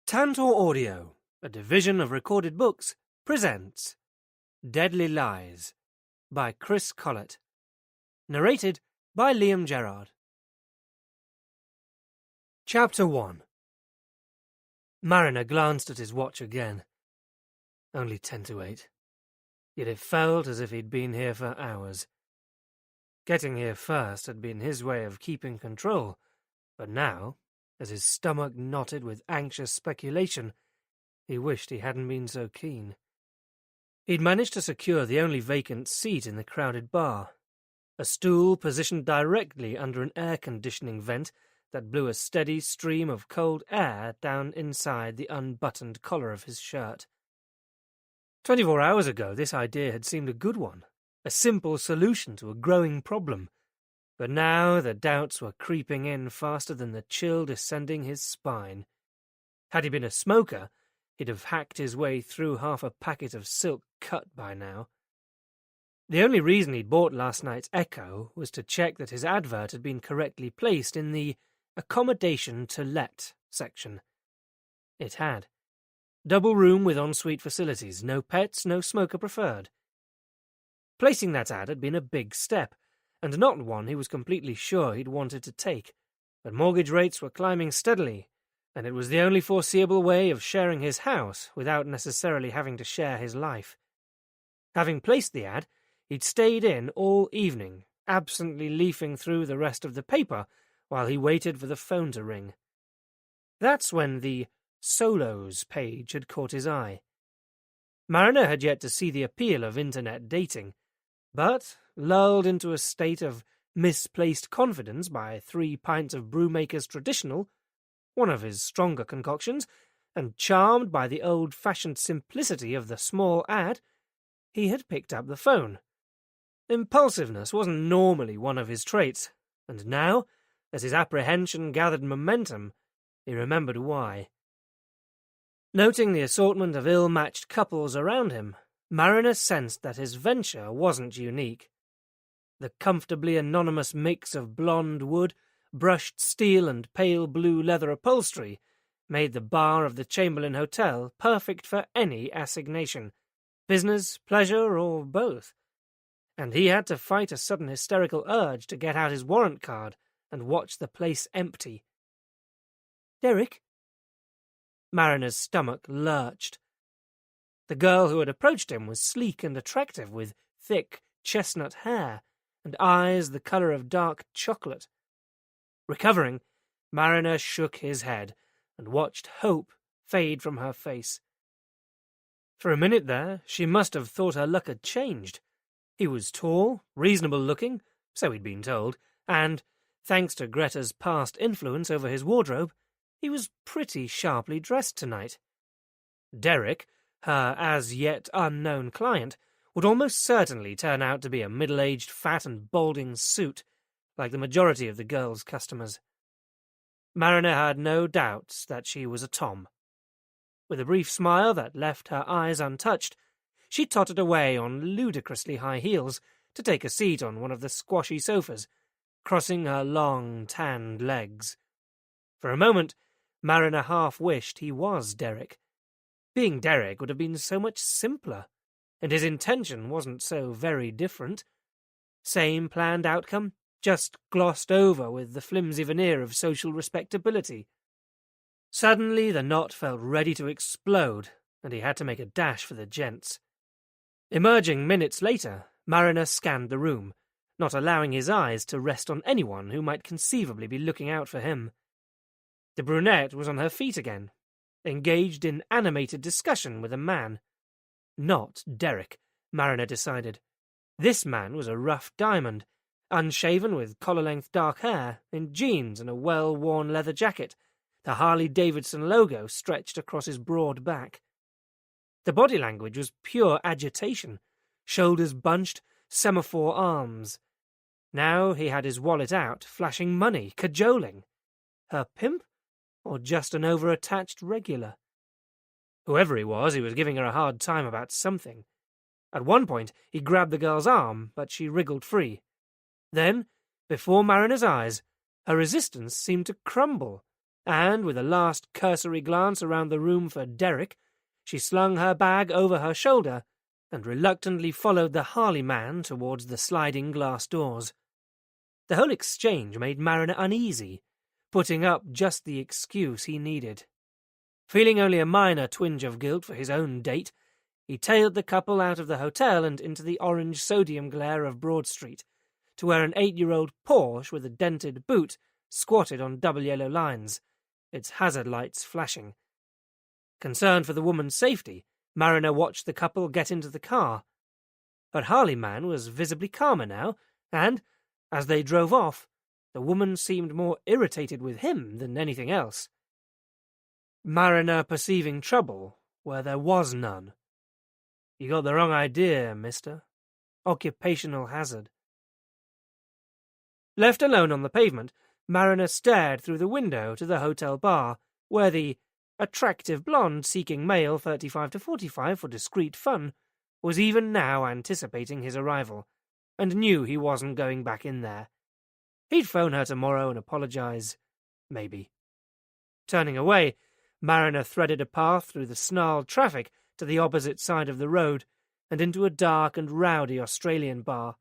Tantor Audio, a division of Recorded Books, presents Deadly Lies by Chris Collett. Narrated by Liam Gerard. Chapter 1. Mariner glanced at his watch again. Only 10 to 8. Yet it felt as if he'd been here for hours. Getting here first had been his way of keeping control, but now, as his stomach knotted with anxious speculation, he wished he hadn't been so keen. He'd managed to secure the only vacant seat in the crowded bar, a stool positioned directly under an air-conditioning vent that blew a steady stream of cold air down inside the unbuttoned collar of his shirt. 24 hours ago this idea had seemed a good one, a simple solution to a growing problem. But now the doubts were creeping in faster than the chill descending his spine. Had he been a smoker, he'd have hacked his way through half a packet of silk cut by now. The only reason he'd bought last night's Echo was to check that his advert had been correctly placed in the Accommodation to Let section. It had. Double room with ensuite facilities, no pets, no smoker preferred. Placing that ad had been a big step, and not one he was completely sure he'd wanted to take, but mortgage rates were climbing steadily, and it was the only foreseeable way of sharing his house without necessarily having to share his life. Having placed the ad, he'd stayed in all evening, absently leafing through the rest of the paper while he waited for the phone to ring. That's when the Solos page had caught his eye. Mariner had yet to see the appeal of internet dating, but, lulled into a state of misplaced confidence by 3 pints of Brewmaker's Traditional, one of his stronger concoctions, and charmed by the old-fashioned simplicity of the small ad, he had picked up the phone. Impulsiveness wasn't normally one of his traits, and now, as his apprehension gathered momentum, he remembered why. Noting the assortment of ill-matched couples around him, Mariner sensed that his venture wasn't unique. The comfortably anonymous mix of blonde wood, brushed steel and pale blue leather upholstery made the bar of the Chamberlain Hotel perfect for any assignation, business, pleasure, or both. And he had to fight a sudden hysterical urge to get out his warrant card and watch the place empty. "Derek?" Mariner's stomach lurched. The girl who had approached him was sleek and attractive, with thick, chestnut hair and eyes the colour of dark chocolate. Recovering, Mariner shook his head and watched hope fade from her face. For a minute there, she must have thought her luck had changed. He was tall, reasonable-looking, so he'd been told, and, thanks to Greta's past influence over his wardrobe, he was pretty sharply dressed tonight. Derek, her as-yet unknown client, would almost certainly turn out to be a middle-aged, fat and balding suit, like the majority of the girl's customers. Mariner had no doubts that she was a Tom. With a brief smile that left her eyes untouched, she tottered away on ludicrously high heels to take a seat on one of the squashy sofas, crossing her long, tanned legs. For a moment, Mariner half wished he was Derek. Being Derek would have been so much simpler, and his intention wasn't so very different. Same planned outcome, just glossed over with the flimsy veneer of social respectability. Suddenly the knot felt ready to explode, and he had to make a dash for the gents. Emerging minutes later, Mariner scanned the room, not allowing his eyes to rest on anyone who might conceivably be looking out for him. The brunette was on her feet again, engaged in animated discussion with a man. Not Derek, Mariner decided. This man was a rough diamond, unshaven with collar-length dark hair, in jeans and a well-worn leather jacket, the Harley-Davidson logo stretched across his broad back. The body language was pure agitation, shoulders bunched, semaphore arms. Now he had his wallet out, flashing money, cajoling. Her pimp? Or just an over-attached regular? Whoever he was giving her a hard time about something. At one point, he grabbed the girl's arm, but she wriggled free. Then, before Mariner's eyes, her resistance seemed to crumble, and with a last cursory glance around the room for Derek, she slung her bag over her shoulder and reluctantly followed the Harley man towards the sliding glass doors. The whole exchange made Mariner uneasy, putting up just the excuse he needed. Feeling only a minor twinge of guilt for his own date, he tailed the couple out of the hotel and into the orange sodium glare of Broad Street, to where an 8-year-old Porsche with a dented boot squatted on double yellow lines, its hazard lights flashing. Concerned for the woman's safety, Mariner watched the couple get into the car. But Harley man was visibly calmer now, and, as they drove off, the woman seemed more irritated with him than anything else. Mariner perceiving trouble where there was none. "You got the wrong idea, mister. Occupational hazard." Left alone on the pavement, Mariner stared through the window to the hotel bar, where the attractive blonde seeking male 35 to 45 for discreet fun was even now anticipating his arrival, and knew he wasn't going back in there. He'd phone her tomorrow and apologize. Maybe. Turning away, Mariner threaded a path through the snarled traffic to the opposite side of the road and into a dark and rowdy Australian bar.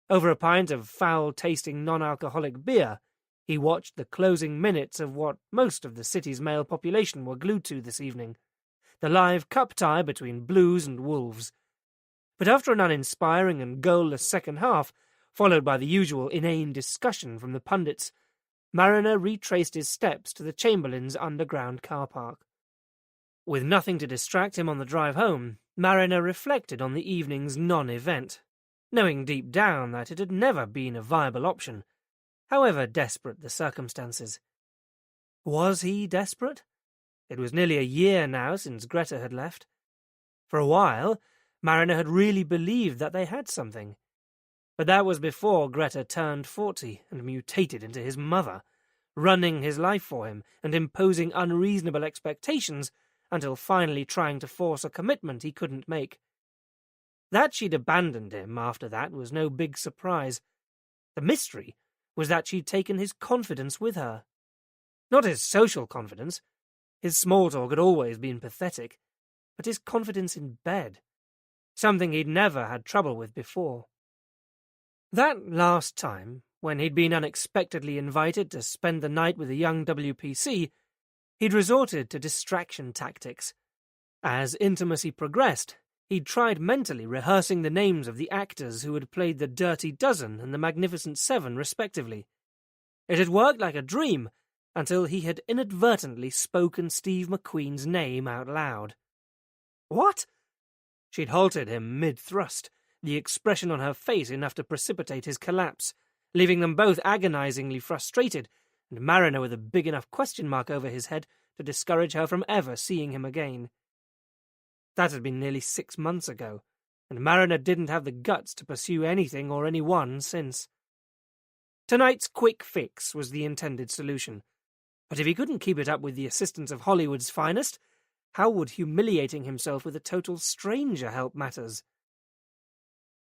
Over a pint of foul-tasting non-alcoholic beer, he watched the closing minutes of what most of the city's male population were glued to this evening, the live cup tie between Blues and Wolves. But after an uninspiring and goalless second half, followed by the usual inane discussion from the pundits, Mariner retraced his steps to the Chamberlain's underground car park. With nothing to distract him on the drive home, Mariner reflected on the evening's non-event, knowing deep down that it had never been a viable option, however desperate the circumstances. Was he desperate? It was nearly a year now since Greta had left. For a while, Mariner had really believed that they had something. But that was before Greta turned 40 and mutated into his mother, running his life for him and imposing unreasonable expectations until finally trying to force a commitment he couldn't make. That she'd abandoned him after that was no big surprise. The mystery was that she'd taken his confidence with her. Not his social confidence. His small talk had always been pathetic, but his confidence in bed, something he'd never had trouble with before. That last time, when he'd been unexpectedly invited to spend the night with a young WPC, he'd resorted to distraction tactics. As intimacy progressed, he'd tried mentally rehearsing the names of the actors who had played the Dirty Dozen and the Magnificent Seven, respectively. It had worked like a dream until he had inadvertently spoken Steve McQueen's name out loud. "What?" She'd halted him mid-thrust, the expression on her face enough to precipitate his collapse, leaving them both agonizingly frustrated, and Mariner with a big enough question mark over his head to discourage her from ever seeing him again. That had been nearly 6 months ago, and Mariner didn't have the guts to pursue anything or anyone since. Tonight's quick fix was the intended solution, but if he couldn't keep it up with the assistance of Hollywood's finest, how would humiliating himself with a total stranger help matters?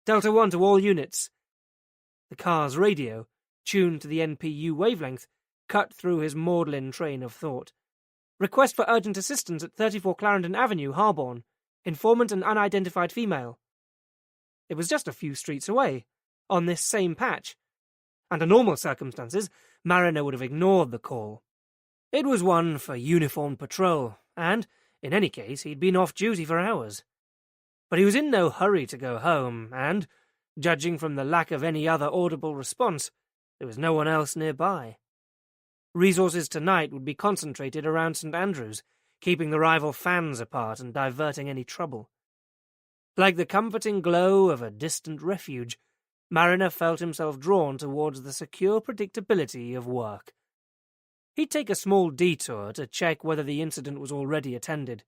Delta 1 to all units. The car's radio, tuned to the NPU wavelength, cut through his maudlin train of thought. Request for urgent assistance at 34 Clarendon Avenue, Harborne. Informant an unidentified female. It was just a few streets away, on this same patch. Under normal circumstances, Mariner would have ignored the call. It was one for uniformed patrol, and, in any case, he'd been off duty for hours. But he was in no hurry to go home, and, judging from the lack of any other audible response, there was no one else nearby. Resources tonight would be concentrated around St. Andrews, keeping the rival fans apart and diverting any trouble. Like the comforting glow of a distant refuge, Mariner felt himself drawn towards the secure predictability of work. He'd take a small detour to check whether the incident was already attended.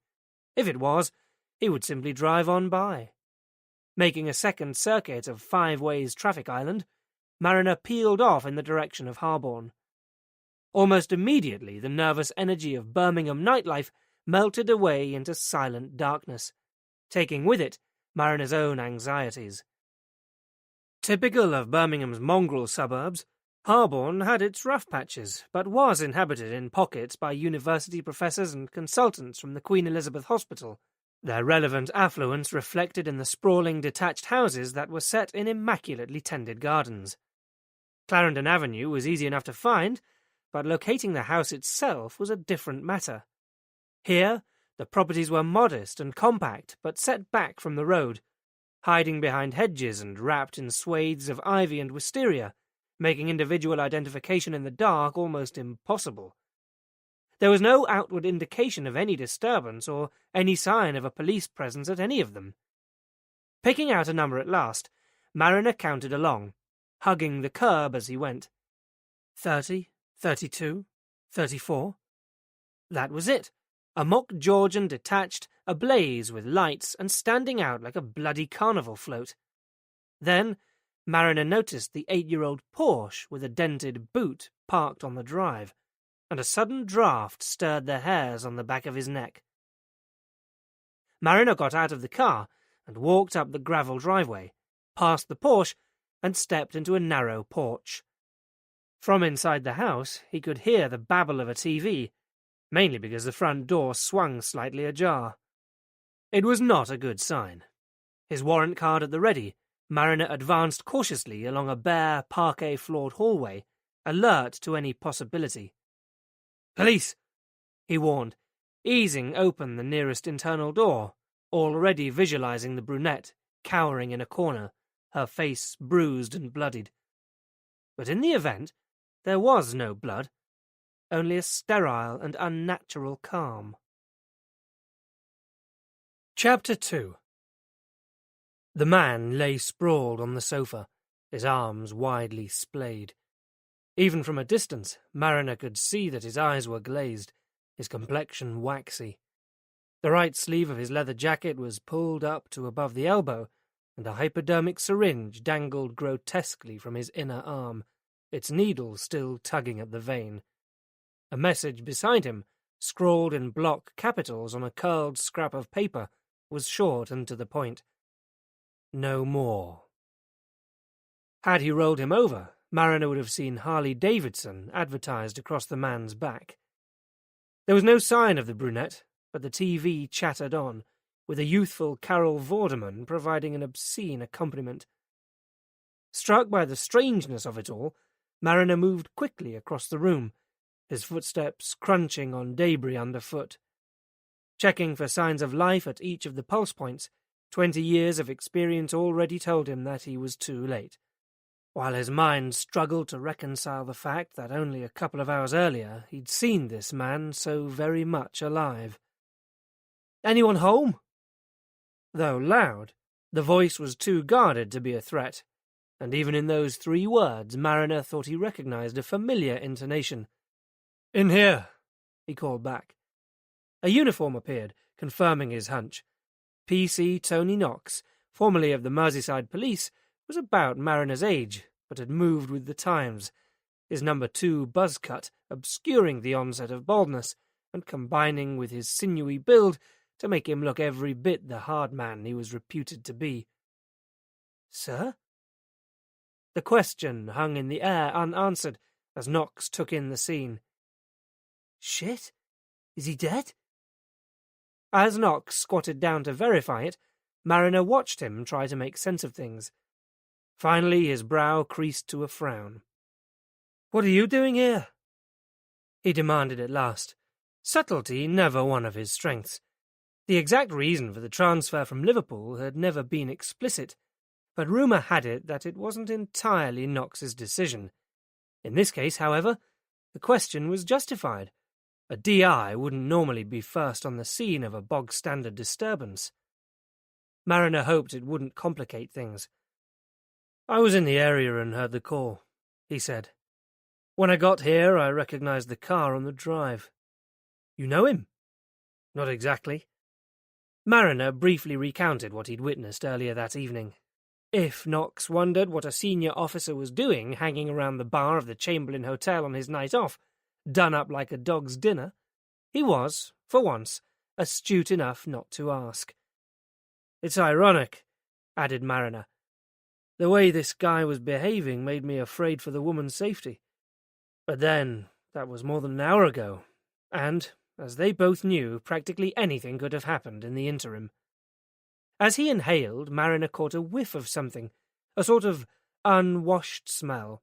If it was, he would simply drive on by. Making a second circuit of Five Ways Traffic Island, Mariner peeled off in the direction of Harborne. Almost immediately, the nervous energy of Birmingham nightlife melted away into silent darkness, taking with it Mariner's own anxieties. Typical of Birmingham's mongrel suburbs, Harborne had its rough patches, but was inhabited in pockets by university professors and consultants from the Queen Elizabeth Hospital, their relevant affluence reflected in the sprawling detached houses that were set in immaculately tended gardens. Clarendon Avenue was easy enough to find, but locating the house itself was a different matter. Here, the properties were modest and compact, but set back from the road, hiding behind hedges and wrapped in swathes of ivy and wisteria, making individual identification in the dark almost impossible. There was no outward indication of any disturbance or any sign of a police presence at any of them. Picking out a number at last, Mariner counted along, hugging the curb as he went. 30, 32, 34. That was it. A mock Georgian detached, ablaze with lights and standing out like a bloody carnival float. Then Mariner noticed the 8-year-old Porsche with a dented boot parked on the drive, and a sudden draught stirred the hairs on the back of his neck. Mariner got out of the car and walked up the gravel driveway, past the Porsche, and stepped into a narrow porch. From inside the house he could hear the babble of a TV, mainly because the front door swung slightly ajar. It was not a good sign. His warrant card at the ready, Mariner advanced cautiously along a bare, parquet-floored hallway, alert to any possibility. "Police!" he warned, easing open the nearest internal door, already visualizing the brunette cowering in a corner, her face bruised and bloodied. But in the event, there was no blood, only a sterile and unnatural calm. Chapter 2. The man lay sprawled on the sofa, his arms widely splayed. Even from a distance, Mariner could see that his eyes were glazed, his complexion waxy. The right sleeve of his leather jacket was pulled up to above the elbow, and a hypodermic syringe dangled grotesquely from his inner arm, its needle still tugging at the vein. A message beside him, scrawled in block capitals on a curled scrap of paper, was short and to the point. No more. Had he rolled him over, Mariner would have seen Harley-Davidson advertised across the man's back. There was no sign of the brunette, but the TV chattered on, with a youthful Carol Vorderman providing an obscene accompaniment. Struck by the strangeness of it all, Mariner moved quickly across the room, his footsteps crunching on debris underfoot. Checking for signs of life at each of the pulse points, 20 years of experience already told him that he was too late, while his mind struggled to reconcile the fact that only a couple of hours earlier he'd seen this man so very much alive. "Anyone home?" Though loud, the voice was too guarded to be a threat, and even in those 3 words Mariner thought he recognized a familiar intonation. "In here," he called back. A uniform appeared, confirming his hunch. PC Tony Knox, formerly of the Merseyside Police, was about Mariner's age, but had moved with the times, his number 2 buzz cut obscuring the onset of baldness, and combining with his sinewy build to make him look every bit the hard man he was reputed to be. "Sir?" The question hung in the air unanswered as Knox took in the scene. "Shit? Is he dead?" As Knox squatted down to verify it, Mariner watched him try to make sense of things. Finally his brow creased to a frown. "What are you doing here?" he demanded at last, subtlety never one of his strengths. The exact reason for the transfer from Liverpool had never been explicit, but rumour had it that it wasn't entirely Knox's decision. In this case, however, the question was justified. A DI wouldn't normally be first on the scene of a bog-standard disturbance. Mariner hoped it wouldn't complicate things. "I was in the area and heard the call," he said. "When I got here, I recognized the car on the drive." "You know him?" "Not exactly." Mariner briefly recounted what he'd witnessed earlier that evening. If Knox wondered what a senior officer was doing hanging around the bar of the Chamberlain Hotel on his night off, done up like a dog's dinner, he was, for once, astute enough not to ask. "It's ironic," added Mariner. The way this guy was behaving made me afraid for the woman's safety. But then, that was more than an hour ago, and, as they both knew, practically anything could have happened in the interim. As he inhaled, Mariner caught a whiff of something, a sort of unwashed smell.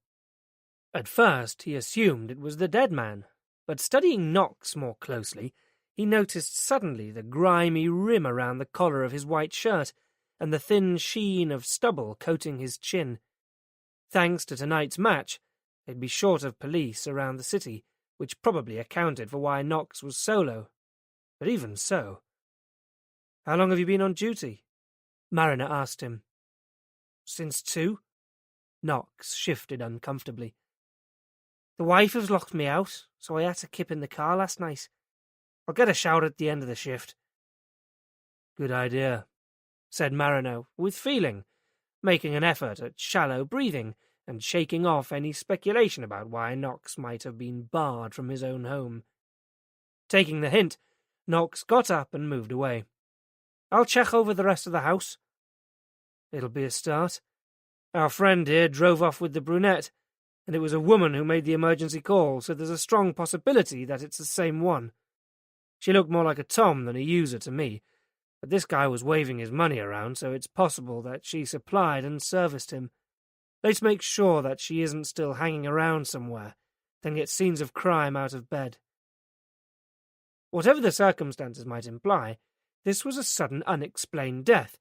At first, he assumed it was the dead man, but studying Knox more closely, he noticed suddenly the grimy rim around the collar of his white shirt and the thin sheen of stubble coating his chin. Thanks to tonight's match, they'd be short of police around the city, which probably accounted for why Knox was solo. But even so... "How long have you been on duty?" Mariner asked him. "Since 2. Knox shifted uncomfortably. "The wife has locked me out, so I had to kip in the car last night. I'll get a shower at the end of the shift." "Good idea," said Mariner, with feeling, making an effort at shallow breathing and shaking off any speculation about why Knox might have been barred from his own home. Taking the hint, Knox got up and moved away. "I'll check over the rest of the house." "It'll be a start. Our friend here drove off with the brunette, and it was a woman who made the emergency call, so there's a strong possibility that it's the same one. She looked more like a Tom than a user to me, but this guy was waving his money around, so it's possible that she supplied and serviced him. Let's make sure that she isn't still hanging around somewhere, then get scenes of crime out of bed." Whatever the circumstances might imply, this was a sudden unexplained death,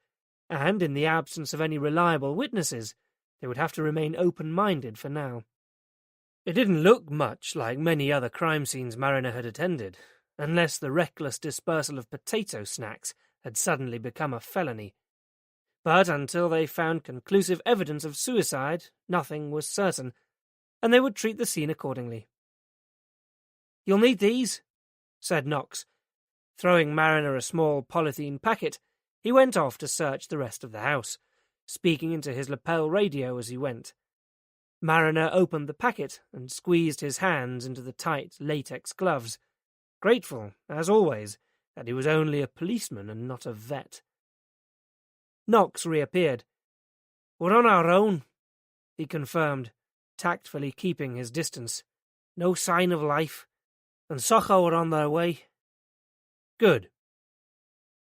and in the absence of any reliable witnesses, they would have to remain open-minded for now. It didn't look much like many other crime scenes Mariner had attended, unless the reckless dispersal of potato snacks had suddenly become a felony. But until they found conclusive evidence of suicide, nothing was certain, and they would treat the scene accordingly. "You'll need these," said Knox. Throwing Mariner a small polythene packet, he went off to search the rest of the house, speaking into his lapel radio as he went. Mariner opened the packet and squeezed his hands into the tight latex gloves, grateful, as always, that he was only a policeman and not a vet. Knox reappeared. "We're on our own," he confirmed, tactfully keeping his distance. "No sign of life, and Soho are on their way." "Good."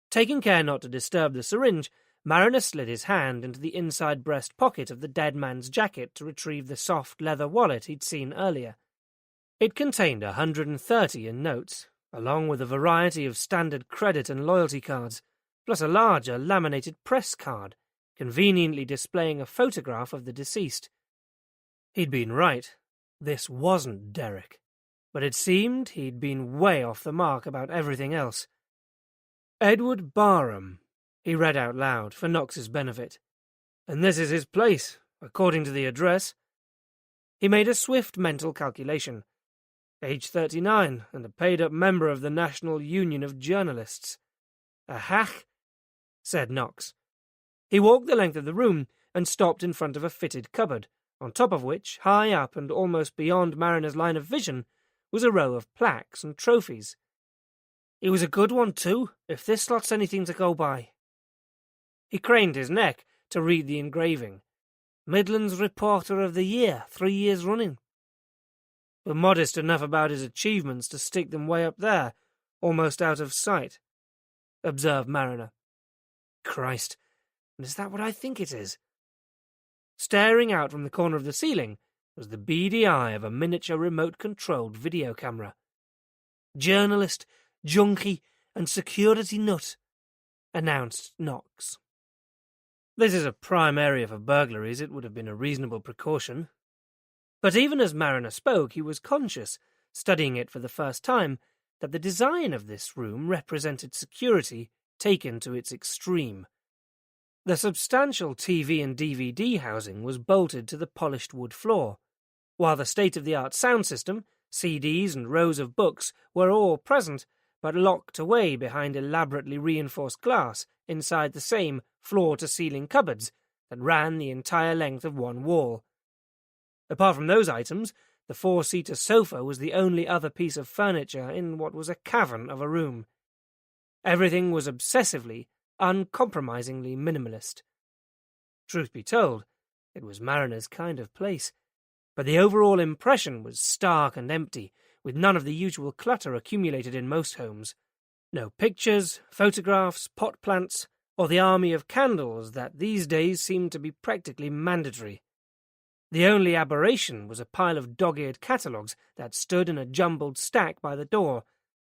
Taking care not to disturb the syringe, Mariner slid his hand into the inside breast pocket of the dead man's jacket to retrieve the soft leather wallet he'd seen earlier. It contained 130 in notes, along with a variety of standard credit and loyalty cards, plus a larger laminated press card, conveniently displaying a photograph of the deceased. He'd been right. This wasn't Derek. But it seemed he'd been way off the mark about everything else. "Edward Barham," he read out loud for Knox's benefit. "And this is his place, according to the address." He made a swift mental calculation. Age 39, and a paid-up member of the National Union of Journalists. "A hack," said Knox. He walked the length of the room and stopped in front of a fitted cupboard, on top of which, high up and almost beyond Mariner's line of vision, was a row of plaques and trophies. "He was a good one, too, if this lot's anything to go by." He craned his neck to read the engraving. "Midlands Reporter of the Year, 3 years running." But modest enough about his achievements to stick them way up there, almost out of sight, observed Mariner. "Christ, and is that what I think it is?" Staring out from the corner of the ceiling was the beady eye of a miniature remote-controlled video camera. "Journalist, junkie, and security nut," announced Knox. This is a prime area for burglaries. It would have been a reasonable precaution. But even as Mariner spoke, he was conscious, studying it for the first time, that the design of this room represented security taken to its extreme. The substantial TV and DVD housing was bolted to the polished wood floor, while the state-of-the-art sound system, CDs and rows of books were all present, but locked away behind elaborately reinforced glass inside the same floor-to-ceiling cupboards that ran the entire length of one wall. Apart from those items, the four-seater sofa was the only other piece of furniture in what was a cavern of a room. Everything was obsessively, uncompromisingly minimalist. Truth be told, It was Mariner's kind of place, but the overall impression was stark and empty, with none of the usual clutter accumulated in most homes. No pictures, photographs, pot plants, or the army of candles that these days seemed to be practically mandatory. The only aberration was a pile of dog-eared catalogues that stood in a jumbled stack by the door,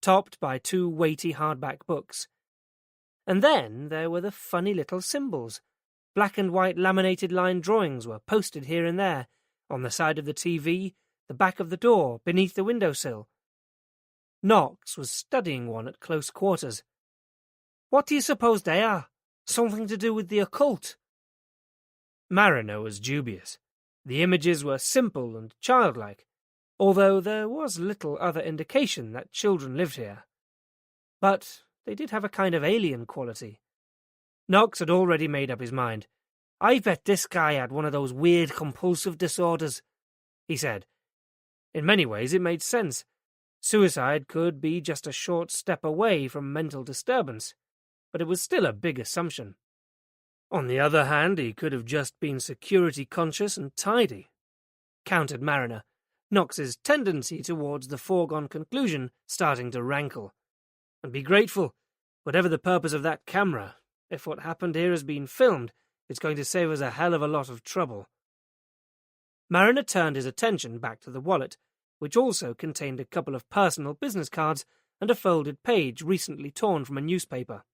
topped by 2 weighty hardback books. And then there were the funny little symbols. Black and white laminated line drawings were posted here and there, on the side of the TV, the back of the door, beneath the windowsill. Knox was studying one at close quarters. "What do you suppose they are? Something to do with the occult?" Mariner was dubious. The images were simple and childlike, although there was little other indication that children lived here. But they did have a kind of alien quality. Knox had already made up his mind. "I bet this guy had one of those weird compulsive disorders," he said. In many ways it made sense. Suicide could be just a short step away from mental disturbance, but it was still a big assumption. On the other hand, he could have just been security-conscious and tidy, countered Mariner, Knox's tendency towards the foregone conclusion starting to rankle. "And be grateful, whatever the purpose of that camera. If what happened here has been filmed, it's going to save us a hell of a lot of trouble." Mariner turned his attention back to the wallet, which also contained a couple of personal business cards and a folded page recently torn from a newspaper.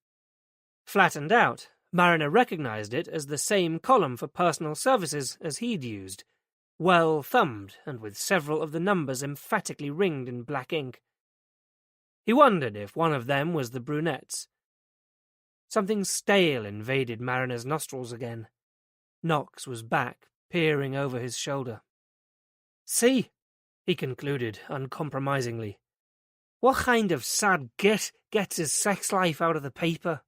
Flattened out, Mariner recognized it as the same column for personal services as he'd used, well thumbed and with several of the numbers emphatically ringed in black ink. He wondered if one of them was the brunette's. Something stale invaded Mariner's nostrils again. Knox was back, peering over his shoulder. "See," he concluded uncompromisingly, "what kind of sad git gets his sex life out of the paper?"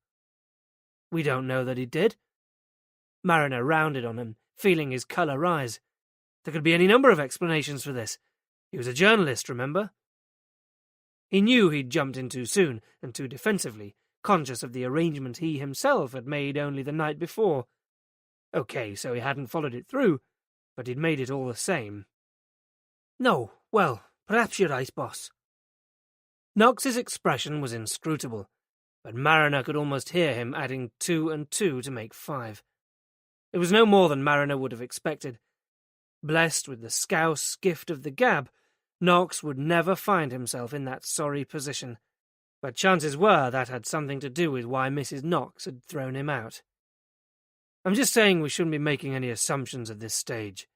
"We don't know that he did." Mariner rounded on him, feeling his colour rise. There could be any number of explanations for this. He was a journalist, remember? He knew he'd jumped in too soon and too defensively, conscious of the arrangement he himself had made only the night before. Okay, so he hadn't followed it through, but he'd made it all the same. "No, well, perhaps you're right, boss." Knox's expression was inscrutable, but Mariner could almost hear him adding 2 and 2 to make 5. It was no more than Mariner would have expected. Blessed with the scouse gift of the gab, Knox would never find himself in that sorry position, but chances were that had something to do with why Mrs. Knox had thrown him out. "I'm just saying we shouldn't be making any assumptions at this stage,"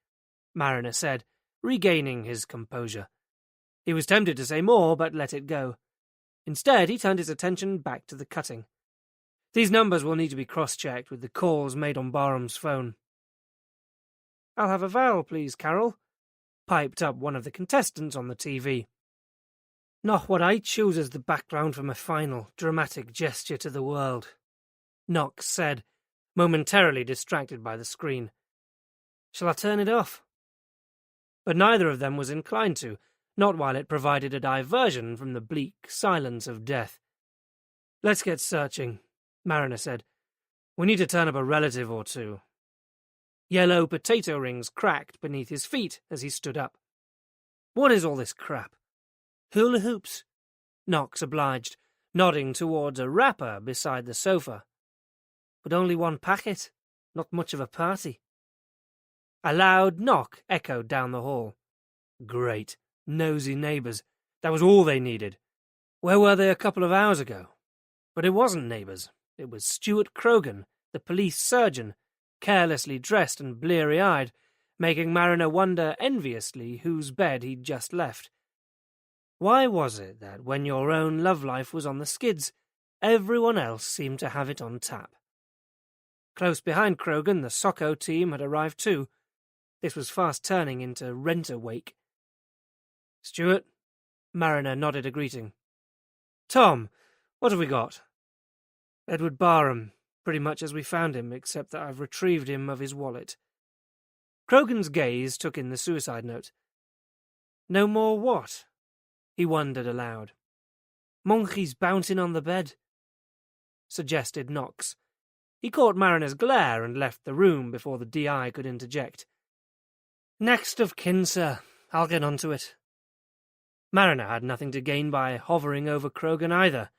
Mariner said, regaining his composure. He was tempted to say more, but let it go. Instead, he turned his attention back to the cutting. "These numbers will need to be cross-checked with the calls made on Barham's phone." "I'll have a vowel, please, Carol," piped up one of the contestants on the TV. "Not what I choose as the background for my final dramatic gesture to the world," Knox said, momentarily distracted by the screen. "Shall I turn it off?" But neither of them was inclined to, not while it provided a diversion from the bleak silence of death. "Let's get searching," Mariner said. "We need to turn up a relative or two." Yellow potato rings cracked beneath his feet as he stood up. "What is all this crap?" "Hula hoops," Knox obliged, nodding towards a wrapper beside the sofa. "But only one packet. Not much of a party." A loud knock echoed down the hall. Great. Nosy neighbours. That was all they needed. Where were they a couple of hours ago? But it wasn't neighbours. It was Stuart Croghan, the police surgeon, carelessly dressed and bleary-eyed, making Mariner wonder enviously whose bed he'd just left. Why was it that when your own love life was on the skids, everyone else seemed to have it on tap? Close behind Croghan, the Socko team had arrived too. This was fast turning into rent-a-wake. "Stuart?" Mariner nodded a greeting. "Tom, what have we got?" "Edward Barham, pretty much as we found him, except that I've retrieved him of his wallet." Croghan's gaze took in the suicide note. "No more what?" he wondered aloud. "Monkeys bouncing on the bed," suggested Knox. He caught Mariner's glare and left the room before the DI could interject. "Next of kin, sir. I'll get on to it." Mariner had nothing to gain by hovering over Krogan either,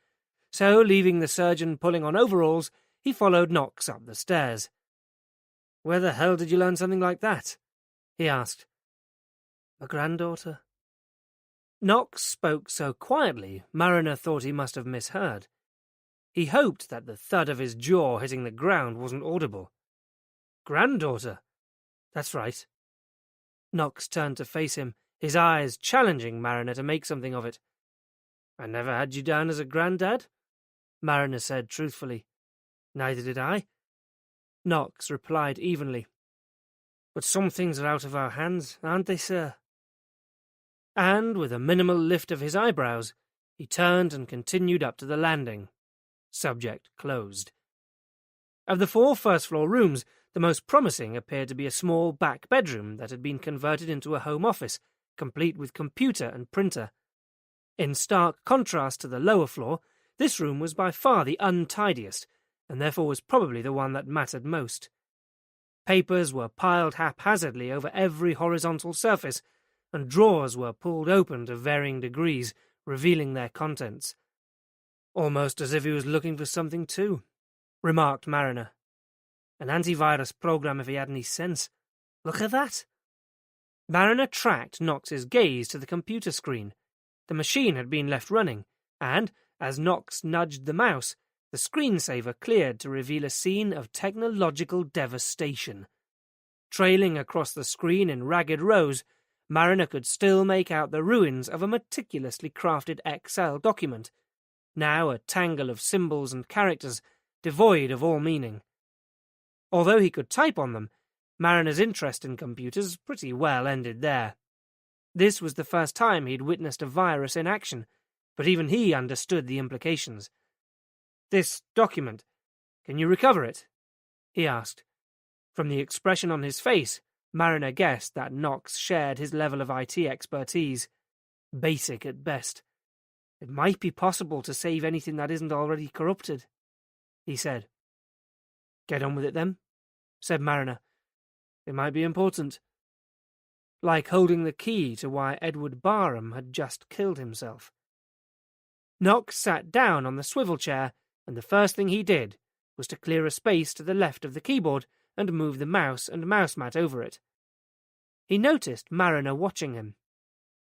so leaving the surgeon pulling on overalls, he followed Knox up the stairs. "Where the hell did you learn something like that?" he asked. "My granddaughter." Knox spoke so quietly, Mariner thought he must have misheard. He hoped that the thud of his jaw hitting the ground wasn't audible. "Granddaughter? That's right." Knox turned to face him, his eyes challenging Mariner to make something of it. "I never had you down as a granddad," Mariner said truthfully. "Neither did I." Knox replied evenly. "But some things are out of our hands, aren't they, sir?" And, with a minimal lift of his eyebrows, he turned and continued up to the landing. Subject closed. Of the 4 first-floor rooms, the most promising appeared to be a small back bedroom that had been converted into a home office, complete with computer and printer. In stark contrast to the lower floor, this room was by far the untidiest, and therefore was probably the one that mattered most. Papers were piled haphazardly over every horizontal surface, and drawers were pulled open to varying degrees, revealing their contents. "Almost as if he was looking for something too," remarked Mariner. "An antivirus program if he had any sense. Look at that." Mariner tracked Knox's gaze to the computer screen. The machine had been left running, and, as Knox nudged the mouse, the screensaver cleared to reveal a scene of technological devastation. Trailing across the screen in ragged rows, Mariner could still make out the ruins of a meticulously crafted Excel document, now a tangle of symbols and characters, devoid of all meaning. Although he could type on them, Mariner's interest in computers pretty well ended there. This was the first time he'd witnessed a virus in action, but even he understood the implications. "This document, can you recover it?" he asked. From the expression on his face, Mariner guessed that Knox shared his level of IT expertise. Basic at best. "It might be possible to save anything that isn't already corrupted," he said. "Get on with it, then," said Mariner. "It might be important." Like holding the key to why Edward Barham had just killed himself. Knox sat down on the swivel chair, and the first thing he did was to clear a space to the left of the keyboard and move the mouse and mouse mat over it. He noticed Mariner watching him.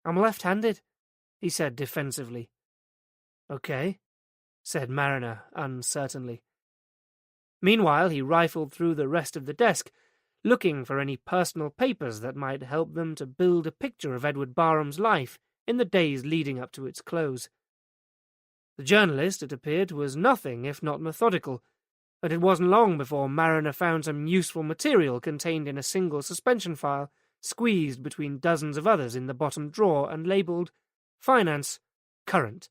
"I'm left-handed," he said defensively. "Okay," said Mariner uncertainly. Meanwhile, he rifled through the rest of the desk, looking for any personal papers that might help them to build a picture of Edward Barham's life in the days leading up to its close. The journalist, it appeared, was nothing if not methodical, and it wasn't long before Mariner found some useful material contained in a single suspension file, squeezed between dozens of others in the bottom drawer and labelled Finance, Current.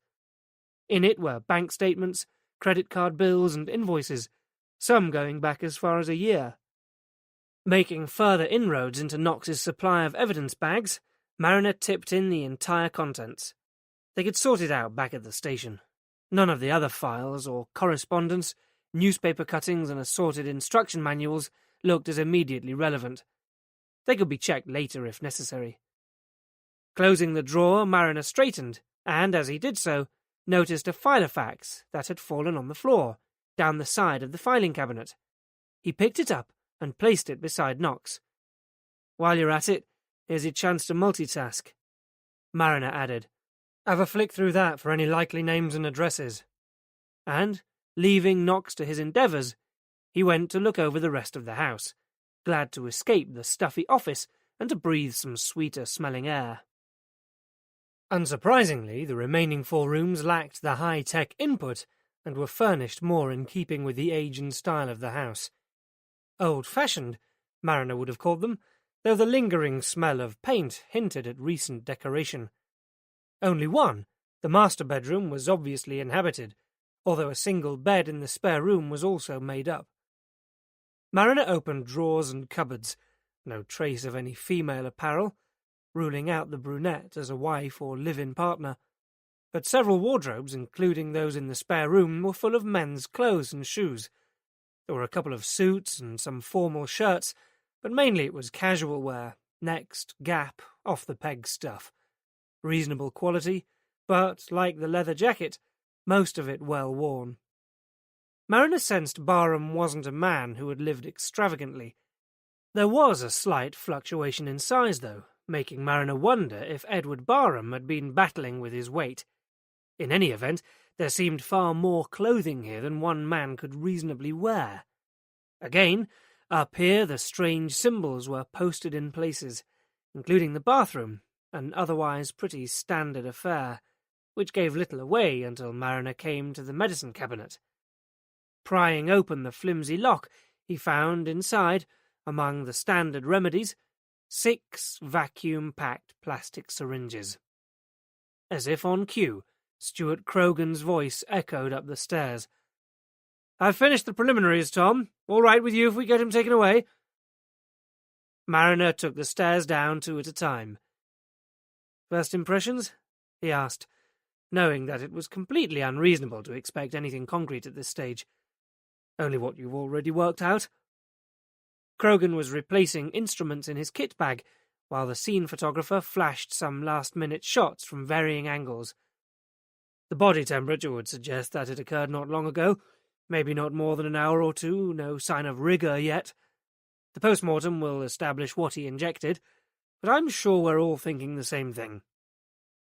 In it were bank statements, credit card bills, and invoices, some going back as far as a year. Making further inroads into Knox's supply of evidence bags, Mariner tipped in the entire contents. They could sort it out back at the station. None of the other files or correspondence, newspaper cuttings and assorted instruction manuals looked as immediately relevant. They could be checked later if necessary. Closing the drawer, Mariner straightened, and as he did so, noticed a filofax that had fallen on the floor, down the side of the filing cabinet. He picked it up and placed it beside Knox. "While you're at it, here's your chance to multitask," Mariner added. "Have a flick through that for any likely names and addresses." And, leaving Knox to his endeavours, he went to look over the rest of the house, glad to escape the stuffy office and to breathe some sweeter-smelling air. Unsurprisingly, the remaining 4 rooms lacked the high-tech input and were furnished more in keeping with the age and style of the house. Old-fashioned, Mariner would have called them, though the lingering smell of paint hinted at recent decoration. Only one, the master bedroom, was obviously inhabited, although a single bed in the spare room was also made up. Mariner opened drawers and cupboards, no trace of any female apparel, ruling out the brunette as a wife or live-in partner, but several wardrobes, including those in the spare room, were full of men's clothes and shoes. There were a couple of suits and some formal shirts, but mainly it was casual wear, Next, Gap, off-the-peg stuff. Reasonable quality, but, like the leather jacket, most of it well worn. Mariner sensed Barham wasn't a man who had lived extravagantly. There was a slight fluctuation in size, though, making Mariner wonder if Edward Barham had been battling with his weight. In any event, there seemed far more clothing here than one man could reasonably wear. Again, up here the strange symbols were posted in places, including the bathroom, an otherwise pretty standard affair, which gave little away until Mariner came to the medicine cabinet. Prying open the flimsy lock, he found inside, among the standard remedies, 6 vacuum-packed plastic syringes. As if on cue, Stuart Croghan's voice echoed up the stairs. "I've finished the preliminaries, Tom. All right with you if we get him taken away?" Mariner took the stairs down 2 at a time. "First impressions?" he asked, knowing that it was completely unreasonable to expect anything concrete at this stage. "Only what you've already worked out." Croghan was replacing instruments in his kit bag, while the scene photographer flashed some last-minute shots from varying angles. The body temperature would suggest that it occurred not long ago, maybe not more than an hour or 2, no sign of rigour yet. The post-mortem will establish what he injected, but I'm sure we're all thinking the same thing.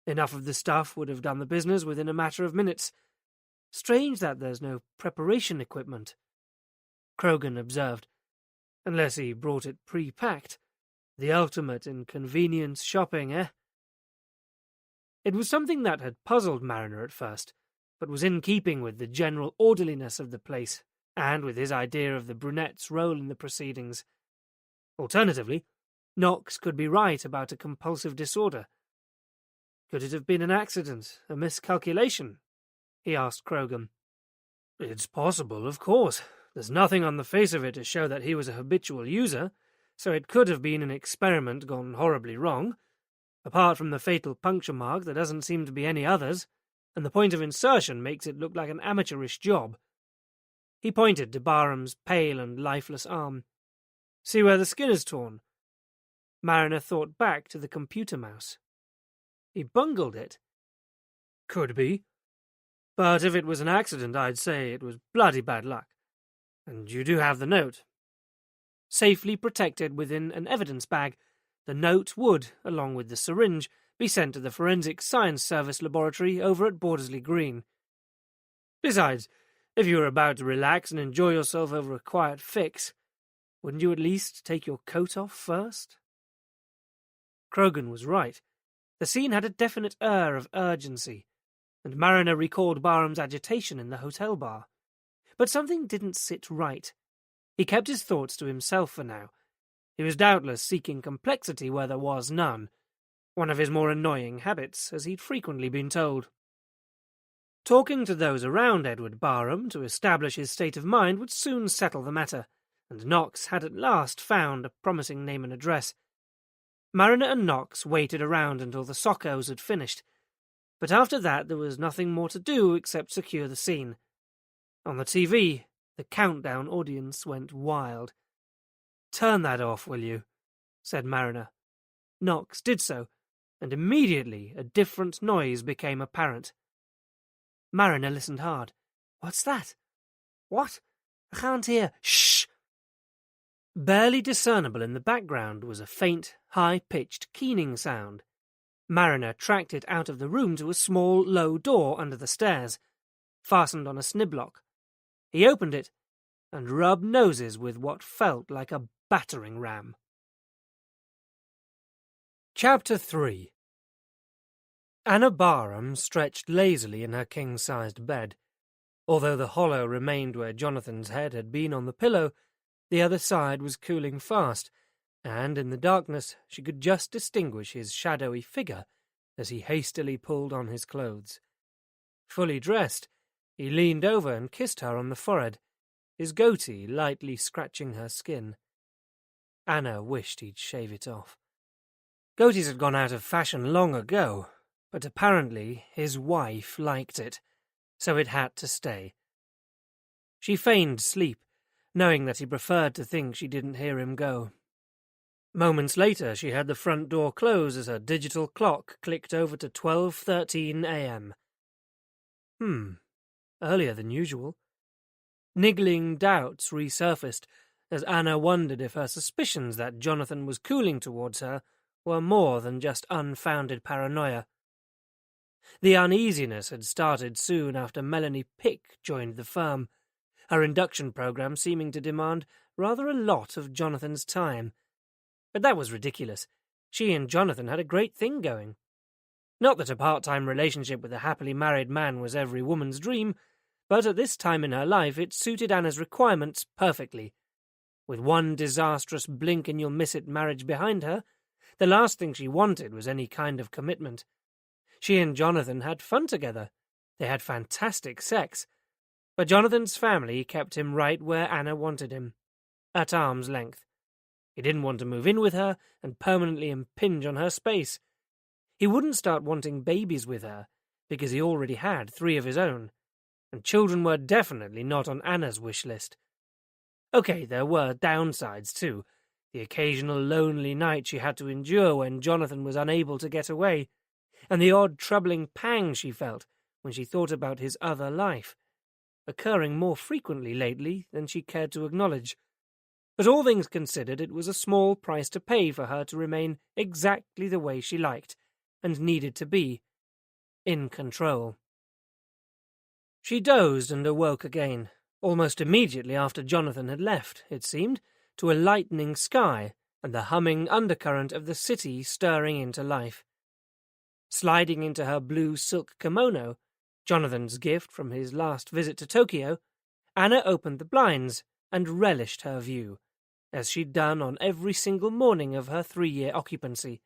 Enough of the stuff would have done the business within a matter of minutes. Strange that there's no preparation equipment, Croghan observed. Unless he brought it pre-packed. The ultimate in convenience shopping, eh? It was something that had puzzled Mariner at first, but was in keeping with the general orderliness of the place, and with his idea of the brunette's role in the proceedings. Alternatively, Knox could be right about a compulsive disorder. Could it have been an accident, a miscalculation? He asked Croghan. "It's possible, of course. There's nothing on the face of it to show that he was a habitual user, so it could have been an experiment gone horribly wrong. Apart from the fatal puncture mark, there doesn't seem to be any others, and the point of insertion makes it look like an amateurish job." He pointed to Barham's pale and lifeless arm. "See where the skin is torn?" Mariner thought back to the computer mouse. He bungled it. "Could be. But if it was an accident, I'd say it was bloody bad luck. And you do have the note." Safely protected within an evidence bag, the note would, along with the syringe, be sent to the Forensic Science Service laboratory over at Bordersley Green. Besides, if you were about to relax and enjoy yourself over a quiet fix, wouldn't you at least take your coat off first? Croghan was right. The scene had a definite air of urgency, and Mariner recalled Barham's agitation in the hotel bar. But something didn't sit right. He kept his thoughts to himself for now. He was doubtless seeking complexity where there was none, one of his more annoying habits, as he'd frequently been told. Talking to those around Edward Barham to establish his state of mind would soon settle the matter, and Knox had at last found a promising name and address. Mariner and Knox waited around until the soccos had finished, but after that there was nothing more to do except secure the scene. On the TV, the countdown audience went wild. "Turn that off, will you?" said Mariner. Knox did so, and immediately a different noise became apparent. Mariner listened hard. "What's that? What? I can't hear. Shh!" Barely discernible in the background was a faint, high-pitched keening sound. Mariner tracked it out of the room to a small, low door under the stairs, fastened on a sniblock. He opened it, and rubbed noses with what felt like a battering ram. Chapter 3. Anna Barham stretched lazily in her king-sized bed. Although the hollow remained where Jonathan's head had been on the pillow, the other side was cooling fast, and in the darkness she could just distinguish his shadowy figure as he hastily pulled on his clothes. Fully dressed, he leaned over and kissed her on the forehead, his goatee lightly scratching her skin. Anna wished he'd shave it off. Goatees had gone out of fashion long ago, but apparently his wife liked it, so it had to stay. She feigned sleep, knowing that he preferred to think she didn't hear him go. Moments later, she had the front door close as her digital clock clicked over to 12:13 a.m. Earlier than usual. Niggling doubts resurfaced as Anna wondered if her suspicions that Jonathan was cooling towards her were more than just unfounded paranoia. The uneasiness had started soon after Melanie Pick joined the firm, her induction program seeming to demand rather a lot of Jonathan's time. But that was ridiculous. She and Jonathan had a great thing going. Not that a part-time relationship with a happily married man was every woman's dream, but at this time in her life it suited Anna's requirements perfectly. With one disastrous blink-and-you'll-miss-it marriage behind her, the last thing she wanted was any kind of commitment. She and Jonathan had fun together. They had fantastic sex. But Jonathan's family kept him right where Anna wanted him, at arm's length. He didn't want to move in with her and permanently impinge on her space. He wouldn't start wanting babies with her, because he already had 3 of his own, and children were definitely not on Anna's wish list. Okay, there were downsides too. The occasional lonely night she had to endure when Jonathan was unable to get away, and the odd troubling pang she felt when she thought about his other life, occurring more frequently lately than she cared to acknowledge. But all things considered, it was a small price to pay for her to remain exactly the way she liked, and needed to be, in control. She dozed and awoke again, almost immediately after Jonathan had left, it seemed, to a lightening sky and the humming undercurrent of the city stirring into life. Sliding into her blue silk kimono, Jonathan's gift from his last visit to Tokyo, Anna opened the blinds and relished her view, as she'd done on every single morning of her 3-year occupancy.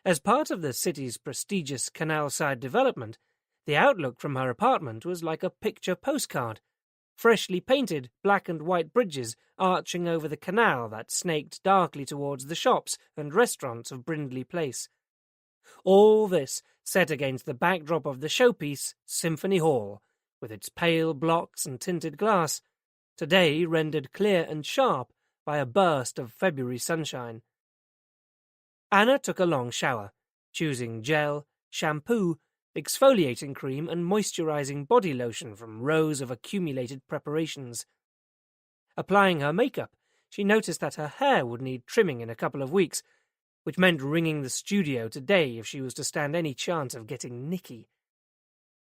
As part of the city's prestigious canal-side development, the outlook from her apartment was like a picture postcard, freshly painted black and white bridges arching over the canal that snaked darkly towards the shops and restaurants of Brindley Place. All this set against the backdrop of the showpiece Symphony Hall, with its pale blocks and tinted glass, today rendered clear and sharp by a burst of February sunshine. Anna took a long shower, choosing gel, shampoo, exfoliating cream and moisturizing body lotion from rows of accumulated preparations. Applying her makeup, she noticed that her hair would need trimming in a couple of weeks, which meant ringing the studio today if she was to stand any chance of getting nicky.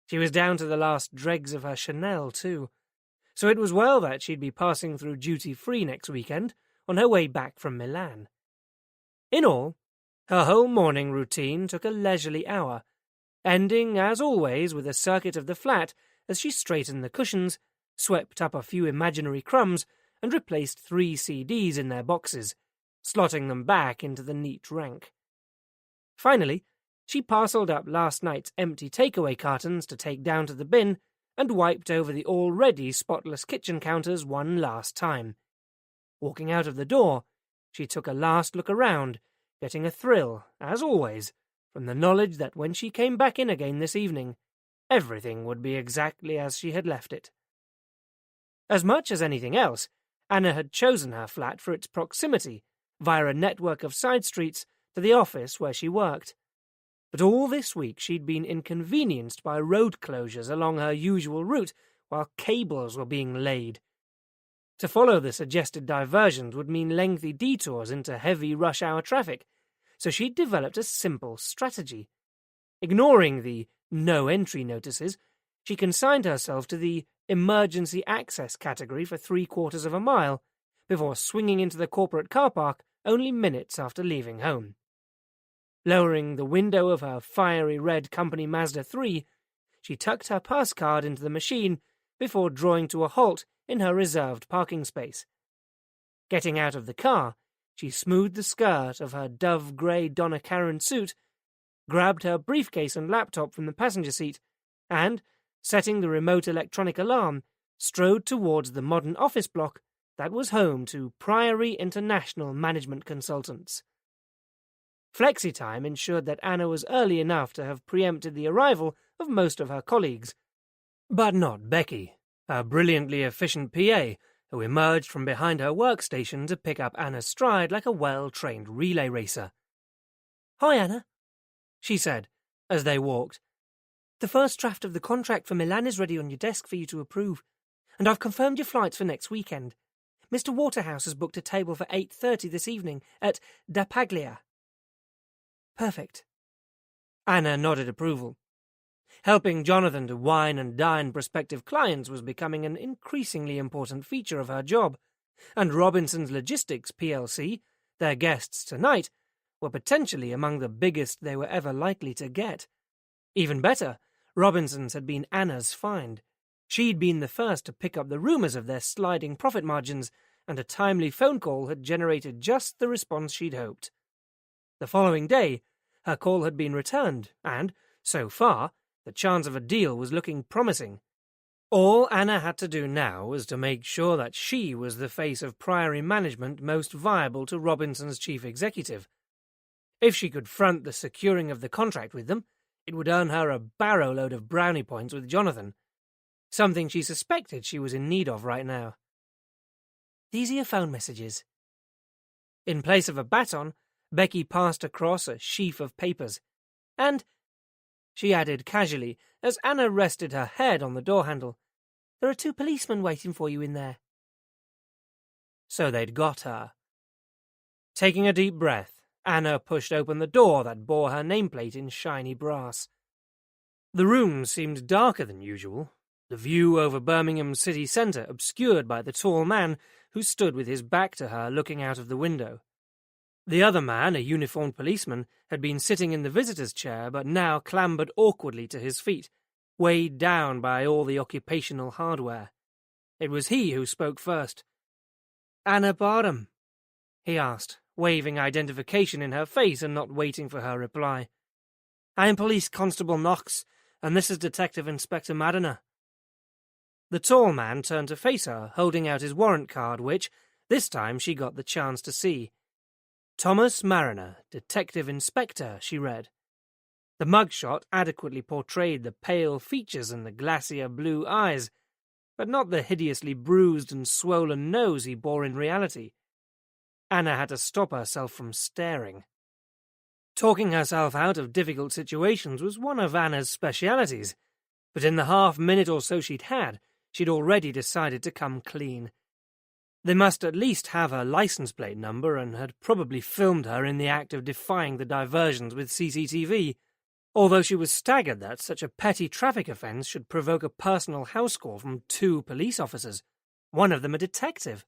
She was down to the last dregs of her Chanel, too, so it was well that she'd be passing through duty-free next weekend on her way back from Milan. In all, her whole morning routine took a leisurely hour, ending, as always, with a circuit of the flat as she straightened the cushions, swept up a few imaginary crumbs, and replaced 3 CDs in their boxes, slotting them back into the neat rank. Finally, she parcelled up last night's empty takeaway cartons to take down to the bin and wiped over the already spotless kitchen counters one last time. Walking out of the door, she took a last look around, getting a thrill, as always, from the knowledge that when she came back in again this evening, everything would be exactly as she had left it. As much as anything else, Anna had chosen her flat for its proximity, via a network of side streets, to the office where she worked. But all this week she'd been inconvenienced by road closures along her usual route while cables were being laid. To follow the suggested diversions would mean lengthy detours into heavy rush-hour traffic, so she'd developed a simple strategy. Ignoring the no-entry notices, she consigned herself to the emergency access category for 3/4 of a mile, before swinging into the corporate car park only minutes after leaving home. Lowering the window of her fiery red company Mazda 3, she tucked her pass card into the machine before drawing to a halt in her reserved parking space. Getting out of the car, she smoothed the skirt of her dove-grey Donna Karan suit, grabbed her briefcase and laptop from the passenger seat, and, setting the remote electronic alarm, strode towards the modern office block that was home to Priory International Management Consultants. Flexi-time ensured that Anna was early enough to have preempted the arrival of most of her colleagues, but not Becky, her brilliantly efficient PA, who emerged from behind her workstation to pick up Anna's stride like a well-trained relay racer. "Hi, Anna," she said, as they walked. "The first draft of the contract for Milan is ready on your desk for you to approve, and I've confirmed your flights for next weekend. Mr. Waterhouse has booked a table for 8:30 this evening at Da Paglia." "Perfect." Anna nodded approval. Helping Jonathan to wine and dine prospective clients was becoming an increasingly important feature of her job, and Robinson's Logistics plc, their guests tonight, were potentially among the biggest they were ever likely to get. Even better, Robinson's had been Anna's find. She'd been the first to pick up the rumours of their sliding profit margins, and a timely phone call had generated just the response she'd hoped. The following day, her call had been returned, and, so far, the chance of a deal was looking promising. All Anna had to do now was to make sure that she was the face of Priory management most viable to Robinson's chief executive. If she could front the securing of the contract with them, it would earn her a barrowload of brownie points with Jonathan, something she suspected she was in need of right now. "These are your phone messages." In place of a baton, Becky passed across a sheaf of papers. "And," she added casually, as Anna rested her head on the door handle, "there are 2 policemen waiting for you in there." So they'd got her. Taking a deep breath, Anna pushed open the door that bore her nameplate in shiny brass. The room seemed darker than usual, the view over Birmingham city centre obscured by the tall man who stood with his back to her looking out of the window. The other man, a uniformed policeman, had been sitting in the visitor's chair but now clambered awkwardly to his feet, weighed down by all the occupational hardware. It was he who spoke first. "Anna Barham?" he asked, waving identification in her face and not waiting for her reply. "I am Police Constable Knox, and this is Detective Inspector Mariner." The tall man turned to face her, holding out his warrant card, which, this time, she got the chance to see. "Thomas Mariner, Detective Inspector," she read. The mugshot adequately portrayed the pale features and the glacier blue eyes, but not the hideously bruised and swollen nose he bore in reality. Anna had to stop herself from staring. Talking herself out of difficult situations was one of Anna's specialities, but in the half-minute or so she'd already decided to come clean. They must at least have her license plate number and had probably filmed her in the act of defying the diversions with CCTV, although she was staggered that such a petty traffic offence should provoke a personal house call from 2 police officers, one of them a detective.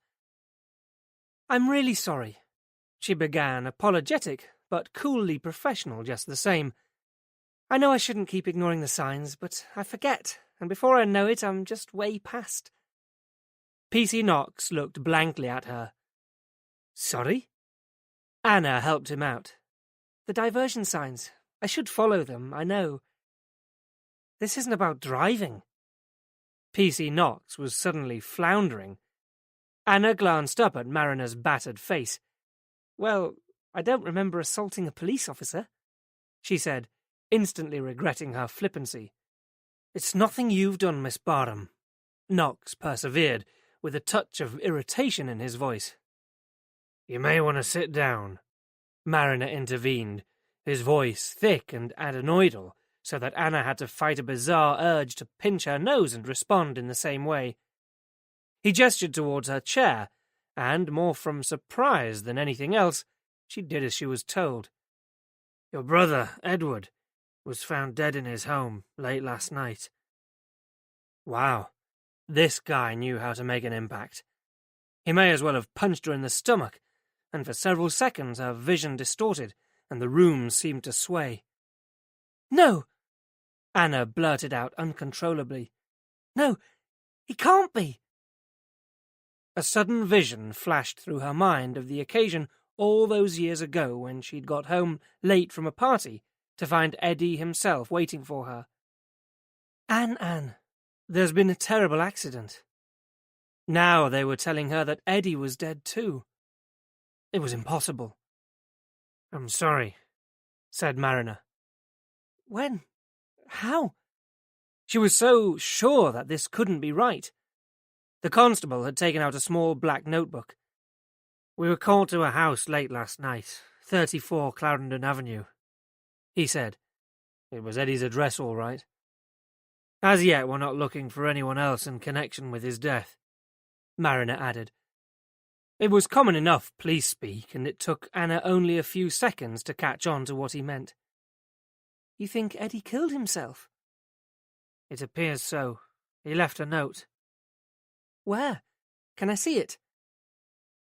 "I'm really sorry," she began, apologetic, but coolly professional just the same. "I know I shouldn't keep ignoring the signs, but I forget, and before I know it, I'm just way past." PC Knox looked blankly at her. "Sorry?" Anna helped him out. "The diversion signs. I should follow them, I know." "This isn't about driving." PC Knox was suddenly floundering. Anna glanced up at Mariner's battered face. "Well, I don't remember assaulting a police officer," she said, instantly regretting her flippancy. "It's nothing you've done, Miss Barham," Knox persevered, with a touch of irritation in his voice. "You may want to sit down," Mariner intervened, his voice thick and adenoidal, so that Anna had to fight a bizarre urge to pinch her nose and respond in the same way. He gestured towards her chair, and, more from surprise than anything else, she did as she was told. "Your brother, Edward, was found dead in his home late last night." Wow, this guy knew how to make an impact. He may as well have punched her in the stomach, and for several seconds her vision distorted, and the room seemed to sway. "No!" Anna blurted out uncontrollably. "No, he can't be!" A sudden vision flashed through her mind of the occasion all those years ago when she'd got home late from a party to find Eddie himself waiting for her. Anne, there's been a terrible accident." Now they were telling her that Eddie was dead too. It was impossible. "I'm sorry," said Mariner. "When? How?" She was so sure that this couldn't be right. The constable had taken out a small black notebook. "We were called to a house late last night, 34 Clarendon Avenue," he said. It was Eddie's address, all right. "As yet, we're not looking for anyone else in connection with his death," Mariner added. It was common enough police speak, and it took Anna only a few seconds to catch on to what he meant. "You think Eddie killed himself?" "It appears so. He left a note." "Where? Can I see it?"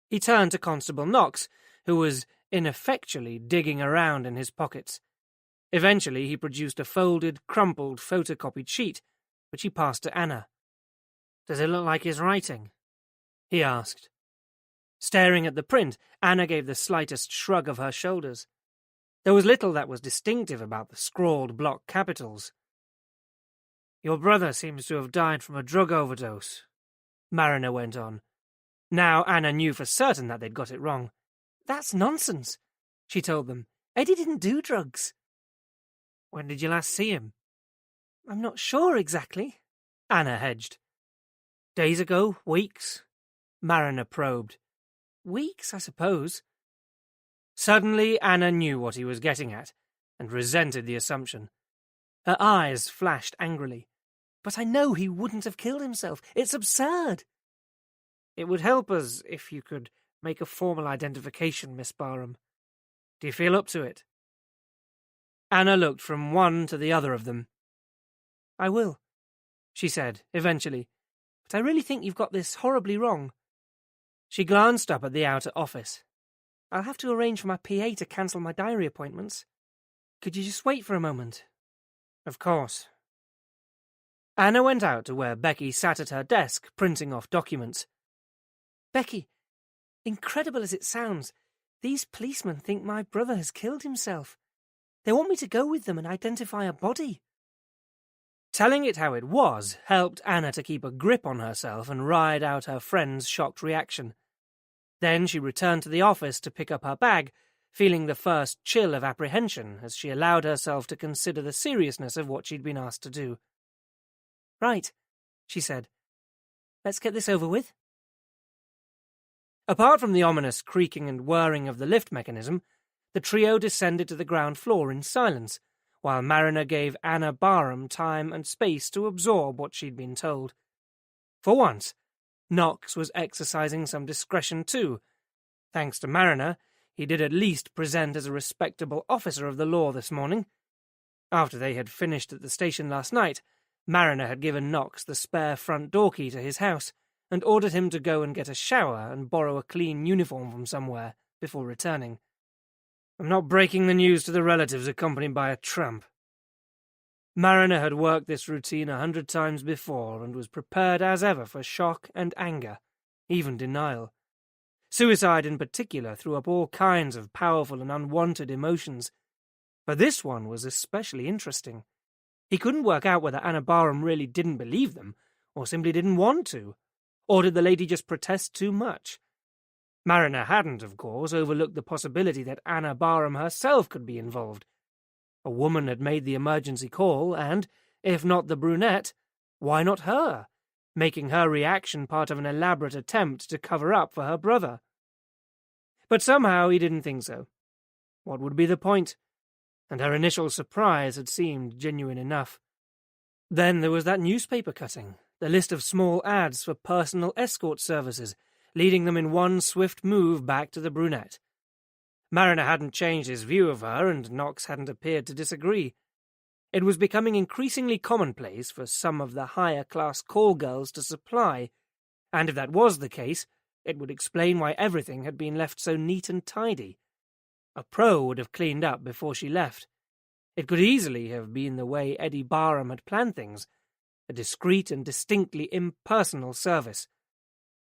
He turned to Constable Knox, who was ineffectually digging around in his pockets. Eventually he produced a folded, crumpled, photocopied sheet, which he passed to Anna. "Does it look like his writing?" he asked. Staring at the print, Anna gave the slightest shrug of her shoulders. There was little that was distinctive about the scrawled block capitals. "Your brother seems to have died from a drug overdose," Mariner went on. Now Anna knew for certain that they'd got it wrong. "That's nonsense," she told them. "Eddie didn't do drugs." "When did you last see him?" "I'm not sure exactly," Anna hedged. "Days ago? Weeks?" Mariner probed. "Weeks, I suppose." Suddenly Anna knew what he was getting at, and resented the assumption. Her eyes flashed angrily. "But I know he wouldn't have killed himself. It's absurd." "It would help us if you could make a formal identification, Miss Barham. Do you feel up to it?" Anna looked from one to the other of them. "I will," she said, eventually. "But I really think you've got this horribly wrong." She glanced up at the outer office. "I'll have to arrange for my PA to cancel my diary appointments. Could you just wait for a moment?" "Of course." Anna went out to where Becky sat at her desk, printing off documents. "Becky, incredible as it sounds, these policemen think my brother has killed himself. They want me to go with them and identify a body." Telling it how it was helped Anna to keep a grip on herself and ride out her friend's shocked reaction. Then she returned to the office to pick up her bag, feeling the first chill of apprehension as she allowed herself to consider the seriousness of what she'd been asked to do. "Right," she said. "Let's get this over with." Apart from the ominous creaking and whirring of the lift mechanism, the trio descended to the ground floor in silence, while Mariner gave Anna Barham time and space to absorb what she'd been told. For once, Knox was exercising some discretion too. Thanks to Mariner, he did at least present as a respectable officer of the law this morning. After they had finished at the station last night, Mariner had given Knox the spare front door key to his house, and ordered him to go and get a shower and borrow a clean uniform from somewhere before returning. "I'm not breaking the news to the relatives accompanied by a tramp." Mariner had worked this routine 100 times before and was prepared as ever for shock and anger, even denial. Suicide in particular threw up all kinds of powerful and unwanted emotions, but this one was especially interesting. He couldn't work out whether Anna Barham really didn't believe them, or simply didn't want to, or did the lady just protest too much? Mariner hadn't, of course, overlooked the possibility that Anna Barham herself could be involved. A woman had made the emergency call, and, if not the brunette, why not her, making her reaction part of an elaborate attempt to cover up for her brother? But somehow he didn't think so. What would be the point? And her initial surprise had seemed genuine enough. Then there was that newspaper cutting, the list of small ads for personal escort services, leading them in one swift move back to the brunette. Mariner hadn't changed his view of her, and Knox hadn't appeared to disagree. It was becoming increasingly commonplace for some of the higher-class call girls to supply, and if that was the case, it would explain why everything had been left so neat and tidy. A pro would have cleaned up before she left. It could easily have been the way Eddie Barham had planned things, a discreet and distinctly impersonal service.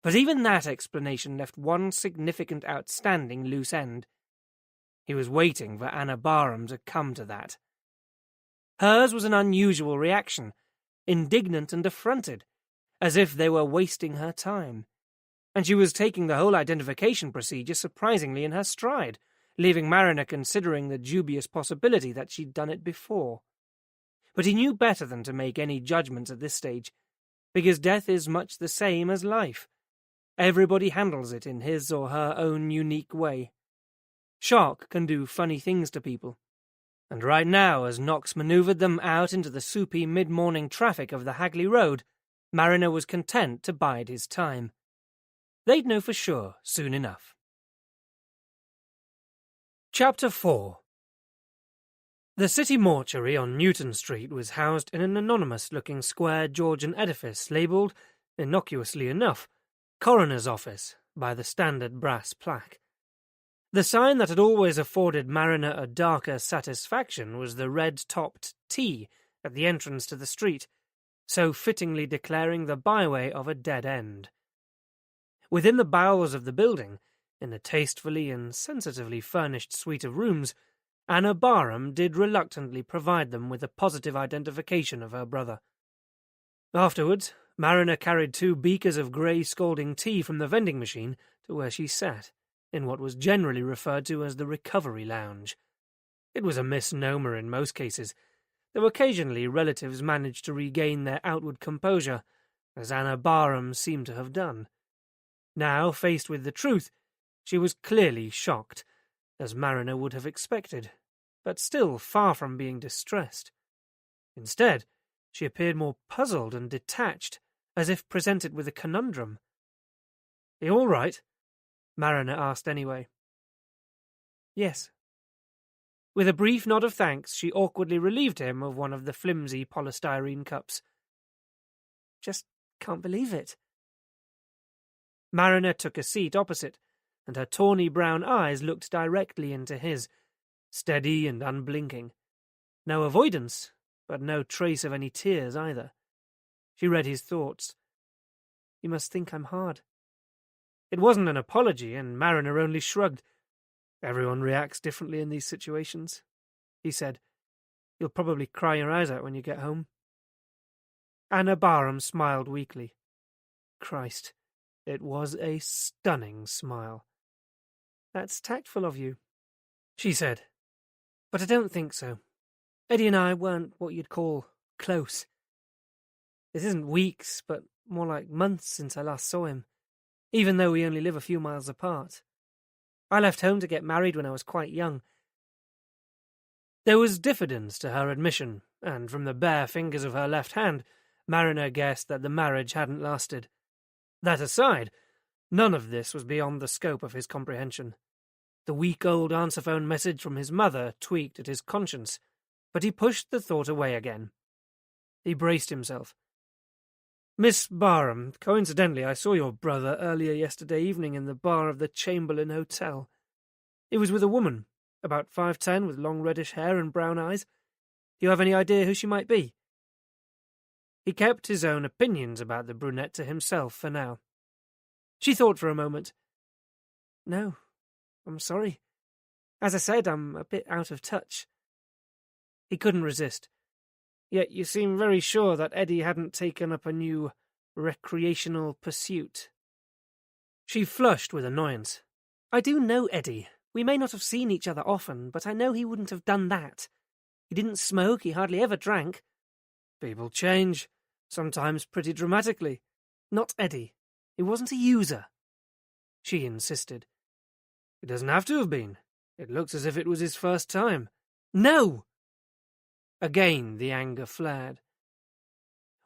But even that explanation left one significant outstanding loose end. He was waiting for Anna Barham to come to that. Hers was an unusual reaction, indignant and affronted, as if they were wasting her time. And she was taking the whole identification procedure surprisingly in her stride, leaving Mariner considering the dubious possibility that she'd done it before. But he knew better than to make any judgments at this stage. because death is much the same as life. Everybody handles it in his or her own unique way. Shock can do funny things to people. And right now, as Knox manoeuvred them out into the soupy mid-morning traffic of the Hagley Road, Mariner was content to bide his time. They'd know for sure soon enough. Chapter 4. The city mortuary on Newton Street was housed in an anonymous-looking square Georgian edifice labelled, innocuously enough, Coroner's Office, by the standard brass plaque. The sign that had always afforded Mariner a darker satisfaction was the red-topped T at the entrance to the street, so fittingly declaring the byway of a dead end. Within the bowels of the building, in a tastefully and sensitively furnished suite of rooms, Anna Barham did reluctantly provide them with a positive identification of her brother. Afterwards, Mariner carried 2 beakers of grey scalding tea from the vending machine to where she sat, in what was generally referred to as the recovery lounge. It was a misnomer in most cases, though occasionally relatives managed to regain their outward composure, as Anna Barham seemed to have done. Now, faced with the truth, she was clearly shocked, as Mariner would have expected, but still far from being distressed. Instead, she appeared more puzzled and detached, as if presented with a conundrum. "You all right?" Mariner asked anyway. "Yes." With a brief nod of thanks, she awkwardly relieved him of one of the flimsy polystyrene cups. "Just can't believe it." Mariner took a seat opposite, and her tawny brown eyes looked directly into his, steady and unblinking. No avoidance, but no trace of any tears either. She read his thoughts. "You must think I'm hard." It wasn't an apology, and Mariner only shrugged. "Everyone reacts differently in these situations," he said. "You'll probably cry your eyes out when you get home." Anna Barham smiled weakly. Christ, it was a stunning smile. "That's tactful of you," she said. "But I don't think so. Eddie and I weren't what you'd call close. It isn't weeks, but more like months since I last saw him, even though we only live a few miles apart. I left home to get married when I was quite young." There was diffidence to her admission, and from the bare fingers of her left hand, Mariner guessed that the marriage hadn't lasted. That aside, none of this was beyond the scope of his comprehension. The week-old answer-phone message from his mother tweaked at his conscience, but he pushed the thought away again. He braced himself. "Miss Barham, coincidentally I saw your brother earlier yesterday evening in the bar of the Chamberlain Hotel. He was with a woman, about 5'10", with long reddish hair and brown eyes. Do you have any idea who she might be?" He kept his own opinions about the brunette to himself for now. She thought for a moment. "No, I'm sorry. As I said, I'm a bit out of touch." He couldn't resist. "Yet you seem very sure that Eddie hadn't taken up a new recreational pursuit." She flushed with annoyance. "I do know Eddie. We may not have seen each other often, but I know he wouldn't have done that. He didn't smoke, he hardly ever drank." "People change, sometimes pretty dramatically." "Not Eddie. He wasn't a user." She insisted. "It doesn't have to have been. It looks as if it was his first time." "No!" Again the anger flared.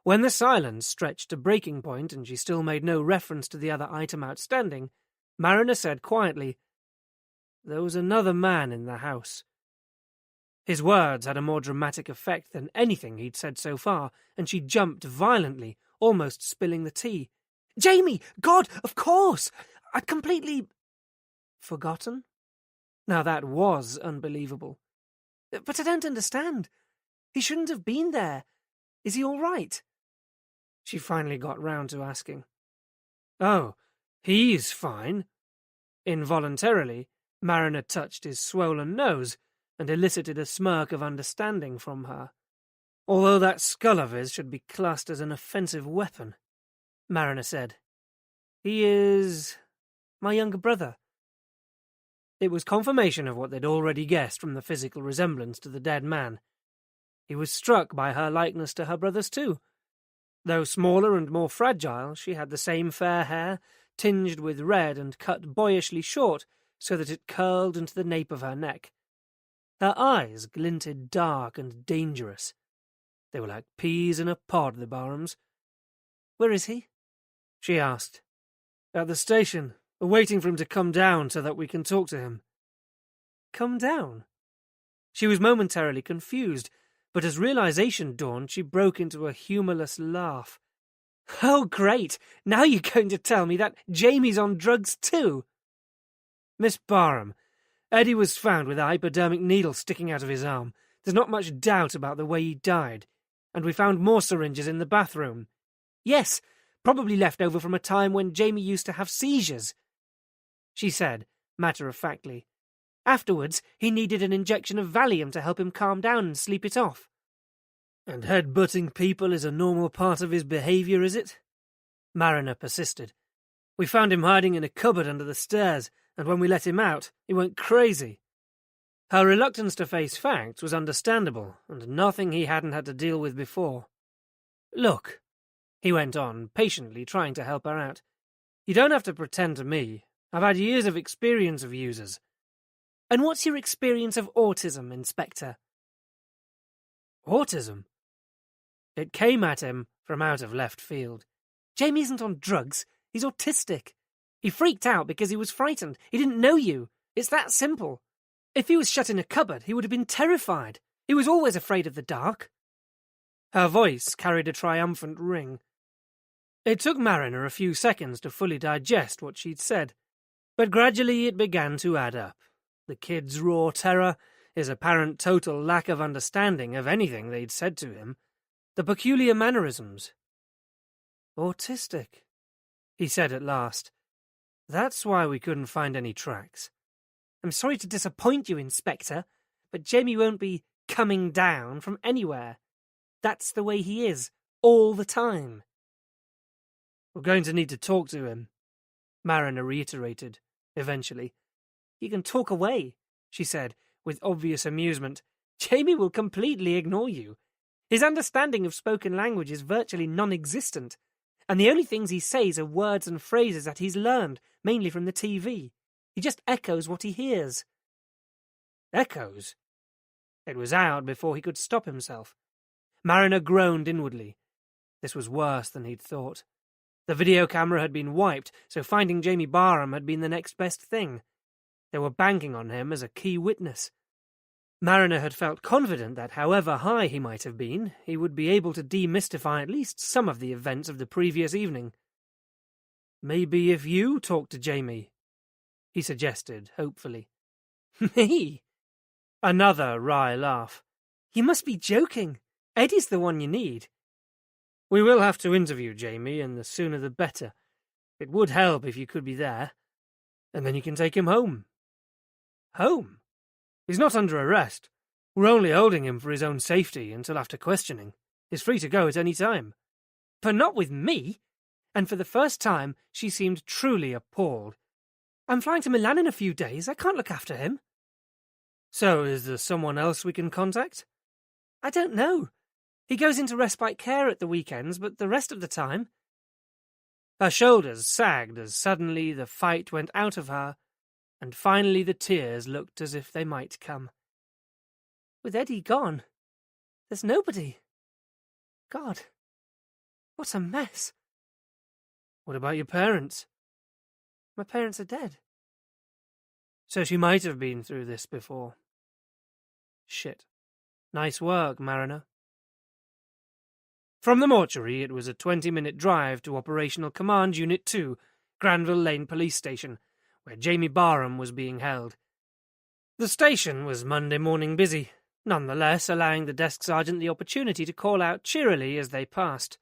When the silence stretched to breaking point and she still made no reference to the other item outstanding, Mariner said quietly, "There was another man in the house." His words had a more dramatic effect than anything he'd said so far, and she jumped violently, almost spilling the tea. "Jamie! God, of course! I'd completely—" Forgotten? Now that was unbelievable. "But I don't understand. He shouldn't have been there. Is he all right?" She finally got round to asking. "Oh, he's fine." Involuntarily, Mariner touched his swollen nose and elicited a smirk of understanding from her. "Although that skull of his should be classed as an offensive weapon," Mariner said. "He is my younger brother." It was confirmation of what they'd already guessed from the physical resemblance to the dead man. He was struck by her likeness to her brother's too. Though smaller and more fragile, she had the same fair hair, tinged with red and cut boyishly short so that it curled into the nape of her neck. Her eyes glinted dark and dangerous. They were like peas in a pod, the Barhams. "Where is he?" she asked. "At the station, waiting for him to come down so that we can talk to him." "Come down?" She was momentarily confused, but as realization dawned, she broke into a humourless laugh. "Oh, great! Now you're going to tell me that Jamie's on drugs too!" "Miss Barham, Eddie was found with a hypodermic needle sticking out of his arm. There's not much doubt about the way he died. And we found more syringes in the bathroom. Yes, probably left over from a time when Jamie used to have seizures," she said, matter-of-factly. "Afterwards, he needed an injection of Valium to help him calm down and sleep it off." "And head-butting people is a normal part of his behaviour, is it?" Mariner persisted. "We found him hiding in a cupboard under the stairs, and when we let him out, he went crazy." Her reluctance to face facts was understandable, and nothing he hadn't had to deal with before. "Look," he went on, patiently trying to help her out, "you don't have to pretend to me. I've had years of experience of users." "And what's your experience of autism, Inspector?" "Autism?" It came at him from out of left field. "Jamie isn't on drugs. He's autistic. He freaked out because he was frightened. He didn't know you. It's that simple. If he was shut in a cupboard, he would have been terrified. He was always afraid of the dark." Her voice carried a triumphant ring. It took Mariner a few seconds to fully digest what she'd said, but gradually it began to add up. The kid's raw terror, his apparent total lack of understanding of anything they'd said to him, the peculiar mannerisms. "Autistic," he said at last. "That's why we couldn't find any tracks." "I'm sorry to disappoint you, Inspector, but Jamie won't be coming down from anywhere. That's the way he is, all the time." "We're going to need to talk to him," Mariner reiterated, eventually. "You can talk away," she said, with obvious amusement. "Jamie will completely ignore you. His understanding of spoken language is virtually non-existent, and the only things he says are words and phrases that he's learned, mainly from the TV. He just echoes what he hears." Echoes? It was out before he could stop himself. Mariner groaned inwardly. This was worse than he'd thought. The video camera had been wiped, so finding Jamie Barham had been the next best thing. They were banking on him as a key witness. Mariner had felt confident that however high he might have been, he would be able to demystify at least some of the events of the previous evening. "Maybe if you talk to Jamie," he suggested, hopefully. "Me?" Another wry laugh. "You must be joking. Eddie's the one you need." "We will have to interview Jamie, and the sooner the better. It would help if you could be there. And then you can take him home." "Home?" "He's not under arrest. We're only holding him for his own safety until after questioning. He's free to go at any time." "But not with me." And for the first time, she seemed truly appalled. "I'm flying to Milan in a few days. I can't look after him." "So is there someone else we can contact?" "I don't know. He goes into respite care at the weekends, but the rest of the time—" Her shoulders sagged as suddenly the fight went out of her, and finally the tears looked as if they might come. "With Eddie gone, there's nobody. God, what a mess." "What about your parents?" "My parents are dead." So she might have been through this before. Shit. Nice work, Mariner. From the mortuary, it was a 20-minute drive to Operational Command Unit 2, Granville Lane Police Station, where Jamie Barham was being held. The station was Monday morning busy, nonetheless allowing the desk sergeant the opportunity to call out cheerily as they passed.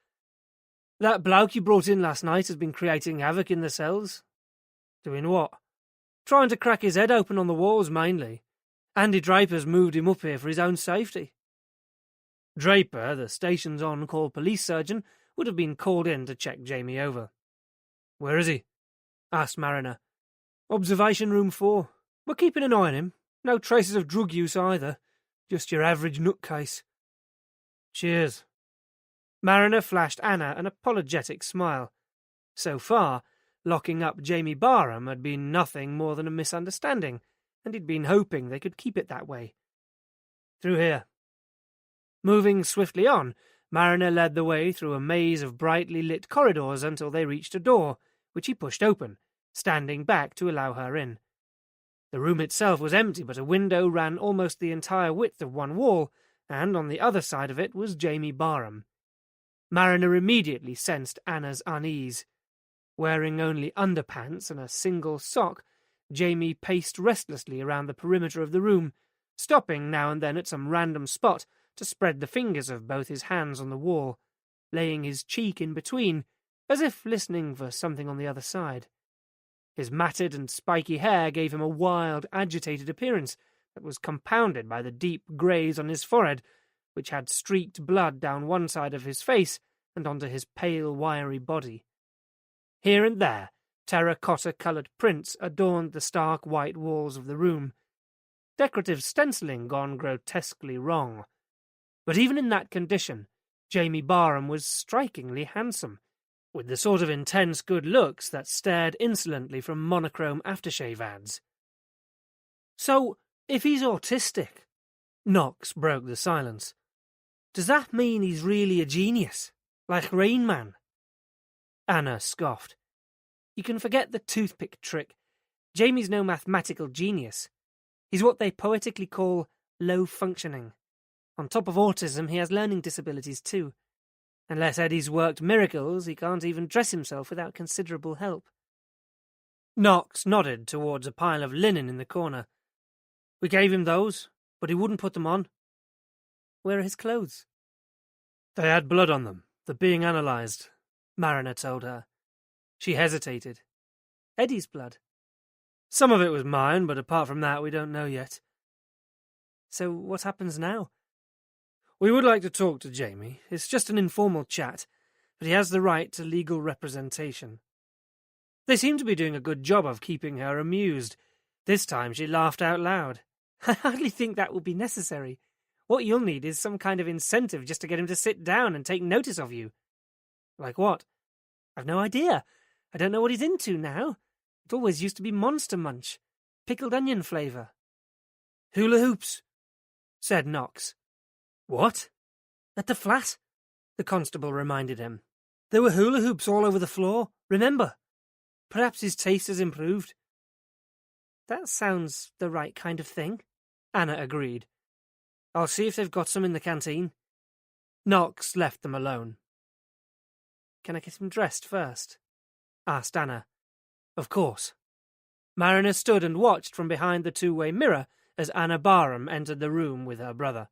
"That bloke you brought in last night has been creating havoc in the cells." "Doing what?" "Trying to crack his head open on the walls, mainly. Andy Draper's moved him up here for his own safety." Draper, the station's on-call police surgeon, would have been called in to check Jamie over. "Where is he?" asked Mariner. "Observation room 4. We're keeping an eye on him. No traces of drug use either. Just your average nutcase." "Cheers." Mariner flashed Anna an apologetic smile. So far, locking up Jamie Barham had been nothing more than a misunderstanding, and he'd been hoping they could keep it that way. Through here. Moving swiftly on, Mariner led the way through a maze of brightly lit corridors until they reached a door, which he pushed open, standing back to allow her in. The room itself was empty, but a window ran almost the entire width of one wall, and on the other side of it was Jamie Barham. Mariner immediately sensed Anna's unease. Wearing only underpants and a single sock, Jamie paced restlessly around the perimeter of the room, stopping now and then at some random spot to spread the fingers of both his hands on the wall, laying his cheek in between, as if listening for something on the other side. His matted and spiky hair gave him a wild, agitated appearance that was compounded by the deep greys on his forehead, which had streaked blood down one side of his face and onto his pale, wiry body. Here and there, terracotta-coloured prints adorned the stark white walls of the room. Decorative stenciling gone grotesquely wrong. But even in that condition, Jamie Barham was strikingly handsome, with the sort of intense good looks that stared insolently from monochrome aftershave ads. So, if he's autistic, Knox broke the silence, does that mean he's really a genius, like Rain Man? Anna scoffed. You can forget the toothpick trick. Jamie's no mathematical genius. He's what they poetically call low-functioning. On top of autism, he has learning disabilities too. Unless Eddie's worked miracles, he can't even dress himself without considerable help. Knox nodded towards a pile of linen in the corner. We gave him those, but he wouldn't put them on. Where are his clothes? They had blood on them. They're being analysed, Mariner told her. She hesitated. Eddie's blood? Some of it was mine, but apart from that, we don't know yet. So what happens now? We would like to talk to Jamie. It's just an informal chat, but he has the right to legal representation. They seem to be doing a good job of keeping her amused. This time she laughed out loud. I hardly think that will be necessary. What you'll need is some kind of incentive just to get him to sit down and take notice of you. Like what? I've no idea. I don't know what he's into now. It always used to be Monster Munch. Pickled onion flavour. Hula hoops, said Knox. What? At the flat? The constable reminded him. There were hula hoops all over the floor, remember? Perhaps his taste has improved. That sounds the right kind of thing, Anna agreed. I'll see if they've got some in the canteen. Knox left them alone. Can I get him dressed first? Asked Anna. Of course. Mariner stood and watched from behind the two-way mirror as Anna Barham entered the room with her brother.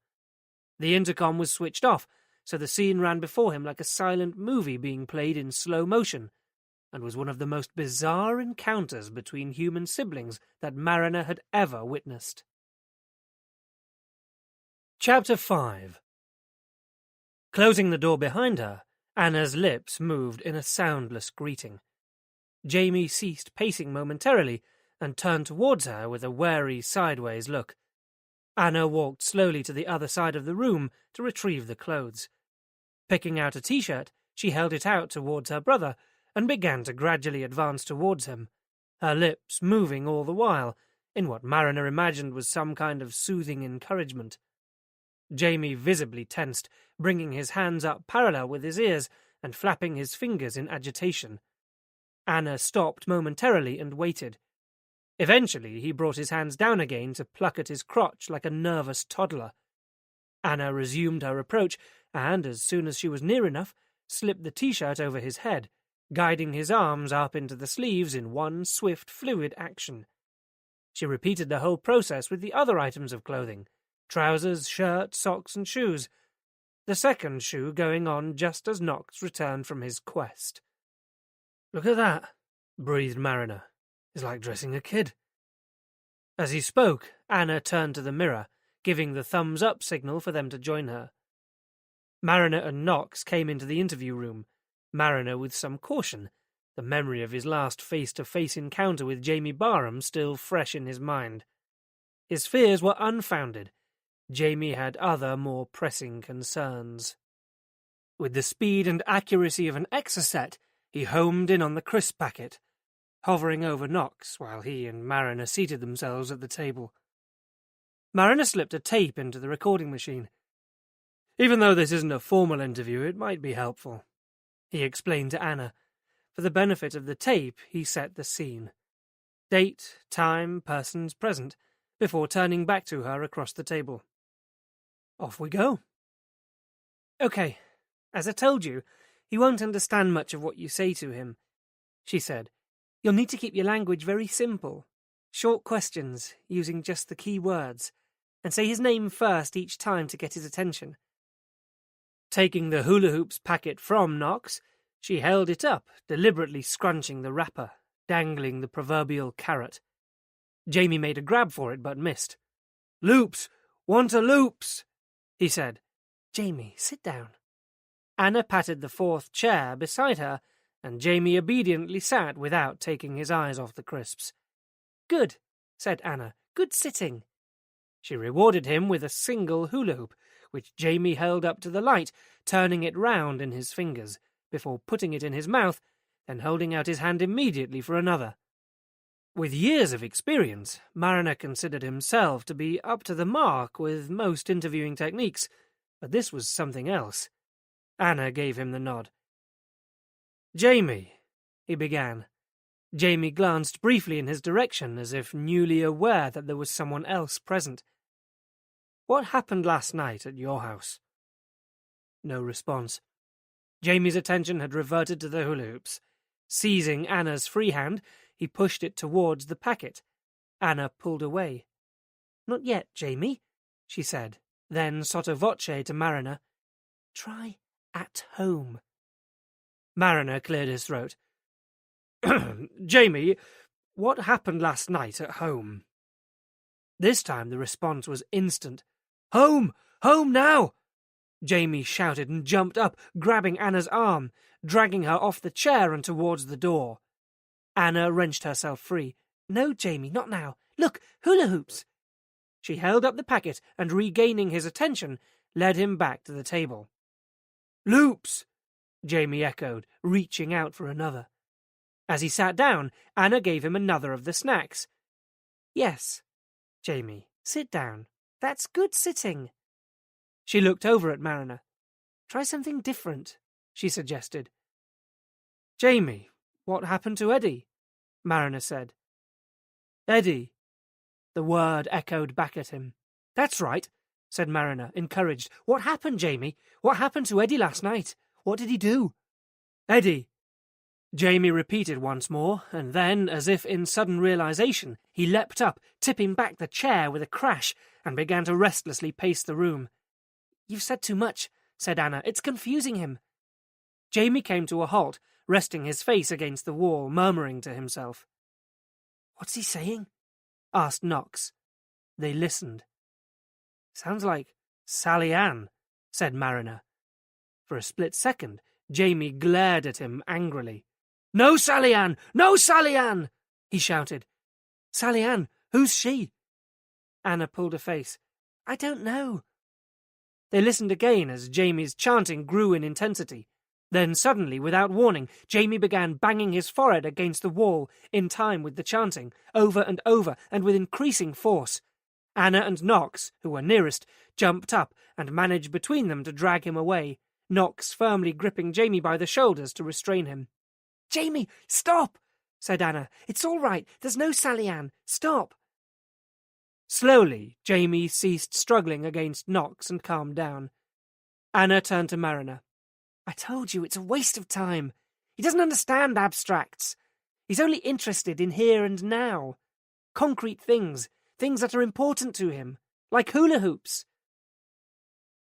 The intercom was switched off, so the scene ran before him like a silent movie being played in slow motion, and was one of the most bizarre encounters between human siblings that Mariner had ever witnessed. Chapter 5. Closing the door behind her, Anna's lips moved in a soundless greeting. Jamie ceased pacing momentarily and turned towards her with a wary sideways look. Anna walked slowly to the other side of the room to retrieve the clothes. Picking out a t-shirt, she held it out towards her brother and began to gradually advance towards him, her lips moving all the while, in what Mariner imagined was some kind of soothing encouragement. Jamie visibly tensed, bringing his hands up parallel with his ears and flapping his fingers in agitation. Anna stopped momentarily and waited. Eventually he brought his hands down again to pluck at his crotch like a nervous toddler. Anna resumed her approach, and as soon as she was near enough, slipped the t-shirt over his head, guiding his arms up into the sleeves in one swift, fluid action. She repeated the whole process with the other items of clothing, trousers, shirt, socks, and shoes, the second shoe going on just as Knox returned from his quest. "Look at that," breathed Mariner. "It's like dressing a kid." As he spoke, Anna turned to the mirror, giving the thumbs-up signal for them to join her. Mariner and Knox came into the interview room, Mariner with some caution, the memory of his last face-to-face encounter with Jamie Barham still fresh in his mind. His fears were unfounded. Jamie had other, more pressing concerns. With the speed and accuracy of an exocet, he homed in on the crisp packet, hovering over Knox while he and Mariner seated themselves at the table. Mariner slipped a tape into the recording machine. "Even though this isn't a formal interview, it might be helpful," he explained to Anna. For the benefit of the tape, he set the scene. Date, time, persons present, before turning back to her across the table. "Off we go." "Okay, as I told you, he won't understand much of what you say to him," she said. "You'll need to keep your language very simple. Short questions, using just the key words, and say his name first each time to get his attention." Taking the hula hoops packet from Knox, she held it up, deliberately scrunching the wrapper, dangling the proverbial carrot. Jamie made a grab for it, but missed. "Loops! Want a loops!" he said. "Jamie, sit down." Anna patted the fourth chair beside her, and Jamie obediently sat without taking his eyes off the crisps. "Good," said Anna. "Good sitting." She rewarded him with a single hula hoop, which Jamie held up to the light, turning it round in his fingers, before putting it in his mouth, then holding out his hand immediately for another. With years of experience, Mariner considered himself to be up to the mark with most interviewing techniques, but this was something else. Anna gave him the nod. "Jamie," he began. Jamie glanced briefly in his direction, as if newly aware that there was someone else present. "What happened last night at your house?" No response. Jamie's attention had reverted to the hula hoops. Seizing Anna's free hand, he pushed it towards the packet. Anna pulled away. "Not yet, Jamie," she said, then sotto voce to Mariner. "Try at home." Mariner cleared his throat. "Jamie, what happened last night at home?" This time the response was instant. "Home! Home now!" Jamie shouted and jumped up, grabbing Anna's arm, dragging her off the chair and towards the door. Anna wrenched herself free. "No, Jamie, not now. Look, hula hoops!" She held up the packet and, regaining his attention, led him back to the table. "Loops!" Jamie echoed, reaching out for another. As he sat down, Anna gave him another of the snacks. "Yes, Jamie, sit down. That's good sitting." She looked over at Mariner. "Try something different," she suggested. "Jamie, what happened to Eddie?" Mariner said. "Eddie." The word echoed back at him. "That's right," said Mariner, encouraged. "What happened, Jamie? What happened to Eddie last night? What did he do?" "Eddie," Jamie repeated once more, and then, as if in sudden realization, he leapt up, tipping back the chair with a crash, and began to restlessly pace the room. "You've said too much," said Anna. "It's confusing him." Jamie came to a halt, resting his face against the wall, murmuring to himself. "What's he saying?" asked Knox. They listened. "Sounds like Sally Ann," said Mariner. For a split second, Jamie glared at him angrily. "No, Sally Ann! No, Sally Ann!" he shouted. "Sally Ann? Who's she?" Anna pulled a face. "I don't know." They listened again as Jamie's chanting grew in intensity. Then suddenly, without warning, Jamie began banging his forehead against the wall, in time with the chanting, over and over, and with increasing force. Anna and Knox, who were nearest, jumped up and managed between them to drag him away, Knox firmly gripping Jamie by the shoulders to restrain him. "Jamie, stop!" said Anna. "It's all right. There's no Sally Ann. Stop." Slowly, Jamie ceased struggling against Knox and calmed down. Anna turned to Mariner. "I told you it's a waste of time. He doesn't understand abstracts. He's only interested in here and now. Concrete things, things that are important to him, like hula hoops."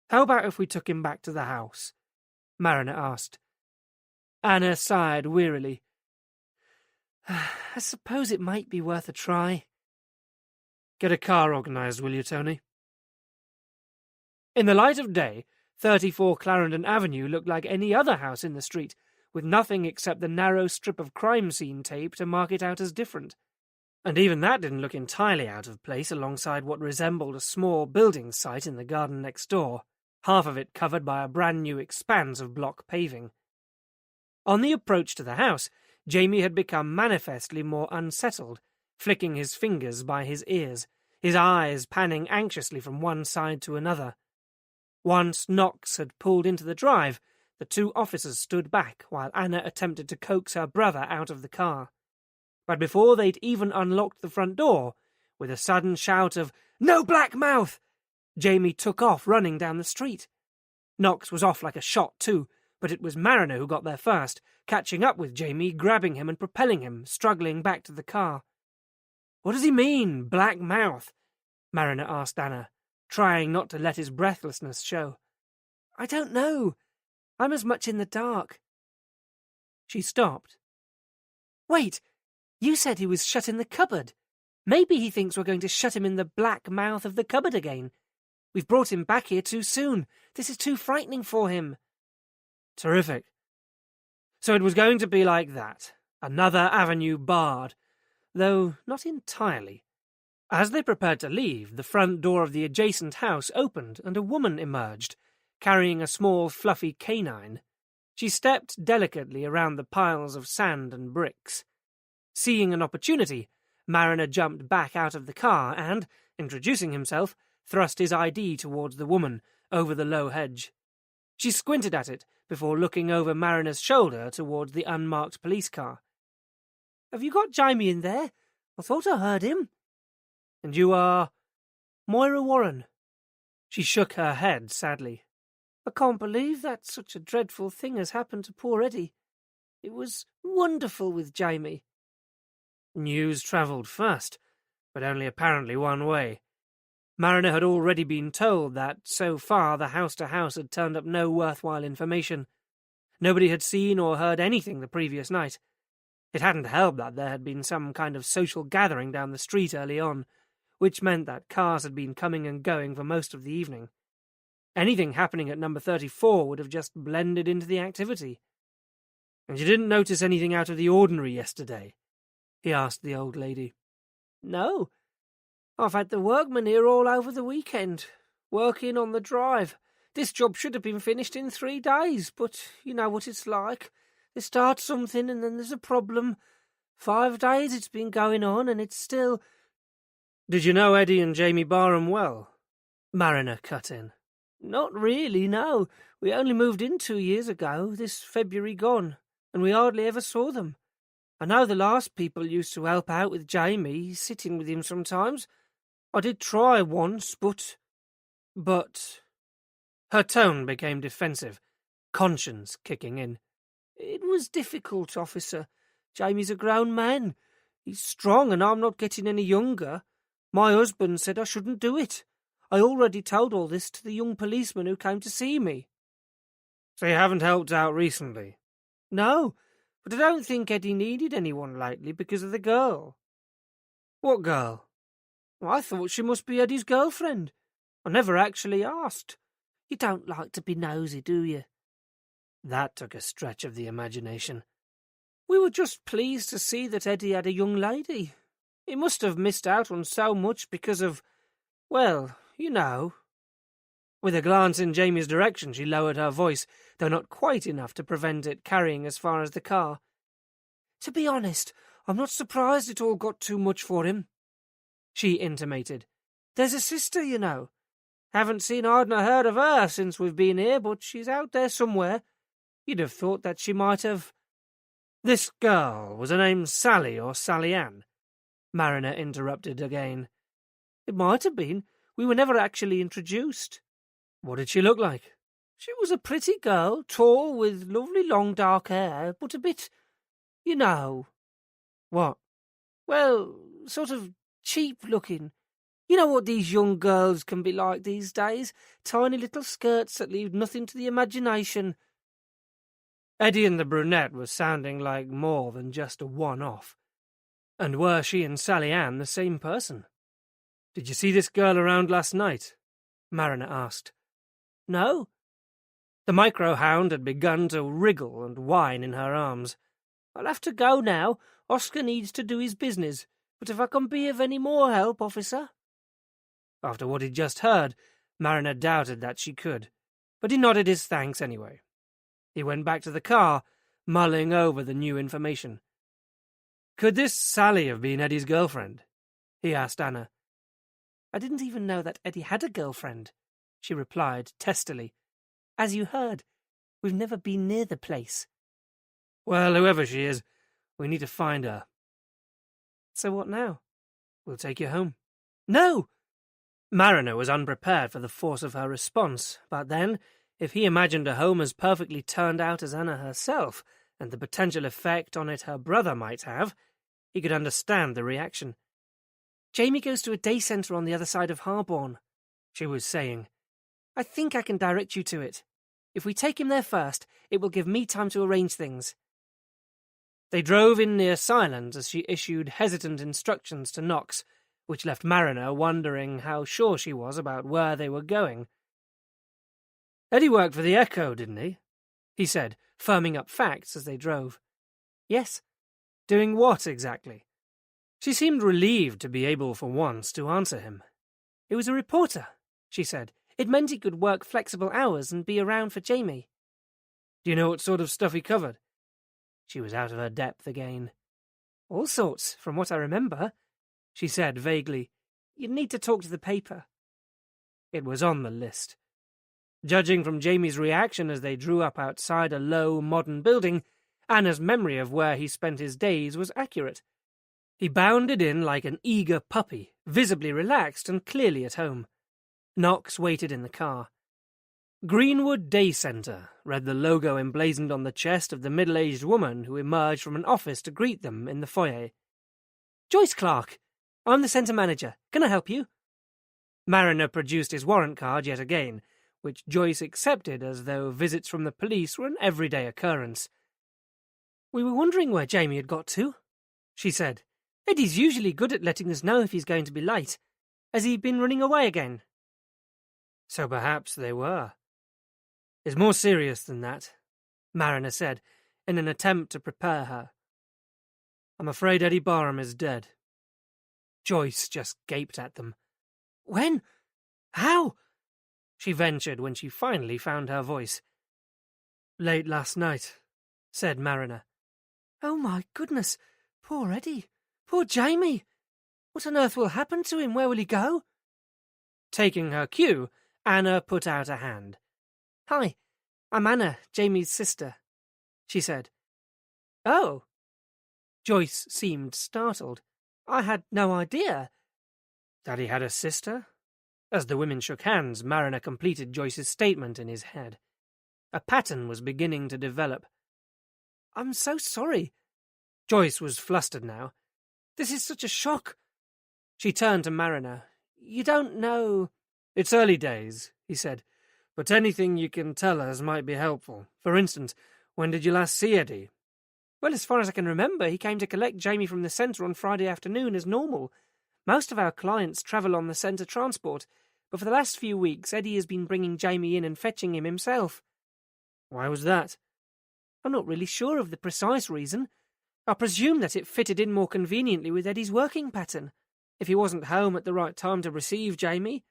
"How about if we took him back to the house?" Mariner asked. Anna sighed wearily. "I suppose it might be worth a try." "Get a car organised, will you, Tony?" In the light of day, 34 Clarendon Avenue looked like any other house in the street, with nothing except the narrow strip of crime scene tape to mark it out as different. And even that didn't look entirely out of place alongside what resembled a small building site in the garden next door. half of it covered by a brand-new expanse of block paving. On the approach to the house, Jamie had become manifestly more unsettled, flicking his fingers by his ears, his eyes panning anxiously from one side to another. Once Knox had pulled into the drive, the two officers stood back while Anna attempted to coax her brother out of the car. But before they'd even unlocked the front door, with a sudden shout of, "No black mouth!" Jamie took off running down the street. Knox was off like a shot too, but it was Mariner who got there first, catching up with Jamie, grabbing him and propelling him, struggling back to the car. "What does he mean, black mouth?" Mariner asked Anna, trying not to let his breathlessness show. "I don't know. I'm as much in the dark." She stopped. "Wait, you said he was shut in the cupboard. Maybe he thinks we're going to shut him in the black mouth of the cupboard again. We've brought him back here too soon. This is too frightening for him." Terrific. So it was going to be like that. Another avenue barred, though not entirely. As they prepared to leave, the front door of the adjacent house opened and a woman emerged, carrying a small fluffy canine. She stepped delicately around the piles of sand and bricks. Seeing an opportunity, Mariner jumped back out of the car and, introducing himself, thrust his ID towards the woman, over the low hedge. She squinted at it before looking over Mariner's shoulder towards the unmarked police car. "Have you got Jamie in there? I thought I heard him." "And you are—" "Moira Warren." She shook her head sadly. "I can't believe that such a dreadful thing has happened to poor Eddie. It was wonderful with Jamie." News travelled first, but only apparently one way. Mariner had already been told that, so far, the house-to-house had turned up no worthwhile information. Nobody had seen or heard anything the previous night. It hadn't helped that there had been some kind of social gathering down the street early on, which meant that cars had been coming and going for most of the evening. Anything happening at number 34 would have just blended into the activity. "And you didn't notice anything out of the ordinary yesterday?" he asked the old lady. "No. I've had the workmen here all over the weekend, working on the drive. This job should have been finished in 3 days, but you know what it's like. They start something and then there's a problem. 5 days it's been going on and it's still—" "Did you know Eddie and Jamie Barham well?" Mariner cut in. "Not really, no. We only moved in 2 years ago, this February gone, and we hardly ever saw them. I know the last people used to help out with Jamie, sitting with him sometimes. I did try once, but... Her tone became defensive, conscience kicking in. "It was difficult, officer. Jamie's a grown man. He's strong and I'm not getting any younger. My husband said I shouldn't do it. I already told all this to the young policeman who came to see me." "So you haven't helped out recently?" "No, but I don't think Eddie needed anyone lately because of the girl." "What girl?" "I thought she must be Eddie's girlfriend. I never actually asked. You don't like to be nosy, do you?" That took a stretch of the imagination. "We were just pleased to see that Eddie had a young lady. He must have missed out on so much because of, well, you know." With a glance in Jamie's direction, she lowered her voice, though not quite enough to prevent it carrying as far as the car. "To be honest, I'm not surprised it all got too much for him," she intimated. "There's a sister, you know. Haven't seen hard nor heard of her since we've been here, but she's out there somewhere. You'd have thought that she might have—" "This girl, was her name Sally or Sally Ann?" Mariner interrupted again. "It might have been. We were never actually introduced." "What did she look like?" "She was a pretty girl, tall, with lovely long dark hair, but a bit, you know—" "What?" "Well, sort of cheap-looking. You know what these young girls can be like these days, tiny little skirts that leave nothing to the imagination." Eddie and the brunette were sounding like more than just a one-off. And were she and Sally Ann the same person? "Did you see this girl around last night?" Mariner asked. "No." The micro-hound had begun to wriggle and whine in her arms. "I'll have to go now. Oscar needs to do his business. But if I can be of any more help, officer—" After what he'd just heard, Mariner doubted that she could. but he nodded his thanks anyway. He went back to the car, mulling over the new information. "Could this Sally have been Eddie's girlfriend?" he asked Anna. "I didn't even know that Eddie had a girlfriend," she replied testily. "As you heard, we've never been near the place." "Well, whoever she is, we need to find her." "So what now?" "We'll take you home." "No!" Mariner was unprepared for the force of her response, but then, if he imagined a home as perfectly turned out as Anna herself, and the potential effect on it her brother might have, he could understand the reaction. "Jamie goes to a day centre on the other side of Harborne," she was saying. "I think I can direct you to it. If we take him there first, it will give me time to arrange things." They drove in near silence as she issued hesitant instructions to Knox, which left Mariner wondering how sure she was about where they were going. "Eddie worked for the Echo, didn't he?" he said, firming up facts as they drove. "Yes." "Doing what exactly?" She seemed relieved to be able for once to answer him. "He was a reporter," she said. "It meant he could work flexible hours and be around for Jamie." "Do you know what sort of stuff he covered?" She was out of her depth again. "All sorts, from what I remember," she said vaguely. "You'd need to talk to the paper." It was on the list. Judging from Jamie's reaction as they drew up outside a low, modern building, Anna's memory of where he spent his days was accurate. He bounded in like an eager puppy, visibly relaxed and clearly at home. Knox waited in the car. "Greenwood Day Centre," read the logo emblazoned on the chest of the middle-aged woman who emerged from an office to greet them in the foyer. "Joyce Clark. I'm the centre manager. Can I help you?" Mariner produced his warrant card yet again, which Joyce accepted as though visits from the police were an everyday occurrence. "We were wondering where Jamie had got to," she said. "Eddie's usually good at letting us know if he's going to be late. Has he been running away again?" So perhaps they were. "It's more serious than that," Mariner said, in an attempt to prepare her. "I'm afraid Eddie Barham is dead." Joyce just gaped at them. "When? How?" she ventured when she finally found her voice. "Late last night," said Mariner. "Oh my goodness! Poor Eddie! Poor Jamie! What on earth will happen to him? Where will he go?" Taking her cue, Anna put out a hand. "Hi, I'm Anna, Jamie's sister," she said. "Oh." Joyce seemed startled. "I had no idea." That he had a sister? As the women shook hands, Mariner completed Joyce's statement in his head. A pattern was beginning to develop. "I'm so sorry." Joyce was flustered now. "This is such a shock." She turned to Mariner. "You don't know—" "It's early days," he said, "but anything you can tell us might be helpful. For instance, when did you last see Eddie?" "Well, as far as I can remember, he came to collect Jamie from the centre on Friday afternoon as normal. Most of our clients travel on the centre transport, but for the last few weeks Eddie has been bringing Jamie in and fetching him himself." "Why was that?" "I'm not really sure of the precise reason. I presume that it fitted in more conveniently with Eddie's working pattern, if he wasn't home at the right time to receive Jamie."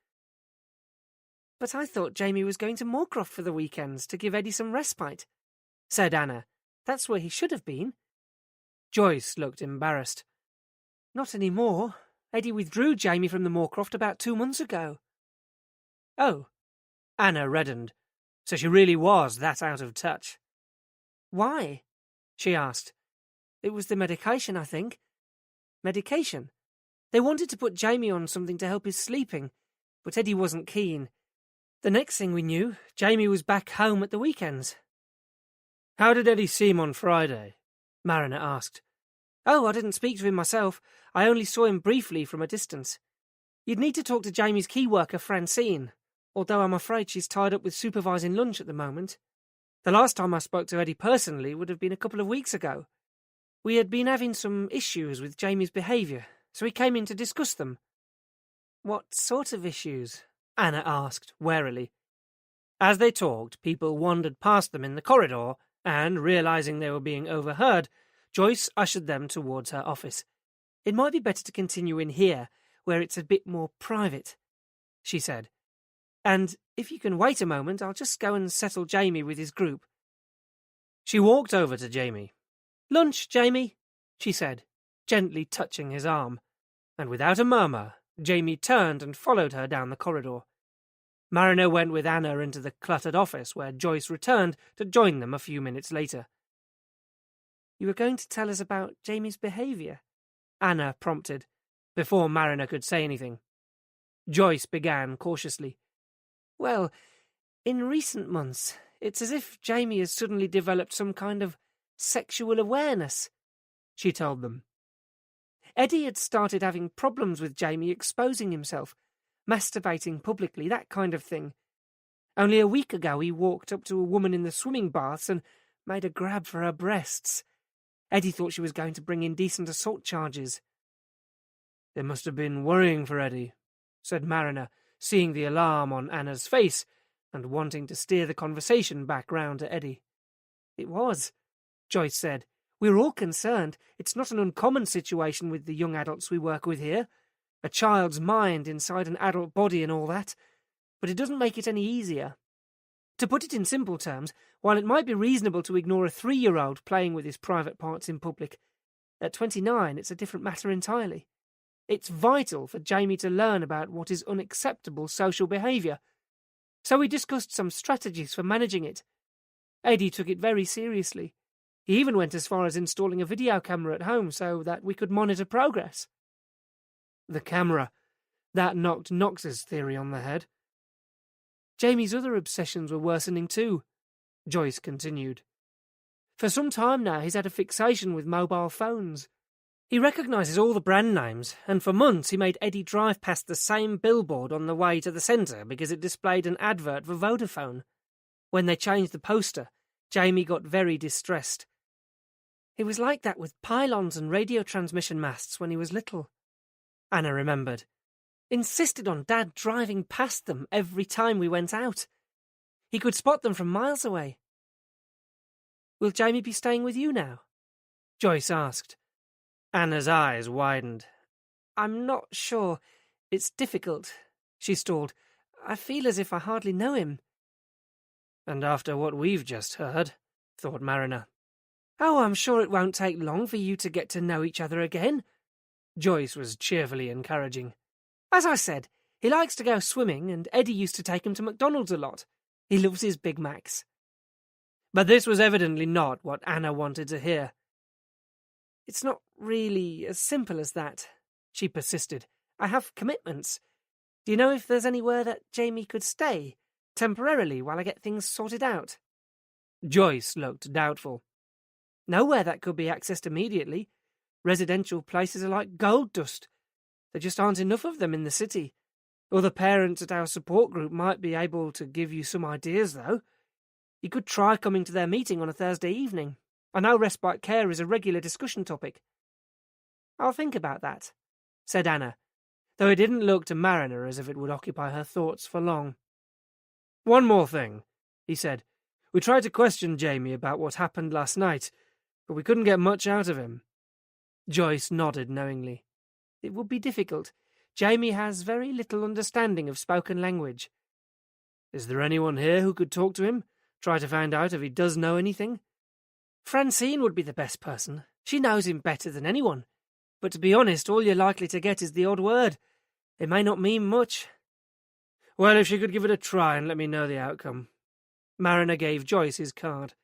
"But I thought Jamie was going to Moorcroft for the weekends to give Eddie some respite," said Anna. "That's where he should have been." Joyce looked embarrassed. "Not any more. Eddie withdrew Jamie from the Moorcroft about 2 months ago." "Oh." Anna reddened. So she really was that out of touch. "Why?" she asked. "It was the medication, I think." "Medication?" "They wanted to put Jamie on something to help his sleeping, but Eddie wasn't keen. The next thing we knew, Jamie was back home at the weekends." "How did Eddie seem on Friday?" Mariner asked. "Oh, I didn't speak to him myself. I only saw him briefly from a distance. You'd need to talk to Jamie's key worker, Francine, although I'm afraid she's tied up with supervising lunch at the moment. The last time I spoke to Eddie personally would have been a couple of weeks ago. We had been having some issues with Jamie's behaviour, so he came in to discuss them." "What sort of issues?" Anna asked, warily. As they talked, people wandered past them in the corridor, and, realizing they were being overheard, Joyce ushered them towards her office. "It might be better to continue in here, where it's a bit more private," she said. "And If you can wait a moment, I'll just go and settle Jamie with his group. She walked over to Jamie. "Lunch, Jamie," she said, gently touching his arm, and without a murmur, Jamie turned and followed her down the corridor. Mariner went with Anna into the cluttered office, where Joyce returned to join them a few minutes later. "You were going to tell us about Jamie's behaviour," Anna prompted, before Mariner could say anything. Joyce began cautiously. "Well, in recent months, it's as if Jamie has suddenly developed some kind of sexual awareness," she told them. "Eddie had started having problems with Jamie exposing himself, masturbating publicly, that kind of thing. Only a week ago he walked up to a woman in the swimming baths and made a grab for her breasts. Eddie thought she was going to bring indecent assault charges." "It must have been worrying for Eddie," said Mariner, seeing the alarm on Anna's face and wanting to steer the conversation back round to Eddie. "It was," Joyce said. "We're all concerned. It's not an uncommon situation with the young adults we work with here. A child's mind inside an adult body and all that. But it doesn't make it any easier. To put it in simple terms, while it might be reasonable to ignore a 3-year-old playing with his private parts in public, at 29 it's a different matter entirely. It's vital for Jamie to learn about what is unacceptable social behaviour. So we discussed some strategies for managing it. Eddie took it very seriously. He even went as far as installing a video camera at home so that we could monitor progress." The camera. That knocked Knox's theory on the head. "Jamie's other obsessions were worsening too," Joyce continued. "For some time now he's had a fixation with mobile phones. He recognises all the brand names, and for months he made Eddie drive past the same billboard on the way to the centre because it displayed an advert for Vodafone. When they changed the poster, Jamie got very distressed. It was like that with pylons and radio transmission masts when he was little," Anna remembered. "Insisted on Dad driving past them every time we went out. He could spot them from miles away." "Will Jamie be staying with you now?" Joyce asked. Anna's eyes widened. "I'm not sure. It's difficult," she stalled. "I feel as if I hardly know him." "And after what we've just heard," thought Mariner. "Oh, I'm sure it won't take long for you to get to know each other again," Joyce was cheerfully encouraging. "As I said, he likes to go swimming, and Eddie used to take him to McDonald's a lot. He loves his Big Macs." But this was evidently not what Anna wanted to hear. "It's not really as simple as that," she persisted. "I have commitments. Do you know if there's anywhere that Jamie could stay, temporarily, while I get things sorted out?" Joyce looked doubtful. "Nowhere that could be accessed immediately. Residential places are like gold dust. There just aren't enough of them in the city. Other parents at our support group might be able to give you some ideas, though. You could try coming to their meeting on a Thursday evening. I know respite care is a regular discussion topic." "I'll think about that," said Anna, though it didn't look to Mariner as if it would occupy her thoughts for long. "One more thing," he said. "We tried to question Jamie about what happened last night, but we couldn't get much out of him." Joyce nodded knowingly. "It would be difficult. Jamie has very little understanding of spoken language." "Is there anyone here who could talk to him? Try to find out if he does know anything?" "Francine would be the best person. She knows him better than anyone. But to be honest, all you're likely to get is the odd word. It may not mean much." "Well, if she could give it a try and let me know the outcome." Mariner gave Joyce his card.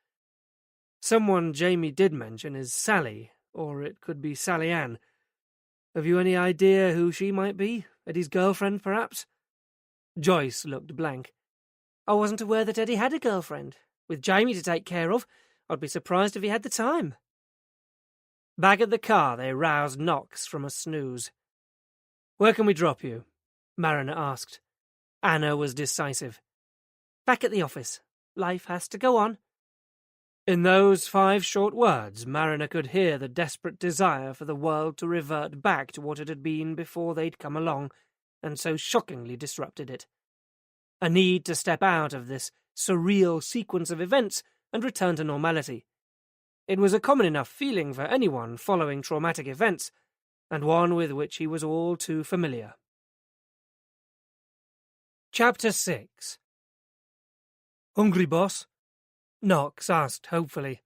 "Someone Jamie did mention is Sally, or it could be Sally Ann. Have you any idea who she might be? Eddie's girlfriend, perhaps?" Joyce looked blank. "I wasn't aware that Eddie had a girlfriend. With Jamie to take care of, I'd be surprised if he had the time." Back at the car, they roused Knox from a snooze. "Where can we drop you?" Mariner asked. Anna was decisive. "Back at the office. Life has to go on." In those 5 short words, Mariner could hear the desperate desire for the world to revert back to what it had been before they'd come along, and so shockingly disrupted it. A need to step out of this surreal sequence of events and return to normality. It was a common enough feeling for anyone following traumatic events, and one with which he was all too familiar. Chapter 6. "Hungry, boss?" Knox asked hopefully.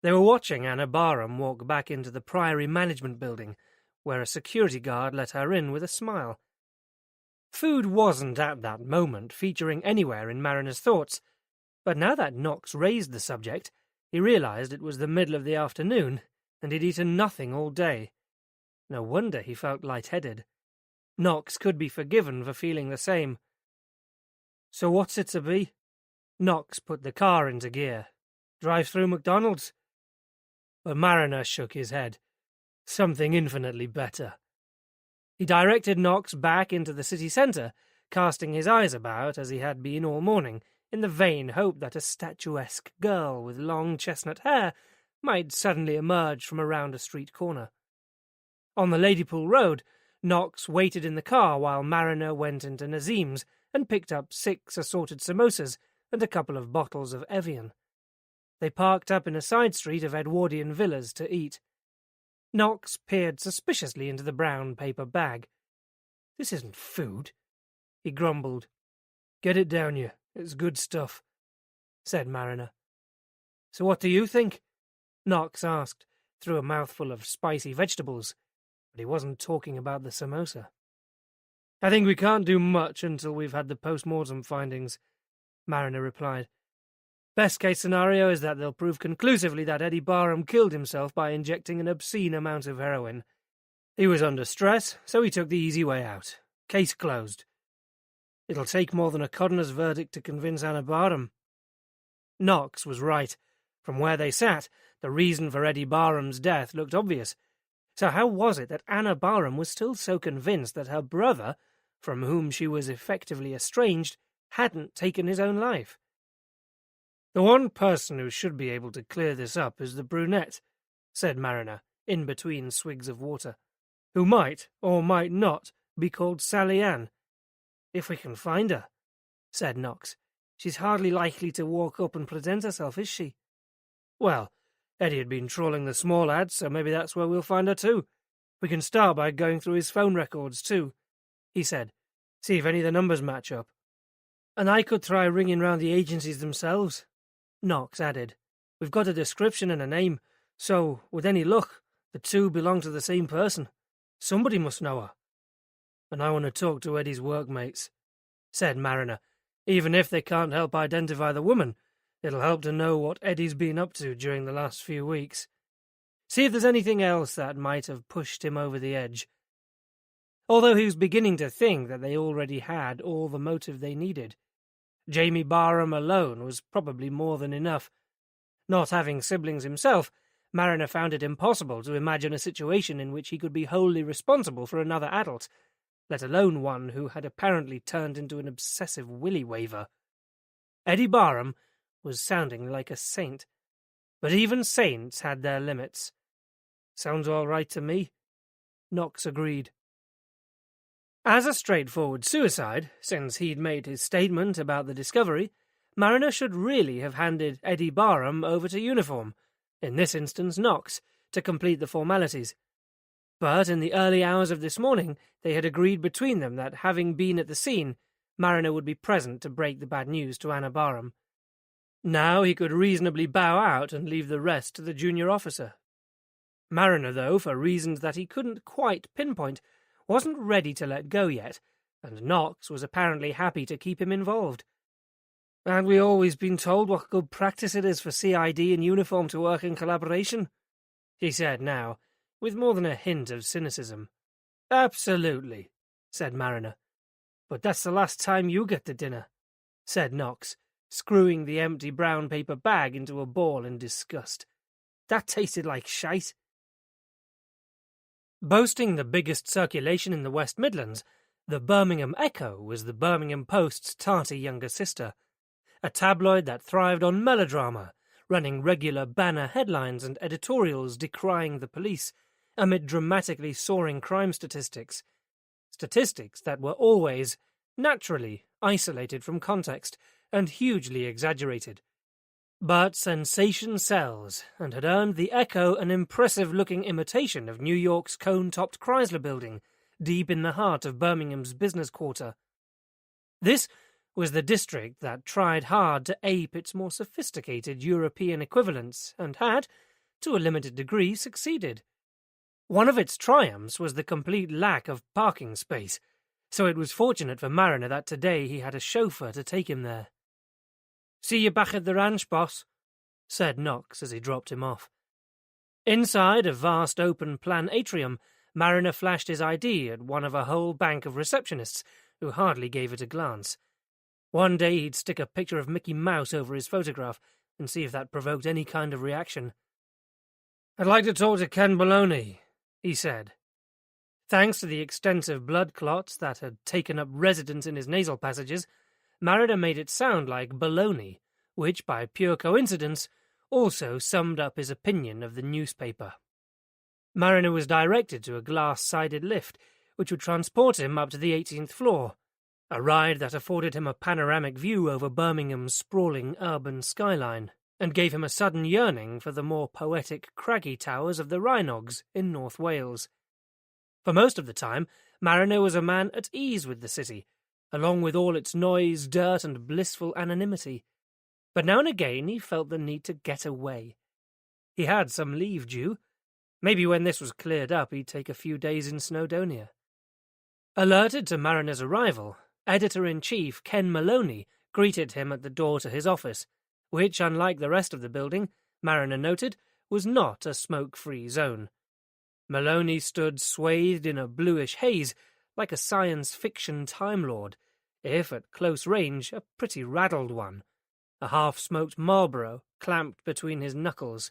They were watching Anna Barham walk back into the Priory Management Building, where a security guard let her in with a smile. Food wasn't at that moment featuring anywhere in Mariner's thoughts, but now that Knox raised the subject, he realized it was the middle of the afternoon, and he'd eaten nothing all day. No wonder he felt lightheaded. Knox could be forgiven for feeling the same. "So what's it to be?" Knox put the car into gear. "Drive through McDonald's?" But Mariner shook his head. "Something infinitely better." He directed Knox back into the city centre, casting his eyes about as he had been all morning, in the vain hope that a statuesque girl with long chestnut hair might suddenly emerge from around a street corner. On the Ladypool Road, Knox waited in the car while Mariner went into Nazim's and picked up 6 assorted samosas and a couple of bottles of Evian. They parked up in a side street of Edwardian villas to eat. Knox peered suspiciously into the brown paper bag. "This isn't food," he grumbled. "Get it down you. It's good stuff," said Mariner. "So what do you think?" Knox asked, through a mouthful of spicy vegetables, but he wasn't talking about the samosa. "I think we can't do much until we've had the post-mortem findings," Mariner replied. "Best case scenario is that they'll prove conclusively that Eddie Barham killed himself by injecting an obscene amount of heroin. He was under stress, so he took the easy way out. Case closed. It'll take more than a coroner's verdict to convince Anna Barham." Knox was right. From where they sat, the reason for Eddie Barham's death looked obvious. So how was it that Anna Barham was still so convinced that her brother, from whom she was effectively estranged, hadn't taken his own life? "The one person who should be able to clear this up is the brunette," said Mariner, in between swigs of water, "who might, or might not, be called Sally Ann." "If we can find her," said Knox. "She's hardly likely to walk up and present herself, is she?" "Well, Eddie had been trawling the small ads, so maybe that's where we'll find her too. We can start by going through his phone records too," he said. "See if any of the numbers match up." "And I could try ringing round the agencies themselves," Knox added. "We've got a description and a name, so, with any luck, the two belong to the same person. Somebody must know her." "And I want to talk to Eddie's workmates," said Mariner. "Even if they can't help identify the woman, it'll help to know what Eddie's been up to during the last few weeks. See if there's anything else that might have pushed him over the edge." Although he was beginning to think that they already had all the motive they needed. Jamie Barham alone was probably more than enough. Not having siblings himself, Mariner found it impossible to imagine a situation in which he could be wholly responsible for another adult, let alone one who had apparently turned into an obsessive willy-waver. Eddie Barham was sounding like a saint, but even saints had their limits. "Sounds all right to me," Knox agreed. As a straightforward suicide, since he'd made his statement about the discovery, Mariner should really have handed Eddie Barham over to uniform, in this instance Knox, to complete the formalities. But in the early hours of this morning, they had agreed between them that, having been at the scene, Mariner would be present to break the bad news to Anna Barham. Now he could reasonably bow out and leave the rest to the junior officer. Mariner, though, for reasons that he couldn't quite pinpoint, wasn't ready to let go yet, and Knox was apparently happy to keep him involved. "Haven't we always been told what good practice it is for CID in uniform to work in collaboration?" he said now, with more than a hint of cynicism. "Absolutely," said Mariner. "But that's the last time you get the dinner," said Knox, screwing the empty brown paper bag into a ball in disgust. "That tasted like shite." Boasting the biggest circulation in the West Midlands, the Birmingham Echo was the Birmingham Post's tarty younger sister, a tabloid that thrived on melodrama, running regular banner headlines and editorials decrying the police, amid dramatically soaring crime statistics. Statistics that were always, naturally, isolated from context and hugely exaggerated. But sensation sells, and had earned the Echo an impressive-looking imitation of New York's cone-topped Chrysler Building, deep in the heart of Birmingham's business quarter. This was the district that tried hard to ape its more sophisticated European equivalents and had, to a limited degree, succeeded. One of its triumphs was the complete lack of parking space, so it was fortunate for Mariner that today he had a chauffeur to take him there. "See you back at the ranch, boss," said Knox as he dropped him off. Inside a vast open-plan atrium, Mariner flashed his ID at one of a whole bank of receptionists, who hardly gave it a glance. One day he'd stick a picture of Mickey Mouse over his photograph and see if that provoked any kind of reaction. "I'd like to talk to Ken Maloney," he said. Thanks to the extensive blood clots that had taken up residence in his nasal passages, Mariner made it sound like baloney, which, by pure coincidence, also summed up his opinion of the newspaper. Mariner was directed to a glass-sided lift, which would transport him up to the 18th floor, a ride that afforded him a panoramic view over Birmingham's sprawling urban skyline, and gave him a sudden yearning for the more poetic craggy towers of the Rhynogs in North Wales. For most of the time, Mariner was a man at ease with the city, along with all its noise, dirt, and blissful anonymity. But now and again he felt the need to get away. He had some leave due. Maybe when this was cleared up he'd take a few days in Snowdonia. Alerted to Mariner's arrival, Editor-in-Chief Ken Maloney greeted him at the door to his office, which, unlike the rest of the building, Mariner noted, was not a smoke-free zone. Maloney stood swathed in a bluish haze, like a science fiction Time Lord, if at close range a pretty raddled one, a half-smoked Marlboro clamped between his knuckles.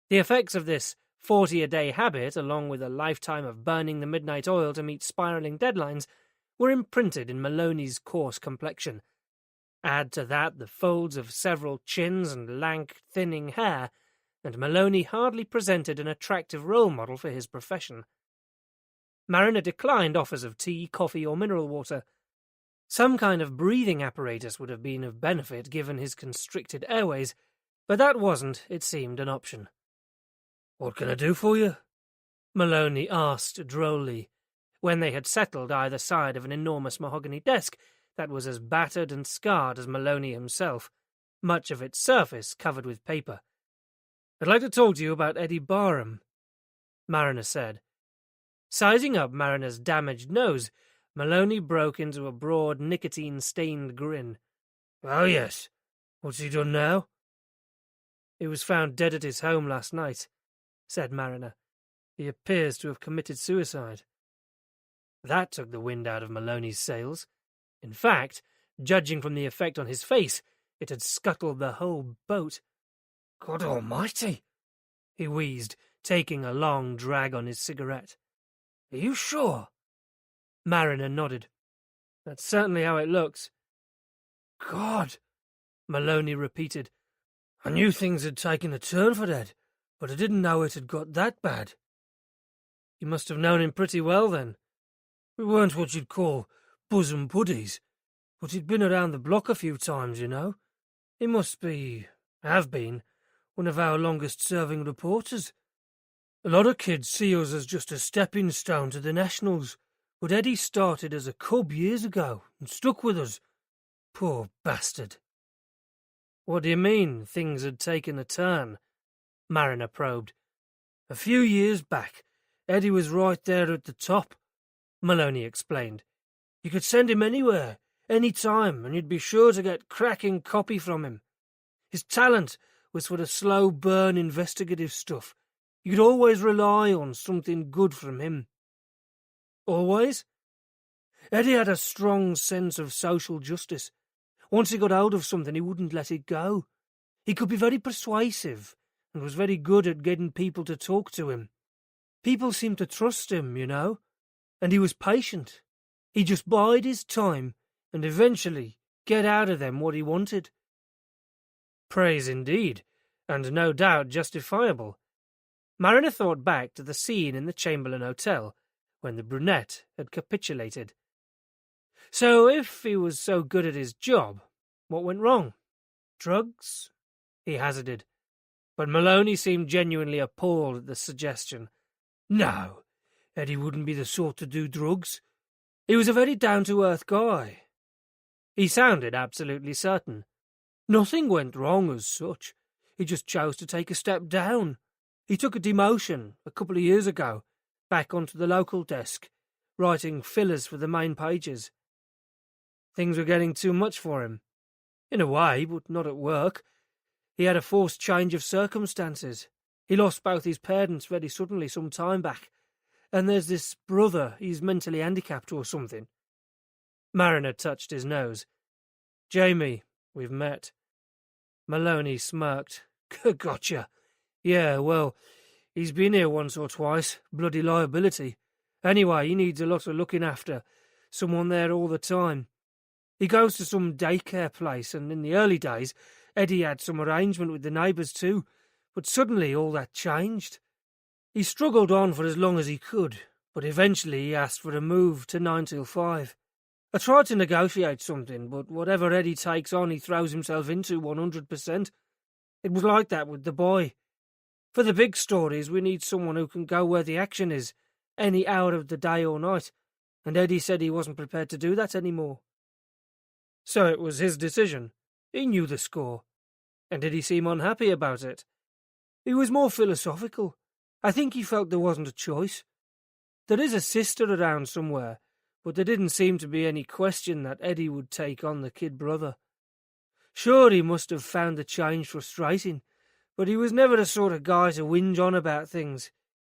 The effects of this 40-a-day habit, along with a lifetime of burning the midnight oil to meet spiralling deadlines, were imprinted in Maloney's coarse complexion. Add to that the folds of several chins and lank, thinning hair, and Maloney hardly presented an attractive role model for his profession. Mariner declined offers of tea, coffee, or mineral water. Some kind of breathing apparatus would have been of benefit given his constricted airways, but that wasn't, it seemed, an option. "What can I do for you?" Maloney asked drolly, when they had settled either side of an enormous mahogany desk that was as battered and scarred as Maloney himself, much of its surface covered with paper. "I'd like to talk to you about Eddie Barham," Mariner said. Sizing up Mariner's damaged nose, Maloney broke into a broad, nicotine-stained grin. "Oh, yes. What's he done now?" "He was found dead at his home last night," said Mariner. "He appears to have committed suicide." That took the wind out of Maloney's sails. In fact, judging from the effect on his face, it had scuttled the whole boat. "God almighty!" he wheezed, taking a long drag on his cigarette. "Are you sure?" Mariner nodded. "That's certainly how it looks." "God!" Maloney repeated. "I knew things had taken a turn for Ed, but I didn't know it had got that bad." "You must have known him pretty well, then." "We weren't what you'd call bosom buddies, but he'd been around the block a few times, you know. He must have been, one of our longest-serving reporters. A lot of kids see us as just a stepping stone to the Nationals, but Eddie started as a cub years ago and stuck with us. Poor bastard." "What do you mean, things had taken a turn?" Mariner probed. "A few years back, Eddie was right there at the top," Maloney explained. "You could send him anywhere, any time, and you'd be sure to get cracking copy from him. His talent was for the slow-burn investigative stuff. You could always rely on something good from him." "Always?" "Eddie had a strong sense of social justice. Once he got hold of something, he wouldn't let it go. He could be very persuasive, and was very good at getting people to talk to him. People seemed to trust him, you know, and he was patient. He just bide his time, and eventually get out of them what he wanted." Praise indeed, and no doubt justifiable. Mariner thought back to the scene in the Chamberlain Hotel, when the brunette had capitulated. So if he was so good at his job, what went wrong? Drugs? He hazarded. But Maloney seemed genuinely appalled at the suggestion. No, Eddie wouldn't be the sort to do drugs. He was a very down-to-earth guy. He sounded absolutely certain. Nothing went wrong as such. He just chose to take a step down. He took a demotion a couple of years ago, back onto the local desk, writing fillers for the main pages. Things were getting too much for him. In a way, but not at work. He had a forced change of circumstances. He lost both his parents very suddenly some time back, and there's this brother, he's mentally handicapped or something. Mariner touched his nose. Jamie, we've met. Maloney smirked. Gotcha. Yeah, well, he's been here once or twice. Bloody liability. Anyway, he needs a lot of looking after. Someone there all the time. He goes to some daycare place, and in the early days, Eddie had some arrangement with the neighbours too, but suddenly all that changed. He struggled on for as long as he could, but eventually he asked for a move to 9 till 5. I tried to negotiate something, but whatever Eddie takes on he throws himself into 100%. It was like that with the boy. For the big stories we need someone who can go where the action is, any hour of the day or night, and Eddie said he wasn't prepared to do that anymore. So it was his decision. He knew the score. And did he seem unhappy about it? He was more philosophical. I think he felt there wasn't a choice. There is a sister around somewhere, but there didn't seem to be any question that Eddie would take on the kid brother. Sure, he must have found the change frustrating, but he was never the sort of guy to whinge on about things.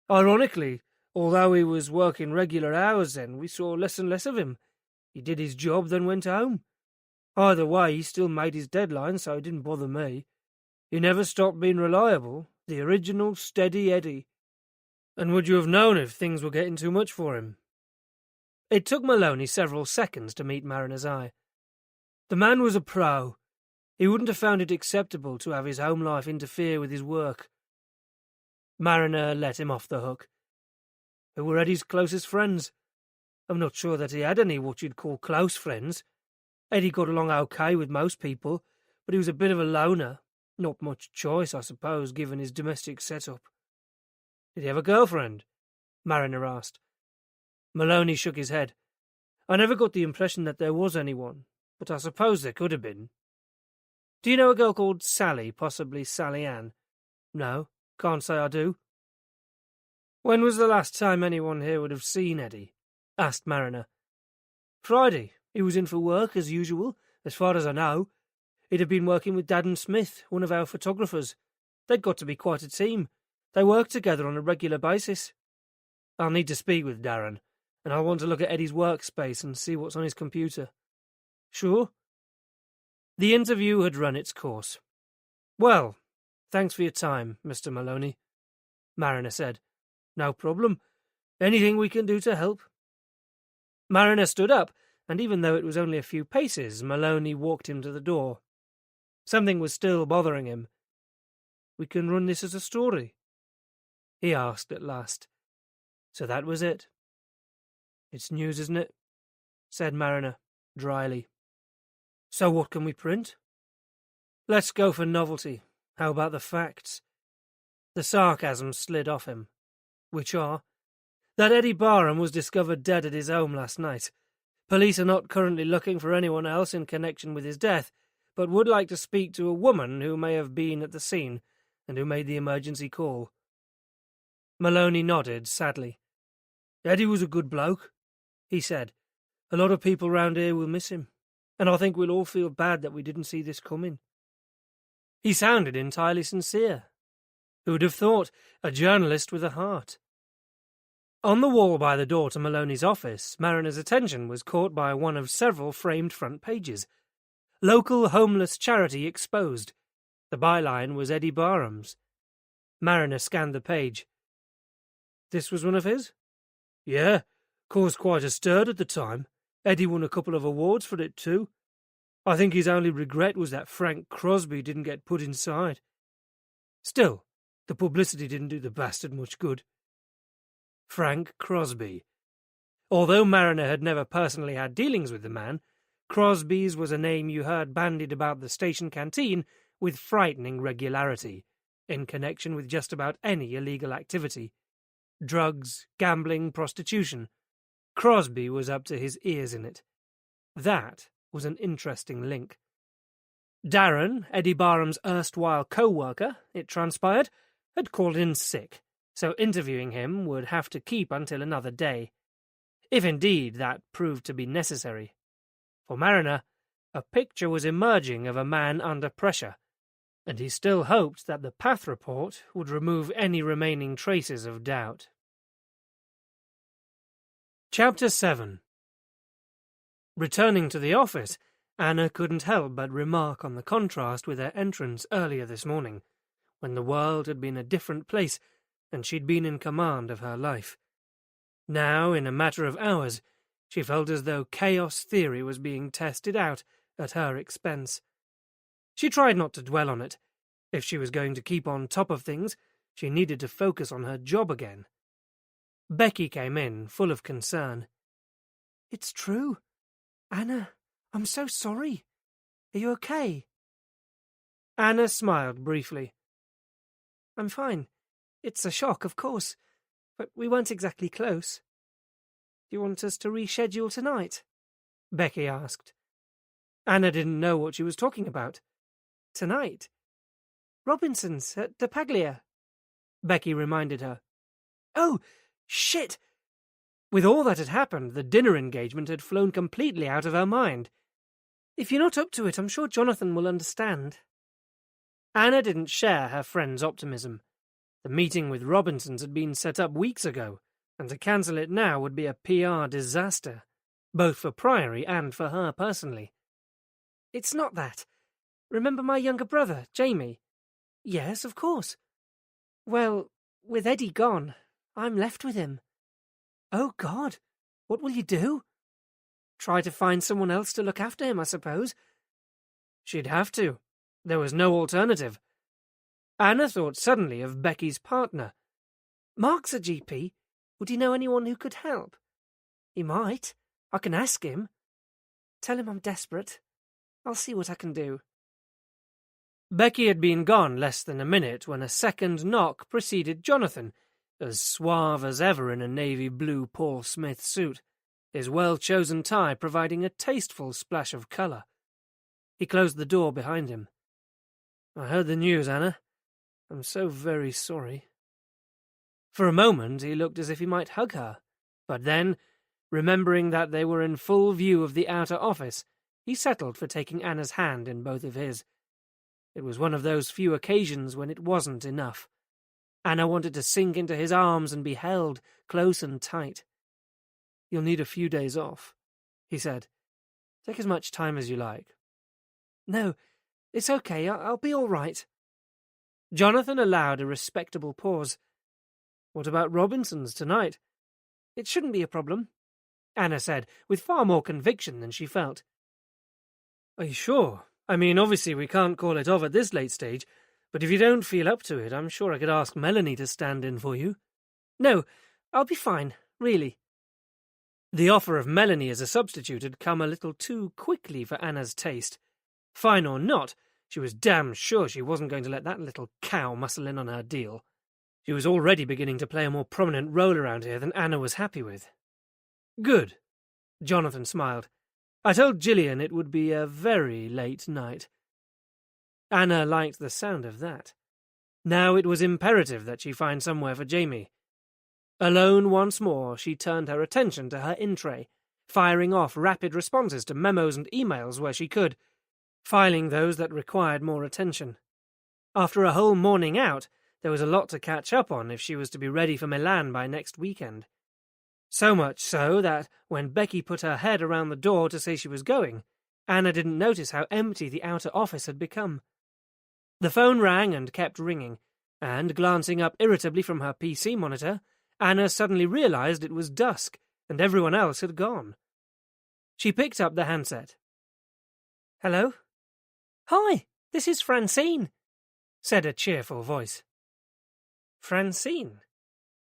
Ironically, although he was working regular hours then, we saw less and less of him. He did his job, then went home. Either way, he still made his deadline, so it didn't bother me. He never stopped being reliable, the original steady Eddie. And would you have known if things were getting too much for him? It took Maloney several seconds to meet Mariner's eye. The man was a pro. He wouldn't have found it acceptable to have his home life interfere with his work. Mariner let him off the hook. Who were Eddie's closest friends? I'm not sure that he had any what you'd call close friends. Eddie got along okay with most people, but he was a bit of a loner. Not much choice, I suppose, given his domestic setup. Did he have a girlfriend? Mariner asked. Maloney shook his head. I never got the impression that there was anyone, but I suppose there could have been. Do you know a girl called Sally, possibly Sally Ann? No, can't say I do. When was the last time anyone here would have seen Eddie? Asked Mariner. Friday. He was in for work, as usual, as far as I know. He'd have been working with Dad and Smith, one of our photographers. They'd got to be quite a team. They work together on a regular basis. I'll need to speak with Darren, and I'll want to look at Eddie's workspace and see what's on his computer. Sure? The interview had run its course. Well, thanks for your time, Mr. Maloney, Mariner said. No problem. Anything we can do to help? Mariner stood up, and even though it was only a few paces, Maloney walked him to the door. Something was still bothering him. We can run this as a story? He asked at last. So that was it. It's news, isn't it? Said Mariner, dryly. So what can we print? Let's go for novelty. How about the facts? The sarcasm slid off him. Which are? That Eddie Barham was discovered dead at his home last night. Police are not currently looking for anyone else in connection with his death, but would like to speak to a woman who may have been at the scene and who made the emergency call. Maloney nodded sadly. Eddie was a good bloke, he said. A lot of people round here will miss him, and I think we'll all feel bad that we didn't see this coming. He sounded entirely sincere. Who'd have thought? A journalist with a heart. On the wall by the door to Maloney's office, Mariner's attention was caught by one of several framed front pages. Local homeless charity exposed. The byline was Eddie Barham's. Mariner scanned the page. This was one of his? Yeah, caused quite a stir at the time. Eddie won a couple of awards for it too. I think his only regret was that Frank Crosby didn't get put inside. Still, the publicity didn't do the bastard much good. Frank Crosby. Although Mariner had never personally had dealings with the man, Crosby's was a name you heard bandied about the station canteen with frightening regularity, in connection with just about any illegal activity. Drugs, gambling, prostitution. Crosby was up to his ears in it. That was an interesting link. Darren, Eddie Barham's erstwhile co-worker, it transpired, had called in sick, so interviewing him would have to keep until another day, if indeed that proved to be necessary. For Mariner, a picture was emerging of a man under pressure, and he still hoped that the path report would remove any remaining traces of doubt. Chapter 7. Returning to the office, Anna couldn't help but remark on the contrast with her entrance earlier this morning, when the world had been a different place and she'd been in command of her life. Now, in a matter of hours, she felt as though chaos theory was being tested out at her expense. She tried not to dwell on it. If she was going to keep on top of things, she needed to focus on her job again. Becky came in, full of concern. "It's true. Anna, I'm so sorry. Are you okay?" Anna smiled briefly. "I'm fine. It's a shock, of course, but we weren't exactly close. Do you want us to reschedule tonight?" Becky asked. Anna didn't know what she was talking about. "Tonight? Robinson's at De Paglia," Becky reminded her. "Oh, shit!" With all that had happened, the dinner engagement had flown completely out of her mind. "If you're not up to it, I'm sure Jonathan will understand." Anna didn't share her friend's optimism. The meeting with Robinsons had been set up weeks ago, and to cancel it now would be a PR disaster, both for Priory and for her personally. "It's not that. Remember my younger brother, Jamie?" "Yes, of course." "Well, with Eddie gone, I'm left with him." "Oh, God. What will you do?" "Try to find someone else to look after him, I suppose." She'd have to. There was no alternative. Anna thought suddenly of Becky's partner. "Mark's a GP. Would he know anyone who could help?" "He might. I can ask him." "Tell him I'm desperate. I'll see what I can do." Becky had been gone less than a minute when a second knock preceded Jonathan, as suave as ever in a navy blue Paul Smith suit, his well-chosen tie providing a tasteful splash of colour. He closed the door behind him. "I heard the news, Anna. I'm so very sorry." For a moment he looked as if he might hug her, but then, remembering that they were in full view of the outer office, he settled for taking Anna's hand in both of his. It was one of those few occasions when it wasn't enough. Anna wanted to sink into his arms and be held close and tight. "You'll need a few days off," he said. "Take as much time as you like." "No, it's okay. I'll be all right." Jonathan allowed a respectable pause. "What about Robinson's tonight?" "It shouldn't be a problem," Anna said, with far more conviction than she felt. "Are you sure? I mean, obviously we can't call it off at this late stage, but if you don't feel up to it, I'm sure I could ask Melanie to stand in for you." "No, I'll be fine, really." The offer of Melanie as a substitute had come a little too quickly for Anna's taste. Fine or not, she was damn sure she wasn't going to let that little cow muscle in on her deal. She was already beginning to play a more prominent role around here than Anna was happy with. "Good," Jonathan smiled. "I told Gillian it would be a very late night." Anna liked the sound of that. Now it was imperative that she find somewhere for Jamie. Alone once more, she turned her attention to her in-tray, firing off rapid responses to memos and emails where she could, filing those that required more attention. After a whole morning out, there was a lot to catch up on if she was to be ready for Milan by next weekend. So much so that, when Becky put her head around the door to say she was going, Anna didn't notice how empty the outer office had become. The phone rang and kept ringing, and, glancing up irritably from her PC monitor, Anna suddenly realized it was dusk, and everyone else had gone. She picked up the handset. "Hello?" "Hi, this is Francine," said a cheerful voice. Francine?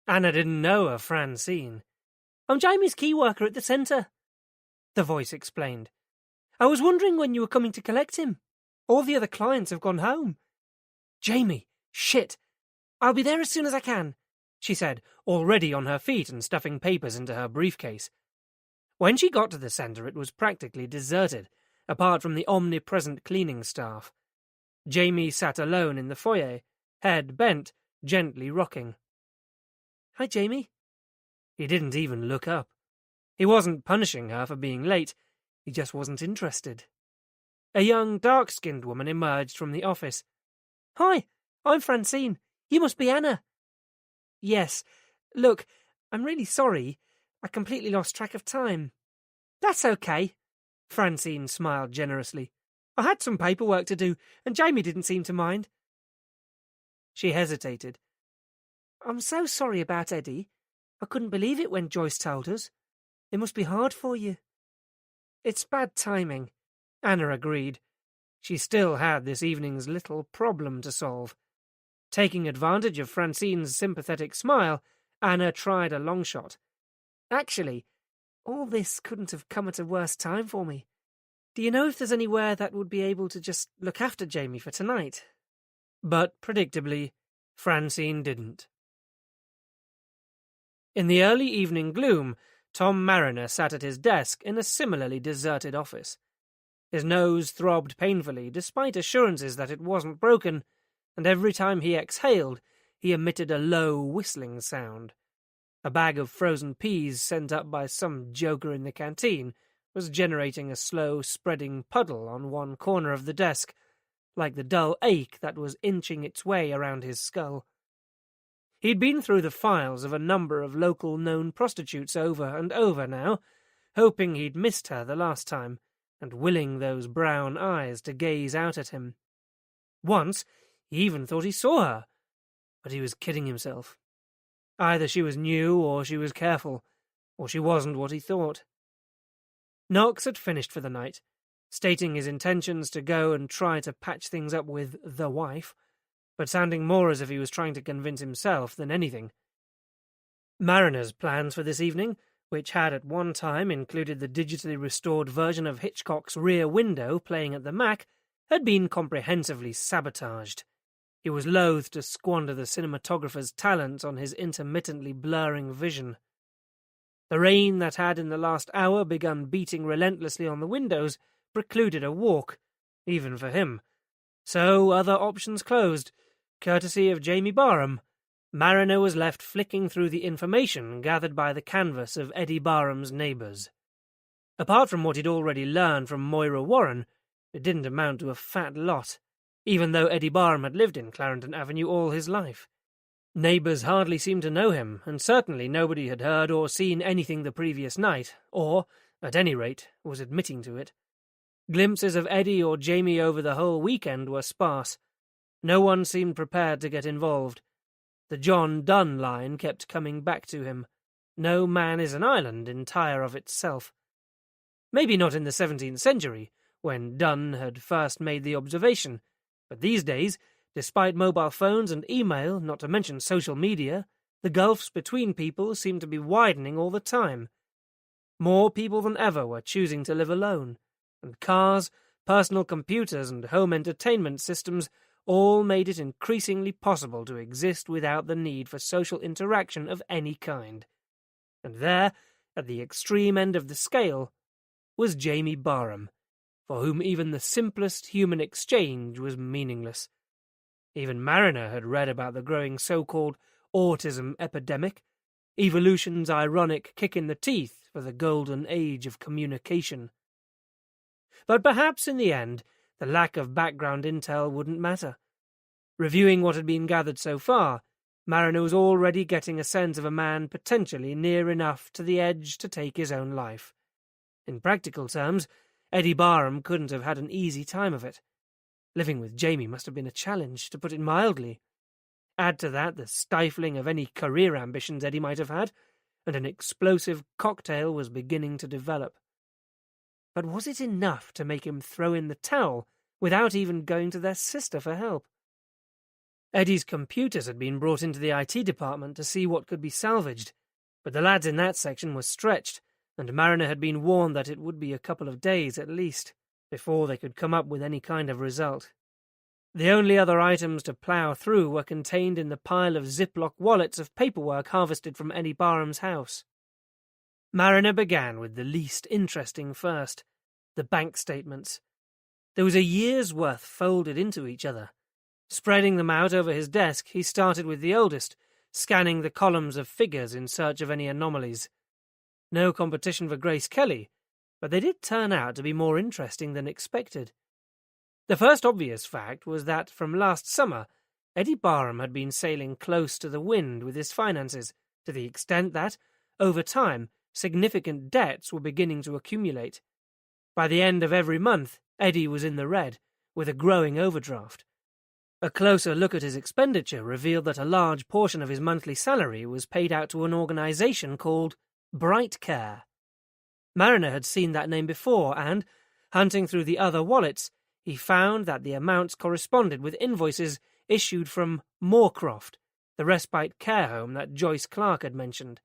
Anna didn't know a Francine. "I'm Jamie's key worker at the centre," the voice explained. "I was wondering when you were coming to collect him. All the other clients have gone home." "Jamie, shit! I'll be there as soon as I can," she said, already on her feet and stuffing papers into her briefcase. When she got to the centre, it was practically deserted, apart from the omnipresent cleaning staff. Jamie sat alone in the foyer, head bent, gently rocking. "Hi, Jamie." He didn't even look up. He wasn't punishing her for being late, he just wasn't interested. A young, dark-skinned woman emerged from the office. "Hi, I'm Francine. You must be Anna." "Yes. Look, I'm really sorry. I completely lost track of time." "That's okay." Francine smiled generously. "I had some paperwork to do, and Jamie didn't seem to mind." She hesitated. "I'm so sorry about Eddie. I couldn't believe it when Joyce told us. It must be hard for you." "It's bad timing," Anna agreed. She still had this evening's little problem to solve. Taking advantage of Francine's sympathetic smile, Anna tried a long shot. "Actually, all this couldn't have come at a worse time for me. Do you know if there's anywhere that would be able to just look after Jamie for tonight?" But, predictably, Francine didn't. In the early evening gloom, Tom Mariner sat at his desk in a similarly deserted office. His nose throbbed painfully, despite assurances that it wasn't broken, and every time he exhaled, he emitted a low, whistling sound. A bag of frozen peas sent up by some joker in the canteen was generating a slow, spreading puddle on one corner of the desk, like the dull ache that was inching its way around his skull. He'd been through the files of a number of local known prostitutes over and over now, hoping he'd missed her the last time, and willing those brown eyes to gaze out at him. Once, he even thought he saw her, but he was kidding himself. Either she was new, or she was careful, or she wasn't what he thought. Knox had finished for the night, stating his intentions to go and try to patch things up with the wife, but sounding more as if he was trying to convince himself than anything. Mariner's plans for this evening, which had at one time included the digitally restored version of Hitchcock's Rear Window playing at the Mac, had been comprehensively sabotaged. He was loath to squander the cinematographer's talent on his intermittently blurring vision. The rain that had in the last hour begun beating relentlessly on the windows precluded a walk, even for him. So other options closed. Courtesy of Jamie Barham, Mariner was left flicking through the information gathered by the canvas of Eddie Barham's neighbours. Apart from what he'd already learned from Moira Warren, it didn't amount to a fat lot, even though Eddie Barham had lived in Clarendon Avenue all his life. Neighbours hardly seemed to know him, and certainly nobody had heard or seen anything the previous night, or, at any rate, was admitting to it. Glimpses of Eddie or Jamie over the whole weekend were sparse. No one seemed prepared to get involved. The John Donne line kept coming back to him. No man is an island entire of itself. Maybe not in the 17th century, when Donne had first made the observation, but these days, despite mobile phones and email, not to mention social media, the gulfs between people seemed to be widening all the time. More people than ever were choosing to live alone, and cars, personal computers, and home entertainment systems all made it increasingly possible to exist without the need for social interaction of any kind. And there, at the extreme end of the scale, was Jamie Barham, for whom even the simplest human exchange was meaningless. Even Mariner had read about the growing so-called autism epidemic, evolution's ironic kick in the teeth for the golden age of communication. But perhaps in the end, the lack of background intel wouldn't matter. Reviewing what had been gathered so far, Mariner was already getting a sense of a man potentially near enough to the edge to take his own life. In practical terms, Eddie Barham couldn't have had an easy time of it. Living with Jamie must have been a challenge, to put it mildly. Add to that the stifling of any career ambitions Eddie might have had, and an explosive cocktail was beginning to develop. But was it enough to make him throw in the towel without even going to their sister for help? Eddie's computers had been brought into the IT department to see what could be salvaged, but the lads in that section were stretched, and Mariner had been warned that it would be a couple of days at least before they could come up with any kind of result. The only other items to plough through were contained in the pile of Ziploc wallets of paperwork harvested from Eddie Barham's house. Mariner began with the least interesting first, The bank statements. There was a year's worth folded into each other. Spreading them out over his desk, he started with the oldest, scanning the columns of figures in search of any anomalies. No competition for Grace Kelly, but they did turn out to be more interesting than expected. The first obvious fact was that from last summer, Eddie Barham had been sailing close to the wind with his finances, to the extent that, over time, significant debts were beginning to accumulate. By the end of every month, Eddie was in the red, with a growing overdraft. A closer look at his expenditure revealed that a large portion of his monthly salary was paid out to an organisation called Bright Care. Mariner had seen that name before and, hunting through the other wallets, he found that the amounts corresponded with invoices issued from Moorcroft, the respite care home that Joyce Clark had mentioned.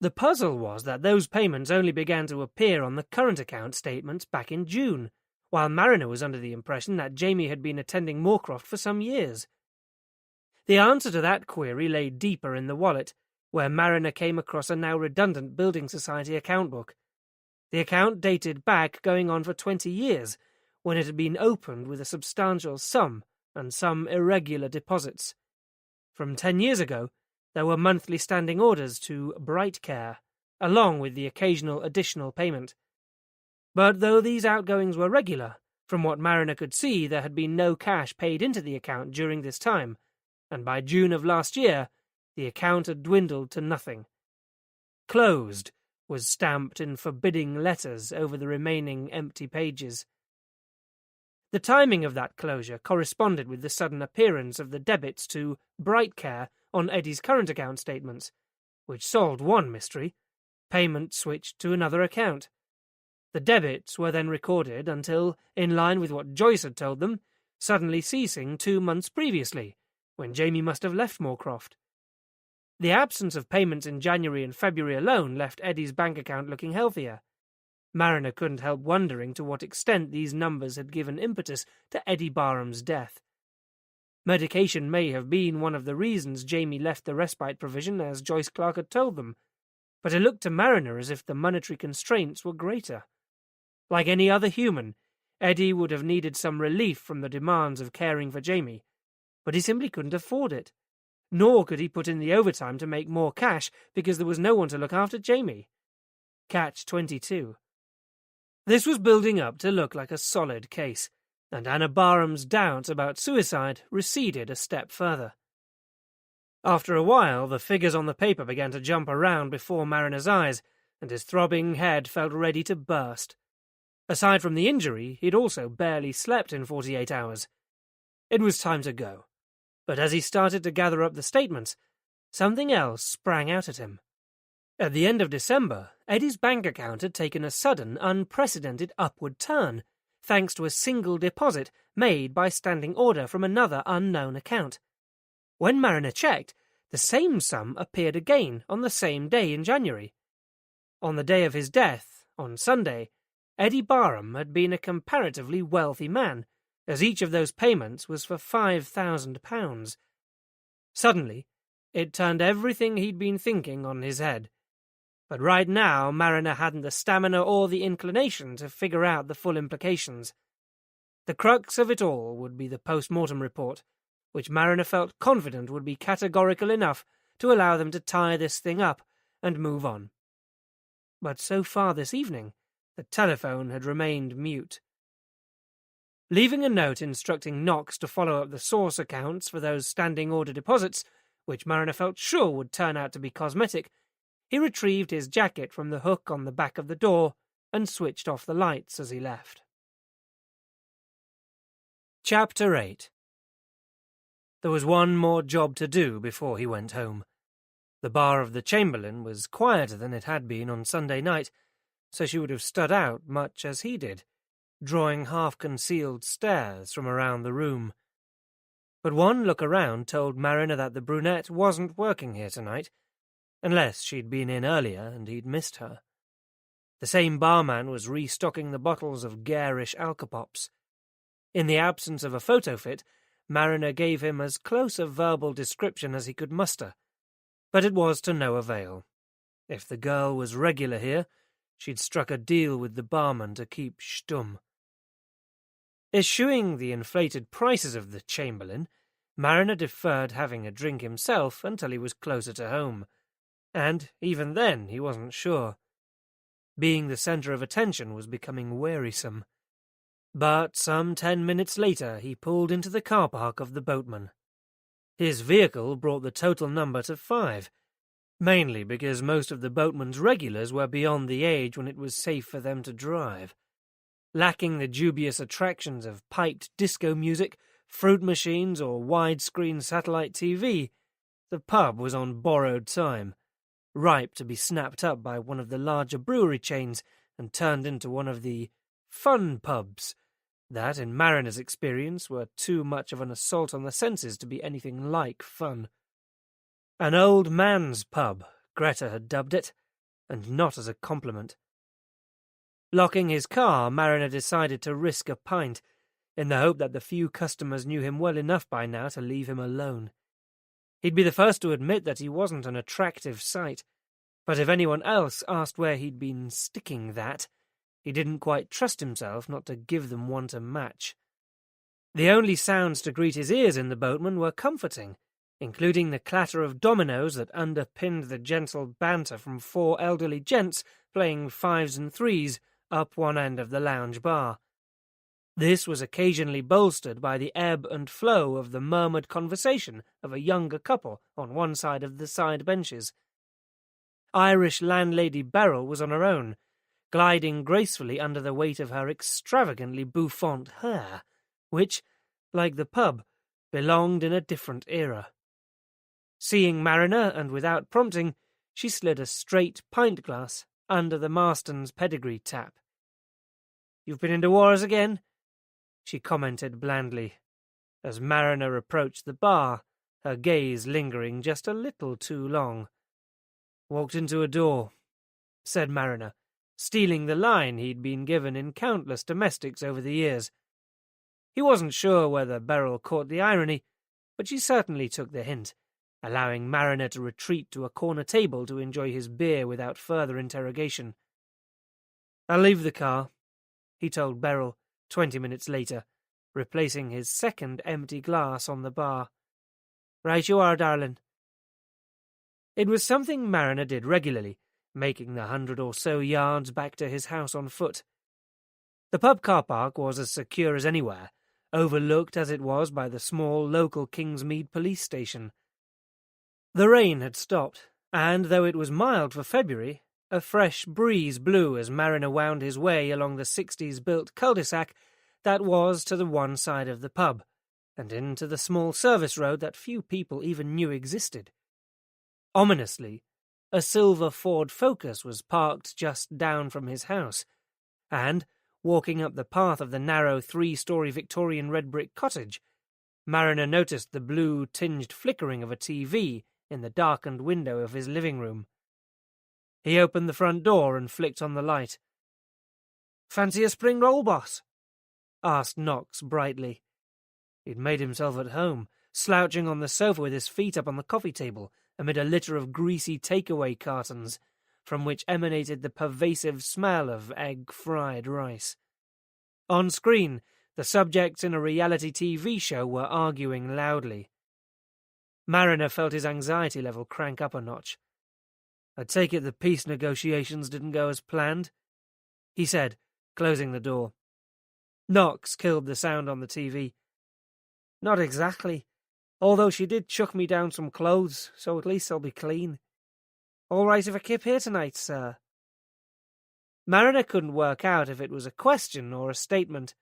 The puzzle was that those payments only began to appear on the current account statements back in June, while Mariner was under the impression that Jamie had been attending Moorcroft for some years. The answer to that query lay deeper in the wallet, where Mariner came across a now redundant Building Society account book. The account dated back going on for 20 years, when it had been opened with a substantial sum and some irregular deposits. From 10 years ago, there were monthly standing orders to Bright Care, along with the occasional additional payment. But though these outgoings were regular, from what Mariner could see there had been no cash paid into the account during this time, and by June of last year, the account had dwindled to nothing. Closed was stamped in forbidding letters over the remaining empty pages. The timing of that closure corresponded with the sudden appearance of the debits to Bright Care on Eddie's current account statements, which solved one mystery. Payment switched to another account. The debits were then recorded until, in line with what Joyce had told them, suddenly ceasing 2 months previously, when Jamie must have left Moorcroft. The absence of payments in January and February alone left Eddie's bank account looking healthier. Mariner couldn't help wondering to what extent these numbers had given impetus to Eddie Barham's death. Medication may have been one of the reasons Jamie left the respite provision, as Joyce Clark had told them, but it looked to Mariner as if the monetary constraints were greater. Like any other human, Eddie would have needed some relief from the demands of caring for Jamie, but he simply couldn't afford it. Nor could he put in the overtime to make more cash because there was no one to look after Jamie. Catch-22. This was building up to look like a solid case, and Anna Barham's doubts about suicide receded a step further. After a while, the figures on the paper began to jump around before Mariner's eyes, and his throbbing head felt ready to burst. Aside from the injury, he'd also barely slept in 48 hours. It was time to go. But as he started to gather up the statements, something else sprang out at him. At the end of December, Eddie's bank account had taken a sudden, unprecedented upward turn, thanks to a single deposit made by standing order from another unknown account. When Mariner checked, the same sum appeared again on the same day in January. On the day of his death, on Sunday, Eddie Barham had been a comparatively wealthy man, as each of those payments was for £5,000. Suddenly, it turned everything he'd been thinking on his head. But right now, Mariner hadn't the stamina or the inclination to figure out the full implications. The crux of it all would be the post-mortem report, which Mariner felt confident would be categorical enough to allow them to tie this thing up and move on. But so far this evening, the telephone had remained mute. Leaving a note instructing Knox to follow up the source accounts for those standing order deposits, which Mariner felt sure would turn out to be cosmetic, he retrieved his jacket from the hook on the back of the door and switched off the lights as he left. Chapter 8. There was one more job to do before he went home. The bar of the Chamberlain was quieter than it had been on Sunday night, so she would have stood out much as he did, drawing half-concealed stares from around the room. But one look around told Mariner that the brunette wasn't working here tonight, unless she'd been in earlier and he'd missed her. The same barman was restocking the bottles of garish alcopops. In the absence of a photo fit, Mariner gave him as close a verbal description as he could muster, but it was to no avail. If the girl was regular here, she'd struck a deal with the barman to keep stum. Eschewing the inflated prices of the Chamberlain, Mariner deferred having a drink himself until he was closer to home, and even then he wasn't sure. Being the centre of attention was becoming wearisome. But some 10 minutes later he pulled into the car park of the boatman. His vehicle brought the total number to 5, mainly because most of the boatman's regulars were beyond the age when it was safe for them to drive. Lacking the dubious attractions of piped disco music, fruit machines, or widescreen satellite TV, the pub was on borrowed time, ripe to be snapped up by one of the larger brewery chains and turned into one of the fun pubs that, in Mariner's experience, were too much of an assault on the senses to be anything like fun. An old man's pub, Greta had dubbed it, and not as a compliment. Locking his car, Mariner decided to risk a pint, in the hope that the few customers knew him well enough by now to leave him alone. He'd be the first to admit that he wasn't an attractive sight, but if anyone else asked where he'd been sticking that, he didn't quite trust himself not to give them one to match. The only sounds to greet his ears in the boatman were comforting, including the clatter of dominoes that underpinned the gentle banter from 4 elderly gents playing 5s and 3s up one end of the lounge bar. This was occasionally bolstered by the ebb and flow of the murmured conversation of a younger couple on one side of the side benches. Irish landlady Beryl was on her own, gliding gracefully under the weight of her extravagantly bouffant hair, which, like the pub, belonged in a different era. Seeing Mariner, and without prompting, she slid a straight pint glass under the Marston's pedigree tap. "You've been into wars again?" she commented blandly, as Mariner approached the bar, her gaze lingering just a little too long. "Walked into a door," said Mariner, stealing the line he'd been given in countless domestics over the years. He wasn't sure whether Beryl caught the irony, but she certainly took the hint, allowing Mariner to retreat to a corner table to enjoy his beer without further interrogation. "I'll leave the car," he told Beryl 20 minutes later, replacing his second empty glass on the bar. "Right you are, darling." It was something Mariner did regularly, making the 100 or so yards back to his house on foot. The pub car park was as secure as anywhere, overlooked as it was by the small local Kingsmead police station. The rain had stopped, and though it was mild for February, a fresh breeze blew as Mariner wound his way along the 60s-built cul-de-sac that was to the one side of the pub, and into the small service road that few people even knew existed. Ominously, a silver Ford Focus was parked just down from his house, and, walking up the path of the narrow 3-story Victorian red-brick cottage, Mariner noticed the blue-tinged flickering of a TV in the darkened window of his living room. He opened the front door and flicked on the light. "Fancy a spring roll, boss?" asked Knox brightly. He'd made himself at home, slouching on the sofa with his feet up on the coffee table amid a litter of greasy takeaway cartons, from which emanated the pervasive smell of egg-fried rice. On screen, the subjects in a reality TV show were arguing loudly. Mariner felt his anxiety level crank up a notch. "I take it the peace negotiations didn't go as planned," he said, closing the door. Knox killed the sound on the TV. "Not exactly, although she did chuck me down some clothes, so at least I'll be clean. All right if I kip here tonight, sir?" Mariner couldn't work out if it was a question or a statement.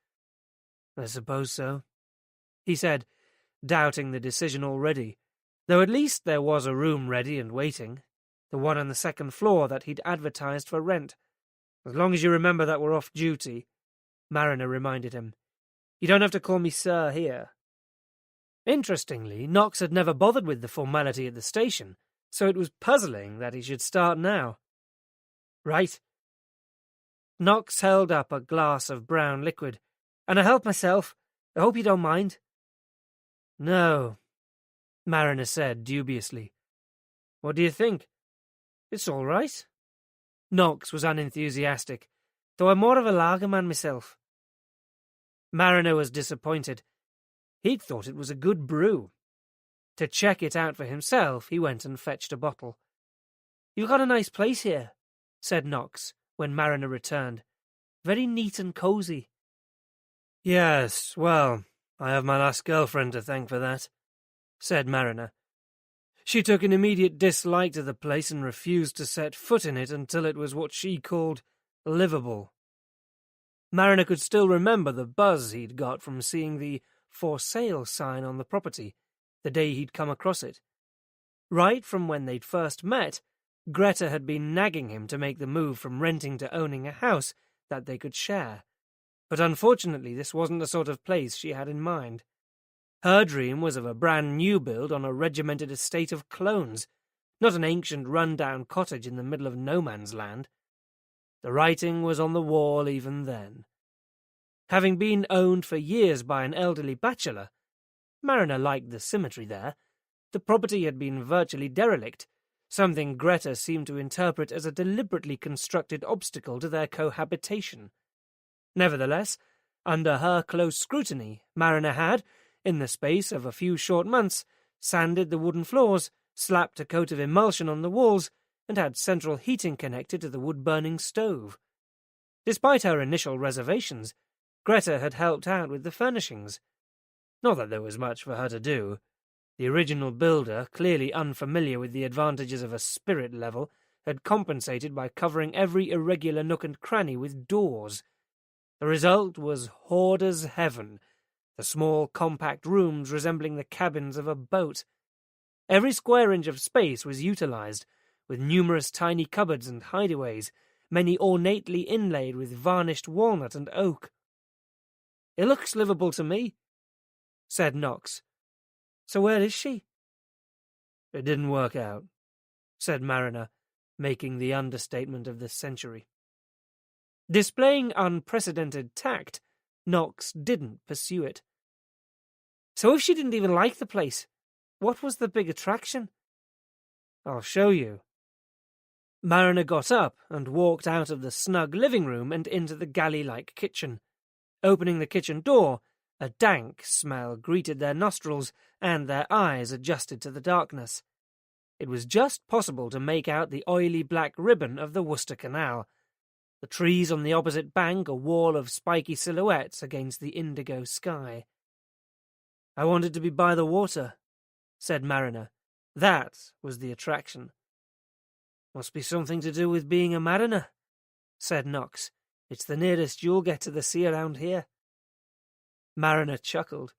"I suppose so," he said, doubting the decision already, though at least there was a room ready and waiting, the one on the second floor that he'd advertised for rent. "As long as you remember that we're off duty," Mariner reminded him. "You don't have to call me sir here." Interestingly, Knox had never bothered with the formality at the station, so it was puzzling that he should start now. "Right." Knox held up a glass of brown liquid. "And I help myself. I hope you don't mind." "No," Mariner said dubiously. "What do you think?" "It's all right." Knox was unenthusiastic, though I'm more of a lager man myself. Mariner was disappointed. He'd thought it was a good brew. To check it out for himself, he went and fetched a bottle. "You've got a nice place here," said Knox, when Mariner returned. "Very neat and cosy." "Yes, well, I have my last girlfriend to thank for that," said Mariner. "She took an immediate dislike to the place and refused to set foot in it until it was what she called livable." Mariner could still remember the buzz he'd got from seeing the "for sale" sign on the property the day he'd come across it. Right from when they'd first met, Greta had been nagging him to make the move from renting to owning a house that they could share. But unfortunately, this wasn't the sort of place she had in mind. Her dream was of a brand new build on a regimented estate of clones, not an ancient run-down cottage in the middle of no man's land. The writing was on the wall even then. Having been owned for years by an elderly bachelor, Mariner liked the symmetry there. The property had been virtually derelict, something Greta seemed to interpret as a deliberately constructed obstacle to their cohabitation. Nevertheless, under her close scrutiny, Mariner had, in the space of a few short months, sanded the wooden floors, slapped a coat of emulsion on the walls, and had central heating connected to the wood-burning stove. Despite her initial reservations, Greta had helped out with the furnishings. Not that there was much for her to do. The original builder, clearly unfamiliar with the advantages of a spirit level, had compensated by covering every irregular nook and cranny with doors. The result was hoarder's heaven, the small, compact rooms resembling the cabins of a boat. Every square inch of space was utilized, with numerous tiny cupboards and hideaways, many ornately inlaid with varnished walnut and oak. "It looks livable to me," said Knox. "So where is she?" "It didn't work out," said Mariner, making the understatement of the century. Displaying unprecedented tact, Knox didn't pursue it. "So if she didn't even like the place, what was the big attraction?" "I'll show you." Mariner got up and walked out of the snug living room and into the galley-like kitchen. Opening the kitchen door, a dank smell greeted their nostrils, and their eyes adjusted to the darkness. It was just possible to make out the oily black ribbon of the Worcester Canal, the trees on the opposite bank a wall of spiky silhouettes against the indigo sky. "I wanted to be by the water," said Mariner. "That was the attraction." "Must be something to do with being a mariner," said Knox. "It's the nearest you'll get to the sea around here." Mariner chuckled.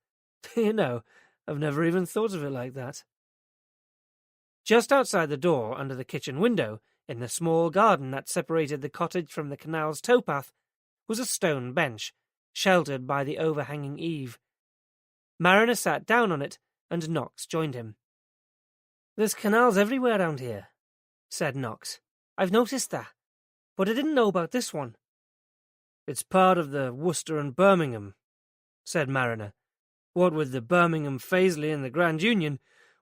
"You know, I've never even thought of it like that." Just outside the door, under the kitchen window, in the small garden that separated the cottage from the canal's towpath, was a stone bench, sheltered by the overhanging eave. Mariner sat down on it, and Knox joined him. "There's canals everywhere round here," said Knox. "I've noticed that, but I didn't know about this one." "It's part of the Worcester and Birmingham," said Mariner. "What with the Birmingham Fazeley and the Grand Union,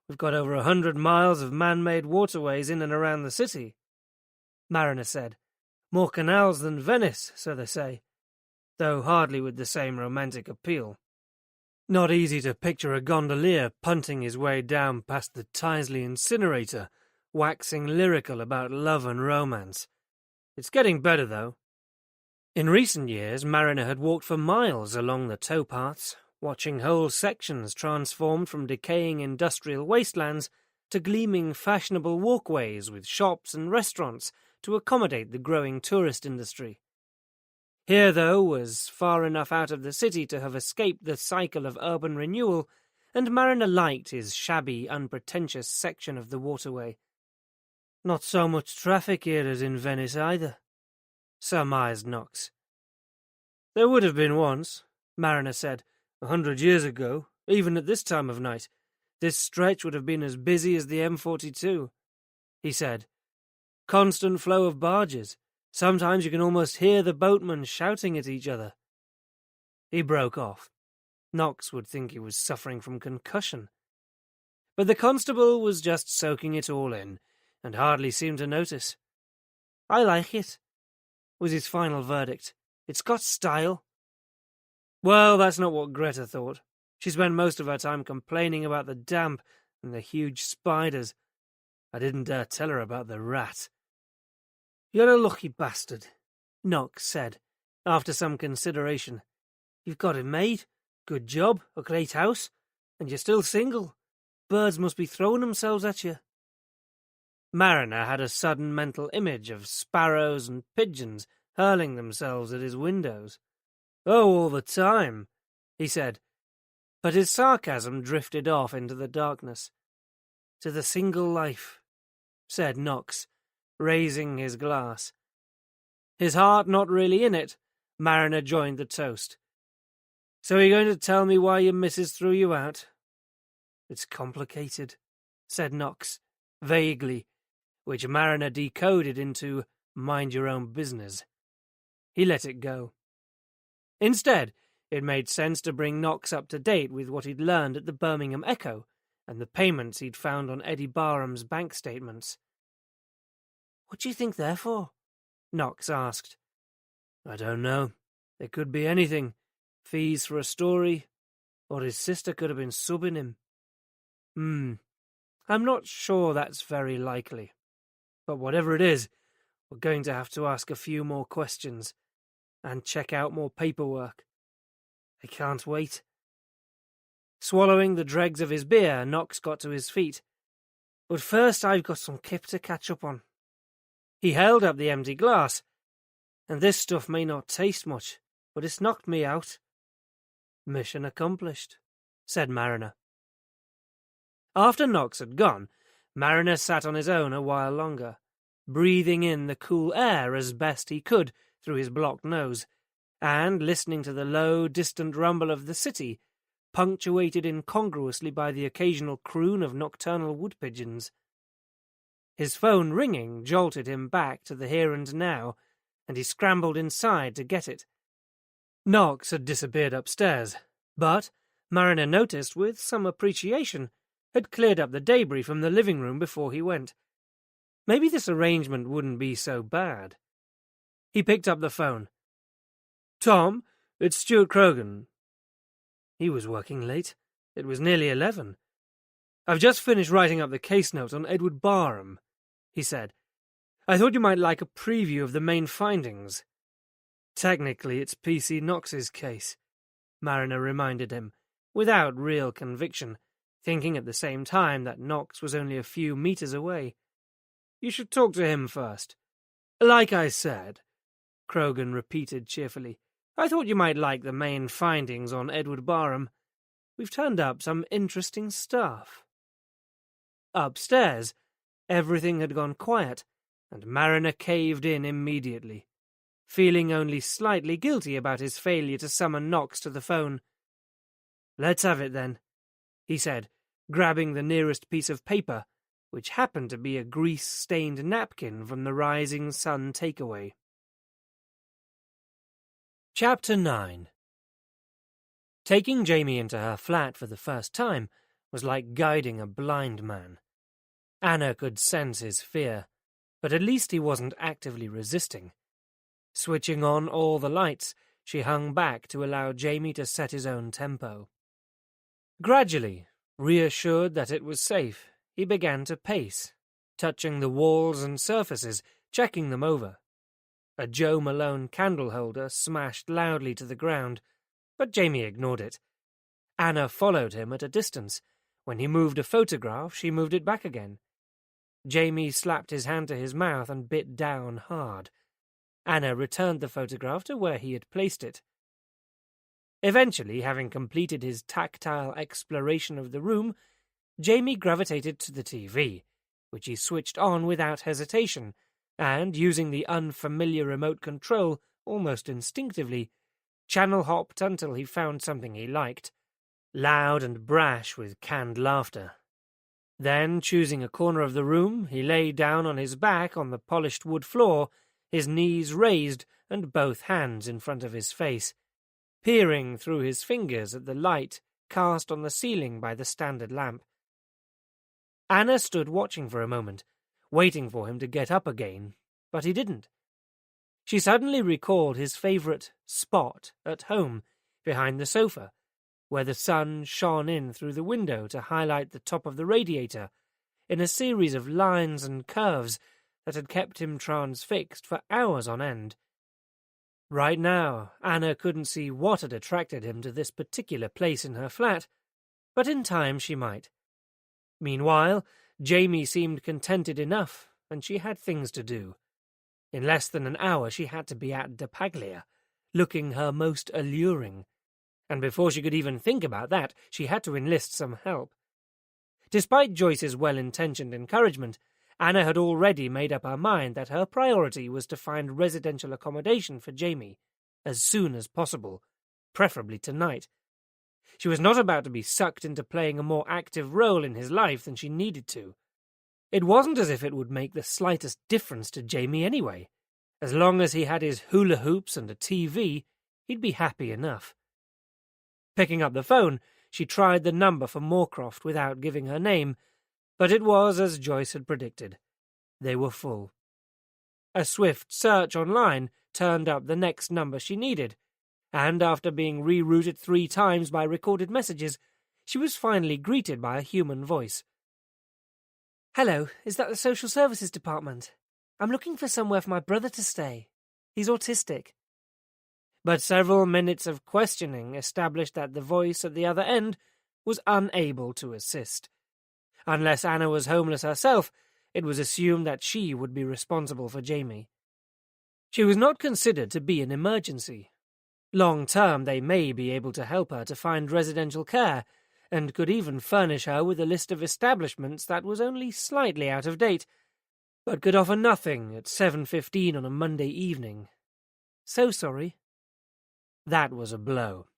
we've got over 100 miles of man-made waterways in and around the city." Mariner said, "More canals than Venice, so they say, though hardly with the same romantic appeal. Not easy to picture a gondolier punting his way down past the Tyseley incinerator, waxing lyrical about love and romance. It's getting better, though." In recent years, Mariner had walked for miles along the towpaths, watching whole sections transformed from decaying industrial wastelands to gleaming fashionable walkways with shops and restaurants to accommodate the growing tourist industry. Here, though, was far enough out of the city to have escaped the cycle of urban renewal, and Mariner liked his shabby, unpretentious section of the waterway. "Not so much traffic here as in Venice either," surmised Knox. "There would have been once," Mariner said, 100 years ago, even at this time of night. This stretch would have been as busy as the M42, he said. Constant flow of barges. Sometimes you can almost hear the boatmen shouting at each other." He broke off. Knox would think he was suffering from concussion. But the constable was just soaking it all in, and hardly seemed to notice. I like it, was his final verdict. It's got style. Well, that's not what Greta thought. She spent most of her time complaining about the damp and the huge spiders. I didn't dare tell her about the rat. You're a lucky bastard, Knox said, after some consideration. You've got it made. Good job, a great house, and you're still single. Birds must be throwing themselves at you. Mariner had a sudden mental image of sparrows and pigeons hurling themselves at his windows. Oh, all the time, he said, but his sarcasm drifted off into the darkness. To the single life, said Knox, raising his glass. His heart not really in it, Mariner joined the toast. So are you going to tell me why your missus threw you out? It's complicated, said Knox, vaguely, which Mariner decoded into mind your own business. He let it go. Instead, it made sense to bring Knox up to date with what he'd learned at the Birmingham Echo and the payments he'd found on Eddie Barham's bank statements. What do you think they're for? Knox asked. I don't know. They could be anything. Fees for a story, or his sister could have been subbing him. I'm not sure that's very likely. But whatever it is, we're going to have to ask a few more questions and check out more paperwork. I can't wait. Swallowing the dregs of his beer, Knox got to his feet. But first I've got some kip to catch up on. He held up the empty glass. And this stuff may not taste much, but it's knocked me out. Mission accomplished, said Mariner. After Knox had gone, Mariner sat on his own a while longer, breathing in the cool air as best he could through his blocked nose, and listening to the low, distant rumble of the city, punctuated incongruously by the occasional croon of nocturnal wood-pigeons. His phone ringing jolted him back to the here and now, and he scrambled inside to get it. Knox had disappeared upstairs, but, Mariner noticed with some appreciation, had cleared up the debris from the living room before he went. Maybe this arrangement wouldn't be so bad. He picked up the phone. Tom, it's Stuart Croghan. He was working late. It was nearly 11. I've just finished writing up the case note on Edward Barham, he said. I thought you might like a preview of the main findings. Technically, it's P.C. Knox's case, Mariner reminded him, without real conviction, thinking at the same time that Knox was only a few meters away. You should talk to him first. Like I said, Croghan repeated cheerfully, I thought you might like the main findings on Edward Barham. We've turned up some interesting stuff. Upstairs, everything had gone quiet, and Mariner caved in immediately, feeling only slightly guilty about his failure to summon Knox to the phone. Let's have it then, he said, grabbing the nearest piece of paper, which happened to be a grease-stained napkin from the Rising Sun takeaway. Chapter 9. Taking Jamie into her flat for the first time was like guiding a blind man. Anna could sense his fear, but at least he wasn't actively resisting. Switching on all the lights, she hung back to allow Jamie to set his own tempo. Gradually, reassured that it was safe, he began to pace, touching the walls and surfaces, checking them over. A Joe Malone candle holder smashed loudly to the ground, but Jamie ignored it. Anna followed him at a distance. When he moved a photograph, she moved it back again. Jamie slapped his hand to his mouth and bit down hard. Anna returned the photograph to where he had placed it. Eventually, having completed his tactile exploration of the room, Jamie gravitated to the TV, which he switched on without hesitation, and, using the unfamiliar remote control almost instinctively, channel-hopped until he found something he liked, loud and brash with canned laughter. Then, choosing a corner of the room, he lay down on his back on the polished wood floor, his knees raised and both hands in front of his face, peering through his fingers at the light cast on the ceiling by the standard lamp. Anna stood watching for a moment, waiting for him to get up again, but he didn't. She suddenly recalled his favourite spot at home, behind the sofa, where the sun shone in through the window to highlight the top of the radiator in a series of lines and curves that had kept him transfixed for hours on end. Right now, Anna couldn't see what had attracted him to this particular place in her flat, but in time she might. Meanwhile, Jamie seemed contented enough, and she had things to do. In less than an hour she had to be at De Paglia, looking her most alluring, and before she could even think about that, she had to enlist some help. Despite Joyce's well-intentioned encouragement, Anna had already made up her mind that her priority was to find residential accommodation for Jamie as soon as possible, preferably tonight. She was not about to be sucked into playing a more active role in his life than she needed to. It wasn't as if it would make the slightest difference to Jamie anyway. As long as he had his hula hoops and a TV, he'd be happy enough. Picking up the phone, she tried the number for Moorcroft without giving her name, but it was as Joyce had predicted. They were full. A swift search online turned up the next number she needed, and after being rerouted 3 times by recorded messages, she was finally greeted by a human voice. "Hello, is that the social services department? I'm looking for somewhere for my brother to stay. He's autistic." But several minutes of questioning established that the voice at the other end was unable to assist. Unless Anna was homeless herself, it was assumed that she would be responsible for Jamie. She was not considered to be an emergency. Long term, they may be able to help her to find residential care, and could even furnish her with a list of establishments that was only slightly out of date, but could offer nothing at 7:15 on a Monday evening. "So sorry." That was a blow.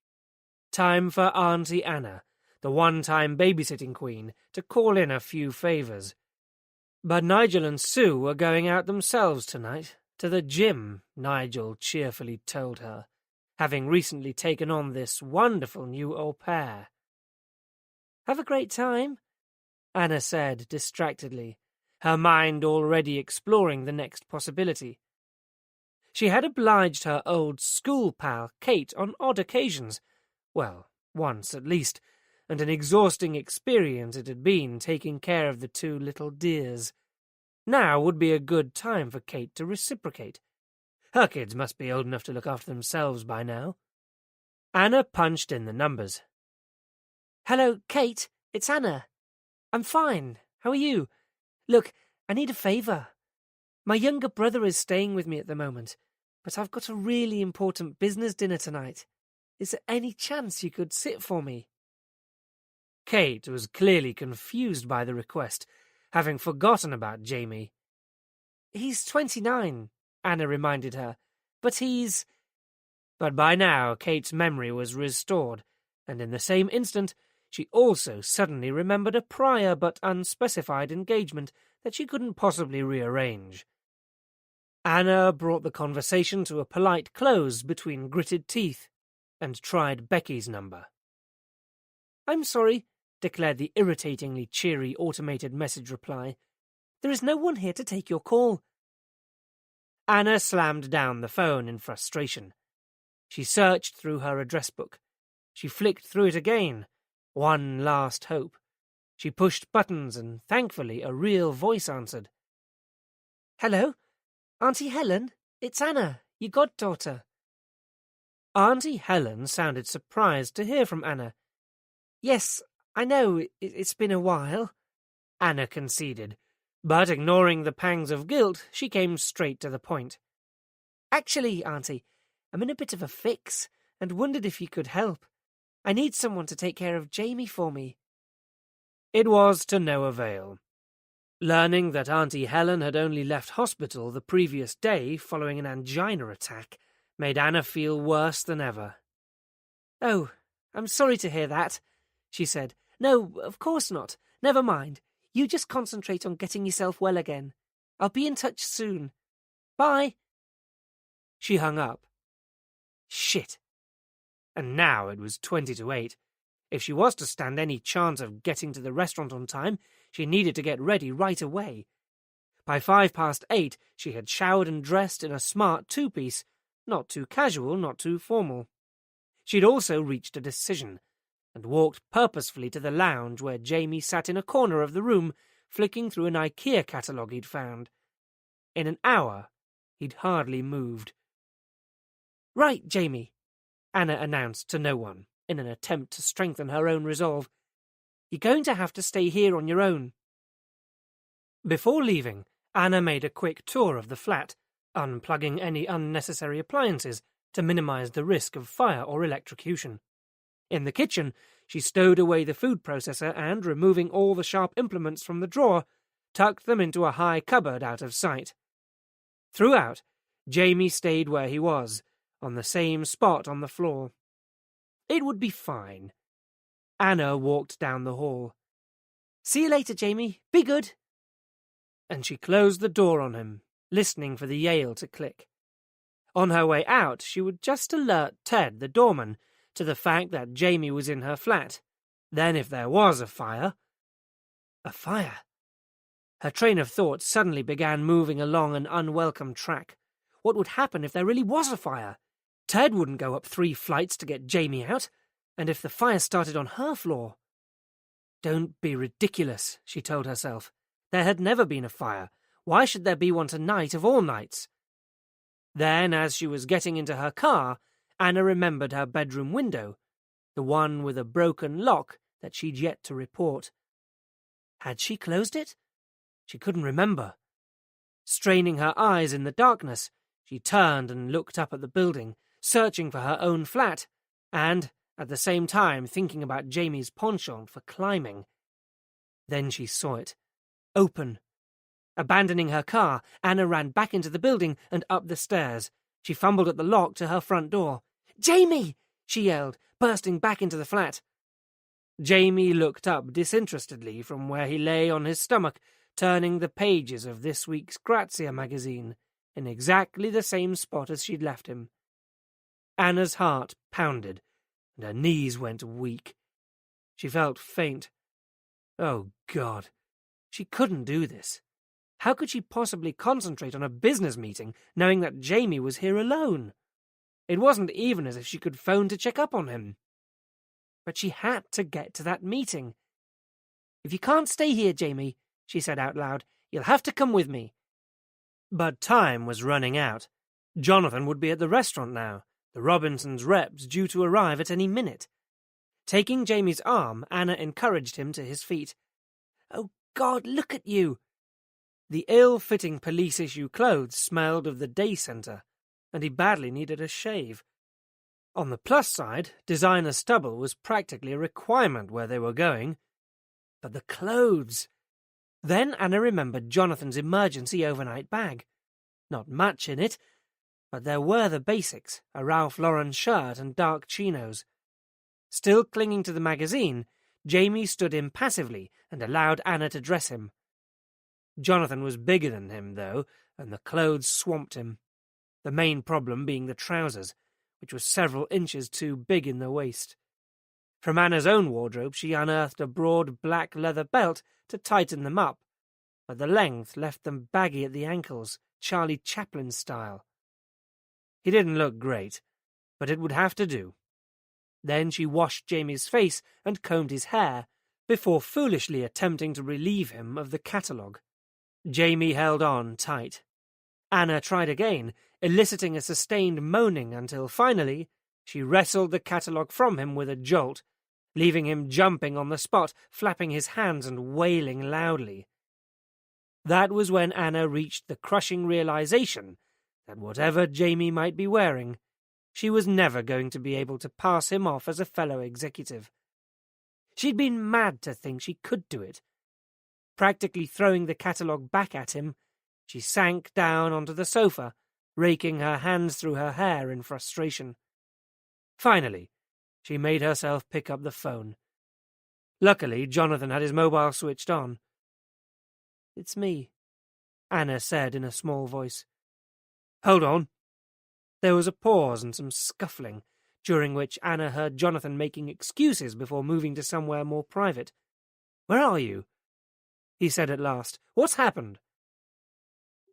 Time for Auntie Anna, the one-time babysitting queen, to call in a few favours. But Nigel and Sue were going out themselves tonight, to the gym, Nigel cheerfully told her, having recently taken on this wonderful new au pair. "Have a great time," Anna said distractedly, her mind already exploring the next possibility. She had obliged her old school pal, Kate, on odd occasions. Well, once at least, and an exhausting experience it had been taking care of the 2 little dears. Now would be a good time for Kate to reciprocate. Her kids must be old enough to look after themselves by now. Anna punched in the numbers. "Hello, Kate, it's Anna. I'm fine. How are you? Look, I need a favour. My younger brother is staying with me at the moment, but I've got a really important business dinner tonight. Is there any chance you could sit for me?" Kate was clearly confused by the request, having forgotten about Jamie. "He's 29, Anna reminded her, but he's—" But by now Kate's memory was restored, and in the same instant she also suddenly remembered a prior but unspecified engagement that she couldn't possibly rearrange. Anna brought the conversation to a polite close between gritted teeth, and tried Becky's number. "I'm sorry," declared the irritatingly cheery automated message reply. "There is no one here to take your call." Anna slammed down the phone in frustration. She searched through her address book. She flicked through it again. One last hope. She pushed buttons, and thankfully a real voice answered. "Hello? Auntie Helen? It's Anna, your goddaughter." Auntie Helen sounded surprised to hear from Anna. "Yes, I know, it's been a while," Anna conceded, but ignoring the pangs of guilt, she came straight to the point. "Actually, Auntie, I'm in a bit of a fix, and wondered if you could help. I need someone to take care of Jamie for me." It was to no avail. Learning that Auntie Helen had only left hospital the previous day following an angina attack made Anna feel worse than ever. "Oh, I'm sorry to hear that," she said. "No, of course not. Never mind. You just concentrate on getting yourself well again. I'll be in touch soon. Bye." She hung up. Shit. And now it was 20 to 8. If she was to stand any chance of getting to the restaurant on time, she needed to get ready right away. By 8:05, she had showered and dressed in a smart two-piece, not too casual, not too formal. She'd also reached a decision, and walked purposefully to the lounge where Jamie sat in a corner of the room, flicking through an IKEA catalogue he'd found. In an hour, he'd hardly moved. "Right, Jamie," Anna announced to no one, in an attempt to strengthen her own resolve. "You're going to have to stay here on your own." Before leaving, Anna made a quick tour of the flat, unplugging any unnecessary appliances to minimize the risk of fire or electrocution. In the kitchen, she stowed away the food processor and, removing all the sharp implements from the drawer, tucked them into a high cupboard out of sight. Throughout, Jamie stayed where he was, on the same spot on the floor. It would be fine. Anna walked down the hall. "See you later, Jamie. Be good." And she closed the door on him, listening for the Yale to click. On her way out, she would just alert Ted, the doorman, to the fact that Jamie was in her flat. Then, if there was a fire... A fire? Her train of thought suddenly began moving along an unwelcome track. What would happen if there really was a fire? Ted wouldn't go up 3 flights to get Jamie out, and if the fire started on her floor... Don't be ridiculous, she told herself. There had never been a fire. Why should there be one tonight of all nights? Then, as she was getting into her car, Anna remembered her bedroom window, the one with a broken lock that she'd yet to report. Had she closed it? She couldn't remember. Straining her eyes in the darkness, she turned and looked up at the building, searching for her own flat, and, at the same time, thinking about Jamie's penchant for climbing. Then she saw it. Open. Abandoning her car, Anna ran back into the building and up the stairs. She fumbled at the lock to her front door. "Jamie!" she yelled, bursting back into the flat. Jamie looked up disinterestedly from where he lay on his stomach, turning the pages of this week's Grazia magazine, in exactly the same spot as she'd left him. Anna's heart pounded, and her knees went weak. She felt faint. Oh, God. She couldn't do this. How could she possibly concentrate on a business meeting, knowing that Jamie was here alone? It wasn't even as if she could phone to check up on him. But she had to get to that meeting. "If you can't stay here, Jamie," she said out loud, "you'll have to come with me." But time was running out. Jonathan would be at the restaurant now, the Robinsons' reps due to arrive at any minute. Taking Jamie's arm, Anna encouraged him to his feet. "Oh, God, look at you!" The ill-fitting police-issue clothes smelled of the day centre, and he badly needed a shave. On the plus side, designer stubble was practically a requirement where they were going. But the clothes... Then Anna remembered Jonathan's emergency overnight bag. Not much in it, but there were the basics, a Ralph Lauren shirt and dark chinos. Still clinging to the magazine, Jamie stood impassively and allowed Anna to dress him. Jonathan was bigger than him, though, and the clothes swamped him. The main problem being the trousers, which was several inches too big in the waist. From Anna's own wardrobe she unearthed a broad black leather belt to tighten them up, but the length left them baggy at the ankles, Charlie Chaplin style. He didn't look great, but it would have to do. Then she washed Jamie's face and combed his hair, before foolishly attempting to relieve him of the catalogue. Jamie held on tight. Anna tried again, eliciting a sustained moaning until finally she wrestled the catalogue from him with a jolt, leaving him jumping on the spot, flapping his hands and wailing loudly. That was when Anna reached the crushing realization that whatever Jamie might be wearing, she was never going to be able to pass him off as a fellow executive. She'd been mad to think she could do it. Practically throwing the catalogue back at him, she sank down onto the sofa, raking her hands through her hair in frustration. Finally, she made herself pick up the phone. Luckily, Jonathan had his mobile switched on. "It's me," Anna said in a small voice. "Hold on." There was a pause and some scuffling, during which Anna heard Jonathan making excuses before moving to somewhere more private. "Where are you?" he said at last. "What's happened?"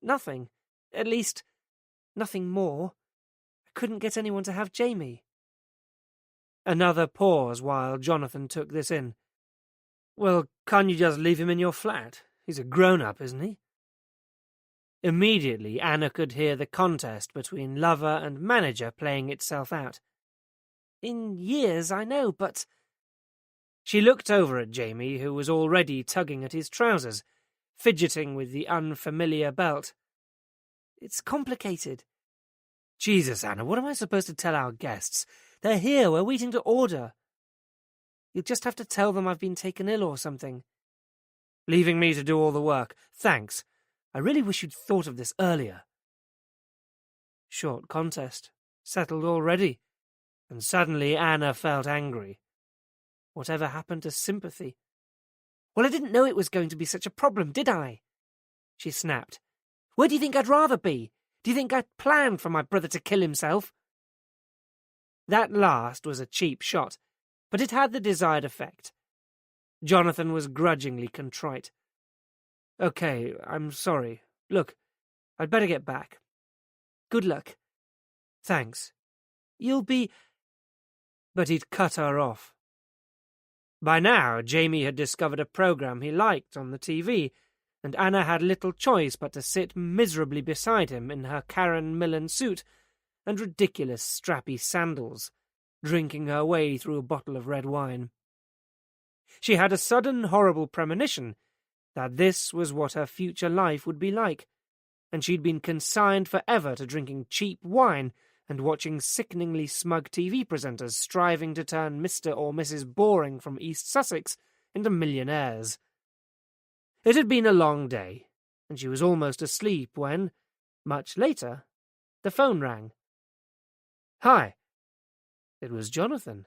Nothing. At least, nothing more. I couldn't get anyone to have Jamie. Another pause while Jonathan took this in. Well, can't you just leave him in your flat? He's a grown-up, isn't he? Immediately, Anna could hear the contest between lover and manager playing itself out. In years, I know, but... She looked over at Jamie, who was already tugging at his trousers, fidgeting with the unfamiliar belt. It's complicated. Jesus, Anna, what am I supposed to tell our guests? They're here, we're waiting to order. You'll just have to tell them I've been taken ill or something. Leaving me to do all the work. Thanks. I really wish you'd thought of this earlier. Short contest. Settled already. And suddenly Anna felt angry. Whatever happened to sympathy? Well, I didn't know it was going to be such a problem, did I? She snapped. Where do you think I'd rather be? Do you think I'd planned for my brother to kill himself? That last was a cheap shot, but it had the desired effect. Jonathan was grudgingly contrite. Okay, I'm sorry. Look, I'd better get back. Good luck. Thanks. You'll be... But he'd cut her off. By now, Jamie had discovered a program he liked on the TV, and Anna had little choice but to sit miserably beside him in her Karen Millen suit and ridiculous strappy sandals, drinking her way through a bottle of red wine. She had a sudden horrible premonition that this was what her future life would be like, and she'd been consigned forever to drinking cheap wine and watching sickeningly smug TV presenters striving to turn Mr. or Mrs. Boring from East Sussex into millionaires. It had been a long day, and she was almost asleep when, much later, the phone rang. Hi. It was Jonathan.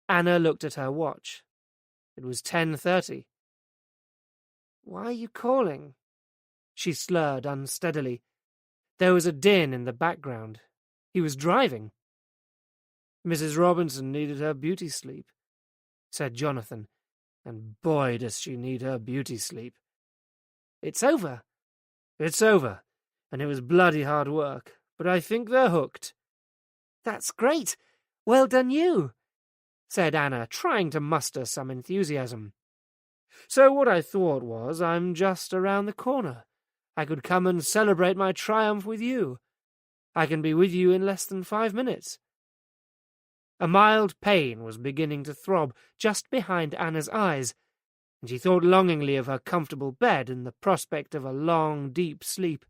Anna looked at her watch. It was 10:30. Why are you calling? She slurred unsteadily. There was a din in the background. He was driving. Mrs. Robinson needed her beauty sleep, said Jonathan, and boy does she need her beauty sleep. It's over. It's over, and it was bloody hard work, but I think they're hooked. That's great. Well done you, said Anna, trying to muster some enthusiasm. So what I thought was, I'm just around the corner. I could come and celebrate my triumph with you. I can be with you in less than 5 minutes. A mild pain was beginning to throb just behind Anna's eyes, and she thought longingly of her comfortable bed and the prospect of a long, deep sleep.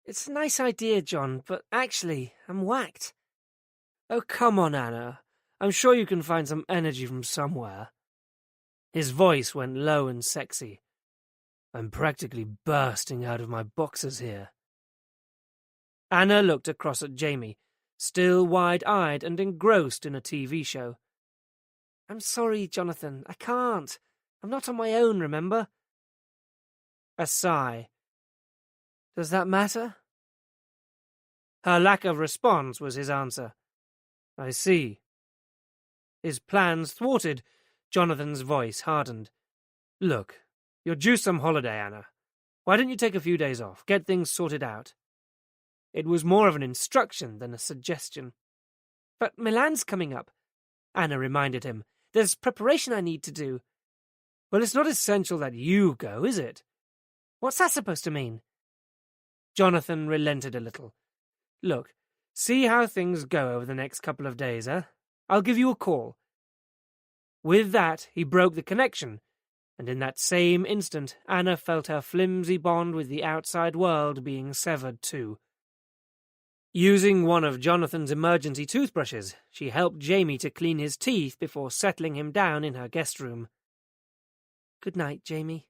It's a nice idea, John, but actually, I'm whacked. Oh, come on, Anna. I'm sure you can find some energy from somewhere. His voice went low and sexy. I'm practically bursting out of my boxers here. Anna looked across at Jamie, still wide-eyed and engrossed in a TV show. I'm sorry, Jonathan. I can't. I'm not on my own, remember? A sigh. Does that matter? Her lack of response was his answer. I see. His plans thwarted, Jonathan's voice hardened. Look, you're due some holiday, Anna. Why don't you take a few days off, get things sorted out? It was more of an instruction than a suggestion. But Milan's coming up, Anna reminded him. There's preparation I need to do. Well, it's not essential that you go, is it? What's that supposed to mean? Jonathan relented a little. Look, see how things go over the next couple of days, eh? I'll give you a call. With that, he broke the connection, and in that same instant, Anna felt her flimsy bond with the outside world being severed too. Using one of Jonathan's emergency toothbrushes, she helped Jamie to clean his teeth before settling him down in her guest room. Good night, Jamie.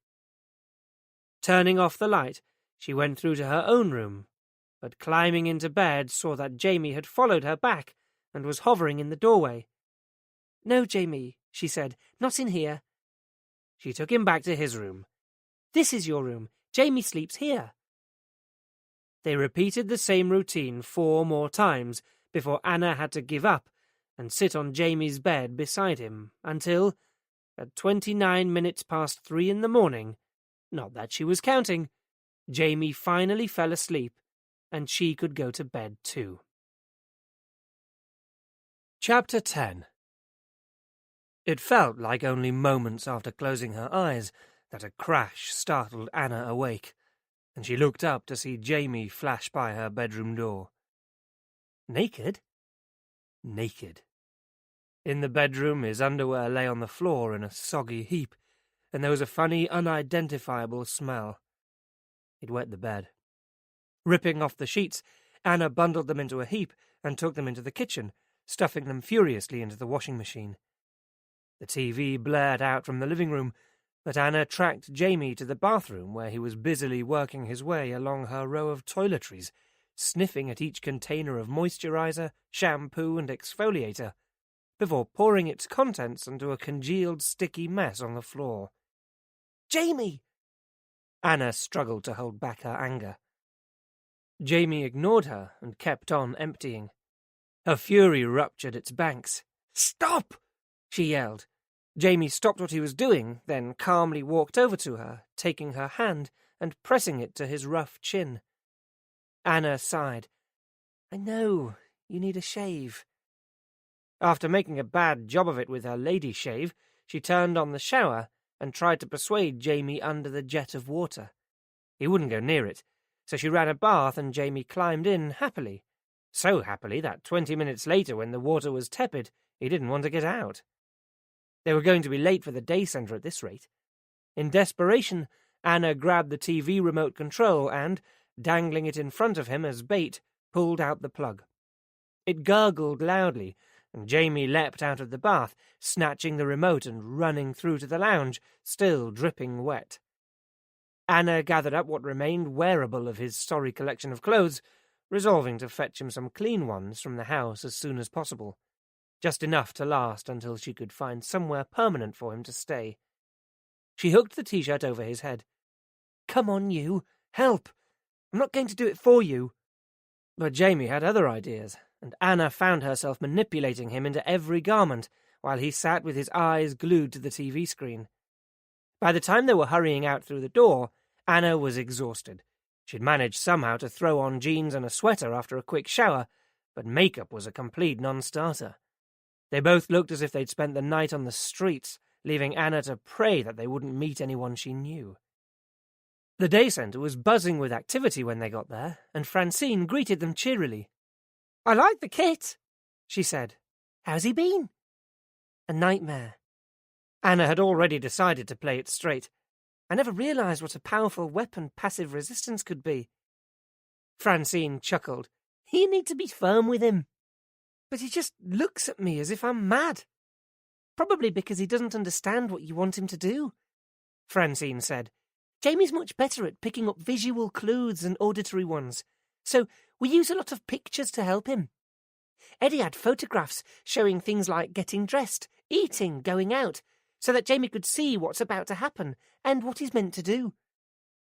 Turning off the light, she went through to her own room, but climbing into bed saw that Jamie had followed her back and was hovering in the doorway. No, Jamie, she said, not in here. She took him back to his room. This is your room. Jamie sleeps here. They repeated the same routine 4 more times before Anna had to give up and sit on Jamie's bed beside him until, at 29 minutes past 3 in the morning, not that she was counting, Jamie finally fell asleep, and she could go to bed too. Chapter 10. It felt like only moments after closing her eyes that a crash startled Anna awake, and she looked up to see Jamie flash by her bedroom door. Naked? Naked. In the bedroom, his underwear lay on the floor in a soggy heap, and there was a funny, unidentifiable smell. It wet the bed. Ripping off the sheets, Anna bundled them into a heap and took them into the kitchen, stuffing them furiously into the washing machine. The TV blared out from the living room, but Anna tracked Jamie to the bathroom where he was busily working his way along her row of toiletries, sniffing at each container of moisturizer, shampoo, and exfoliator, before pouring its contents into a congealed, sticky mess on the floor. "Jamie!" Anna struggled to hold back her anger. Jamie ignored her and kept on emptying. Her fury ruptured its banks. "Stop!" she yelled. Jamie stopped what he was doing, then calmly walked over to her, taking her hand and pressing it to his rough chin. Anna sighed. "I know. You need a shave." After making a bad job of it with her lady shave, she turned on the shower and tried to persuade Jamie under the jet of water. He wouldn't go near it, so she ran a bath and Jamie climbed in happily. So happily that 20 minutes later, when the water was tepid, he didn't want to get out. They were going to be late for the day centre at this rate. In desperation, Anna grabbed the TV remote control and, dangling it in front of him as bait, pulled out the plug. It gurgled loudly, and Jamie leapt out of the bath, snatching the remote and running through to the lounge, still dripping wet. Anna gathered up what remained wearable of his sorry collection of clothes, resolving to fetch him some clean ones from the house as soon as possible, just enough to last until she could find somewhere permanent for him to stay. She hooked the T-shirt over his head. "Come on, you. Help. I'm not going to do it for you." But Jamie had other ideas, and Anna found herself manipulating him into every garment while he sat with his eyes glued to the TV screen. By the time they were hurrying out through the door, Anna was exhausted. She'd managed somehow to throw on jeans and a sweater after a quick shower, but makeup was a complete non-starter. They both looked as if they'd spent the night on the streets, leaving Anna to pray that they wouldn't meet anyone she knew. The day centre was buzzing with activity when they got there, and Francine greeted them cheerily. "I like the kit," she said. "How's he been?" "A nightmare." Anna had already decided to play it straight. "I never realised what a powerful weapon passive resistance could be." Francine chuckled. "You need to be firm with him." "But he just looks at me as if I'm mad." "Probably because he doesn't understand what you want him to do," Francine said. "Jamie's much better at picking up visual clues than auditory ones, so we use a lot of pictures to help him. Eddie had photographs showing things like getting dressed, eating, going out, so that Jamie could see what's about to happen and what he's meant to do.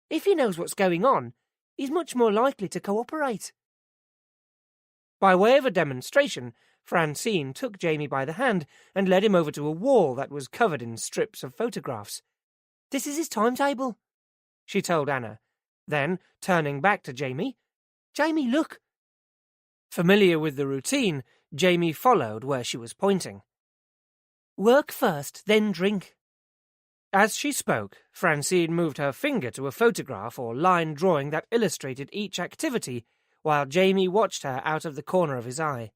If he knows what's going on, he's much more likely to cooperate." By way of a demonstration, Francine took Jamie by the hand and led him over to a wall that was covered in strips of photographs. "This is his timetable," she told Anna. Then, turning back to Jamie, "Jamie, look." Familiar with the routine, Jamie followed where she was pointing. "Work first, then drink." As she spoke, Francine moved her finger to a photograph or line drawing that illustrated each activity, while Jamie watched her out of the corner of his eye.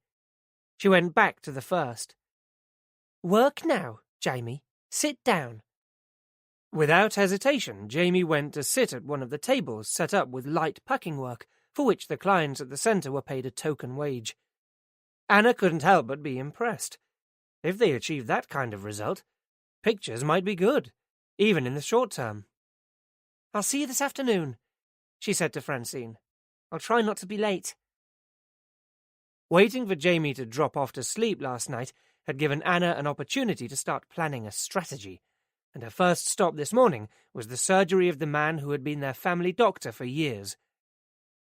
She went back to the first. "Work now, Jamie. Sit down." Without hesitation, Jamie went to sit at one of the tables set up with light packing work, for which the clients at the centre were paid a token wage. Anna couldn't help but be impressed. If they achieved that kind of result, pictures might be good, even in the short term. "I'll see you this afternoon," she said to Francine. "I'll try not to be late." Waiting for Jamie to drop off to sleep last night had given Anna an opportunity to start planning a strategy, and her first stop this morning was the surgery of the man who had been their family doctor for years.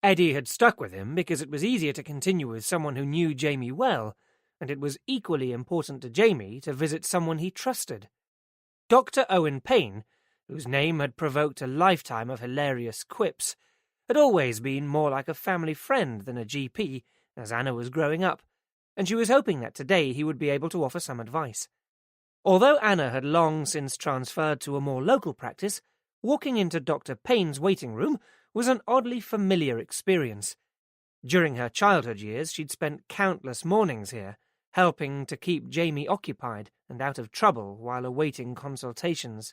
Eddie had stuck with him because it was easier to continue with someone who knew Jamie well, and it was equally important to Jamie to visit someone he trusted. Dr. Owen Payne, whose name had provoked a lifetime of hilarious quips, had always been more like a family friend than a GP as Anna was growing up, and she was hoping that today he would be able to offer some advice. Although Anna had long since transferred to a more local practice, walking into Dr. Payne's waiting room was an oddly familiar experience. During her childhood years, she'd spent countless mornings here, helping to keep Jamie occupied and out of trouble while awaiting consultations.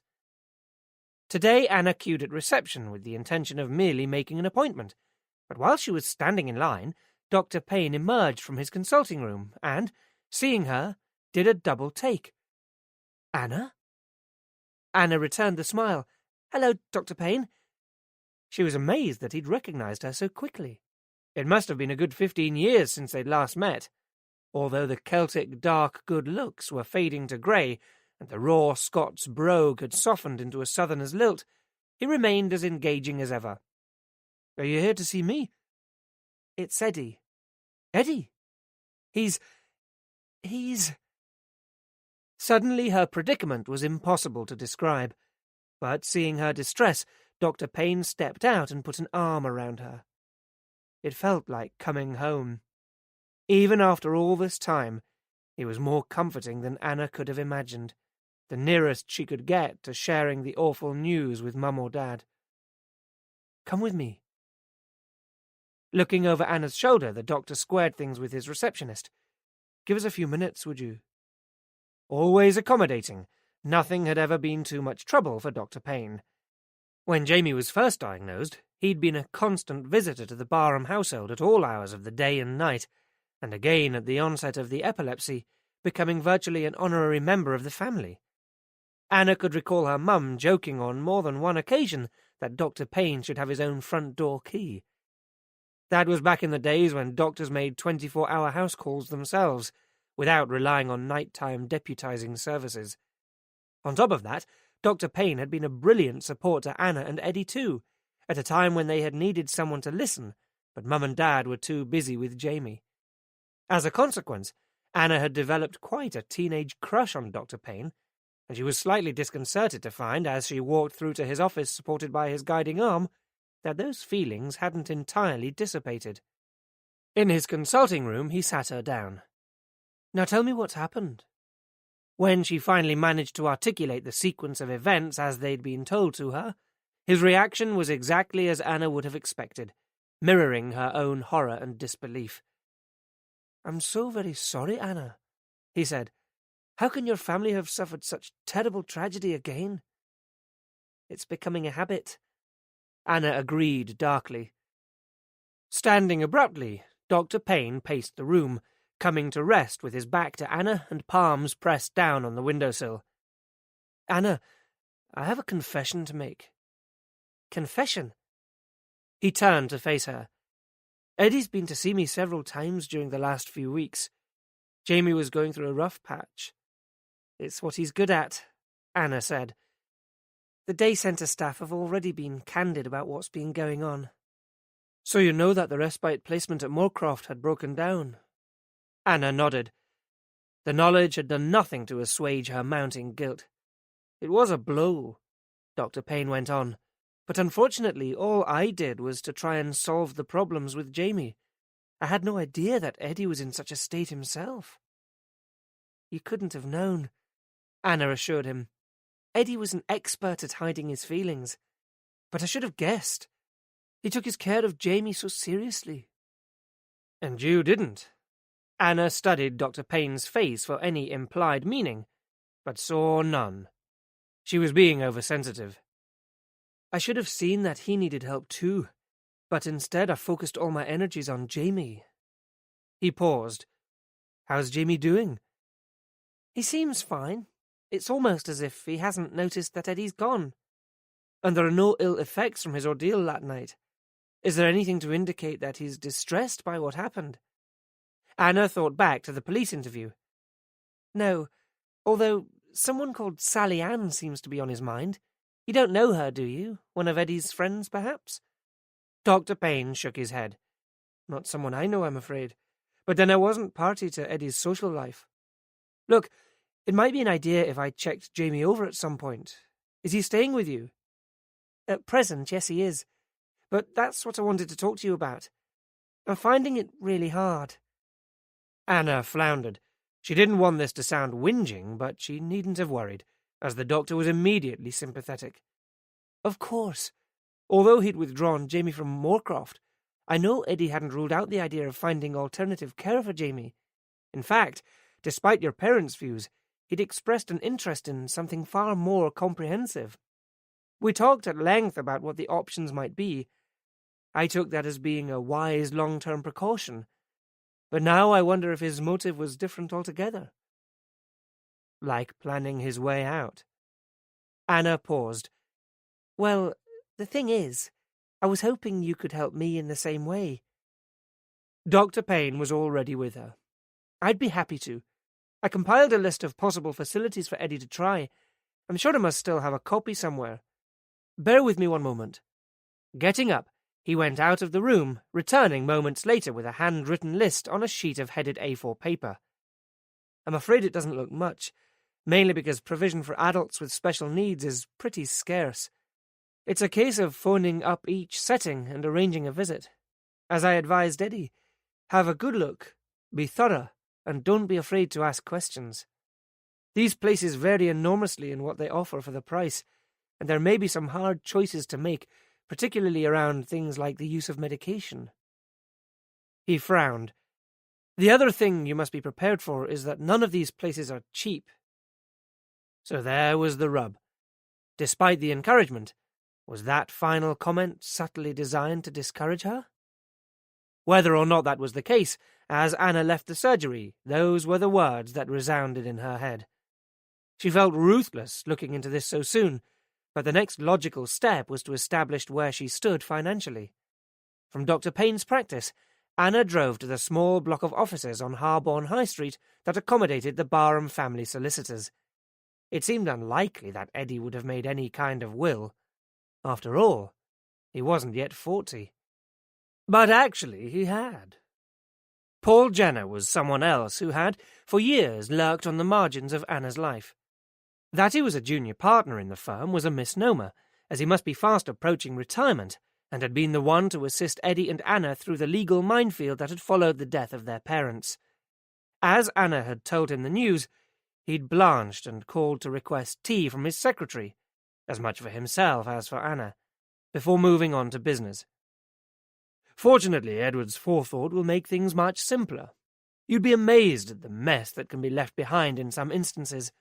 Today, Anna queued at reception with the intention of merely making an appointment, but while she was standing in line, Dr. Payne emerged from his consulting room and, seeing her, did a double take. "Anna?" Anna returned the smile. "Hello, Dr. Payne." She was amazed that he'd recognized her so quickly. It must have been a good 15 years since they'd last met. Although the Celtic dark good looks were fading to grey, and the raw Scots brogue had softened into a southerner's lilt, he remained as engaging as ever. "Are you here to see me?" "It's Eddie." "Eddie? He's... Suddenly her predicament was impossible to describe, but seeing her distress, Dr. Payne stepped out and put an arm around her. It felt like coming home. Even after all this time, it was more comforting than Anna could have imagined, the nearest she could get to sharing the awful news with Mum or Dad. "Come with me." Looking over Anna's shoulder, the doctor squared things with his receptionist. "Give us a few minutes, would you?" Always accommodating, nothing had ever been too much trouble for Dr. Payne. When Jamie was first diagnosed, he'd been a constant visitor to the Barham household at all hours of the day and night, and again at the onset of the epilepsy, becoming virtually an honorary member of the family. Anna could recall her mum joking on more than one occasion that Dr. Payne should have his own front door key. That was back in the days when doctors made 24-hour house calls themselves, without relying on nighttime deputizing services. On top of that, Dr. Payne had been a brilliant support to Anna and Eddie too, at a time when they had needed someone to listen, but Mum and Dad were too busy with Jamie. As a consequence, Anna had developed quite a teenage crush on Dr. Payne, and she was slightly disconcerted to find, as she walked through to his office supported by his guiding arm, that those feelings hadn't entirely dissipated. In his consulting room, he sat her down. "Now tell me what's happened." When she finally managed to articulate the sequence of events as they'd been told to her, his reaction was exactly as Anna would have expected, mirroring her own horror and disbelief. "I'm so very sorry, Anna," he said. "How can your family have suffered such terrible tragedy again?" "It's becoming a habit," Anna agreed darkly. Standing abruptly, Dr. Payne paced the room, coming to rest with his back to Anna and palms pressed down on the windowsill. "Anna, I have a confession to make." "Confession?" He turned to face her. "Eddie's been to see me several times during the last few weeks. Jamie was going through a rough patch." "It's what he's good at," Anna said. "The day centre staff have already been candid about what's been going on." "So you know that the respite placement at Moorcroft had broken down?" Anna nodded. The knowledge had done nothing to assuage her mounting guilt. "It was a blow," Dr. Payne went on, "but unfortunately all I did was to try and solve the problems with Jamie. I had no idea that Eddie was in such a state himself." "You couldn't have known," Anna assured him. "Eddie was an expert at hiding his feelings, but I should have guessed. He took his care of Jamie so seriously." "And you didn't?" Anna studied Dr. Payne's face for any implied meaning, but saw none. She was being oversensitive. "I should have seen that he needed help too, but instead I focused all my energies on Jamie." He paused. "How's Jamie doing?" "He seems fine. It's almost as if he hasn't noticed that Eddie's gone. And there are no ill effects from his ordeal that night. Is there anything to indicate that he's distressed by what happened?" Anna thought back to the police interview. "No, although someone called Sally Ann seems to be on his mind. You don't know her, do you? One of Eddie's friends, perhaps?" Dr. Payne shook his head. "Not someone I know, I'm afraid. But then I wasn't party to Eddie's social life. Look, it might be an idea if I checked Jamie over at some point. Is he staying with you?" "At present, yes, he is. but that's what I wanted to talk to you about. I'm finding it really hard. Anna floundered. She didn't want this to sound whinging, but she needn't have worried, as the doctor was immediately sympathetic. Of course. Although he'd withdrawn Jamie from Moorcroft, I know Eddie hadn't ruled out the idea of finding alternative care for Jamie. In fact, despite your parents' views, he'd expressed an interest in something far more comprehensive. We talked at length about what the options might be. I took that as being a wise long-term precaution, but now I wonder if his motive was different altogether. Like planning his way out. Anna paused. Well, the thing is, I was hoping you could help me in the same way. Dr. Payne was already with her. I'd be happy to. I compiled a list of possible facilities for Eddie to try. I'm sure I must still have a copy somewhere. Bear with me one moment. Getting up, he went out of the room, returning moments later with a handwritten list on a sheet of headed A4 paper. I'm afraid it doesn't look much, mainly because provision for adults with special needs is pretty scarce. It's a case of phoning up each setting and arranging a visit. As I advised Eddie, have a good look, be thorough, and don't be afraid to ask questions. These places vary enormously in what they offer for the price, and there may be some hard choices to make, particularly around things like the use of medication. He frowned. The other thing you must be prepared for is that none of these places are cheap. So there was the rub. Despite the encouragement, was that final comment subtly designed to discourage her? Whether or not that was the case, as Anna left the surgery, those were the words that resounded in her head. She felt ruthless looking into this so soon, but the next logical step was to establish where she stood financially. From Dr. Payne's practice, Anna drove to the small block of offices on Harborne High Street that accommodated the Barham family solicitors. It seemed unlikely that Eddie would have made any kind of will. After all, he wasn't yet 40. But actually he had. Paul Jenner was someone else who had, for years, lurked on the margins of Anna's life. That he was a junior partner in the firm was a misnomer, as he must be fast approaching retirement, and had been the one to assist Eddie and Anna through the legal minefield that had followed the death of their parents. As Anna had told him the news, he'd blanched and called to request tea from his secretary, as much for himself as for Anna, before moving on to business. Fortunately, Edward's forethought will make things much simpler. You'd be amazed at the mess that can be left behind in some instances,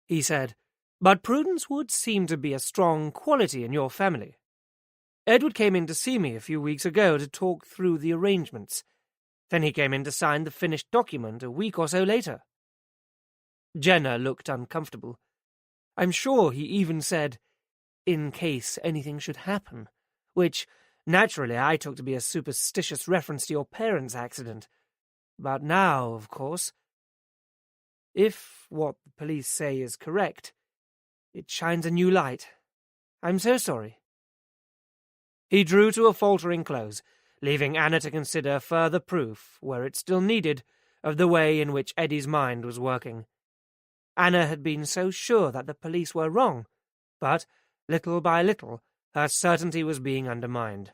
he said, but prudence would seem to be a strong quality in your family. Edward came in to see me a few weeks ago to talk through the arrangements. Then he came in to sign the finished document a week or so later. Jenner looked uncomfortable. I'm sure he even said, in case anything should happen, which, naturally, I took to be a superstitious reference to your parents' accident. But now, of course, if what the police say is correct, it shines a new light. I'm so sorry. He drew to a faltering close, leaving Anna to consider further proof, where it still needed, of the way in which Eddie's mind was working. Anna had been so sure that the police were wrong, but, little by little, her certainty was being undermined.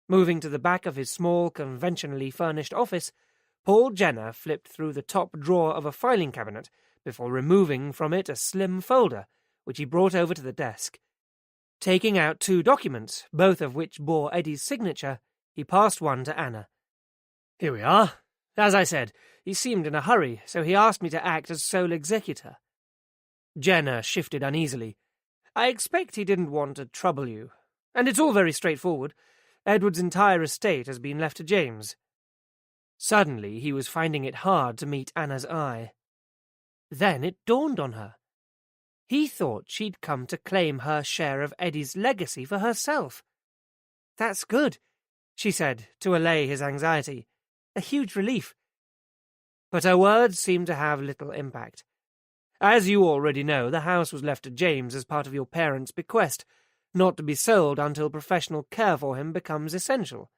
Moving to the back of his small, conventionally furnished office, Paul Jenner flipped through the top drawer of a filing cabinet before removing from it a slim folder, which he brought over to the desk. Taking out 2 documents, both of which bore Eddie's signature, he passed one to Anna. Here we are. As I said, he seemed in a hurry, so he asked me to act as sole executor. Jenner shifted uneasily. I expect he didn't want to trouble you. And it's all very straightforward. Edward's entire estate has been left to James. Suddenly he was finding it hard to meet Anna's eye. Then it dawned on her. He thought she'd come to claim her share of Eddie's legacy for herself. That's good, she said, to allay his anxiety. A huge relief. But her words seemed to have little impact. As you already know, the house was left to James as part of your parents' bequest, not to be sold until professional care for him becomes essential.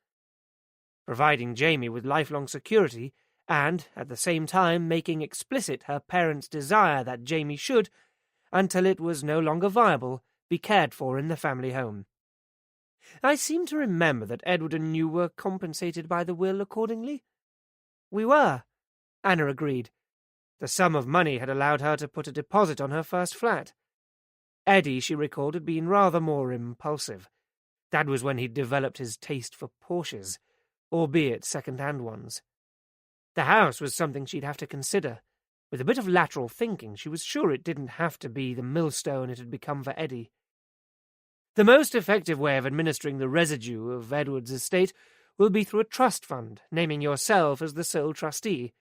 Providing Jamie with lifelong security, and, at the same time, making explicit her parents' desire that Jamie should, until it was no longer viable, be cared for in the family home. I seem to remember that Edward and you were compensated by the will accordingly. We were, Anna agreed. The sum of money had allowed her to put a deposit on her first flat. Eddie, she recalled, had been rather more impulsive. That was when he'd developed his taste for Porsches, albeit second-hand ones. The house was something she'd have to consider. With a bit of lateral thinking, she was sure it didn't have to be the millstone it had become for Eddie. The most effective way of administering the residue of Edward's estate will be through a trust fund, naming yourself as the sole trustee.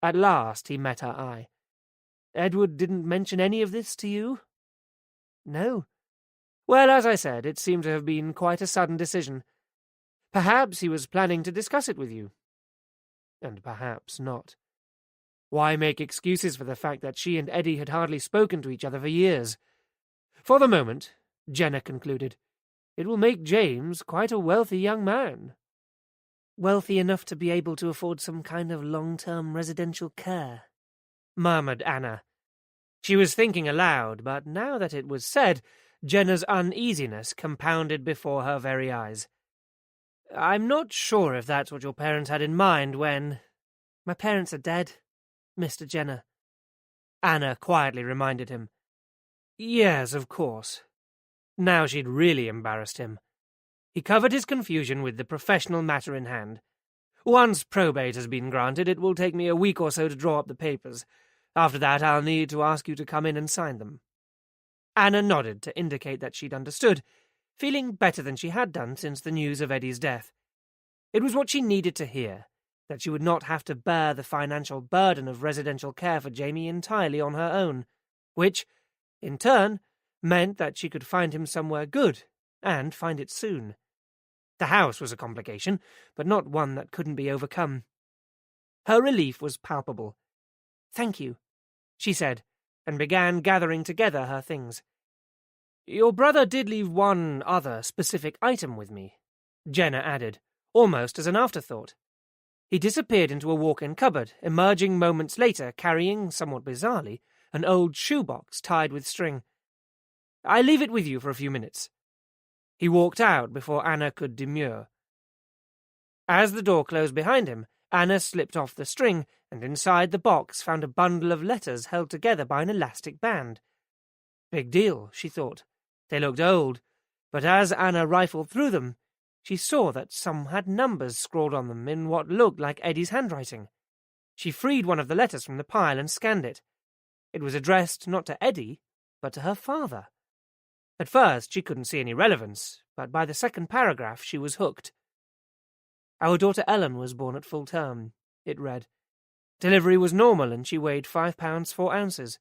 At last he met her eye. Edward didn't mention any of this to you? No. Well, as I said, it seemed to have been quite a sudden decision. Perhaps he was planning to discuss it with you. And perhaps not. Why make excuses for the fact that she and Eddie had hardly spoken to each other for years? For the moment, Jenna concluded, it will make James quite a wealthy young man. Wealthy enough to be able to afford some kind of long-term residential care, murmured Anna. She was thinking aloud, but now that it was said, Jenna's uneasiness compounded before her very eyes. I'm not sure if that's what your parents had in mind when— My parents are dead, Mr. Jenner, Anna quietly reminded him. Yes, of course. Now she'd really embarrassed him. He covered his confusion with the professional matter in hand. Once probate has been granted, it will take me a week or so to draw up the papers. After that, I'll need to ask you to come in and sign them. Anna nodded to indicate that she'd understood, feeling better than she had done since the news of Eddie's death. It was what she needed to hear, that she would not have to bear the financial burden of residential care for Jamie entirely on her own, which, in turn, meant that she could find him somewhere good, and find it soon. The house was a complication, but not one that couldn't be overcome. Her relief was palpable. Thank you, she said, and began gathering together her things. Your brother did leave one other specific item with me, Jenna added, almost as an afterthought. He disappeared into a walk-in cupboard, emerging moments later carrying, somewhat bizarrely, an old shoebox tied with string. I leave it with you for a few minutes. He walked out before Anna could demur. As the door closed behind him, Anna slipped off the string and inside the box found a bundle of letters held together by an elastic band. Big deal, she thought. They looked old, but as Anna rifled through them, she saw that some had numbers scrawled on them in what looked like Eddie's handwriting. She freed one of the letters from the pile and scanned it. It was addressed not to Eddie, but to her father. At first she couldn't see any relevance, but by the second paragraph she was hooked. Our daughter Ellen was born at full term, it read. Delivery was normal and she weighed 5 pounds 4 ounces.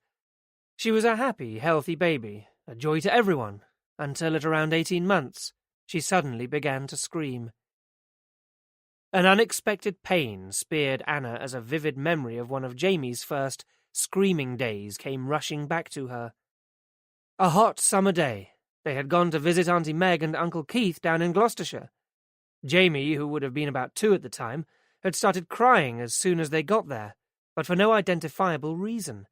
She was a happy, healthy baby, a joy to everyone, until at around 18 months she suddenly began to scream. An unexpected pain speared Anna as a vivid memory of one of Jamie's first screaming days came rushing back to her. A hot summer day. They had gone to visit Auntie Meg and Uncle Keith down in Gloucestershire. Jamie, who would have been about 2 at the time, had started crying as soon as they got there, but for no identifiable reason.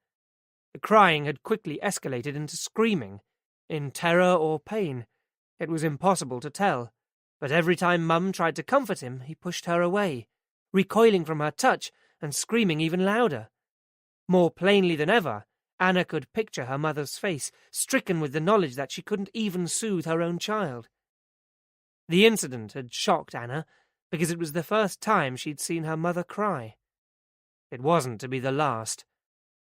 The crying had quickly escalated into screaming, in terror or pain. It was impossible to tell, but every time Mum tried to comfort him, he pushed her away, recoiling from her touch and screaming even louder. More plainly than ever, Anna could picture her mother's face, stricken with the knowledge that she couldn't even soothe her own child. The incident had shocked Anna, because it was the first time she'd seen her mother cry. It wasn't to be the last,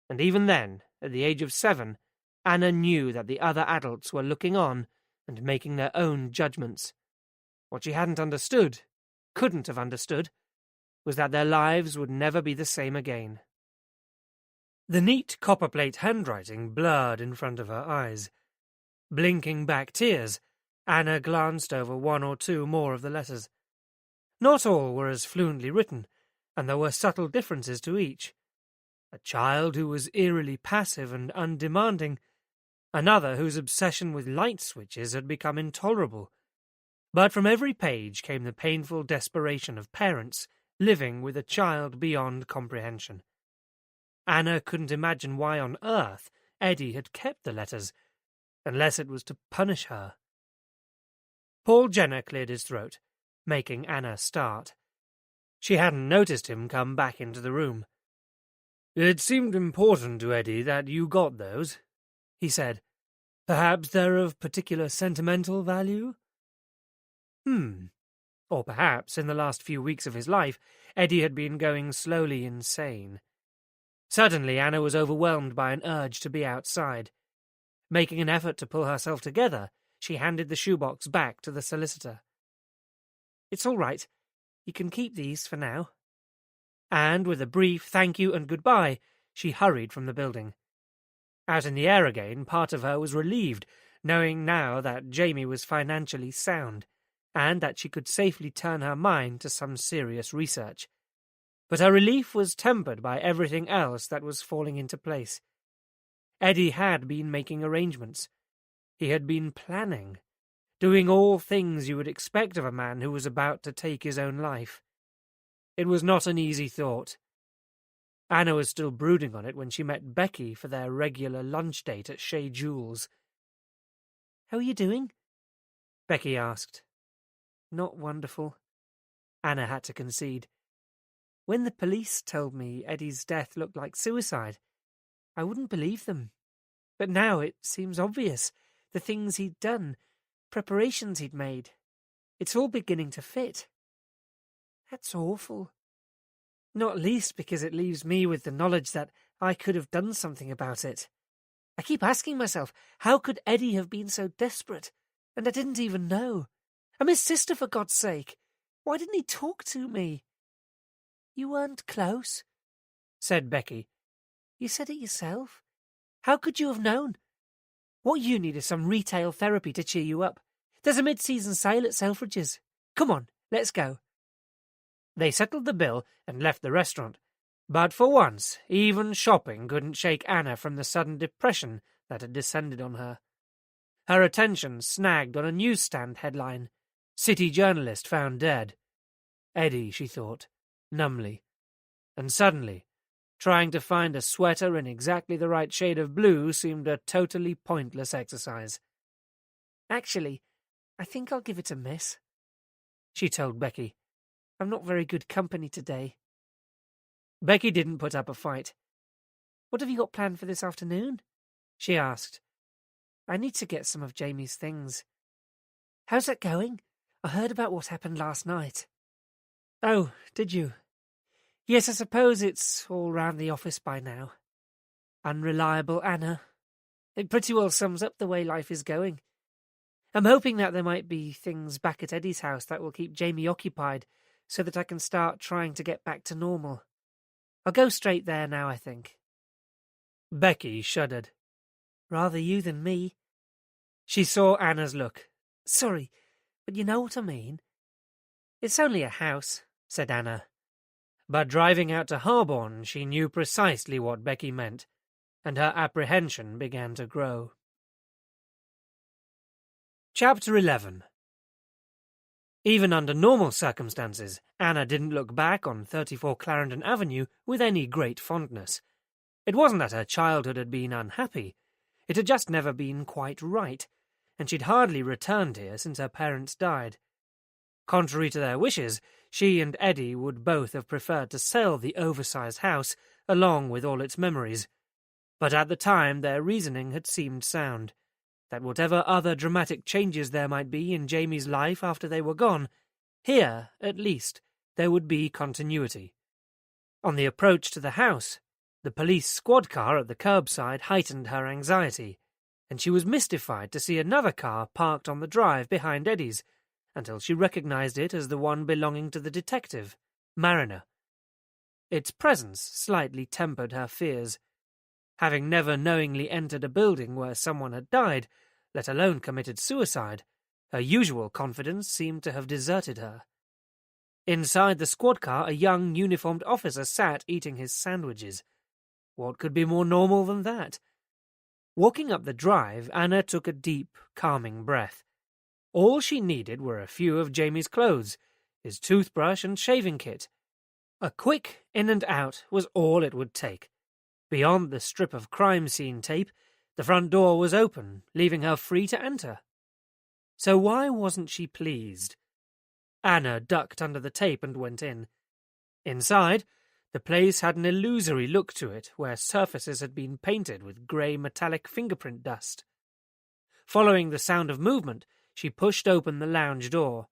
and even then, at the age of 7, Anna knew that the other adults were looking on and making their own judgments. What she hadn't understood, couldn't have understood, was that their lives would never be the same again. The neat copperplate handwriting blurred in front of her eyes. Blinking back tears, Anna glanced over 1 or 2 more of the letters. Not all were as fluently written, and there were subtle differences to each. A child who was eerily passive and undemanding, another whose obsession with light switches had become intolerable. But from every page came the painful desperation of parents living with a child beyond comprehension. Anna couldn't imagine why on earth Eddie had kept the letters, unless it was to punish her. Paul Jenner cleared his throat, making Anna start. She hadn't noticed him come back into the room. "It seemed important to Eddie that you got those," he said. "Perhaps they're of particular sentimental value?" Or perhaps, in the last few weeks of his life, Eddie had been going slowly insane. Suddenly, Anna was overwhelmed by an urge to be outside. Making an effort to pull herself together, she handed the shoebox back to the solicitor. "It's all right. You can keep these for now." And with a brief thank you and goodbye, she hurried from the building. Out in the air again, part of her was relieved, knowing now that Jamie was financially sound, and that she could safely turn her mind to some serious research. But her relief was tempered by everything else that was falling into place. Eddie had been making arrangements. He had been planning, doing all things you would expect of a man who was about to take his own life. It was not an easy thought. Anna was still brooding on it when she met Becky for their regular lunch date at Chez Jules. "How are you doing?" Becky asked. "Not wonderful," Anna had to concede. "When the police told me Eddie's death looked like suicide, I wouldn't believe them. But now it seems obvious. The things he'd done, preparations he'd made. It's all beginning to fit. That's awful. Not least because it leaves me with the knowledge that I could have done something about it. I keep asking myself, how could Eddie have been so desperate? And I didn't even know. I'm his sister, for God's sake. Why didn't he talk to me?" "You weren't close," said Becky. "You said it yourself. How could you have known? What you need is some retail therapy to cheer you up. There's a mid-season sale at Selfridges. Come on, let's go." They settled the bill and left the restaurant. But for once, even shopping couldn't shake Anna from the sudden depression that had descended on her. Her attention snagged on a newsstand headline, "City journalist found dead." Eddie, she thought, numbly. And suddenly, trying to find a sweater in exactly the right shade of blue seemed a totally pointless exercise. "Actually, I think I'll give it a miss," she told Becky. "I'm not very good company today." Becky didn't put up a fight. "What have you got planned for this afternoon?" she asked. "I need to get some of Jamie's things." "How's that going? I heard about what happened last night." "Oh, did you? Yes, I suppose it's all round the office by now. Unreliable Anna. It pretty well sums up the way life is going. I'm hoping that there might be things back at Eddie's house that will keep Jamie occupied so that I can start trying to get back to normal. I'll go straight there now, I think." Becky shuddered. "Rather you than me." She saw Anna's look. "Sorry, but you know what I mean." "It's only a house," said Anna. But driving out to Harborne, she knew precisely what Becky meant, and her apprehension began to grow. Chapter 11. Even under normal circumstances, Anna didn't look back on 34 Clarendon Avenue with any great fondness. It wasn't that her childhood had been unhappy. It had just never been quite right, and she'd hardly returned here since her parents died. Contrary to their wishes, she and Eddie would both have preferred to sell the oversized house, along with all its memories. But at the time their reasoning had seemed sound. That whatever other dramatic changes there might be in Jamie's life after they were gone, here, at least, there would be continuity. On the approach to the house, the police squad car at the curbside heightened her anxiety, and she was mystified to see another car parked on the drive behind Eddie's, until she recognized it as the one belonging to the detective, Mariner. Its presence slightly tempered her fears. Having never knowingly entered a building where someone had died, let alone committed suicide, her usual confidence seemed to have deserted her. Inside the squad car, a young uniformed officer sat eating his sandwiches. What could be more normal than that? Walking up the drive, Anna took a deep, calming breath. All she needed were a few of Jamie's clothes, his toothbrush and shaving kit. A quick in and out was all it would take. Beyond the strip of crime scene tape, the front door was open, leaving her free to enter. So why wasn't she pleased? Anna ducked under the tape and went in. Inside, the place had an illusory look to it, where surfaces had been painted with grey metallic fingerprint dust. Following the sound of movement, she pushed open the lounge door.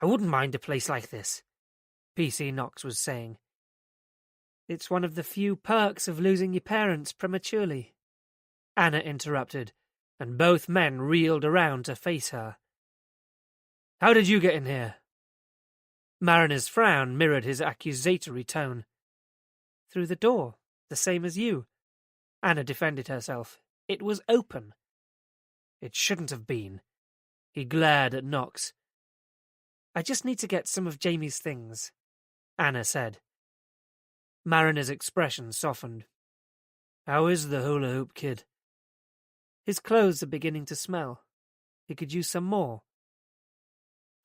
"I wouldn't mind a place like this," PC Knox was saying. "It's one of the few perks of losing your parents prematurely," Anna interrupted, and both men reeled around to face her. "How did you get in here?" Mariner's frown mirrored his accusatory tone. "Through the door, the same as you." Anna defended herself. "It was open." "It shouldn't have been." He glared at Knox. "I just need to get some of Jamie's things," Anna said. Mariner's expression softened. "How is the hula hoop kid?" "His clothes are beginning to smell. He could use some more."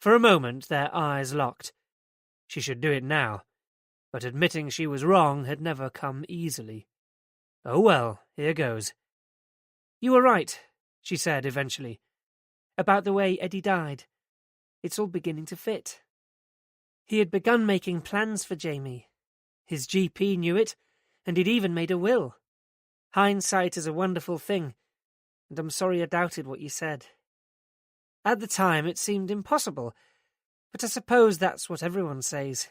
For a moment their eyes locked. She should do it now, but admitting she was wrong had never come easily. "Oh well, here goes." "You were right," she said eventually, "about the way Eddie died. It's all beginning to fit. He had begun making plans for Jamie. His GP knew it, and he'd even made a will. Hindsight is a wonderful thing, and I'm sorry I doubted what you said. At the time it seemed impossible, but I suppose that's what everyone says.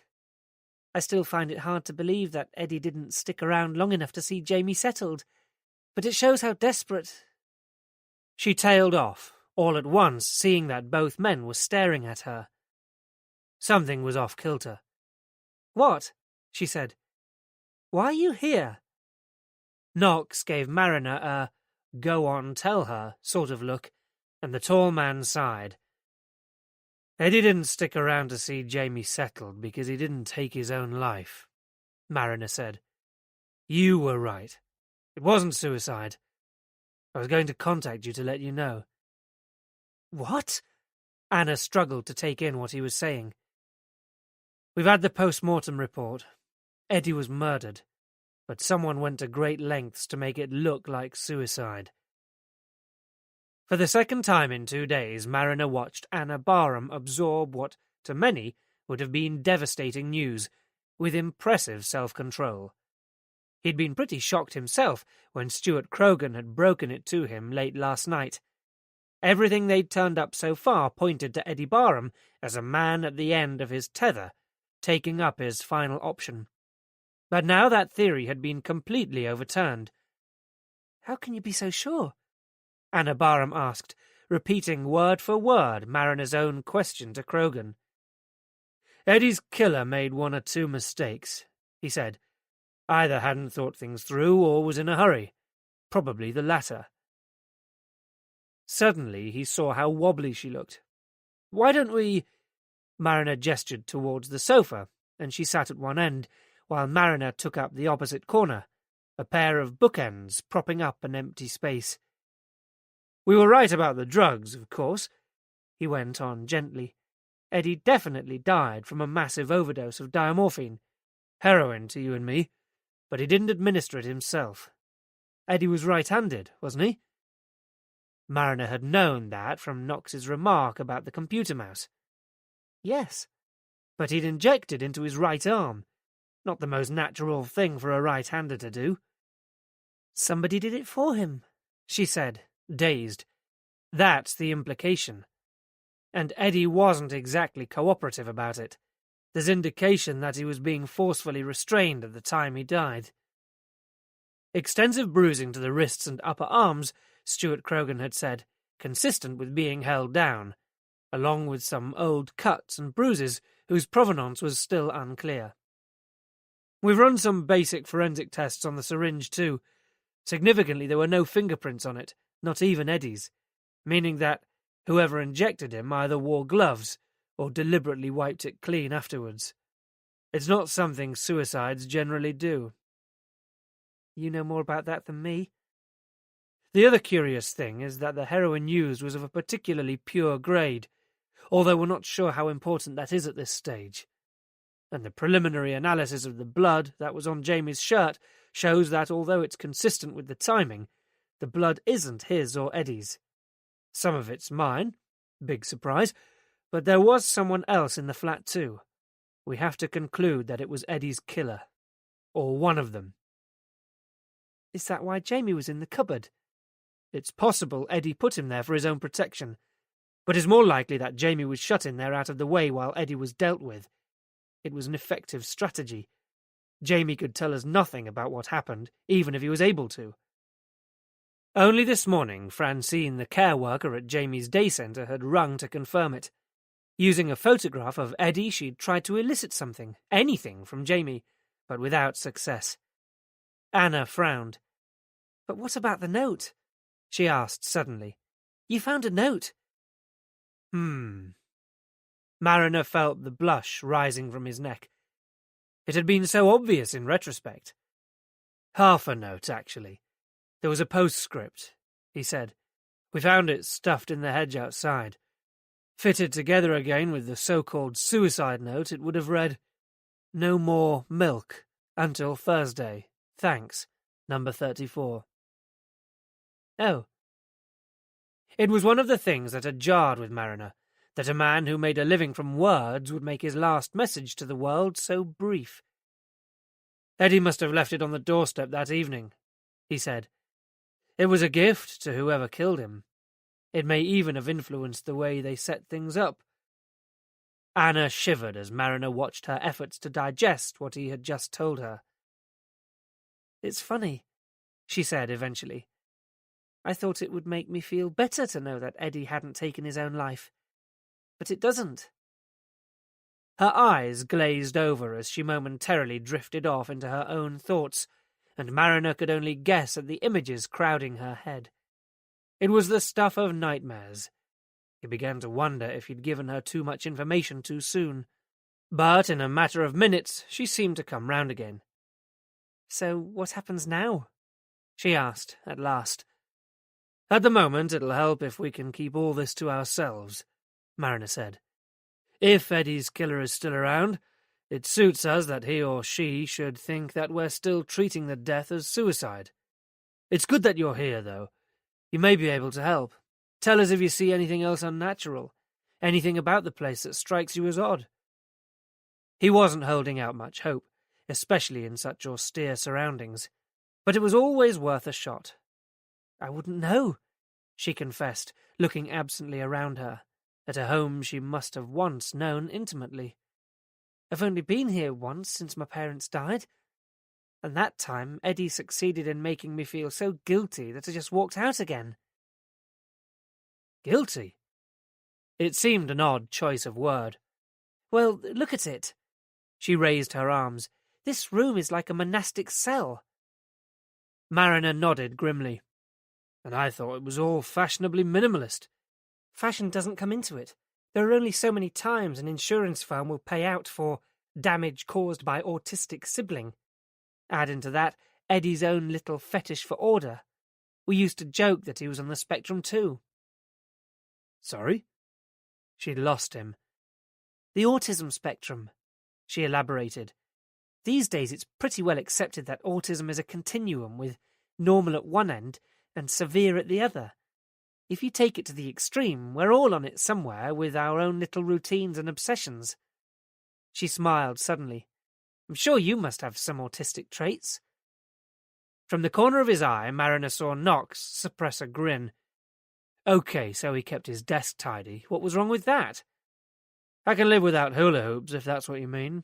I still find it hard to believe that Eddie didn't stick around long enough to see Jamie settled, but it shows how desperate—" She tailed off, all at once seeing that both men were staring at her. Something was off kilter. "What?" she said. "Why are you here?" Knox gave Mariner a "go on, tell her" sort of look, and the tall man sighed. "Eddie didn't stick around to see Jamie settled because he didn't take his own life," Mariner said. "You were right. It wasn't suicide. I was going to contact you to let you know." "What?" Anna struggled to take in what he was saying. "We've had the post-mortem report. Eddie was murdered, but someone went to great lengths to make it look like suicide." For the second time in 2 days, Mariner watched Anna Barham absorb what, to many, would have been devastating news, with impressive self-control. He'd been pretty shocked himself when Stuart Croghan had broken it to him late last night. Everything they'd turned up so far pointed to Eddie Barham as a man at the end of his tether, taking up his final option. But now that theory had been completely overturned. "How can you be so sure?" Anna Barham asked, repeating word for word Mariner's own question to Croghan. "Eddie's killer made 1 or 2 mistakes," he said. "Either hadn't thought things through or was in a hurry. Probably the latter." Suddenly he saw how wobbly she looked. "Why don't we—" Mariner gestured towards the sofa, and she sat at one end, while Mariner took up the opposite corner, a pair of bookends propping up an empty space. "We were right about the drugs, of course," he went on gently. "Eddie definitely died from a massive overdose of diamorphine. Heroin to you and me. But he didn't administer it himself. Eddie was right-handed, wasn't he?" Mariner had known that from Knox's remark about the computer mouse. "Yes, but he'd injected into his right arm. Not the most natural thing for a right-hander to do." "Somebody did it for him," she said, dazed. "That's the implication. And Eddie wasn't exactly cooperative about it. There's indication that he was being forcefully restrained at the time he died." "Extensive bruising to the wrists and upper arms," Stuart Croghan had said, "consistent with being held down, along with some old cuts and bruises whose provenance was still unclear. We've run some basic forensic tests on the syringe too. Significantly, there were no fingerprints on it, not even Eddie's, meaning that whoever injected him either wore gloves or deliberately wiped it clean afterwards. It's not something suicides generally do." "You know more about that than me." "The other curious thing is that the heroin used was of a particularly pure grade, although we're not sure how important that is at this stage. And the preliminary analysis of the blood that was on Jamie's shirt shows that although it's consistent with the timing, the blood isn't his or Eddie's. Some of it's mine, Big surprise. But there was someone else in the flat too. We have to conclude that it was Eddie's killer. Or one of them. Is that why Jamie was in the cupboard? It's possible Eddie put him there for his own protection. But it's more likely that Jamie was shut in there out of the way while Eddie was dealt with. It was an effective strategy. Jamie could tell us nothing about what happened, even if he was able to. Only this morning, Francine, the care worker at Jamie's day centre, had rung to confirm it. Using a photograph of Eddie, she'd tried to elicit something, anything, from Jamie, but without success. Anna frowned. But what about the note? She asked suddenly. You found a note. Mariner felt the blush rising from his neck. It had been so obvious in retrospect. Half a note, actually. There was a postscript, he said. We found it stuffed in the hedge outside. Fitted together again with the so-called suicide note, it would have read, "No more milk until Thursday. Thanks, number 34. Oh. It was one of the things that had jarred with Mariner, that a man who made a living from words would make his last message to the world so brief. Eddie must have left it on the doorstep that evening, he said. It was a gift to whoever killed him. It may even have influenced the way they set things up. Anna shivered as Mariner watched her efforts to digest what he had just told her. It's funny, she said eventually. I thought it would make me feel better to know that Eddie hadn't taken his own life. But it doesn't. Her eyes glazed over as she momentarily drifted off into her own thoughts, and Mariner could only guess at the images crowding her head. It was the stuff of nightmares. He began to wonder if he'd given her too much information too soon. But in a matter of minutes, she seemed to come round again. So what happens now? She asked, at last. At the moment, it'll help if we can keep all this to ourselves, Mariner said. If Eddie's killer is still around, it suits us that he or she should think that we're still treating the death as suicide. It's good that you're here, though. You may be able to help. Tell us if you see anything else unnatural, anything about the place that strikes you as odd. He wasn't holding out much hope, especially in such austere surroundings, but it was always worth a shot. I wouldn't know, she confessed, looking absently around her, at a home she must have once known intimately. I've only been here once since my parents died, and that time Eddie succeeded in making me feel so guilty that I just walked out again. Guilty? It seemed an odd choice of word. Well, look at it. She raised her arms. This room is like a monastic cell. Mariner nodded grimly. And I thought it was all fashionably minimalist. Fashion doesn't come into it. There are only so many times an insurance firm will pay out for damage caused by autistic sibling. Add into that Eddie's own little fetish for order. We used to joke that he was on the spectrum too. Sorry? She'd lost him. The autism spectrum, she elaborated. These days it's pretty well accepted that autism is a continuum with normal at one end and severe at the other. If you take it to the extreme, we're all on it somewhere with our own little routines and obsessions. She smiled suddenly. I'm sure you must have some autistic traits. From the corner of his eye, Mariner saw Knox suppress a grin. OK, so he kept his desk tidy. What was wrong with that? I can live without hula hoops, if that's what you mean.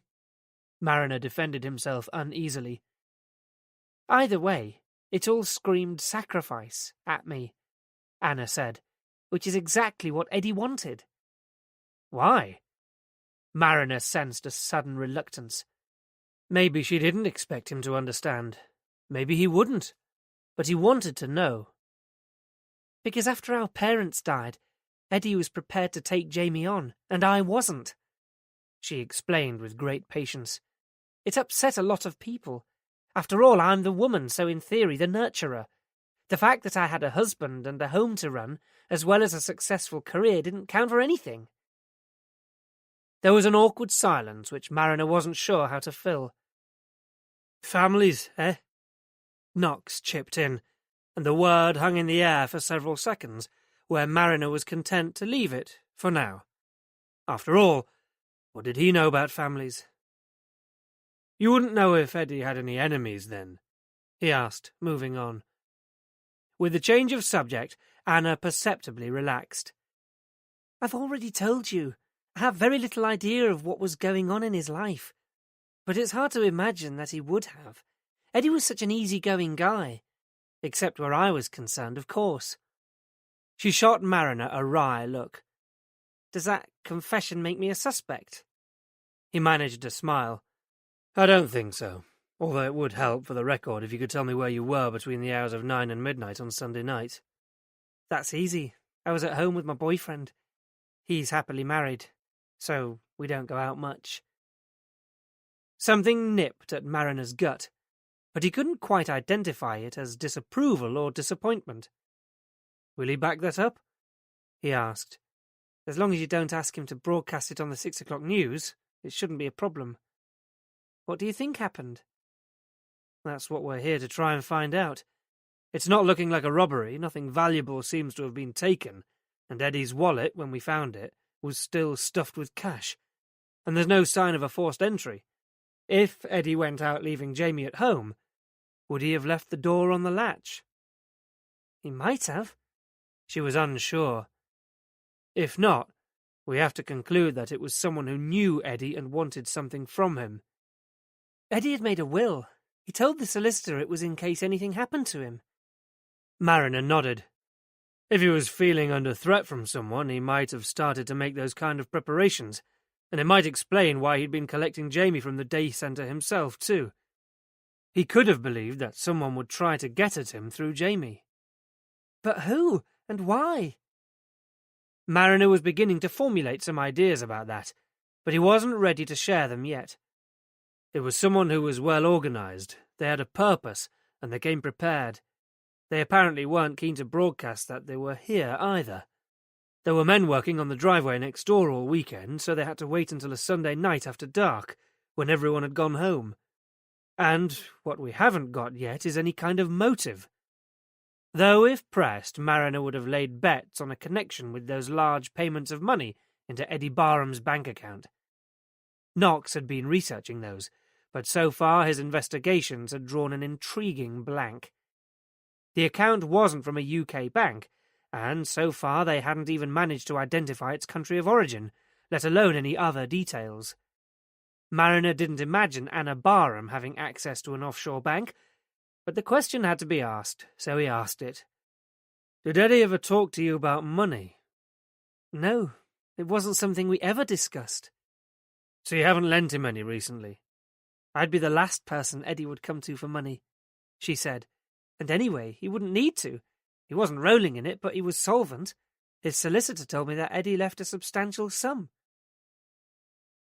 Mariner defended himself uneasily. Either way, it all screamed sacrifice at me, Anna said, which is exactly what Eddie wanted. Why? Mariner sensed a sudden reluctance. Maybe she didn't expect him to understand. Maybe he wouldn't. But he wanted to know. Because after our parents died, Eddie was prepared to take Jamie on, and I wasn't, she explained with great patience. It upset a lot of people. After all, I'm the woman, so in theory the nurturer. The fact that I had a husband and a home to run, as well as a successful career, didn't count for anything. There was an awkward silence which Mariner wasn't sure how to fill. Families, eh? Knox chipped in, and the word hung in the air for several seconds, where Mariner was content to leave it, for now. After all, what did he know about families? You wouldn't know if Eddie had any enemies, then? He asked, moving on. With the change of subject, Anna perceptibly relaxed. I've already told you. I have very little idea of what was going on in his life. But it's hard to imagine that he would have. Eddie was such an easygoing guy. Except where I was concerned, of course. She shot Mariner a wry look. Does that confession make me a suspect? He managed a smile. I don't think so, although it would help for the record if you could tell me where you were between the hours of 9 and midnight on Sunday night. That's easy. I was at home with my boyfriend. He's happily married, so we don't go out much. Something nipped at Mariner's gut, but he couldn't quite identify it as disapproval or disappointment. Will he back that up? He asked. As long as you don't ask him to broadcast it on the 6 o'clock news, it shouldn't be a problem. What do you think happened? That's what we're here to try and find out. It's not looking like a robbery. Nothing valuable seems to have been taken, and Eddie's wallet, when we found it, was still stuffed with cash. And there's no sign of a forced entry. If Eddie went out leaving Jamie at home, would he have left the door on the latch? He might have. She was unsure. If not, we have to conclude that it was someone who knew Eddie and wanted something from him. Eddie had made a will. He told the solicitor it was in case anything happened to him. Mariner nodded. If he was feeling under threat from someone, he might have started to make those kind of preparations, and it might explain why he'd been collecting Jamie from the day centre himself, too. He could have believed that someone would try to get at him through Jamie. But who, and why? Mariner was beginning to formulate some ideas about that, but he wasn't ready to share them yet. It was someone who was well organised. They had a purpose, and they came prepared. They apparently weren't keen to broadcast that they were here either. There were men working on the driveway next door all weekend, so they had to wait until a Sunday night after dark, when everyone had gone home. And what we haven't got yet is any kind of motive. Though if pressed, Mariner would have laid bets on a connection with those large payments of money into Eddie Barham's bank account. Knox had been researching those, but so far his investigations had drawn an intriguing blank. The account wasn't from a UK bank, and so far they hadn't even managed to identify its country of origin, let alone any other details. Mariner didn't imagine Anna Barham having access to an offshore bank, but the question had to be asked, so he asked it. Did Eddie ever talk to you about money? No, it wasn't something we ever discussed. So you haven't lent him any recently? I'd be the last person Eddie would come to for money, she said. And anyway, he wouldn't need to. He wasn't rolling in it, but he was solvent. His solicitor told me that Eddie left a substantial sum.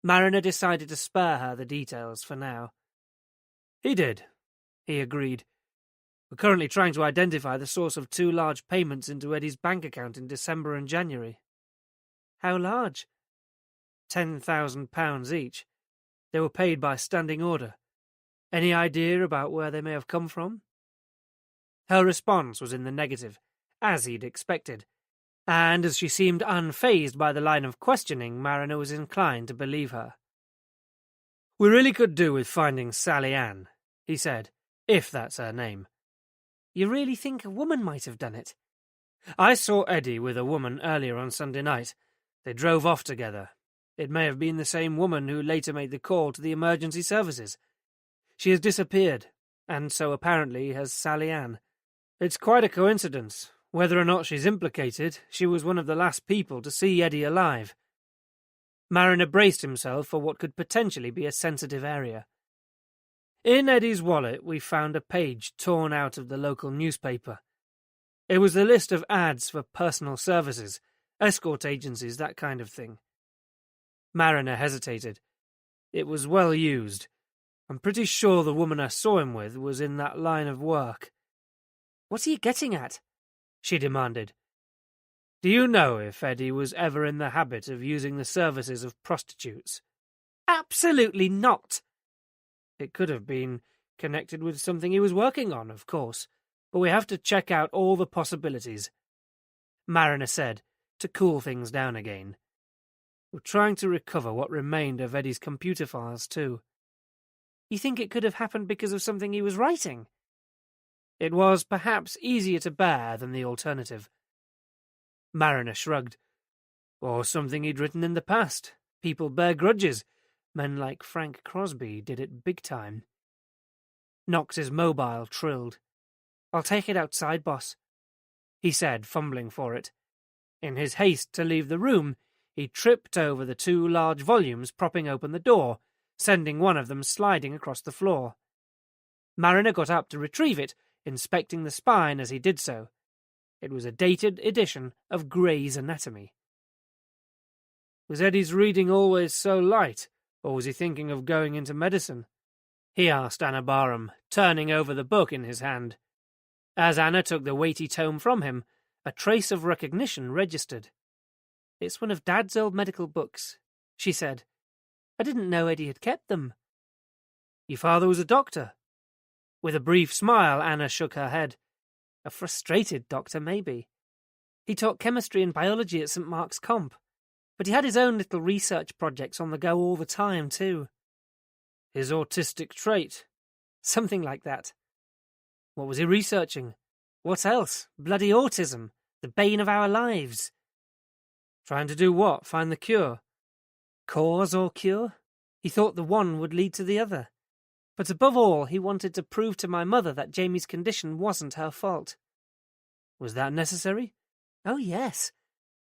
Mariner decided to spare her the details for now. He did, he agreed. We're currently trying to identify the source of 2 large payments into Eddie's bank account in December and January. How large? £10,000 each. They were paid by standing order. Any idea about where they may have come from? Her response was in the negative, as he'd expected, and as she seemed unfazed by the line of questioning, Mariner was inclined to believe her. We really could do with finding Sally Ann, he said, if that's her name. You really think a woman might have done it? I saw Eddie with a woman earlier on Sunday night. They drove off together. It may have been the same woman who later made the call to the emergency services. She has disappeared, and so apparently has Sally Ann. It's quite a coincidence. Whether or not she's implicated, she was one of the last people to see Eddie alive. Mariner braced himself for what could potentially be a sensitive area. In Eddie's wallet we found a page torn out of the local newspaper. It was the list of ads for personal services, escort agencies, that kind of thing. Mariner hesitated. It was well used. I'm pretty sure the woman I saw him with was in that line of work. What are you getting at? She demanded. Do you know if Eddie was ever in the habit of using the services of prostitutes? Absolutely not. It could have been connected with something he was working on, of course, but we have to check out all the possibilities. Mariner said, to cool things down again. We're trying to recover what remained of Eddie's computer files, too. You think it could have happened because of something he was writing? It was perhaps easier to bear than the alternative. Mariner shrugged. Or something he'd written in the past. People bear grudges. Men like Frank Crosby did it big time. Knox's mobile trilled. "I'll take it outside, boss," he said, fumbling for it. In his haste to leave the room, he tripped over the 2 large volumes propping open the door, sending one of them sliding across the floor. Mariner got up to retrieve it, inspecting the spine as he did so. It was a dated edition of Gray's Anatomy. Was Eddie's reading always so light, or was he thinking of going into medicine? He asked Anna Barham, turning over the book in his hand. As Anna took the weighty tome from him, a trace of recognition registered. "It's one of Dad's old medical books," she said. "I didn't know Eddie had kept them." "Your father was a doctor?" With a brief smile, Anna shook her head. "A frustrated doctor, maybe. He taught chemistry and biology at St. Mark's Comp, but he had his own little research projects on the go all the time, too." "His autistic trait?" "Something like that." "What was he researching?" "What else? Bloody autism, the bane of our lives." "Trying to do what? Find the cure?" "Cause or cure? He thought the one would lead to the other. But above all, he wanted to prove to my mother that Jamie's condition wasn't her fault." "Was that necessary?" "Oh, yes.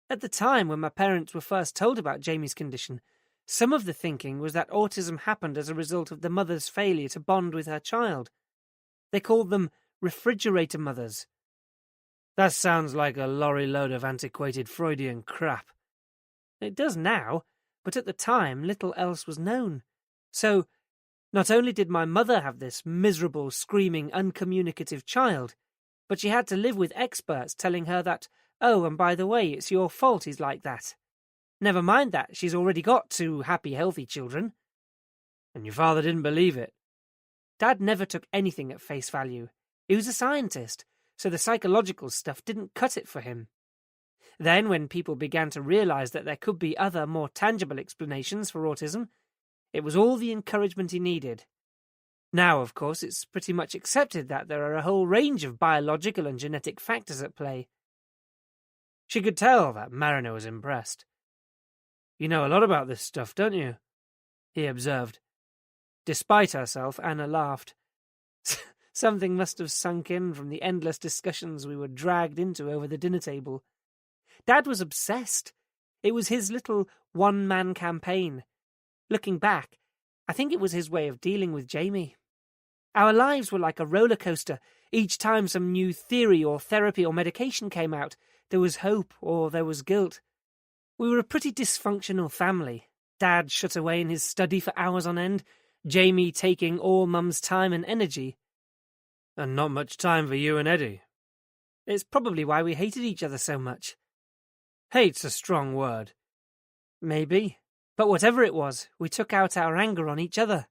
At the time when my parents were first told about Jamie's condition, some of the thinking was that autism happened as a result of the mother's failure to bond with her child. They called them refrigerator mothers." "That sounds like a lorry load of antiquated Freudian crap." "It does now, but at the time little else was known. So, not only did my mother have this miserable, screaming, uncommunicative child, but she had to live with experts telling her that, oh, and by the way, it's your fault he's like that. Never mind that, she's already got 2 happy, healthy children." "And your father didn't believe it?" "Dad never took anything at face value. He was a scientist, so the psychological stuff didn't cut it for him. Then, when people began to realize that there could be other, more tangible explanations for autism, it was all the encouragement he needed. Now, of course, it's pretty much accepted that there are a whole range of biological and genetic factors at play." She could tell that Mariner was impressed. "You know a lot about this stuff, don't you?" he observed. Despite herself, Anna laughed. Something must have sunk in from the endless discussions we were dragged into over the dinner table. Dad was obsessed. It was his little one-man campaign. Looking back, I think it was his way of dealing with Jamie. Our lives were like a roller coaster. Each time some new theory or therapy or medication came out, there was hope or there was guilt. We were a pretty dysfunctional family. Dad shut away in his study for hours on end, Jamie taking all Mum's time and energy. "And not much time for you and Eddie." "It's probably why we hated each other so much." "Hate's a strong word." "Maybe. But whatever it was, we took out our anger on each other."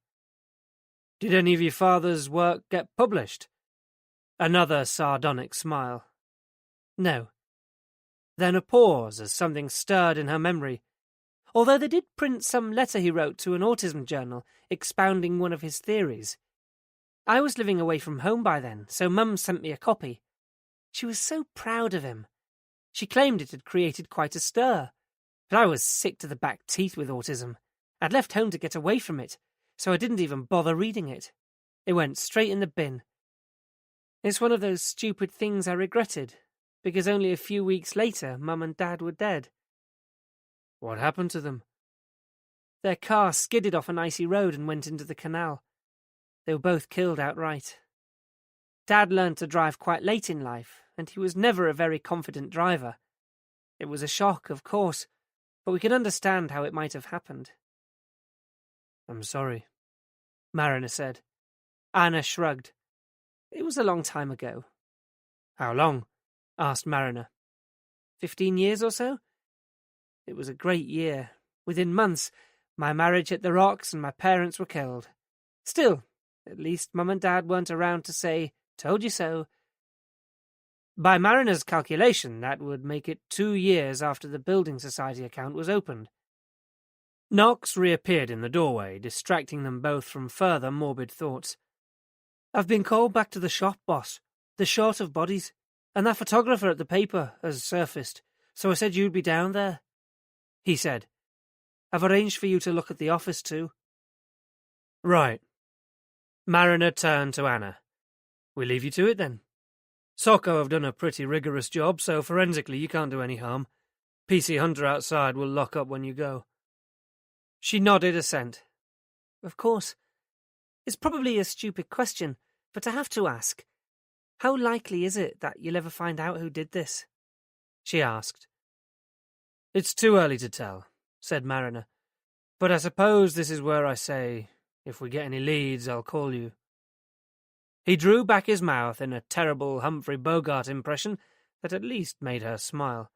"Did any of your father's work get published?" Another sardonic smile. "No." Then a pause as something stirred in her memory. "Although they did print some letter he wrote to an autism journal expounding one of his theories. I was living away from home by then, so Mum sent me a copy. She was so proud of him. She claimed it had created quite a stir. But I was sick to the back teeth with autism. I'd left home to get away from it, so I didn't even bother reading it. It went straight in the bin. It's one of those stupid things I regretted, because only a few weeks later Mum and Dad were dead." "What happened to them?" "Their car skidded off an icy road and went into the canal. They were both killed outright. Dad learned to drive quite late in life, and he was never a very confident driver. It was a shock, of course, but we can understand how it might have happened." "I'm sorry," Mariner said. Anna shrugged. "It was a long time ago." "How long?" asked Mariner. 15 years or so? It was a great year. Within months, my marriage hit the rocks and my parents were killed. Still, at least Mum and Dad weren't around to say, 'Told you so.'" By Mariner's calculation, that would make it 2 years after the Building Society account was opened. Knox reappeared in the doorway, distracting them both from further morbid thoughts. "I've been called back to the shop, boss. They're short of bodies, and that photographer at the paper has surfaced, so I said you'd be down there," he said. "I've arranged for you to look at the office too." "Right." Mariner turned to Anna. "We leave you to it, then. Socko have done a pretty rigorous job, so forensically you can't do any harm. PC Hunter outside will lock up when you go." She nodded assent. "Of course. It's probably a stupid question, but I have to ask. How likely is it that you'll ever find out who did this?" she asked. "It's too early to tell," said Mariner. "But I suppose this is where I say, if we get any leads, I'll call you." He drew back his mouth in a terrible Humphrey Bogart impression that at least made her smile.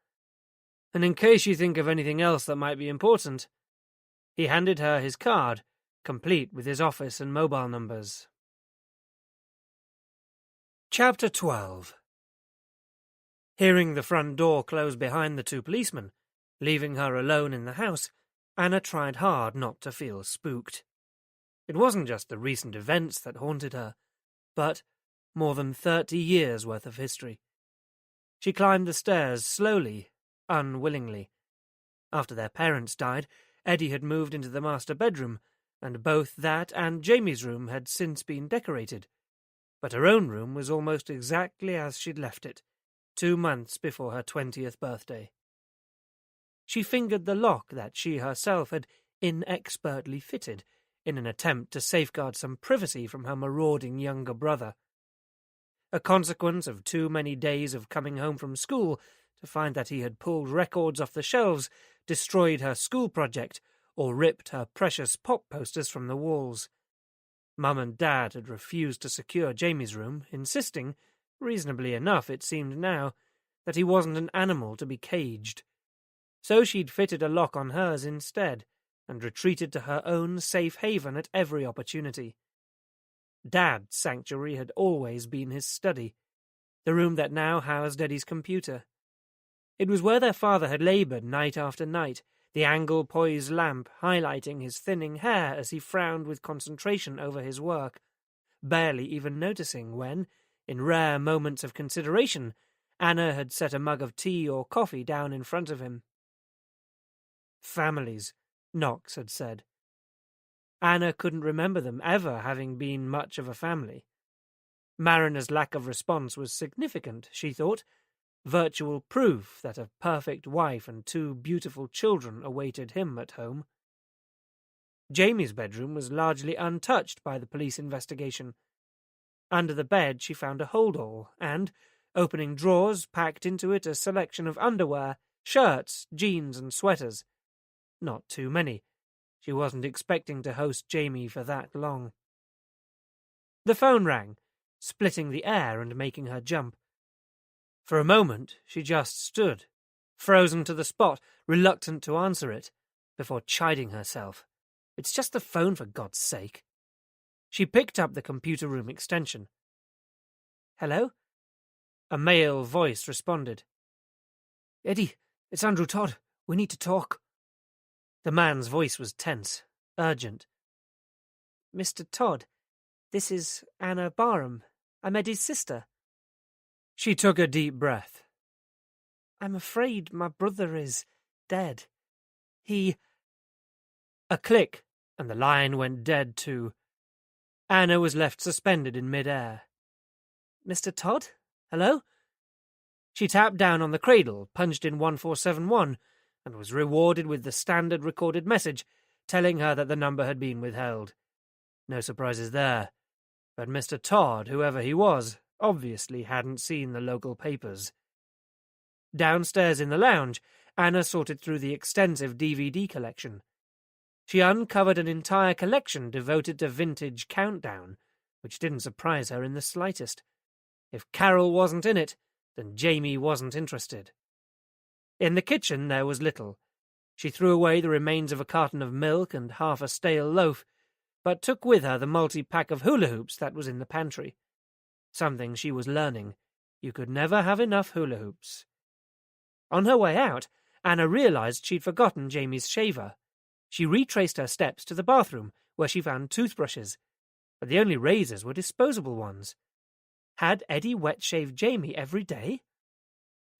"And in case you think of anything else that might be important," he handed her his card, complete with his office and mobile numbers. Chapter 12. Hearing the front door close behind the two policemen, leaving her alone in the house, Anna tried hard not to feel spooked. It wasn't just the recent events that haunted her, but more than 30 years' worth of history. She climbed the stairs slowly, unwillingly. After their parents died, Eddie had moved into the master bedroom, and both that and Jamie's room had since been decorated. But her own room was almost exactly as she'd left it, 2 months before her 20th birthday. She fingered the lock that she herself had inexpertly fitted in an attempt to safeguard some privacy from her marauding younger brother. A consequence of too many days of coming home from school to find that he had pulled records off the shelves, destroyed her school project, or ripped her precious pop posters from the walls. Mum and Dad had refused to secure Jamie's room, insisting, reasonably enough it seemed now, that he wasn't an animal to be caged. So she'd fitted a lock on hers instead, and retreated to her own safe haven at every opportunity. Dad's sanctuary had always been his study, the room that now housed Eddie's computer. It was where their father had laboured night after night, the angle-poised lamp highlighting his thinning hair as he frowned with concentration over his work, barely even noticing when, in rare moments of consideration, Anna had set a mug of tea or coffee down in front of him. Families, Knox had said. Anna couldn't remember them ever having been much of a family. Mariner's lack of response was significant, she thought, virtual proof that a perfect wife and 2 beautiful children awaited him at home. Jamie's bedroom was largely untouched by the police investigation. Under the bed she found a holdall, and, opening drawers, packed into it a selection of underwear, shirts, jeans, and sweaters. Not too many. She wasn't expecting to host Jamie for that long. The phone rang, splitting the air and making her jump. For a moment she just stood, frozen to the spot, reluctant to answer it, before chiding herself. It's just the phone, for God's sake. She picked up the computer room extension. "Hello?" A male voice responded. "Eddie, it's Andrew Todd. We need to talk." The man's voice was tense, urgent. "Mr. Todd, this is Anna Barham. I'm Eddie's sister." She took a deep breath. "I'm afraid my brother is dead. He—" A click, and the line went dead too. Anna was left suspended in mid-air. "Mr. Todd? Hello?" She tapped down on the cradle, punched in 1471, and was rewarded with the standard recorded message telling her that the number had been withheld. No surprises there. But Mr. Todd, whoever he was, obviously hadn't seen the local papers. Downstairs in the lounge, Anna sorted through the extensive DVD collection. She uncovered an entire collection devoted to vintage Countdown, which didn't surprise her in the slightest. If Carol wasn't in it, then Jamie wasn't interested. In the kitchen there was little. She threw away the remains of a carton of milk and half a stale loaf, but took with her the multi-pack of hula hoops that was in the pantry. Something she was learning. You could never have enough hula hoops. On her way out, Anna realized she'd forgotten Jamie's shaver. She retraced her steps to the bathroom, where she found toothbrushes, but the only razors were disposable ones. Had Eddie wet-shaved Jamie every day?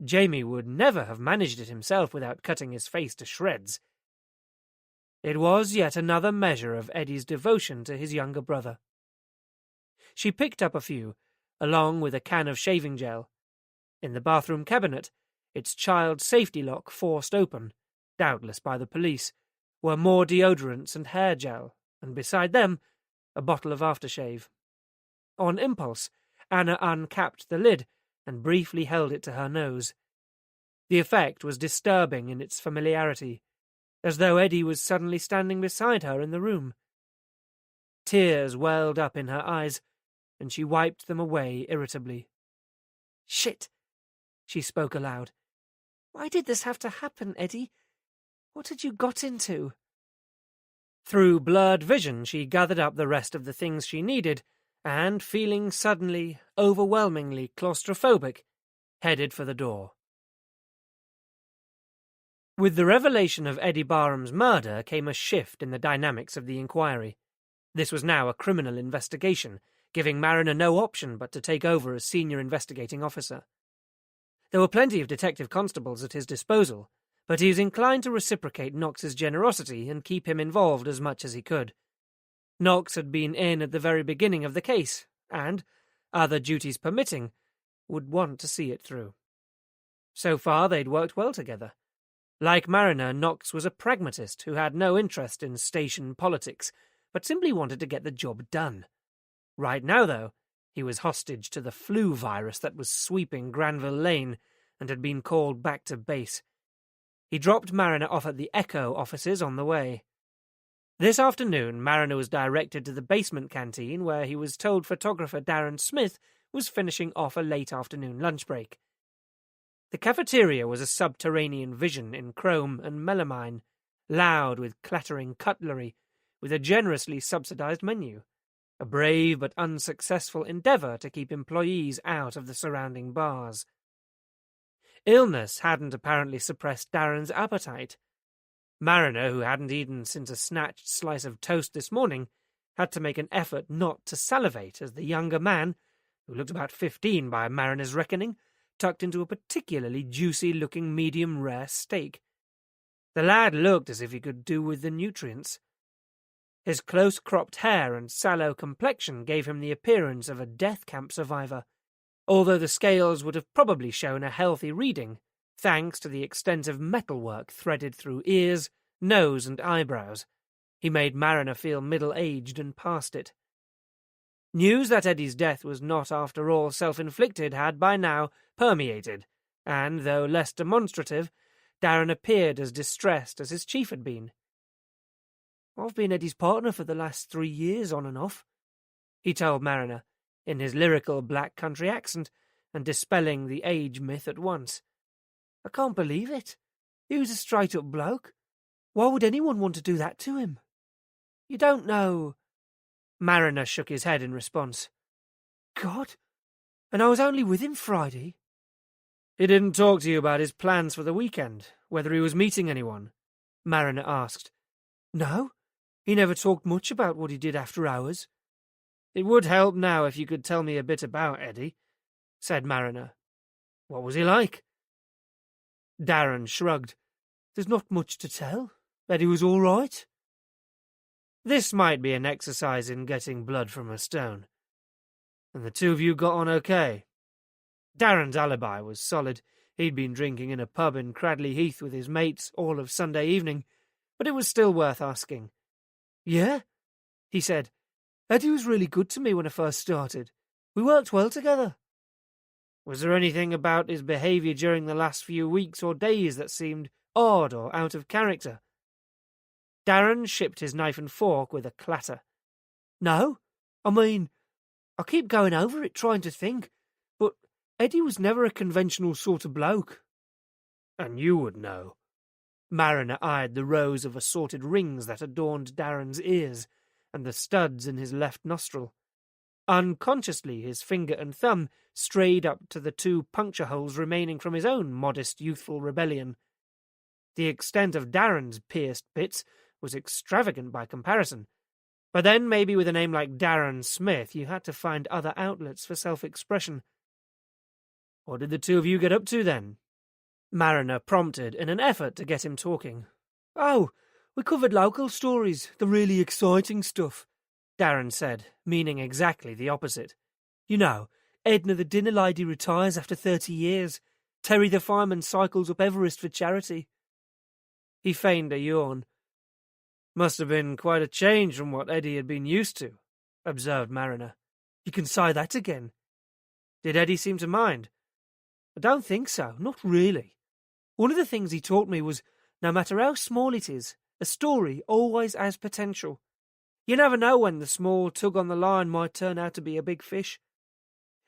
Jamie would never have managed it himself without cutting his face to shreds. It was yet another measure of Eddie's devotion to his younger brother. She picked up a few, along with a can of shaving gel. In the bathroom cabinet, its child safety lock forced open, doubtless by the police, were more deodorants and hair gel, and beside them, a bottle of aftershave. On impulse, Anna uncapped the lid and briefly held it to her nose. The effect was disturbing in its familiarity, as though Eddie was suddenly standing beside her in the room. Tears welled up in her eyes, and she wiped them away irritably. "Shit," she spoke aloud. "Why did this have to happen, Eddie? What had you got into?" Through blurred vision, she gathered up the rest of the things she needed, and, feeling suddenly, overwhelmingly claustrophobic, headed for the door. With the revelation of Eddie Barham's murder came a shift in the dynamics of the inquiry. This was now a criminal investigation, giving Mariner no option but to take over as senior investigating officer. There were plenty of detective constables at his disposal, but he was inclined to reciprocate Knox's generosity and keep him involved as much as he could. Knox had been in at the very beginning of the case, and, other duties permitting, would want to see it through. So far they'd worked well together. Like Mariner, Knox was a pragmatist who had no interest in station politics, but simply wanted to get the job done. Right now, though, he was hostage to the flu virus that was sweeping Granville Lane and had been called back to base. He dropped Mariner off at the Echo offices on the way. This afternoon, Mariner was directed to the basement canteen where he was told photographer Darren Smith was finishing off a late afternoon lunch break. The cafeteria was a subterranean vision in chrome and melamine, loud with clattering cutlery, with a generously subsidized menu. A brave but unsuccessful endeavor to keep employees out of the surrounding bars. Illness hadn't apparently suppressed Darren's appetite. Mariner, who hadn't eaten since a snatched slice of toast this morning, had to make an effort not to salivate as the younger man, who looked about 15 by Mariner's reckoning, tucked into a particularly juicy-looking medium-rare steak. The lad looked as if he could do with the nutrients. His close-cropped hair and sallow complexion gave him the appearance of a death camp survivor, although the scales would have probably shown a healthy reading, thanks to the extensive metalwork threaded through ears, nose, and eyebrows. He made Mariner feel middle-aged and past it. News that Eddie's death was not, after all, self-inflicted had by now permeated, and, though less demonstrative, Darren appeared as distressed as his chief had been. "I've been Eddie's partner for the last 3 years, on and off," he told Mariner, in his lyrical black country accent, and dispelling the age myth at once. "I can't believe it. He was a straight-up bloke. Why would anyone want to do that to him?" "You don't know." Mariner shook his head in response. "God, and I was only with him Friday." "He didn't talk to you about his plans for the weekend, whether he was meeting anyone?" Mariner asked. "No, he never talked much about what he did after hours." "It would help now if you could tell me a bit about Eddie," said Mariner. "What was he like?" Darren shrugged. "There's not much to tell. Eddie was all right." This might be an exercise in getting blood from a stone. "And the two of you got on okay?" Darren's alibi was solid. He'd been drinking in a pub in Cradley Heath with his mates all of Sunday evening, but it was still worth asking. "Yeah," he said. "Eddie was really good to me when I first started. We worked well together." "Was there anything about his behaviour during the last few weeks or days that seemed odd or out of character?" Darren shipped his knife and fork with a clatter. "No. I mean, I keep going over it trying to think, but Eddie was never a conventional sort of bloke." "And you would know." Mariner eyed the rows of assorted rings that adorned Darren's ears and the studs in his left nostril. Unconsciously, his finger and thumb strayed up to the 2 puncture holes remaining from his own modest youthful rebellion. The extent of Darren's pierced bits was extravagant by comparison, but then maybe with a name like Darren Smith you had to find other outlets for self-expression. "What did the 2 of you get up to then?" Mariner prompted in an effort to get him talking. "Oh, we covered local stories, the really exciting stuff," Darren said, meaning exactly the opposite. "You know, Edna the dinner lady retires after 30 years. Terry the fireman cycles up Everest for charity." He feigned a yawn. "Must have been quite a change from what Eddie had been used to," observed Mariner. "You can say that again." "Did Eddie seem to mind?" "I don't think so, not really. One of the things he taught me was, no matter how small it is, a story always has potential. You never know when the small tug on the line might turn out to be a big fish.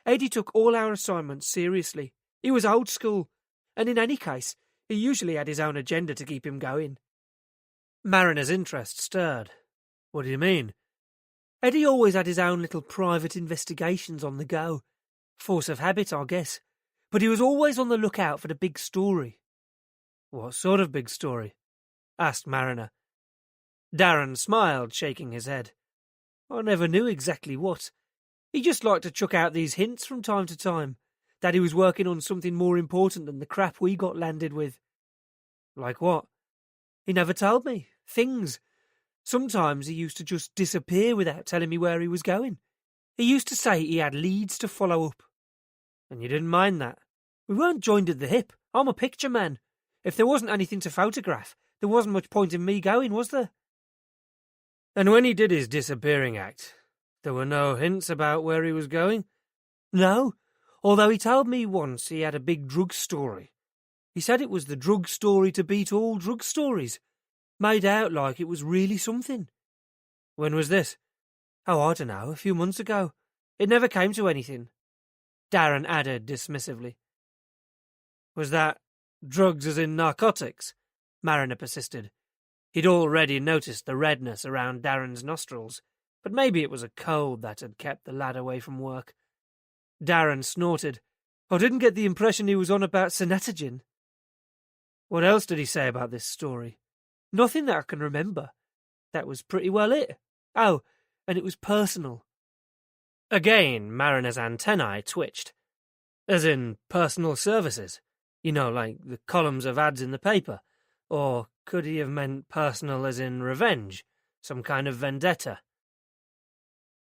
Eddie took all our assignments seriously. He was old school, and in any case, he usually had his own agenda to keep him going." Mariner's interest stirred. "What do you mean?" "Eddie always had his own little private investigations on the go. Force of habit, I guess. But he was always on the lookout for the big story." "What sort of big story?" asked Mariner. Darren smiled, shaking his head. "I never knew exactly what. He just liked to chuck out these hints from time to time, that he was working on something more important than the crap we got landed with." "Like what?" "He never told me. Things. Sometimes he used to just disappear without telling me where he was going. He used to say he had leads to follow up." "And you didn't mind that?" "We weren't joined at the hip. I'm a picture man. If there wasn't anything to photograph, there wasn't much point in me going, was there?" "And when he did his disappearing act, there were no hints about where he was going?" "No, although he told me once he had a big drug story. He said it was the drug story to beat all drug stories. Made out like it was really something." "When was this?" "Oh, I don't know, a few months ago. It never came to anything," Darren added dismissively. "Was that drugs as in narcotics?" Mariner persisted. He'd already noticed the redness around Darren's nostrils, but maybe it was a cold that had kept the lad away from work. Darren snorted. "I didn't get the impression he was on about Sanatogen." "What else did he say about this story?" "Nothing that I can remember. That was pretty well it. Oh, and it was personal." Again, Mariner's antennae twitched. "As in personal services? You know, like the columns of ads in the paper? Or could he have meant personal as in revenge? Some kind of vendetta?"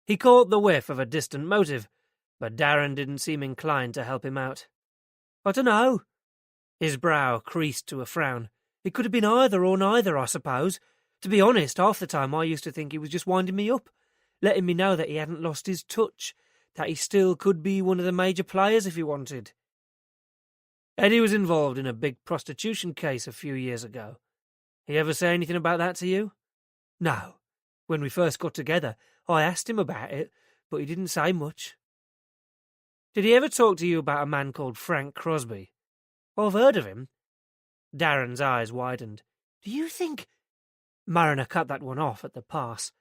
He caught the whiff of a distant motive, but Darren didn't seem inclined to help him out. "I don't know." His brow creased to a frown. "It could have been either or neither, I suppose. To be honest, half the time I used to think he was just winding me up, letting me know that he hadn't lost his touch, that he still could be one of the major players if he wanted." "Eddie was involved in a big prostitution case a few years ago. He ever say anything about that to you?" "No. When we first got together, I asked him about it, but he didn't say much." "Did he ever talk to you about a man called Frank Crosby?" "I've heard of him." Darren's eyes widened. "Do you think—" Mariner cut that one off at the pass.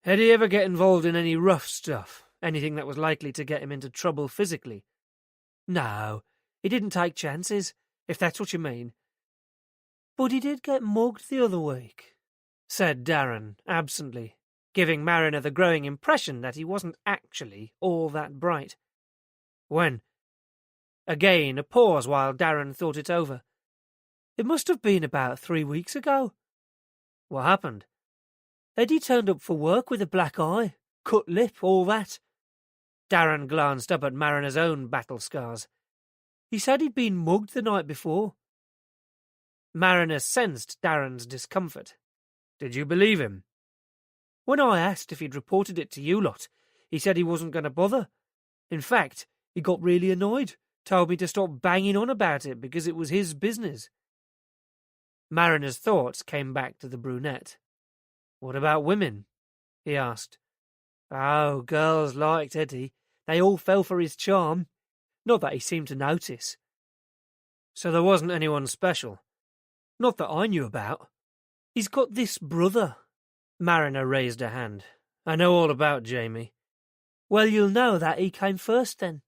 "Had he ever get involved in any rough stuff? Anything that was likely to get him into trouble physically?" "No, he didn't take chances, if that's what you mean." "But he did get mugged the other week," said Darren absently, giving Mariner the growing impression that he wasn't actually all that bright. "When?" Again a pause while Darren thought it over. "It must have been about 3 weeks ago." "What happened?" "Eddie turned up for work with a black eye, cut lip, all that." Darren glanced up at Mariner's own battle scars. "He said he'd been mugged the night before." Mariner sensed Darren's discomfort. "Did you believe him?" "When I asked if he'd reported it to you lot, he said he wasn't going to bother. In fact, he got really annoyed, told me to stop banging on about it because it was his business." Mariner's thoughts came back to the brunette. "What about women?" he asked. "Oh, girls liked Eddie. They all fell for his charm. Not that he seemed to notice." "So there wasn't anyone special?" "Not that I knew about. He's got this brother." Mariner raised a hand. "I know all about Jamie." Well, you'll know that he came first, then.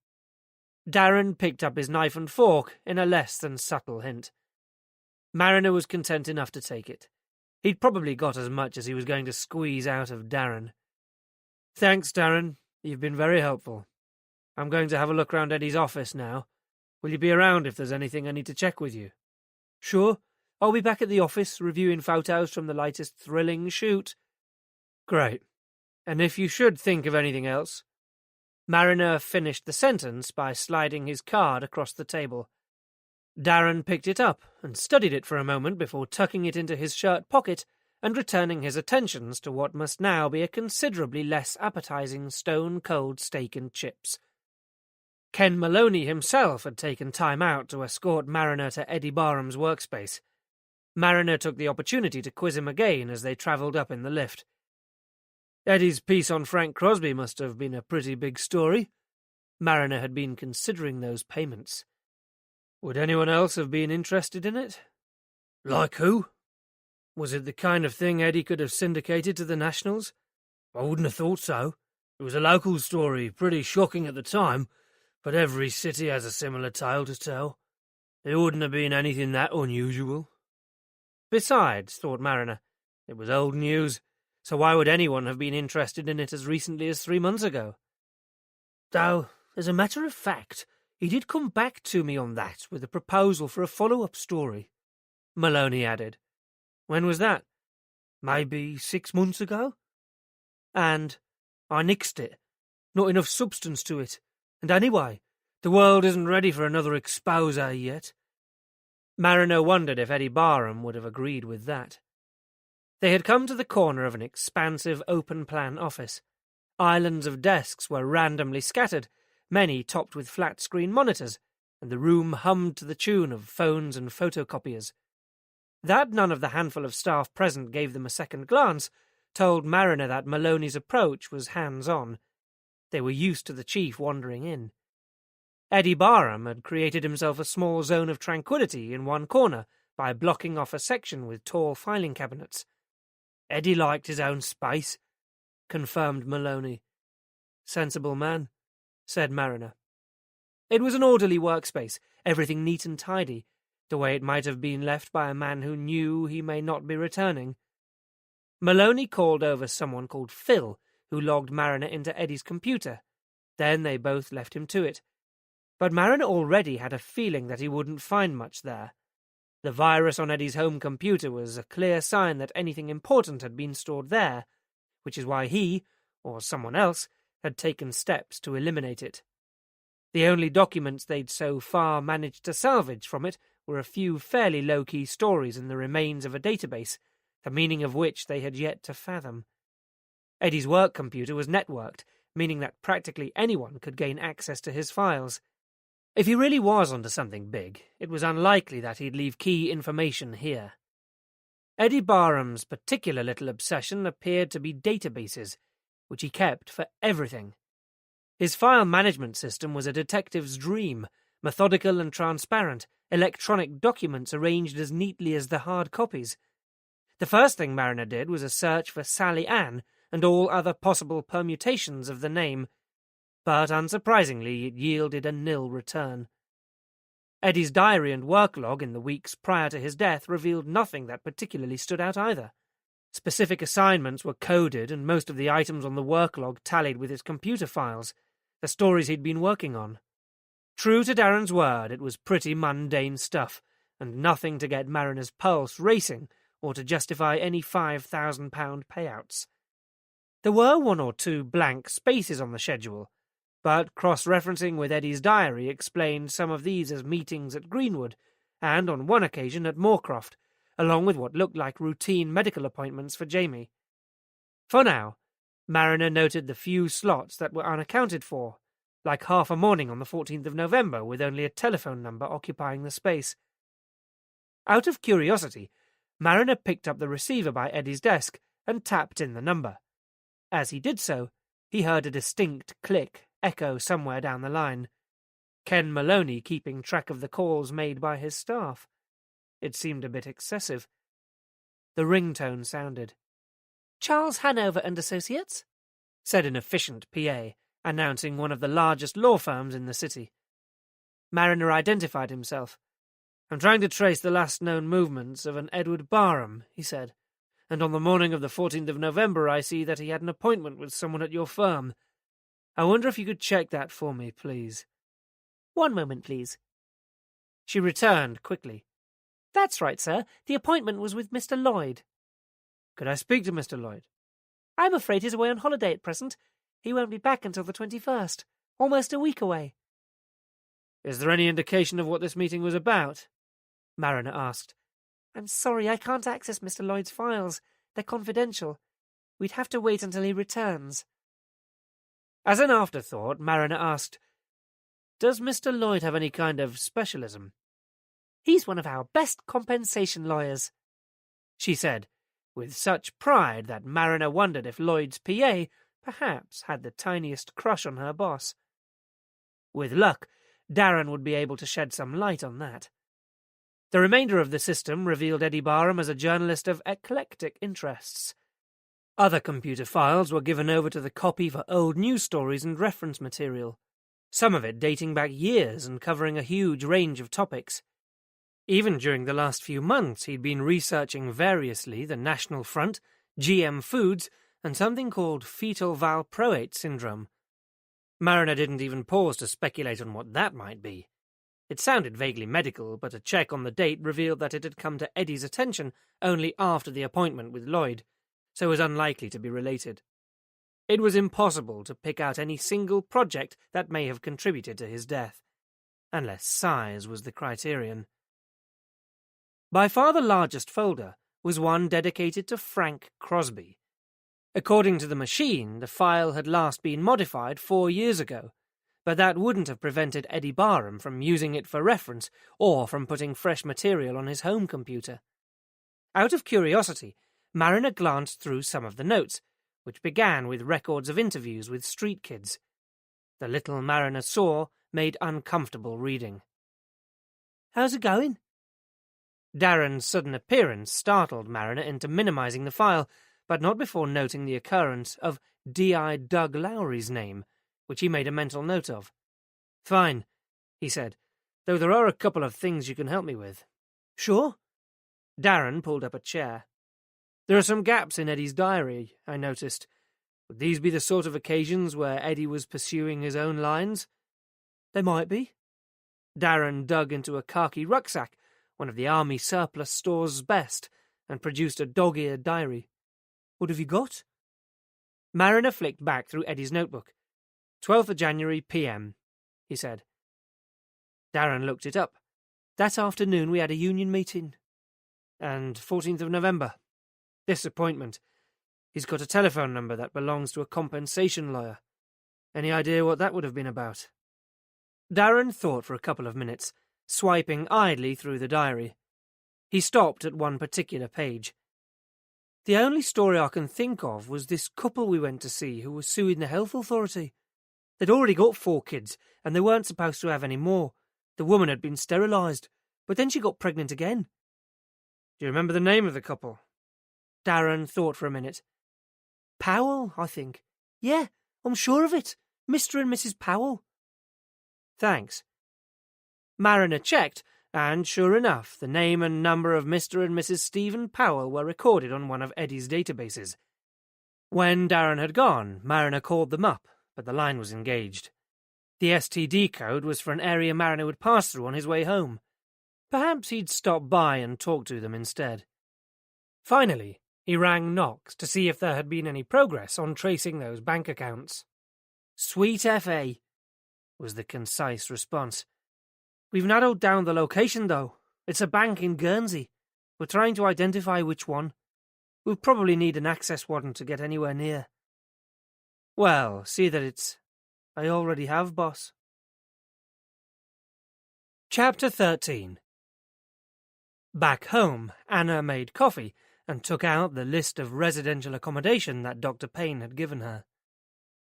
Darren picked up his knife and fork in a less than subtle hint. Mariner was content enough to take it. He'd probably got as much as he was going to squeeze out of Darren. Thanks, Darren. You've been very helpful. I'm going to have a look round Eddie's office now. Will you be around if there's anything I need to check with you? Sure. I'll be back at the office, reviewing photos from the latest thrilling shoot. Great. And if you should think of anything else... Mariner finished the sentence by sliding his card across the table. Darren picked it up and studied it for a moment before tucking it into his shirt pocket and returning his attentions to what must now be a considerably less appetizing stone-cold steak and chips. Ken Maloney himself had taken time out to escort Mariner to Eddie Barham's workspace. Mariner took the opportunity to quiz him again as they travelled up in the lift. Eddie's piece on Frank Crosby must have been a pretty big story. Mariner had been considering those payments. Would anyone else have been interested in it? Like who? Was it the kind of thing Eddie could have syndicated to the Nationals? I wouldn't have thought so. It was a local story, pretty shocking at the time, but every city has a similar tale to tell. It wouldn't have been anything that unusual. Besides, thought Mariner, it was old news, so why would anyone have been interested in it as recently as 3 months ago? Though, as a matter of fact, he did come back to me on that with a proposal for a follow-up story, Maloney added. When was that? Maybe 6 months ago? And I nixed it. Not enough substance to it. And anyway, the world isn't ready for another expose yet. Mariner wondered if Eddie Barham would have agreed with that. They had come to the corner of an expansive open-plan office. Islands of desks were randomly scattered, many topped with flat-screen monitors, and the room hummed to the tune of phones and photocopiers. That none of the handful of staff present gave them a second glance told Mariner that Maloney's approach was hands-on. They were used to the chief wandering in. Eddie Barham had created himself a small zone of tranquility in one corner by blocking off a section with tall filing cabinets. Eddie liked his own space, confirmed Maloney. Sensible man, said Mariner. It was an orderly workspace, everything neat and tidy, the way it might have been left by a man who knew he may not be returning. Maloney called over someone called Phil, who logged Mariner into Eddie's computer. Then they both left him to it. But Mariner already had a feeling that he wouldn't find much there. The virus on Eddie's home computer was a clear sign that anything important had been stored there, which is why he, or someone else, had taken steps to eliminate it. The only documents they'd so far managed to salvage from it were a few fairly low-key stories in the remains of a database, the meaning of which they had yet to fathom. Eddie's work computer was networked, meaning that practically anyone could gain access to his files. If he really was onto something big, it was unlikely that he'd leave key information here. Eddie Barham's particular little obsession appeared to be databases, which he kept for everything. His file management system was a detective's dream, methodical and transparent, electronic documents arranged as neatly as the hard copies. The first thing Mariner did was a search for Sally Ann and all other possible permutations of the name, but unsurprisingly it yielded a nil return. Eddie's diary and work log in the weeks prior to his death revealed nothing that particularly stood out either. Specific assignments were coded, and most of the items on the work log tallied with his computer files, the stories he'd been working on. True to Darren's word, it was pretty mundane stuff, and nothing to get Mariner's pulse racing or to justify any £5,000 payouts. There were 1 or 2 blank spaces on the schedule, but cross-referencing with Eddie's diary explained some of these as meetings at Greenwood, and on one occasion at Moorcroft, along with what looked like routine medical appointments for Jamie. For now, Mariner noted the few slots that were unaccounted for, like half a morning on the 14th of November with only a telephone number occupying the space. Out of curiosity, Mariner picked up the receiver by Eddie's desk and tapped in the number. As he did so, he heard a distinct click echo somewhere down the line. Ken Maloney keeping track of the calls made by his staff. It seemed a bit excessive. The ringtone sounded. "Charles Hanover and Associates?" said an efficient PA, announcing one of the largest law firms in the city. Mariner identified himself. "I'm trying to trace the last known movements of an Edward Barham," he said, "and on the morning of the 14th of November I see that he had an appointment with someone at your firm. I wonder if you could check that for me, please." "One moment, please." She returned quickly. "That's right, sir. The appointment was with Mr. Lloyd." "Could I speak to Mr. Lloyd?" "I'm afraid he's away on holiday at present. He won't be back until the 21st. Almost a week away." "Is there any indication of what this meeting was about?" Mariner asked. "I'm sorry, I can't access Mr. Lloyd's files. They're confidential. We'd have to wait until he returns." As an afterthought, Mariner asked, "Does Mr. Lloyd have any kind of specialism?" "He's one of our best compensation lawyers," she said, with such pride that Mariner wondered if Lloyd's PA perhaps had the tiniest crush on her boss. With luck, Darren would be able to shed some light on that. The remainder of the system revealed Eddie Barham as a journalist of eclectic interests. Other computer files were given over to the copy for old news stories and reference material, some of it dating back years and covering a huge range of topics. Even during the last few months, he'd been researching variously the National Front, GM Foods, and something called fetal valproate syndrome. Mariner didn't even pause to speculate on what that might be. It sounded vaguely medical, but a check on the date revealed that it had come to Eddie's attention only after the appointment with Lloyd, so was unlikely to be related. It was impossible to pick out any single project that may have contributed to his death, unless size was the criterion. By far the largest folder was one dedicated to Frank Crosby. According to the machine, the file had last been modified 4 years ago, but that wouldn't have prevented Eddie Barham from using it for reference or from putting fresh material on his home computer. Out of curiosity, Mariner glanced through some of the notes, which began with records of interviews with street kids. The little Mariner saw made uncomfortable reading. "How's it going?" Darren's sudden appearance startled Mariner into minimizing the file, but not before noting the occurrence of D.I. Doug Lowry's name, which he made a mental note of. "Fine," he said, "though there are a couple of things you can help me with." "Sure." Darren pulled up a chair. "There are some gaps in Eddie's diary, I noticed. Would these be the sort of occasions where Eddie was pursuing his own lines?" "They might be." Darren dug into a khaki rucksack, one of the Army surplus store's best, and produced a dog-eared diary. "What have you got?" Mariner flicked back through Eddie's notebook. 12th of January, p.m., he said. Darren looked it up. "That afternoon we had a union meeting." "And 14th of November. This appointment. He's got a telephone number that belongs to a compensation lawyer. Any idea what that would have been about?" Darren thought for a couple of minutes, swiping idly through the diary. He stopped at one particular page. "The only story I can think of was this couple we went to see who was suing the health authority. They'd already got 4 kids, and they weren't supposed to have any more. The woman had been sterilised, but then she got pregnant again." "Do you remember the name of the couple?" Darren thought for a minute. "Powell, I think. Yeah, I'm sure of it. Mr. and Mrs. Powell." "Thanks." Mariner checked, and sure enough, the name and number of Mr. and Mrs. Stephen Powell were recorded on one of Eddie's databases. When Darren had gone, Mariner called them up, but the line was engaged. The STD code was for an area Mariner would pass through on his way home. Perhaps he'd stop by and talk to them instead. Finally, he rang Knox to see if there had been any progress on tracing those bank accounts. "Sweet F.A.," was the concise response. "We've narrowed down the location, though. It's a bank in Guernsey. We're trying to identify which one. We'll probably need an access warrant to get anywhere near." "Well, see that it's... I already have, boss." Chapter 13. Back home, Anna made coffee and took out the list of residential accommodation that Dr. Payne had given her.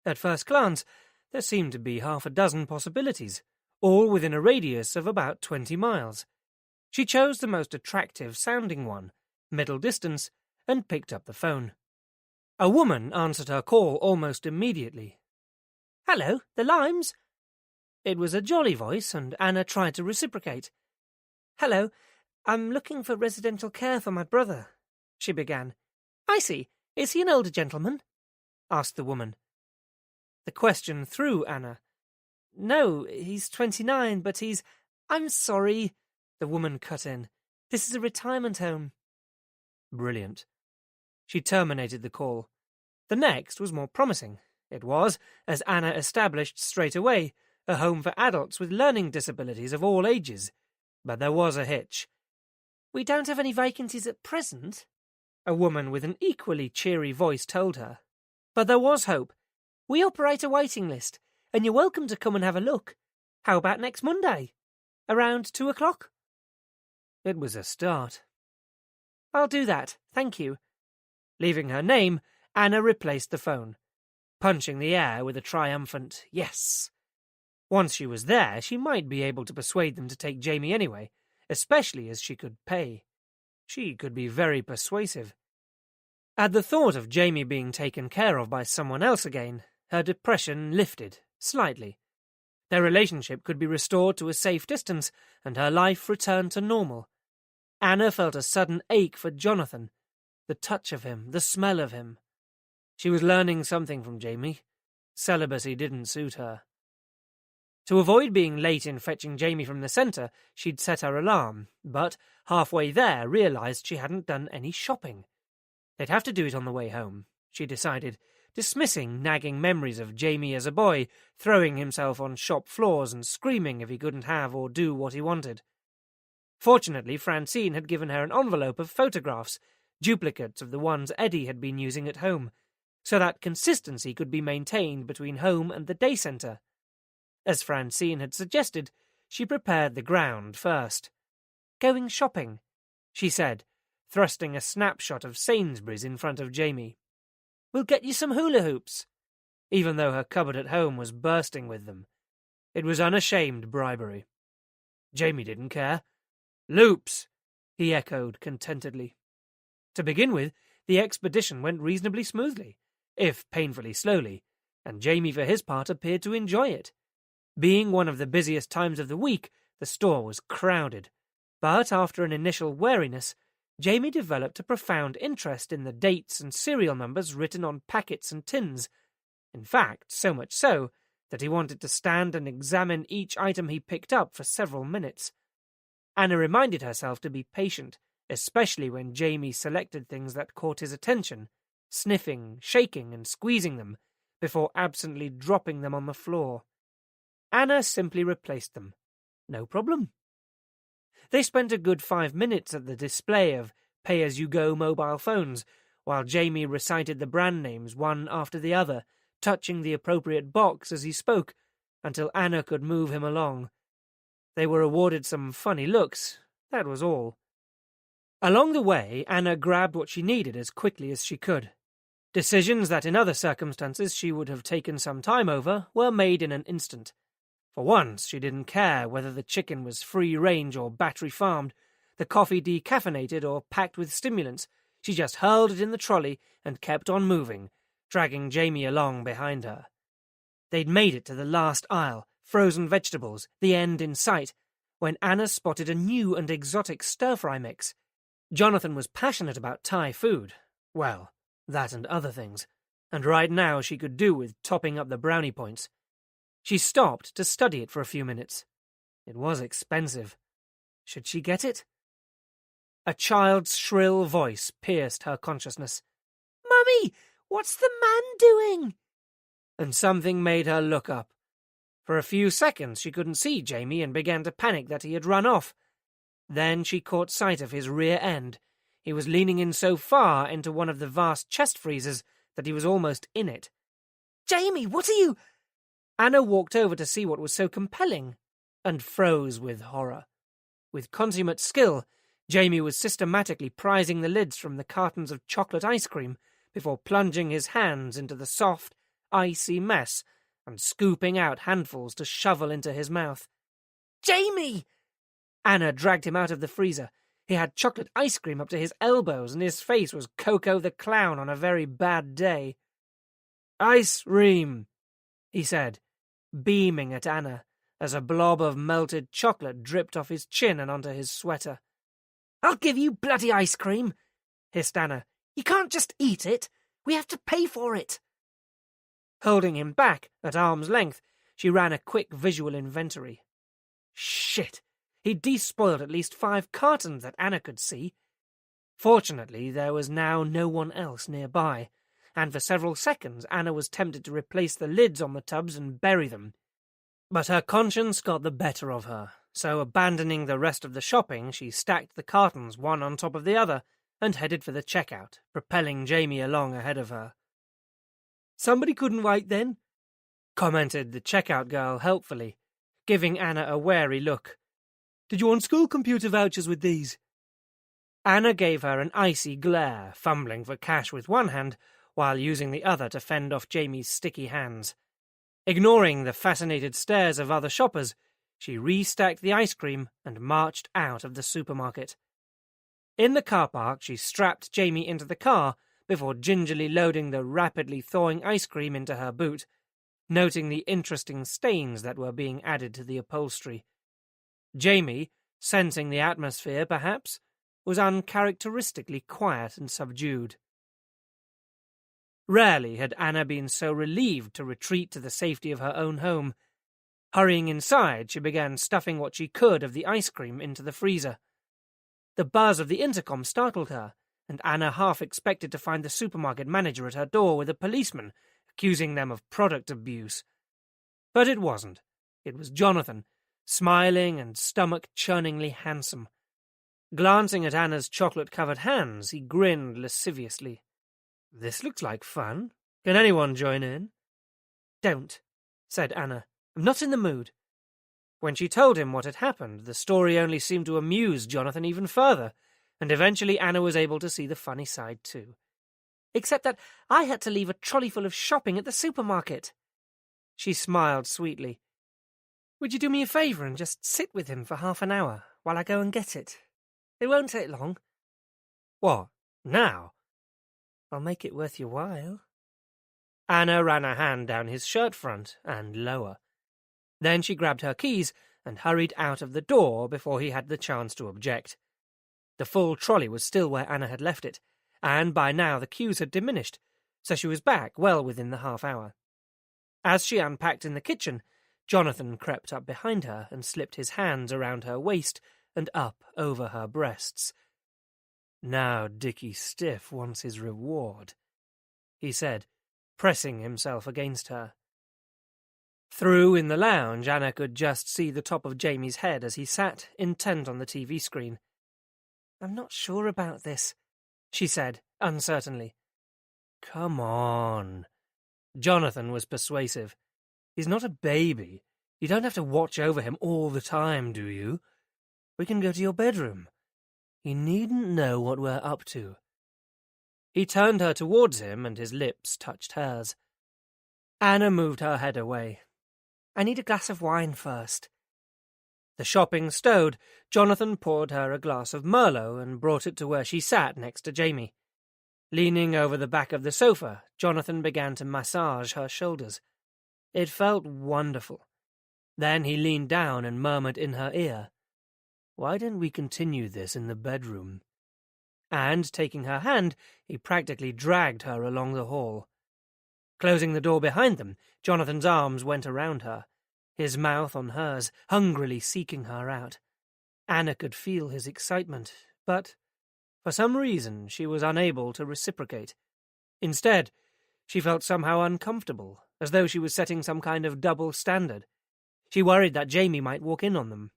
At first glance, there seemed to be 6 possibilities, all within a radius of about 20 miles. She chose the most attractive-sounding one, middle distance, and picked up the phone. A woman answered her call almost immediately. Hello, the limes? It was a jolly voice, and Anna tried to reciprocate. Hello, I'm looking for residential care for my brother, she began. I see. Is he an older gentleman? Asked the woman. The question threw Anna. No, he's 29, but he's... I'm sorry, the woman cut in. This is a retirement home. Brilliant. She terminated the call. The next was more promising. It was, as Anna established straight away, a home for adults with learning disabilities of all ages. But there was a hitch. We don't have any vacancies at present, a woman with an equally cheery voice told her. But there was hope. We operate a waiting list, and you're welcome to come and have a look. How about next Monday? Around 2 o'clock? It was a start. I'll do that, thank you. Leaving her name, Anna replaced the phone, punching the air with a triumphant yes. Once she was there, she might be able to persuade them to take Jamie anyway, especially as she could pay. She could be very persuasive. At the thought of Jamie being taken care of by someone else again, her depression lifted, slightly. Their relationship could be restored to a safe distance, and her life returned to normal. Anna felt a sudden ache for Jonathan, the touch of him, the smell of him. She was learning something from Jamie. Celibacy didn't suit her. To avoid being late in fetching Jamie from the centre, she'd set her alarm, but halfway there realised she hadn't done any shopping. They'd have to do it on the way home, she decided, dismissing nagging memories of Jamie as a boy, throwing himself on shop floors and screaming if he couldn't have or do what he wanted. Fortunately, Francine had given her an envelope of photographs, duplicates of the ones Eddie had been using at home, so that consistency could be maintained between home and the day centre. As Francine had suggested, she prepared the ground first. Going shopping, she said, thrusting a snapshot of Sainsbury's in front of Jamie. We'll get you some hula hoops, even though her cupboard at home was bursting with them. It was unashamed bribery. Jamie didn't care. Loops, he echoed contentedly. To begin with, the expedition went reasonably smoothly, if painfully slowly, and Jamie for his part appeared to enjoy it. Being one of the busiest times of the week, the store was crowded, but after an initial wariness, Jamie developed a profound interest in the dates and serial numbers written on packets and tins. In fact, so much so that he wanted to stand and examine each item he picked up for several minutes. Anna reminded herself to be patient, especially when Jamie selected things that caught his attention, sniffing, shaking, and squeezing them, before absently dropping them on the floor. Anna simply replaced them. No problem. They spent a good 5 minutes at the display of pay-as-you-go mobile phones, while Jamie recited the brand names one after the other, touching the appropriate box as he spoke, until Anna could move him along. They were awarded some funny looks, that was all. Along the way, Anna grabbed what she needed as quickly as she could. Decisions that in other circumstances she would have taken some time over were made in an instant. For once, she didn't care whether the chicken was free-range or battery-farmed, the coffee decaffeinated or packed with stimulants. She just hurled it in the trolley and kept on moving, dragging Jamie along behind her. They'd made it to the last aisle, frozen vegetables, the end in sight, when Anna spotted a new and exotic stir-fry mix. Jonathan was passionate about Thai food. Well, that and other things. And right now she could do with topping up the brownie points. She stopped to study it for a few minutes. It was expensive. Should she get it? A child's shrill voice pierced her consciousness. "Mummy, what's the man doing?" And something made her look up. For a few seconds she couldn't see Jamie and began to panic that he had run off. Then she caught sight of his rear end. He was leaning in so far into one of the vast chest freezers that he was almost in it. "Jamie, what are you—" Anna walked over to see what was so compelling, and froze with horror. With consummate skill, Jamie was systematically prizing the lids from the cartons of chocolate ice cream before plunging his hands into the soft, icy mess and scooping out handfuls to shovel into his mouth. "Jamie!" Anna dragged him out of the freezer. He had chocolate ice cream up to his elbows, and his face was Coco the Clown on a very bad day. "Ice ream," he said, beaming at Anna as a blob of melted chocolate dripped off his chin and onto his sweater. "I'll give you bloody ice cream," hissed Anna. "You can't just eat it. We have to pay for it." Holding him back at arm's length, she ran a quick visual inventory. Shit! He'd despoiled at least 5 cartons that Anna could see. Fortunately, there was now no one else nearby, and for several seconds Anna was tempted to replace the lids on the tubs and bury them. But her conscience got the better of her, so abandoning the rest of the shopping, she stacked the cartons one on top of the other and headed for the checkout, propelling Jamie along ahead of her. "Somebody couldn't wait then," commented the checkout girl helpfully, giving Anna a wary look. "Did you want school computer vouchers with these?" Anna gave her an icy glare, fumbling for cash with one hand while using the other to fend off Jamie's sticky hands. Ignoring the fascinated stares of other shoppers, she restacked the ice cream and marched out of the supermarket. In the car park, she strapped Jamie into the car before gingerly loading the rapidly thawing ice cream into her boot, noting the interesting stains that were being added to the upholstery. Jamie, sensing the atmosphere perhaps, was uncharacteristically quiet and subdued. Rarely had Anna been so relieved to retreat to the safety of her own home. Hurrying inside, she began stuffing what she could of the ice cream into the freezer. The buzz of the intercom startled her, and Anna half expected to find the supermarket manager at her door with a policeman, accusing them of product abuse. But it wasn't. It was Jonathan, smiling and stomach-churningly handsome. Glancing at Anna's chocolate-covered hands, he grinned lasciviously. "This looks like fun. Can anyone join in?" "Don't," said Anna. "I'm not in the mood." When she told him what had happened, the story only seemed to amuse Jonathan even further, and eventually Anna was able to see the funny side too. "Except that I had to leave a trolley full of shopping at the supermarket." She smiled sweetly. "Would you do me a favour and just sit with him for half an hour while I go and get it? It won't take long." "What, now?" "I'll make it worth your while." Anna ran a hand down his shirt front and lower. Then she grabbed her keys and hurried out of the door before he had the chance to object. The full trolley was still where Anna had left it, and by now the queues had diminished, so she was back well within the half hour. As she unpacked in the kitchen, Jonathan crept up behind her and slipped his hands around her waist and up over her breasts. "Now Dickie Stiff wants his reward," he said, pressing himself against her. Through in the lounge, Anna could just see the top of Jamie's head as he sat, intent on the TV screen. "I'm not sure about this," she said, uncertainly. "Come on." Jonathan was persuasive. "He's not a baby. You don't have to watch over him all the time, do you? We can go to your bedroom. He needn't know what we're up to." He turned her towards him, and his lips touched hers. Anna moved her head away. "I need a glass of wine first." The shopping stowed, Jonathan poured her a glass of Merlot and brought it to where she sat next to Jamie. Leaning over the back of the sofa, Jonathan began to massage her shoulders. It felt wonderful. Then he leaned down and murmured in her ear, "Why don't we continue this in the bedroom?" And, taking her hand, he practically dragged her along the hall. Closing the door behind them, Jonathan's arms went around her, his mouth on hers, hungrily seeking her out. Anna could feel his excitement, but for some reason she was unable to reciprocate. Instead, she felt somehow uncomfortable, as though she was setting some kind of double standard. She worried that Jamie might walk in on them.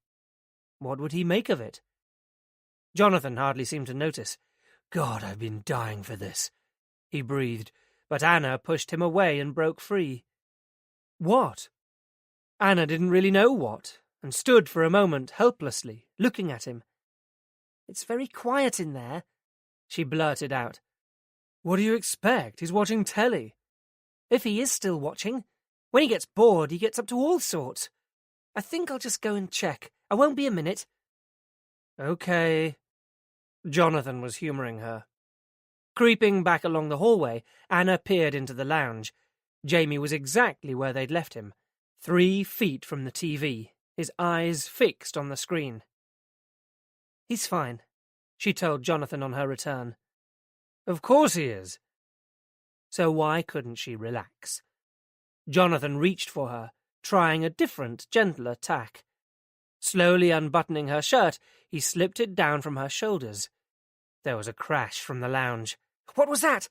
What would he make of it? Jonathan hardly seemed to notice. "God, I've been dying for this," he breathed, but Anna pushed him away and broke free. What? Anna didn't really know what, and stood for a moment helplessly, looking at him. "It's very quiet in there," she blurted out. "What do you expect? He's watching telly." "If he is still watching. When he gets bored, he gets up to all sorts. I think I'll just go and check. I won't be a minute." "Okay." Jonathan was humouring her. Creeping back along the hallway, Anna peered into the lounge. Jamie was exactly where they'd left him, 3 feet from the TV, his eyes fixed on the screen. "He's fine," she told Jonathan on her return. "Of course he is." So why couldn't she relax? Jonathan reached for her, trying a different, gentler tack. Slowly unbuttoning her shirt, he slipped it down from her shoulders. There was a crash from the lounge. "What was that?"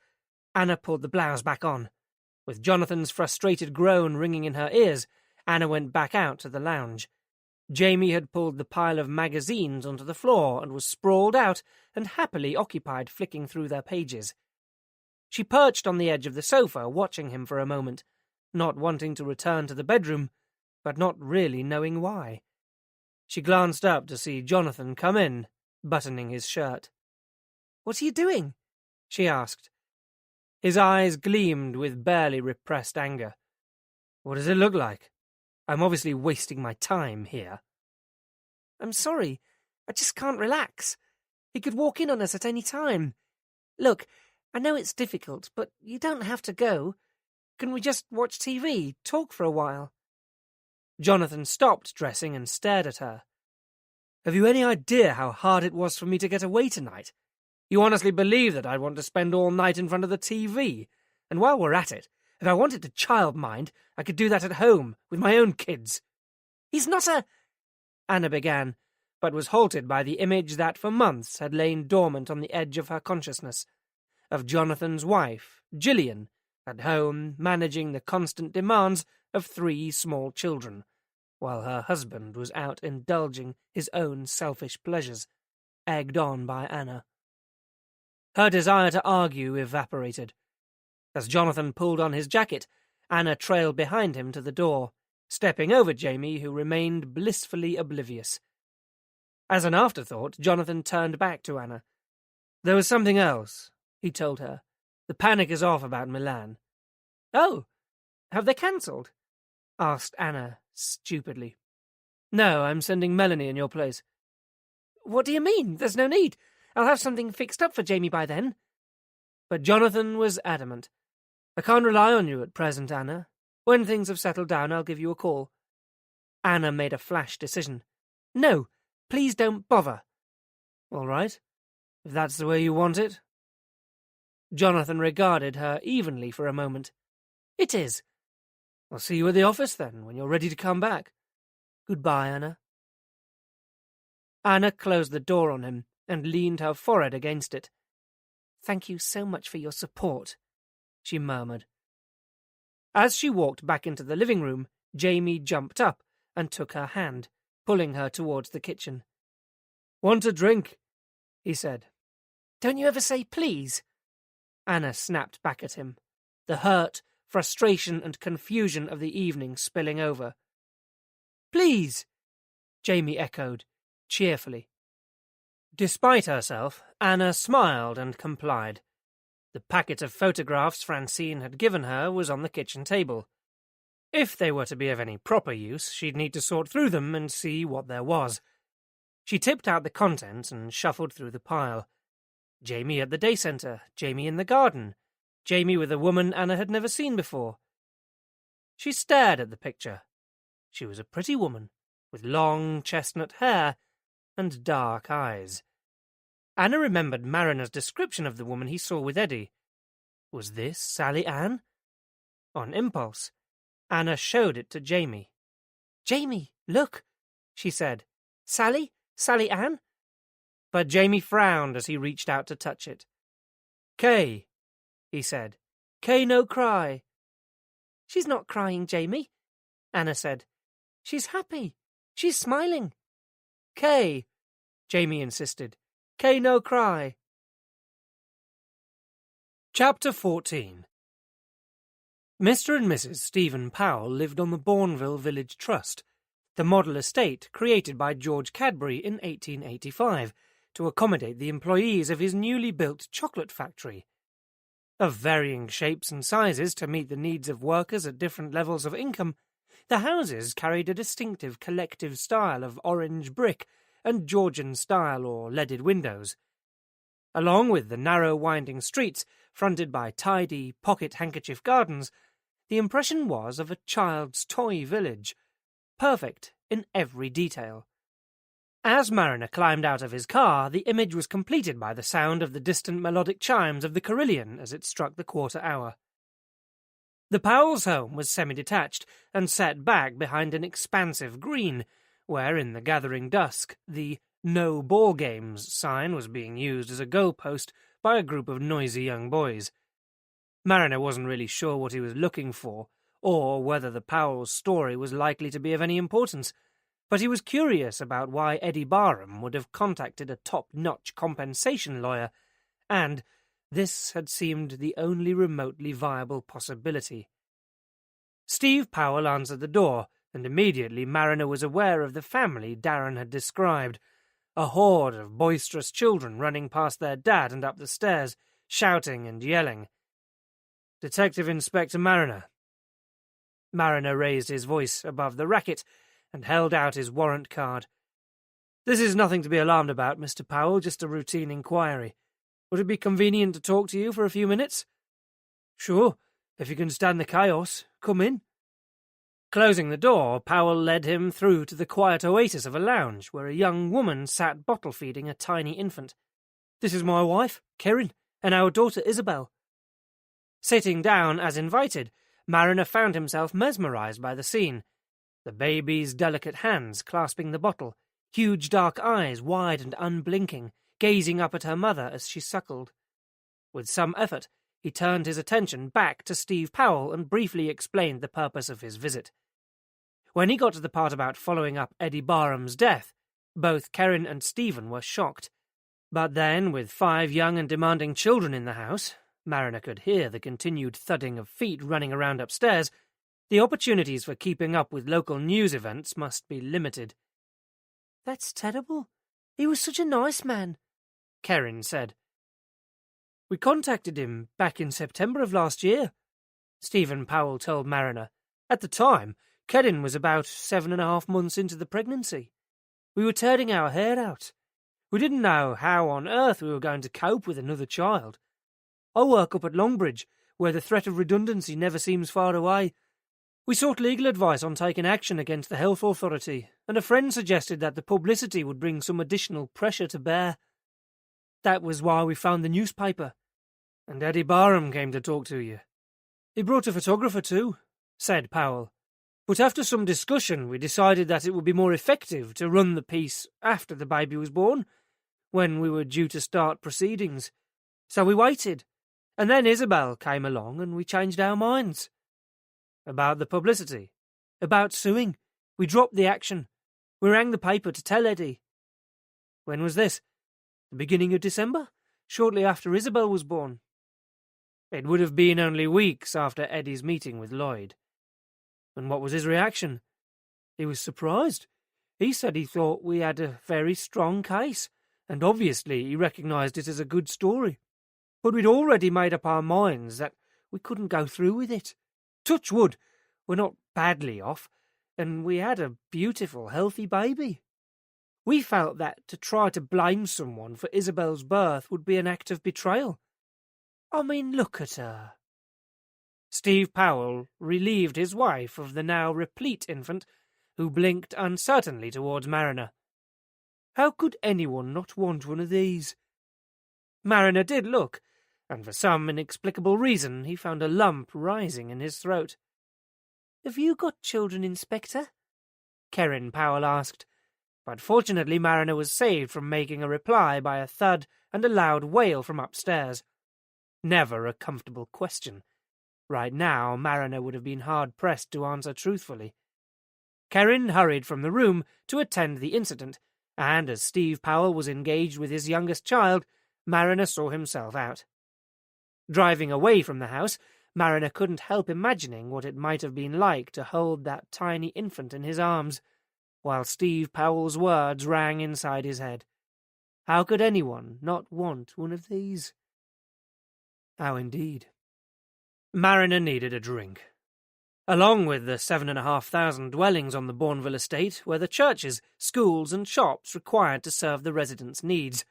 Anna pulled the blouse back on. With Jonathan's frustrated groan ringing in her ears, Anna went back out to the lounge. Jamie had pulled the pile of magazines onto the floor and was sprawled out and happily occupied flicking through their pages. She perched on the edge of the sofa, watching him for a moment, not wanting to return to the bedroom, but not really knowing why. She glanced up to see Jonathan come in, buttoning his shirt. "What are you doing?" she asked. His eyes gleamed with barely repressed anger. "What does it look like? I'm obviously wasting my time here." "I'm sorry. I just can't relax. He could walk in on us at any time. Look, I know it's difficult, but you don't have to go. Can we just watch TV, talk for a while?" Jonathan stopped dressing and stared at her. "Have you any idea how hard it was for me to get away tonight? You honestly believe that I'd want to spend all night in front of the TV? And while we're at it, if I wanted to childmind, I could do that at home, with my own kids." "He's not a—" Anna began, but was halted by the image that for months had lain dormant on the edge of her consciousness, of Jonathan's wife, Gillian, at home managing the constant demands of 3 small children, while her husband was out indulging his own selfish pleasures, egged on by Anna. Her desire to argue evaporated. As Jonathan pulled on his jacket, Anna trailed behind him to the door, stepping over Jamie, who remained blissfully oblivious. As an afterthought, Jonathan turned back to Anna. "There was something else," he told her. "The panic is off about Milan." "Oh, have they cancelled?" asked Anna, stupidly. "No, I'm sending Melanie in your place." "What do you mean? There's no need. I'll have something fixed up for Jamie by then." But Jonathan was adamant. "I can't rely on you at present, Anna. When things have settled down, I'll give you a call." Anna made a flash decision. "No, please don't bother." "All right, if that's the way you want it." Jonathan regarded her evenly for a moment. "It is." "I'll see you at the office then, when you're ready to come back. Goodbye, Anna." Anna closed the door on him and leaned her forehead against it. "Thank you so much for your support," she murmured. As she walked back into the living room, Jamie jumped up and took her hand, pulling her towards the kitchen. "Want a drink?" he said. "Don't you ever say please?" Anna snapped back at him, the hurt, frustration and confusion of the evening spilling over. "Please," Jamie echoed, cheerfully. Despite herself, Anna smiled and complied. The packet of photographs Francine had given her was on the kitchen table. If they were to be of any proper use, she'd need to sort through them and see what there was. She tipped out the contents and shuffled through the pile. Jamie at the day centre, Jamie in the garden, Jamie with a woman Anna had never seen before. She stared at the picture. She was a pretty woman, with long chestnut hair and dark eyes. Anna remembered Marina's description of the woman he saw with Eddie. Was this Sally Ann? On impulse, Anna showed it to Jamie. "Jamie, look," she said. Sally Ann?" But Jamie frowned as he reached out to touch it. "Kay," he said. "Kay no cry." "She's not crying, Jamie," Anna said. "She's happy. She's smiling." "Kay," Jamie insisted. "Kay no cry." Chapter 14. Mr. and Mrs. Stephen Powell lived on the Bourneville Village Trust, the model estate created by George Cadbury in 1885 to accommodate the employees of his newly built chocolate factory. Of varying shapes and sizes to meet the needs of workers at different levels of income, the houses carried a distinctive collective style of orange brick and Georgian style or leaded windows. Along with the narrow winding streets fronted by tidy pocket-handkerchief gardens, the impression was of a child's toy village, perfect in every detail. As Mariner climbed out of his car, the image was completed by the sound of the distant melodic chimes of the carillon as it struck the quarter hour. The Powells' home was semi-detached and set back behind an expansive green, where in the gathering dusk the "No Ball Games" sign was being used as a goalpost by a group of noisy young boys. Mariner wasn't really sure what he was looking for, or whether the Powells' story was likely to be of any importance, but he was curious about why Eddie Barham would have contacted a top-notch compensation lawyer, and this had seemed the only remotely viable possibility. Steve Powell answered the door, and immediately Mariner was aware of the family Darren had described, a horde of boisterous children running past their dad and up the stairs, shouting and yelling. "Detective Inspector Mariner." Mariner raised his voice above the racket and held out his warrant card. "This is nothing to be alarmed about, Mr. Powell, just a routine inquiry. Would it be convenient to talk to you for a few minutes?" "Sure, if you can stand the chaos. Come in." Closing the door, Powell led him through to the quiet oasis of a lounge, where a young woman sat bottle-feeding a tiny infant. "This is my wife, Karen, and our daughter, Isabel." Sitting down as invited, Mariner found himself mesmerized by the scene. The baby's delicate hands clasping the bottle, huge dark eyes wide and unblinking, gazing up at her mother as she suckled. With some effort, he turned his attention back to Steve Powell and briefly explained the purpose of his visit. When he got to the part about following up Eddie Barham's death, both Karen and Stephen were shocked. But then, with 5 young and demanding children in the house, Mariner could hear the continued thudding of feet running around upstairs, the opportunities for keeping up with local news events must be limited. "That's terrible. He was such a nice man," Karen said. "We contacted him back in September of last year," Stephen Powell told Mariner. "At the time, Karen was about 7.5 months into the pregnancy. We were tearing our hair out. We didn't know how on earth we were going to cope with another child. I work up at Longbridge, where the threat of redundancy never seems far away. We sought legal advice on taking action against the health authority, and a friend suggested that the publicity would bring some additional pressure to bear. That was why we found the newspaper." "And Eddie Barham came to talk to you?" "He brought a photographer too," said Powell. "But after some discussion, we decided that it would be more effective to run the piece after the baby was born, when we were due to start proceedings. So we waited, and then Isabel came along and we changed our minds." "About the publicity?" "About suing. We dropped the action. We rang the paper to tell Eddie." "When was this?" "The beginning of December, shortly after Isabel was born." "It would have been only weeks after Eddie's meeting with Lloyd." "And what was his reaction?" "He was surprised. He said he thought we had a very strong case, and obviously he recognised it as a good story. But we'd already made up our minds that we couldn't go through with it. Touch wood, we're not badly off, and we had a beautiful, healthy baby. We felt that to try to blame someone for Isabel's birth would be an act of betrayal. I mean, look at her." Steve Powell relieved his wife of the now replete infant, who blinked uncertainly towards Mariner. "How could anyone not want one of these?" Mariner did look, and for some inexplicable reason he found a lump rising in his throat. "Have you got children, Inspector?" Karen Powell asked, but fortunately Mariner was saved from making a reply by a thud and a loud wail from upstairs. Never a comfortable question. Right now, Mariner would have been hard-pressed to answer truthfully. Karen hurried from the room to attend the incident, and as Steve Powell was engaged with his youngest child, Mariner saw himself out. Driving away from the house, Mariner couldn't help imagining what it might have been like to hold that tiny infant in his arms, while Steve Powell's words rang inside his head. How could anyone not want one of these? How indeed. Mariner needed a drink. Along with the 7,500 dwellings on the Bourneville estate were the churches, schools, and shops required to serve the residents' needs.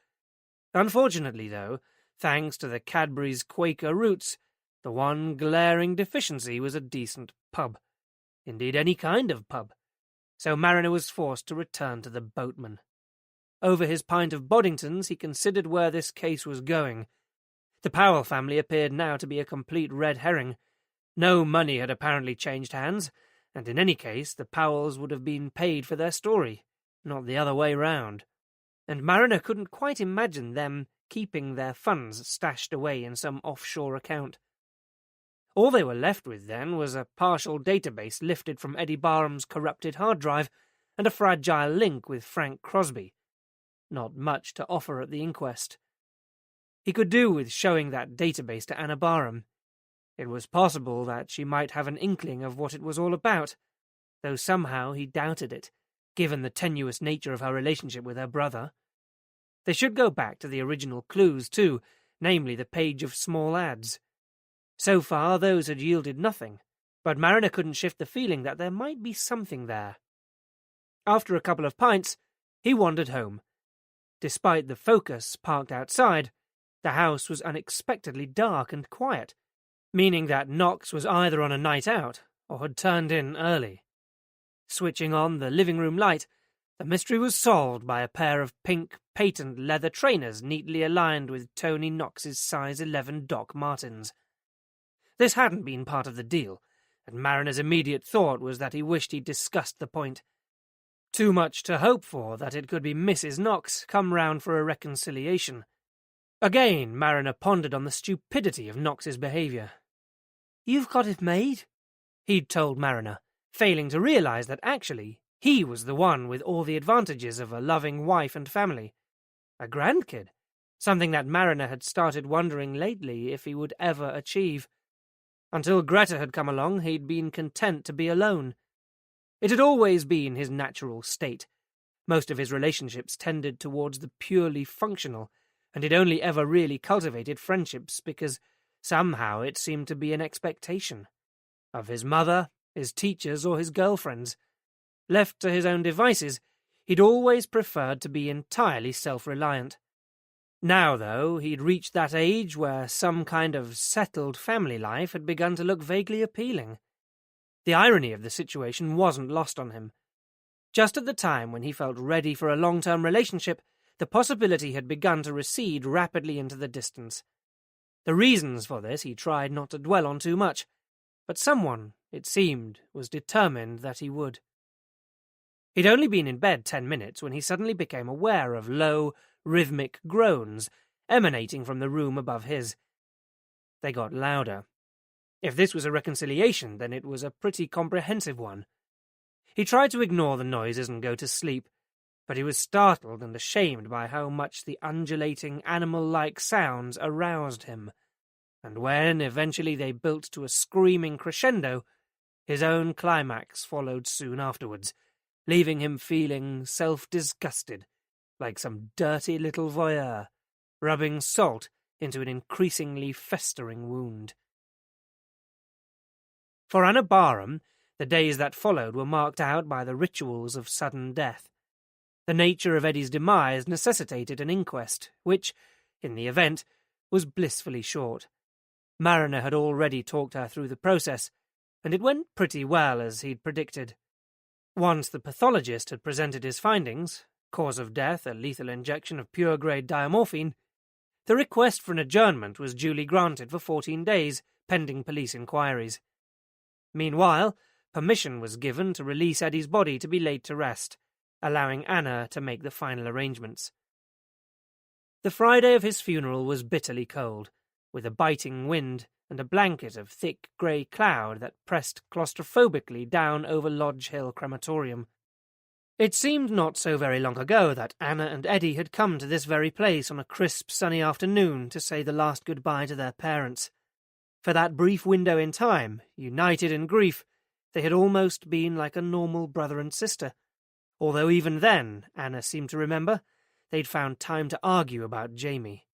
Unfortunately, though, thanks to the Cadbury's Quaker roots, The one glaring deficiency was a decent pub. Indeed, any kind of pub. So Mariner was forced to return to the boatman. Over his pint of Boddingtons, he considered where this case was going. The Powell family appeared now to be a complete red herring. No money had apparently changed hands, and in any case the Powells would have been paid for their story, not the other way round. And Mariner couldn't quite imagine them keeping their funds stashed away in some offshore account. All they were left with then was a partial database lifted from Eddie Barham's corrupted hard drive and a fragile link with Frank Crosby. Not much to offer at the inquest. He could do with showing that database to Anna Barham. It was possible that she might have an inkling of what it was all about, though somehow he doubted it, given the tenuous nature of her relationship with her brother. They should go back to the original clues, too, namely the page of small ads. So far, those had yielded nothing, but Mariner couldn't shift the feeling that there might be something there. After a couple of pints, he wandered home. Despite the Focus parked outside, the house was unexpectedly dark and quiet, meaning that Knox was either on a night out or had turned in early. Switching on the living room light, the mystery was solved by a pair of pink patent leather trainers neatly aligned with Tony Knox's size 11 Doc Martens. This hadn't been part of the deal, and Mariner's immediate thought was that he wished he'd discussed the point. Too much to hope for that it could be Mrs. Knox come round for a reconciliation. Again, Mariner pondered on the stupidity of Knox's behaviour. "You've got it made," he'd told Mariner, failing to realise that actually he was the one with all the advantages of a loving wife and family. A grandkid, something that Mariner had started wondering lately if he would ever achieve. Until Greta had come along, he'd been content to be alone. It had always been his natural state. Most of his relationships tended towards the purely functional, and he'd only ever really cultivated friendships because somehow it seemed to be an expectation. Of his mother, his teachers, or his girlfriends. Left to his own devices, he'd always preferred to be entirely self-reliant. Now, though, he'd reached that age where some kind of settled family life had begun to look vaguely appealing. The irony of the situation wasn't lost on him. Just at the time when he felt ready for a long-term relationship, the possibility had begun to recede rapidly into the distance. The reasons for this he tried not to dwell on too much, but someone, it seemed, was determined that he would. He'd only been in bed 10 minutes when he suddenly became aware of low, rhythmic groans emanating from the room above his. They got louder. If this was a reconciliation, then it was a pretty comprehensive one. He tried to ignore the noises and go to sleep, but he was startled and ashamed by how much the undulating, animal-like sounds aroused him, and when eventually they built to a screaming crescendo, his own climax followed soon afterwards, leaving him feeling self-disgusted, like some dirty little voyeur, rubbing salt into an increasingly festering wound. For Anna Barham, the days that followed were marked out by the rituals of sudden death. The nature of Eddie's demise necessitated an inquest, which, in the event, was blissfully short. Mariner had already talked her through the process, and it went pretty well as he'd predicted. Once the pathologist had presented his findings, cause of death a lethal injection of pure-grade diamorphine, the request for an adjournment was duly granted for 14 days, pending police inquiries. Meanwhile, permission was given to release Eddie's body to be laid to rest, allowing Anna to make the final arrangements. The Friday of his funeral was bitterly cold, with a biting wind and a blanket of thick grey cloud that pressed claustrophobically down over Lodge Hill Crematorium. It seemed not so very long ago that Anna and Eddie had come to this very place on a crisp sunny afternoon to say the last goodbye to their parents. For that brief window in time, united in grief, they had almost been like a normal brother and sister, although even then, Anna seemed to remember, they'd found time to argue about Jamie.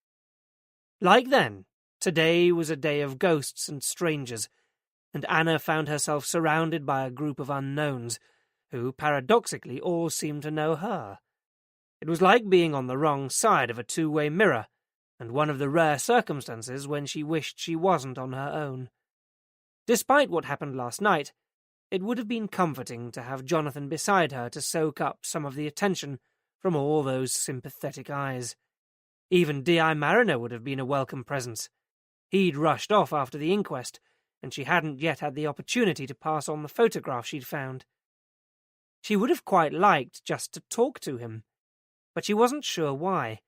Like then, today was a day of ghosts and strangers, and Anna found herself surrounded by a group of unknowns, who paradoxically all seemed to know her. It was like being on the wrong side of a two-way mirror, and one of the rare circumstances when she wished she wasn't on her own. Despite what happened last night, it would have been comforting to have Jonathan beside her to soak up some of the attention from all those sympathetic eyes. Even D.I. Mariner would have been a welcome presence. He'd rushed off after the inquest, and she hadn't yet had the opportunity to pass on the photograph she'd found. She would have quite liked just to talk to him, but she wasn't sure why,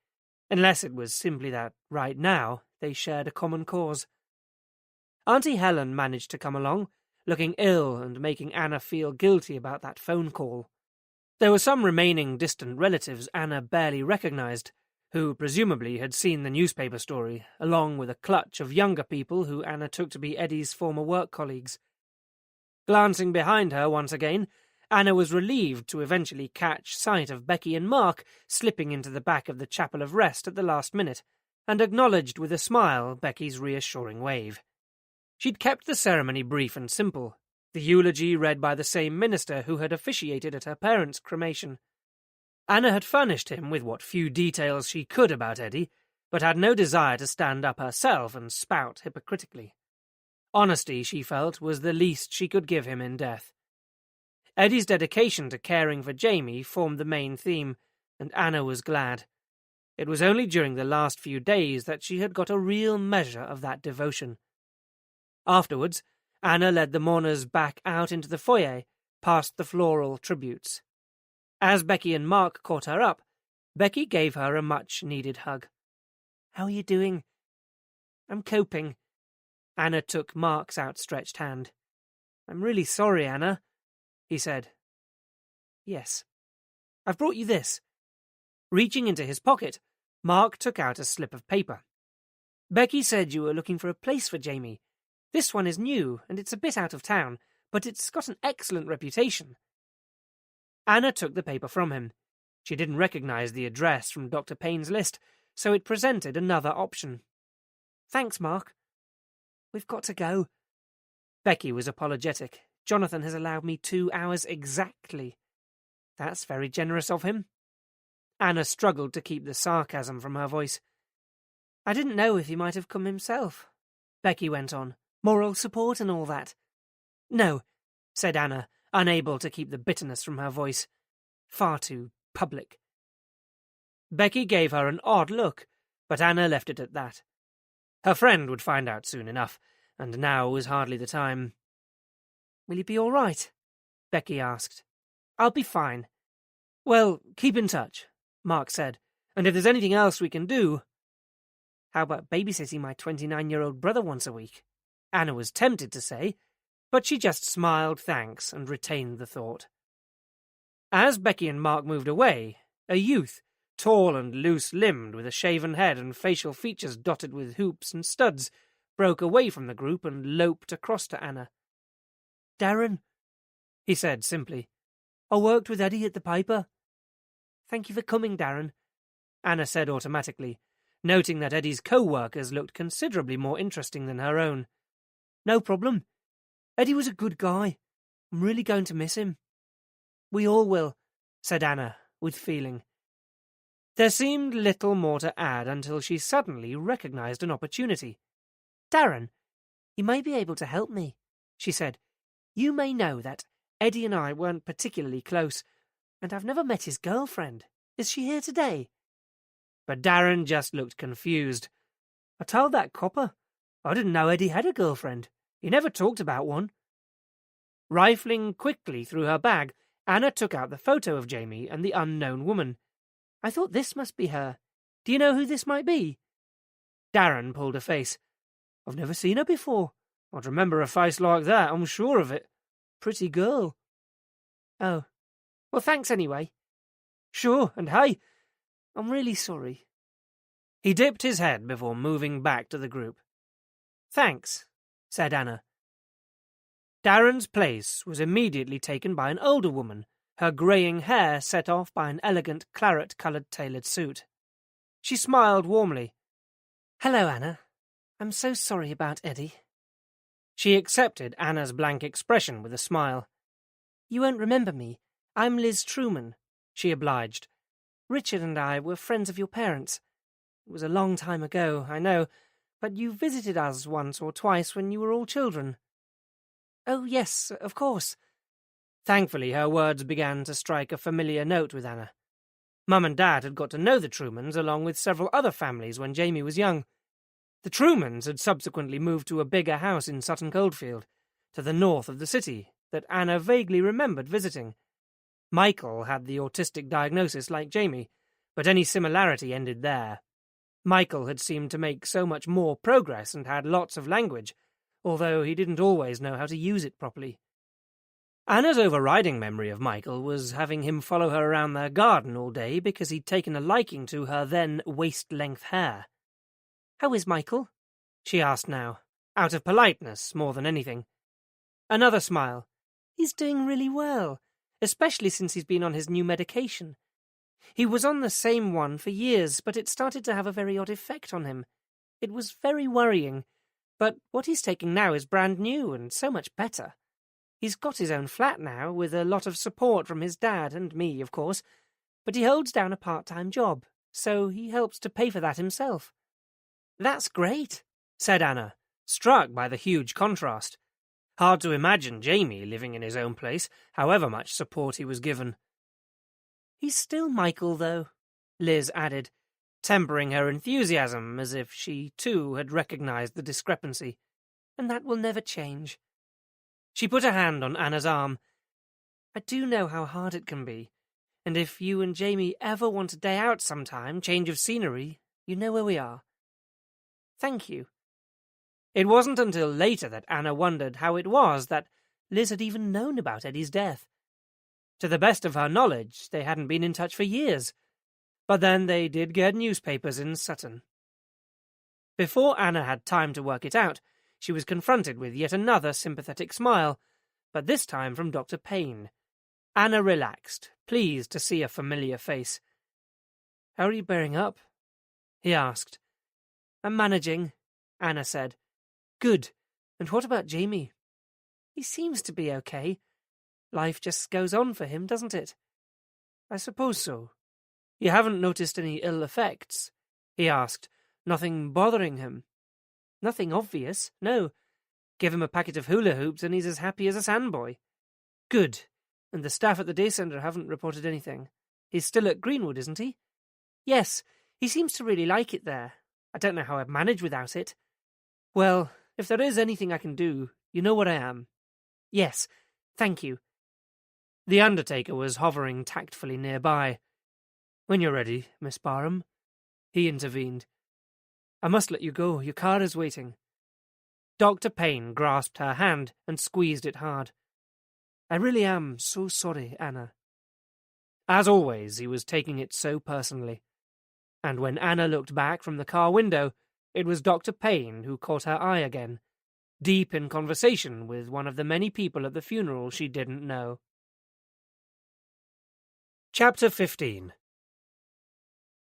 unless it was simply that, right now, they shared a common cause. Auntie Helen managed to come along, looking ill and making Anna feel guilty about that phone call. There were some remaining distant relatives Anna barely recognized, who presumably had seen the newspaper story, along with a clutch of younger people who Anna took to be Eddie's former work colleagues. Glancing behind her once again, Anna was relieved to eventually catch sight of Becky and Mark slipping into the back of the Chapel of Rest at the last minute, and acknowledged with a smile Becky's reassuring wave. She'd kept the ceremony brief and simple, the eulogy read by the same minister who had officiated at her parents' cremation. Anna had furnished him with what few details she could about Eddie, but had no desire to stand up herself and spout hypocritically. Honesty, she felt, was the least she could give him in death. Eddie's dedication to caring for Jamie formed the main theme, and Anna was glad. It was only during the last few days that she had got a real measure of that devotion. Afterwards, Anna led the mourners back out into the foyer, past the floral tributes. As Becky and Mark caught her up, Becky gave her a much-needed hug. "How are you doing?" "I'm coping." Anna took Mark's outstretched hand. "I'm really sorry, Anna," he said. "Yes. I've brought you this." Reaching into his pocket, Mark took out a slip of paper. "Becky said you were looking for a place for Jamie. This one is new, and it's a bit out of town, but it's got an excellent reputation." Anna took the paper from him. She didn't recognize the address from Dr. Payne's list, so it presented another option. "Thanks, Mark. We've got to go." Becky was apologetic. "Jonathan has allowed me 2 hours exactly." "That's very generous of him." Anna struggled to keep the sarcasm from her voice. "I didn't know if he might have come himself," Becky went on. "Moral support and all that." "No," said Anna, unable to keep the bitterness from her voice. "Far too public." Becky gave her an odd look, but Anna left it at that. Her friend would find out soon enough, and now was hardly the time. "Will you be all right?" Becky asked. "I'll be fine." "Well, keep in touch," Mark said, "and if there's anything else we can do—" "How about babysitting my 29-year-old brother once a week?" Anna was tempted to say, but she just smiled thanks and retained the thought. As Becky and Mark moved away, a youth, tall and loose-limbed, with a shaven head and facial features dotted with hoops and studs, broke away from the group and loped across to Anna. "Darren," he said simply. "I worked with Eddie at the paper." "Thank you for coming, Darren," Anna said automatically, noting that Eddie's co-workers looked considerably more interesting than her own. "No problem. Eddie was a good guy. I'm really going to miss him." "We all will," said Anna, with feeling. There seemed little more to add until she suddenly recognized an opportunity. "Darren, you may be able to help me," she said. "You may know that Eddie and I weren't particularly close, and I've never met his girlfriend. Is she here today?" But Darren just looked confused. "I told that copper. I didn't know Eddie had a girlfriend. He never talked about one." Rifling quickly through her bag, Anna took out the photo of Jamie and the unknown woman. "I thought this must be her. Do you know who this might be?" Darren pulled a face. "I've never seen her before. I'd remember a face like that, I'm sure of it. Pretty girl." "Oh. Well, thanks anyway." "Sure, and hey, I'm really sorry." He dipped his head before moving back to the group. "Thanks," said Anna. Darren's place was immediately taken by an older woman, her greying hair set off by an elegant claret-coloured tailored suit. She smiled warmly. "Hello, Anna. I'm so sorry about Eddie." She accepted Anna's blank expression with a smile. "You won't remember me. I'm Liz Truman," she obliged. "Richard and I were friends of your parents. It was a long time ago, I know, but you visited us once or twice when you were all children. Oh, yes, of course. Thankfully, her words began to strike a familiar note with Anna. Mum and Dad had got to know the Trumans along with several other families when Jamie was young. The Trumans had subsequently moved to a bigger house in Sutton Coldfield, to the north of the city, that Anna vaguely remembered visiting. Michael had the autistic diagnosis like Jamie, but any similarity ended there. Michael had seemed to make so much more progress and had lots of language, although he didn't always know how to use it properly. Anna's overriding memory of Michael was having him follow her around their garden all day because he'd taken a liking to her then waist-length hair. "How is Michael?" she asked now, out of politeness more than anything. Another smile. "He's doing really well, especially since he's been on his new medication. He was on the same one for years, but it started to have a very odd effect on him. It was very worrying, but what he's taking now is brand new and so much better. He's got his own flat now, with a lot of support from his dad and me, of course, but he holds down a part-time job, so he helps to pay for that himself." "That's great," said Anna, struck by the huge contrast. Hard to imagine Jamie living in his own place, however much support he was given. "He's still Michael, though," Liz added, tempering her enthusiasm as if she, too, had recognized the discrepancy. "And that will never change." She put a hand on Anna's arm. "I do know how hard it can be, and if you and Jamie ever want a day out sometime, change of scenery, you know where we are." "Thank you." It wasn't until later that Anna wondered how it was that Liz had even known about Eddie's death. To the best of her knowledge, they hadn't been in touch for years, but then they did get newspapers in Sutton. Before Anna had time to work it out, she was confronted with yet another sympathetic smile, but this time from Dr. Payne. Anna relaxed, pleased to see a familiar face. "How are you bearing up?" he asked. "I'm managing," Anna said. "Good. And what about Jamie?" "He seems to be okay. Life just goes on for him, doesn't it?" "I suppose so. You haven't noticed any ill effects?" he asked. "Nothing bothering him?" "Nothing obvious, no. Give him a packet of hula hoops and he's as happy as a sandboy." "Good. And the staff at the day centre haven't reported anything. He's still at Greenwood, isn't he?" "Yes. He seems to really like it there. I don't know how I'd manage without it." "Well, if there is anything I can do, you know where I am." "Yes. Thank you." The undertaker was hovering tactfully nearby. "When you're ready, Miss Barham," he intervened. "I must let you go. Your car is waiting." Dr. Payne grasped her hand and squeezed it hard. "I really am so sorry, Anna." As always, he was taking it so personally. And when Anna looked back from the car window, it was Dr. Payne who caught her eye again, deep in conversation with one of the many people at the funeral she didn't know. Chapter 15.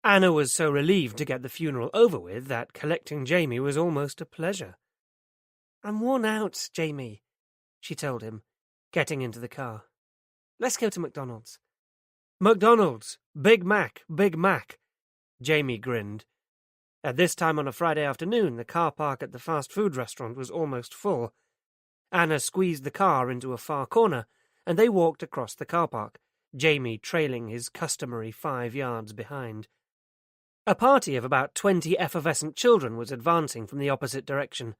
Anna was so relieved to get the funeral over with that collecting Jamie was almost a pleasure. "I'm worn out, Jamie," she told him, getting into the car. "Let's go to McDonald's." "McDonald's! Big Mac, Big Mac!" Jamie grinned. At this time on a Friday afternoon, the car park at the fast food restaurant was almost full. Anna squeezed the car into a far corner, and they walked across the car park, Jamie trailing his customary 5 yards behind. A party of about 20 effervescent children was advancing from the opposite direction.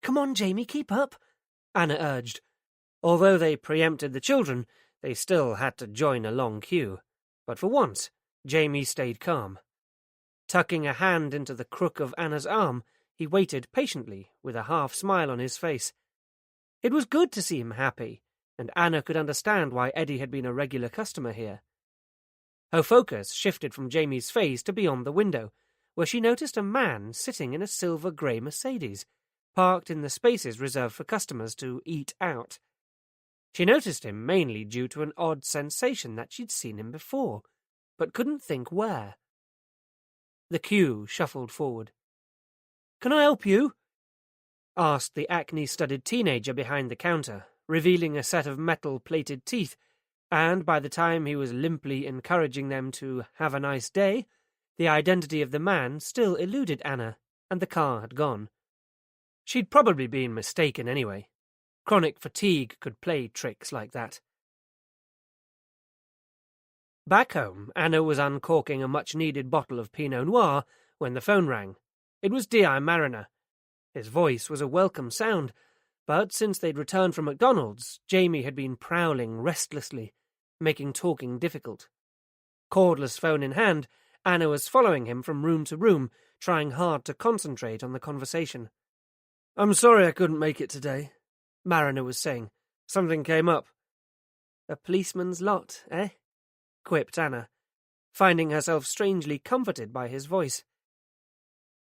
"Come on, Jamie, keep up," Anna urged. Although they preempted the children, they still had to join a long queue. But for once, Jamie stayed calm. Tucking a hand into the crook of Anna's arm, he waited patiently, with a half-smile on his face. It was good to see him happy, and Anna could understand why Eddie had been a regular customer here. Her focus shifted from Jamie's face to beyond the window, where she noticed a man sitting in a silver-grey Mercedes, parked in the spaces reserved for customers to eat out. She noticed him mainly due to an odd sensation that she'd seen him before, but couldn't think where. The queue shuffled forward. "Can I help you?" asked the acne-studded teenager behind the counter, revealing a set of metal-plated teeth, and by the time he was limply encouraging them to have a nice day, The identity of the man still eluded Anna, and the car had gone. She'd probably been mistaken anyway. Chronic fatigue could play tricks like that. Back home, Anna was uncorking a much-needed bottle of Pinot Noir when the phone rang. It was D.I. Mariner. His voice was a welcome sound, but since they'd returned from McDonald's, Jamie had been prowling restlessly, making talking difficult. Cordless phone in hand, Anna was following him from room to room, trying hard to concentrate on the conversation. "I'm sorry I couldn't make it today," Mariner was saying. "Something came up." "A policeman's lot, eh?" quipped Anna, finding herself strangely comforted by his voice.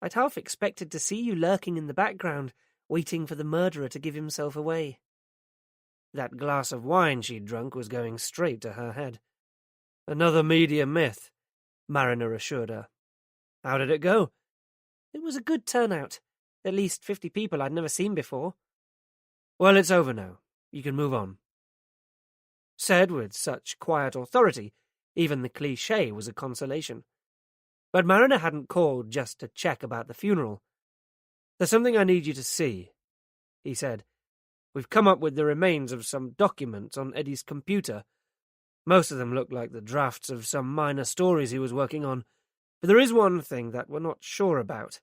"I'd half expected to see you lurking in the background, waiting for the murderer to give himself away." That glass of wine she'd drunk was going straight to her head. "Another media myth," Mariner assured her. "How did it go?" "It was a good turnout. At least 50 people I'd never seen before." "Well, it's over now. You can move on." Said with such quiet authority, even the cliché was a consolation. But Mariner hadn't called just to check about the funeral. "There's something I need you to see," he said. "We've come up with the remains of some documents on Eddie's computer. Most of them look like the drafts of some minor stories he was working on, but there is one thing that we're not sure about.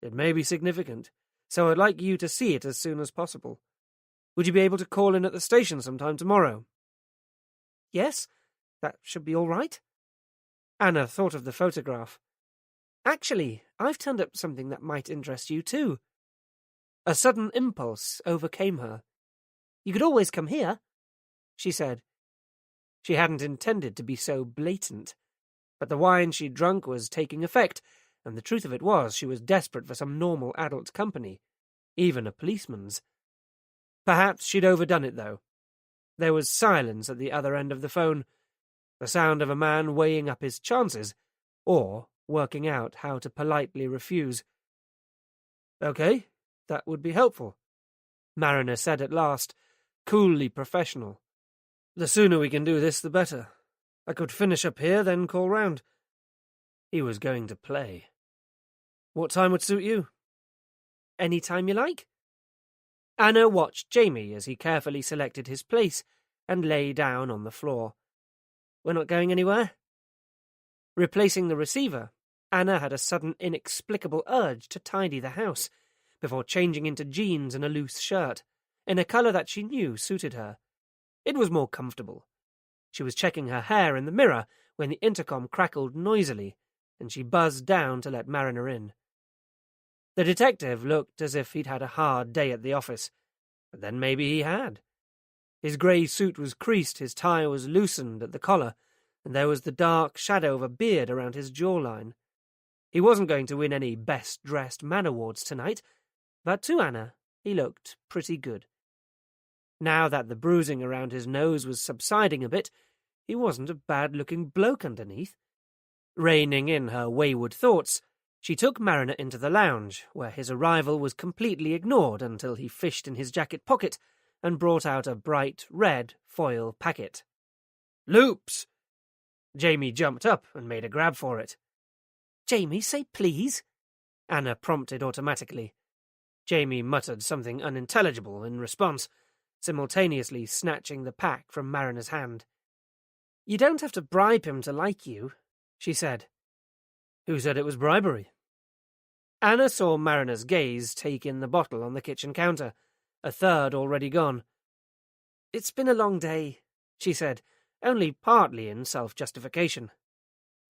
It may be significant, so I'd like you to see it as soon as possible. Would you be able to call in at the station sometime tomorrow?" "Yes, that should be all right." Anna thought of the photograph. "Actually, I've turned up something that might interest you too." A sudden impulse overcame her. "You could always come here," she said. She hadn't intended to be so blatant, but the wine she'd drunk was taking effect, and the truth of it was she was desperate for some normal adult company, even a policeman's. Perhaps she'd overdone it, though. There was silence at the other end of the phone, the sound of a man weighing up his chances, or working out how to politely refuse. "Okay, that would be helpful," Mariner said at last, coolly professional. "The sooner we can do this, the better. I could finish up here, then call round." He was going to play. "What time would suit you?" "Any time you like." Anna watched Jamie as he carefully selected his place and lay down on the floor. "We're not going anywhere?" Replacing the receiver, Anna had a sudden inexplicable urge to tidy the house, before changing into jeans and a loose shirt, in a colour that she knew suited her. It was more comfortable. She was checking her hair in the mirror when the intercom crackled noisily, and she buzzed down to let Mariner in. The detective looked as if he'd had a hard day at the office, but then maybe he had. His grey suit was creased, his tie was loosened at the collar, and there was the dark shadow of a beard around his jawline. He wasn't going to win any best-dressed man awards tonight, but to Anna he looked pretty good. Now that the bruising around his nose was subsiding a bit, he wasn't a bad-looking bloke underneath. Reining in her wayward thoughts, she took Mariner into the lounge, where his arrival was completely ignored until he fished in his jacket pocket and brought out a bright red foil packet. "Loops!" Jamie jumped up and made a grab for it. "Jamie, say please," Anna prompted automatically. Jamie muttered something unintelligible in response, simultaneously snatching the pack from Mariner's hand. "You don't have to bribe him to like you," she said. "Who said it was bribery?" Anna saw Mariner's gaze take in the bottle on the kitchen counter, a third already gone. "It's been a long day," she said, only partly in self-justification.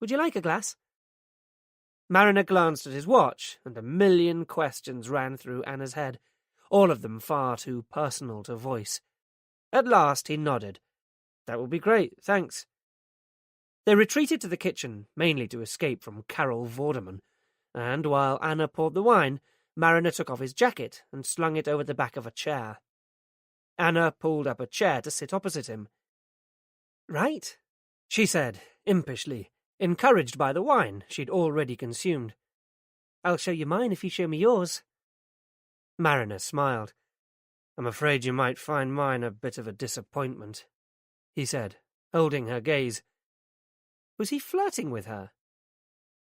"Would you like a glass?" Mariner glanced at his watch, and a million questions ran through Anna's head, all of them far too personal to voice. At last he nodded. "That would be great, thanks." They retreated to the kitchen, mainly to escape from Carol Vorderman, and while Anna poured the wine, Mariner took off his jacket and slung it over the back of a chair. Anna pulled up a chair to sit opposite him. "Right," she said, impishly, encouraged by the wine she'd already consumed. "I'll show you mine if you show me yours." Mariner smiled. "I'm afraid you might find mine a bit of a disappointment," he said, holding her gaze. Was he flirting with her?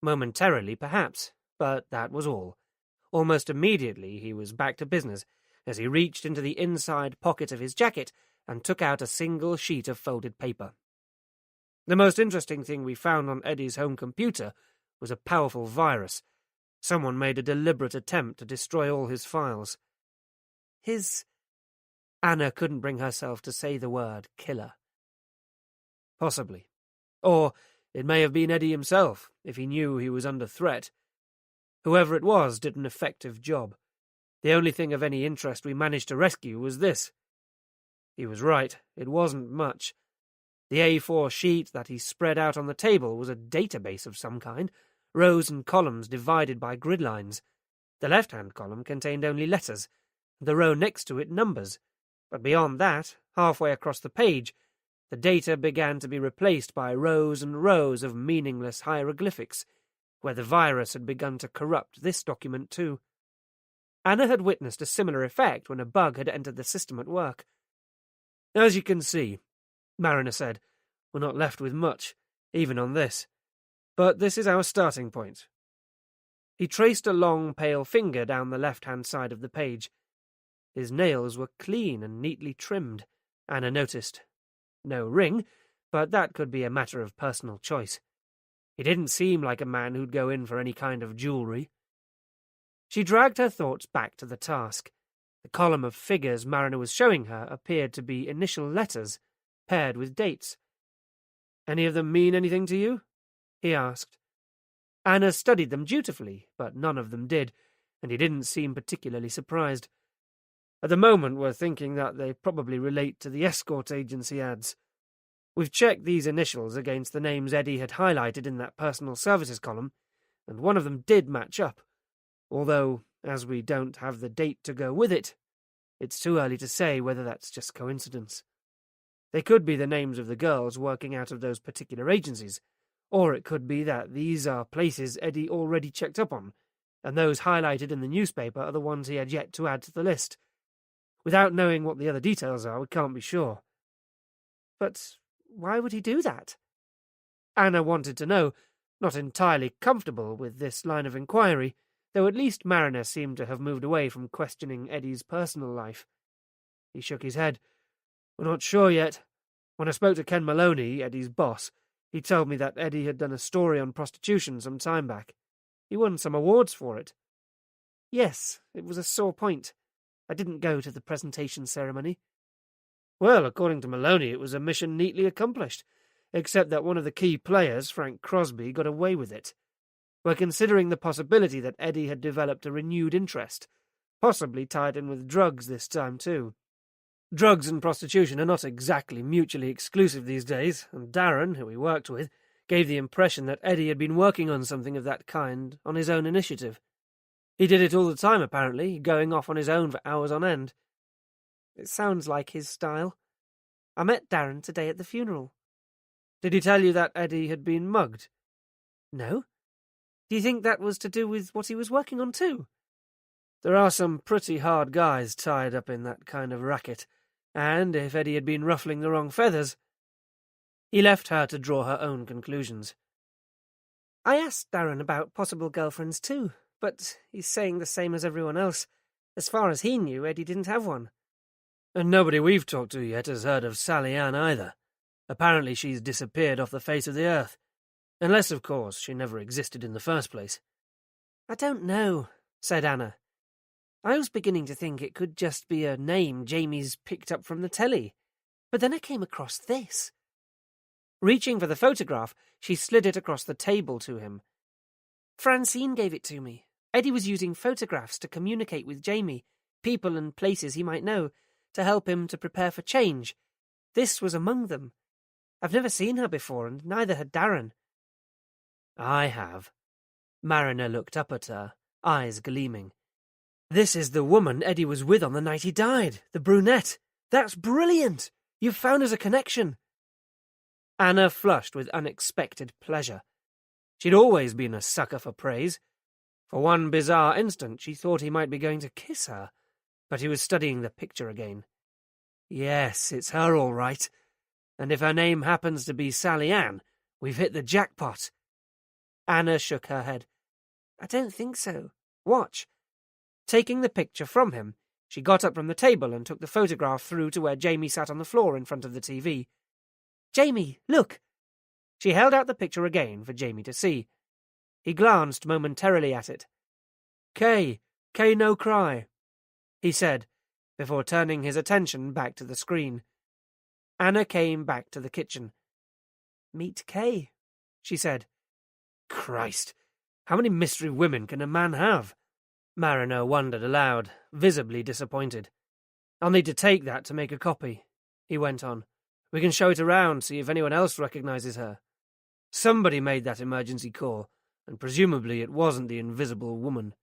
Momentarily, perhaps, but that was all. Almost immediately he was back to business, as he reached into the inside pocket of his jacket and took out a single sheet of folded paper. The most interesting thing we found on Eddie's home computer was a powerful virus. Someone made a deliberate attempt to destroy all his files. Anna couldn't bring herself to say the word killer. Possibly. Or it may have been Eddie himself, if he knew he was under threat. Whoever it was did an effective job. The only thing of any interest we managed to rescue was this. He was right, it wasn't much. The A4 sheet that he spread out on the table was a database of some kind, rows and columns divided by grid lines. The left-hand column contained only letters, the row next to it numbers. But beyond that, halfway across the page, the data began to be replaced by rows and rows of meaningless hieroglyphics, where the virus had begun to corrupt this document too. Anna had witnessed a similar effect when a bug had entered the system at work. "As you can see," Mariner said, "we're not left with much, even on this. But this is our starting point." He traced a long, pale finger down the left-hand side of the page. His nails were clean and neatly trimmed, Anna noticed. No ring, but that could be a matter of personal choice. He didn't seem like a man who'd go in for any kind of jewellery. She dragged her thoughts back to the task. The column of figures Mariner was showing her appeared to be initial letters, paired with dates. "Any of them mean anything to you?" he asked. Anna studied them dutifully, but none of them did, and he didn't seem particularly surprised. "At the moment we're thinking that they probably relate to the escort agency ads. We've checked these initials against the names Eddie had highlighted in that personal services column, and one of them did match up, although, as we don't have the date to go with it, it's too early to say whether that's just coincidence. They could be the names of the girls working out of those particular agencies, or it could be that these are places Eddie already checked up on, and those highlighted in the newspaper are the ones he had yet to add to the list. Without knowing what the other details are, we can't be sure." "But why would he do that?" Anna wanted to know, not entirely comfortable with this line of inquiry, though at least Mariner seemed to have moved away from questioning Eddie's personal life. He shook his head. "We're not sure yet. When I spoke to Ken Maloney, Eddie's boss, he told me that Eddie had done a story on prostitution some time back. He won some awards for it." "Yes, it was a sore point. I didn't go to the presentation ceremony." "Well, according to Maloney, it was a mission neatly accomplished, except that one of the key players, Frank Crosby, got away with it. We're considering the possibility that Eddie had developed a renewed interest, possibly tied in with drugs this time too. Drugs and prostitution are not exactly mutually exclusive these days, and Darren, who he worked with, gave the impression that Eddie had been working on something of that kind on his own initiative. He did it all the time, apparently, going off on his own for hours on end." "It sounds like his style. I met Darren today at the funeral." "Did he tell you that Eddie had been mugged?" "No. Do you think that was to do with what he was working on too?" "There are some pretty hard guys tied up in that kind of racket, and if Eddie had been ruffling the wrong feathers—" He left her to draw her own conclusions. "I asked Darren about possible girlfriends too, but he's saying the same as everyone else. As far as he knew, Eddie didn't have one." "And nobody we've talked to yet has heard of Sally Ann either. Apparently she's disappeared off the face of the earth. Unless, of course, she never existed in the first place." "I don't know," said Anna. "I was beginning to think it could just be a name Jamie's picked up from the telly. But then I came across this." Reaching for the photograph, she slid it across the table to him. "Francine gave it to me. Eddie was using photographs to communicate with Jamie, people and places he might know, to help him to prepare for change. This was among them. I've never seen her before, and neither had Darren." "I have." Mariner looked up at her, eyes gleaming. "This is the woman Eddie was with on the night he died, the brunette. That's brilliant! You've found us a connection." Anna flushed with unexpected pleasure. She'd always been a sucker for praise. For one bizarre instant, she thought he might be going to kiss her, but he was studying the picture again. "Yes, it's her all right. And if her name happens to be Sally Ann, we've hit the jackpot." Anna shook her head. I don't think so. Watch. Taking the picture from him, she got up from the table and took the photograph through to where Jamie sat on the floor in front of the TV. Jamie, look! She held out the picture again for Jamie to see. He glanced momentarily at it. Kay no cry, he said, before turning his attention back to the screen. Anna came back to the kitchen. Meet Kay, she said. Christ, how many mystery women can a man have? Mariner wondered aloud, visibly disappointed. I'll need to take that to make a copy, he went on. We can show it around, see if anyone else recognizes her. Somebody made that emergency call, and presumably it wasn't the invisible woman.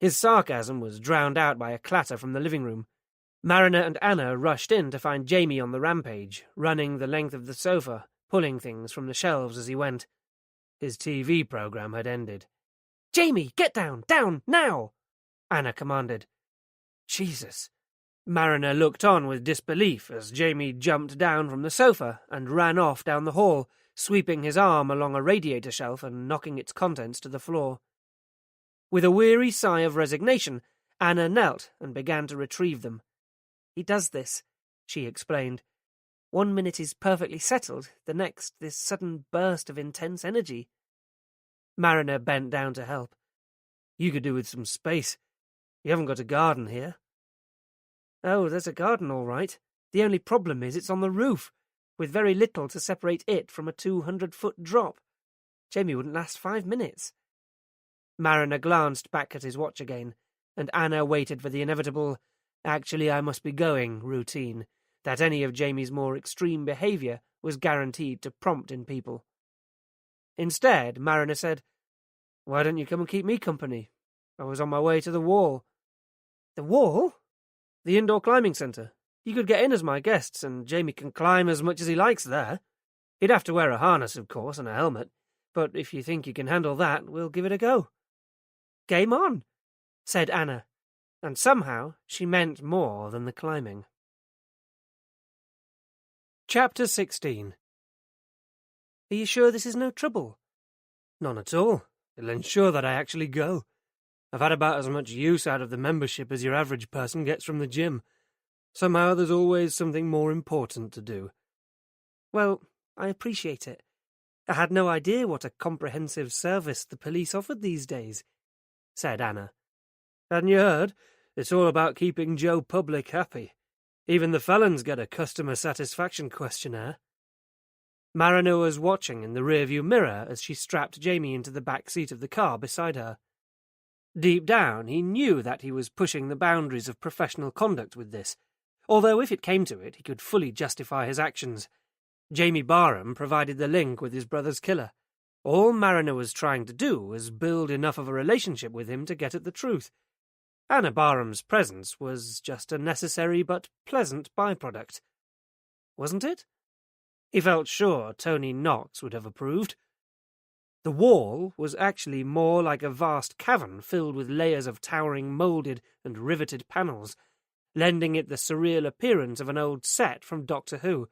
His sarcasm was drowned out by a clatter from the living room. Mariner and Anna rushed in to find Jamie on the rampage, running the length of the sofa, pulling things from the shelves as he went. His TV program had ended. Jamie, get down! Down, now! Anna commanded. Jesus. Mariner looked on with disbelief as Jamie jumped down from the sofa and ran off down the hall, sweeping his arm along a radiator shelf and knocking its contents to the floor. With a weary sigh of resignation, Anna knelt and began to retrieve them. He does this, she explained. 1 minute is perfectly settled, the next this sudden burst of intense energy. Mariner bent down to help. You could do with some space. You haven't got a garden here. Oh, there's a garden all right. The only problem is it's on the roof, with very little to separate it from a 200-foot drop. Jamie wouldn't last 5 minutes. Mariner glanced back at his watch again, and Anna waited for the inevitable, actually I must be going routine, that any of Jamie's more extreme behaviour was guaranteed to prompt in people. Instead, Mariner said, Why don't you come and keep me company? I was on my way to the wall. The wall? The indoor climbing centre. You could get in as my guests, and Jamie can climb as much as he likes there. He'd have to wear a harness, of course, and a helmet, but if you think you can handle that, we'll give it a go. Game on, said Anna, and somehow she meant more than the climbing. Chapter 16. Are you sure this is no trouble? None at all. It'll ensure that I actually go. I've had about as much use out of the membership as your average person gets from the gym. Somehow there's always something more important to do. Well, I appreciate it. I had no idea what a comprehensive service the police offered these days, said Anna. Hadn't you heard? It's all about keeping Joe Public happy. Even the felons get a customer satisfaction questionnaire. Mariner was watching in the rearview mirror as she strapped Jamie into the back seat of the car beside her. Deep down, he knew that he was pushing the boundaries of professional conduct with this, although if it came to it, he could fully justify his actions. Jamie Barham provided the link with his brother's killer. All Mariner was trying to do was build enough of a relationship with him to get at the truth. Anna Barham's presence was just a necessary but pleasant byproduct. Wasn't it? He felt sure Tony Knox would have approved. The wall was actually more like a vast cavern filled with layers of towering moulded and riveted panels, lending it the surreal appearance of an old set from Doctor Who.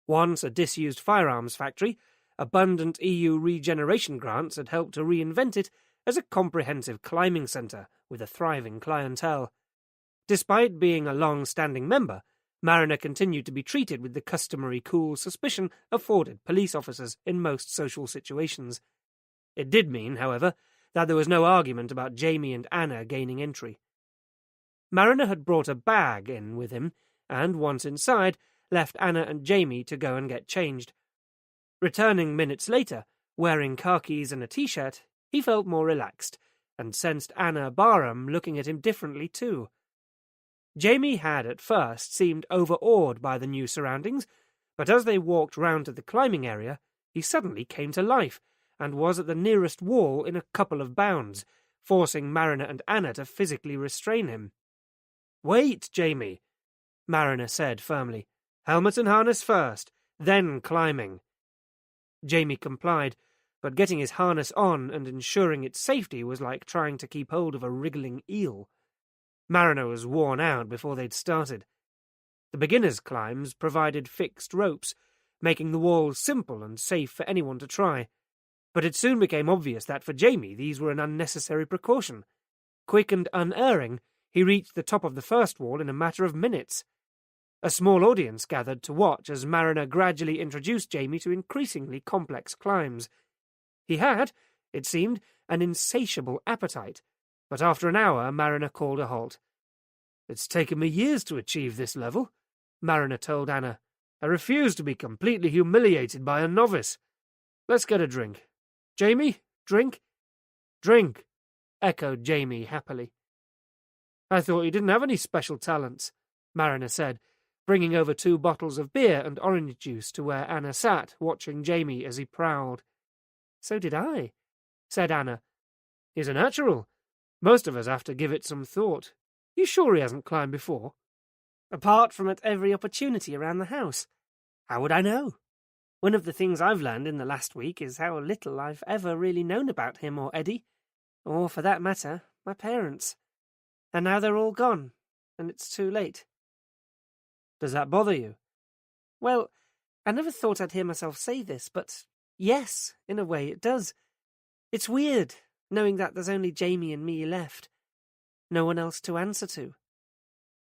Once a disused firearms factory, abundant EU regeneration grants had helped to reinvent it as a comprehensive climbing centre with a thriving clientele. Despite being a long-standing member, Mariner continued to be treated with the customary cool suspicion afforded police officers in most social situations. It did mean, however, that there was no argument about Jamie and Anna gaining entry. Mariner had brought a bag in with him, and once inside, left Anna and Jamie to go and get changed. Returning minutes later, wearing khakis and a t-shirt, he felt more relaxed, and sensed Anna Barham looking at him differently too. Jamie had at first seemed overawed by the new surroundings, but as they walked round to the climbing area, he suddenly came to life, and was at the nearest wall in a couple of bounds, forcing Mariner and Anna to physically restrain him. "Wait, Jamie," Mariner said firmly. "Helmet and harness first, then climbing." Jamie complied, but getting his harness on and ensuring its safety was like trying to keep hold of a wriggling eel. Mariner was worn out before they'd started. The beginners' climbs provided fixed ropes, making the walls simple and safe for anyone to try. But it soon became obvious that for Jamie these were an unnecessary precaution. Quick and unerring, he reached the top of the first wall in a matter of minutes. A small audience gathered to watch as Mariner gradually introduced Jamie to increasingly complex climbs. He had, it seemed, an insatiable appetite, but after an hour Mariner called a halt. "It's taken me years to achieve this level," Mariner told Anna. "I refuse to be completely humiliated by a novice. Let's get a drink. Jamie, drink?" "Drink," echoed Jamie happily. "I thought you didn't have any special talents," Mariner said, bringing over 2 bottles of beer and orange juice to where Anna sat, watching Jamie as he prowled. "So did I," said Anna. "He's a natural. Most of us have to give it some thought. You sure he hasn't climbed before?" "Apart from at every opportunity around the house. How would I know? One of the things I've learned in the last week is how little I've ever really known about him or Eddie, or, for that matter, my parents. And now they're all gone, and it's too late." "Does that bother you?" "Well, I never thought I'd hear myself say this, but yes, in a way it does. It's weird, knowing that there's only Jamie and me left. No one else to answer to."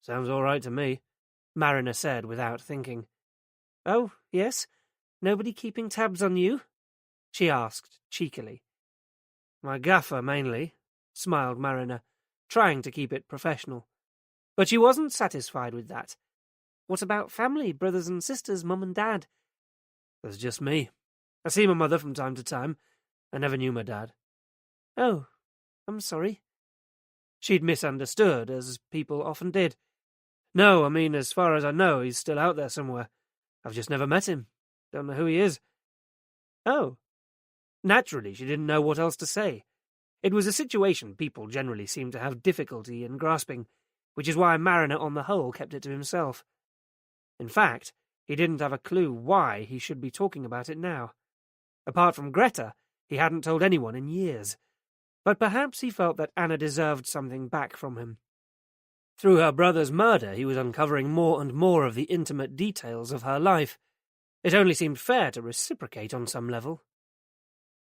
"Sounds all right to me," Mariner said without thinking. "Oh, yes? Nobody keeping tabs on you?" she asked cheekily. "My gaffer, mainly," smiled Mariner, trying to keep it professional. But she wasn't satisfied with that. "What about family, brothers and sisters, mum and dad?" "There's just me. I see my mother from time to time. I never knew my dad." "Oh, I'm sorry." She'd misunderstood, as people often did. "No, I mean, as far as I know, he's still out there somewhere. I've just never met him. Don't know who he is." "Oh." Naturally, she didn't know what else to say. It was a situation people generally seemed to have difficulty in grasping, which is why Mariner on the whole kept it to himself. In fact, he didn't have a clue why he should be talking about it now. Apart from Greta, he hadn't told anyone in years. But perhaps he felt that Anna deserved something back from him. Through her brother's murder, he was uncovering more and more of the intimate details of her life. It only seemed fair to reciprocate on some level.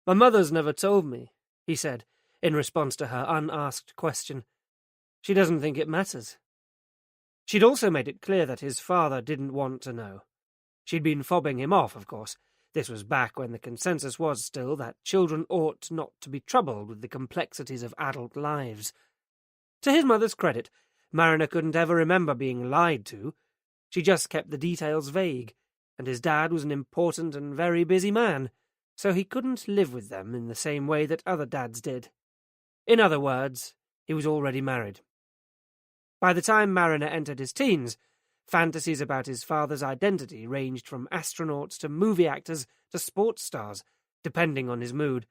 "My mother's never told me," he said, in response to her unasked question. "She doesn't think it matters." She'd also made it clear that his father didn't want to know. She'd been fobbing him off, of course. This was back when the consensus was still that children ought not to be troubled with the complexities of adult lives. To his mother's credit, Mariner couldn't ever remember being lied to. She just kept the details vague, and his dad was an important and very busy man, so he couldn't live with them in the same way that other dads did. In other words, he was already married. By the time Mariner entered his teens, fantasies about his father's identity ranged from astronauts to movie actors to sports stars, depending on his mood.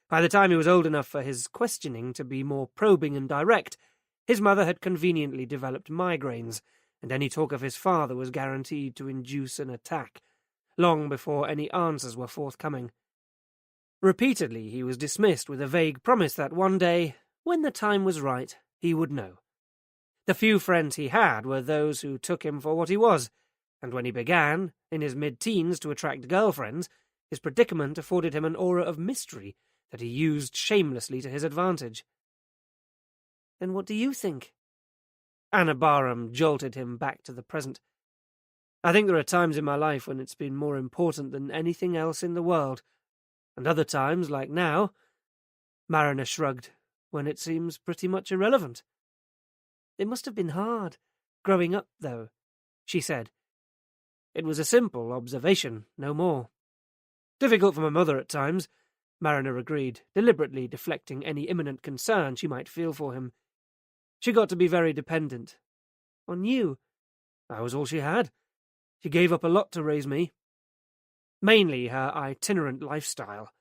By the time he was old enough for his questioning to be more probing and direct, his mother had conveniently developed migraines, and any talk of his father was guaranteed to induce an attack, long before any answers were forthcoming. Repeatedly he was dismissed with a vague promise that one day, when the time was right, he would know. The few friends he had were those who took him for what he was, and when he began, in his mid-teens, to attract girlfriends, his predicament afforded him an aura of mystery that he used shamelessly to his advantage. "Then what do you think?" Anna Barham jolted him back to the present. "I think there are times in my life when it's been more important than anything else in the world, and other times, like now," Mariner shrugged, "when it seems pretty much irrelevant." "It must have been hard, growing up, though," she said. "It was a simple observation, no more." "Difficult for my mother at times," Mariner agreed, deliberately deflecting any imminent concern she might feel for him. "She got to be very dependent." "On you?" "I was all she had. She gave up a lot to raise me. Mainly her itinerant lifestyle.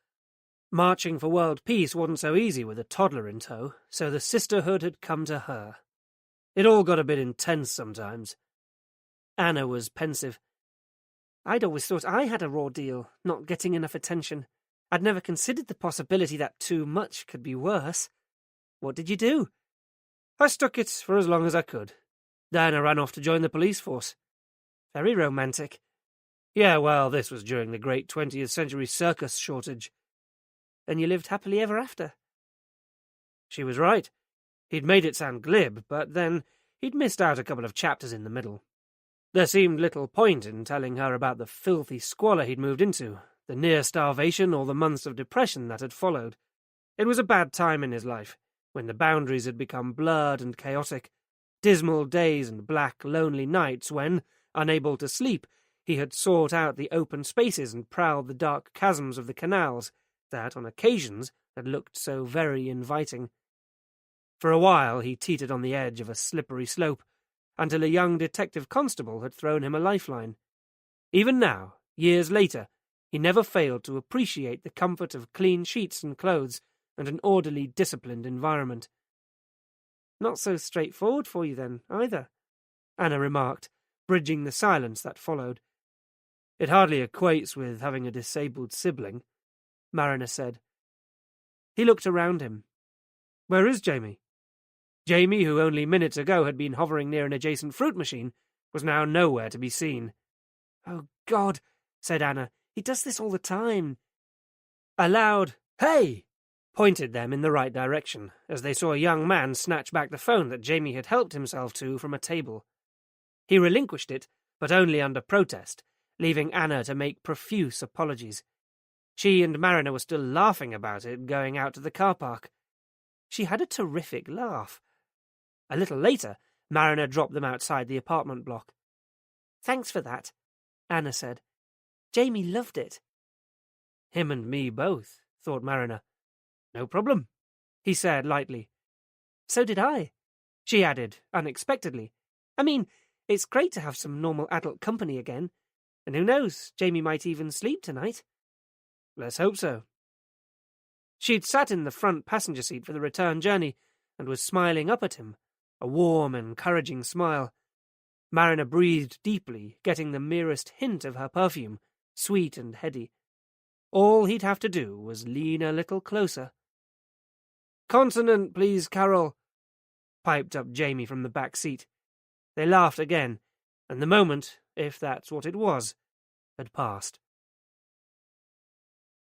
Marching for world peace wasn't so easy with a toddler in tow, so the sisterhood had come to her. It all got a bit intense sometimes." Anna was pensive. "I'd always thought I had a raw deal, not getting enough attention. I'd never considered the possibility that too much could be worse. What did you do?" "I stuck it for as long as I could. Then I ran off to join the police force." "Very romantic." "Yeah, well, this was during the great 20th century circus shortage. and you lived happily ever after. She was right. He'd made it sound glib, but then he'd missed out a couple of chapters in the middle. There seemed little point in telling her about the filthy squalor he'd moved into, the near starvation or the months of depression that had followed. It was a bad time in his life, when the boundaries had become blurred and chaotic, dismal days and black, lonely nights when, unable to sleep, he had sought out the open spaces and prowled the dark chasms of the canals that, on occasions, had looked so very inviting. For a while he teetered on the edge of a slippery slope, until a young detective constable had thrown him a lifeline. Even now, years later, he never failed to appreciate the comfort of clean sheets and clothes and an orderly, disciplined environment. Not so straightforward for you then, either, Anna remarked, bridging the silence that followed. It hardly equates with having a disabled sibling, Mariner said. He looked around him. Where is Jamie? Jamie, who only minutes ago had been hovering near an adjacent fruit machine, was now nowhere to be seen. Oh, God, said Anna. He does this all the time. A loud, "Hey!" pointed them in the right direction, as they saw a young man snatch back the phone that Jamie had helped himself to from a table. He relinquished it, but only under protest, leaving Anna to make profuse apologies. She and Mariner were still laughing about it going out to the car park. She had a terrific laugh. A little later, Mariner dropped them outside the apartment block. Thanks for that, Anna said. Jamie loved it. Him and me both, thought Mariner. No problem, he said lightly. So did I, she added, unexpectedly. I mean, it's great to have some normal adult company again. And who knows, Jamie might even sleep tonight. Let's hope so. She'd sat in the front passenger seat for the return journey and was smiling up at him, a warm, encouraging smile. Mariner breathed deeply, getting the merest hint of her perfume, sweet and heady. All he'd have to do was lean a little closer. "Consonant, please, Carol," piped up Jamie from the back seat. They laughed again, and the moment, if that's what it was, had passed.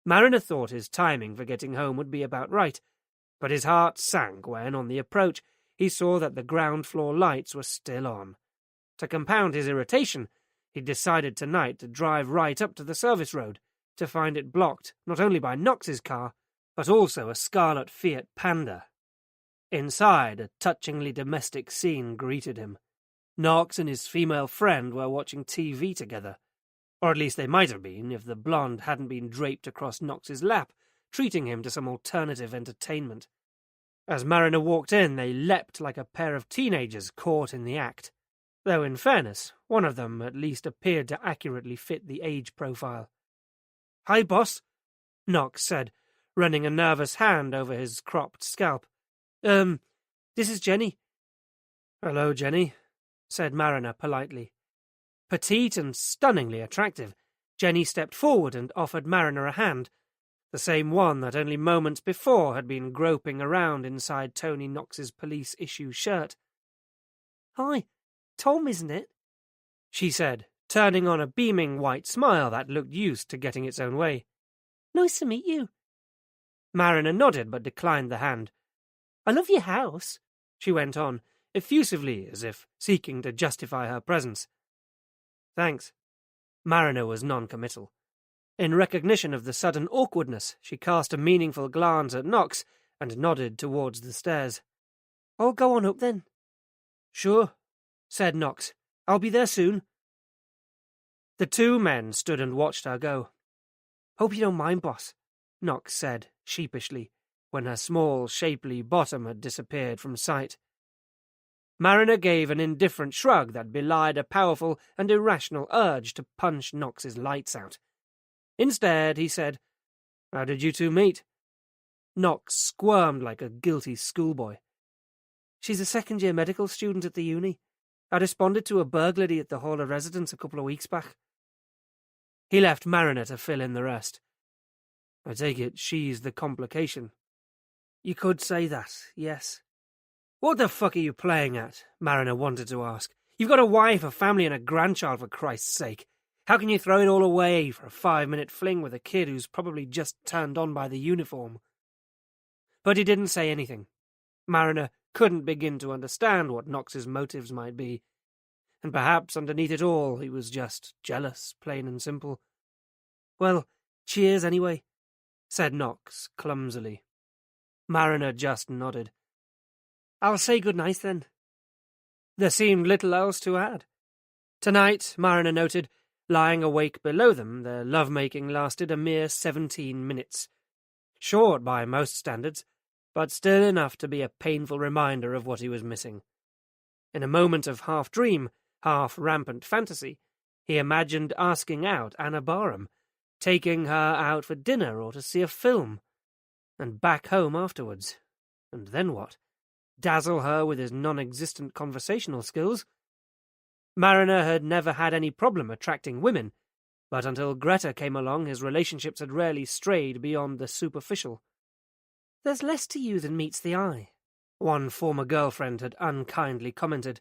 Mariner thought his timing for getting home would be about right, but his heart sank when, on the approach, he saw that the ground-floor lights were still on. To compound his irritation, he decided tonight to drive right up to the service road, to find it blocked not only by Knox's car, but also a scarlet Fiat Panda. Inside, a touchingly domestic scene greeted him. Knox and his female friend were watching TV together. Or at least they might have been, if the blonde hadn't been draped across Knox's lap, treating him to some alternative entertainment. As Mariner walked in, they leapt like a pair of teenagers caught in the act. Though, in fairness, one of them at least appeared to accurately fit the age profile. "Hi, boss," Knox said, running a nervous hand over his cropped scalp. This is Jenny." "Hello, Jenny," said Mariner politely. Petite and stunningly attractive, Jenny stepped forward and offered Mariner a hand, the same one that only moments before had been groping around inside Tony Knox's police-issue shirt. "Hi, Tom, isn't it?" she said, turning on a beaming white smile that looked used to getting its own way. "Nice to meet you." Mariner nodded but declined the hand. "I love your house," she went on, effusively, as if seeking to justify her presence. "Thanks." Mariner was non-committal. In recognition of the sudden awkwardness, she cast a meaningful glance at Knox and nodded towards the stairs. "I'll go on up then." "Sure," said Knox. "I'll be there soon." The two men stood and watched her go. "Hope you don't mind, boss," Knox said, sheepishly, when her small, shapely bottom had disappeared from sight. Mariner gave an indifferent shrug that belied a powerful and irrational urge to punch Knox's lights out. Instead, he said, "How did you two meet?" Knox squirmed like a guilty schoolboy. "She's a second-year medical student at the uni. I responded to a burglary at the Hall of Residence a couple of weeks back." He left Mariner to fill in the rest. "I take it she's the complication." "You could say that, yes." "What the fuck are you playing at?" Mariner wanted to ask. "You've got a wife, a family, and a grandchild, for Christ's sake. How can you throw it all away for a 5-minute fling with a kid who's probably just turned on by the uniform?" But he didn't say anything. Mariner couldn't begin to understand what Knox's motives might be, and perhaps underneath it all he was just jealous, plain and simple. "Well, cheers anyway," said Knox clumsily. Mariner just nodded. "I'll say good night then." There seemed little else to add. Tonight, Mariner noted, lying awake below them, their love-making lasted a mere 17 minutes. Short by most standards, but still enough to be a painful reminder of what he was missing. In a moment of half-dream, half-rampant fantasy, he imagined asking out Anna Barham, taking her out for dinner or to see a film, and back home afterwards. And then what? Dazzle her with his non-existent conversational skills? Mariner had never had any problem attracting women, but until Greta came along his relationships had rarely strayed beyond the superficial. "There's less to you than meets the eye," one former girlfriend had unkindly commented.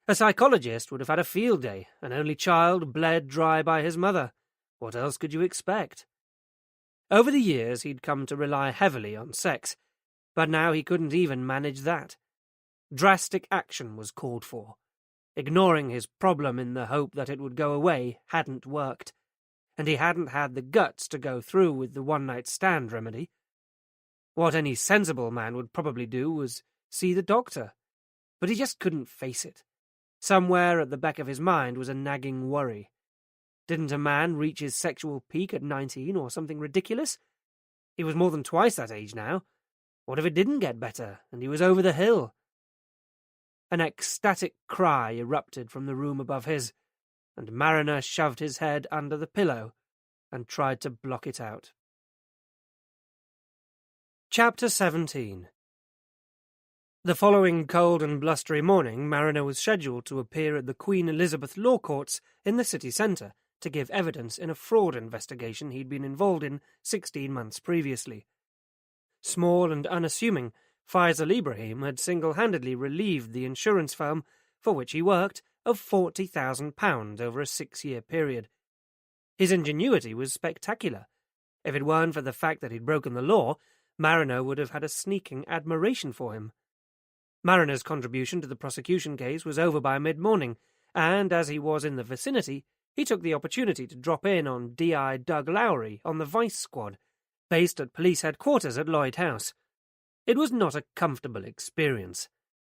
A psychologist would have had a field day, an only child bled dry by his mother. What else could you expect? Over the years he'd come to rely heavily on sex, but now he couldn't even manage that. Drastic action was called for. Ignoring his problem in the hope that it would go away hadn't worked, and he hadn't had the guts to go through with the one-night stand remedy. What any sensible man would probably do was see the doctor, but he just couldn't face it. Somewhere at the back of his mind was a nagging worry. Didn't a man reach his sexual peak at 19 or something ridiculous? He was more than twice that age now. What if it didn't get better, and he was over the hill? An ecstatic cry erupted from the room above his, and Mariner shoved his head under the pillow and tried to block it out. Chapter 17. The following cold and blustery morning, Mariner was scheduled to appear at the Queen Elizabeth Law Courts in the city centre to give evidence in a fraud investigation he'd been involved in 16 months previously. Small and unassuming, Faisal Ibrahim had single-handedly relieved the insurance firm for which he worked of £40,000 over a 6-year period. His ingenuity was spectacular. If it weren't for the fact that he'd broken the law, Mariner would have had a sneaking admiration for him. Mariner's contribution to the prosecution case was over by mid-morning, and as he was in the vicinity, he took the opportunity to drop in on D.I. Doug Lowry on the Vice Squad, based at police headquarters at Lloyd House. It was not a comfortable experience.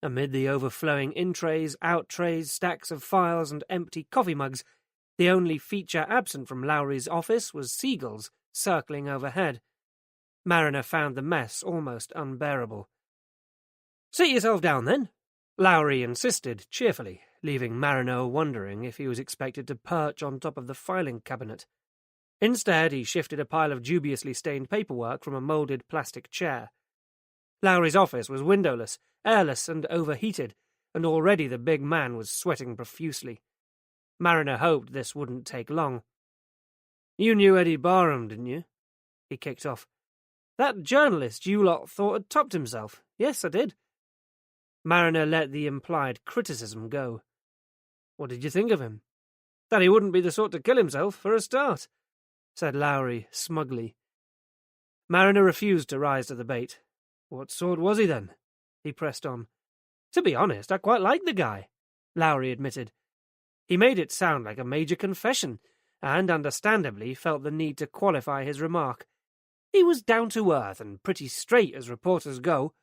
Amid the overflowing in-trays, out-trays, stacks of files and empty coffee mugs, the only feature absent from Lowry's office was seagulls circling overhead. Mariner found the mess almost unbearable. "Sit yourself down, then," Lowry insisted cheerfully, leaving Mariner wondering if he was expected to perch on top of the filing cabinet. Instead, he shifted a pile of dubiously stained paperwork from a moulded plastic chair. Lowry's office was windowless, airless, and overheated, and already the big man was sweating profusely. Mariner hoped this wouldn't take long. "You knew Eddie Barham, didn't you?" he kicked off. "That journalist you lot thought had topped himself. Yes, I did." Mariner let the implied criticism go. "What did you think of him?" "That he wouldn't be the sort to kill himself, for a start," said Lowry smugly. Mariner refused to rise to the bait. "What sort was he, then?" he pressed on. "To be honest, I quite like the guy," Lowry admitted. He made it sound like a major confession, and understandably felt the need to qualify his remark. He was down to earth and pretty straight as reporters go.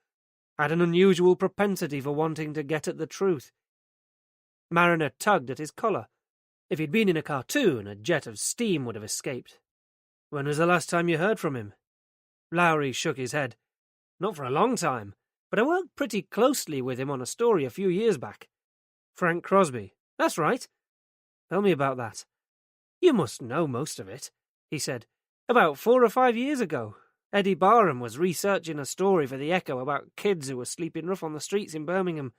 Had an unusual propensity for wanting to get at the truth. Mariner tugged at his collar. If he'd been in a cartoon, a jet of steam would have escaped. "When was the last time you heard from him?" Lowry shook his head. "Not for a long time, but I worked pretty closely with him on a story a few years back." "Frank Crosby." "That's right." "Tell me about that." "You must know most of it," he said. "About 4 or 5 years ago, Eddie Barham was researching a story for the Echo about kids who were sleeping rough on the streets in Birmingham.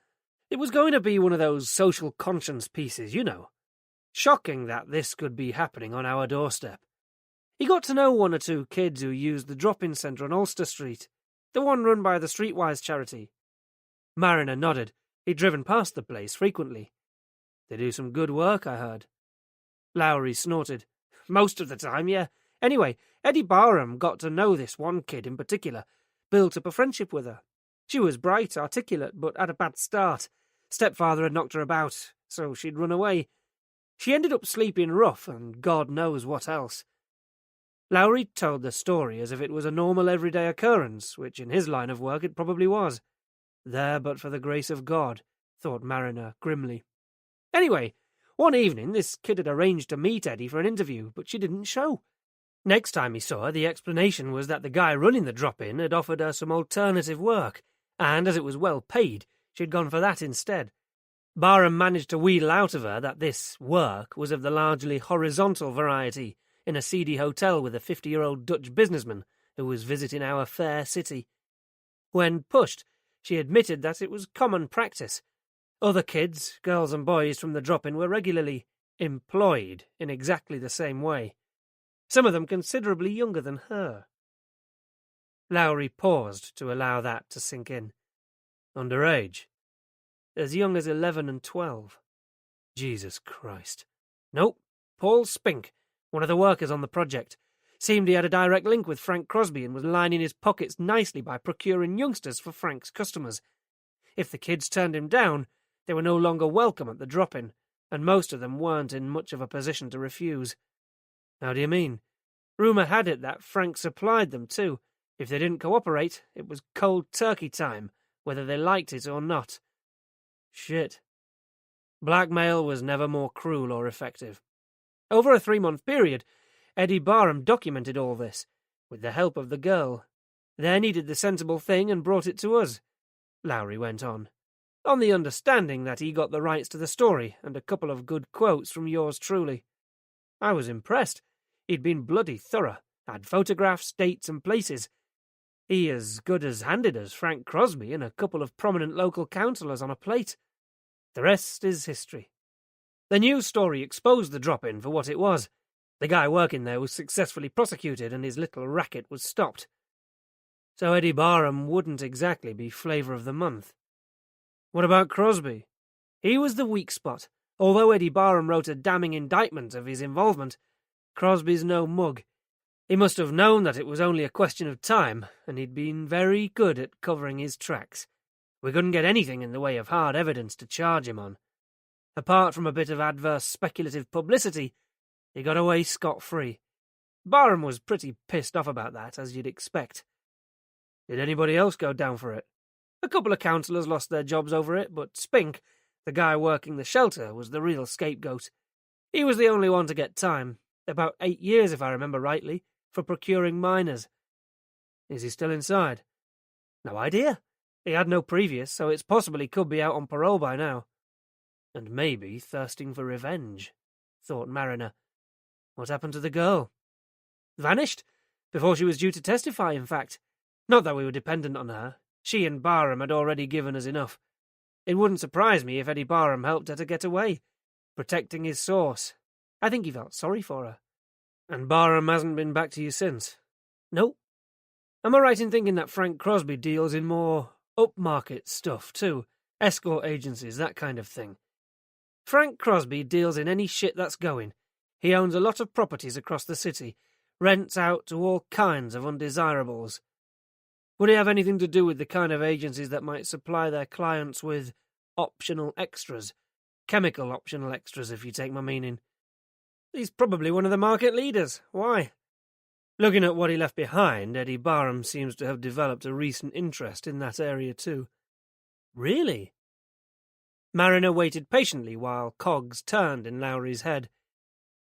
It was going to be one of those social conscience pieces, you know. Shocking that this could be happening on our doorstep. He got to know 1 or 2 kids who used the drop-in centre on Ulster Street, the one run by the Streetwise charity." Mariner nodded. He'd driven past the place frequently. "They do some good work, I heard." Lowry snorted. "Most of the time, yeah. Anyway, Eddie Barham got to know this one kid in particular, built up a friendship with her. She was bright, articulate, but had a bad start. Stepfather had knocked her about, so she'd run away. She ended up sleeping rough, and God knows what else. Lowry told the story as if it was a normal everyday occurrence, which in his line of work it probably was. There but for the grace of God, thought Mariner grimly. Anyway, one evening this kid had arranged to meet Eddie for an interview, but she didn't show. Next time he saw her, the explanation was that the guy running the drop-in had offered her some alternative work, and as it was well paid, she'd gone for that instead. Barham managed to wheedle out of her that this work was of the largely horizontal variety, in a seedy hotel with a 50-year-old Dutch businessman who was visiting our fair city. When pushed, she admitted that it was common practice. Other kids, girls and boys from the drop-in, were regularly employed in exactly the same way, some of them considerably younger than her. Lowry paused to allow that to sink in. Underage? As young as 11 and 12. Jesus Christ. Nope, Paul Spink, one of the workers on the project. Seemed he had a direct link with Frank Crosby and was lining his pockets nicely by procuring youngsters for Frank's customers. If the kids turned him down, they were no longer welcome at the drop-in, and most of them weren't in much of a position to refuse. How do you mean? Rumour had it that Frank supplied them too. If they didn't cooperate, it was cold turkey time, whether they liked it or not. Shit. Blackmail was never more cruel or effective. Over a 3-month period, Eddie Barham documented all this, with the help of the girl. Then he did the sensible thing and brought it to us, Lowry went on the understanding that he got the rights to the story and a couple of good quotes from yours truly. I was impressed. He'd been bloody thorough, had photographs, dates and places. He as good as handed us Frank Crosby and a couple of prominent local councillors on a plate. The rest is history. The news story exposed the drop-in for what it was. The guy working there was successfully prosecuted and his little racket was stopped. So Eddie Barham wouldn't exactly be flavour of the month. What about Crosby? He was the weak spot. Although Eddie Barham wrote a damning indictment of his involvement, Crosby's no mug. He must have known that it was only a question of time, and he'd been very good at covering his tracks. We couldn't get anything in the way of hard evidence to charge him on. Apart from a bit of adverse speculative publicity, he got away scot-free. Barham was pretty pissed off about that, as you'd expect. Did anybody else go down for it? A couple of councillors lost their jobs over it, but Spink, the guy working the shelter, was the real scapegoat. He was the only one to get time, about 8 years if I remember rightly, for procuring minors. Is he still inside? No idea. He had no previous, so it's possible he could be out on parole by now. And maybe thirsting for revenge, thought Mariner. What happened to the girl? Vanished, before she was due to testify, in fact. Not that we were dependent on her. She and Barham had already given us enough. It wouldn't surprise me if Eddie Barham helped her to get away, protecting his source. I think he felt sorry for her. And Barham hasn't been back to you since? No. Am I right in thinking that Frank Crosby deals in more upmarket stuff, too? Escort agencies, that kind of thing. Frank Crosby deals in any shit that's going. He owns a lot of properties across the city, rents out to all kinds of undesirables. Would he have anything to do with the kind of agencies that might supply their clients with optional extras? Chemical optional extras, if you take my meaning. He's probably one of the market leaders. Why? Looking at what he left behind, Eddie Barham seems to have developed a recent interest in that area too. Really? Mariner waited patiently while cogs turned in Lowry's head.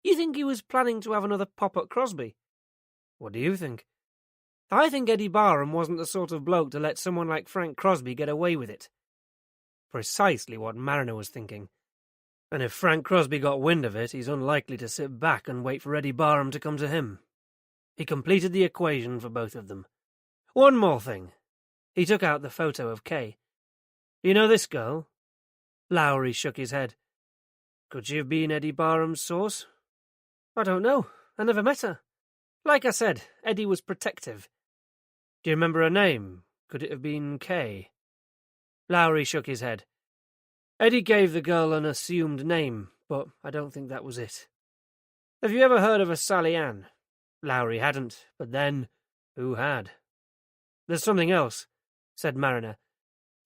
You think he was planning to have another pop at Crosby? What do you think? I think Eddie Barham wasn't the sort of bloke to let someone like Frank Crosby get away with it. Precisely what Mariner was thinking. And if Frank Crosby got wind of it, he's unlikely to sit back and wait for Eddie Barham to come to him. He completed the equation for both of them. One more thing. He took out the photo of Kay. You know this girl? Lowry shook his head. Could she have been Eddie Barham's source? I don't know. I never met her. Like I said, Eddie was protective. Do you remember her name? Could it have been Kay? Lowry shook his head. Eddie gave the girl an assumed name, but I don't think that was it. Have you ever heard of a Sally Ann? Lowry hadn't, but then, who had? "There's something else," said Mariner.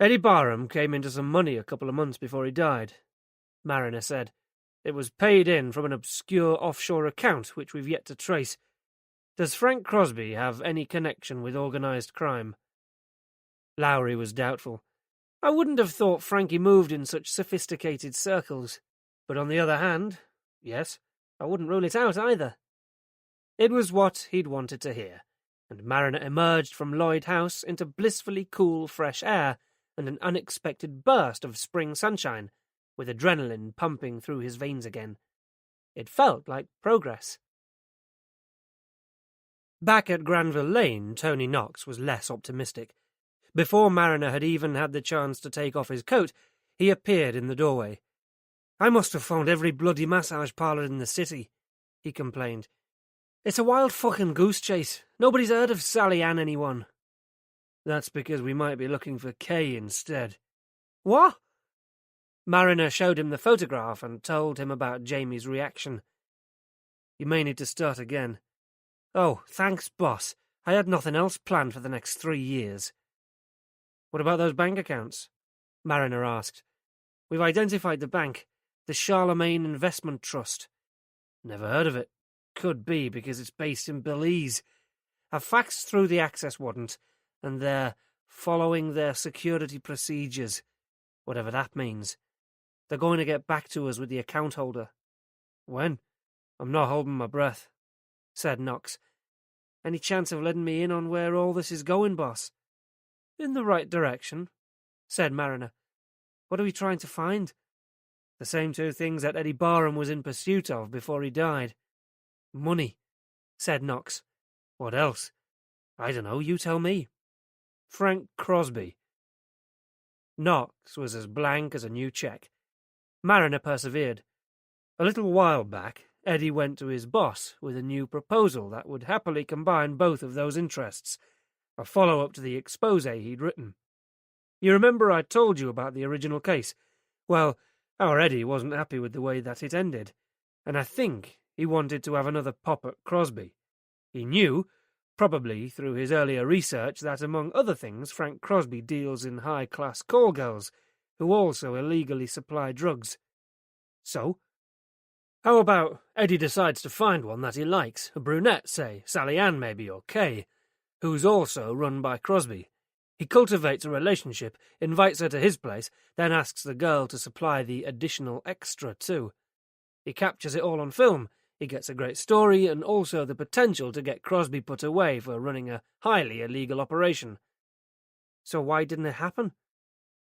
"Eddie Barham came into some money a couple of months before he died," Mariner said. "It was paid in from an obscure offshore account which we've yet to trace. Does Frank Crosby have any connection with organised crime?" Lowry was doubtful. "I wouldn't have thought Frankie moved in such sophisticated circles. But on the other hand, yes, I wouldn't rule it out either." It was what he'd wanted to hear, and Mariner emerged from Lloyd House into blissfully cool, fresh air and an unexpected burst of spring sunshine, with adrenaline pumping through his veins again. It felt like progress. Back at Granville Lane, Tony Knox was less optimistic. Before Mariner had even had the chance to take off his coat, he appeared in the doorway. "I must have found every bloody massage parlour in the city," he complained. "It's a wild fucking goose chase. Nobody's heard of Sally Ann anyone." "That's because we might be looking for Kay instead." "What?" Mariner showed him the photograph and told him about Jamie's reaction. "You may need to start again." "Oh, thanks, boss. I had nothing else planned for the next 3 years." "What about those bank accounts?" Mariner asked. "We've identified the bank, the Charlemagne Investment Trust." "Never heard of it. Could be because it's based in Belize. I've faxed through the access warrant, and they're following their security procedures, whatever that means. They're going to get back to us with the account holder." "When? I'm not holding my breath," said Knox. "Any chance of letting me in on where all this is going, boss?" "In the right direction," said Mariner. "What are we trying to find?" "The same 2 things that Eddie Barham was in pursuit of before he died." "Money," said Knox. "What else?" "I don't know, you tell me." "Frank Crosby." Knox was as blank as a new cheque. Mariner persevered. A little while back, Eddie went to his boss with a new proposal that would happily combine both of those interests, a follow-up to the expose he'd written. "You remember I told you about the original case? Well, our Eddie wasn't happy with the way that it ended, and I think he wanted to have another pop at Crosby. He knew, probably through his earlier research, that among other things Frank Crosby deals in high-class call girls, who also illegally supply drugs. So, how about Eddie decides to find one that he likes, a brunette, say, Sally Ann maybe, or Kay, who's also run by Crosby. He cultivates a relationship, invites her to his place, then asks the girl to supply the additional extra too. He captures it all on film. He gets a great story and also the potential to get Crosby put away for running a highly illegal operation." "So why didn't it happen?"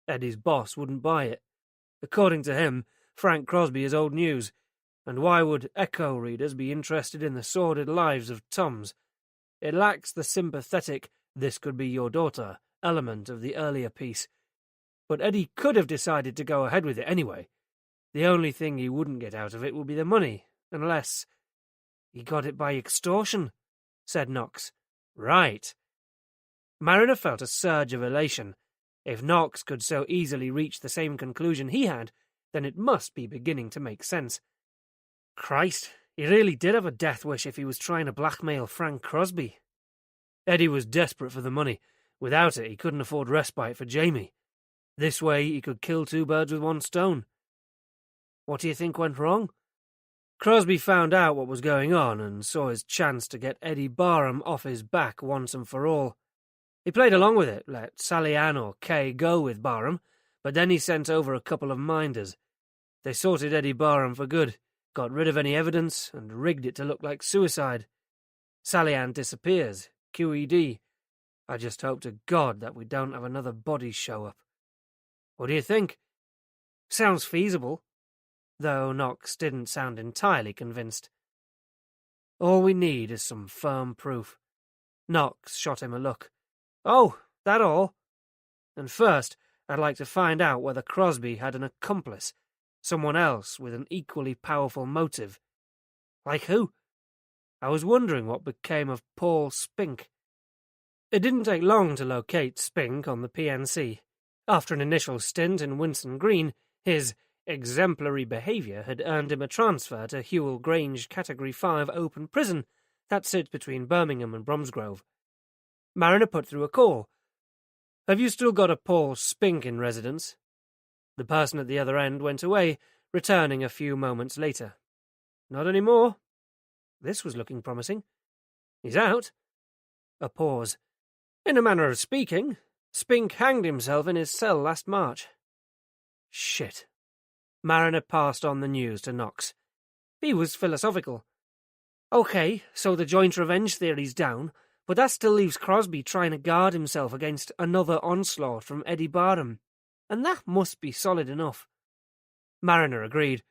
"Eddie's boss wouldn't buy it. According to him, Frank Crosby is old news, and why would Echo readers be interested in the sordid lives of Toms? It lacks the sympathetic, this could be your daughter, element of the earlier piece. But Eddie could have decided to go ahead with it anyway. The only thing he wouldn't get out of it would be the money, unless—" "He got it by extortion," said Knox. "Right." Mariner felt a surge of elation. If Knox could so easily reach the same conclusion he had, then it must be beginning to make sense. Christ, he really did have a death wish if he was trying to blackmail Frank Crosby. Eddie was desperate for the money. Without it, he couldn't afford respite for Jamie. This way, he could kill 2 birds with 1 stone. What do you think went wrong? Crosby found out what was going on and saw his chance to get Eddie Barham off his back once and for all. He played along with it, let Sally Ann or Kay go with Barham, but then he sent over a couple of minders. They sorted Eddie Barham for good, got rid of any evidence, and rigged it to look like suicide. Sally Ann disappears, QED. I just hope to God that we don't have another body show up. What do you think? Sounds feasible, though Knox didn't sound entirely convinced. All we need is some firm proof. Knox shot him a look. Oh, that all? And first, I'd like to find out whether Crosby had an accomplice, someone else with an equally powerful motive. Like who? I was wondering what became of Paul Spink. It didn't take long to locate Spink on the PNC. After an initial stint in Winson Green, his exemplary behaviour had earned him a transfer to Hewell Grange Category 5 open prison that sits between Birmingham and Bromsgrove. Mariner put through a call, "Have you still got a Paul Spink in residence?" The person at the other end went away, returning a few moments later. "Not any more." This was looking promising. "He's out." A pause. "In a manner of speaking, Spink hanged himself in his cell last March." Shit. Mariner passed on the news to Knox. He was philosophical. "Okay, so the joint revenge theory's down, but that still leaves Crosby trying to guard himself against another onslaught from Eddie Barham, and that must be solid enough." Mariner agreed.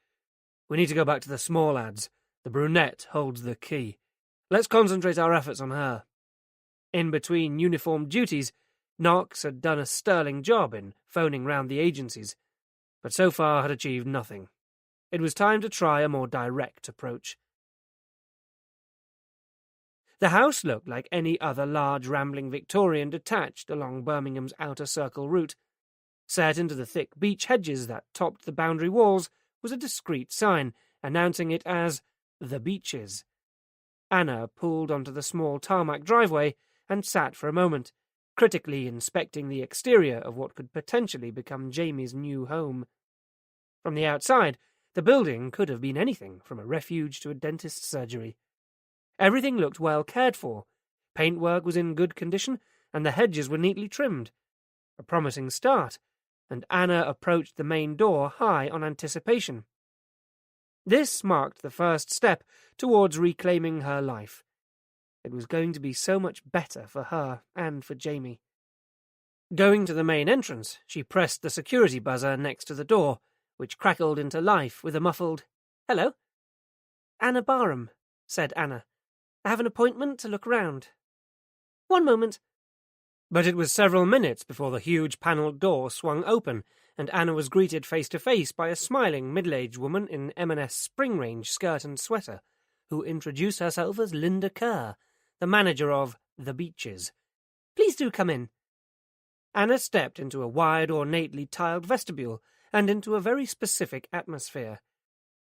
"We need to go back to the small lads. The brunette holds the key. Let's concentrate our efforts on her." In between uniformed duties, Knox had done a sterling job in phoning round the agencies, but so far had achieved nothing. It was time to try a more direct approach. The house looked like any other large rambling Victorian detached along Birmingham's outer circle route. Set into the thick beech hedges that topped the boundary walls was a discreet sign announcing it as The Beeches. Anna pulled onto the small tarmac driveway and sat for a moment, critically inspecting the exterior of what could potentially become Jamie's new home. From the outside, the building could have been anything from a refuge to a dentist's surgery. Everything looked well cared for. Paintwork was in good condition, and the hedges were neatly trimmed. A promising start, and Anna approached the main door high on anticipation. This marked the first step towards reclaiming her life. It was going to be so much better for her and for Jamie. Going to the main entrance, she pressed the security buzzer next to the door, which crackled into life with a muffled, "Hello." "Anna Barham," said Anna. "I have an appointment to look round." "One moment." But it was several minutes before the huge panelled door swung open, and Anna was greeted face-to-face by a smiling middle-aged woman in M&S spring-range skirt and sweater, who introduced herself as Linda Kerr, the manager of The Beeches. "Please do come in." Anna stepped into a wide, ornately tiled vestibule, and into a very specific atmosphere.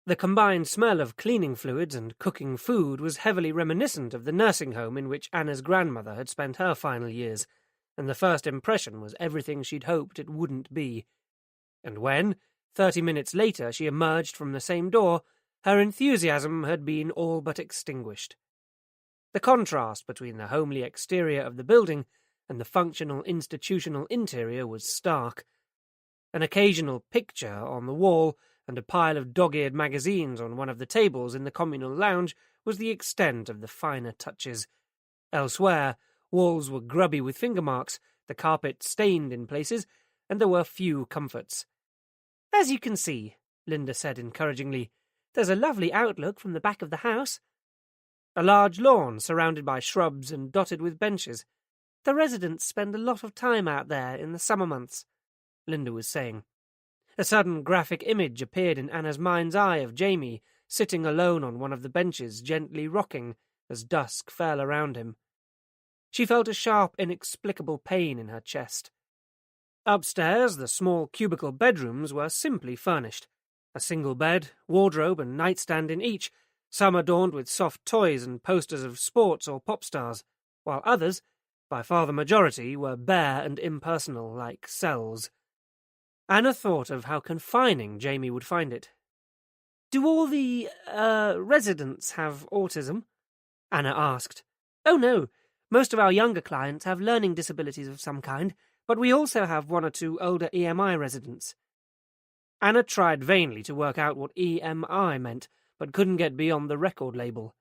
The combined smell of cleaning fluids and cooking food was heavily reminiscent of the nursing home in which Anna's grandmother had spent her final years, and the first impression was everything she'd hoped it wouldn't be. And when, 30 minutes later, she emerged from the same door, her enthusiasm had been all but extinguished. The contrast between the homely exterior of the building and the functional institutional interior was stark. An occasional picture on the wall and a pile of dog-eared magazines on one of the tables in the communal lounge was the extent of the finer touches. Elsewhere, walls were grubby with finger marks, the carpet stained in places, and there were few comforts. "As you can see," Linda said encouragingly, "there's a lovely outlook from the back of the house." A large lawn surrounded by shrubs and dotted with benches. "The residents spend a lot of time out there in the summer months," Linda was saying. A sudden graphic image appeared in Anna's mind's eye of Jamie, sitting alone on one of the benches, gently rocking as dusk fell around him. She felt a sharp, inexplicable pain in her chest. Upstairs, the small cubicle bedrooms were simply furnished. A single bed, wardrobe and nightstand in each, some adorned with soft toys and posters of sports or pop stars, while others, by far the majority, were bare and impersonal, like cells. Anna thought of how confining Jamie would find it. "Do all the, residents have autism?" Anna asked. "Oh, no. Most of our younger clients have learning disabilities of some kind, but we also have one or two older EMI residents." Anna tried vainly to work out what EMI meant, but couldn't get beyond the record label.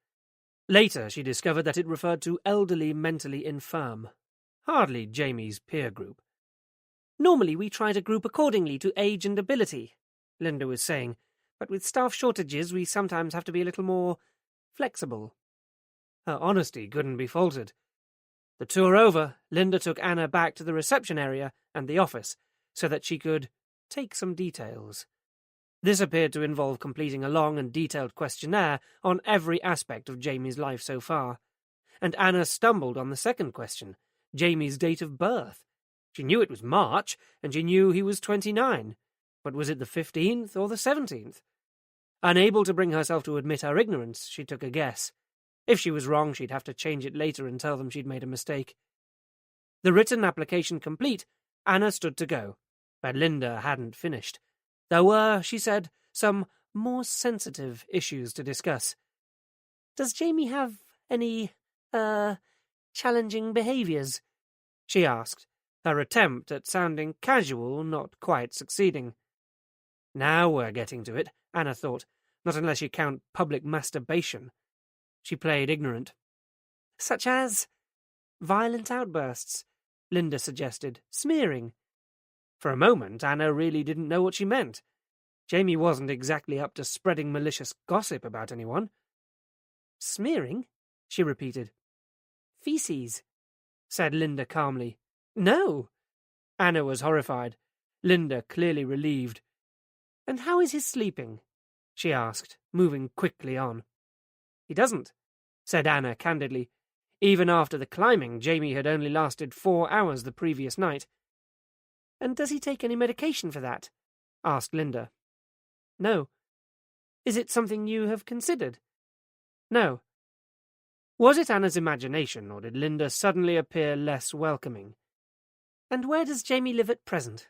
Later, she discovered that it referred to elderly mentally infirm. Hardly Jamie's peer group. "Normally we try to group accordingly to age and ability," Linda was saying, "but with staff shortages we sometimes have to be a little more flexible." Her honesty couldn't be faltered. The tour over, Linda took Anna back to the reception area and the office, so that she could take some details. This appeared to involve completing a long and detailed questionnaire on every aspect of Jamie's life so far. And Anna stumbled on the second question, Jamie's date of birth. She knew it was March, and she knew he was 29. But was it the 15th or the 17th? Unable to bring herself to admit her ignorance, she took a guess. If she was wrong, she'd have to change it later and tell them she'd made a mistake. The written application complete, Anna stood to go, but Linda hadn't finished. There were, she said, some more sensitive issues to discuss. "Does Jamie have any, challenging behaviours?" she asked, her attempt at sounding casual not quite succeeding. Now we're getting to it, Anna thought, not unless you count public masturbation. She played ignorant. "Such as violent outbursts," Linda suggested, smearing. For a moment, Anna really didn't know what she meant. Jamie wasn't exactly up to spreading malicious gossip about anyone. "Smearing?" she repeated. "Feces," said Linda calmly. "No!" Anna was horrified. Linda clearly relieved. "And how is his sleeping?" she asked, moving quickly on. "He doesn't," said Anna candidly. Even after the climbing, Jamie had only lasted 4 hours the previous night. "And does he take any medication for that?" asked Linda. "No." "Is it something you have considered?" "No." Was it Anna's imagination, or did Linda suddenly appear less welcoming? "And where does Jamie live at present?"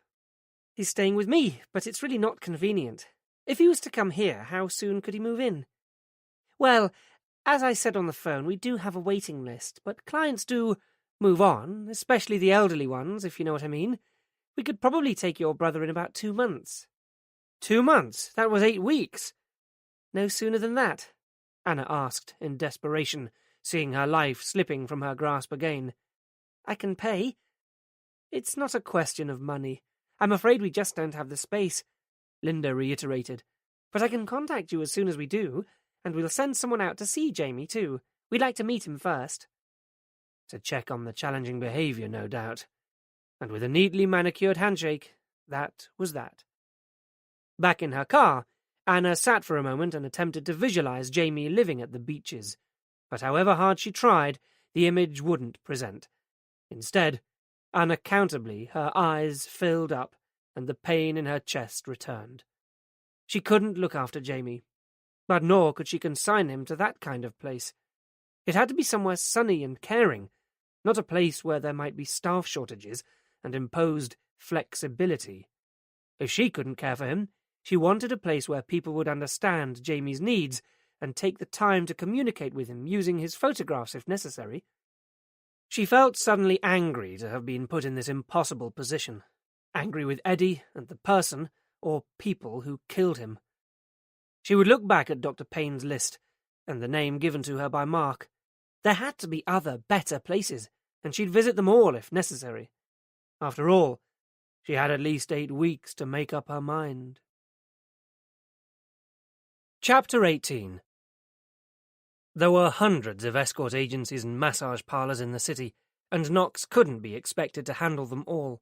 "He's staying with me, but it's really not convenient. If he was to come here, how soon could he move in?" "Well, as I said on the phone, we do have a waiting list, but clients do move on, especially the elderly ones, if you know what I mean. We could probably take your brother in about 2 months." 2 months? That was 8 weeks. "No sooner than that?" Anna asked in desperation, seeing her life slipping from her grasp again. "I can pay." "It's not a question of money. I'm afraid we just don't have the space," Linda reiterated. "But I can contact you as soon as we do, and we'll send someone out to see Jamie, too. We'd like to meet him first." To check on the challenging behaviour, no doubt. And with a neatly manicured handshake, that was that. Back in her car, Anna sat for a moment and attempted to visualize Jamie living at the beaches. But however hard she tried, the image wouldn't present. Instead, unaccountably, her eyes filled up and the pain in her chest returned. She couldn't look after Jamie, but nor could she consign him to that kind of place. It had to be somewhere sunny and caring, not a place where there might be staff shortages and imposed flexibility. If she couldn't care for him, she wanted a place where people would understand Jamie's needs and take the time to communicate with him using his photographs if necessary. She felt suddenly angry to have been put in this impossible position. Angry with Eddie and the person, or people, who killed him. She would look back at Dr. Payne's list, and the name given to her by Mark. There had to be other, better places, and she'd visit them all if necessary. After all, she had at least 8 weeks to make up her mind. Chapter 18. There were hundreds of escort agencies and massage parlours in the city, and Knox couldn't be expected to handle them all.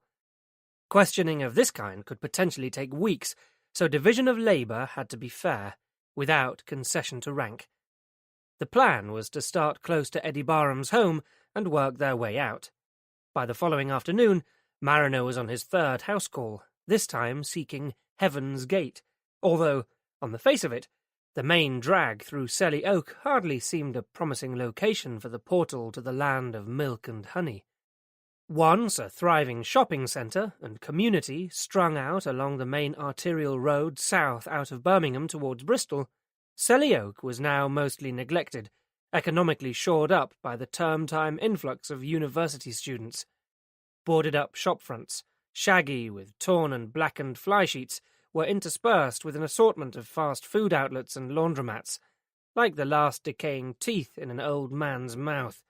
Questioning of this kind could potentially take weeks, so division of labour had to be fair, without concession to rank. The plan was to start close to Eddie Barham's home and work their way out. By the following afternoon, Mariner was on his 3rd house call, this time seeking Heaven's Gate, although, on the face of it, the main drag through Selly Oak hardly seemed a promising location for the portal to the land of milk and honey. Once a thriving shopping centre and community strung out along the main arterial road south out of Birmingham towards Bristol, Selly Oak was now mostly neglected, economically shored up by the term-time influx of university students. Boarded-up shopfronts, shaggy with torn and blackened fly-sheets, were interspersed with an assortment of fast food outlets and laundromats, like the last decaying teeth in an old man's mouth.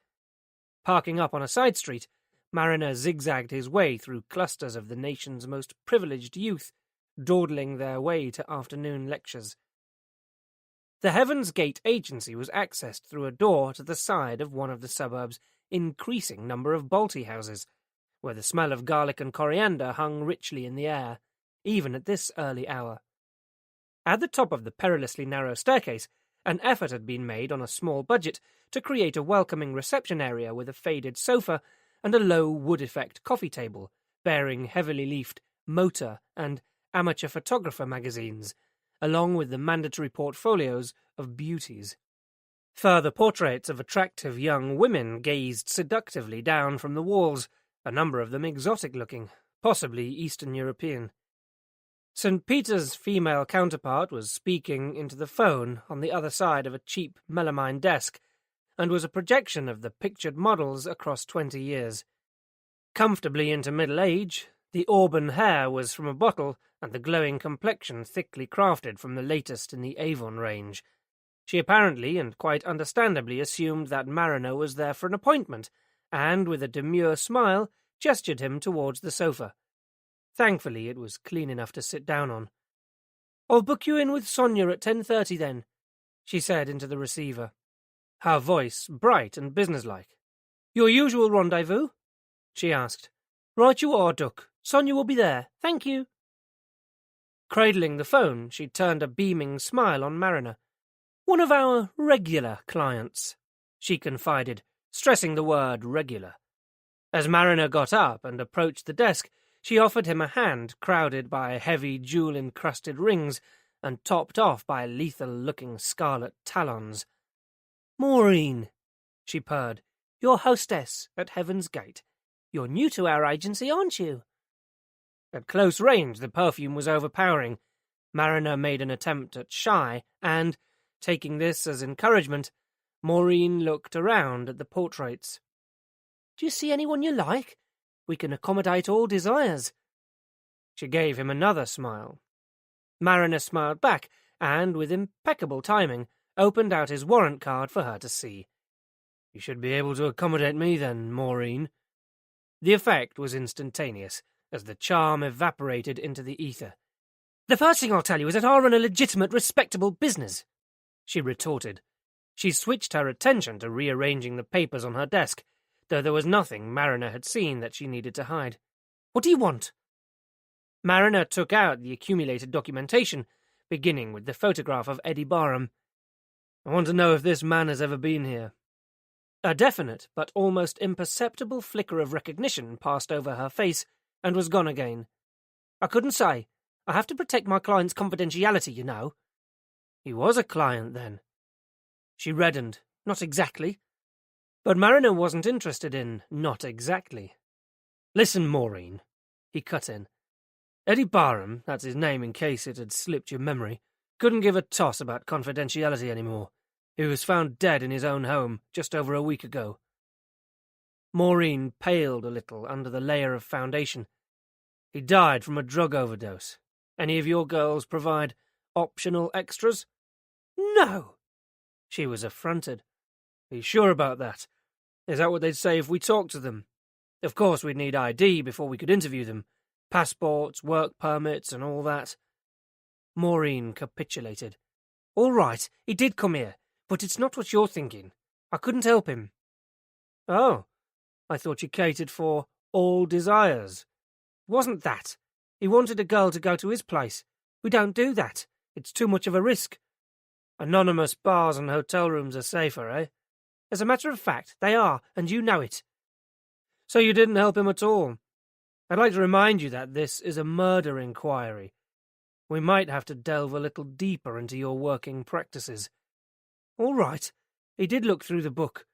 Parking up on a side street, Mariner zigzagged his way through clusters of the nation's most privileged youth, dawdling their way to afternoon lectures. The Heaven's Gate agency was accessed through a door to the side of one of the suburb's increasing number of Balti houses, where the smell of garlic and coriander hung richly in the air, even at this early hour. At the top of the perilously narrow staircase, an effort had been made on a small budget to create a welcoming reception area with a faded sofa and a low wood-effect coffee table, bearing heavily leafed motor and amateur photographer magazines, along with the mandatory portfolios of beauties. Further portraits of attractive young women gazed seductively down from the walls, a number of them exotic-looking, possibly Eastern European. St. Peter's female counterpart was speaking into the phone on the other side of a cheap melamine desk, and was a projection of the pictured models across 20 years. Comfortably into middle age, the auburn hair was from a bottle, and the glowing complexion thickly crafted from the latest in the Avon range. She apparently, and quite understandably, assumed that Mariner was there for an appointment, and, with a demure smile, gestured him towards the sofa. Thankfully, it was clean enough to sit down on. "I'll book you in with Sonia at 10:30 then," she said into the receiver, her voice bright and businesslike. "Your usual rendezvous?" she asked. "Right you are, Duck. Sonia will be there. Thank you." Cradling the phone, she turned a beaming smile on Mariner. "One of our regular clients," she confided, stressing the word regular. As Mariner got up and approached the desk, she offered him a hand crowded by heavy jewel-encrusted rings and topped off by lethal-looking scarlet talons. "Maureen," she purred, "your hostess at Heaven's Gate. You're new to our agency, aren't you?" At close range, the perfume was overpowering. Mariner made an attempt at shy, and, taking this as encouragement, Maureen looked around at the portraits. "Do you see anyone you like? We can accommodate all desires." She gave him another smile. Mariner smiled back, and, with impeccable timing, opened out his warrant card for her to see. "You should be able to accommodate me then, Maureen." The effect was instantaneous, as the charm evaporated into the ether. "The first thing I'll tell you is that I run a legitimate, respectable business," she retorted. She switched her attention to rearranging the papers on her desk, though there was nothing Mariner had seen that she needed to hide. "What do you want?" Mariner took out the accumulated documentation, beginning with the photograph of Eddie Barham. "I want to know if this man has ever been here." A definite but almost imperceptible flicker of recognition passed over her face and was gone again. "I couldn't say. I have to protect my client's confidentiality, you know." He was a client, then. She reddened. Not exactly. But Mariner wasn't interested in not exactly. "Listen, Maureen," he cut in. "Eddie Barham, that's his name in case it had slipped your memory, couldn't give a toss about confidentiality anymore. He was found dead in his own home just over a week ago." Maureen paled a little under the layer of foundation. "He died from a drug overdose. Any of your girls provide optional extras?" "No!" She was affronted. "Are you sure about that? Is that what they'd say if we talked to them? Of course we'd need ID before we could interview them. Passports, work permits, and all that." Maureen capitulated. "All right, he did come here, but it's not what you're thinking. I couldn't help him." "Oh, I thought you catered for all desires." "It wasn't that. He wanted a girl to go to his place. We don't do that. It's too much of a risk." "Anonymous bars and hotel rooms are safer, eh?" "As a matter of fact, they are, and you know it." "So you didn't help him at all. I'd like to remind you that this is a murder inquiry. We might have to delve a little deeper into your working practices." "All right. He did look through the book.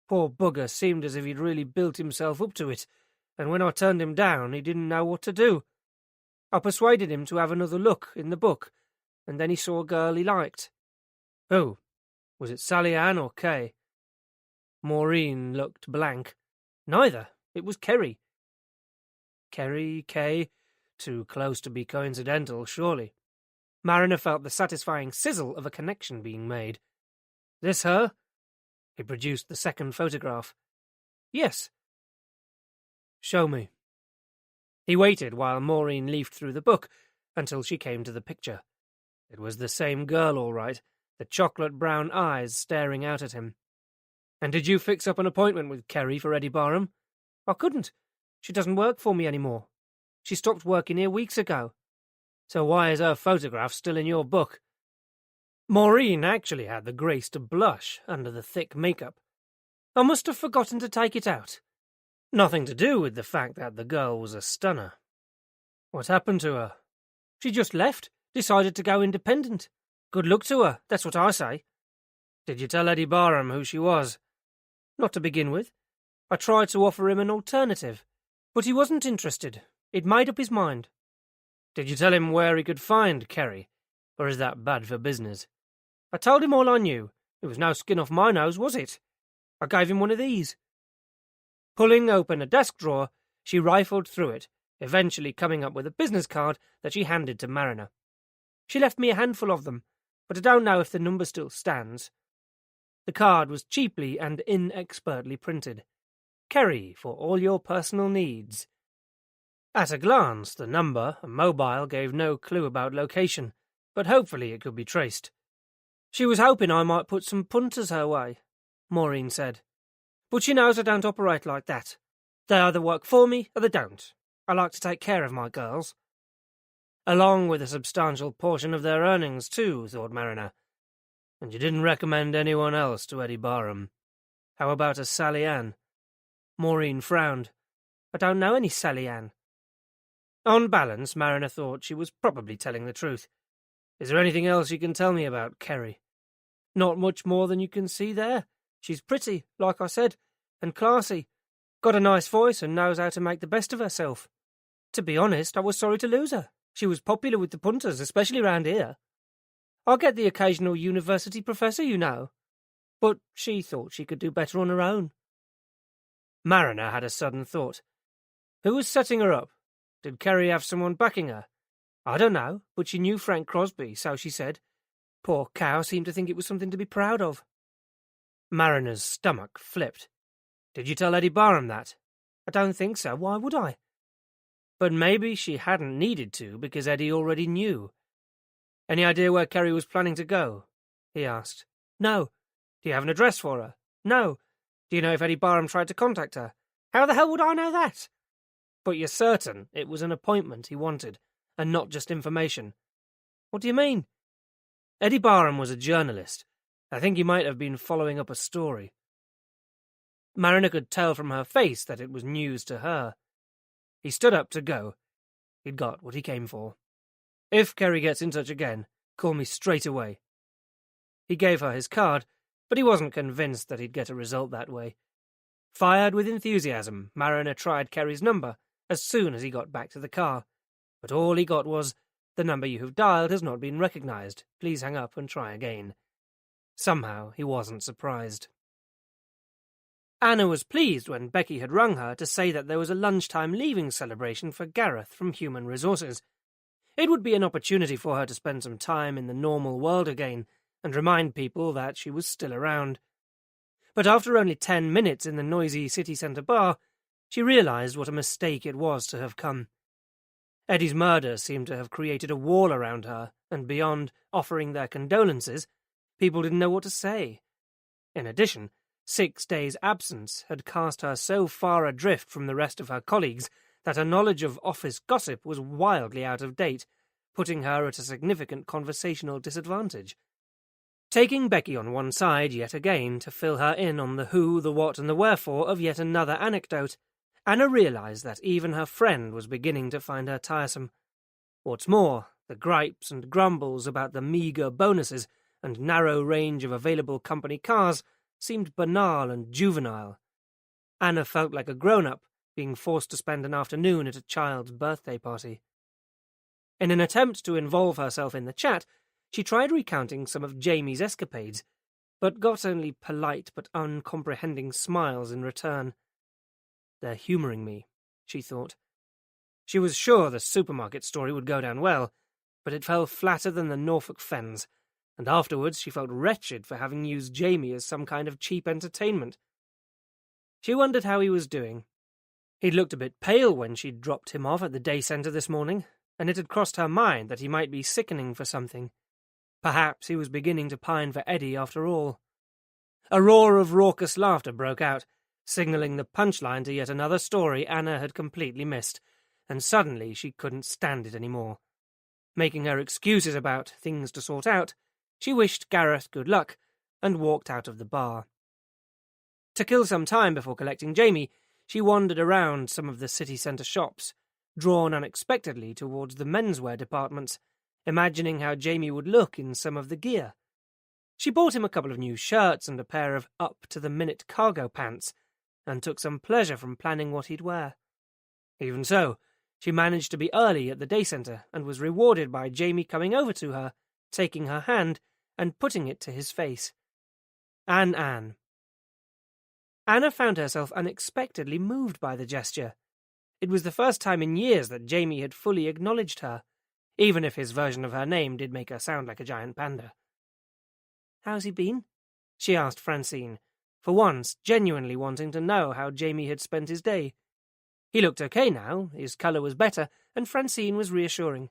Poor bugger seemed as if he'd really built himself up to it, and when I turned him down, he didn't know what to do. I persuaded him to have another look in the book, and then he saw a girl he liked." "Who? Was it Sally Ann or Kay?" Maureen looked blank. "Neither. It was Kerry." Kerry, Kay, too close to be coincidental, surely. Mariner felt the satisfying sizzle of a connection being made. "This her?" He produced the second photograph. "Yes." "Show me." He waited while Maureen leafed through the book until she came to the picture. It was the same girl, all right, the chocolate-brown eyes staring out at him. "And did you fix up an appointment with Kerry for Eddie Barham?" "I couldn't. She doesn't work for me anymore. She stopped working here weeks ago." "So why is her photograph still in your book?" Maureen actually had the grace to blush under the thick makeup. "I must have forgotten to take it out. Nothing to do with the fact that the girl was a stunner." "What happened to her?" "She just left, decided to go independent. Good luck to her, that's what I say." "Did you tell Eddie Barham who she was?" "Not to begin with. I tried to offer him an alternative. But he wasn't interested. He'd made up his mind. Did you tell him where he could find Kerry, or is that bad for business? I told him all I knew. It was no skin off my nose, was it? I gave him one of these. Pulling open a desk drawer, she rifled through it, eventually coming up with a business card that she handed to Mariner. She left me a handful of them, but I don't know if the number still stands. The card was cheaply and inexpertly printed. Kerry, for all your personal needs. At a glance, the number, a mobile, gave no clue about location, but hopefully it could be traced. She was hoping I might put some punters her way, Maureen said. But she knows I don't operate like that. They either work for me or they don't. I like to take care of my girls. Along with a substantial portion of their earnings, too, thought Mariner. And you didn't recommend anyone else to Eddie Barham. How about a Sally Ann? Maureen frowned. I don't know any Sally Ann. On balance, Mariner thought she was probably telling the truth. Is there anything else you can tell me about Kerry? Not much more than you can see there. She's pretty, like I said, and classy. Got a nice voice and knows how to make the best of herself. To be honest, I was sorry to lose her. She was popular with the punters, especially round here. I get the occasional university professor, you know. But she thought she could do better on her own. Mariner had a sudden thought. Who was setting her up? Did Kerry have someone backing her? I don't know, but she knew Frank Crosby, so she said. Poor cow seemed to think it was something to be proud of. Mariner's stomach flipped. Did you tell Eddie Barham that? I don't think so. Why would I? But maybe she hadn't needed to, because Eddie already knew. Any idea where Kerry was planning to go? He asked. No. Do you have an address for her? No. Do you know if Eddie Barham tried to contact her? How the hell would I know that? But you're certain it was an appointment he wanted, and not just information. What do you mean? Eddie Barham was a journalist. I think he might have been following up a story. Mariner could tell from her face that it was news to her. He stood up to go. He'd got what he came for. If Kerry gets in touch again, call me straight away. He gave her his card, but he wasn't convinced that he'd get a result that way. Fired with enthusiasm, Mariner tried Kerry's number as soon as he got back to the car, but all he got was, the number you have dialed has not been recognized. Please hang up and try again. Somehow he wasn't surprised. Anna was pleased when Becky had rung her to say that there was a lunchtime leaving celebration for Gareth from Human Resources. It would be an opportunity for her to spend some time in the normal world again and remind people that she was still around. But after only 10 minutes in the noisy city centre bar, she realised what a mistake it was to have come. Eddie's murder seemed to have created a wall around her, and beyond offering their condolences, people didn't know what to say. In addition, 6 days' absence had cast her so far adrift from the rest of her colleagues that her knowledge of office gossip was wildly out of date, putting her at a significant conversational disadvantage. Taking Becky on one side yet again to fill her in on the who, the what, and the wherefore of yet another anecdote, Anna realised that even her friend was beginning to find her tiresome. What's more, the gripes and grumbles about the meagre bonuses and narrow range of available company cars seemed banal and juvenile. Anna felt like a grown-up being forced to spend an afternoon at a child's birthday party. In an attempt to involve herself in the chat, she tried recounting some of Jamie's escapades, but got only polite but uncomprehending smiles in return. They're humouring me, she thought. She was sure the supermarket story would go down well, but it fell flatter than the Norfolk Fens, and afterwards she felt wretched for having used Jamie as some kind of cheap entertainment. She wondered how he was doing. He'd looked a bit pale when she'd dropped him off at the day centre this morning, and it had crossed her mind that he might be sickening for something. Perhaps he was beginning to pine for Eddie after all. A roar of raucous laughter broke out, signalling the punchline to yet another story Anna had completely missed, and suddenly she couldn't stand it any more. Making her excuses about things to sort out, she wished Gareth good luck and walked out of the bar. To kill some time before collecting Jamie, she wandered around some of the city centre shops, drawn unexpectedly towards the menswear departments, imagining how Jamie would look in some of the gear. She bought him a couple of new shirts and a pair of up-to-the-minute cargo pants, and took some pleasure from planning what he'd wear. Even so, she managed to be early at the day centre and was rewarded by Jamie coming over to her, taking her hand, and putting it to his face. Anne. Anna found herself unexpectedly moved by the gesture. It was the first time in years that Jamie had fully acknowledged her, even if his version of her name did make her sound like a giant panda. "How's he been?" she asked Francine, for once genuinely wanting to know how Jamie had spent his day. He looked okay now, his colour was better, and Francine was reassuring.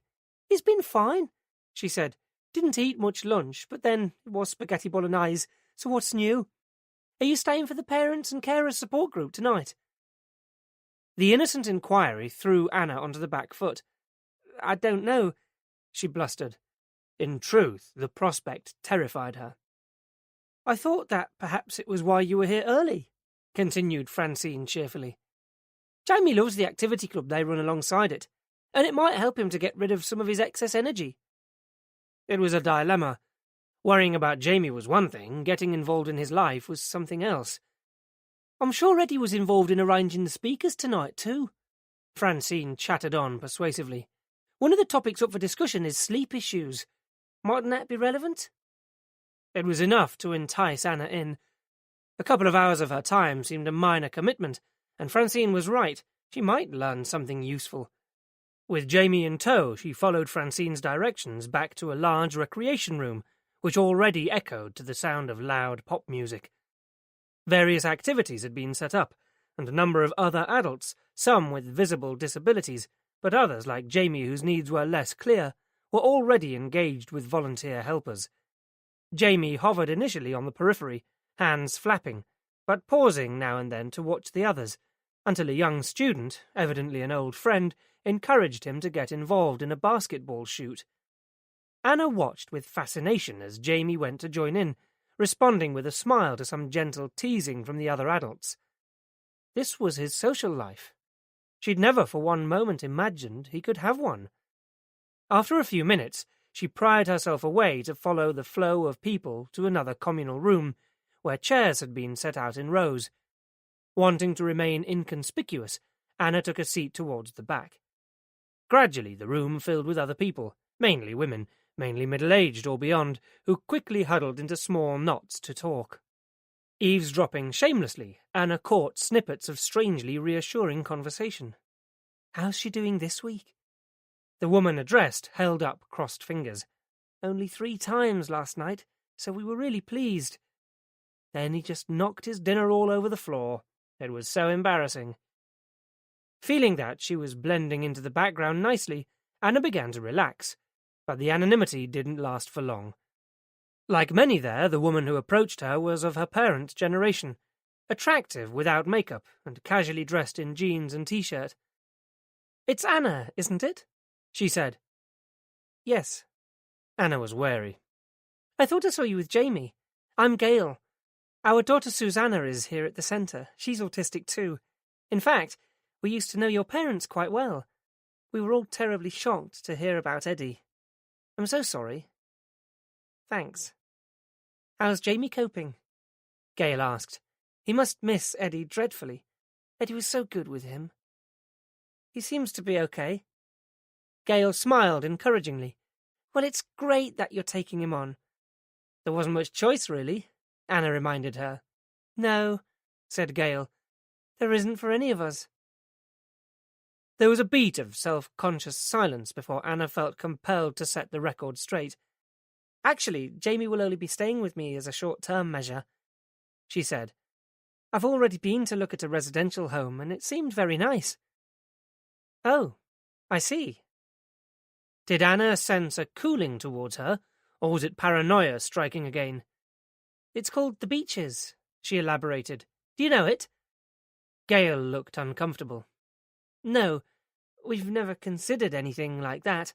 "He's been fine," she said. "Didn't eat much lunch, but then it was spaghetti bolognese, so what's new? Are you staying for the parents and carers support group tonight?" The innocent inquiry threw Anna onto the back foot. "I don't know," she blustered. In truth, the prospect terrified her. "I thought that perhaps it was why you were here early," continued Francine cheerfully. "Jamie loves the activity club they run alongside it, and it might help him to get rid of some of his excess energy." It was a dilemma. Worrying about Jamie was one thing, getting involved in his life was something else. "I'm sure Eddie was involved in arranging the speakers tonight, too," Francine chattered on persuasively. "One of the topics up for discussion is sleep issues. Mightn't that be relevant?" It was enough to entice Anna in. A couple of hours of her time seemed a minor commitment, and Francine was right. She might learn something useful. With Jamie in tow, she followed Francine's directions back to a large recreation room, which already echoed to the sound of loud pop music. Various activities had been set up, and a number of other adults, some with visible disabilities, but others, like Jamie, whose needs were less clear, were already engaged with volunteer helpers. Jamie hovered initially on the periphery, hands flapping, but pausing now and then to watch the others, until a young student, evidently an old friend, encouraged him to get involved in a basketball shoot. Anna watched with fascination as Jamie went to join in, responding with a smile to some gentle teasing from the other adults. This was his social life. She'd never for one moment imagined he could have one. After a few minutes, she pried herself away to follow the flow of people to another communal room, where chairs had been set out in rows. Wanting to remain inconspicuous, Anna took a seat towards the back. Gradually the room filled with other people, mainly women, mainly middle-aged or beyond, who quickly huddled into small knots to talk. Eavesdropping shamelessly, Anna caught snippets of strangely reassuring conversation. "How's she doing this week?" The woman addressed held up crossed fingers. "Only 3 times last night, so we were really pleased. Then he just knocked his dinner all over the floor. It was so embarrassing." Feeling that she was blending into the background nicely, Anna began to relax, but the anonymity didn't last for long. Like many there, the woman who approached her was of her parents' generation, attractive without makeup and casually dressed in jeans and t-shirt. "It's Anna, isn't it?" she said. "Yes." Anna was wary. "I thought I saw you with Jamie. I'm Gail. Our daughter Susanna is here at the centre. She's autistic too. In fact, we used to know your parents quite well. We were all terribly shocked to hear about Eddie. I'm so sorry." "Thanks." "How's Jamie coping?" Gail asked. "He must miss Eddie dreadfully. Eddie was so good with him." "He seems to be okay." Gail smiled encouragingly. "Well, it's great that you're taking him on." "There wasn't much choice, really," Anna reminded her. "No," said Gail. "There isn't for any of us." There was a beat of self-conscious silence before Anna felt compelled to set the record straight. "Actually, Jamie will only be staying with me as a short-term measure," she said. "I've already been to look at a residential home, and it seemed very nice." "Oh, I see." Did Anna sense a cooling towards her, or was it paranoia striking again? "It's called The Beeches," she elaborated. "Do you know it?" Gail looked uncomfortable. "No, we've never considered anything like that.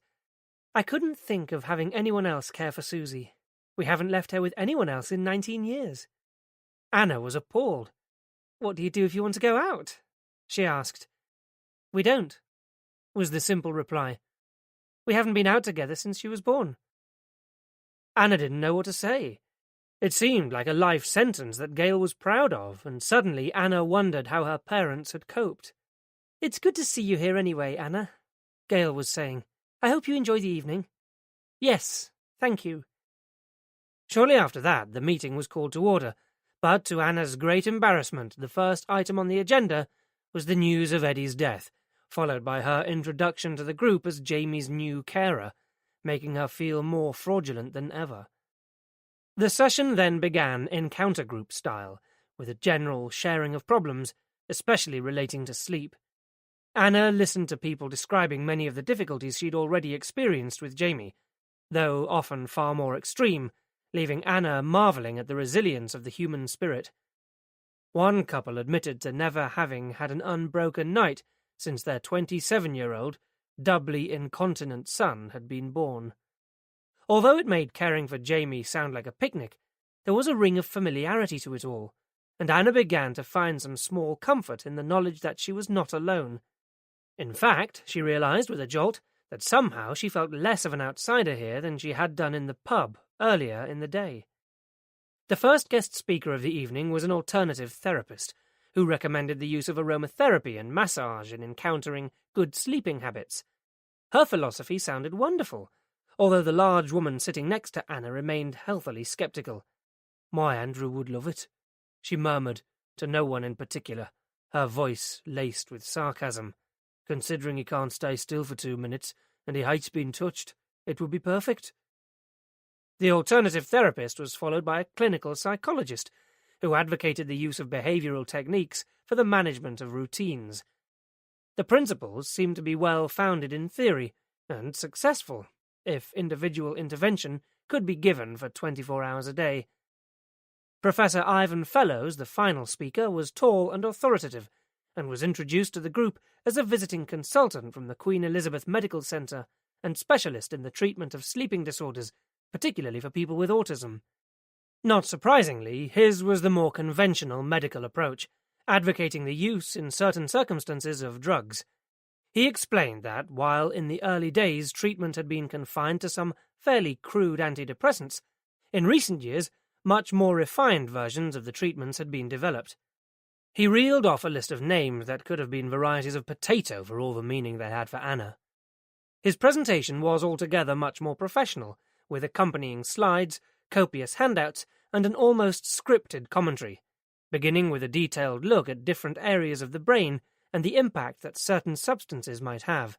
I couldn't think of having anyone else care for Susie. We haven't left her with anyone else in 19 years. Anna was appalled. "What do you do if you want to go out?" she asked. "We don't," was the simple reply. "We haven't been out together since she was born." Anna didn't know what to say. It seemed like a life sentence that Gail was proud of, and suddenly Anna wondered how her parents had coped. It's good to see you here anyway, Anna, Gail was saying. I hope you enjoy the evening. Yes, thank you. Shortly after that, the meeting was called to order, but to Anna's great embarrassment, the first item on the agenda was the news of Eddie's death, followed by her introduction to the group as Jamie's new carer, making her feel more fraudulent than ever. The session then began encounter group style, with a general sharing of problems, especially relating to sleep. Anna listened to people describing many of the difficulties she'd already experienced with Jamie, though often far more extreme, leaving Anna marvelling at the resilience of the human spirit. One couple admitted to never having had an unbroken night since their 27-year-old, doubly incontinent son had been born. Although it made caring for Jamie sound like a picnic, there was a ring of familiarity to it all, and Anna began to find some small comfort in the knowledge that she was not alone. In fact, she realized with a jolt that somehow she felt less of an outsider here than she had done in the pub earlier in the day. The first guest speaker of the evening was an alternative therapist, who recommended the use of aromatherapy and massage in encountering good sleeping habits. Her philosophy sounded wonderful, although the large woman sitting next to Anna remained healthily sceptical. "My Andrew would love it," she murmured, to no one in particular, her voice laced with sarcasm. "Considering he can't stay still for 2 minutes, and he hates being touched, it would be perfect." The alternative therapist was followed by a clinical psychologist, who advocated the use of behavioral techniques for the management of routines. The principles seemed to be well founded in theory, and successful, if individual intervention could be given for 24 hours a day. Professor Ivan Fellows, the final speaker, was tall and authoritative, and was introduced to the group as a visiting consultant from the Queen Elizabeth Medical Centre and specialist in the treatment of sleeping disorders, particularly for people with autism. Not surprisingly, his was the more conventional medical approach, advocating the use, in certain circumstances, of drugs. He explained that, while in the early days treatment had been confined to some fairly crude antidepressants, in recent years much more refined versions of the treatments had been developed. He reeled off a list of names that could have been varieties of potato for all the meaning they had for Anna. His presentation was altogether much more professional, with accompanying slides, copious handouts, and an almost scripted commentary, beginning with a detailed look at different areas of the brain and the impact that certain substances might have.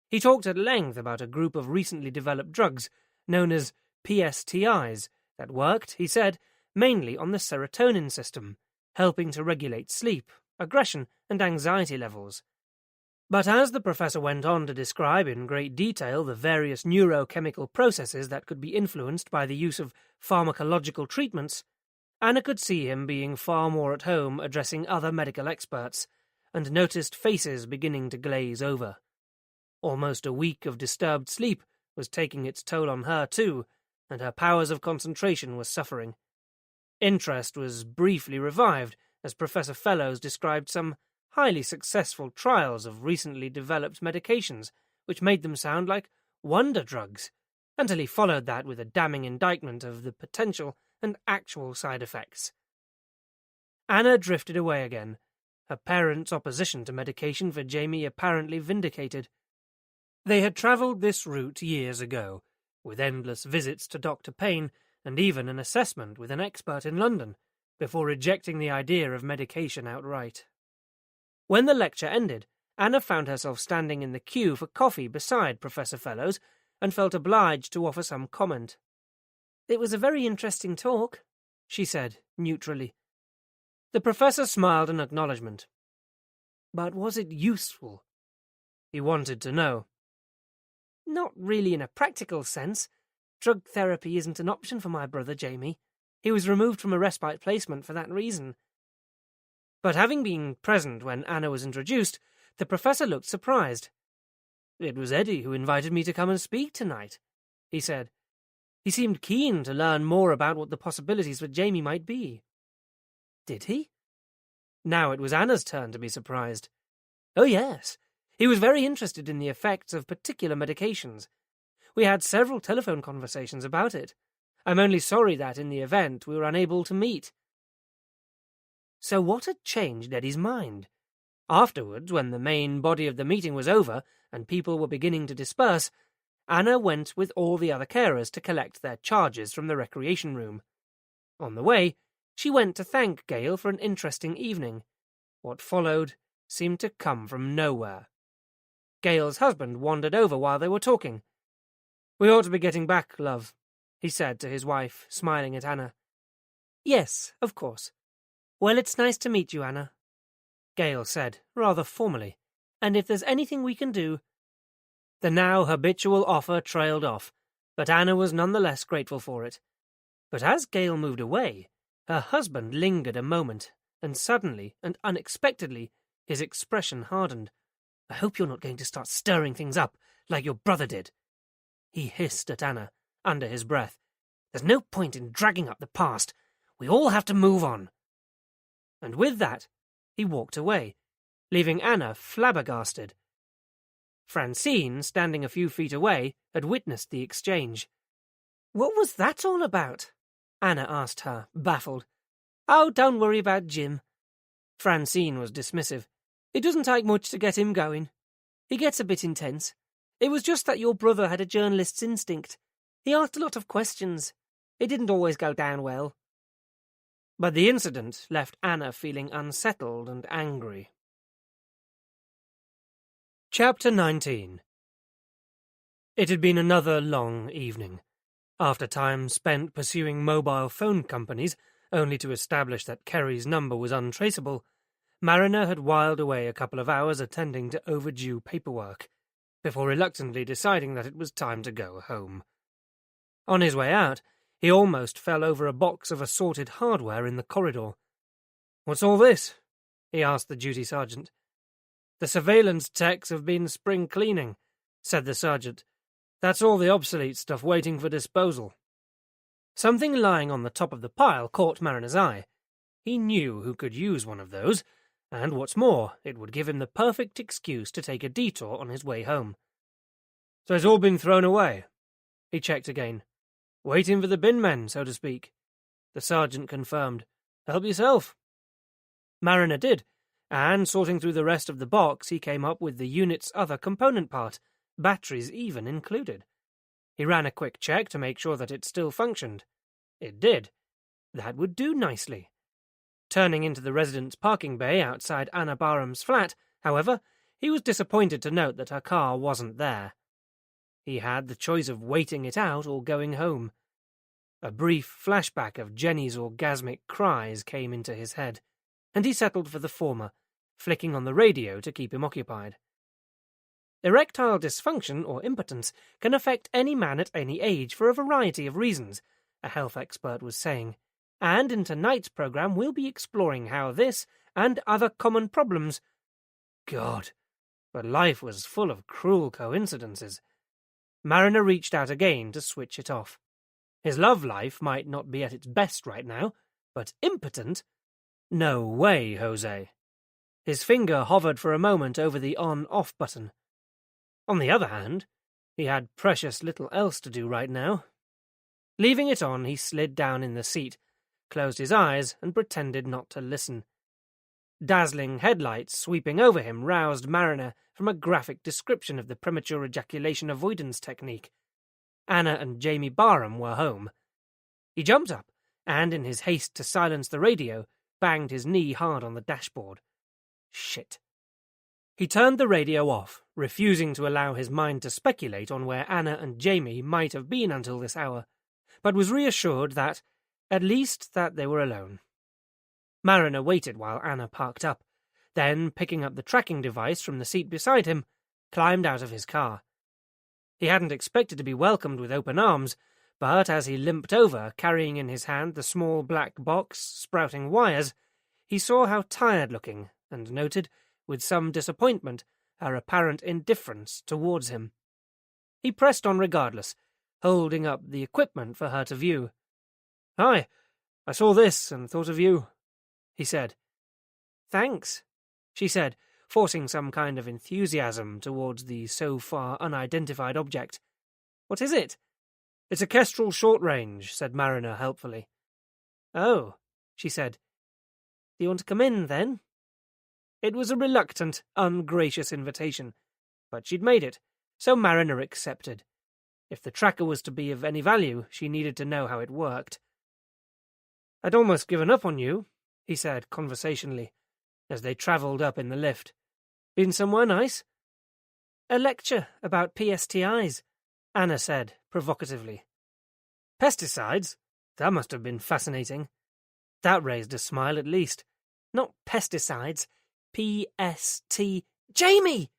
He talked at length about a group of recently developed drugs known as PSTIs that worked, he said, mainly on the serotonin system, helping to regulate sleep, aggression, and anxiety levels. But as the professor went on to describe in great detail the various neurochemical processes that could be influenced by the use of pharmacological treatments, Anna could see him being far more at home addressing other medical experts, and noticed faces beginning to glaze over. Almost a week of disturbed sleep was taking its toll on her too, and her powers of concentration were suffering. Interest was briefly revived as Professor Fellows described some highly successful trials of recently developed medications, which made them sound like wonder drugs, until he followed that with a damning indictment of the potential and actual side effects. Anna drifted away again, her parents' opposition to medication for Jamie apparently vindicated. They had travelled this route years ago, with endless visits to Dr. Payne and even an assessment with an expert in London, before rejecting the idea of medication outright. When the lecture ended, Anna found herself standing in the queue for coffee beside Professor Fellows and felt obliged to offer some comment. "It was a very interesting talk," she said, neutrally. The professor smiled in acknowledgement. But was it useful? He wanted to know. "Not really in a practical sense. Drug therapy isn't an option for my brother Jamie. He was removed from a respite placement for that reason." But having been present when Anna was introduced, the professor looked surprised. "It was Eddie who invited me to come and speak tonight," he said. "He seemed keen to learn more about what the possibilities for Jamie might be." "Did he?" Now it was Anna's turn to be surprised. "Oh, yes. He was very interested in the effects of particular medications. We had several telephone conversations about it. I'm only sorry that, in the event, we were unable to meet." So what had changed Eddie's mind? Afterwards, when the main body of the meeting was over and people were beginning to disperse, Anna went with all the other carers to collect their charges from the recreation room. On the way, she went to thank Gail for an interesting evening. What followed seemed to come from nowhere. Gail's husband wandered over while they were talking. "We ought to be getting back, love," he said to his wife, smiling at Anna. "Yes, of course. Well, it's nice to meet you, Anna," Gail said, rather formally, "and if there's anything we can do—" The now habitual offer trailed off, but Anna was none the less grateful for it. But as Gail moved away, her husband lingered a moment, and suddenly and unexpectedly his expression hardened. "I hope you're not going to start stirring things up like your brother did," he hissed at Anna, under his breath. "There's no point in dragging up the past. We all have to move on." And with that, he walked away, leaving Anna flabbergasted. Francine, standing a few feet away, had witnessed the exchange. "What was that all about?" Anna asked her, baffled. "Oh, don't worry about Jim." Francine was dismissive. "It doesn't take much to get him going. He gets a bit intense. It was just that your brother had a journalist's instinct. He asked a lot of questions. It didn't always go down well." But the incident left Anna feeling unsettled and angry. Chapter 19. It had been another long evening. After time spent pursuing mobile phone companies, only to establish that Kerry's number was untraceable, Mariner had whiled away a couple of hours attending to overdue paperwork, before reluctantly deciding that it was time to go home. On his way out, he almost fell over a box of assorted hardware in the corridor. "What's all this?" he asked the duty sergeant. "The surveillance techs have been spring cleaning," said the sergeant. "That's all the obsolete stuff waiting for disposal." Something lying on the top of the pile caught Mariner's eye. He knew who could use one of those, and what's more, it would give him the perfect excuse to take a detour on his way home. "So it's all been thrown away?" He checked again. "Waiting for the bin men, so to speak." The sergeant confirmed. "Help yourself." Mariner did, and sorting through the rest of the box, he came up with the unit's other component part, batteries even included. He ran a quick check to make sure that it still functioned. It did. That would do nicely. Turning into the residence parking bay outside Anna Barham's flat, however, he was disappointed to note that her car wasn't there. He had the choice of waiting it out or going home. A brief flashback of Jenny's orgasmic cries came into his head, and he settled for the former, flicking on the radio to keep him occupied. Erectile dysfunction or impotence can affect any man at any age for a variety of reasons, a health expert was saying, and in tonight's program we'll be exploring how this and other common problems— God, but life was full of cruel coincidences. Mariner reached out again to switch it off. His love life might not be at its best right now, but impotent? No way, Jose. His finger hovered for a moment over the on-off button. On the other hand, he had precious little else to do right now. Leaving it on, he slid down in the seat, closed his eyes, and pretended not to listen. Dazzling headlights sweeping over him roused Mariner from a graphic description of the premature ejaculation avoidance technique. Anna and Jamie Barham were home. He jumped up, and in his haste to silence the radio, banged his knee hard on the dashboard. Shit. He turned the radio off, refusing to allow his mind to speculate on where Anna and Jamie might have been until this hour, but was reassured that, at least, that they were alone. Mariner waited while Anna parked up, then, picking up the tracking device from the seat beside him, climbed out of his car. He hadn't expected to be welcomed with open arms, but as he limped over, carrying in his hand the small black box sprouting wires, he saw how tired-looking, and noted, with some disappointment, her apparent indifference towards him. He pressed on regardless, holding up the equipment for her to view. "Hi, I saw this and thought of you," he said. "Thanks," she said, forcing some kind of enthusiasm towards the so far unidentified object. "What is it?" "It's a Kestrel short-range," said Mariner helpfully. "Oh," she said. "Do you want to come in, then?" It was a reluctant, ungracious invitation, but she'd made it, so Mariner accepted. If the tracker was to be of any value, she needed to know how it worked. "I'd almost given up on you," he said conversationally, as they travelled up in the lift. "Been somewhere nice?" "A lecture about PSTIs," Anna said provocatively. "Pesticides? That must have been fascinating." That raised a smile at least. "Not pesticides. PST... Jamie!"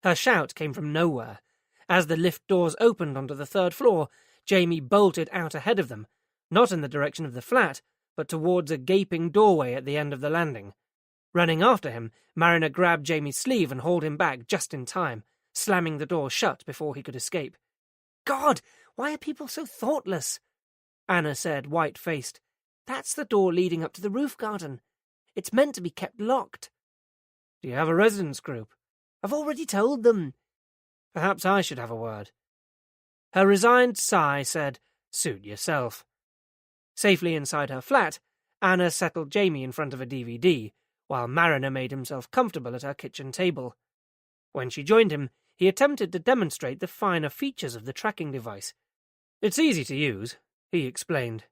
Her shout came from nowhere. As the lift doors opened onto the third floor, Jamie bolted out ahead of them, not in the direction of the flat, but towards a gaping doorway at the end of the landing. Running after him, Mariner grabbed Jamie's sleeve and hauled him back just in time, slamming the door shut before he could escape. "God, why are people so thoughtless?" Anna said, white-faced. "That's the door leading up to the roof garden. It's meant to be kept locked." "Do you have a residence group?" "I've already told them." "Perhaps I should have a word." Her resigned sigh said, "Suit yourself." Safely inside her flat, Anna settled Jamie in front of a DVD, while Mariner made himself comfortable at her kitchen table. When she joined him, he attempted to demonstrate the finer features of the tracking device. "It's easy to use," he explained.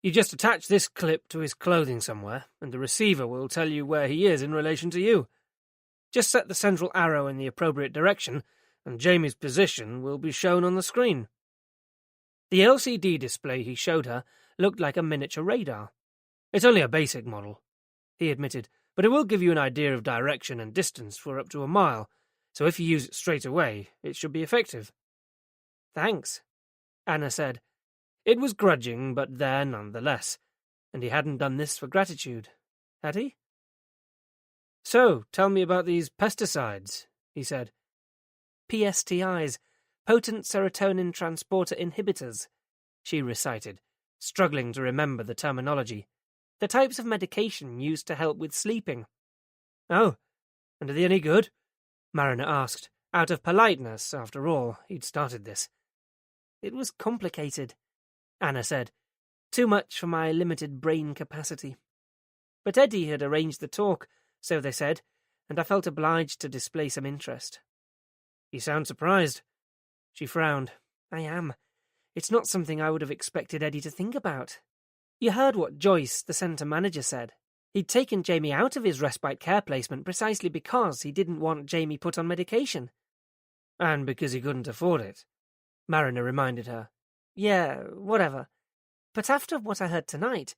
"You just attach this clip to his clothing somewhere, and the receiver will tell you where he is in relation to you. Just set the central arrow in the appropriate direction, and Jamie's position will be shown on the screen." The LCD display he showed her looked like a miniature radar. "It's only a basic model," he admitted, "but it will give you an idea of direction and distance for up to a mile, so if you use it straight away, it should be effective." "Thanks," Anna said. It was grudging, but there nonetheless, and he hadn't done this for gratitude, had he? "So, tell me about these pesticides," he said. "PSTIs, potent serotonin transporter inhibitors," she recited, struggling to remember the terminology. "The types of medication used to help with sleeping." "Oh, and are they any good?" Mariner asked. Out of politeness, after all, he'd started this. "It was complicated," Anna said. "Too much for my limited brain capacity. But Eddie had arranged the talk, so they said, and I felt obliged to display some interest." "You sound surprised." She frowned. "I am. It's not something I would have expected Eddie to think about. You heard what Joyce, the centre manager, said. He'd taken Jamie out of his respite care placement precisely because he didn't want Jamie put on medication." "And because he couldn't afford it," Mariner reminded her. "Yeah, whatever. But after what I heard tonight,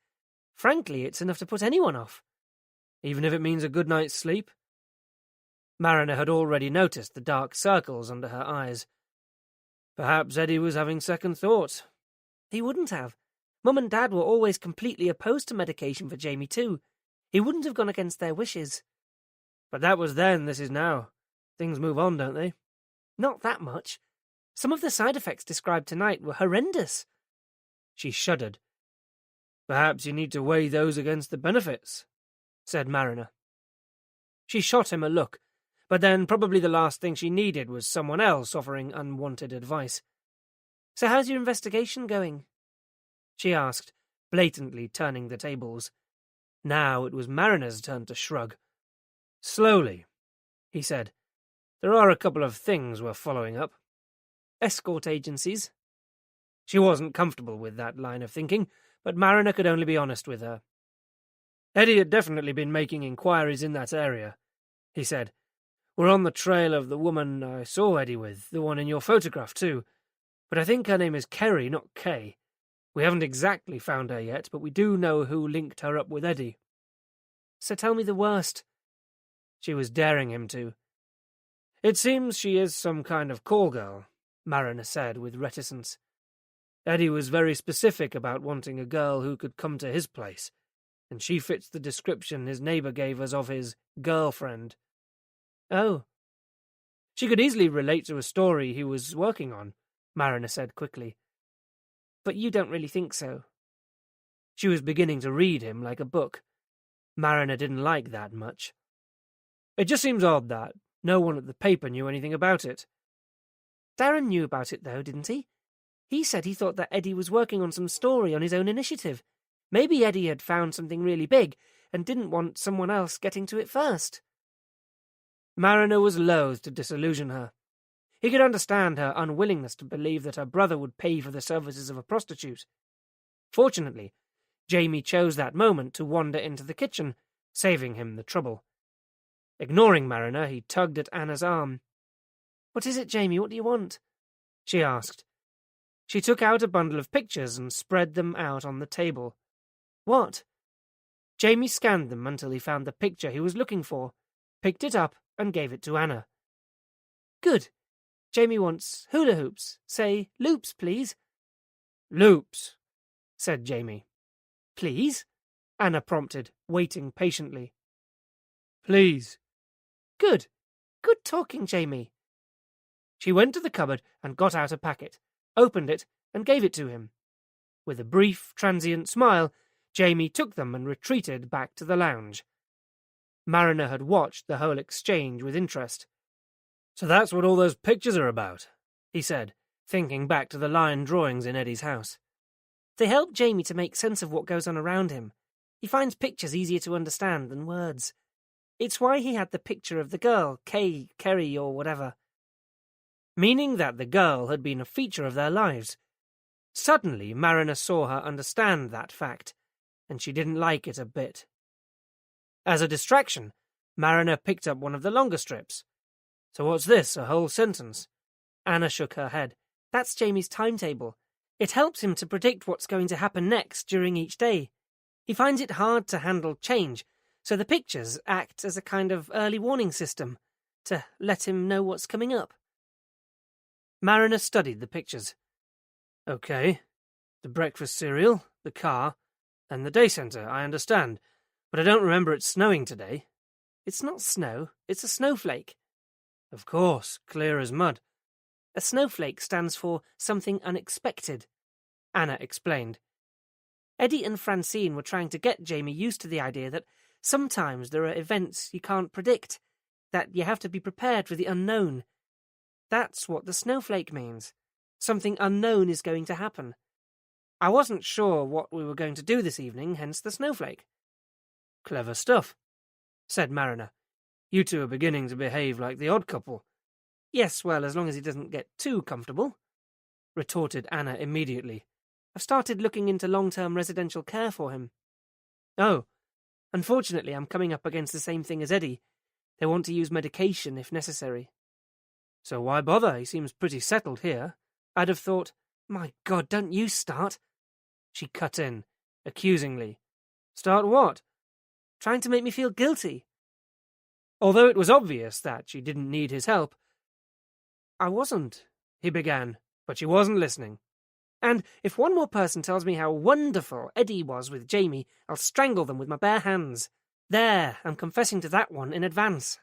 frankly, it's enough to put anyone off." "Even if it means a good night's sleep?" Mariner had already noticed the dark circles under her eyes. Perhaps Eddie was having second thoughts. "He wouldn't have. Mum and Dad were always completely opposed to medication for Jamie too. He wouldn't have gone against their wishes." "But that was then, this is now. Things move on, don't they?" "Not that much. Some of the side effects described tonight were horrendous." She shuddered. "Perhaps you need to weigh those against the benefits," said Mariner. She shot him a look, but then probably the last thing she needed was someone else offering unwanted advice. "So how's your investigation going?" she asked, blatantly turning the tables. Now it was Mariner's turn to shrug. "Slowly," he said. "There are a couple of things we're following up." "Escort agencies?" She wasn't comfortable with that line of thinking, but Mariner could only be honest with her. "Eddie had definitely been making inquiries in that area," he said. "We're on the trail of the woman I saw Eddie with, the one in your photograph too. But I think her name is Kerry, not Kay. We haven't exactly found her yet, but we do know who linked her up with Eddie." "So tell me the worst." She was daring him to. "It seems she is some kind of call girl," Mariner said with reticence. "Eddie was very specific about wanting a girl who could come to his place, and she fits the description his neighbour gave us of his girlfriend." "Oh." "She could easily relate to a story he was working on," Mariner said quickly. "But you don't really think so?" She was beginning to read him like a book. Mariner didn't like that much. "It just seems odd that no one at the paper knew anything about it." "Darren knew about it, though, didn't he? He said he thought that Eddie was working on some story on his own initiative. Maybe Eddie had found something really big and didn't want someone else getting to it first." Mariner was loath to disillusion her. He could understand her unwillingness to believe that her brother would pay for the services of a prostitute. Fortunately, Jamie chose that moment to wander into the kitchen, saving him the trouble. Ignoring Mariner, he tugged at Anna's arm. "What is it, Jamie? What do you want?" she asked. She took out a bundle of pictures and spread them out on the table. "What?" Jamie scanned them until he found the picture he was looking for, picked it up, and gave it to Anna. "Good. Jamie wants hula hoops. Say loops, please." "Loops," said Jamie. "Please?" Anna prompted, waiting patiently. "Please." "Good. Good talking, Jamie." She went to the cupboard and got out a packet, opened it, and gave it to him. With a brief, transient smile, Jamie took them and retreated back to the lounge. Mariner had watched the whole exchange with interest. "So that's what all those pictures are about," he said, thinking back to the line drawings in Eddie's house. "They help Jamie to make sense of what goes on around him. He finds pictures easier to understand than words. It's why he had the picture of the girl, Kerry or whatever." Meaning that the girl had been a feature of their lives. Suddenly, Mariner saw her understand that fact, and she didn't like it a bit. As a distraction, Mariner picked up one of the longer strips. "So what's this, a whole sentence?" Anna shook her head. "That's Jamie's timetable. It helps him to predict what's going to happen next during each day. He finds it hard to handle change, so the pictures act as a kind of early warning system to let him know what's coming up." Mariner studied the pictures. "Okay, the breakfast cereal, the car, and the day centre, I understand, but I don't remember it snowing today." "It's not snow, it's a snowflake." "Of course, clear as mud." "A snowflake stands for something unexpected," Anna explained. Eddie and Francine were trying to get Jamie used to the idea that sometimes there are events you can't predict, that you have to be prepared for the unknown. That's what the snowflake means. Something unknown is going to happen. I wasn't sure what we were going to do this evening, hence the snowflake." "Clever stuff," said Mariner. "You two are beginning to behave like the odd couple." "Yes, well, as long as he doesn't get too comfortable," retorted Anna immediately. "I've started looking into long-term residential care for him." "Oh, unfortunately I'm coming up against the same thing as Eddie. They want to use medication if necessary." "So why bother? He seems pretty settled here. I'd have thought—" "My God, don't you start!" She cut in, accusingly. "Start what?" "Trying to make me feel guilty." Although it was obvious that she didn't need his help. "I wasn't," he began, but she wasn't listening. "And if one more person tells me how wonderful Eddie was with Jamie, I'll strangle them with my bare hands. There, I'm confessing to that one in advance."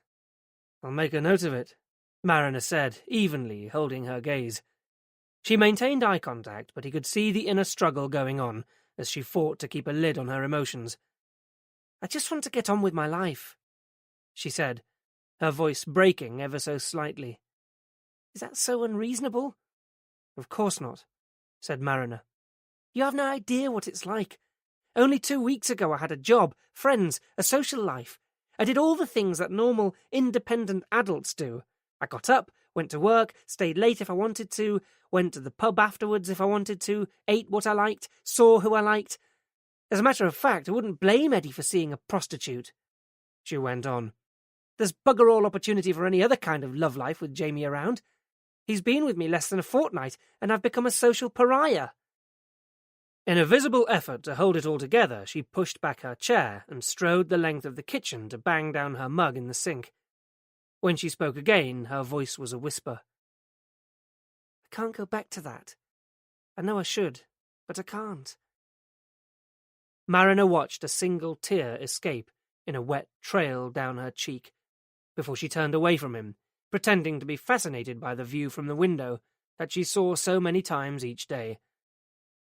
"I'll make a note of it," Mariner said, evenly, holding her gaze. She maintained eye contact, but he could see the inner struggle going on as she fought to keep a lid on her emotions. "I just want to get on with my life," she said, her voice breaking ever so slightly. "Is that so unreasonable?" "Of course not," said Mariner. "You have no idea what it's like. Only 2 weeks ago I had a job, friends, a social life. I did all the things that normal, independent adults do. I got up, went to work, stayed late if I wanted to, went to the pub afterwards if I wanted to, ate what I liked, saw who I liked. As a matter of fact, I wouldn't blame Eddie for seeing a prostitute," she went on. "There's bugger all opportunity for any other kind of love life with Jamie around. He's been with me less than a fortnight, and I've become a social pariah." In a visible effort to hold it all together, she pushed back her chair and strode the length of the kitchen to bang down her mug in the sink. When she spoke again, her voice was a whisper. "I can't go back to that. I know I should, but I can't." Mariner watched a single tear escape in a wet trail down her cheek before she turned away from him, pretending to be fascinated by the view from the window that she saw so many times each day.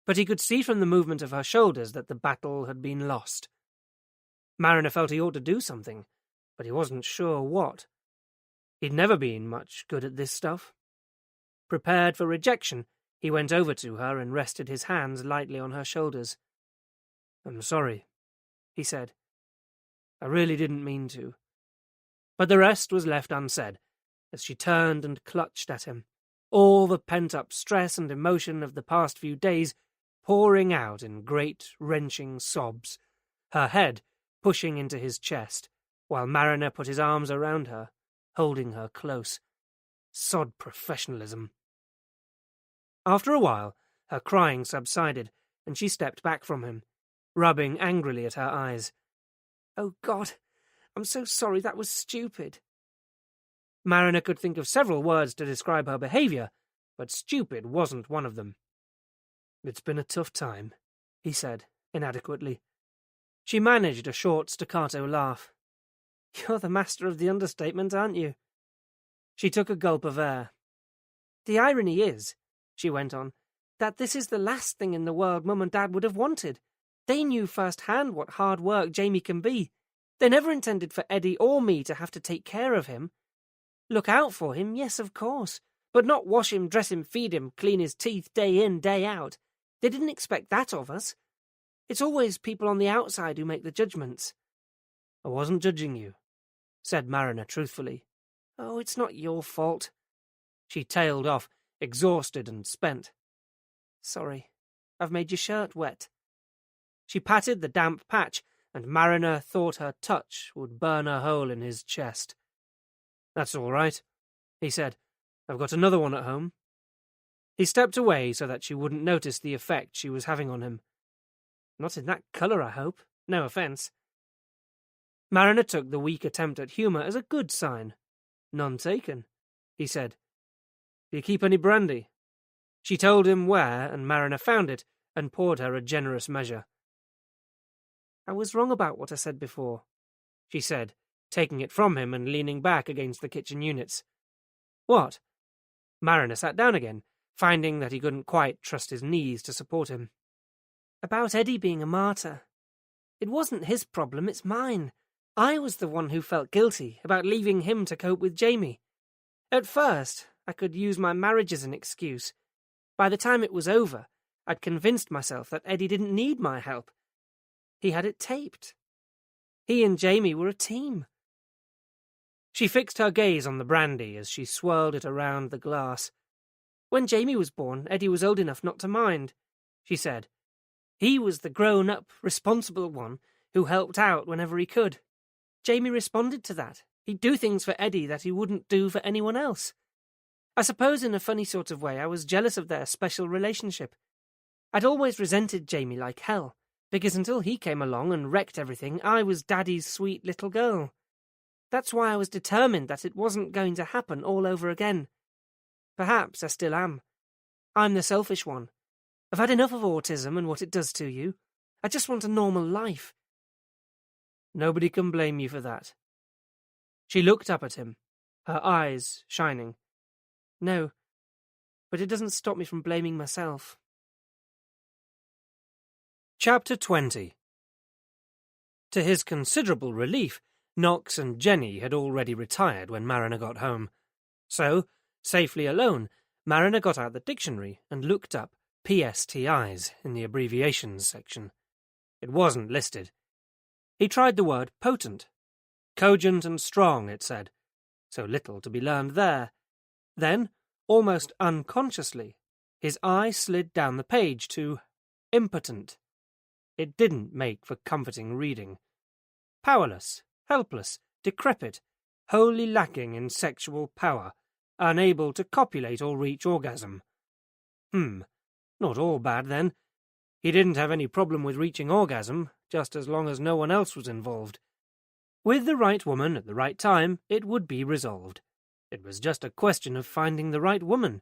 But he could see from the movement of her shoulders that the battle had been lost. Mariner felt he ought to do something, but he wasn't sure what. He'd never been much good at this stuff. Prepared for rejection, he went over to her and rested his hands lightly on her shoulders. "I'm sorry," he said. "I really didn't mean to." But the rest was left unsaid, as she turned and clutched at him, all the pent-up stress and emotion of the past few days pouring out in great, wrenching sobs, her head pushing into his chest, while Mariner put his arms around her, holding her close. Sod professionalism. After a while, her crying subsided, and she stepped back from him, rubbing angrily at her eyes. "Oh, God, I'm so sorry, that was stupid." Mariner could think of several words to describe her behaviour, but stupid wasn't one of them. "It's been a tough time," he said, inadequately. She managed a short staccato laugh. "You're the master of the understatement, aren't you?" She took a gulp of air. "The irony is," she went on, "that this is the last thing in the world Mum and Dad would have wanted. They knew firsthand what hard work Jamie can be. They never intended for Eddie or me to have to take care of him. Look out for him, yes, of course, but not wash him, dress him, feed him, clean his teeth day in, day out. They didn't expect that of us. It's always people on the outside who make the judgments." "I wasn't judging you," said Mariner truthfully. "Oh, it's not your fault." She tailed off, exhausted and spent. "Sorry, I've made your shirt wet." She patted the damp patch, and Mariner thought her touch would burn a hole in his chest. "That's all right," he said. "I've got another one at home." He stepped away so that she wouldn't notice the effect she was having on him. "Not in that colour, I hope. No offence." Mariner took the weak attempt at humour as a good sign. "None taken," he said. "Do you keep any brandy?" She told him where, and Mariner found it and poured her a generous measure. "I was wrong about what I said before," she said, taking it from him and leaning back against the kitchen units. "What?" Mariner sat down again, finding that he couldn't quite trust his knees to support him. "About Eddie being a martyr. It wasn't his problem, it's mine. I was the one who felt guilty about leaving him to cope with Jamie. At first, I could use my marriage as an excuse. By the time it was over, I'd convinced myself that Eddie didn't need my help. He had it taped. He and Jamie were a team." She fixed her gaze on the brandy as she swirled it around the glass. "When Jamie was born, Eddie was old enough not to mind," she said. "He was the grown-up, responsible one who helped out whenever he could. Jamie responded to that. He'd do things for Eddie that he wouldn't do for anyone else. I suppose in a funny sort of way I was jealous of their special relationship. I'd always resented Jamie like hell, because until he came along and wrecked everything, I was Daddy's sweet little girl. That's why I was determined that it wasn't going to happen all over again. Perhaps I still am. I'm the selfish one. I've had enough of autism and what it does to you. I just want a normal life." "Nobody can blame you for that." She looked up at him, her eyes shining. "No, but it doesn't stop me from blaming myself." Chapter 20. To his considerable relief, Knox and Jenny had already retired when Mariner got home. So, safely alone, Mariner got out the dictionary and looked up PSTIs in the abbreviations section. It wasn't listed. He tried the word potent. Cogent and strong, it said. So little to be learned there. Then, almost unconsciously, his eye slid down the page to impotent. It didn't make for comforting reading. Powerless, helpless, decrepit, wholly lacking in sexual power, unable to copulate or reach orgasm. Not all bad, then. He didn't have any problem with reaching orgasm, just as long as no one else was involved. With the right woman at the right time, it would be resolved. It was just a question of finding the right woman.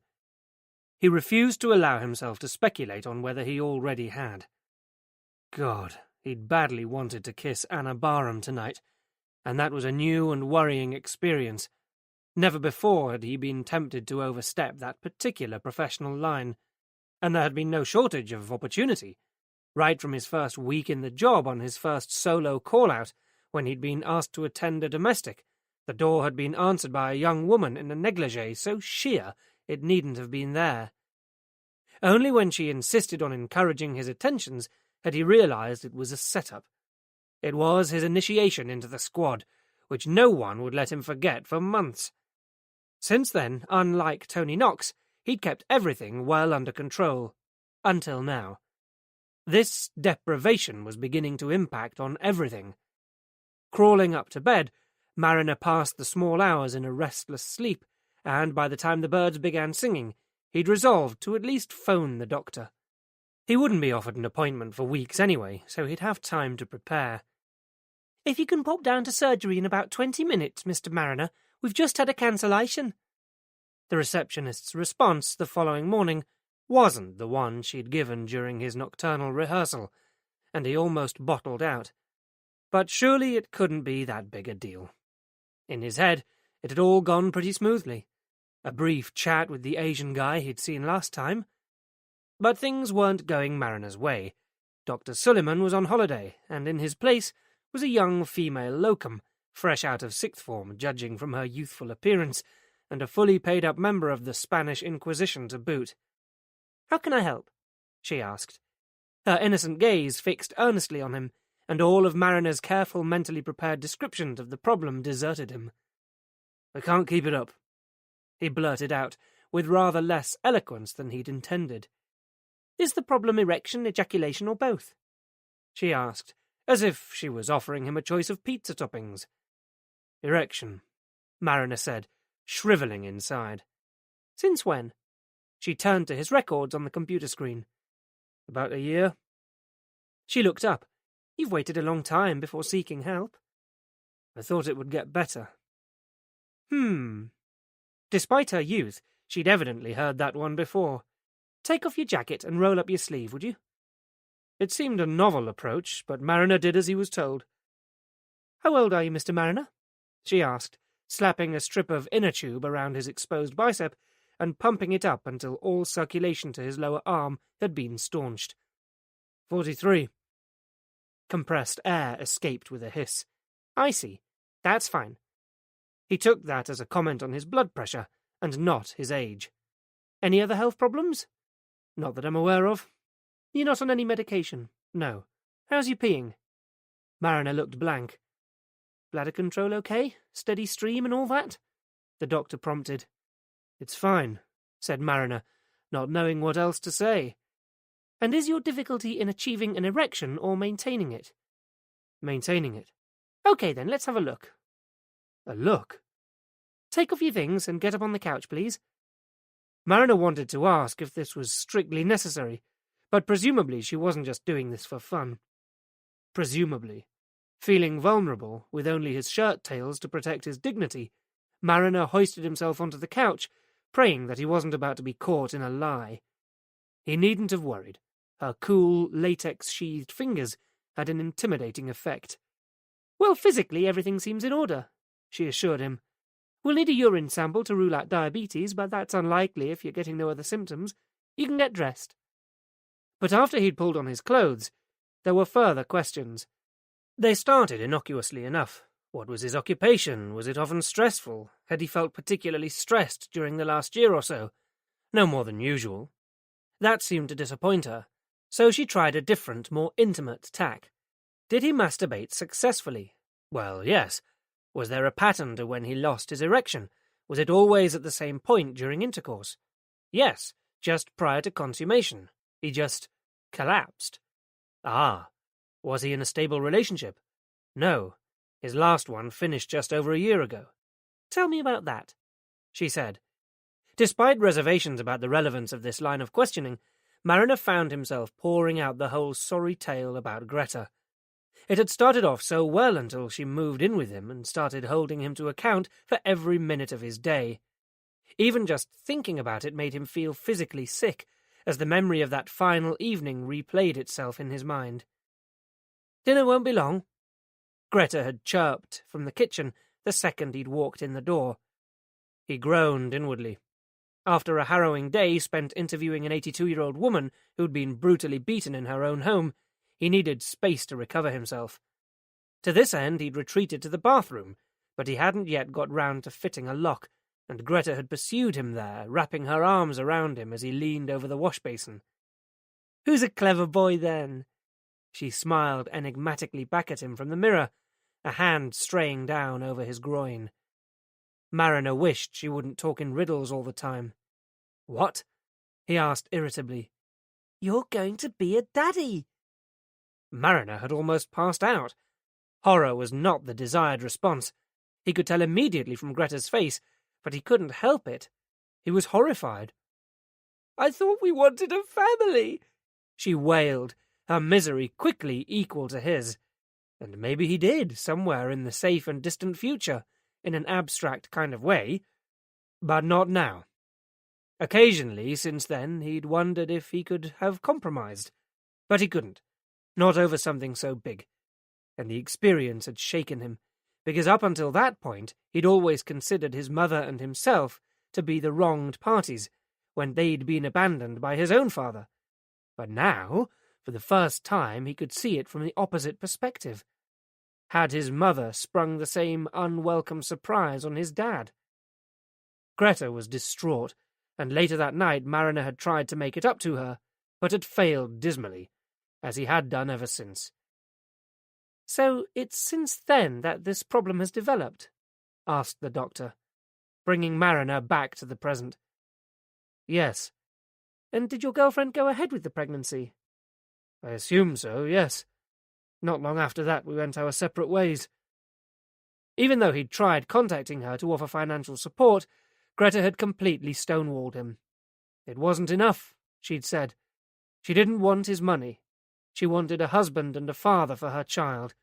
He refused to allow himself to speculate on whether he already had. God, he'd badly wanted to kiss Anna Barham tonight, and that was a new and worrying experience. Never before had he been tempted to overstep that particular professional line, and there had been no shortage of opportunity. Right from his first week in the job on his first solo call-out, when he'd been asked to attend a domestic, the door had been answered by a young woman in a negligee so sheer it needn't have been there. Only when she insisted on encouraging his attentions had he realized it was a setup. It was his initiation into the squad, which no one would let him forget for months. Since then, unlike Tony Knox, he'd kept everything well under control. Until now. This deprivation was beginning to impact on everything. Crawling up to bed, Mariner passed the small hours in a restless sleep, and by the time the birds began singing, he'd resolved to at least phone the doctor. He wouldn't be offered an appointment for weeks anyway, so he'd have time to prepare. "If you can pop down to surgery in about 20 minutes, Mr. Mariner, we've just had a cancellation." The receptionist's response the following morning wasn't the one she'd given during his nocturnal rehearsal, and he almost bottled out. But surely it couldn't be that big a deal. In his head, it had all gone pretty smoothly. A brief chat with the Asian guy he'd seen last time. But things weren't going Mariner's way. Dr. Suleiman was on holiday, and in his place was a young female locum, fresh out of sixth form, judging from her youthful appearance, and a fully paid-up member of the Spanish Inquisition to boot. "How can I help?" she asked. Her innocent gaze fixed earnestly on him, and all of Mariner's careful, mentally prepared descriptions of the problem deserted him. "I can't keep it up," he blurted out, with rather less eloquence than he'd intended. "Is the problem erection, ejaculation, or both?" she asked, as if she was offering him a choice of pizza toppings. "Erection," Mariner said, shriveling inside. "Since when?" She turned to his records on the computer screen. "About a year." She looked up. "You've waited a long time before seeking help." "I thought it would get better." Despite her youth, she'd evidently heard that one before. "Take off your jacket and roll up your sleeve, would you?" It seemed a novel approach, but Mariner did as he was told. "How old are you, Mr. Mariner?" she asked, slapping a strip of inner tube around his exposed bicep and pumping it up until all circulation to his lower arm had been staunched. 43. Compressed air escaped with a hiss. "I see. That's fine." He took that as a comment on his blood pressure, and not his age. "Any other health problems?" "Not that I'm aware of." "You're not on any medication?" "No." "How's your peeing?" Mariner looked blank. "Bladder control okay? Steady stream and all that?" the doctor prompted. "It's fine," said Mariner, not knowing what else to say. "And is your difficulty in achieving an erection or maintaining it?" "Maintaining it." "Okay then, let's have a look." "A look?" "Take off your things and get up on the couch, please." Mariner wanted to ask if this was strictly necessary, but presumably she wasn't just doing this for fun. Presumably. Feeling vulnerable, with only his shirt tails to protect his dignity, Mariner hoisted himself onto the couch, praying that he wasn't about to be caught in a lie. He needn't have worried. Her cool, latex-sheathed fingers had an intimidating effect. "Well, physically everything seems in order," she assured him. "We'll need a urine sample to rule out diabetes, but that's unlikely if you're getting no other symptoms. You can get dressed." But after he'd pulled on his clothes, there were further questions. They started innocuously enough. What was his occupation? Was it often stressful? Had he felt particularly stressed during the last year or so? No more than usual. That seemed to disappoint her, so she tried a different, more intimate tack. Did he masturbate successfully? Well, yes. Was there a pattern to when he lost his erection? Was it always at the same point during intercourse? Yes, just prior to consummation. He just collapsed. Ah. Was he in a stable relationship? No. His last one finished just over a year ago. "Tell me about that," she said. Despite reservations about the relevance of this line of questioning, Mariner found himself pouring out the whole sorry tale about Greta. It had started off so well until she moved in with him and started holding him to account for every minute of his day. Even just thinking about it made him feel physically sick, as the memory of that final evening replayed itself in his mind. "Dinner won't be long," Greta had chirped from the kitchen the second he'd walked in the door. He groaned inwardly. After a harrowing day spent interviewing an 82-year-old woman who'd been brutally beaten in her own home, he needed space to recover himself. To this end, he'd retreated to the bathroom, but he hadn't yet got round to fitting a lock, and Greta had pursued him there, wrapping her arms around him as he leaned over the wash-basin. "Who's a clever boy, then?" She smiled enigmatically back at him from the mirror, a hand straying down over his groin. Mariner wished she wouldn't talk in riddles all the time. "What?" he asked irritably. "You're going to be a daddy." Mariner had almost passed out. Horror was not the desired response. He could tell immediately from Greta's face, but he couldn't help it. He was horrified. "I thought we wanted a family," she wailed, her misery quickly equal to his. And maybe he did, somewhere in the safe and distant future, in an abstract kind of way. But not now. Occasionally, since then, he'd wondered if he could have compromised. But he couldn't. Not over something so big. And the experience had shaken him, because up until that point he'd always considered his mother and himself to be the wronged parties, when they'd been abandoned by his own father. But now, for the first time, he could see it from the opposite perspective. Had his mother sprung the same unwelcome surprise on his dad? Greta was distraught, and later that night Mariner had tried to make it up to her, but had failed dismally, as he had done ever since. "So it's since then that this problem has developed?" asked the doctor, bringing Mariner back to the present. "Yes." "And did your girlfriend go ahead with the pregnancy?" "I assume so, yes. Not long after that we went our separate ways." Even though he'd tried contacting her to offer financial support, Greta had completely stonewalled him. It wasn't enough, she'd said. She didn't want his money. She wanted a husband and a father for her child.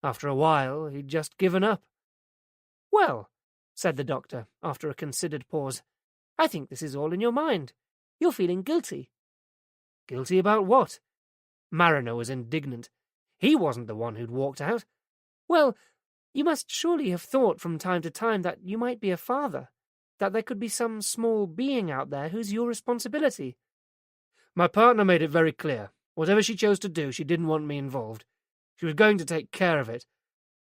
After a while, he'd just given up. "Well," said the doctor, after a considered pause, "I think this is all in your mind. You're feeling guilty." "Guilty about what?" Mariner was indignant. He wasn't the one who'd walked out. "Well, you must surely have thought from time to time that you might be a father, that there could be some small being out there who's your responsibility." "My partner made it very clear. Whatever she chose to do, she didn't want me involved. She was going to take care of it."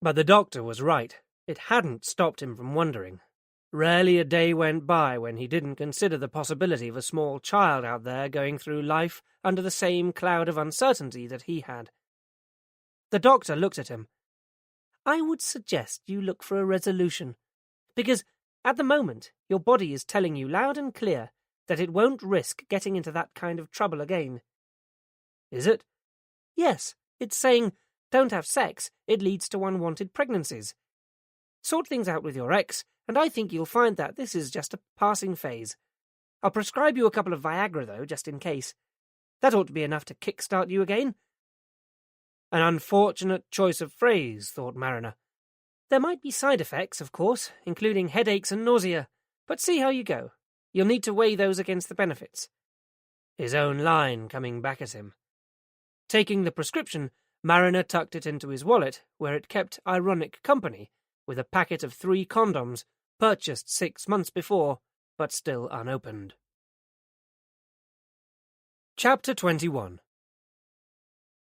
But the doctor was right. It hadn't stopped him from wondering. Rarely a day went by when he didn't consider the possibility of a small child out there going through life under the same cloud of uncertainty that he had. The doctor looked at him. "I would suggest you look for a resolution, because at the moment your body is telling you loud and clear that it won't risk getting into that kind of trouble again." "Is it?" "Yes, it's saying, don't have sex, it leads to unwanted pregnancies. Sort things out with your ex, and I think you'll find that this is just a passing phase. I'll prescribe you a couple of Viagra, though, just in case. That ought to be enough to kick-start you again." An unfortunate choice of phrase, thought Mariner. "There might be side effects, of course, including headaches and nausea, but see how you go. You'll need to weigh those against the benefits." His own line coming back at him. Taking the prescription, Mariner tucked it into his wallet, where it kept ironic company with a packet of 3 condoms, purchased 6 months before, but still unopened. Chapter 21.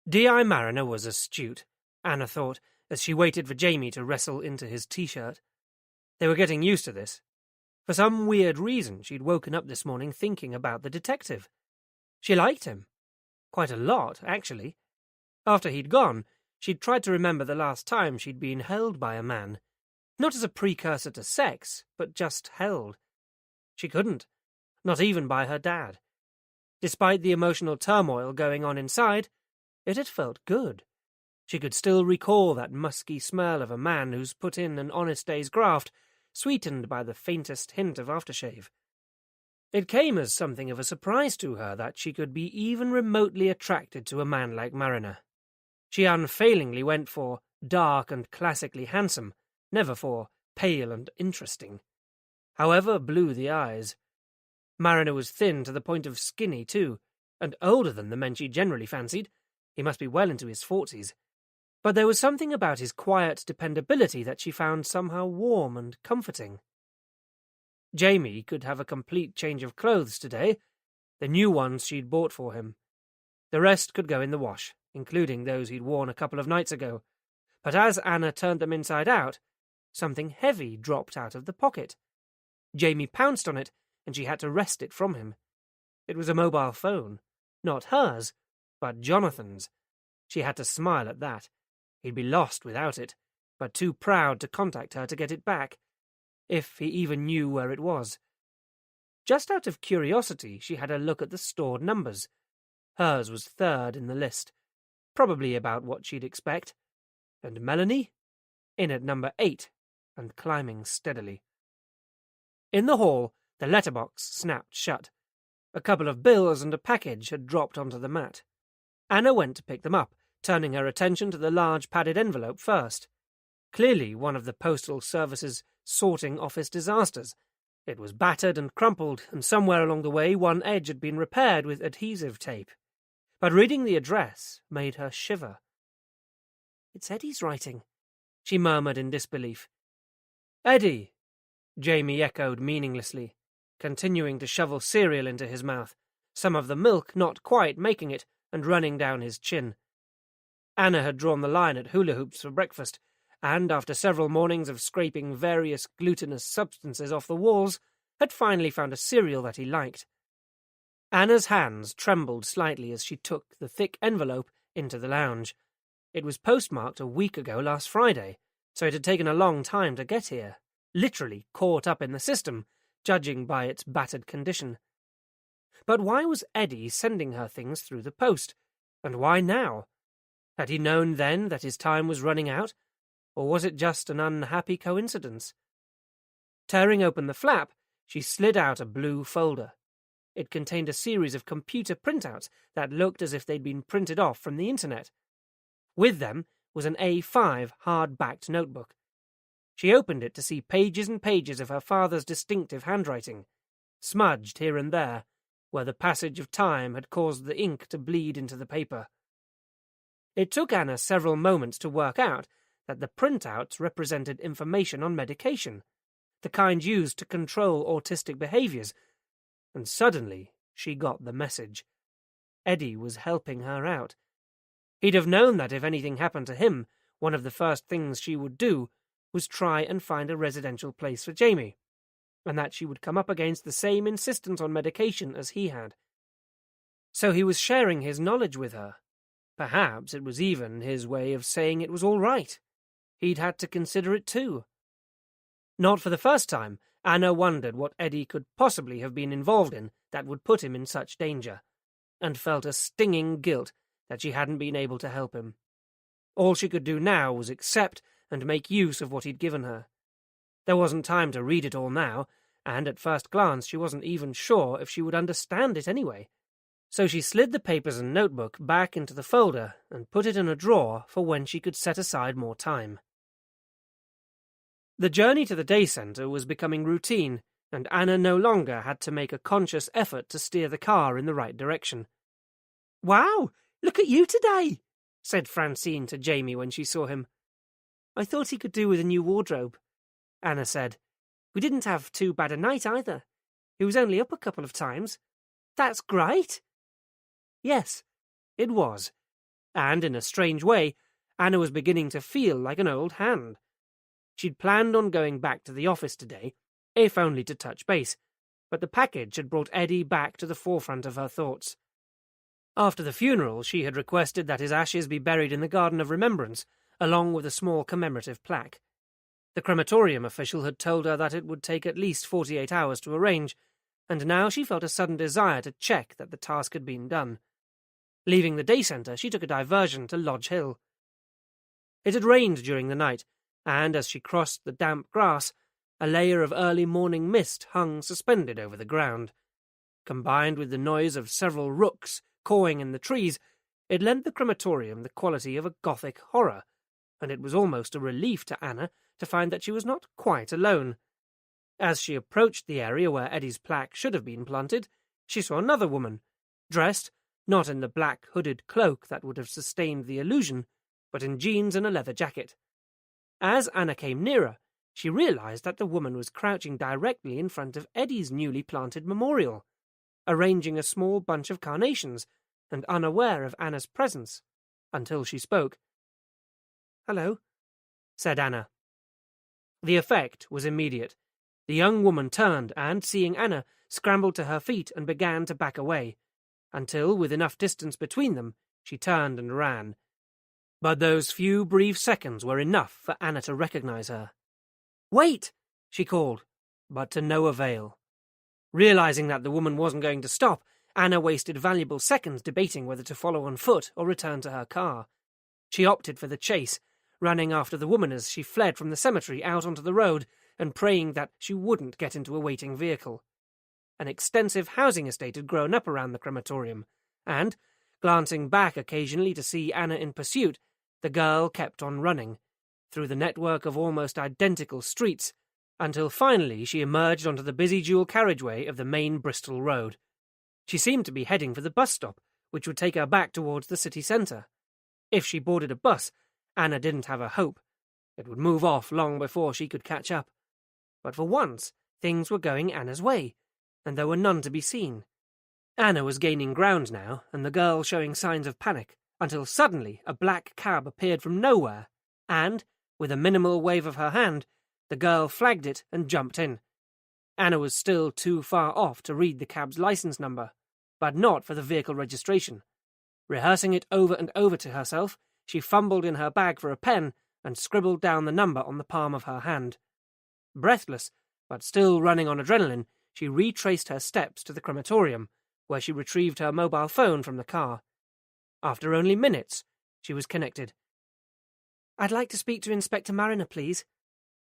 D.I. Mariner was astute, Anna thought, as she waited for Jamie to wrestle into his T-shirt. They were getting used to this. For some weird reason, she'd woken up this morning thinking about the detective. She liked him. Quite a lot, actually. After he'd gone, she'd tried to remember the last time she'd been held by a man. Not as a precursor to sex, but just held. She couldn't. Not even by her dad. Despite the emotional turmoil going on inside, it had felt good. She could still recall that musky smell of a man who's put in an honest day's graft, sweetened by the faintest hint of aftershave. It came as something of a surprise to her that she could be even remotely attracted to a man like Mariner. She unfailingly went for dark and classically handsome, never for pale and interesting. However blue the eyes. Mariner was thin to the point of skinny, too, and older than the men she generally fancied. He must be well into his 40s. But there was something about his quiet dependability that she found somehow warm and comforting. Jamie could have a complete change of clothes today, the new ones she'd bought for him. The rest could go in the wash, including those he'd worn a couple of nights ago. But as Anna turned them inside out, something heavy dropped out of the pocket. Jamie pounced on it, and she had to wrest it from him. It was a mobile phone. Not hers, but Jonathan's. She had to smile at that. He'd be lost without it. but too proud to contact her to get it back, if he even knew where it was. Just out of curiosity, she had a look at the stored numbers. Hers was third in the list, probably about what she'd expect. And Melanie? In at number 8, and climbing steadily. In the hall, the letterbox snapped shut. A couple of bills and a package had dropped onto the mat. Anna went to pick them up, turning her attention to the large padded envelope first. Clearly one of the Postal Service's sorting office disasters. It was battered and crumpled, and somewhere along the way one edge had been repaired with adhesive tape. But reading the address made her shiver. "It's Eddie's writing," she murmured in disbelief. "Eddie," Jamie echoed meaninglessly, continuing to shovel cereal into his mouth, some of the milk not quite making it and running down his chin. Anna had drawn the line at hula hoops for breakfast, and after several mornings of scraping various glutinous substances off the walls, had finally found a cereal that he liked. Anna's hands trembled slightly as she took the thick envelope into the lounge. It was postmarked a week ago last Friday, so it had taken a long time to get here, literally caught up in the system, judging by its battered condition. But why was Eddie sending her things through the post? And why now? Had he known then that his time was running out? Or was it just an unhappy coincidence? Tearing open the flap, she slid out a blue folder. It contained a series of computer printouts that looked as if they'd been printed off from the internet. With them was an A5 hard-backed notebook. She opened it to see pages and pages of her father's distinctive handwriting, smudged here and there, where the passage of time had caused the ink to bleed into the paper. It took Anna several moments to work out that the printouts represented information on medication, the kind used to control autistic behaviors, and suddenly she got the message. Eddie was helping her out. He'd have known that if anything happened to him, one of the first things she would do was try and find a residential place for Jamie, and that she would come up against the same insistence on medication as he had. So he was sharing his knowledge with her. Perhaps it was even his way of saying it was all right. He'd had to consider it too. Not for the first time, Anna wondered what Eddie could possibly have been involved in that would put him in such danger, and felt a stinging guilt that she hadn't been able to help him. All she could do now was accept and make use of what he'd given her. There wasn't time to read it all now, and at first glance she wasn't even sure if she would understand it anyway. So she slid the papers and notebook back into the folder and put it in a drawer for when she could set aside more time. The journey to the day centre was becoming routine, and Anna no longer had to make a conscious effort to steer the car in the right direction. "Wow, look at you today," said Francine to Jamie when she saw him. "I thought he could do with a new wardrobe," Anna said. "We didn't have too bad a night either. He was only up a couple of times. That's great." Yes, it was, and in a strange way, Anna was beginning to feel like an old hand. She'd planned on going back to the office today, if only to touch base, but the package had brought Eddie back to the forefront of her thoughts. After the funeral, she had requested that his ashes be buried in the Garden of Remembrance, along with a small commemorative plaque. The crematorium official had told her that it would take at least 48 hours to arrange, and now she felt a sudden desire to check that the task had been done. Leaving the day centre, she took a diversion to Lodge Hill. It had rained during the night, and as she crossed the damp grass, a layer of early morning mist hung suspended over the ground. Combined with the noise of several rooks cawing in the trees, it lent the crematorium the quality of a Gothic horror, and it was almost a relief to Anna to find that she was not quite alone. As she approached the area where Eddie's plaque should have been planted, she saw another woman, dressed not in the black hooded cloak that would have sustained the illusion, but in jeans and a leather jacket. As Anna came nearer, she realized that the woman was crouching directly in front of Eddie's newly planted memorial, arranging a small bunch of carnations, and unaware of Anna's presence, until she spoke. "Hello," said Anna. The effect was immediate. The young woman turned and, seeing Anna, scrambled to her feet and began to back away, until, with enough distance between them, she turned and ran. But those few brief seconds were enough for Anna to recognize her. "Wait!" she called, but to no avail. Realizing that the woman wasn't going to stop, Anna wasted valuable seconds debating whether to follow on foot or return to her car. She opted for the chase, running after the woman as she fled from the cemetery out onto the road and praying that she wouldn't get into a waiting vehicle. An extensive housing estate had grown up around the crematorium, and, glancing back occasionally to see Anna in pursuit, the girl kept on running, through the network of almost identical streets, until finally she emerged onto the busy dual carriageway of the main Bristol road. She seemed to be heading for the bus stop, which would take her back towards the city centre. If she boarded a bus, Anna didn't have a hope. It would move off long before she could catch up. But for once, things were going Anna's way, and there were none to be seen. Anna was gaining ground now, and the girl showing signs of panic, until suddenly a black cab appeared from nowhere, and, with a minimal wave of her hand, the girl flagged it and jumped in. Anna was still too far off to read the cab's license number, but not for the vehicle registration. Rehearsing it over and over to herself, she fumbled in her bag for a pen and scribbled down the number on the palm of her hand. Breathless, but still running on adrenaline, she retraced her steps to the crematorium, where she retrieved her mobile phone from the car. After only minutes, she was connected. "I'd like to speak to Inspector Mariner, please,"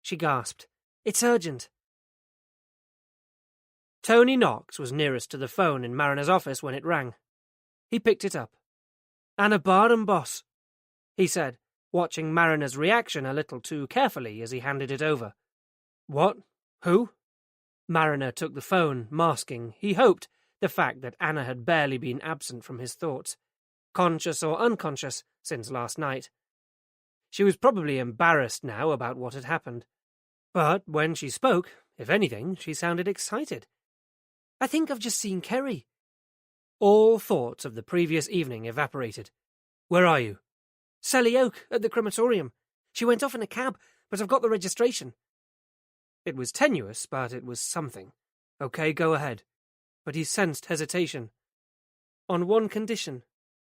she gasped. "It's urgent." Tony Knox was nearest to the phone in Mariner's office when it rang. He picked it up. "Anna Barham, boss," he said, watching Mariner's reaction a little too carefully as he handed it over. "What? Who?" Mariner took the phone, masking, he hoped, the fact that Anna had barely been absent from his thoughts, conscious or unconscious, since last night. She was probably embarrassed now about what had happened. But when she spoke, if anything, she sounded excited. "I think I've just seen Kerry." All thoughts of the previous evening evaporated. "Where are you?" "Selly Oak, at the crematorium. She went off in a cab, but I've got the registration." It was tenuous, but it was something. "Okay, go ahead." But he sensed hesitation. "On one condition,"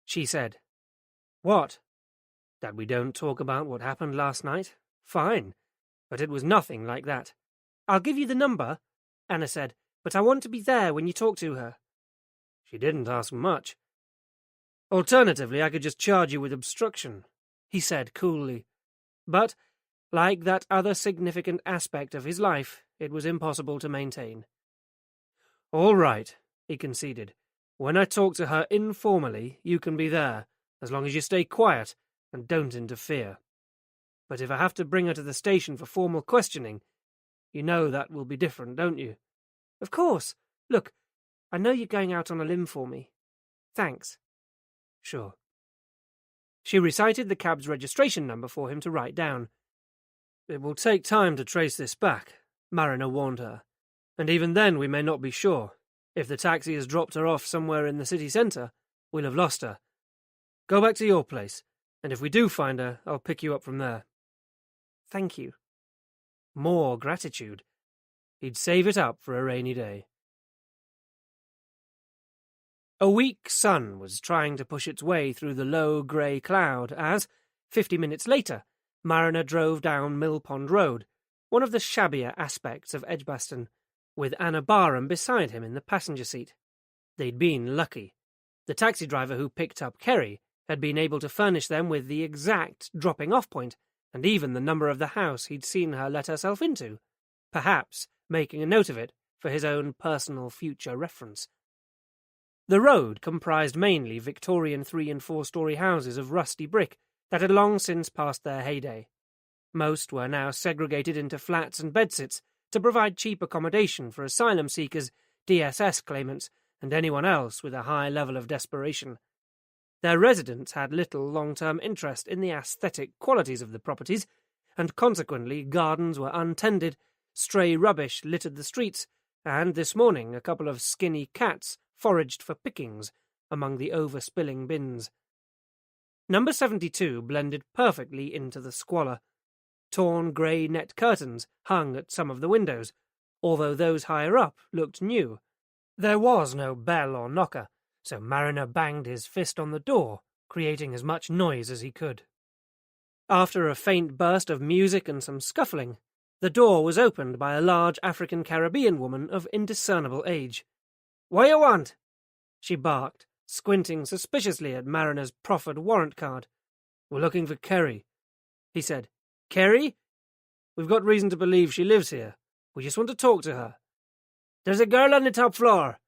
she said. "What?" "That we don't talk about what happened last night? Fine. But it was nothing like that." "I'll give you the number," Anna said, "but I want to be there when you talk to her." She didn't ask much. "Alternatively, I could just charge you with obstruction," he said coolly. But, like that other significant aspect of his life, it was impossible to maintain. "All right," he conceded. "When I talk to her informally, you can be there, as long as you stay quiet and don't interfere. But if I have to bring her to the station for formal questioning, you know that will be different, don't you?" "Of course. Look, I know you're going out on a limb for me. Thanks." "Sure." She recited the cab's registration number for him to write down. "It will take time to trace this back," Mariner warned her. "And even then we may not be sure. If the taxi has dropped her off somewhere in the city centre, we'll have lost her. Go back to your place, and if we do find her, I'll pick you up from there." "Thank you." More gratitude. He'd save it up for a rainy day. A weak sun was trying to push its way through the low grey cloud as, 50 minutes later, Mariner drove down Mill Pond Road, one of the shabbier aspects of Edgbaston, with Anna Barham beside him in the passenger seat. They'd been lucky. The taxi driver who picked up Kerry had been able to furnish them with the exact dropping-off point, and even the number of the house he'd seen her let herself into, perhaps making a note of it for his own personal future reference. The road comprised mainly Victorian 3- and 4-storey houses of rusty brick that had long since passed their heyday. Most were now segregated into flats and bedsits to provide cheap accommodation for asylum seekers, DSS claimants, and anyone else with a high level of desperation. Their residents had little long-term interest in the aesthetic qualities of the properties, and consequently gardens were untended, stray rubbish littered the streets, and this morning a couple of skinny cats foraged for pickings among the overspilling bins. Number 72 blended perfectly into the squalor. Torn grey net curtains hung at some of the windows, although those higher up looked new. There was no bell or knocker, so Mariner banged his fist on the door, creating as much noise as he could. After a faint burst of music and some scuffling, the door was opened by a large African Caribbean woman of indiscernible age. "What you want?" she barked, squinting suspiciously at Mariner's proffered warrant card. "We're looking for Kerry," he said. "Kerry? We've got reason to believe she lives here. We just want to talk to her." "There's a girl on the top floor,"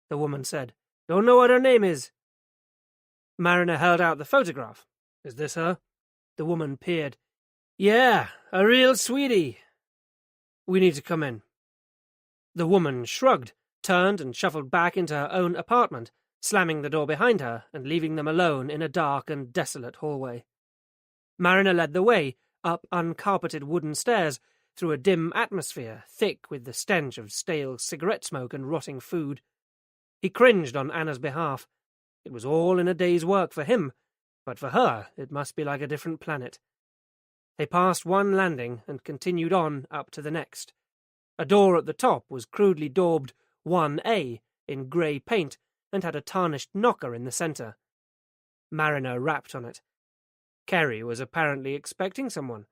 the woman said. "Don't know what her name is." Mariner held out the photograph. "Is this her?" The woman peered. "Yeah, a real sweetie." "We need to come in." The woman shrugged, turned and shuffled back into her own apartment, slamming the door behind her and leaving them alone in a dark and desolate hallway. Mariner led the way up uncarpeted wooden stairs through a dim atmosphere thick with the stench of stale cigarette smoke and rotting food. He cringed on Anna's behalf. It was all in a day's work for him, but for her it must be like a different planet. They passed one landing and continued on up to the next. A door at the top was crudely daubed 1A in grey paint and had a tarnished knocker in the centre. Mariner rapped on it. Kerry was apparently expecting someone.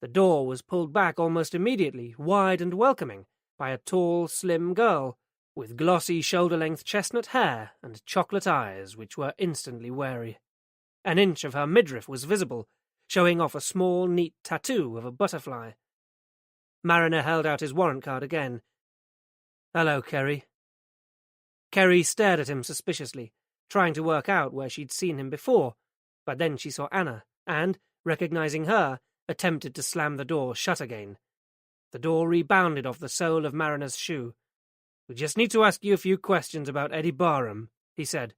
The door was pulled back almost immediately, wide and welcoming, by a tall, slim girl with glossy shoulder-length chestnut hair and chocolate eyes which were instantly wary. An inch of her midriff was visible, showing off a small, neat tattoo of a butterfly. Mariner held out his warrant card again. "Hello, Kerry." Kerry stared at him suspiciously, trying to work out where she'd seen him before, but then she saw Anna, and, recognizing her, attempted to slam the door shut again. The door rebounded off the sole of Mariner's shoe. "We just need to ask you a few questions about Eddie Barham," he said.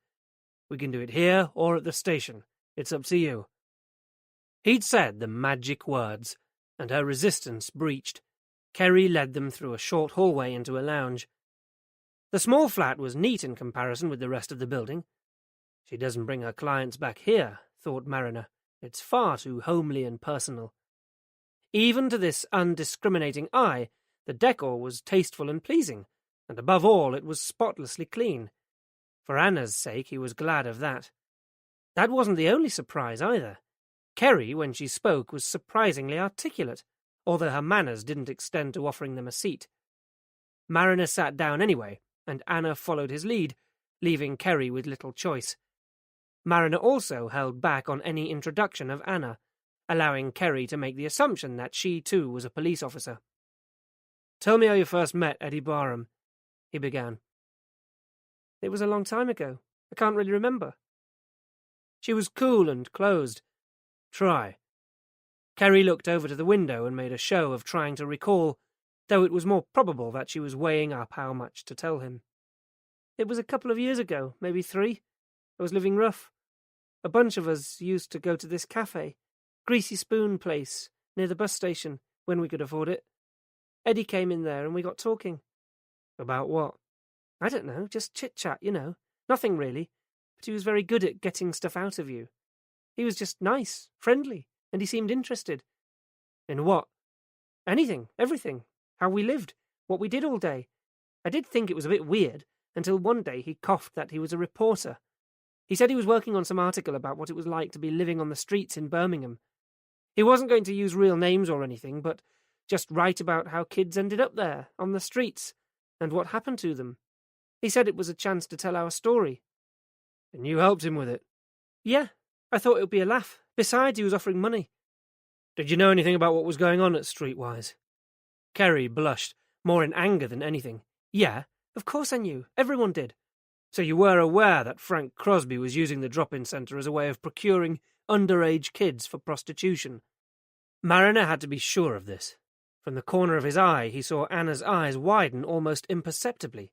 "We can do it here or at the station. It's up to you." He'd said the magic words, and her resistance breached. Kerry led them through a short hallway into a lounge. The small flat was neat in comparison with the rest of the building. She doesn't bring her clients back here, thought Mariner. It's far too homely and personal. Even to this undiscriminating eye, the decor was tasteful and pleasing, and above all it was spotlessly clean. For Anna's sake he was glad of that. That wasn't the only surprise either. Kerry, when she spoke, was surprisingly articulate, although her manners didn't extend to offering them a seat. Mariner sat down anyway, and Anna followed his lead, leaving Kerry with little choice. Mariner also held back on any introduction of Anna, allowing Kerry to make the assumption that she too was a police officer. "Tell me how you first met Eddie Barham," he began. "It was a long time ago. I can't really remember." She was cool and closed. "Try." Kerry looked over to the window and made a show of trying to recall, though it was more probable that she was weighing up how much to tell him. "It was a couple of years ago, maybe 3. I was living rough. A bunch of us used to go to this cafe, Greasy Spoon place, near the bus station, when we could afford it. Eddie came in there and we got talking." "About what?" "I don't know, just chit-chat, you know. Nothing really, but he was very good at getting stuff out of you. He was just nice, friendly, and he seemed interested." "In what?" "Anything, everything. How we lived, what we did all day. I did think it was a bit weird, until one day he coughed that he was a reporter. He said he was working on some article about what it was like to be living on the streets in Birmingham. He wasn't going to use real names or anything, but just write about how kids ended up there, on the streets, and what happened to them. He said it was a chance to tell our story." "And you helped him with it?" "Yeah, I thought it would be a laugh. Besides, he was offering money." "Did you know anything about what was going on at Streetwise?" Kerry blushed, more in anger than anything. "Yeah, of course I knew. Everyone did." "So you were aware that Frank Crosby was using the drop-in centre as a way of procuring underage kids for prostitution?" Mariner had to be sure of this. From the corner of his eye he saw Anna's eyes widen almost imperceptibly.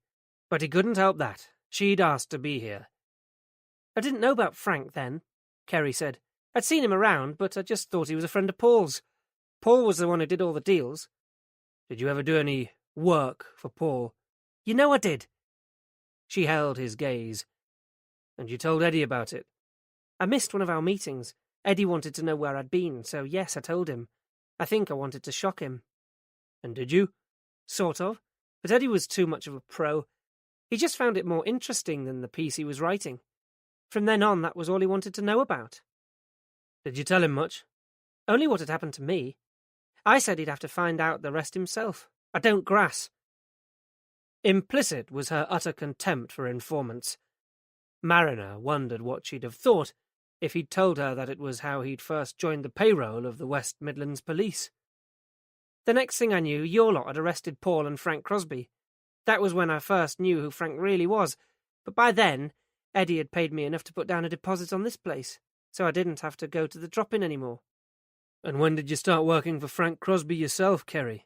But he couldn't help that. She'd asked to be here. "I didn't know about Frank then," Kerry said. "I'd seen him around, but I just thought he was a friend of Paul's. Paul was the one who did all the deals." "Did you ever do any work for Paul?" "You know I did." She held his gaze. "And you told Eddie about it?" "I missed one of our meetings. Eddie wanted to know where I'd been, so yes, I told him. I think I wanted to shock him." "And did you?" "Sort of. But Eddie was too much of a pro. He just found it more interesting than the piece he was writing. From then on, that was all he wanted to know about." "Did you tell him much?" Only what had happened to me. I said he'd have to find out the rest himself. I don't grass. Implicit was her utter contempt for informants. Mariner wondered what she'd have thought if he'd told her that it was how he'd first joined the payroll of the West Midlands Police. The next thing I knew, your lot had arrested Paul and Frank Crosby. That was when I first knew who Frank really was, but by then, Eddie had paid me enough to put down a deposit on this place, so I didn't have to go to the drop-in anymore. And when did you start working for Frank Crosby yourself, Kerry?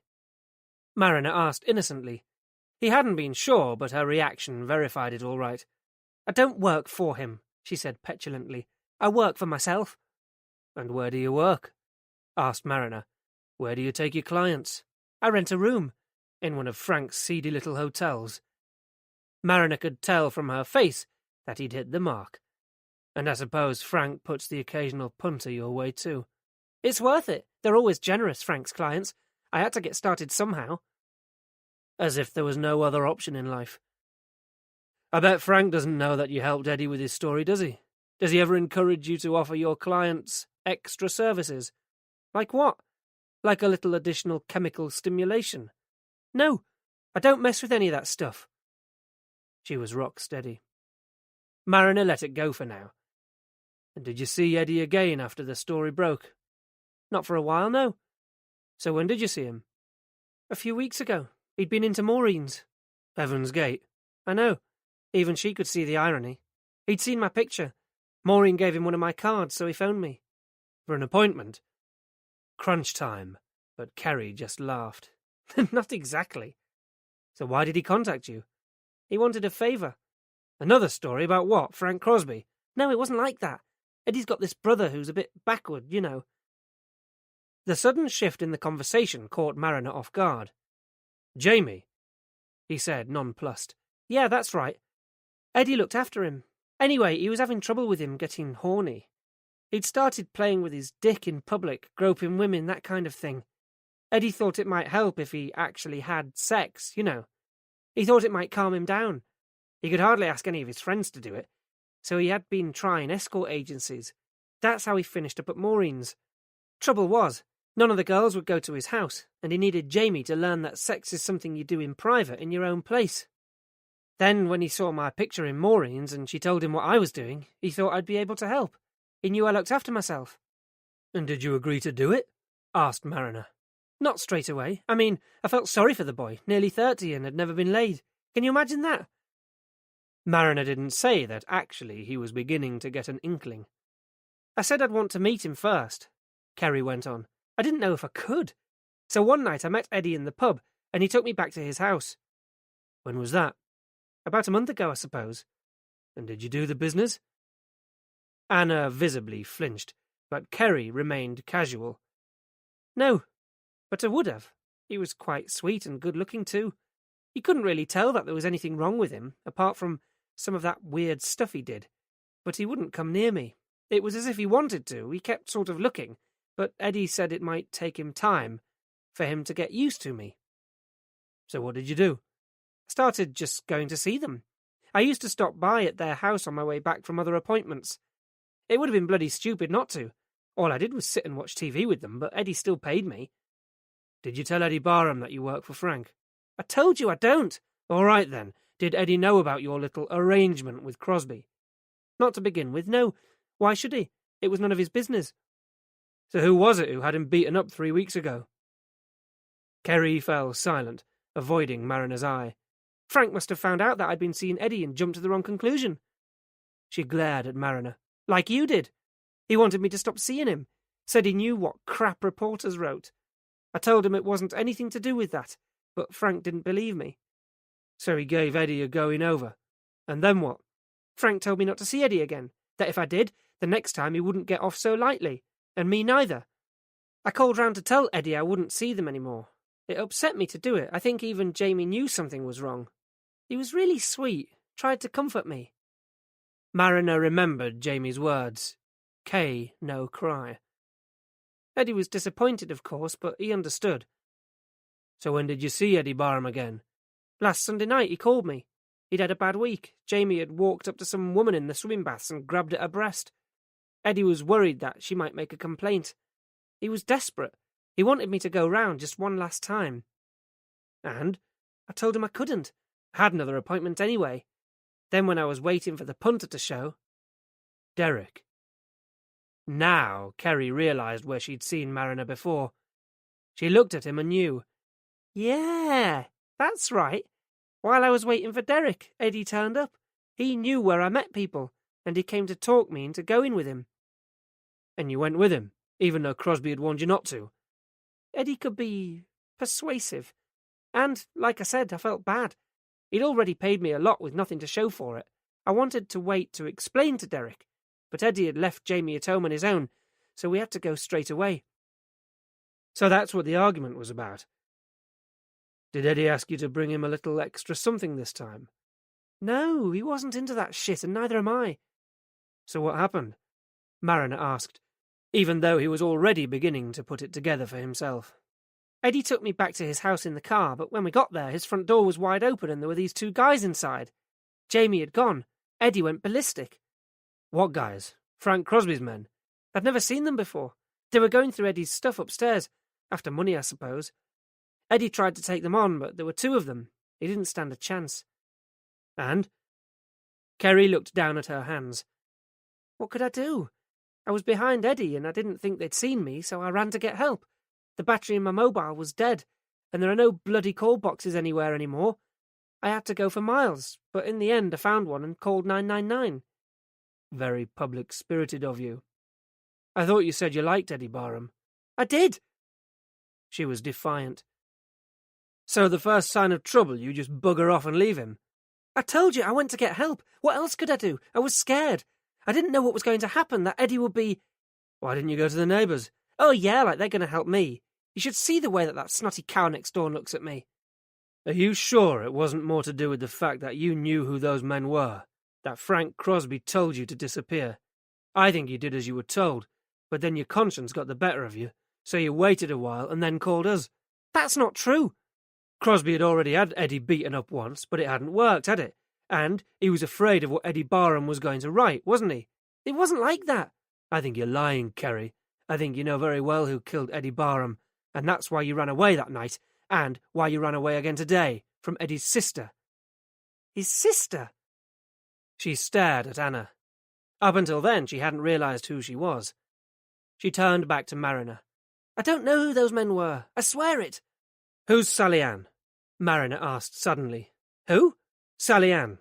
Mariner asked innocently. He hadn't been sure, but her reaction verified it all right. I don't work for him, she said petulantly. I work for myself. And where do you work? Asked Mariner. Where do you take your clients? I rent a room. In one of Frank's seedy little hotels. Mariner could tell from her face that he'd hit the mark. And I suppose Frank puts the occasional punter your way too. It's worth it. They're always generous, Frank's clients. I had to get started somehow. As if there was no other option in life. I bet Frank doesn't know that you helped Eddie with his story, does he? Does he ever encourage you to offer your clients extra services? Like what? Like a little additional chemical stimulation? No, I don't mess with any of that stuff. She was rock steady. Mariner let it go for now. And did you see Eddie again after the story broke? Not for a while, no. So when did you see him? A few weeks ago. He'd been into Maureen's. Heaven's Gate. I know. Even she could see the irony. He'd seen my picture. Maureen gave him one of my cards, so he phoned me. For an appointment? Crunch time. But Kerry just laughed. Not exactly. So why did he contact you? He wanted a favour. Another story about what? Frank Crosby? No, it wasn't like that. Eddie's got this brother who's a bit backward, you know. The sudden shift in the conversation caught Mariner off guard. Jamie, he said, nonplussed. Yeah, that's right. Eddie looked after him. Anyway, he was having trouble with him getting horny. He'd started playing with his dick in public, groping women, that kind of thing. Eddie thought it might help if he actually had sex, you know. He thought it might calm him down. He could hardly ask any of his friends to do it, so he had been trying escort agencies. That's how he finished up at Maureen's. Trouble was, none of the girls would go to his house, and he needed Jamie to learn that sex is something you do in private in your own place. Then, when he saw my picture in Maureen's and she told him what I was doing, he thought I'd be able to help. He knew I looked after myself. And did you agree to do it? Asked Mariner. Not straight away. I mean, I felt sorry for the boy, nearly 30 and had never been laid. Can you imagine that? Mariner didn't say that actually he was beginning to get an inkling. I said I'd want to meet him first, Kerry went on. I didn't know if I could. So one night I met Eddie in the pub, and he took me back to his house. When was that? About a month ago, I suppose. And did you do the business? Anna visibly flinched, but Kerry remained casual. No, but I would have. He was quite sweet and good-looking, too. You couldn't really tell that there was anything wrong with him, apart from some of that weird stuff he did. But he wouldn't come near me. It was as if he wanted to. He kept sort of looking, but Eddie said it might take him time for him to get used to me. So what did you do? I started just going to see them. I used to stop by at their house on my way back from other appointments. It would have been bloody stupid not to. All I did was sit and watch TV with them, but Eddie still paid me. Did you tell Eddie Barham that you work for Frank? I told you I don't. All right, then. Did Eddie know about your little arrangement with Crosby? Not to begin with, no. Why should he? It was none of his business. So who was it who had him beaten up 3 weeks ago? Kerry fell silent, avoiding Mariner's eye. Frank must have found out that I'd been seeing Eddie and jumped to the wrong conclusion. She glared at Mariner. Like you did. He wanted me to stop seeing him. Said he knew what crap reporters wrote. I told him it wasn't anything to do with that, but Frank didn't believe me. So he gave Eddie a going over. And then what? Frank told me not to see Eddie again, that if I did, the next time he wouldn't get off so lightly, and me neither. I called round to tell Eddie I wouldn't see them anymore. It upset me to do it. I think even Jamie knew something was wrong. He was really sweet, tried to comfort me. Mariner remembered Jamie's words. K, no cry. Eddie was disappointed, of course, but he understood. So when did you see Eddie Barham again? Last Sunday night he called me. He'd had a bad week. Jamie had walked up to some woman in the swimming baths and grabbed at her breast. Eddie was worried that she might make a complaint. He was desperate. He wanted me to go round just one last time. And I told him I couldn't. I had another appointment anyway. Then when I was waiting for the punter to show... Derek. Now Kerry realised where she'd seen Mariner before. She looked at him and knew. Yeah, that's right. While I was waiting for Derek, Eddie turned up. He knew where I met people, and he came to talk me into going with him. And you went with him, even though Crosby had warned you not to? Eddie could be persuasive. And, like I said, I felt bad. He'd already paid me a lot with nothing to show for it. I wanted to wait to explain to Derek, but Eddie had left Jamie at home on his own, so we had to go straight away. So that's what the argument was about. Did Eddie ask you to bring him a little extra something this time? No, he wasn't into that shit, and neither am I. So what happened? Mariner asked, even though he was already beginning to put it together for himself. Eddie took me back to his house in the car, but when we got there, his front door was wide open and there were these two guys inside. Jamie had gone. Eddie went ballistic. What guys? Frank Crosby's men? I'd never seen them before. They were going through Eddie's stuff upstairs. After money, I suppose. Eddie tried to take them on, but there were two of them. He didn't stand a chance. And? Kerry looked down at her hands. What could I do? I was behind Eddie, and I didn't think they'd seen me, so I ran to get help. The battery in my mobile was dead, and there are no bloody call boxes anywhere anymore. I had to go for miles, but in the end I found one and called 999. Very public-spirited of you. I thought you said you liked Eddie Barham. I did! She was defiant. So the first sign of trouble, you just bugger off and leave him? I told you I went to get help. What else could I do? I was scared. I didn't know what was going to happen, that Eddie would be... Why didn't you go to the neighbours? Oh yeah, like they're going to help me. You should see the way that snotty cow next door looks at me. Are you sure it wasn't more to do with the fact that you knew who those men were? That Frank Crosby told you to disappear? I think you did as you were told, but then your conscience got the better of you, so you waited a while and then called us. That's not true. Crosby had already had Eddie beaten up once, but it hadn't worked, had it? And he was afraid of what Eddie Barham was going to write, wasn't he? It wasn't like that. I think you're lying, Kerry. I think you know very well who killed Eddie Barham, and that's why you ran away that night, and why you ran away again today, from Eddie's sister. His sister? She stared at Anna. Up until then, she hadn't realised who she was. She turned back to Mariner. I don't know who those men were. I swear it. Who's Sally Ann? Mariner asked suddenly. Who? Sally Ann.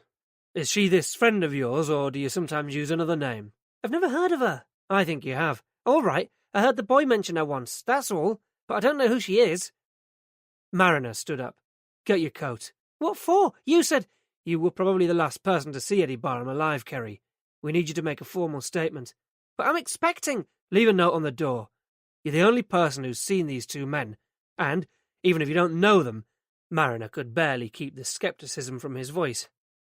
Is she this friend of yours, or do you sometimes use another name? I've never heard of her. I think you have. All right, I heard the boy mention her once, that's all, but I don't know who she is. Mariner stood up. Get your coat. What for? You said... You were probably the last person to see Eddie Barham alive, Kerry. We need you to make a formal statement. But I'm expecting... Leave a note on the door. You're the only person who's seen these two men, and, even if you don't know them, Mariner could barely keep the scepticism from his voice.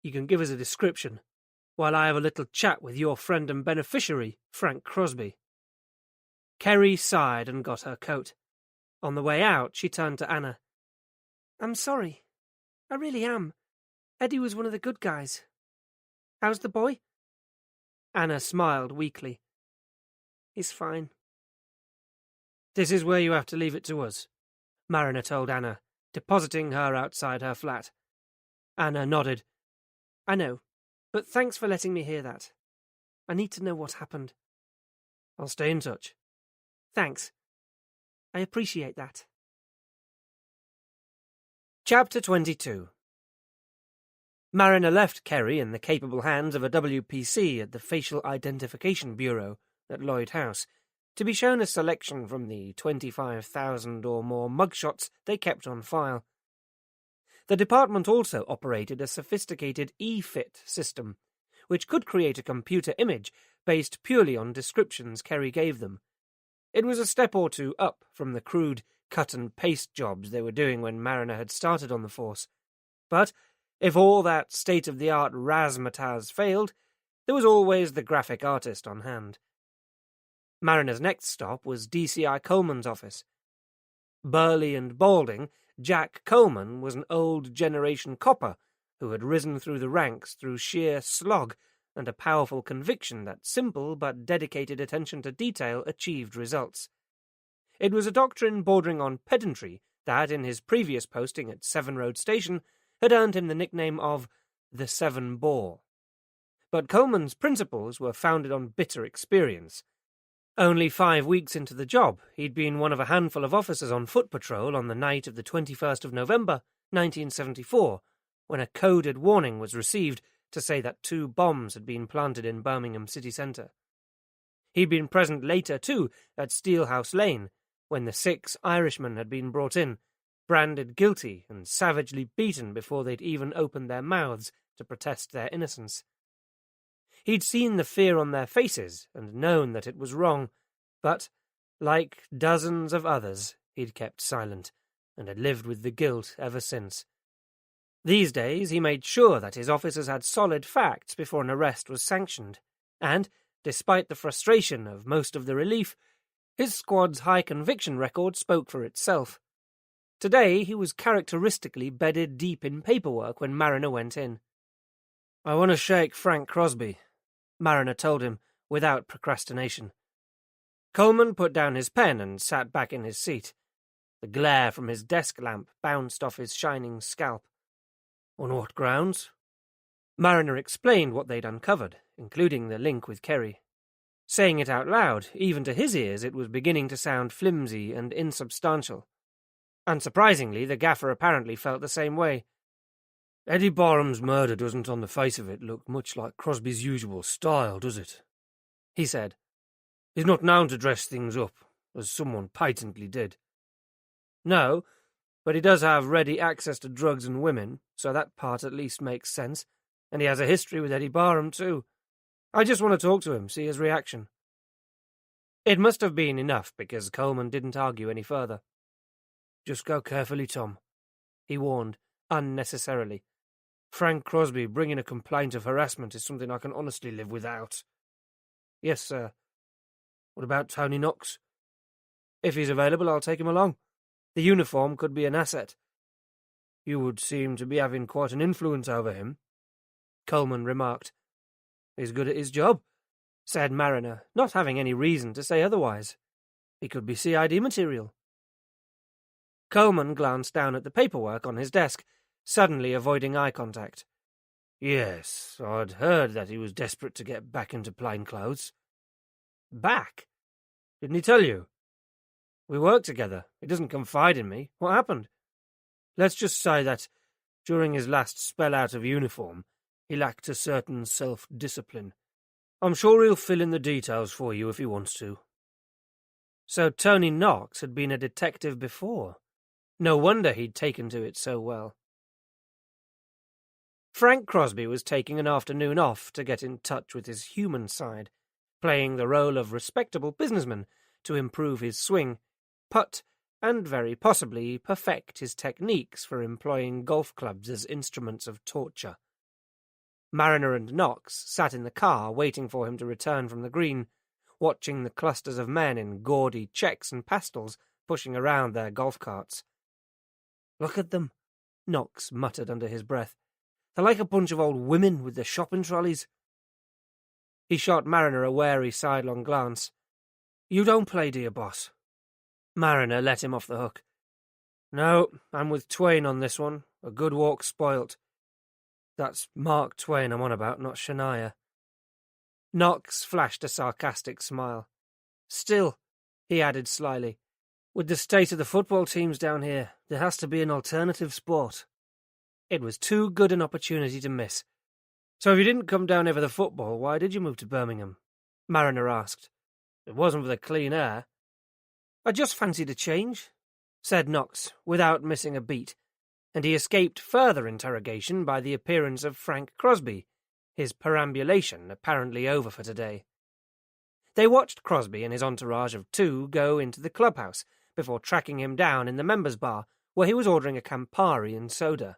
You can give us a description, while I have a little chat with your friend and beneficiary, Frank Crosby. Kerry sighed and got her coat. On the way out, she turned to Anna. I'm sorry. I really am. Eddie was one of the good guys. How's the boy? Anna smiled weakly. He's fine. This is where you have to leave it to us, Mariner told Anna, depositing her outside her flat. Anna nodded. I know, but thanks for letting me hear that. I need to know what happened. I'll stay in touch. Thanks. I appreciate that. Chapter 22. Mariner left Kerry in the capable hands of a WPC at the Facial Identification Bureau at Lloyd House, to be shown a selection from the 25,000 or more mugshots they kept on file. The department also operated a sophisticated e-fit system, which could create a computer image based purely on descriptions Kerry gave them. It was a step or two up from the crude cut-and-paste jobs they were doing when Mariner had started on the force. But if all that state-of-the-art razzmatazz failed, there was always the graphic artist on hand. Mariner's next stop was DCI Coleman's office. Burly and balding, Jack Coleman was an old-generation copper who had risen through the ranks through sheer slog and a powerful conviction that simple but dedicated attention to detail achieved results. It was a doctrine bordering on pedantry that, in his previous posting at Seven Road Station, had earned him the nickname of the Seven Bore. But Coleman's principles were founded on bitter experience. Only 5 weeks into the job, he'd been one of a handful of officers on foot patrol on the night of the 21st of November, 1974, when a coded warning was received to say that 2 bombs had been planted in Birmingham city centre. He'd been present later, too, at Steelhouse Lane, when the 6 Irishmen had been brought in, branded guilty and savagely beaten before they'd even opened their mouths to protest their innocence. He'd seen the fear on their faces and known that it was wrong, but, like dozens of others, he'd kept silent and had lived with the guilt ever since. These days he made sure that his officers had solid facts before an arrest was sanctioned, and, despite the frustration of most of the relief, his squad's high conviction record spoke for itself. Today he was characteristically bedded deep in paperwork when Mariner went in. "I want to shake Frank Crosby," Mariner told him, without procrastination. Coleman put down his pen and sat back in his seat. The glare from his desk lamp bounced off his shining scalp. "On what grounds?" Mariner explained what they'd uncovered, including the link with Kerry. Saying it out loud, even to his ears, it was beginning to sound flimsy and insubstantial. Unsurprisingly, the gaffer apparently felt the same way. "Eddie Barham's murder doesn't on the face of it look much like Crosby's usual style, does it?" he said. "He's not known to dress things up, as someone patently did." "No, but he does have ready access to drugs and women, so that part at least makes sense, and he has a history with Eddie Barham, too. I just want to talk to him, see his reaction." It must have been enough, because Coleman didn't argue any further. "Just go carefully, Tom," he warned, unnecessarily. "Frank Crosby bringing a complaint of harassment is something I can honestly live without." "Yes, sir." "What about Tony Knox?" "If he's available, I'll take him along. The uniform could be an asset." "You would seem to be having quite an influence over him," Coleman remarked. "He's good at his job," said Mariner, not having any reason to say otherwise. "He could be CID material." Coleman glanced down at the paperwork on his desk, suddenly avoiding eye contact. "Yes, I'd heard that he was desperate to get back into plainclothes." "Back? Didn't he tell you?" "We work together. He doesn't confide in me. What happened?" "Let's just say that, during his last spell out of uniform, he lacked a certain self-discipline. I'm sure he'll fill in the details for you if he wants to." So Tony Knox had been a detective before. No wonder he'd taken to it so well. Frank Crosby was taking an afternoon off to get in touch with his human side, playing the role of respectable businessman to improve his swing, putt, and very possibly perfect his techniques for employing golf clubs as instruments of torture. Mariner and Knox sat in the car waiting for him to return from the green, watching the clusters of men in gaudy checks and pastels pushing around their golf carts. "Look at them," Knox muttered under his breath. "They're like a bunch of old women with their shopping trolleys." He shot Mariner a wary sidelong glance. "You don't play, do you, boss?" Mariner let him off the hook. "No, I'm with Twain on this one. A good walk spoilt. That's Mark Twain I'm on about, not Shania." Knox flashed a sarcastic smile. "Still," he added slyly, "with the state of the football teams down here, there has to be an alternative sport." It was too good an opportunity to miss. "So if you didn't come down here for the football, why did you move to Birmingham?" Mariner asked. "It wasn't for the clean air." "I just fancied a change," said Knox, without missing a beat, and he escaped further interrogation by the appearance of Frank Crosby, his perambulation apparently over for today. They watched Crosby and his entourage of 2 go into the clubhouse before tracking him down in the members' bar, where he was ordering a Campari and soda.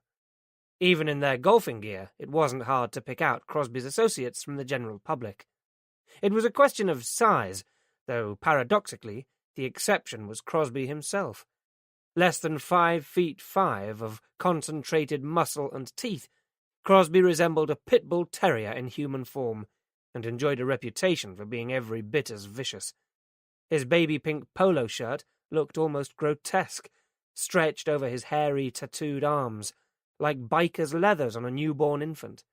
Even in their golfing gear, it wasn't hard to pick out Crosby's associates from the general public. It was a question of size, though paradoxically, the exception was Crosby himself. Less than 5'5" of concentrated muscle and teeth, Crosby resembled a pit bull terrier in human form, and enjoyed a reputation for being every bit as vicious. His baby pink polo shirt, looked almost grotesque, stretched over his hairy, tattooed arms, like biker's leathers on a newborn infant.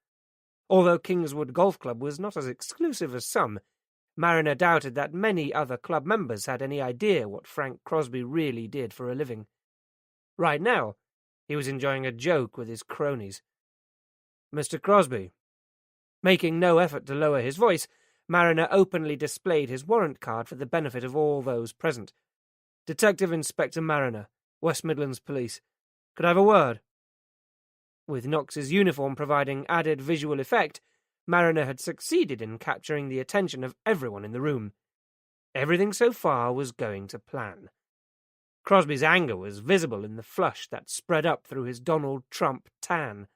Although Kingswood Golf Club was not as exclusive as some, Mariner doubted that many other club members had any idea what Frank Crosby really did for a living. Right now, he was enjoying a joke with his cronies. "Mr. Crosby." Making no effort to lower his voice, Mariner openly displayed his warrant card for the benefit of all those present. "Detective Inspector Mariner, West Midlands Police. Could I have a word?" With Knox's uniform providing added visual effect, Mariner had succeeded in capturing the attention of everyone in the room. Everything so far was going to plan. Crosby's anger was visible in the flush that spread up through his Donald Trump tan.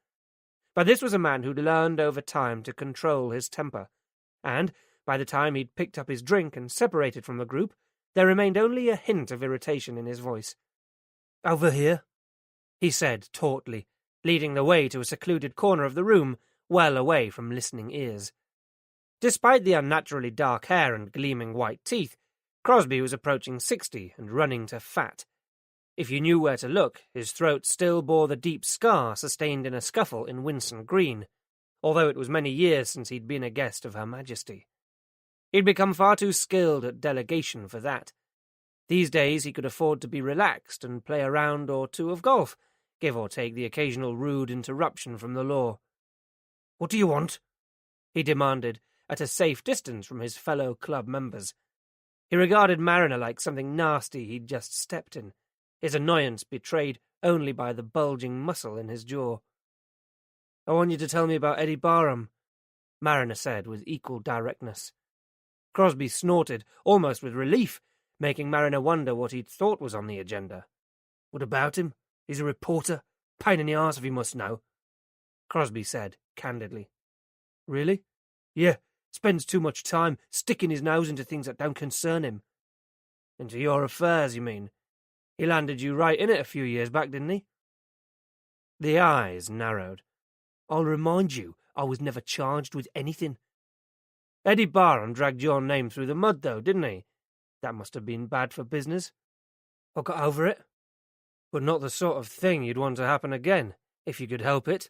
But this was a man who'd learned over time to control his temper, and by the time he'd picked up his drink and separated from the group, there remained only a hint of irritation in his voice. "Over here," he said tautly, leading the way to a secluded corner of the room, well away from listening ears. Despite the unnaturally dark hair and gleaming white teeth, Crosby was approaching 60 and running to fat. If you knew where to look, his throat still bore the deep scar sustained in a scuffle in Winson Green, although it was many years since he'd been a guest of Her Majesty. He'd become far too skilled at delegation for that. These days he could afford to be relaxed and play a round or two of golf, give or take the occasional rude interruption from the law. "What do you want?" he demanded, at a safe distance from his fellow club members. He regarded Mariner like something nasty he'd just stepped in, his annoyance betrayed only by the bulging muscle in his jaw. "I want you to tell me about Eddie Barham," Mariner said with equal directness. Crosby snorted, almost with relief, making Mariner wonder what he'd thought was on the agenda. "What about him? He's a reporter. Pain in the arse if he must know," Crosby said candidly. "Really?" "Yeah, spends too much time sticking his nose into things that don't concern him." "Into your affairs, you mean? He landed you right in it a few years back, didn't he?" The eyes narrowed. "I'll remind you, I was never charged with anything." "Eddie Barham dragged your name through the mud, though, didn't he? That must have been bad for business." "I got over it. But not the sort of thing you'd want to happen again, if you could help it."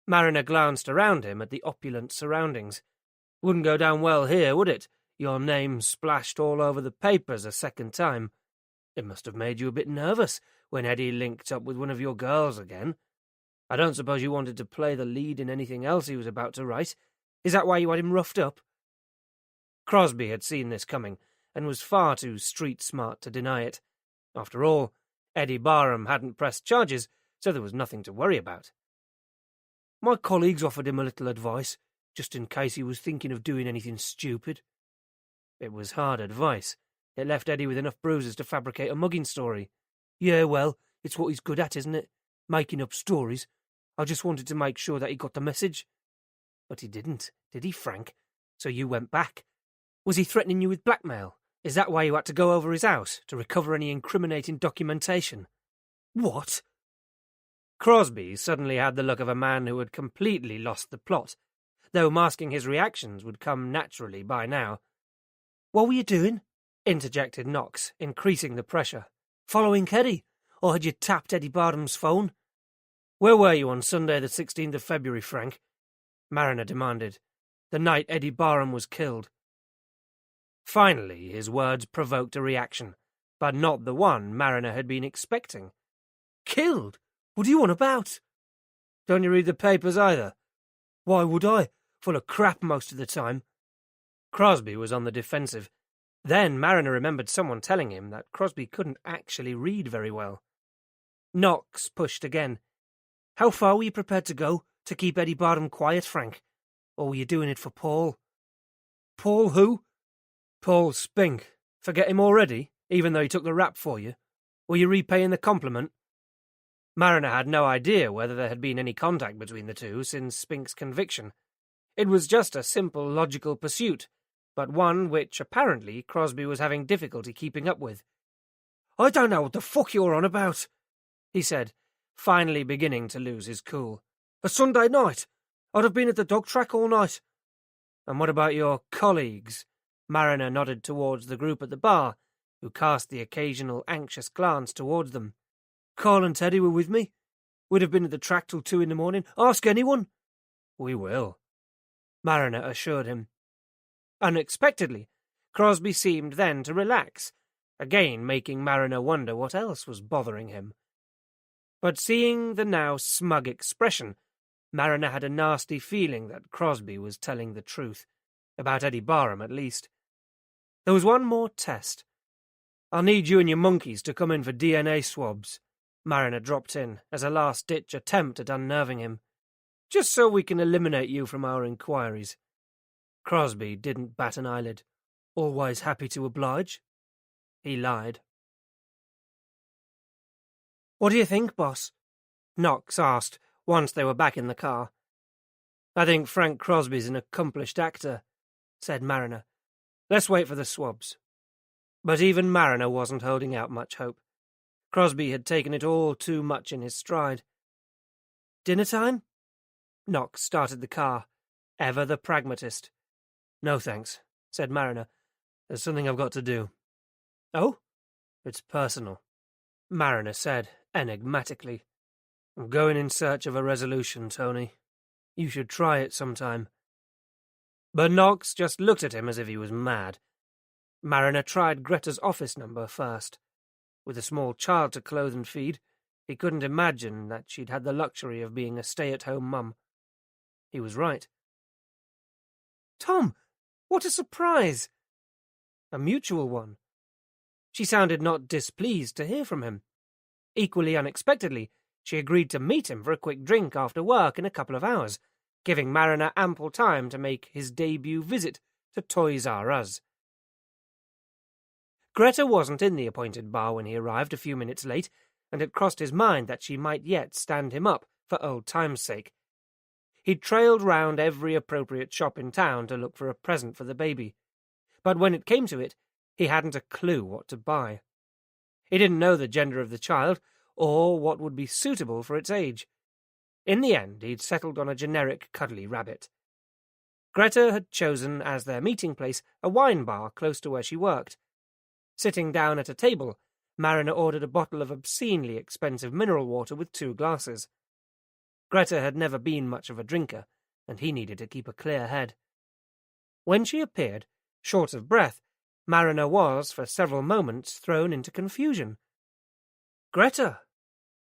Mariner glanced around him at the opulent surroundings. "Wouldn't go down well here, would it? Your name splashed all over the papers a second time. It must have made you a bit nervous when Eddie linked up with one of your girls again. I don't suppose you wanted to play the lead in anything else he was about to write. Is that why you had him roughed up?" Crosby had seen this coming, and was far too street-smart to deny it. After all, Eddie Barham hadn't pressed charges, so there was nothing to worry about. "My colleagues offered him a little advice, just in case he was thinking of doing anything stupid." It was hard advice. It left Eddie with enough bruises to fabricate a mugging story. "Yeah, well, it's what he's good at, isn't it? Making up stories. I just wanted to make sure that he got the message." "But he didn't, did he, Frank? So you went back. Was he threatening you with blackmail? Is that why you had to go over his house, to recover any incriminating documentation?" "What?" Crosby suddenly had the look of a man who had completely lost the plot, though masking his reactions would come naturally by now. "What were you doing?" interjected Knox, increasing the pressure. "Following Eddie? Or had you tapped Eddie Barham's phone?" "Where were you on Sunday the 16th of February, Frank?" Mariner demanded. "The night Eddie Barham was killed." Finally, his words provoked a reaction, but not the one Mariner had been expecting. "Killed? What are you on about?" "Don't you read the papers either?" "Why would I? Full of crap most of the time." Crosby was on the defensive. Then Mariner remembered someone telling him that Crosby couldn't actually read very well. Knox pushed again. "How far were you prepared to go to keep Eddie Barham quiet, Frank? Or were you doing it for Paul?" "Paul who?" "Paul Spink. Forget him already, even though he took the rap for you? Were you repaying the compliment?" Mariner had no idea whether there had been any contact between the two since Spink's conviction. It was just a simple logical pursuit, but one which apparently Crosby was having difficulty keeping up with. "I don't know what the fuck you're on about," he said, finally beginning to lose his cool. "A Sunday night? I'd have been at the dog track all night." "And what about your colleagues?" Mariner nodded towards the group at the bar, who cast the occasional anxious glance towards them. "Carl and Teddy were with me. We'd have been at the track till 2 in the morning. Ask anyone." "We will," Mariner assured him. Unexpectedly, Crosby seemed then to relax, again making Mariner wonder what else was bothering him. But seeing the now smug expression, Mariner had a nasty feeling that Crosby was telling the truth, about Eddie Barham at least. There was one more test. "I'll need you and your monkeys to come in for DNA swabs," Mariner dropped in as a last-ditch attempt at unnerving him. "Just so we can eliminate you from our inquiries." Crosby didn't bat an eyelid. "Always happy to oblige." He lied. "What do you think, boss?" Knox asked once they were back in the car. "I think Frank Crosby's an accomplished actor," said Mariner. "Let's wait for the swabs." But even Mariner wasn't holding out much hope. Crosby had taken it all too much in his stride. "Dinner time?" Knox started the car, ever the pragmatist. "No, thanks," said Mariner. "There's something I've got to do." "Oh?" "It's personal," Mariner said enigmatically. "I'm going in search of a resolution, Tony. You should try it sometime." But Knox just looked at him as if he was mad. Mariner tried Greta's office number first. With a small child to clothe and feed, he couldn't imagine that she'd had the luxury of being a stay-at-home mum. He was right. "Tom, what a surprise!" A mutual one. She sounded not displeased to hear from him. Equally unexpectedly, she agreed to meet him for a quick drink after work in a couple of hours, giving Mariner ample time to make his debut visit to Toys R Us. Greta wasn't in the appointed bar when he arrived a few minutes late, and it crossed his mind that she might yet stand him up for old time's sake. He'd trailed round every appropriate shop in town to look for a present for the baby, but when it came to it, he hadn't a clue what to buy. He didn't know the gender of the child, or what would be suitable for its age. In the end, he'd settled on a generic cuddly rabbit. Greta had chosen as their meeting place a wine bar close to where she worked. Sitting down at a table, Mariner ordered a bottle of obscenely expensive mineral water with 2 glasses. Greta had never been much of a drinker, and he needed to keep a clear head. When she appeared, short of breath, Mariner was, for several moments, thrown into confusion. "Greta!"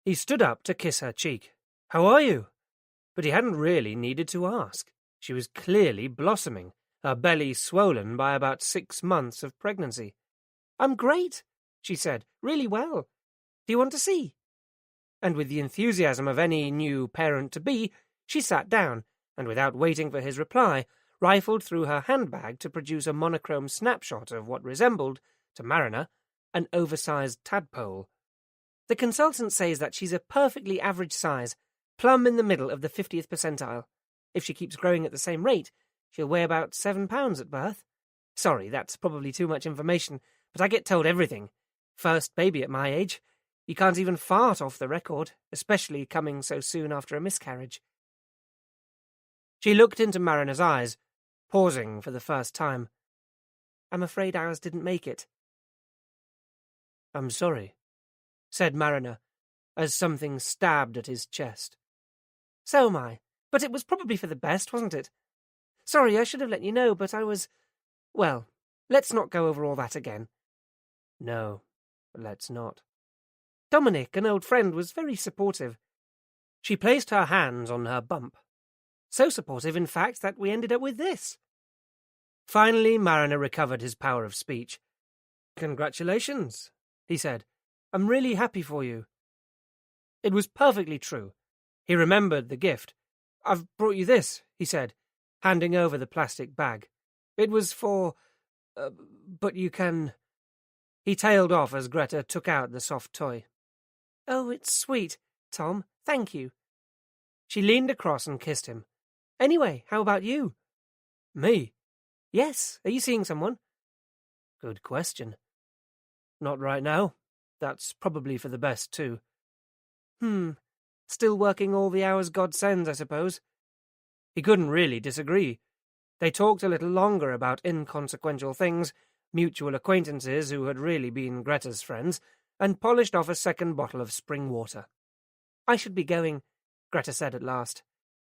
He stood up to kiss her cheek. "How are you?" But he hadn't really needed to ask. She was clearly blossoming, her belly swollen by about 6 months of pregnancy. "I'm great," she said. "Really well. Do you want to see?" And with the enthusiasm of any new parent-to-be, she sat down, and without waiting for his reply, rifled through her handbag to produce a monochrome snapshot of what resembled, to Mariner, an oversized tadpole. "The consultant says that she's a perfectly average size, plumb in the middle of the 50th percentile. If she keeps growing at the same rate, she'll weigh about 7 pounds at birth. Sorry, that's probably too much information, but I get told everything. First baby at my age. You can't even fart off the record, especially coming so soon after a miscarriage." She looked into Mariner's eyes, pausing for the first time. "I'm afraid ours didn't make it." "I'm sorry," said Mariner, as something stabbed at his chest. "So am I, but it was probably for the best, wasn't it? Sorry, I should have let you know, but I was... Well, let's not go over all that again." "No, let's not." "Dominic, an old friend, was very supportive." She placed her hands on her bump. "So supportive, in fact, that we ended up with this." Finally, Mariner recovered his power of speech. "Congratulations," he said. "I'm really happy for you." It was perfectly true. He remembered the gift. "I've brought you this," he said, handing over the plastic bag. "It was for... but you can..." He tailed off as Greta took out the soft toy. "Oh, it's sweet, Tom. Thank you." She leaned across and kissed him. "Anyway, how about you?" "Me?" "Yes. Are you seeing someone?" "Good question. Not right now. That's probably for the best, too." Still working all the hours God sends, I suppose." He couldn't really disagree. They talked a little longer about inconsequential things, mutual acquaintances who had really been Greta's friends, and polished off a second bottle of spring water. "I should be going," Greta said at last.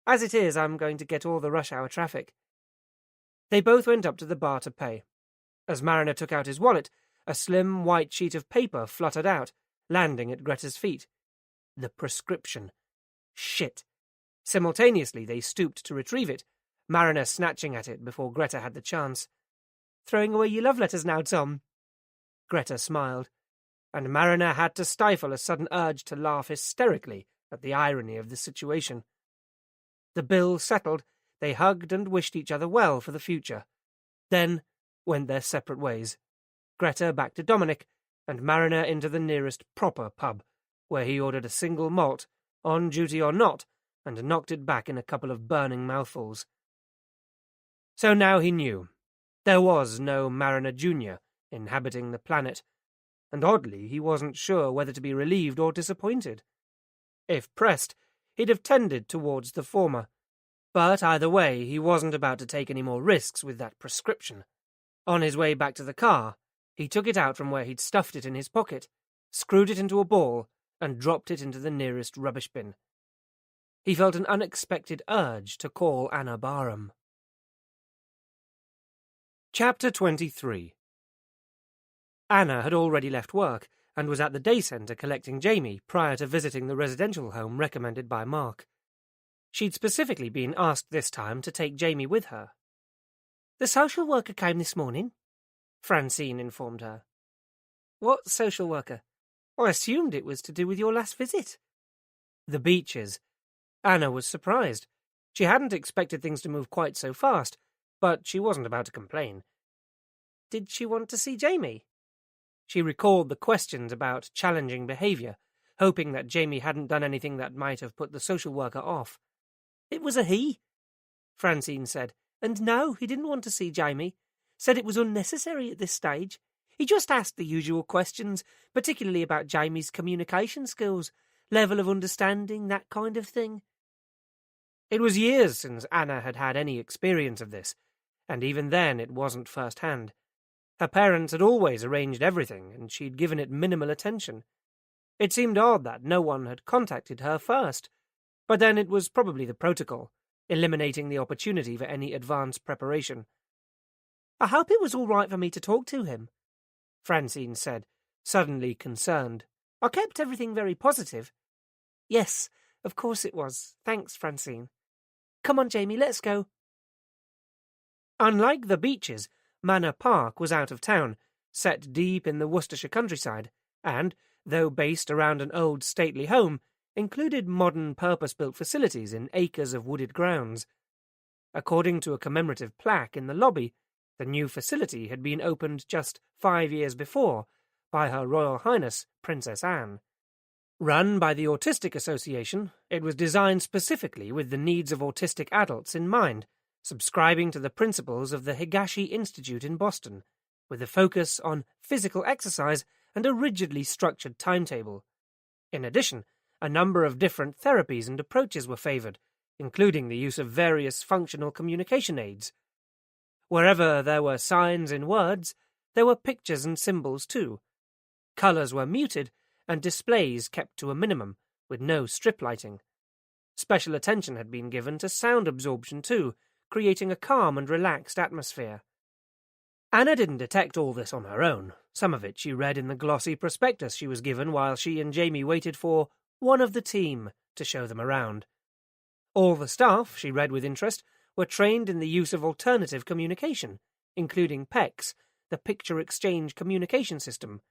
"As it is, I'm going to get all the rush-hour traffic." They both went up to the bar to pay. As Mariner took out his wallet, a slim white sheet of paper fluttered out, landing at Greta's feet. The prescription. Shit. Simultaneously, they stooped to retrieve it, Mariner snatching at it before Greta had the chance. "Throwing away your love letters now, Tom?" Greta smiled, and Mariner had to stifle a sudden urge to laugh hysterically at the irony of the situation. The bill settled, they hugged and wished each other well for the future. Then went their separate ways. Greta back to Dominic, and Mariner into the nearest proper pub, where he ordered a single malt, on duty or not, and knocked it back in a couple of burning mouthfuls. So now he knew. There was no Mariner Jr. inhabiting the planet, and oddly he wasn't sure whether to be relieved or disappointed. If pressed, he'd have tended towards the former, but either way he wasn't about to take any more risks with that prescription. On his way back to the car, he took it out from where he'd stuffed it in his pocket, screwed it into a ball, and dropped it into the nearest rubbish bin. He felt an unexpected urge to call Anna Barham. Chapter 23. Anna had already left work and was at the day centre collecting Jamie prior to visiting the residential home recommended by Mark. She'd specifically been asked this time to take Jamie with her. "The social worker came this morning," Francine informed her. "What social worker? I assumed it was to do with your last visit." The Beeches. Anna was surprised. She hadn't expected things to move quite so fast, but she wasn't about to complain. Did she want to see Jamie? She recalled the questions about challenging behaviour, hoping that Jamie hadn't done anything that might have put the social worker off. "It was a he," Francine said, "and no, he didn't want to see Jamie. Said it was unnecessary at this stage. He just asked the usual questions, particularly about Jamie's communication skills, level of understanding, that kind of thing." It was years since Anna had had any experience of this, and even then it wasn't first-hand. Her parents had always arranged everything, and she'd given it minimal attention. It seemed odd that no one had contacted her first, but then it was probably the protocol, eliminating the opportunity for any advanced preparation. "I hope it was all right for me to talk to him," Francine said, suddenly concerned. "I kept everything very positive." "Yes, of course it was. Thanks, Francine. Come on, Jamie, let's go." Unlike the Beeches, Manor Park was out of town, set deep in the Worcestershire countryside, and, though based around an old stately home, included modern purpose-built facilities in acres of wooded grounds. According to a commemorative plaque in the lobby, the new facility had been opened just 5 years before by Her Royal Highness Princess Anne. Run by the Autistic Association, it was designed specifically with the needs of autistic adults in mind, subscribing to the principles of the Higashi Institute in Boston, with a focus on physical exercise and a rigidly structured timetable. In addition, a number of different therapies and approaches were favoured, including the use of various functional communication aids. Wherever there were signs in words, there were pictures and symbols too. Colours were muted, and displays kept to a minimum, with no strip lighting. Special attention had been given to sound absorption too, creating a calm and relaxed atmosphere. Anna didn't detect all this on her own. Some of it she read in the glossy prospectus she was given while she and Jamie waited for one of the team to show them around. All the staff, she read with interest, were trained in the use of alternative communication, including PEX, the Picture Exchange Communication System.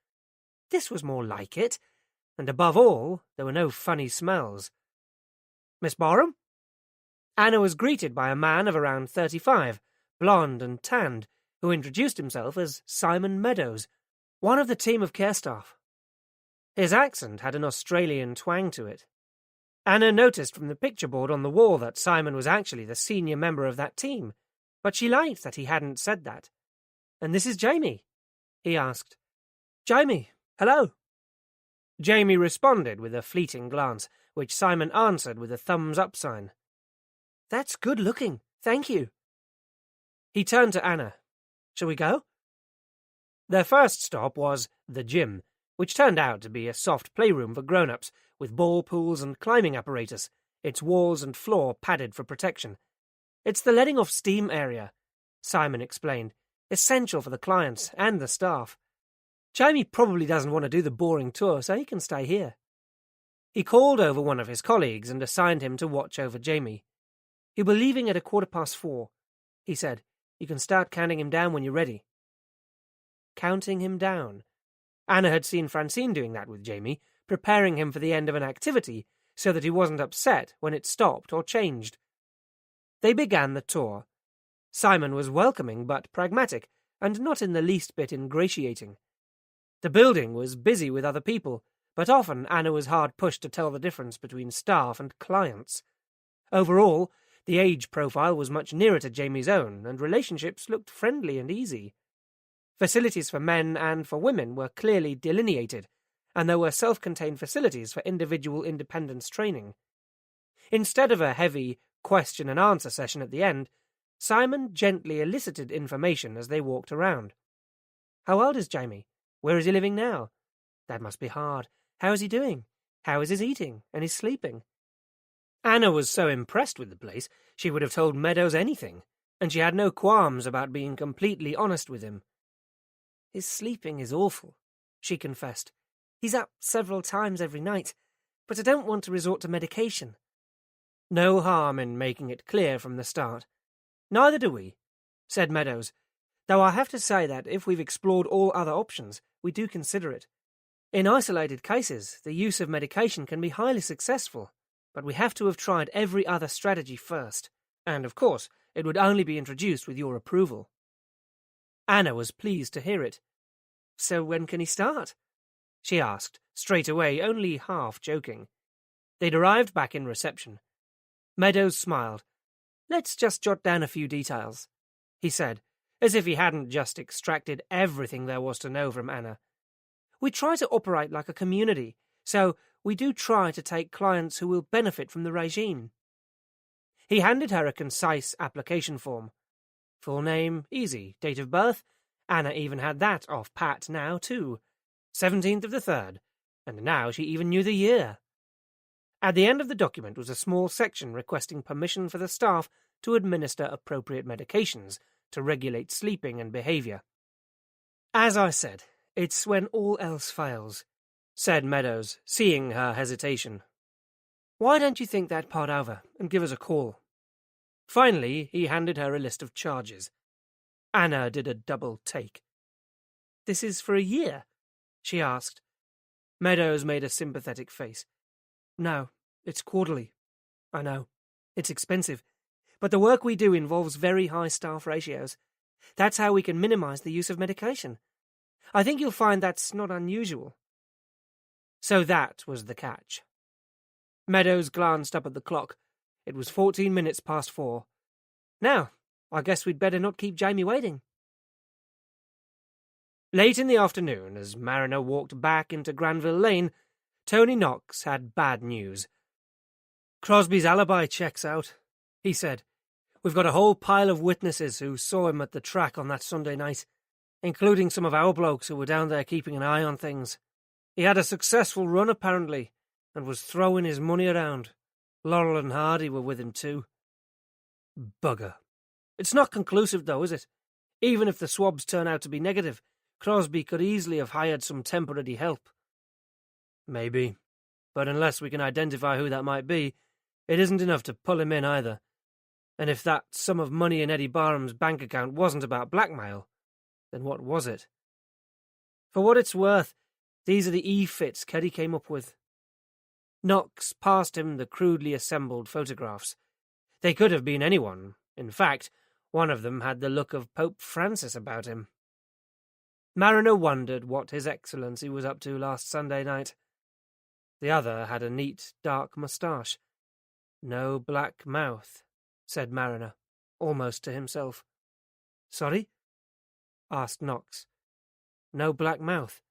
This was more like it, and above all, there were no funny smells. "Miss Barham?" Anna was greeted by a man of around 35, blonde and tanned, who introduced himself as Simon Meadows, one of the team of care staff. His accent had an Australian twang to it. Anna noticed from the picture board on the wall that Simon was actually the senior member of that team, but she liked that he hadn't said that. "And this is Jamie?" he asked. "Jamie, hello." Jamie responded with a fleeting glance, which Simon answered with a thumbs-up sign. "That's good looking, thank you." He turned to Anna. "Shall we go?" Their first stop was the gym, which turned out to be a soft playroom for grown-ups, with ball pools and climbing apparatus, its walls and floor padded for protection. "It's the letting off steam area," Simon explained, "essential for the clients and the staff. Jamie probably doesn't want to do the boring tour, so he can stay here." He called over one of his colleagues and assigned him to watch over Jamie. "He'll be leaving at 4:15, he said. "You can start counting him down when you're ready." Counting him down. Anna had seen Francine doing that with Jamie, preparing him for the end of an activity so that he wasn't upset when it stopped or changed. They began the tour. Simon was welcoming but pragmatic, and not in the least bit ingratiating. The building was busy with other people, but often Anna was hard pushed to tell the difference between staff and clients. Overall, the age profile was much nearer to Jamie's own, and relationships looked friendly and easy. Facilities for men and for women were clearly delineated, and there were self-contained facilities for individual independence training. Instead of a heavy question-and-answer session at the end, Simon gently elicited information as they walked around. "How old is Jamie? Where is he living now? That must be hard. How is he doing? How is his eating and his sleeping?" Anna was so impressed with the place, she would have told Meadows anything, and she had no qualms about being completely honest with him. "His sleeping is awful," she confessed. "He's up several times every night, but I don't want to resort to medication." No harm in making it clear from the start. "Neither do we," said Meadows, "though I have to say that if we've explored all other options, we do consider it. In isolated cases, the use of medication can be highly successful, but we have to have tried every other strategy first, and of course it would only be introduced with your approval." Anna was pleased to hear it. "So when can he start?" she asked, straight away, only half joking. They'd arrived back in reception. Meadows smiled. "Let's just jot down a few details," he said, as if he hadn't just extracted everything there was to know from Anna. "We try to operate like a community, so we do try to take clients who will benefit from the regime." He handed her a concise application form. Full name, easy. Date of birth, Anna even had that off pat now, too. 17th of the 3rd, and now she even knew the year. At the end of the document was a small section requesting permission for the staff to administer appropriate medications to regulate sleeping and behavior. "As I said, it's when all else fails," said Meadows, seeing her hesitation. "Why don't you think that part over and give us a call?" Finally, he handed her a list of charges. Anna did a double take. "This is for a year?" she asked. Meadows made a sympathetic face. "No, it's quarterly. I know. It's expensive. But the work we do involves very high staff ratios. That's how we can minimize the use of medication. I think you'll find that's not unusual." So that was the catch. Meadows glanced up at the clock. It was 14 minutes past 4. "Now, I guess we'd better not keep Jamie waiting." Late in the afternoon, as Mariner walked back into Granville Lane, Tony Knox had bad news. "Crosby's alibi checks out," he said. "We've got a whole pile of witnesses who saw him at the track on that Sunday night, including some of our blokes who were down there keeping an eye on things. He had a successful run, apparently, and was throwing his money around. Laurel and Hardy were with him, too." "Bugger. It's not conclusive, though, is it? Even if the swabs turn out to be negative, Crosby could easily have hired some temporary help." "Maybe. But unless we can identify who that might be, it isn't enough to pull him in either. And if that sum of money in Eddie Barham's bank account wasn't about blackmail, then what was it? For what it's worth, these are the E-fits Keddy came up with." Knox passed him the crudely assembled photographs. They could have been anyone. In fact, one of them had the look of Pope Francis about him. Mariner wondered what His Excellency was up to last Sunday night. The other had a neat, dark moustache. "No black mouth," said Mariner, almost to himself. "Sorry?" asked Knox. "No black mouth,"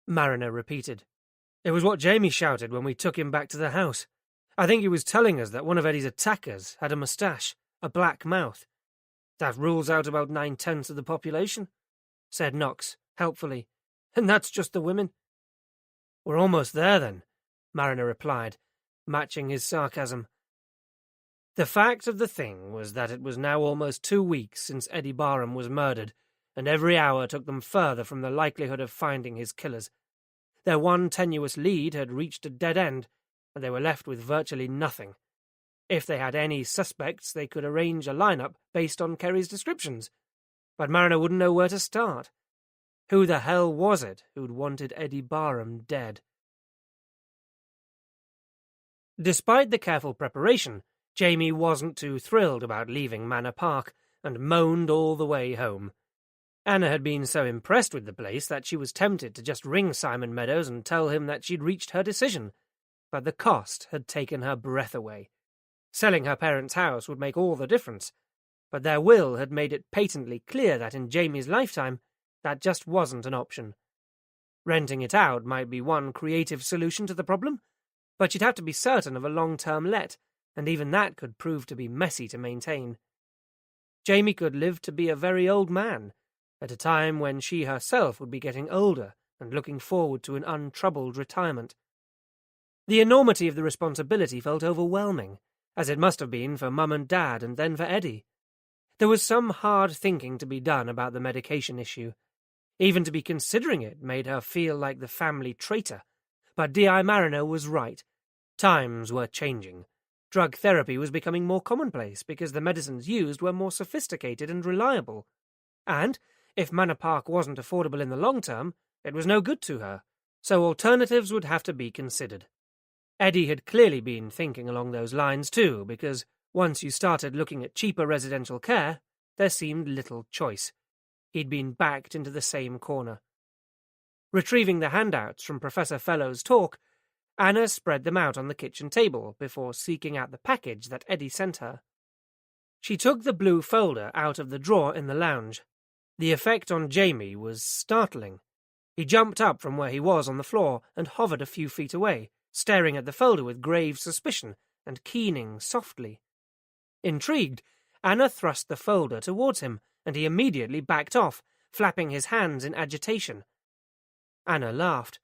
Mariner repeated. "It was what Jamie shouted when we took him back to the house. I think he was telling us that one of Eddie's attackers had a moustache, a black mouth. That rules out about 9/10 of the population," said Knox, helpfully. "And that's just the women." "We're almost there, then," Mariner replied, matching his sarcasm. The fact of the thing was that it was now almost 2 weeks since Eddie Barham was murdered, and every hour took them further from the likelihood of finding his killers. Their one tenuous lead had reached a dead end, and they were left with virtually nothing. If they had any suspects, they could arrange a lineup based on Kerry's descriptions. But Mariner wouldn't know where to start. Who the hell was it who'd wanted Eddie Barham dead? Despite the careful preparation, Jamie wasn't too thrilled about leaving Manor Park, and moaned all the way home. Anna had been so impressed with the place that she was tempted to just ring Simon Meadows and tell him that she'd reached her decision, but the cost had taken her breath away. Selling her parents' house would make all the difference, but their will had made it patently clear that in Jamie's lifetime that just wasn't an option. Renting it out might be one creative solution to the problem, but she'd have to be certain of a long-term let, and even that could prove to be messy to maintain. Jamie could live to be a very old man, at a time when she herself would be getting older and looking forward to an untroubled retirement. The enormity of the responsibility felt overwhelming, as it must have been for Mum and Dad and then for Eddie. There was some hard thinking to be done about the medication issue. Even to be considering it made her feel like the family traitor. But D.I. Mariner was right. Times were changing. Drug therapy was becoming more commonplace because the medicines used were more sophisticated and reliable. And, if Manor Park wasn't affordable in the long term, it was no good to her, so alternatives would have to be considered. Eddie had clearly been thinking along those lines too, because once you started looking at cheaper residential care, there seemed little choice. He'd been backed into the same corner. Retrieving the handouts from Professor Fellowes' talk, Anna spread them out on the kitchen table before seeking out the package that Eddie sent her. She took the blue folder out of the drawer in the lounge. The effect on Jamie was startling. He jumped up from where he was on the floor and hovered a few feet away, staring at the folder with grave suspicion and keening softly. Intrigued, Anna thrust the folder towards him, and he immediately backed off, flapping his hands in agitation. Anna laughed.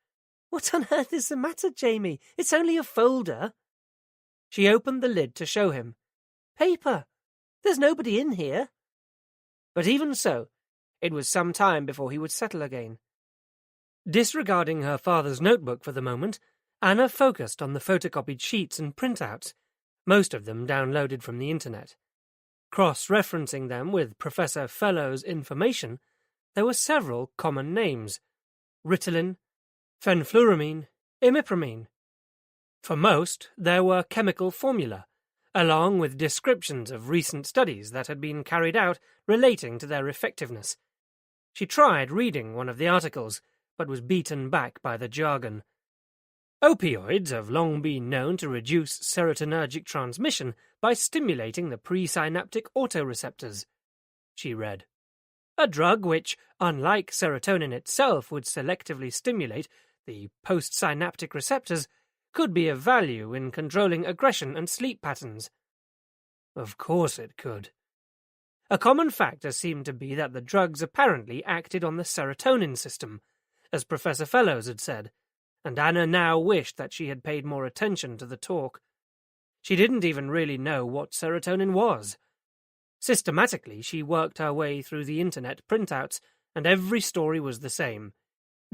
"What on earth is the matter, Jamie? It's only a folder." She opened the lid to show him. "Paper. There's nobody in here." But even so, it was some time before he would settle again. Disregarding her father's notebook for the moment, Anna focused on the photocopied sheets and printouts, most of them downloaded from the internet. Cross-referencing them with Professor Fellowes' information, there were several common names: Ritalin, fenfluramine, imipramine. For most, there were chemical formula, along with descriptions of recent studies that had been carried out relating to their effectiveness. She tried reading one of the articles, but was beaten back by the jargon. Opioids have long been known to reduce serotonergic transmission by stimulating the presynaptic autoreceptors, she read. A drug which, unlike serotonin itself, would selectively stimulate the postsynaptic receptors, could be of value in controlling aggression and sleep patterns. Of course it could. A common factor seemed to be that the drugs apparently acted on the serotonin system, as Professor Fellowes had said, and Anna now wished that she had paid more attention to the talk. She didn't even really know what serotonin was. Systematically, she worked her way through the internet printouts, and every story was the same.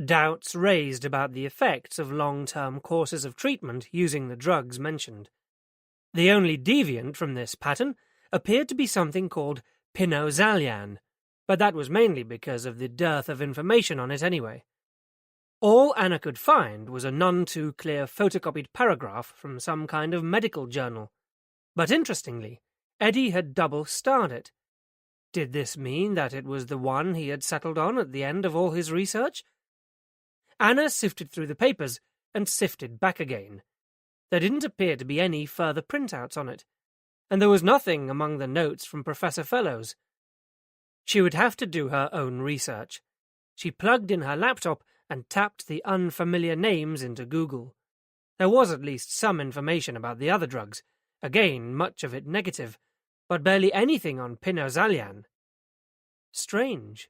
Doubts raised about the effects of long-term courses of treatment using the drugs mentioned. The only deviant from this pattern appeared to be something called pinozalian, but that was mainly because of the dearth of information on it anyway. All Anna could find was a none-too-clear photocopied paragraph from some kind of medical journal. But interestingly, Eddie had double-starred it. Did this mean that it was the one he had settled on at the end of all his research? Anna sifted through the papers and sifted back again. There didn't appear to be any further printouts on it, and there was nothing among the notes from Professor Fellowes. She would have to do her own research. She plugged in her laptop and tapped the unfamiliar names into Google. There was at least some information about the other drugs, again much of it negative, but barely anything on pinozalian. Strange.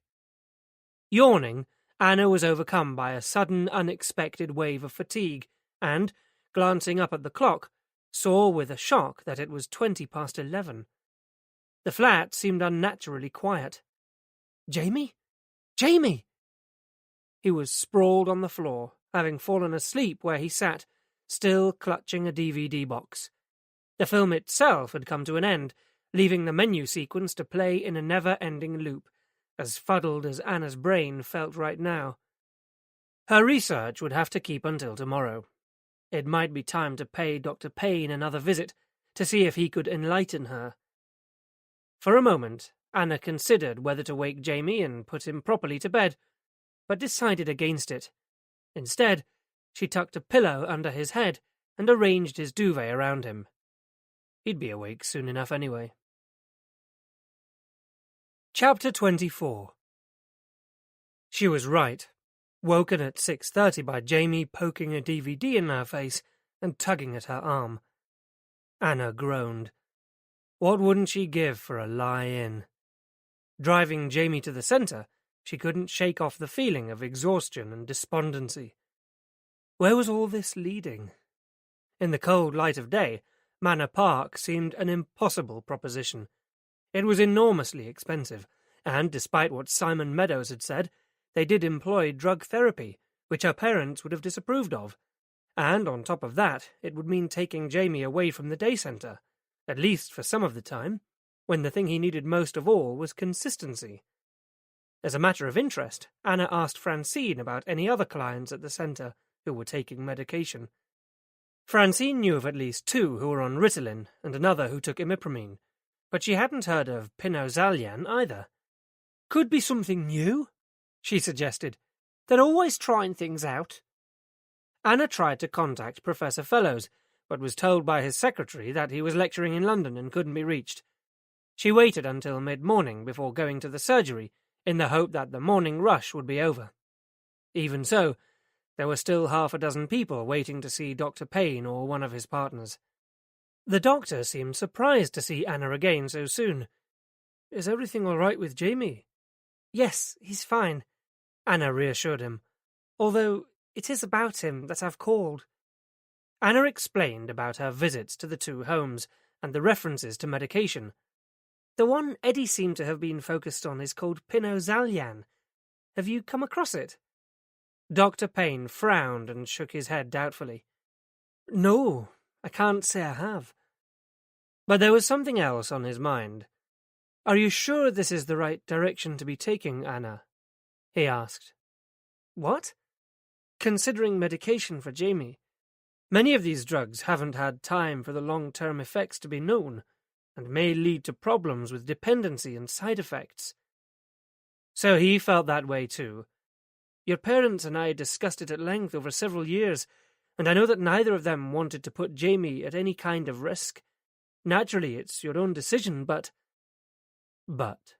Yawning, Anna was overcome by a sudden, unexpected wave of fatigue, and, glancing up at the clock, saw with a shock that it was 11:20. The flat seemed unnaturally quiet. "Jamie? Jamie!" He was sprawled on the floor, having fallen asleep where he sat, still clutching a DVD box. The film itself had come to an end, leaving the menu sequence to play in a never-ending loop, as fuddled as Anna's brain felt right now. Her research would have to keep until tomorrow. It might be time to pay Dr. Payne another visit, to see if he could enlighten her. For a moment, Anna considered whether to wake Jamie and put him properly to bed, but decided against it. Instead, she tucked a pillow under his head and arranged his duvet around him. He'd be awake soon enough anyway. Chapter 24. She was right. Woken at 6:30 by Jamie poking a DVD in her face and tugging at her arm. Anna groaned. What wouldn't she give for a lie-in? Driving Jamie to the centre, she couldn't shake off the feeling of exhaustion and despondency. Where was all this leading? In the cold light of day, Manor Park seemed an impossible proposition. It was enormously expensive, and despite what Simon Meadows had said, they did employ drug therapy, which her parents would have disapproved of. And on top of that, it would mean taking Jamie away from the day centre, at least for some of the time, when the thing he needed most of all was consistency. As a matter of interest, Anna asked Francine about any other clients at the centre who were taking medication. Francine knew of at least 2 who were on Ritalin and another who took imipramine, but she hadn't heard of Pinozalian either. "Could be something new," she suggested. "They're always trying things out." Anna tried to contact Professor Fellows, but was told by his secretary that he was lecturing in London and couldn't be reached. She waited until mid-morning before going to the surgery, in the hope that the morning rush would be over. Even so, there were still 6 people waiting to see Dr. Payne or one of his partners. The doctor seemed surprised to see Anna again so soon. "Is everything all right with Jamie?" "Yes, he's fine," Anna reassured him, "although it is about him that I've called." Anna explained about her visits to the 2 homes and the references to medication. "The one Eddie seemed to have been focused on is called Pinozalian. Have you come across it?" Dr. Payne frowned and shook his head doubtfully. "No, I can't say I have." But there was something else on his mind. "Are you sure this is the right direction to be taking, Anna?" he asked. "What?" "Considering medication for Jamie. Many of these drugs haven't had time for the long-term effects to be known, and may lead to problems with dependency and side effects." So he felt that way too. "Your parents and I discussed it at length over several years, and I know that neither of them wanted to put Jamie at any kind of risk. Naturally, it's your own decision, but—" But.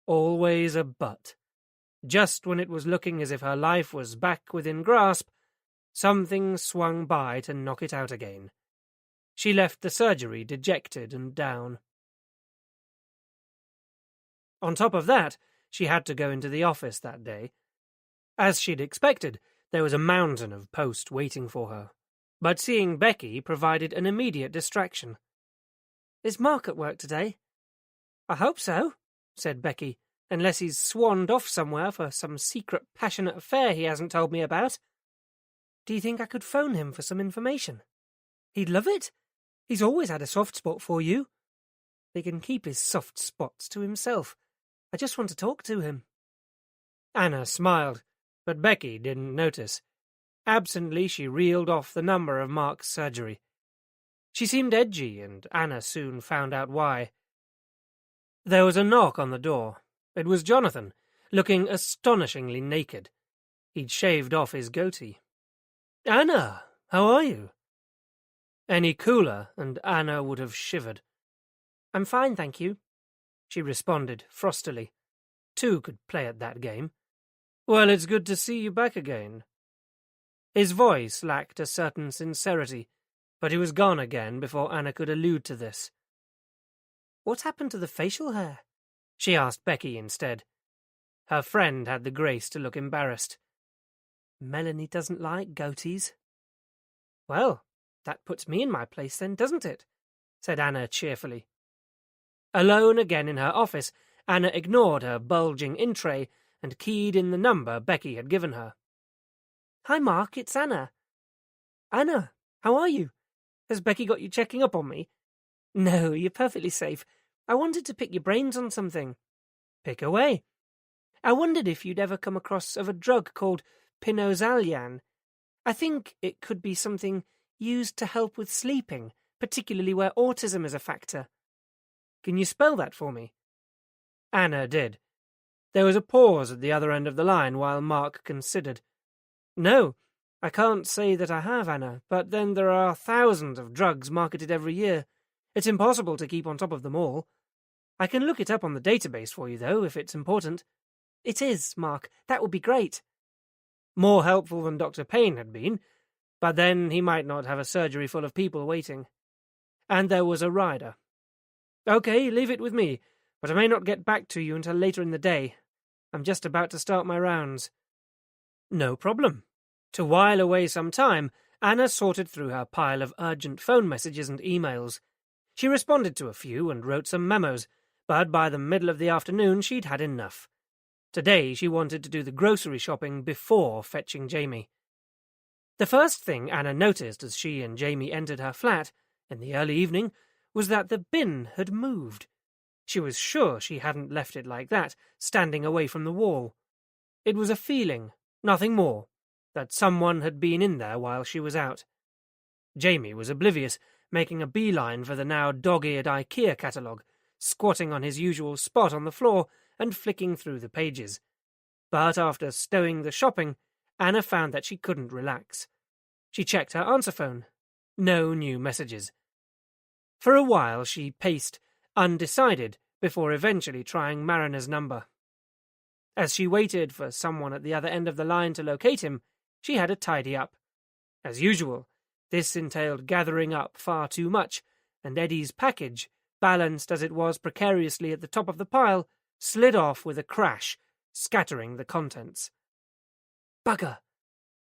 Always a but. Just when it was looking as if her life was back within grasp, something swung by to knock it out again. She left the surgery dejected and down. On top of that, she had to go into the office that day. As she'd expected, there was a mountain of post waiting for her, but seeing Becky provided an immediate distraction. "Is Mark at work today?" "I hope so," said Becky, "unless he's swanned off somewhere for some secret passionate affair he hasn't told me about." "Do you think I could phone him for some information?" "He'd love it. He's always had a soft spot for you." "He can keep his soft spots to himself. I just want to talk to him." Anna smiled, but Becky didn't notice. Absently, she reeled off the number of Mark's surgery. She seemed edgy, and Anna soon found out why. There was a knock on the door. It was Jonathan, looking astonishingly naked. He'd shaved off his goatee. "Anna, how are you?" Any cooler, and Anna would have shivered. "I'm fine, thank you," she responded frostily. 2 could play at that game. "Well, it's good to see you back again." His voice lacked a certain sincerity, but he was gone again before Anna could allude to this. "What happened to the facial hair?" she asked Becky instead. Her friend had the grace to look embarrassed. Melanie doesn't like goatees. Well, that puts me in my place then, doesn't it? Said Anna cheerfully. Alone again in her office, Anna ignored her bulging in-tray and keyed in the number Becky had given her. Hi, Mark, it's Anna. Anna, how are you? Has Becky got you checking up on me? No, you're perfectly safe. I wanted to pick your brains on something. Pick away. I wondered if you'd ever come across of a drug called pinozalyan. I think it could be something used to help with sleeping, particularly where autism is a factor. Can you spell that for me? Anna did. There was a pause at the other end of the line while Mark considered. No, I can't say that I have, Anna, but then there are thousands of drugs marketed every year. It's impossible to keep on top of them all. I can look it up on the database for you, though, if it's important. It is, Mark. That would be great. More helpful than Dr. Payne had been, but then he might not have a surgery full of people waiting. And there was a rider. Okay, leave it with me, but I may not get back to you until later in the day. I'm just about to start my rounds. No problem. To while away some time, Anna sorted through her pile of urgent phone messages and emails. She responded to a few and wrote some memos, but by the middle of the afternoon she'd had enough. Today she wanted to do the grocery shopping before fetching Jamie. The first thing Anna noticed as she and Jamie entered her flat in the early evening was that the bin had moved. She was sure she hadn't left it like that, standing away from the wall. It was a feeling, nothing more, that someone had been in there while she was out. Jamie was oblivious, making a beeline for the now dog-eared IKEA catalogue, squatting on his usual spot on the floor and flicking through the pages. But after stowing the shopping, Anna found that she couldn't relax. She checked her answer phone. No new messages. For a while she paced, undecided, before eventually trying Marina's number. As she waited for someone at the other end of the line to locate him, she had to tidy up. As usual, this entailed gathering up far too much, and Eddie's package, balanced as it was precariously at the top of the pile, slid off with a crash, scattering the contents. Bugger!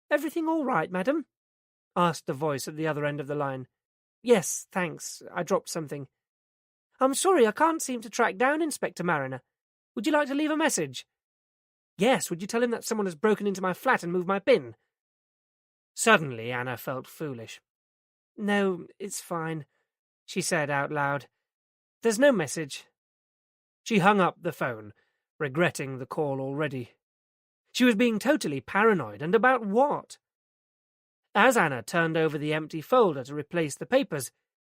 Everything all right, madam? Asked the voice at the other end of the line. Yes, thanks. I dropped something. I'm sorry I can't seem to track down Inspector Mariner. Would you like to leave a message? Yes, would you tell him that someone has broken into my flat and moved my bin? Suddenly Anna felt foolish. No, it's fine, she said out loud. There's no message. She hung up the phone, regretting the call already. She was being totally paranoid, and about what? As Anna turned over the empty folder to replace the papers,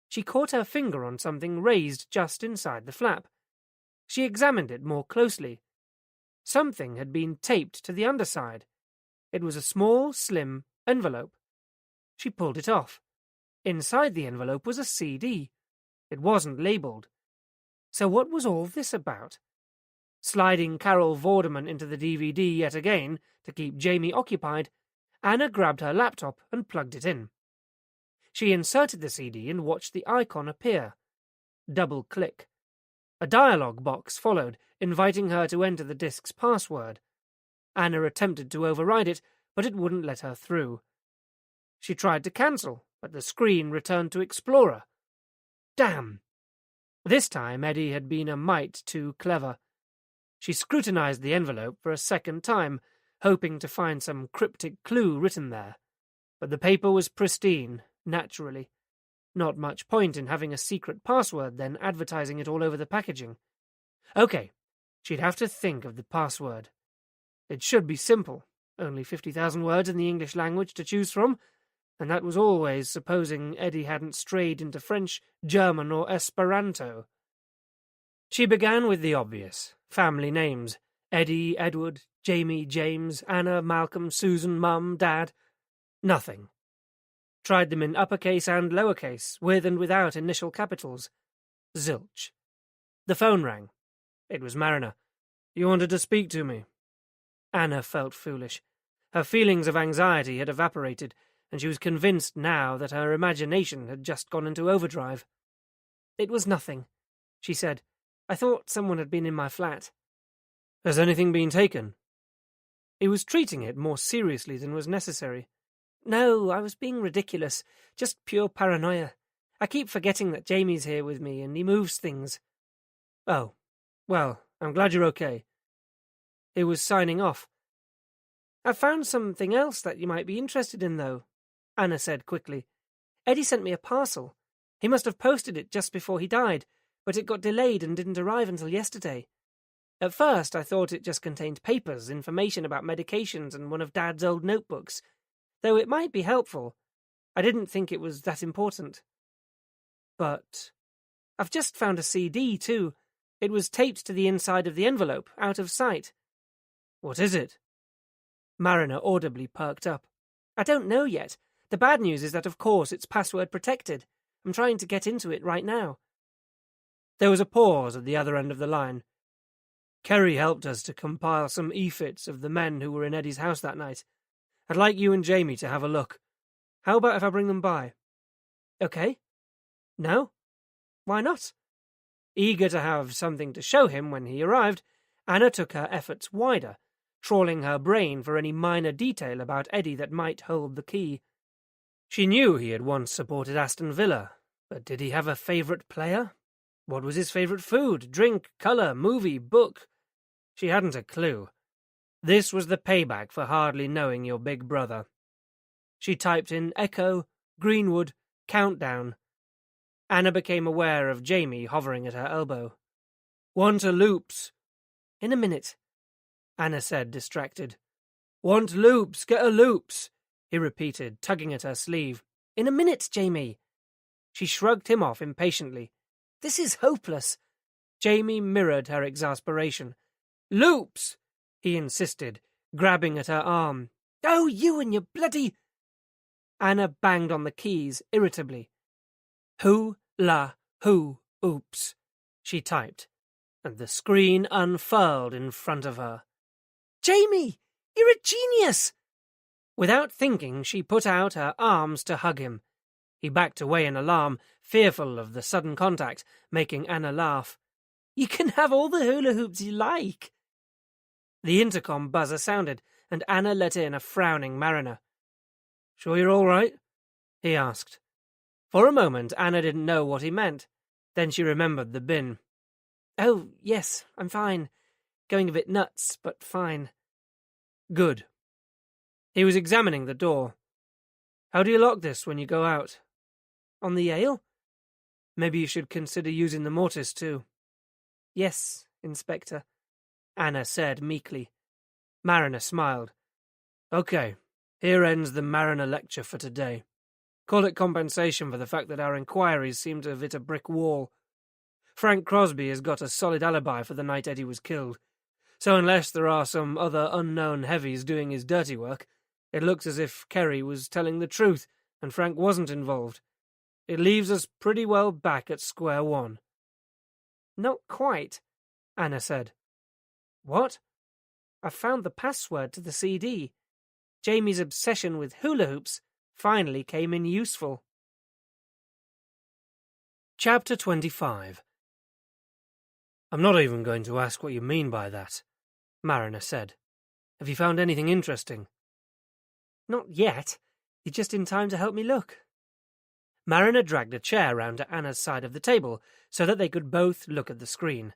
she caught her finger on something raised just inside the flap. She examined it more closely. Something had been taped to the underside. It was a small, slim envelope. She pulled it off. Inside the envelope was a CD. It wasn't labelled. So what was all this about? Sliding Carol Vorderman into the DVD yet again to keep Jamie occupied, Anna grabbed her laptop and plugged it in. She inserted the CD and watched the icon appear. Double-click. A dialog box followed, inviting her to enter the disk's password. Anna attempted to override it, but it wouldn't let her through. She tried to cancel, but the screen returned to Explorer. Damn! This time Eddie had been a mite too clever. She scrutinized the envelope for a second time, hoping to find some cryptic clue written there. But the paper was pristine, naturally. Not much point in having a secret password, then advertising it all over the packaging. Okay, she'd have to think of the password. It should be simple, only 50,000 words in the English language to choose from, and that was always supposing Eddie hadn't strayed into French, German, or Esperanto. She began with the obvious, family names: Eddie, Edward, Jamie, James, Anna, Malcolm, Susan, Mum, Dad. Nothing. Tried them in uppercase and lowercase, with and without initial capitals. Zilch. The phone rang. It was Mariner. You wanted to speak to me? Anna felt foolish. Her feelings of anxiety had evaporated, and she was convinced now that her imagination had just gone into overdrive. It was nothing, she said. I thought someone had been in my flat. Has anything been taken? He was treating it more seriously than was necessary. No, I was being ridiculous. Just pure paranoia. I keep forgetting that Jamie's here with me and he moves things. Oh, well, I'm glad you're okay. He was signing off. I found something else that you might be interested in, though, Anna said quickly. Eddie sent me a parcel. He must have posted it just before he died, but it got delayed and didn't arrive until yesterday. At first, I thought it just contained papers, information about medications, and one of Dad's old notebooks. Though it might be helpful, I didn't think it was that important. But I've just found a CD, too. It was taped to the inside of the envelope, out of sight. What is it? Mariner audibly perked up. I don't know yet. The bad news is that, of course, it's password protected. I'm trying to get into it right now. There was a pause at the other end of the line. Kerry helped us to compile some e-fits of the men who were in Eddie's house that night. I'd like you and Jamie to have a look. How about if I bring them by? Okay. No? Why not? Eager to have something to show him when he arrived, Anna took her efforts wider, trawling her brain for any minor detail about Eddie that might hold the key. She knew he had once supported Aston Villa, but did he have a favourite player? What was his favourite food, drink, colour, movie, book? She hadn't a clue. This was the payback for hardly knowing your big brother. She typed in Echo, Greenwood, Countdown. Anna became aware of Jamie hovering at her elbow. Want a loops? In a minute, Anna said, distracted. Want loops, get a loops, he repeated, tugging at her sleeve. In a minute, Jamie. She shrugged him off impatiently. This is hopeless. Jamie mirrored her exasperation. Loops, he insisted, grabbing at her arm. Oh, you and your bloody... Anna banged on the keys irritably. Who, la, who, oops, she typed, and the screen unfurled in front of her. Jamie, you're a genius! Without thinking, she put out her arms to hug him. He backed away in alarm, fearful of the sudden contact, making Anna laugh. You can have all the hula hoops you like. The intercom buzzer sounded, and Anna let in a frowning Mariner. Sure you're all right? He asked. For a moment, Anna didn't know what he meant. Then she remembered the bin. Oh, yes, I'm fine. Going a bit nuts, but fine. Good. He was examining the door. How do you lock this when you go out? On the Yale? Maybe you should consider using the mortise too. Yes, Inspector, Anna said meekly. Mariner smiled. Okay, here ends the Mariner lecture for today. Call it compensation for the fact that our inquiries seem to have hit a brick wall. Frank Crosby has got a solid alibi for the night Eddie was killed. So unless there are some other unknown heavies doing his dirty work, it looks as if Kerry was telling the truth and Frank wasn't involved. It leaves us pretty well back at square one. Not quite, Anna said. What? I've found the password to the CD. Jamie's obsession with hula hoops finally came in useful. Chapter 25. I'm not even going to ask what you mean by that, Mariner said. Have you found anything interesting? Not yet. You're just in time to help me look. Mariner dragged a chair round to Anna's side of the table so that they could both look at the screen.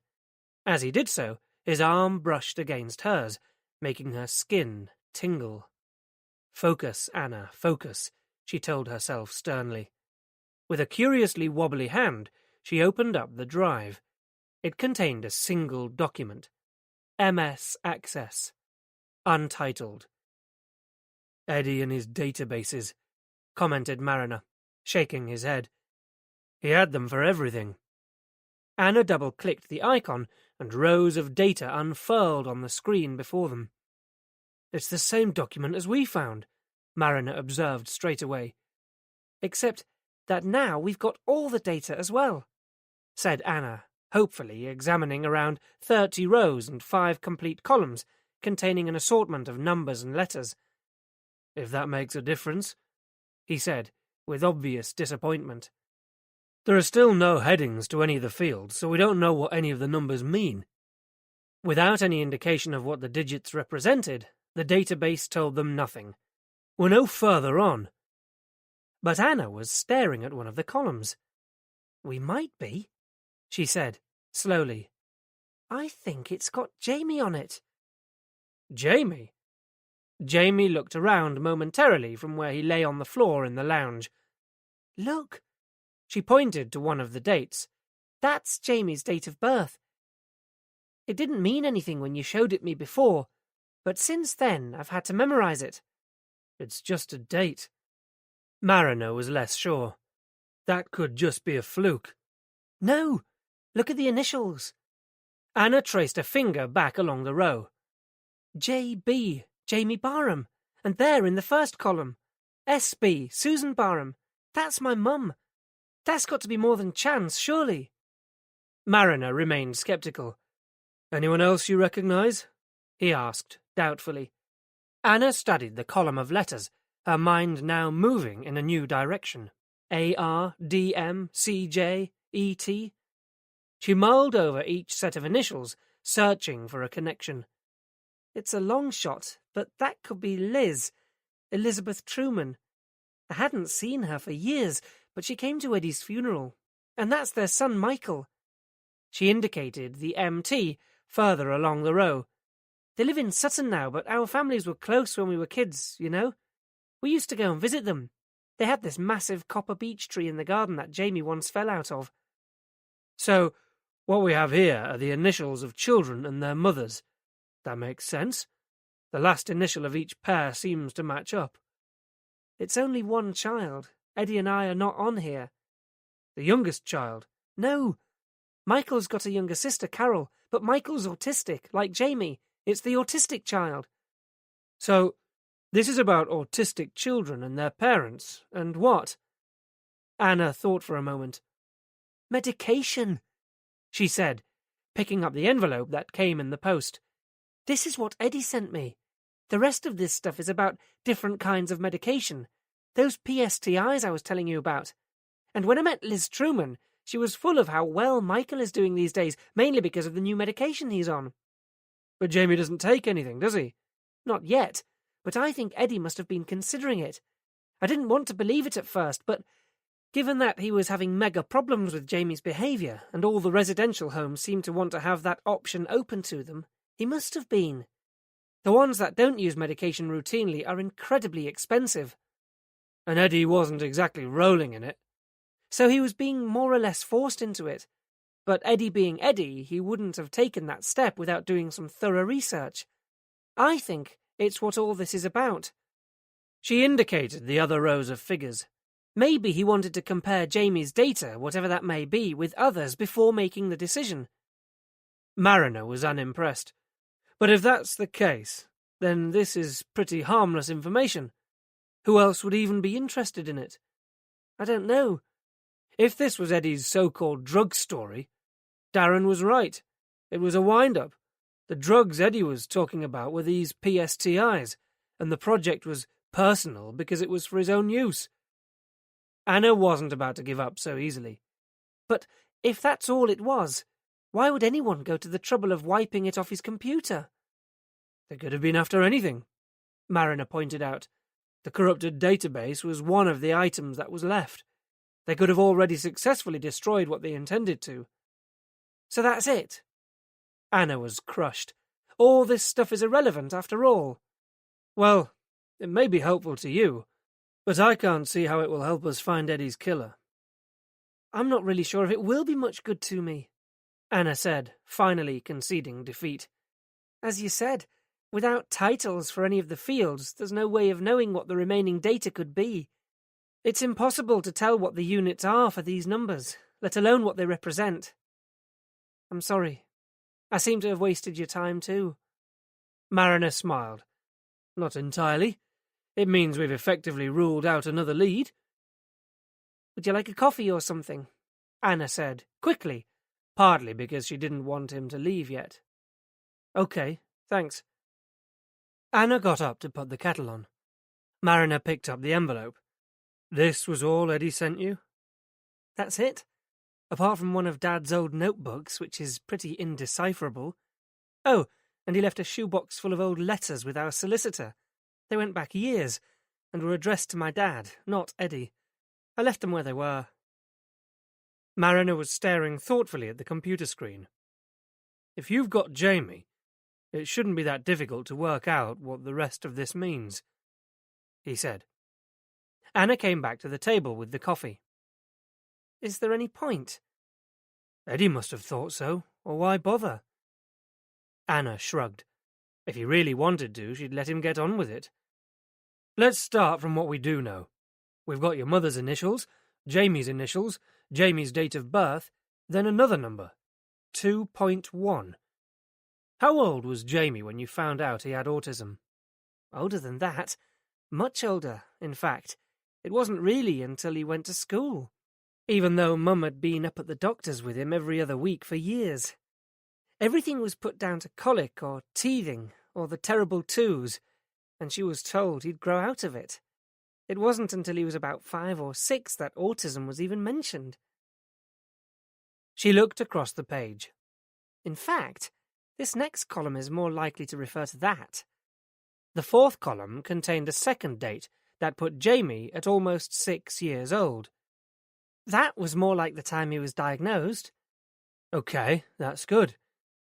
As he did so, his arm brushed against hers, making her skin tingle. Focus, Anna, focus, she told herself sternly. With a curiously wobbly hand, she opened up the drive. It contained a single document. MS Access. Untitled. Eddie and his databases, commented Mariner, shaking his head. He had them for everything. Anna double-clicked the icon, and rows of data unfurled on the screen before them. It's the same document as we found, Mariner observed straight away. Except that now we've got all the data as well, said Anna, hopefully examining around 30 rows and 5 complete columns containing an assortment of numbers and letters. If that makes a difference, he said, with obvious disappointment. There are still no headings to any of the fields, so we don't know what any of the numbers mean. Without any indication of what the digits represented, the database told them nothing. We're no further on. But Anna was staring at one of the columns. "We might be," she said, slowly. "I think it's got Jamie on it." Jamie? Jamie looked around momentarily from where he lay on the floor in the lounge. "Look." She pointed to one of the dates. "That's Jamie's date of birth. It didn't mean anything when you showed it me before, but since then I've had to memorize it." "It's just a date." Mariner was less sure. That could just be a fluke. "No, look at the initials." Anna traced a finger back along the row. "JB, Jamie Barham, and there in the first column. SB, Susan Barham. That's my mum. That's got to be more than chance, surely." Mariner remained sceptical. "Anyone else you recognize?" he asked, doubtfully. Anna studied the column of letters, her mind now moving in a new direction. AR, DM, CJ, ET. She mulled over each set of initials, searching for a connection. "It's a long shot, but that could be Liz, Elizabeth Truman. I hadn't seen her for years, but she came to Eddie's funeral. And that's their son, Michael." She indicated the MT further along the row. "They live in Sutton now, but our families were close when we were kids, you know. We used to go and visit them. They had this massive copper beech tree in the garden that Jamie once fell out of." "So, what we have here are the initials of children and their mothers. That makes sense. The last initial of each pair seems to match up." "It's only one child. Eddie and I are not on here." "The youngest child?" "No. Michael's got a younger sister, Carol, but Michael's autistic, like Jamie. It's the autistic child." "So, this is about autistic children and their parents, and what?" Anna thought for a moment. "Medication," she said, picking up the envelope that came in the post. "This is what Eddie sent me. The rest of this stuff is about different kinds of medication. Those PSTIs I was telling you about. And when I met Liz Truman, she was full of how well Michael is doing these days, mainly because of the new medication he's on." "But Jamie doesn't take anything, does he?" "Not yet, but I think Eddie must have been considering it. I didn't want to believe it at first, but given that he was having mega problems with Jamie's behaviour, and all the residential homes seem to want to have that option open to them, he must have been. The ones that don't use medication routinely are incredibly expensive." "And Eddie wasn't exactly rolling in it." "So he was being more or less forced into it. But Eddie being Eddie, he wouldn't have taken that step without doing some thorough research. I think it's what all this is about." She indicated the other rows of figures. "Maybe he wanted to compare Jamie's data, whatever that may be, with others before making the decision." Mariner was unimpressed. "But if that's the case, then this is pretty harmless information. Who else would even be interested in it?" "I don't know. If this was Eddie's so-called drug story, Darren was right. It was a wind-up. The drugs Eddie was talking about were these PSTIs, and the project was personal because it was for his own use." Anna wasn't about to give up so easily. "But if that's all it was, why would anyone go to the trouble of wiping it off his computer?" "They could have been after anything," Mariner pointed out. "The corrupted database was one of the items that was left. They could have already successfully destroyed what they intended to." "So that's it?" Anna was crushed. "All this stuff is irrelevant after all." "Well, it may be helpful to you, but I can't see how it will help us find Eddie's killer." "I'm not really sure if it will be much good to me," Anna said, finally conceding defeat. "As you said, without titles for any of the fields, there's no way of knowing what the remaining data could be. It's impossible to tell what the units are for these numbers, let alone what they represent. I'm sorry. I seem to have wasted your time too." Mariner smiled. "Not entirely. It means we've effectively ruled out another lead." "Would you like a coffee or something?" Anna said, quickly, partly because she didn't want him to leave yet. "Okay, thanks." Anna got up to put the kettle on. Mariner picked up the envelope. "This was all Eddie sent you?" "That's it. Apart from one of Dad's old notebooks, which is pretty indecipherable." Oh, and he left a shoebox full of old letters with our solicitor. They went back years, and were addressed to my dad, not Eddie. I left them where they were. Mariner was staring thoughtfully at the computer screen. If you've got Jamie, it shouldn't be that difficult to work out what the rest of this means, he said. Anna came back to the table with the coffee. Is there any point? Eddie must have thought so, or why bother? Anna shrugged. If he really wanted to, she'd let him get on with it. Let's start from what we do know. We've got your mother's initials, Jamie's date of birth, then another number, 2.1. How old was Jamie when you found out he had autism? Older than that. Much older, in fact. It wasn't really until he went to school, even though Mum had been up at the doctor's with him every other week for years. Everything was put down to colic or teething or the terrible twos, and she was told he'd grow out of it. It wasn't until he was about 5 or 6 that autism was even mentioned. She looked across the page. In fact, this next column is more likely to refer to that. The 4th column contained a second date that put Jamie at almost 6 years old. That was more like the time he was diagnosed. Okay, that's good.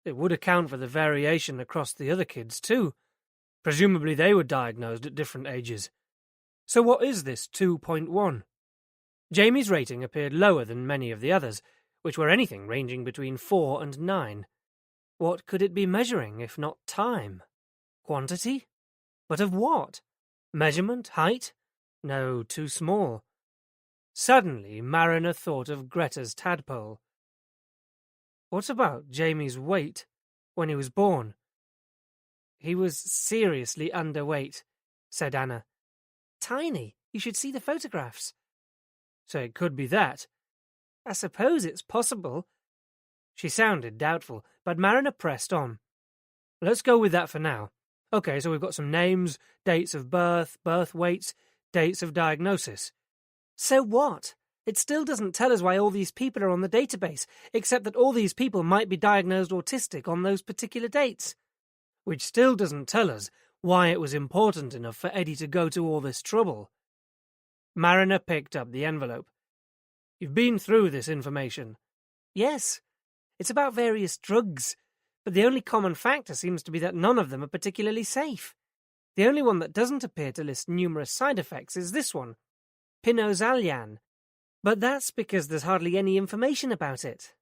It would account for the variation across the other kids, too. Presumably they were diagnosed at different ages. So what is this 2.1? Jamie's rating appeared lower than many of the others, which were anything ranging between 4 and 9. What could it be measuring, if not time? Quantity? But of what? Measurement? Height? No, too small. Suddenly, Mariner thought of Greta's tadpole. What about Jamie's weight when he was born? He was seriously underweight, said Anna. Tiny. You should see the photographs. So it could be that. I suppose it's possible. She sounded doubtful, but Mariner pressed on. Let's go with that for now. Okay, so we've got some names, dates of birth, birth weights, dates of diagnosis. So what? It still doesn't tell us why all these people are on the database, except that all these people might be diagnosed autistic on those particular dates. Which still doesn't tell us why it was important enough for Eddie to go to all this trouble. Mariner picked up the envelope. You've been through this information? Yes. It's about various drugs, but the only common factor seems to be that none of them are particularly safe. The only one that doesn't appear to list numerous side effects is this one, Pinozalyan. But that's because there's hardly any information about it.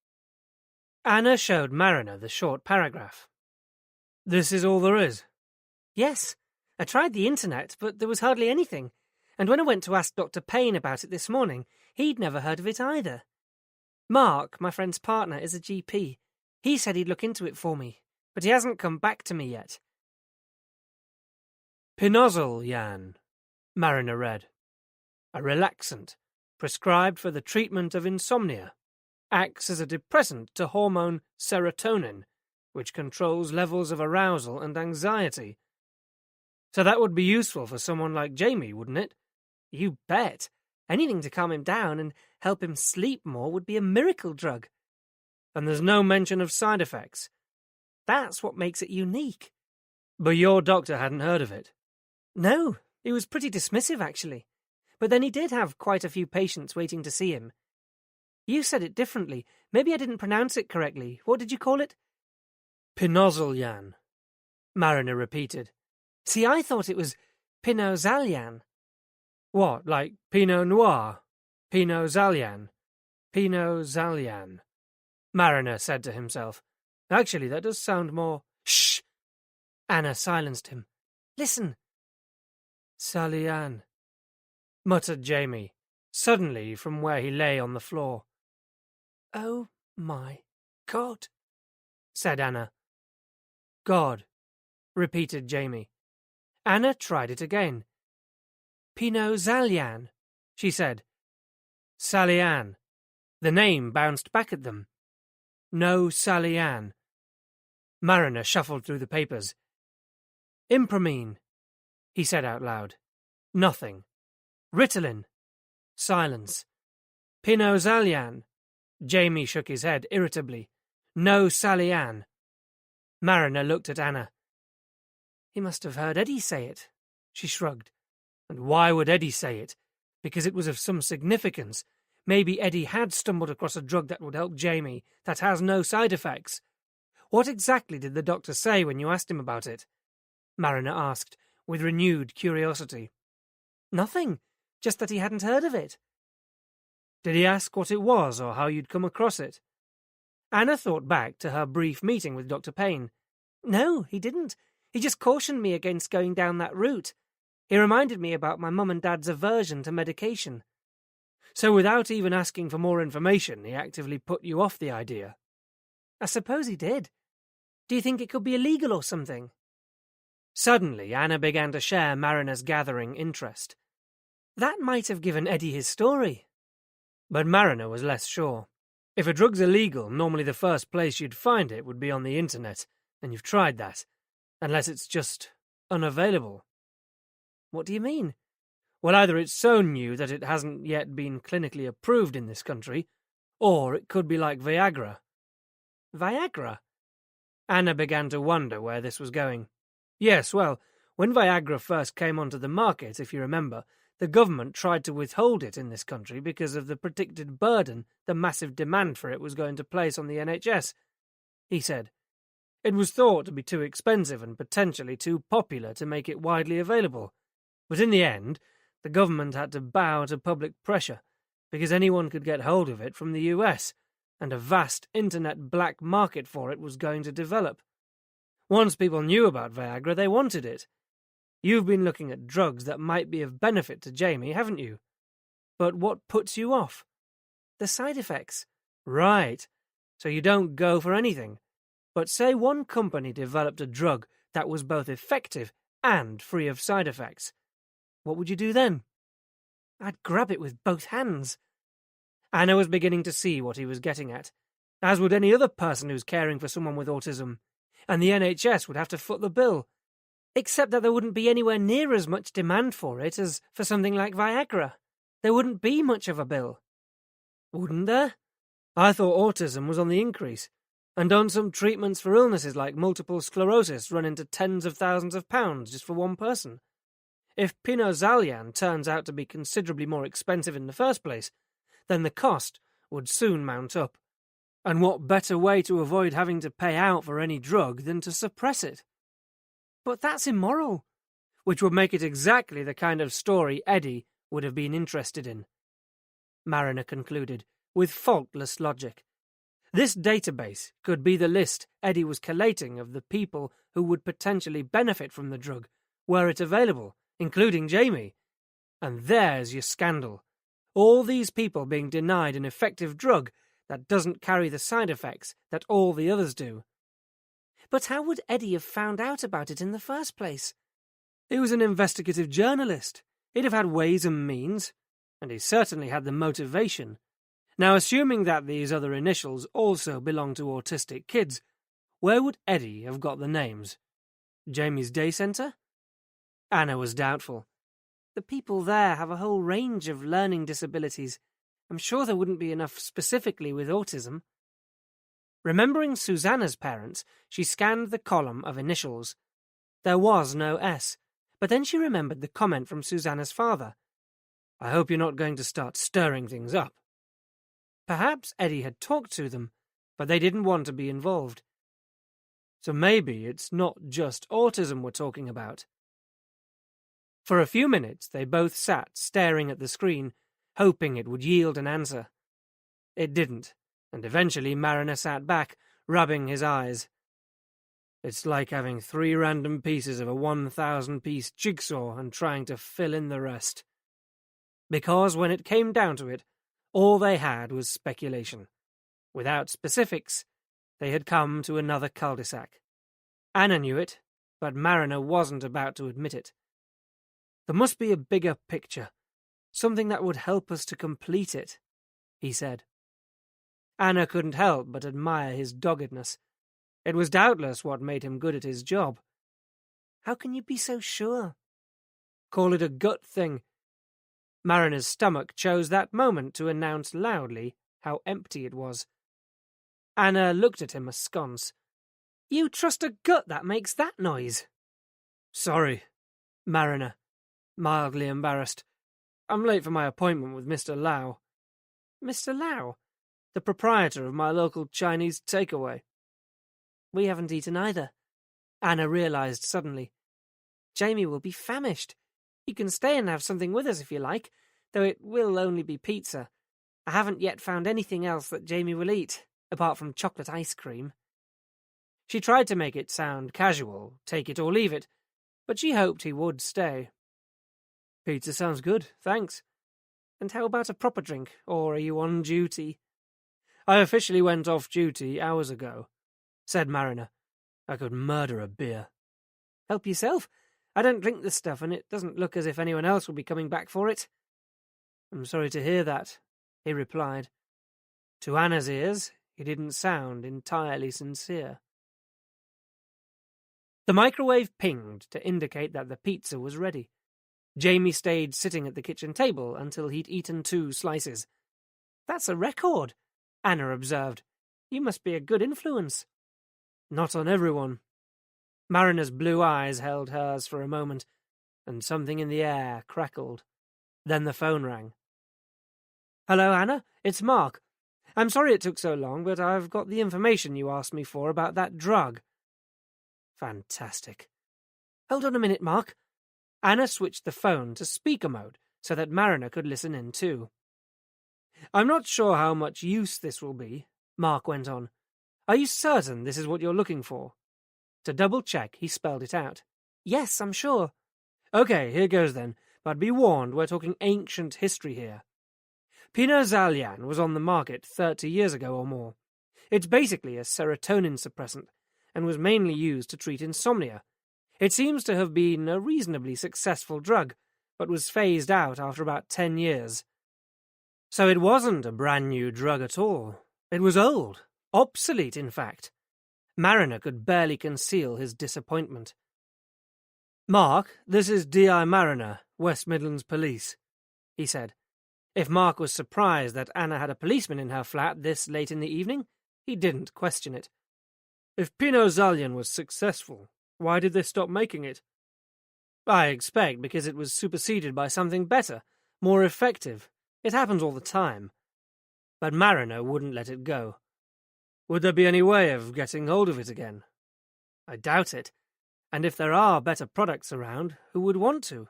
Anna showed Mariner the short paragraph. This is all there is? Yes. I tried the internet, but there was hardly anything. And when I went to ask Dr. Payne about it this morning, he'd never heard of it either. Mark, my friend's partner, is a GP. He said he'd look into it for me, but he hasn't come back to me yet. Pinozalyan, Mariner read. A relaxant, prescribed for the treatment of insomnia. Acts as a depressant to hormone serotonin, which controls levels of arousal and anxiety. So that would be useful for someone like Jamie, wouldn't it? You bet. Anything to calm him down and help him sleep more would be a miracle drug. And there's no mention of side effects. That's what makes it unique. But your doctor hadn't heard of it? No, he was pretty dismissive, actually. But then he did have quite a few patients waiting to see him. You said it differently. Maybe I didn't pronounce it correctly. What did you call it? Pinozalyan, Mariner repeated. See, I thought it was Pinozalyan. What, like Pinot Noir? Pinozalyan. Pinozalyan, Mariner said to himself. Actually, that does sound more... Shh! Anna silenced him. Listen. Salian, muttered Jamie, suddenly from where he lay on the floor. Oh, my God, said Anna. God, repeated Jamie. Anna tried it again. Pinozalyan, she said. Salian. The name bounced back at them. No Salian. Mariner shuffled through the papers. Impramine, he said out loud. Nothing. Ritalin. Silence. Pinozalyan. Jamie shook his head irritably. No Salian. Mariner looked at Anna. He must have heard Eddie say it. She shrugged. And why would Eddie say it? Because it was of some significance. Maybe Eddie had stumbled across a drug that would help Jamie, that has no side effects. What exactly did the doctor say when you asked him about it? Mariner asked, with renewed curiosity. Nothing, just that he hadn't heard of it. Did he ask what it was or how you'd come across it? Anna thought back to her brief meeting with Dr. Payne. No, he didn't. He just cautioned me against going down that route. He reminded me about my mum and dad's aversion to medication. So without even asking for more information, he actively put you off the idea? I suppose he did. Do you think it could be illegal or something? Suddenly, Anna began to share Mariner's gathering interest. That might have given Eddie his story. But Mariner was less sure. If a drug's illegal, normally the first place you'd find it would be on the internet, and you've tried that. Unless it's just unavailable. What do you mean? Well, either it's so new that it hasn't yet been clinically approved in this country, or it could be like Viagra. Viagra? Anna began to wonder where this was going. Yes, well, when Viagra first came onto the market, if you remember, the government tried to withhold it in this country because of the predicted burden the massive demand for it was going to place on the NHS, he said. It was thought to be too expensive and potentially too popular to make it widely available. But in the end, the government had to bow to public pressure, because anyone could get hold of it from the US, and a vast internet black market for it was going to develop. Once people knew about Viagra, they wanted it. You've been looking at drugs that might be of benefit to Jamie, haven't you? But what puts you off? The side effects. Right. So you don't go for anything. But say one company developed a drug that was both effective and free of side effects. What would you do then? I'd grab it with both hands. Anna was beginning to see what he was getting at, as would any other person who's caring for someone with autism, and the NHS would have to foot the bill. Except that there wouldn't be anywhere near as much demand for it as for something like Viagra. There wouldn't be much of a bill. Wouldn't there? I thought autism was on the increase, and on some treatments for illnesses like multiple sclerosis run into tens of thousands of pounds just for one person. If Pinozalian turns out to be considerably more expensive in the first place, then the cost would soon mount up. And what better way to avoid having to pay out for any drug than to suppress it? But that's immoral. Which would make it exactly the kind of story Eddie would have been interested in, Mariner concluded, with faultless logic. This database could be the list Eddie was collating of the people who would potentially benefit from the drug, were it available, including Jamie. And there's your scandal. All these people being denied an effective drug that doesn't carry the side effects that all the others do. But how would Eddie have found out about it in the first place? He was an investigative journalist. He'd have had ways and means, and he certainly had the motivation. Now, assuming that these other initials also belong to autistic kids, where would Eddie have got the names? Jamie's day centre? Anna was doubtful. The people there have a whole range of learning disabilities. I'm sure there wouldn't be enough specifically with autism. Remembering Susanna's parents, she scanned the column of initials. There was no S, but then she remembered the comment from Susanna's father. I hope you're not going to start stirring things up. Perhaps Eddie had talked to them, but they didn't want to be involved. So maybe it's not just autism we're talking about. For a few minutes they both sat staring at the screen, hoping it would yield an answer. It didn't, and eventually Mariner sat back, rubbing his eyes. It's like having 3 random pieces of a 1,000-piece jigsaw and trying to fill in the rest. Because when it came down to it, all they had was speculation. Without specifics, they had come to another cul-de-sac. Anna knew it, but Mariner wasn't about to admit it. There must be a bigger picture, something that would help us to complete it, he said. Anna couldn't help but admire his doggedness. It was doubtless what made him good at his job. How can you be so sure? Call it a gut thing. Mariner's stomach chose that moment to announce loudly how empty it was. Anna looked at him askance. You trust a gut that makes that noise. Sorry, Mariner, mildly embarrassed. I'm late for my appointment with Mr. Lau. Mr. Lau? The proprietor of my local Chinese takeaway. We haven't eaten either. Anna realised suddenly. Jamie will be famished. You can stay and have something with us if you like, though it will only be pizza. I haven't yet found anything else that Jamie will eat, apart from chocolate ice cream. She tried to make it sound casual, take it or leave it, but she hoped he would stay. Pizza sounds good, thanks. And how about a proper drink, or are you on duty? I officially went off duty hours ago, said Mariner. I could murder a beer. Help yourself. I don't drink the stuff, and it doesn't look as if anyone else will be coming back for it. I'm sorry to hear that, he replied. To Anna's ears, he didn't sound entirely sincere. The microwave pinged to indicate that the pizza was ready. Jamie stayed sitting at the kitchen table until he'd eaten 2 slices. That's a record, Anna observed. You must be a good influence. Not on everyone. Mariner's blue eyes held hers for a moment, and something in the air crackled. Then the phone rang. Hello, Anna. It's Mark. I'm sorry it took so long, but I've got the information you asked me for about that drug. Fantastic. Hold on a minute, Mark. Anna switched the phone to speaker mode so that Mariner could listen in too. I'm not sure how much use this will be, Mark went on. Are you certain this is what you're looking for? To double-check, he spelled it out. Yes, I'm sure. Okay, here goes then, but be warned, we're talking ancient history here. Pinozalian was on the market 30 years ago or more. It's basically a serotonin suppressant, and was mainly used to treat insomnia. It seems to have been a reasonably successful drug, but was phased out after about 10 years. So it wasn't a brand new drug at all. It was old, obsolete in fact. Mariner could barely conceal his disappointment. Mark, this is D.I. Mariner, West Midlands Police, he said. If Mark was surprised that Anna had a policeman in her flat this late in the evening, he didn't question it. If Pinozalian was successful, why did they stop making it? I expect because it was superseded by something better, more effective. It happens all the time. But Mariner wouldn't let it go. Would there be any way of getting hold of it again? I doubt it. And if there are better products around, who would want to?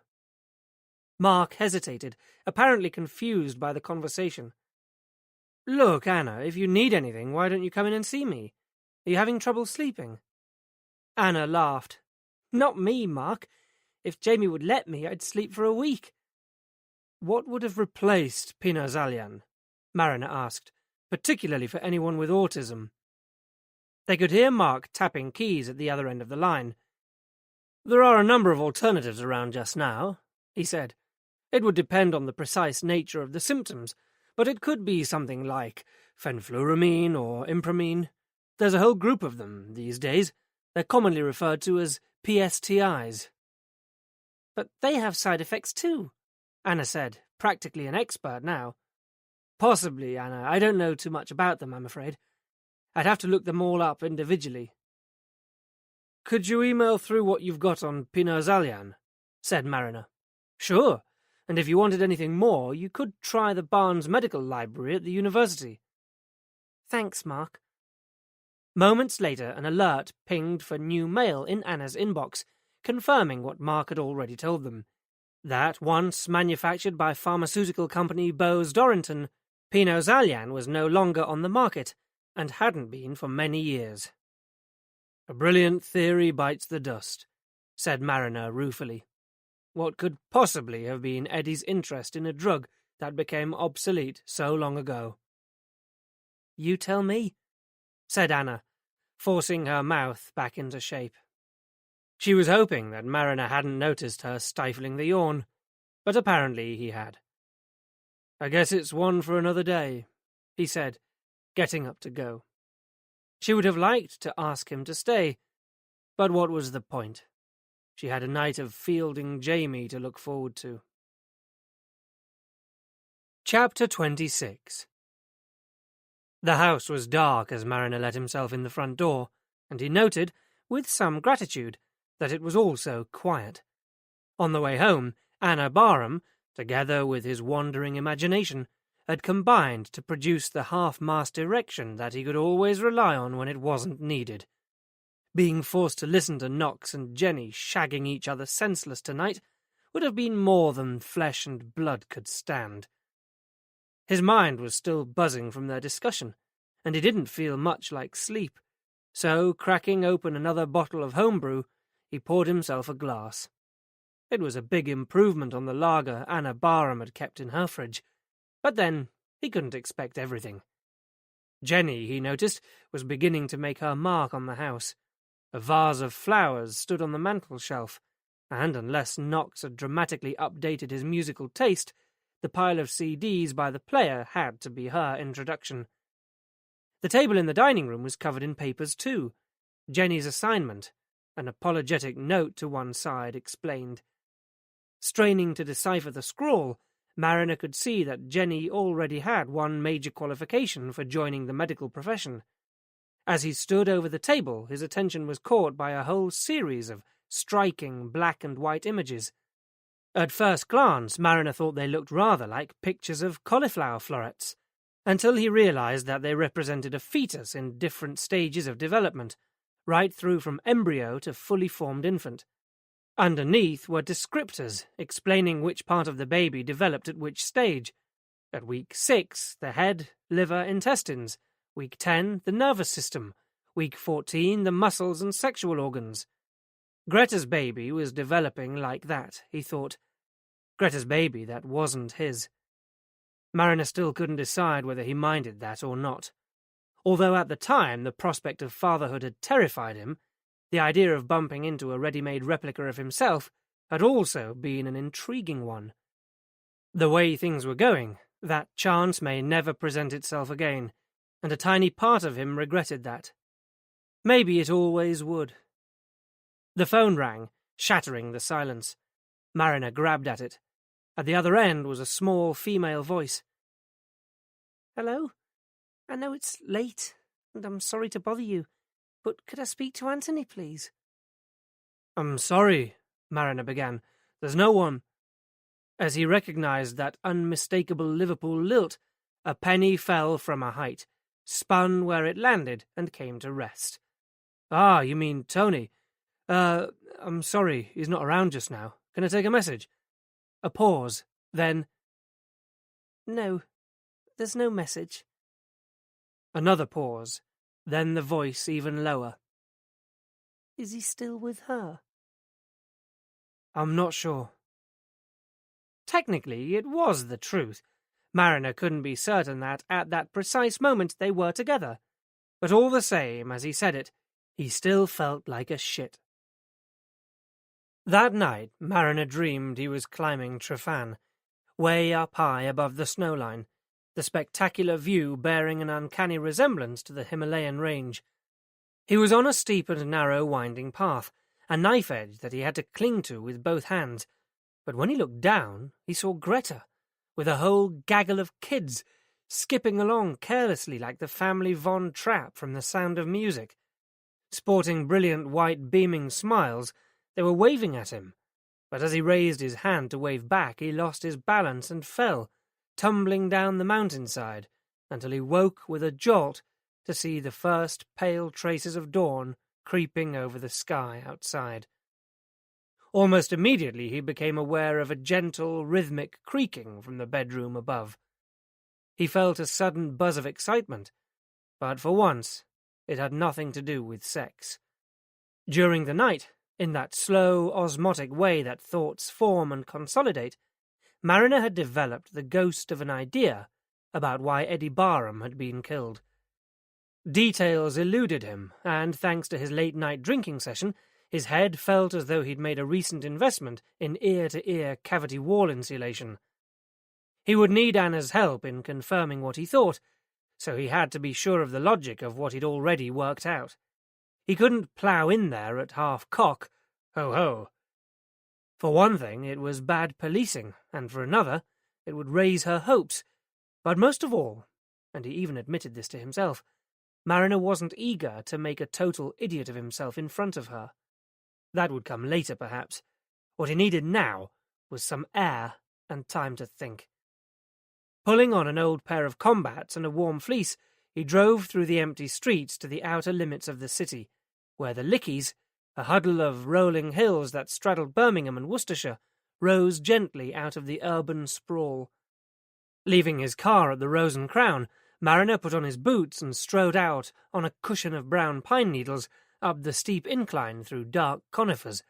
Mark hesitated, apparently confused by the conversation. Look, Anna, if you need anything, why don't you come in and see me? Are you having trouble sleeping? Anna laughed. Not me, Mark. If Jamie would let me, I'd sleep for a week. What would have replaced Pinozalian? Mariner asked, particularly for anyone with autism. They could hear Mark tapping keys at the other end of the line. There are a number of alternatives around just now, he said. It would depend on the precise nature of the symptoms, but it could be something like fenfluramine or impramine. There's a whole group of them these days. They're commonly referred to as PSTIs. But they have side effects too, Anna said, practically an expert now. Possibly, Anna. I don't know too much about them, I'm afraid. I'd have to look them all up individually. Could you email through what you've got on Pinozalian? Said Mariner. Sure, and if you wanted anything more, you could try the Barnes Medical Library at the university. Thanks, Mark. Moments later, an alert pinged for new mail in Anna's inbox, confirming what Mark had already told them. That, once manufactured by pharmaceutical company Bose Dorrington, Pinozalian was no longer on the market, and hadn't been for many years. A brilliant theory bites the dust, said Mariner ruefully. What could possibly have been Eddie's interest in a drug that became obsolete so long ago? You tell me, said Anna, forcing her mouth back into shape. She was hoping that Mariner hadn't noticed her stifling the yawn, but apparently he had. I guess it's one for another day, he said, getting up to go. She would have liked to ask him to stay, but what was the point? She had a night of fielding Jamie to look forward to. Chapter 26. The house was dark as Mariner let himself in the front door, and he noted, with some gratitude, that it was also quiet. On the way home, Anna Barham, together with his wandering imagination, had combined to produce the half-mast erection that he could always rely on when it wasn't needed. Being forced to listen to Knox and Jenny shagging each other senseless tonight would have been more than flesh and blood could stand. His mind was still buzzing from their discussion, and he didn't feel much like sleep, so, cracking open another bottle of homebrew, he poured himself a glass. It was a big improvement on the lager Anna Barham had kept in her fridge, but then he couldn't expect everything. Jenny, he noticed, was beginning to make her mark on the house. A vase of flowers stood on the mantel-shelf, and unless Knox had dramatically updated his musical taste, the pile of CDs by the player had to be her introduction. The table in the dining room was covered in papers too. Jenny's assignment, an apologetic note to one side, explained. Straining to decipher the scrawl, Mariner could see that Jenny already had one major qualification for joining the medical profession. As he stood over the table, his attention was caught by a whole series of striking black and white images. At first glance, Mariner thought they looked rather like pictures of cauliflower florets, until he realized that they represented a fetus in different stages of development, right through from embryo to fully formed infant. Underneath were descriptors explaining which part of the baby developed at which stage. At week 6, the head, liver, intestines. Week 10, the nervous system. Week 14, the muscles and sexual organs. Greta's baby was developing like that, he thought. Greta's baby that wasn't his. Mariner still couldn't decide whether he minded that or not. Although at the time the prospect of fatherhood had terrified him, the idea of bumping into a ready-made replica of himself had also been an intriguing one. The way things were going, that chance may never present itself again, and a tiny part of him regretted that. Maybe it always would. The phone rang, shattering the silence. Mariner grabbed at it. At the other end was a small female voice. Hello? I know it's late, and I'm sorry to bother you, but could I speak to Anthony, please? I'm sorry, Mariner began. There's no one. As he recognized that unmistakable Liverpool lilt, a penny fell from a height, spun where it landed, and came to rest. Ah, you mean Tony. I'm sorry, he's not around just now. Can I take a message? A pause, then... No, there's no message. Another pause, then the voice even lower. Is he still with her? I'm not sure. Technically, it was the truth. Mariner couldn't be certain that at that precise moment they were together. But all the same, as he said it, he still felt like a shit. That night, Mariner dreamed he was climbing Trefan, way up high above the snowline, the spectacular view bearing an uncanny resemblance to the Himalayan range. He was on a steep and narrow winding path, a knife edge that he had to cling to with both hands, but when he looked down, he saw Greta, with a whole gaggle of kids, skipping along carelessly like the family Von Trapp from The Sound of Music. Sporting brilliant white beaming smiles, they were waving at him, but as he raised his hand to wave back, he lost his balance and fell, tumbling down the mountainside, until he woke with a jolt to see the first pale traces of dawn creeping over the sky outside. Almost immediately he became aware of a gentle, rhythmic creaking from the bedroom above. He felt a sudden buzz of excitement, but for once it had nothing to do with sex. During the night, in that slow, osmotic way that thoughts form and consolidate, Mariner had developed the ghost of an idea about why Eddie Barham had been killed. Details eluded him, and thanks to his late-night drinking session, his head felt as though he'd made a recent investment in ear-to-ear cavity wall insulation. He would need Anna's help in confirming what he thought, so he had to be sure of the logic of what he'd already worked out. He couldn't plough in there at half-cock, ho-ho. For one thing, it was bad policing, and for another, it would raise her hopes. But most of all, and he even admitted this to himself, Mariner wasn't eager to make a total idiot of himself in front of her. That would come later, perhaps. What he needed now was some air and time to think. Pulling on an old pair of combats and a warm fleece, he drove through the empty streets to the outer limits of the city, where the Lickeys, a huddle of rolling hills that straddled Birmingham and Worcestershire, rose gently out of the urban sprawl. Leaving his car at the Rose and Crown, Mariner put on his boots and strode out on a cushion of brown pine needles up the steep incline through dark conifers,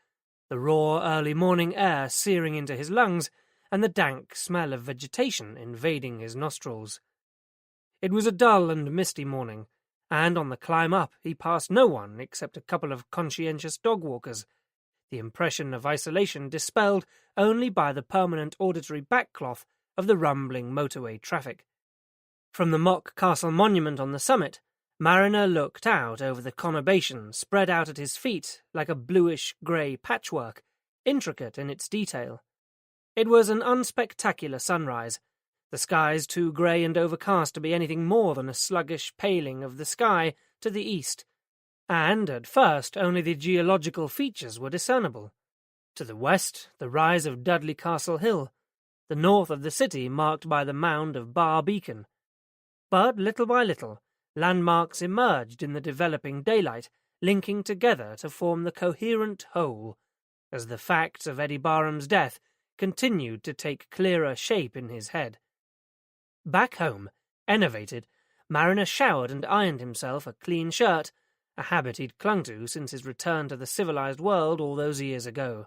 the raw early morning air searing into his lungs and the dank smell of vegetation invading his nostrils. It was a dull and misty morning, and on the climb up he passed no one except a couple of conscientious dog-walkers, the impression of isolation dispelled only by the permanent auditory backcloth of the rumbling motorway traffic. From the mock castle monument on the summit, Mariner looked out over the conurbation spread out at his feet like a bluish-grey patchwork, intricate in its detail. It was an unspectacular sunrise, the skies too grey and overcast to be anything more than a sluggish paling of the sky to the east, and at first only the geological features were discernible. To the west, the rise of Dudley Castle Hill, the north of the city marked by the mound of Bar Beacon. But little by little, landmarks emerged in the developing daylight, linking together to form the coherent whole, as the facts of Eddie Barham's death continued to take clearer shape in his head. Back home, enervated, Mariner showered and ironed himself a clean shirt, a habit he'd clung to since his return to the civilized world all those years ago.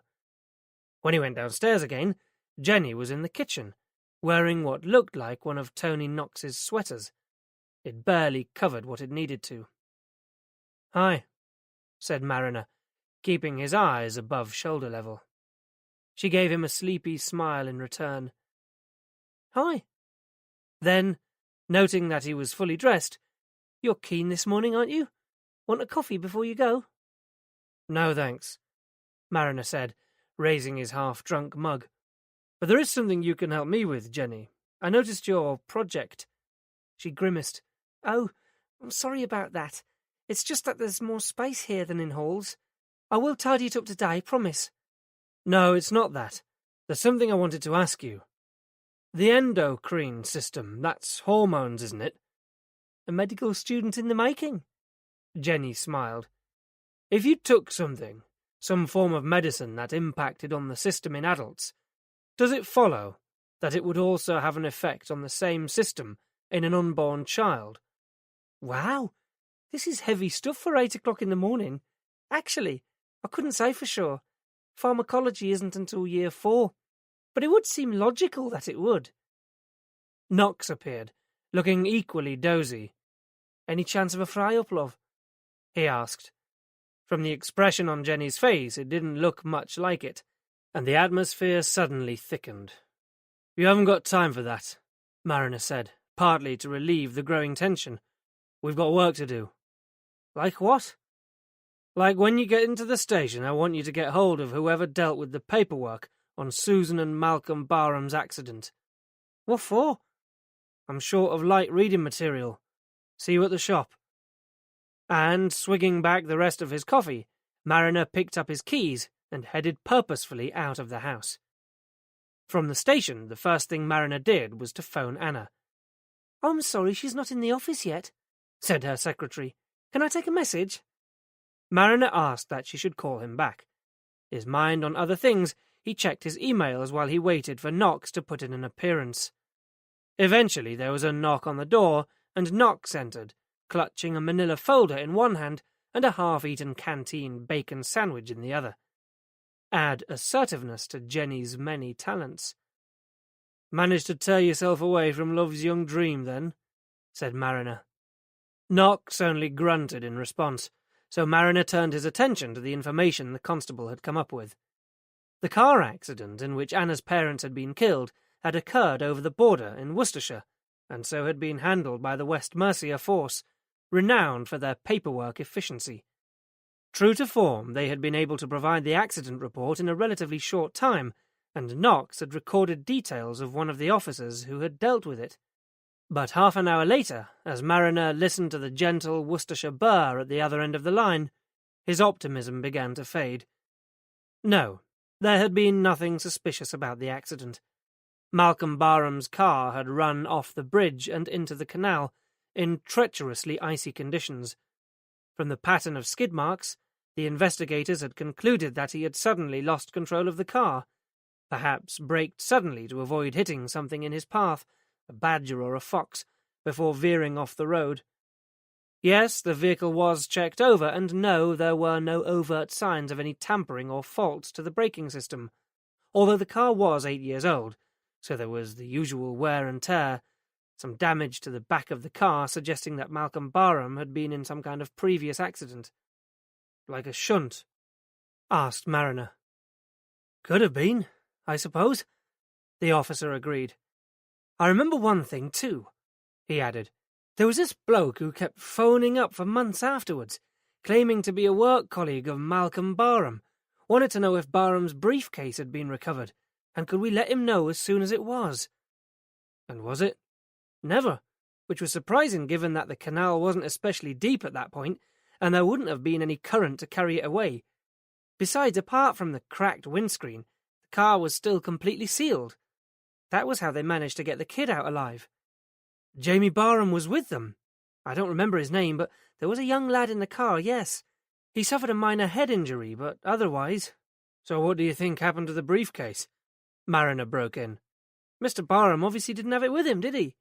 When he went downstairs again, Jenny was in the kitchen, wearing what looked like one of Tony Knox's sweaters. It barely covered what it needed to. "Hi," said Mariner, keeping his eyes above shoulder level. She gave him a sleepy smile in return. "Hi." Then, noting that he was fully dressed, "You're keen this morning, aren't you? Want a coffee before you go?" "No, thanks," Mariner said, raising his half-drunk mug. "But there is something you can help me with, Jenny. I noticed your project." She grimaced. "Oh, I'm sorry about that. It's just that there's more space here than in halls. I will tidy it up today, promise." "No, it's not that. There's something I wanted to ask you. The endocrine system, that's hormones, isn't it?" "A medical student in the making." Jenny smiled. "If you took something, some form of medicine that impacted on the system in adults, does it follow that it would also have an effect on the same system in an unborn child?" "Wow, this is heavy stuff for 8 o'clock in the morning. Actually, I couldn't say for sure. Pharmacology isn't until year 4, but it would seem logical that it would." Knox appeared, looking equally dozy. "Any chance of a fry-up, love?" he asked. From the expression on Jenny's face, it didn't look much like it, and the atmosphere suddenly thickened. "You haven't got time for that," Mariner said, partly to relieve the growing tension. "We've got work to do." "Like what?" "Like when you get into the station, I want you to get hold of whoever dealt with the paperwork on Susan and Malcolm Barham's accident." "What for?" "I'm short of light reading material. See you at the shop." And, swigging back the rest of his coffee, Mariner picked up his keys and headed purposefully out of the house. From the station, the first thing Mariner did was to phone Anna. "I'm sorry she's not in the office yet," said her secretary. "Can I take a message?" Mariner asked that she should call him back. His mind on other things, he checked his emails while he waited for Knox to put in an appearance. Eventually there was a knock on the door, and Knox entered, clutching a manila folder in one hand and a half-eaten canteen bacon sandwich in the other. Add assertiveness to Jenny's many talents. "Managed to tear yourself away from love's young dream, then?" said Mariner. Knox only grunted in response, so Mariner turned his attention to the information the constable had come up with. The car accident in which Anna's parents had been killed had occurred over the border in Worcestershire, and so had been handled by the West Mercia force, renowned for their paperwork efficiency. True to form, they had been able to provide the accident report in a relatively short time, and Knox had recorded details of one of the officers who had dealt with it. But half an hour later, as Mariner listened to the gentle Worcestershire burr at the other end of the line, his optimism began to fade. No, there had been nothing suspicious about the accident. Malcolm Barham's car had run off the bridge and into the canal in treacherously icy conditions. From the pattern of skid marks, the investigators had concluded that he had suddenly lost control of the car, perhaps braked suddenly to avoid hitting something in his path, a badger or a fox, before veering off the road. Yes, the vehicle was checked over, and no, there were no overt signs of any tampering or faults to the braking system, although the car was 8 years old, so there was the usual wear and tear, some damage to the back of the car suggesting that Malcolm Barham had been in some kind of previous accident. Like a shunt? Asked Mariner. Could have been, I suppose, the officer agreed. I remember one thing, too, he added. There was this bloke who kept phoning up for months afterwards, claiming to be a work colleague of Malcolm Barham, wanted to know if Barham's briefcase had been recovered, and could we let him know as soon as it was. And was it? Never, which was surprising given that the canal wasn't especially deep at that point, and there wouldn't have been any current to carry it away. Besides, apart from the cracked windscreen, the car was still completely sealed. That was how they managed to get the kid out alive. Jamie Barham was with them. I don't remember his name, but there was a young lad in the car, yes. He suffered a minor head injury, but otherwise... So what do you think happened to the briefcase? Mariner broke in. Mr. Barham obviously didn't have it with him, did he?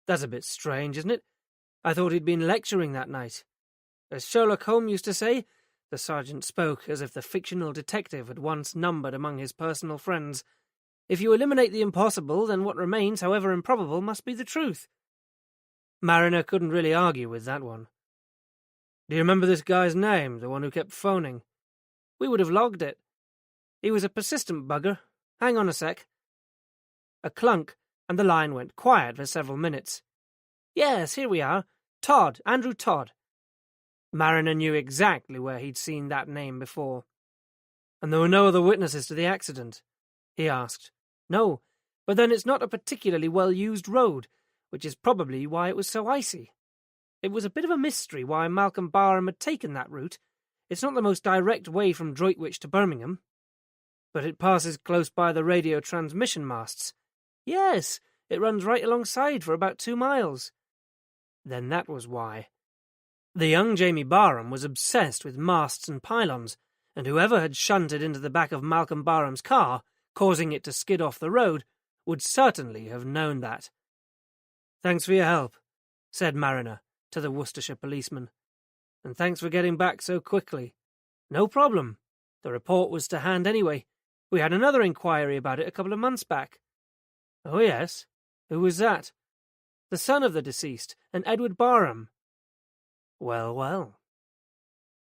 That's a bit strange, isn't it? I thought he'd been lecturing that night. As Sherlock Holmes used to say, the sergeant spoke as if the fictional detective had once numbered among his personal friends. If you eliminate the impossible, then what remains, however improbable, must be the truth. Mariner couldn't really argue with that one. Do you remember this guy's name, the one who kept phoning? We would have logged it. He was a persistent bugger. Hang on a sec. A clunk, and the line went quiet for several minutes. Yes, here we are. Todd, Andrew Todd. Mariner knew exactly where he'd seen that name before. And there were no other witnesses to the accident? He asked. No, but then it's not a particularly well-used road, which is probably why it was so icy. It was a bit of a mystery why Malcolm Barham had taken that route. It's not the most direct way from Droitwich to Birmingham. But it passes close by the radio transmission masts. Yes, it runs right alongside for about 2 miles. Then that was why. The young Jamie Barham was obsessed with masts and pylons, and whoever had shunted into the back of Malcolm Barham's car, causing it to skid off the road, would certainly have known that. Thanks for your help, said Mariner to the Worcestershire policeman. And thanks for getting back so quickly. No problem. The report was to hand anyway. We had another inquiry about it a couple of months back. Oh, yes. Who was that? The son of the deceased, an Edward Barham. Well, well.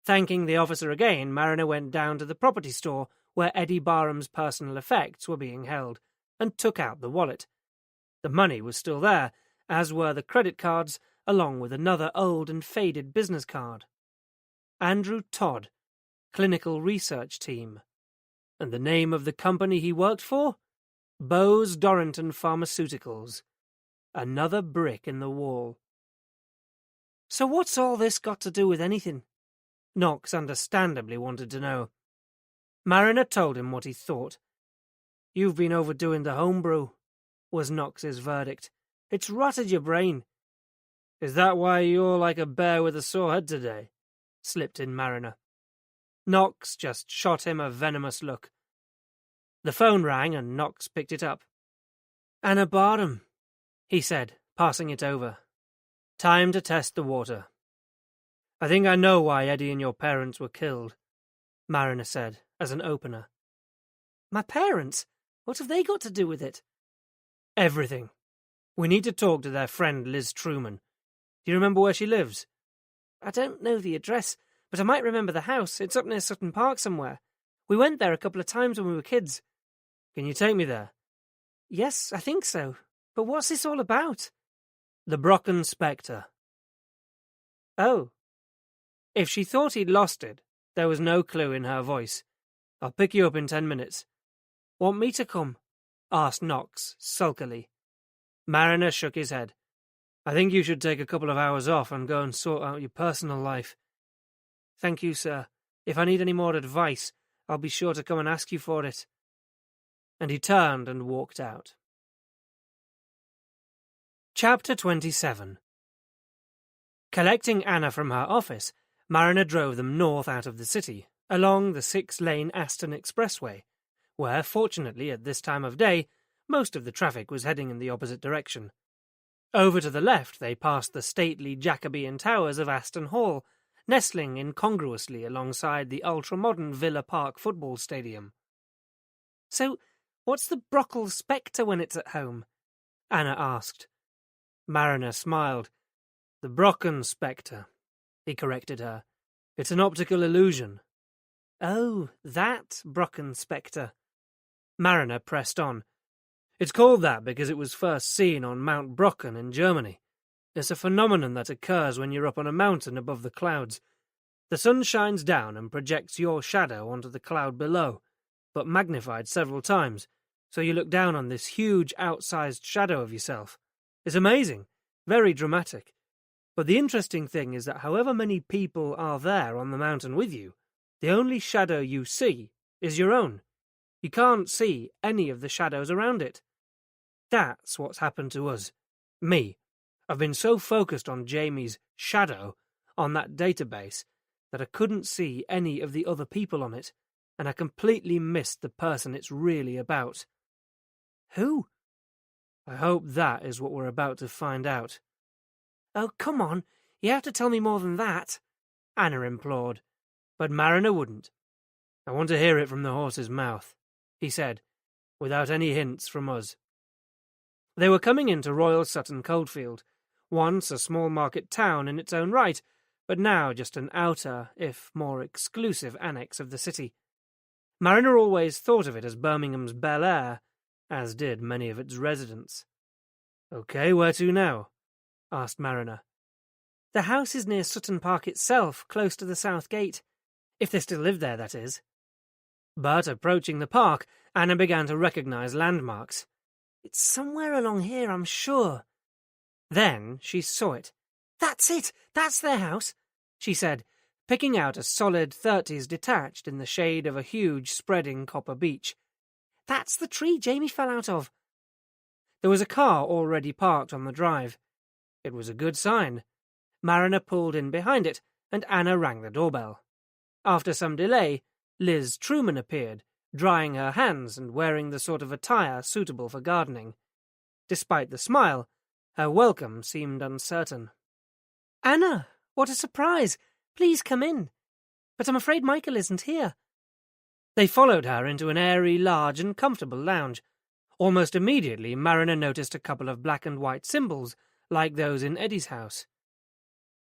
Thanking the officer again, Mariner went down to the property store where Eddie Barham's personal effects were being held, and took out the wallet. The money was still there, as were the credit cards, along with another old and faded business card. Andrew Todd, Clinical Research Team. And the name of the company he worked for? Bose Dorrington Pharmaceuticals. Another brick in the wall. So what's all this got to do with anything? Knox understandably wanted to know. Mariner told him what he thought. You've been overdoing the homebrew, was Knox's verdict. It's rotted your brain. Is that why you're like a bear with a sore head today? Slipped in Mariner. Knox just shot him a venomous look. The phone rang and Knox picked it up. Anna Barham, he said, passing it over. Time to test the water. I think I know why Eddie and your parents were killed, Mariner said, as an opener. My parents? What have they got to do with it? Everything. We need to talk to their friend Liz Truman. Do you remember where she lives? I don't know the address, but I might remember the house. It's up near Sutton Park somewhere. We went there a couple of times when we were kids. Can you take me there? Yes, I think so. But what's this all about? The Brocken Spectre. Oh. If she thought he'd lost it, there was no clue in her voice. I'll pick you up in 10 minutes. Want me to come? Asked Knox, sulkily. Mariner shook his head. I think you should take a couple of hours off and go and sort out your personal life. Thank you, sir. If I need any more advice, I'll be sure to come and ask you for it. And he turned and walked out. Chapter 27. Collecting Anna from her office, Mariner drove them north out of the city, along the 6-lane Aston Expressway, where, fortunately at this time of day, most of the traffic was heading in the opposite direction. Over to the left they passed the stately Jacobean towers of Aston Hall, nestling incongruously alongside the ultra-modern Villa Park football stadium. So, what's the Brockle Spectre when it's at home? Anna asked. Mariner smiled. The Brocken Spectre, he corrected her. It's an optical illusion. Oh, that Brocken Spectre. Mariner pressed on. It's called that because it was first seen on Mount Brocken in Germany. It's a phenomenon that occurs when you're up on a mountain above the clouds. The sun shines down and projects your shadow onto the cloud below, but magnified several times, so you look down on this huge outsized shadow of yourself. It's amazing, very dramatic. But the interesting thing is that however many people are there on the mountain with you, the only shadow you see is your own. You can't see any of the shadows around it. That's what's happened to us. Me. I've been so focused on Jamie's shadow on that database that I couldn't see any of the other people on it, and I completely missed the person it's really about. Who? I hope that is what we're about to find out. Oh, come on, you have to tell me more than that, Anna implored, but Mariner wouldn't. I want to hear it from the horse's mouth, he said, without any hints from us. They were coming into Royal Sutton Coldfield, once a small market town in its own right, but now just an outer, if more exclusive annex of the city. Mariner always thought of it as Birmingham's Bel Air, as did many of its residents. "Okay, where to now?" asked Mariner. The house is near Sutton Park itself, close to the south gate. If they still live there, that is. But approaching the park, Anna began to recognize landmarks. It's somewhere along here, I'm sure. Then she saw it. That's it! That's their house, she said, picking out a solid 30s detached in the shade of a huge spreading copper beech. That's the tree Jamie fell out of. There was a car already parked on the drive. It was a good sign. Mariner pulled in behind it, and Anna rang the doorbell. After some delay, Liz Truman appeared, drying her hands and wearing the sort of attire suitable for gardening. Despite the smile, her welcome seemed uncertain. Anna, what a surprise! Please come in. But I'm afraid Michael isn't here. They followed her into an airy, large and comfortable lounge. Almost immediately, Mariner noticed a couple of black and white symbols, like those in Eddie's house.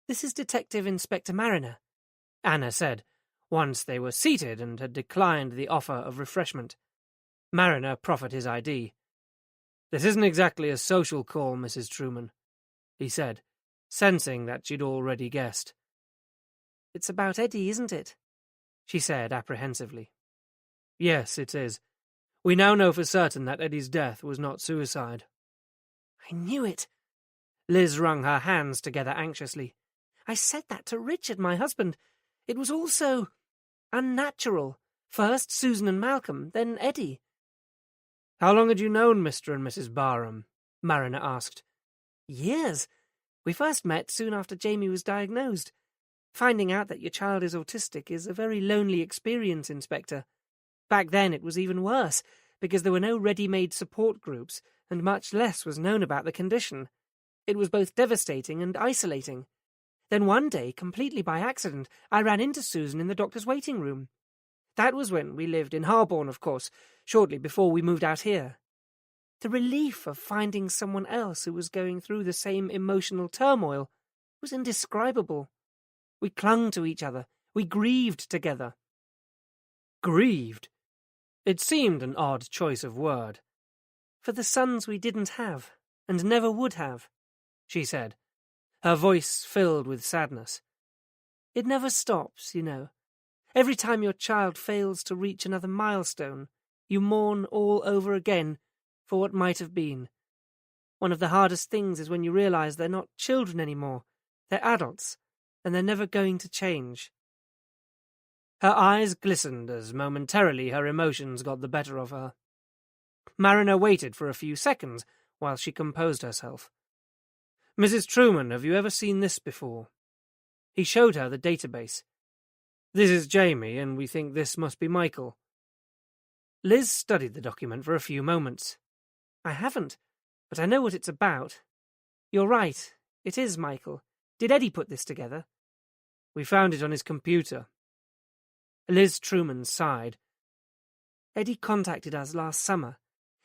This is Detective Inspector Mariner, Anna said, once they were seated and had declined the offer of refreshment. Mariner proffered his ID. "This isn't exactly a social call, Mrs. Truman," he said, sensing that she'd already guessed. "It's about Eddie, isn't it?" she said apprehensively. "Yes, it is. We now know for certain that Eddie's death was not suicide." "I knew it." Liz wrung her hands together anxiously. "I said that to Richard, my husband. It was all so unnatural. First Susan and Malcolm, then Eddie." "How long had you known Mr. and Mrs. Barham?" Mariner asked. "Years. We first met soon after Jamie was diagnosed. Finding out that your child is autistic is a very lonely experience, Inspector. Back then it was even worse, because there were no ready-made support groups, and much less was known about the condition. It was both devastating and isolating. Then one day, completely by accident, I ran into Susan in the doctor's waiting room. That was when we lived in Harborne, of course, shortly before we moved out here. The relief of finding someone else who was going through the same emotional turmoil was indescribable. We clung to each other. We grieved together." Grieved? It seemed an odd choice of word. "For the sons we didn't have, and never would have," she said, her voice filled with sadness. "It never stops, you know. Every time your child fails to reach another milestone, you mourn all over again for what might have been. One of the hardest things is when you realize they're not children anymore. They're adults, and they're never going to change. Her eyes glistened as momentarily her emotions got the better of her. Mariner waited for a few seconds while she composed herself. "Mrs. Truman, have you ever seen this before?" He showed her the database. "This is Jamie, and we think this must be Michael." Liz studied the document for a few moments. "I haven't, but I know what it's about. You're right, it is Michael. Did Eddie put this together?" "We found it on his computer." Liz Truman sighed. "Eddie contacted us last summer.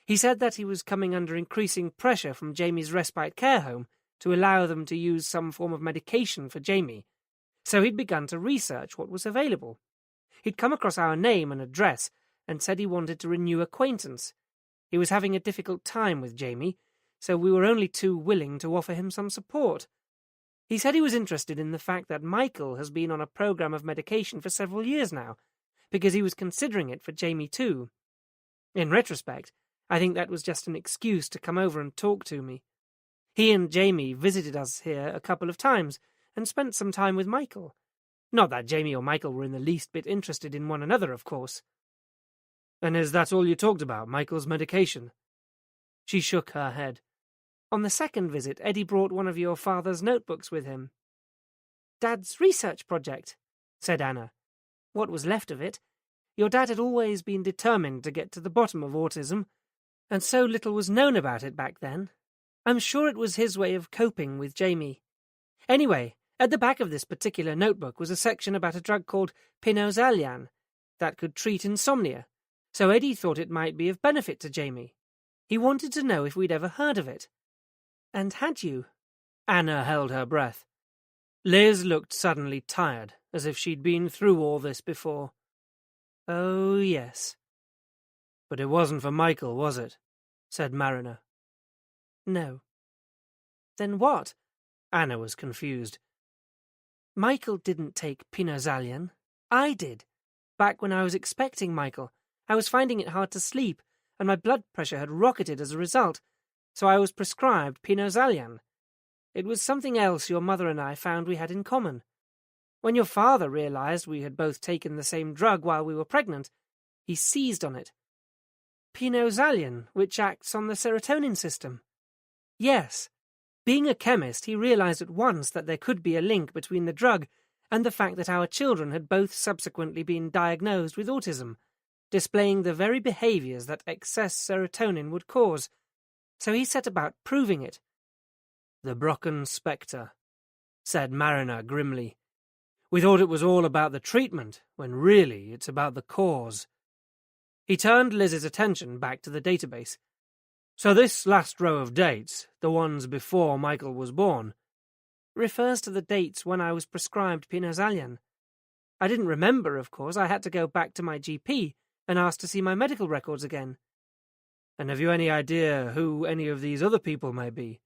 He said that he was coming under increasing pressure from Jamie's respite care home to allow them to use some form of medication for Jamie. So he'd begun to research what was available. He'd come across our name and address and said he wanted to renew acquaintance. He was having a difficult time with Jamie, so we were only too willing to offer him some support. He said he was interested in the fact that Michael has been on a program of medication for several years now, because he was considering it for Jamie too. In retrospect, I think that was just an excuse to come over and talk to me. He and Jamie visited us here a couple of times and spent some time with Michael. Not that Jamie or Michael were in the least bit interested in one another, of course." "And is that all you talked about, Michael's medication?" She shook her head. "On the second visit, Eddie brought one of your father's notebooks with him." "Dad's research project," said Anna. "What was left of it. Your dad had always been determined to get to the bottom of autism, and so little was known about it back then. I'm sure it was his way of coping with Jamie. Anyway, at the back of this particular notebook was a section about a drug called pinozalyan that could treat insomnia, so Eddie thought it might be of benefit to Jamie. He wanted to know if we'd ever heard of it." "And had you?" Anna held her breath. Liz looked suddenly tired, as if she'd been through all this before. "Oh, yes." "But it wasn't for Michael, was it?" said Mariner. "No." "Then what?" Anna was confused. "Michael didn't take pinozalyan. I did. Back when I was expecting Michael, I was finding it hard to sleep, and my blood pressure had rocketed as a result, so I was prescribed pinozalyan. It was something else your mother and I found we had in common. When your father realized we had both taken the same drug while we were pregnant, he seized on it. Pinozalyan, which acts on the serotonin system. Yes. Being a chemist, he realized at once that there could be a link between the drug and the fact that our children had both subsequently been diagnosed with autism, displaying the very behaviors that excess serotonin would cause. So he set about proving it." "The Brocken spectre," said Mariner grimly. "We thought it was all about the treatment, when really it's about the cause." He turned Liz's attention back to the database. "So this last row of dates, the ones before Michael was born, refers to the dates when I was prescribed pinozalyan. I didn't remember, of course. I had to go back to my GP and ask to see my medical records again." "And have you any idea who any of these other people may be?"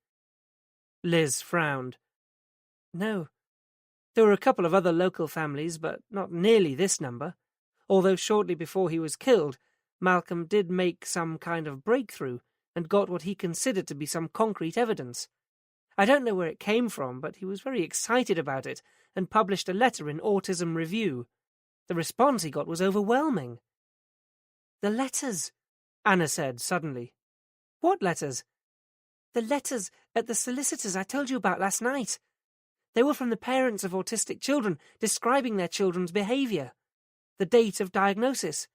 Liz frowned. "No. There were a couple of other local families, but not nearly this number, although shortly before he was killed, Malcolm did make some kind of breakthrough and got what he considered to be some concrete evidence. I don't know where it came from, but he was very excited about it and published a letter in Autism Review. The response he got was overwhelming." "The letters," Anna said suddenly. "What letters?" "The letters at the solicitor's I told you about last night. They were from the parents of autistic children describing their children's behavior, the date of diagnosis.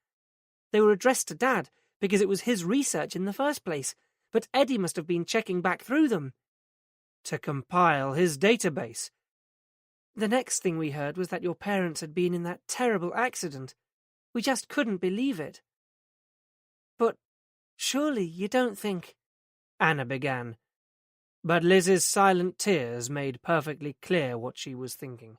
They were addressed to Dad because it was his research in the first place, but Eddie must have been checking back through them." "To compile his database." "The next thing we heard was that your parents had been in that terrible accident. We just couldn't believe it." "But surely you don't think—" Anna began. But Liz's silent tears made perfectly clear what she was thinking.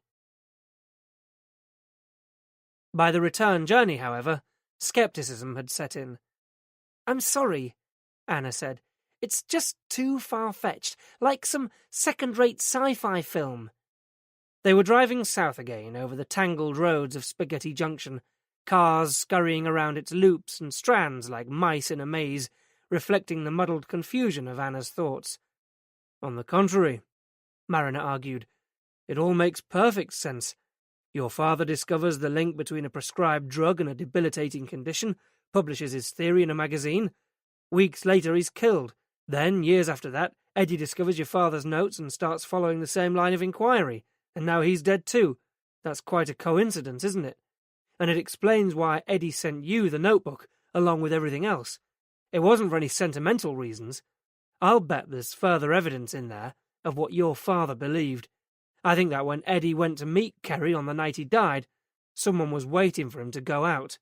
By the return journey, however, skepticism had set in. "I'm sorry," Anna said. "It's just too far-fetched, like some second-rate sci-fi film." They were driving south again over the tangled roads of Spaghetti Junction, cars scurrying around its loops and strands like mice in a maze, reflecting the muddled confusion of Anna's thoughts. On the contrary, Mariner argued, it all makes perfect sense. Your father discovers the link between a prescribed drug and a debilitating condition, publishes his theory in a magazine. Weeks later, he's killed. Then, years after that, Eddie discovers your father's notes and starts following the same line of inquiry, and now he's dead too. That's quite a coincidence, isn't it? And it explains why Eddie sent you the notebook, along with everything else. It wasn't for any sentimental reasons. I'll bet there's further evidence in there of what your father believed. I think that when Eddie went to meet Kerry on the night he died, someone was waiting for him to go out.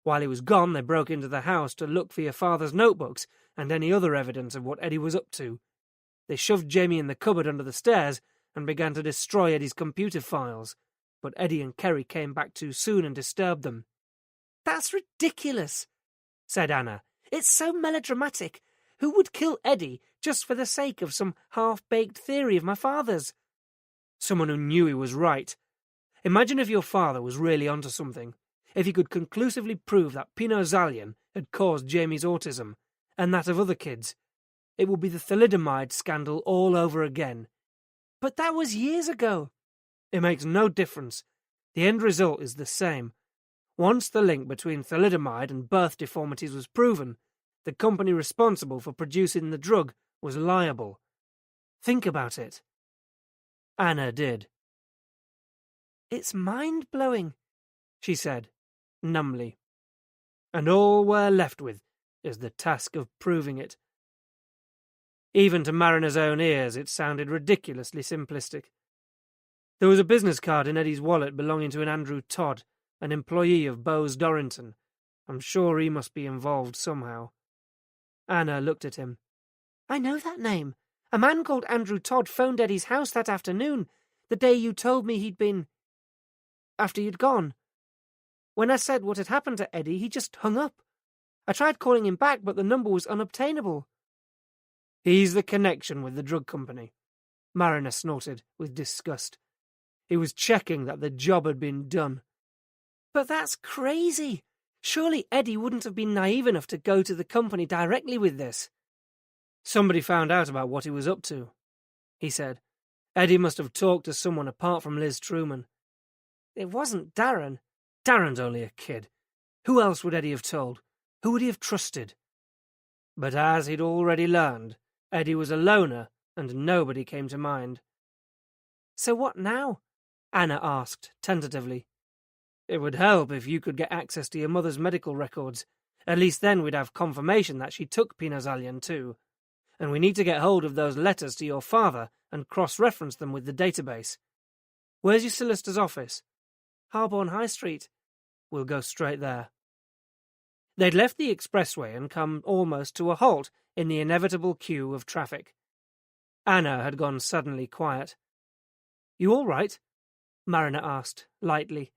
While he was gone, they broke into the house to look for your father's notebooks and any other evidence of what Eddie was up to. They shoved Jamie in the cupboard under the stairs and began to destroy Eddie's computer files, but Eddie and Kerry came back too soon and disturbed them. That's ridiculous, said Anna. It's so melodramatic. Who would kill Eddie just for the sake of some half-baked theory of my father's? Someone who knew he was right. Imagine if your father was really onto something. If he could conclusively prove that Pinozalian had caused Jamie's autism, and that of other kids. It would be the thalidomide scandal all over again. But that was years ago. It makes no difference. The end result is the same. Once the link between thalidomide and birth deformities was proven, the company responsible for producing the drug was liable. Think about it. Anna did. It's mind-blowing, she said, numbly. And all we're left with is the task of proving it. Even to Mariner's own ears, it sounded ridiculously simplistic. There was a business card in Eddie's wallet belonging to an Andrew Todd, an employee of Bowes Dorrington. I'm sure he must be involved somehow. Anna looked at him. I know that name. A man called Andrew Todd phoned Eddie's house that afternoon, the day you told me he'd been... after you'd gone. When I said what had happened to Eddie, he just hung up. I tried calling him back, but the number was unobtainable. He's the connection with the drug company, Mariner snorted with disgust. He was checking that the job had been done. But that's crazy. Surely Eddie wouldn't have been naive enough to go to the company directly with this. Somebody found out about what he was up to, he said. Eddie must have talked to someone apart from Liz Truman. It wasn't Darren. Darren's only a kid. Who else would Eddie have told? Who would he have trusted? But as he'd already learned, Eddie was a loner, and nobody came to mind. So what now? Anna asked, tentatively. It would help if you could get access to your mother's medical records. At least then we'd have confirmation that she took Pinozalian too. And we need to get hold of those letters to your father and cross-reference them with the database. Where's your solicitor's office? Harborne High Street. We'll go straight there. They'd left the expressway and come almost to a halt in the inevitable queue of traffic. Anna had gone suddenly quiet. You all right? Mariner asked, lightly.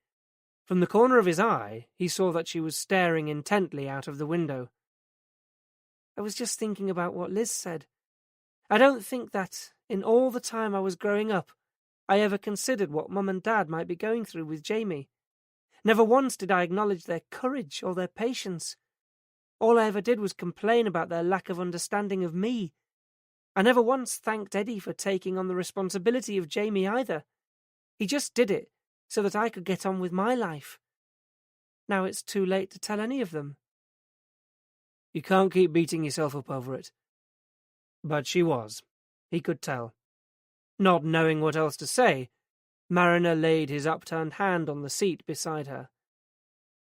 From the corner of his eye, he saw that she was staring intently out of the window. I was just thinking about what Liz said. I don't think that, in all the time I was growing up, I ever considered what Mum and Dad might be going through with Jamie. Never once did I acknowledge their courage or their patience. All I ever did was complain about their lack of understanding of me. I never once thanked Eddie for taking on the responsibility of Jamie either. He just did it so that I could get on with my life. Now it's too late to tell any of them. You can't keep beating yourself up over it. But she was. He could tell. Not knowing what else to say, Mariner laid his upturned hand on the seat beside her.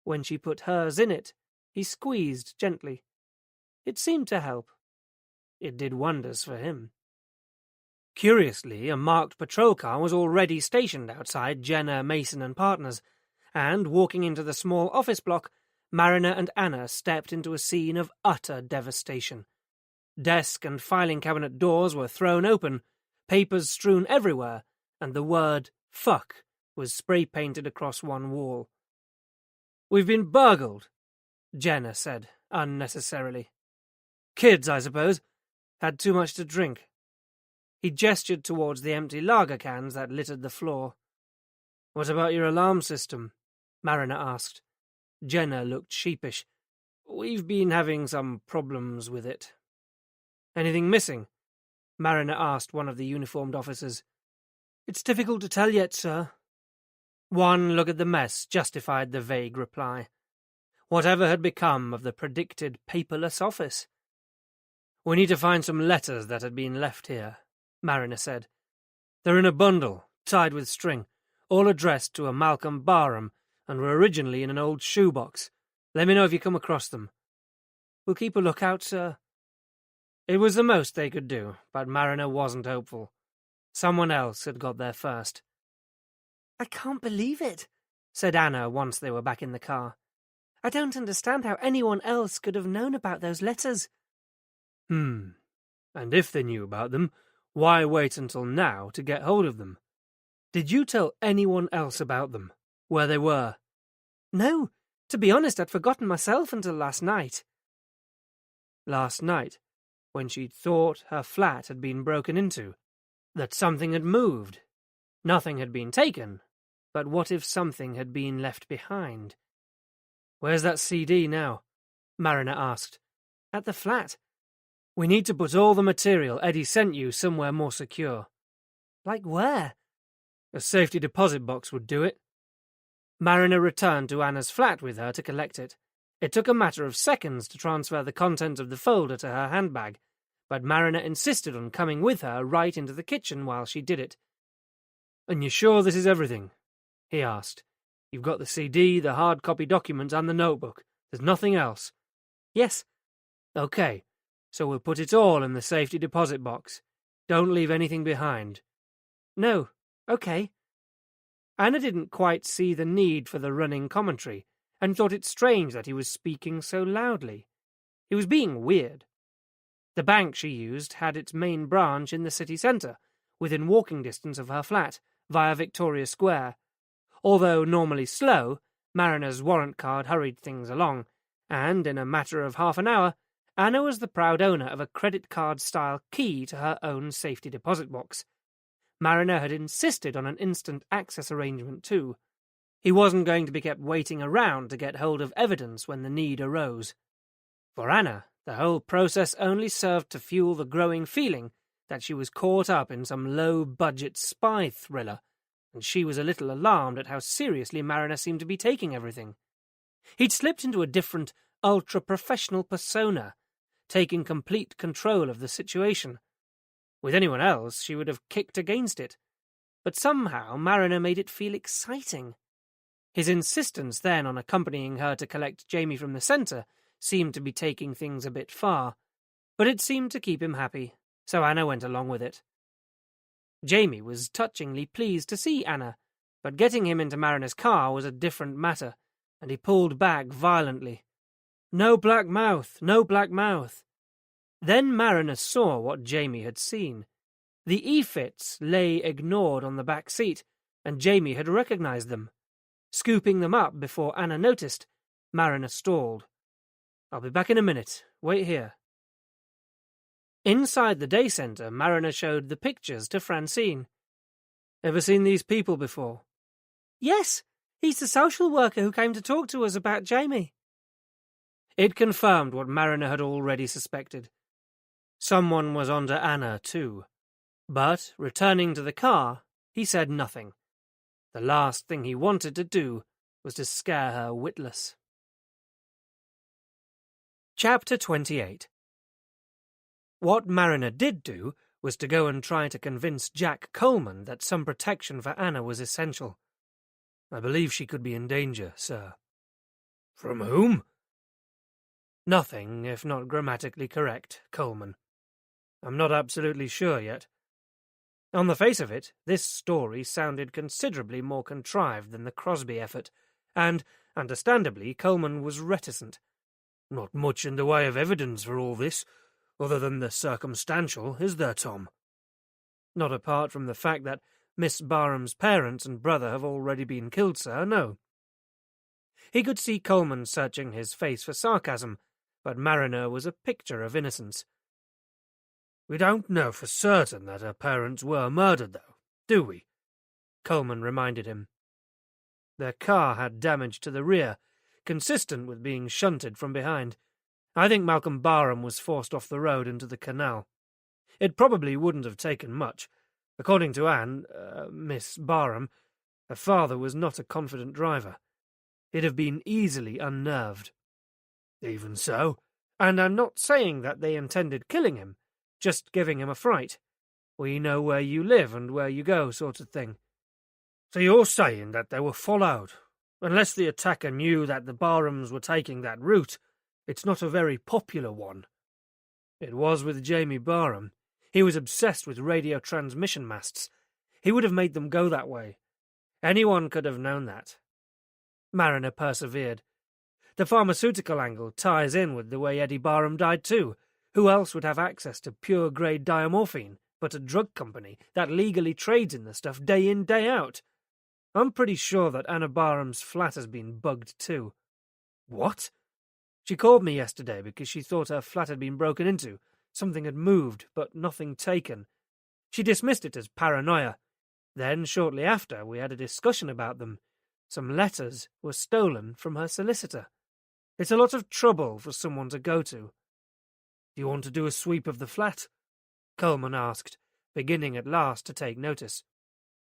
When she put hers in it, he squeezed gently. It seemed to help. It did wonders for him. Curiously, a marked patrol car was already stationed outside Jenner, Mason and Partners, and, walking into the small office block, Mariner and Anna stepped into a scene of utter devastation. Desk and filing cabinet doors were thrown open, papers strewn everywhere, and the word "fuck" was spray-painted across one wall. "We've been burgled," Jenner said, unnecessarily. "Kids, I suppose. Had too much to drink." He gestured towards the empty lager cans that littered the floor. "What about your alarm system?" Mariner asked. Jenner looked sheepish. "We've been having some problems with it." "Anything missing?" Mariner asked one of the uniformed officers. "It's difficult to tell yet, sir." One look at the mess justified the vague reply. Whatever had become of the predicted paperless office? "We need to find some letters that had been left here," Mariner said. "They're in a bundle, tied with string, all addressed to a Malcolm Barham, and were originally in an old shoebox. Let me know if you come across them." "We'll keep a lookout, sir." It was the most they could do, but Mariner wasn't hopeful. Someone else had got there first. "I can't believe it," said Anna once they were back in the car. "I don't understand how anyone else could have known about those letters." And if they knew about them, why wait until now to get hold of them? Did you tell anyone else about them? Where they were? "No. To be honest, I'd forgotten myself until last night." Last night, when she'd thought her flat had been broken into, that something had moved. Nothing had been taken, but what if something had been left behind? "Where's that CD now?" Mariner asked. "At the flat." "We need to put all the material Eddie sent you somewhere more secure." "Like where?" "A safety deposit box would do it." Mariner returned to Anna's flat with her to collect it. It took a matter of seconds to transfer the contents of the folder to her handbag, but Mariner insisted on coming with her right into the kitchen while she did it. "And you're sure this is everything?" he asked. "You've got the CD, the hard copy documents, and the notebook. There's nothing else?" "Yes." "Okay, so we'll put it all in the safety deposit box. Don't leave anything behind." "No. Okay." Anna didn't quite see the need for the running commentary, and thought it strange that he was speaking so loudly. He was being weird. The bank she used had its main branch in the city centre, within walking distance of her flat, via Victoria Square. Although normally slow, Mariner's warrant card hurried things along, and in a matter of half an hour, Anna was the proud owner of a credit card-style key to her own safety deposit box. Mariner had insisted on an instant access arrangement too. He wasn't going to be kept waiting around to get hold of evidence when the need arose. For Anna, the whole process only served to fuel the growing feeling that she was caught up in some low-budget spy thriller, and she was a little alarmed at how seriously Mariner seemed to be taking everything. He'd slipped into a different, ultra-professional persona, taking complete control of the situation. With anyone else, she would have kicked against it. But somehow Mariner made it feel exciting. His insistence then on accompanying her to collect Jamie from the centre seemed to be taking things a bit far, but it seemed to keep him happy, so Anna went along with it. Jamie was touchingly pleased to see Anna, but getting him into Mariner's car was a different matter, and he pulled back violently. "No black mouth, no black mouth." Then Mariner saw what Jamie had seen. The E-fits lay ignored on the back seat, and Jamie had recognized them. Scooping them up before Anna noticed, Mariner stalled. "I'll be back in a minute. Wait here." Inside the day centre, Mariner showed the pictures to Francine. "Ever seen these people before?" "Yes, he's the social worker who came to talk to us about Jamie." It confirmed what Mariner had already suspected. Someone was onto Anna, too. But, returning to the car, he said nothing. The last thing he wanted to do was to scare her witless. Chapter 28. What Mariner did do was to go and try to convince Jack Coleman that some protection for Anna was essential. "I believe she could be in danger, sir." "From whom?" "Nothing, if not grammatically correct, Coleman. I'm not absolutely sure yet. On the face of it, this story sounded considerably more contrived than the Crosby effort, and, understandably, Coleman was reticent. Not much in the way of evidence for all this, other than the circumstantial, is there, Tom? Not apart from the fact that Miss Barham's parents and brother have already been killed, sir, no. He could see Coleman searching his face for sarcasm, but Mariner was a picture of innocence. We don't know for certain that her parents were murdered, though, do we? Coleman reminded him. Their car had damage to the rear, consistent with being shunted from behind. I think Malcolm Barham was forced off the road into the canal. It probably wouldn't have taken much. According to Anne, Miss Barham, her father was not a confident driver. He'd have been easily unnerved. Even so, and I'm not saying that they intended killing him, just giving him a fright. We know where you live and where you go, sort of thing. So you're saying that they were followed? Unless the attacker knew that the Barhams were taking that route, it's not a very popular one. It was with Jamie Barham. He was obsessed with radio transmission masts. He would have made them go that way. Anyone could have known that. Mariner persevered. The pharmaceutical angle ties in with the way Eddie Barham died too. Who else would have access to pure-grade diamorphine but a drug company that legally trades in the stuff day in, day out? I'm pretty sure that Anna Barham's flat has been bugged too. What? She called me yesterday because she thought her flat had been broken into. Something had moved, but nothing taken. She dismissed it as paranoia. Then, shortly after, we had a discussion about them. Some letters were stolen from her solicitor. It's a lot of trouble for someone to go to. Do you want to do a sweep of the flat? Coleman asked, beginning at last to take notice.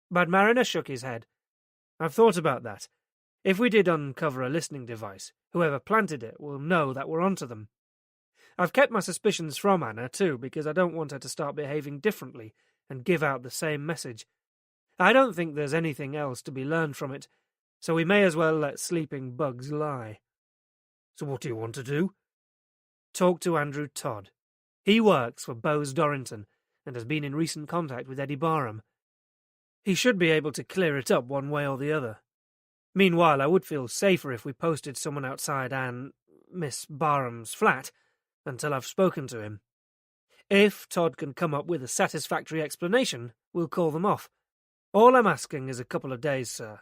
But Mariner shook his head. I've thought about that. If we did uncover a listening device, whoever planted it will know that we're onto them. I've kept my suspicions from Anna, too, because I don't want her to start behaving differently and give out the same message. I don't think there's anything else to be learned from it, so we may as well let sleeping bugs lie. So what do you want to do? Talk to Andrew Todd. He works for Bose Dorrington and has been in recent contact with Eddie Barham. He should be able to clear it up one way or the other. Meanwhile, I would feel safer if we posted someone outside Miss Barham's flat until I've spoken to him. If Todd can come up with a satisfactory explanation, we'll call them off. All I'm asking is a couple of days, sir.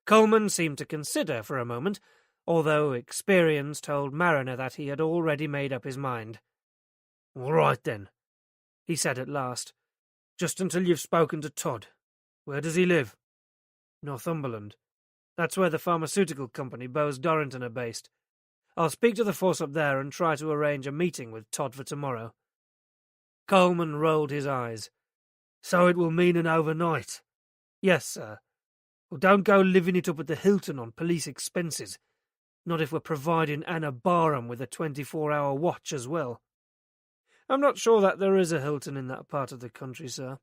Coleman seemed to consider for a moment, although experience told Mariner that he had already made up his mind. All right, then, he said at last. Just until you've spoken to Todd. Where does he live? Northumberland. That's where the pharmaceutical company Bose Dorrington are based. I'll speak to the force up there and try to arrange a meeting with Todd for tomorrow. Coleman rolled his eyes. So it will mean an overnight? Yes, sir. Well, don't go living it up at the Hilton on police expenses. Not if we're providing Anna Barham with a 24-hour watch as well. I'm not sure that there is a Hilton in that part of the country, sir.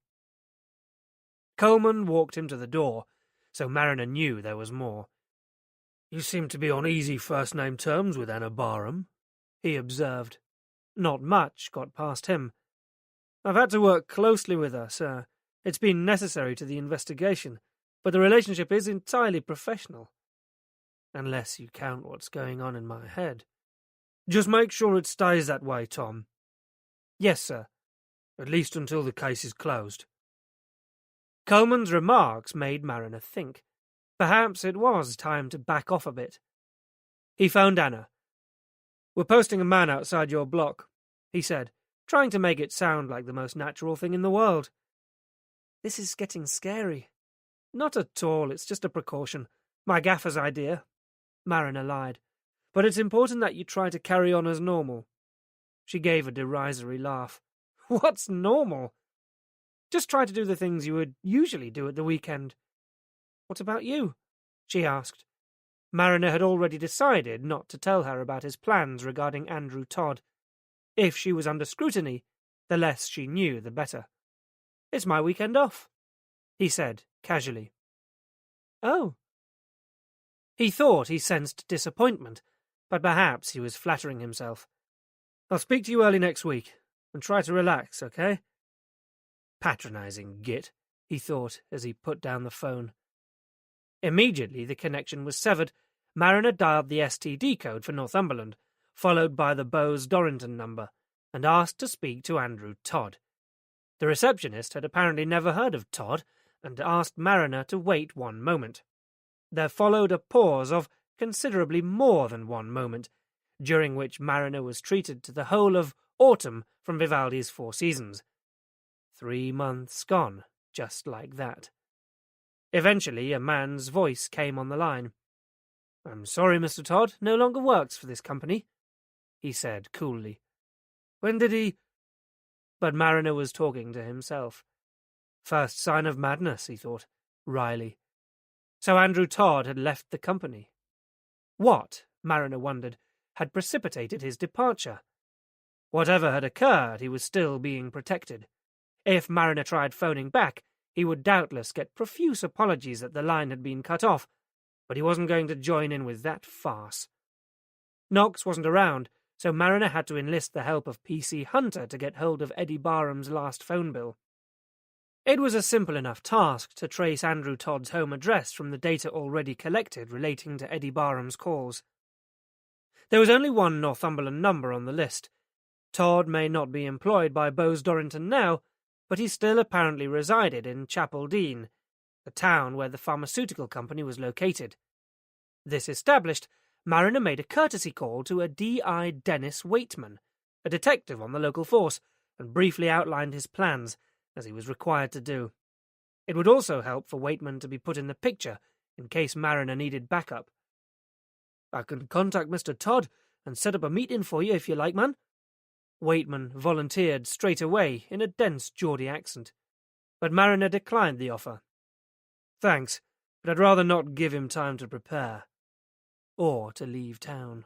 Coleman walked him to the door, so Mariner knew there was more. You seem to be on easy first-name terms with Anna Barham, he observed. Not much got past him. I've had to work closely with her, sir. It's been necessary to the investigation, but the relationship is entirely professional. Unless you count what's going on in my head. Just make sure it stays that way, Tom. Yes, sir. At least until the case is closed. Coleman's remarks made Mariner think. Perhaps it was time to back off a bit. He phoned Anna. We're posting a man outside your block, he said, trying to make it sound like the most natural thing in the world. This is getting scary. Not at all, it's just a precaution. My gaffer's idea. Mariner lied. But it's important that you try to carry on as normal. She gave a derisory laugh. What's normal? Just try to do the things you would usually do at the weekend. What about you? She asked. Mariner had already decided not to tell her about his plans regarding Andrew Todd. If she was under scrutiny, the less she knew, the better. It's my weekend off, he said, casually. Oh. He thought he sensed disappointment, but perhaps he was flattering himself. I'll speak to you early next week, and try to relax, okay? Patronizing git, he thought as he put down the phone. Immediately the connection was severed. Mariner dialed the STD code for Northumberland, followed by the Bose Dorrington number, and asked to speak to Andrew Todd. The receptionist had apparently never heard of Todd, and asked Mariner to wait 1 moment. There followed a pause of considerably more than 1 moment, during which Mariner was treated to the whole of autumn from Vivaldi's Four Seasons. 3 months gone, just like that. Eventually, a man's voice came on the line. I'm sorry, Mr. Todd no longer works for this company, he said coolly. When did he... But Mariner was talking to himself. First sign of madness, he thought, wryly. So Andrew Todd had left the company. What, Mariner wondered, had precipitated his departure? Whatever had occurred, he was still being protected. If Mariner tried phoning back, he would doubtless get profuse apologies that the line had been cut off, but he wasn't going to join in with that farce. Knox wasn't around, so Mariner had to enlist the help of P.C. Hunter to get hold of Eddie Barham's last phone bill. It was a simple enough task to trace Andrew Todd's home address from the data already collected relating to Eddie Barham's calls. There was only one Northumberland number on the list. Todd may not be employed by Bowes Dorrington now, but he still apparently resided in Chapel Dean, the town where the pharmaceutical company was located. This established, Mariner made a courtesy call to a D.I. Dennis Waitman, a detective on the local force, and briefly outlined his plans, as he was required to do. It would also help for Waitman to be put in the picture in case Mariner needed backup. "I can contact Mr. Todd and set up a meeting for you if you like, man," Waitman volunteered straight away in a dense Geordie accent. But Mariner declined the offer. "Thanks, but I'd rather not give him time to prepare. Or to leave town."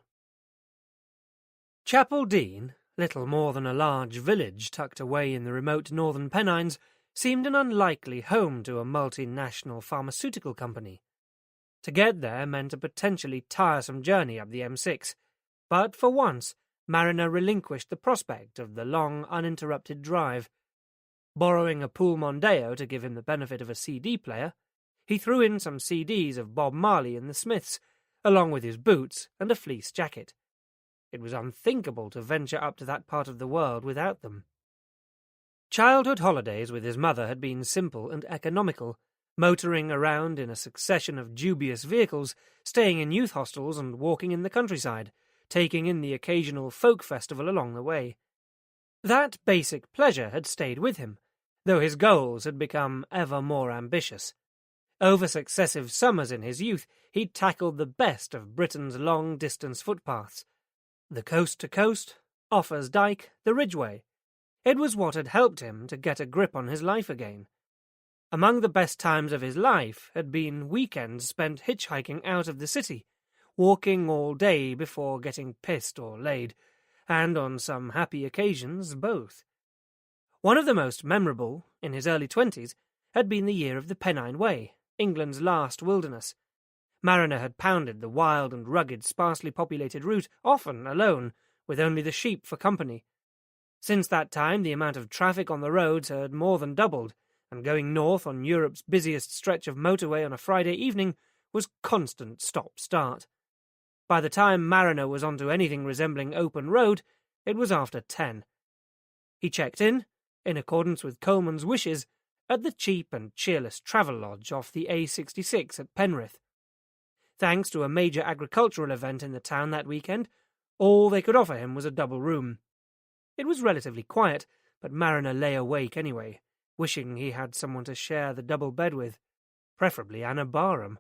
Chapel Dean, little more than a large village tucked away in the remote northern Pennines, seemed an unlikely home to a multinational pharmaceutical company. To get there meant a potentially tiresome journey up the M6, but for once Mariner relinquished the prospect of the long, uninterrupted drive. Borrowing a Pool Mondeo to give him the benefit of a CD player, he threw in some CDs of Bob Marley and the Smiths, along with his boots and a fleece jacket. It was unthinkable to venture up to that part of the world without them. Childhood holidays with his mother had been simple and economical, motoring around in a succession of dubious vehicles, staying in youth hostels and walking in the countryside, taking in the occasional folk festival along the way. That basic pleasure had stayed with him, though his goals had become ever more ambitious. Over successive summers in his youth, he'd tackled the best of Britain's long-distance footpaths. The coast-to-coast, Offers Dyke, the Ridgeway. It was what had helped him to get a grip on his life again. Among the best times of his life had been weekends spent hitchhiking out of the city, walking all day before getting pissed or laid, and on some happy occasions both. One of the most memorable, in his early 20s, had been the year of the Pennine Way, England's last wilderness. Mariner had pounded the wild and rugged, sparsely populated route, often alone, with only the sheep for company. Since that time, the amount of traffic on the roads had more than doubled, and going north on Europe's busiest stretch of motorway on a Friday evening was constant stop-start. By the time Mariner was onto anything resembling open road, it was after 10. He checked in accordance with Coleman's wishes, at the cheap and cheerless travel lodge off the A66 at Penrith. Thanks to a major agricultural event in the town that weekend, all they could offer him was a double room. It was relatively quiet, but Mariner lay awake anyway, wishing he had someone to share the double bed with, preferably Anna Barham.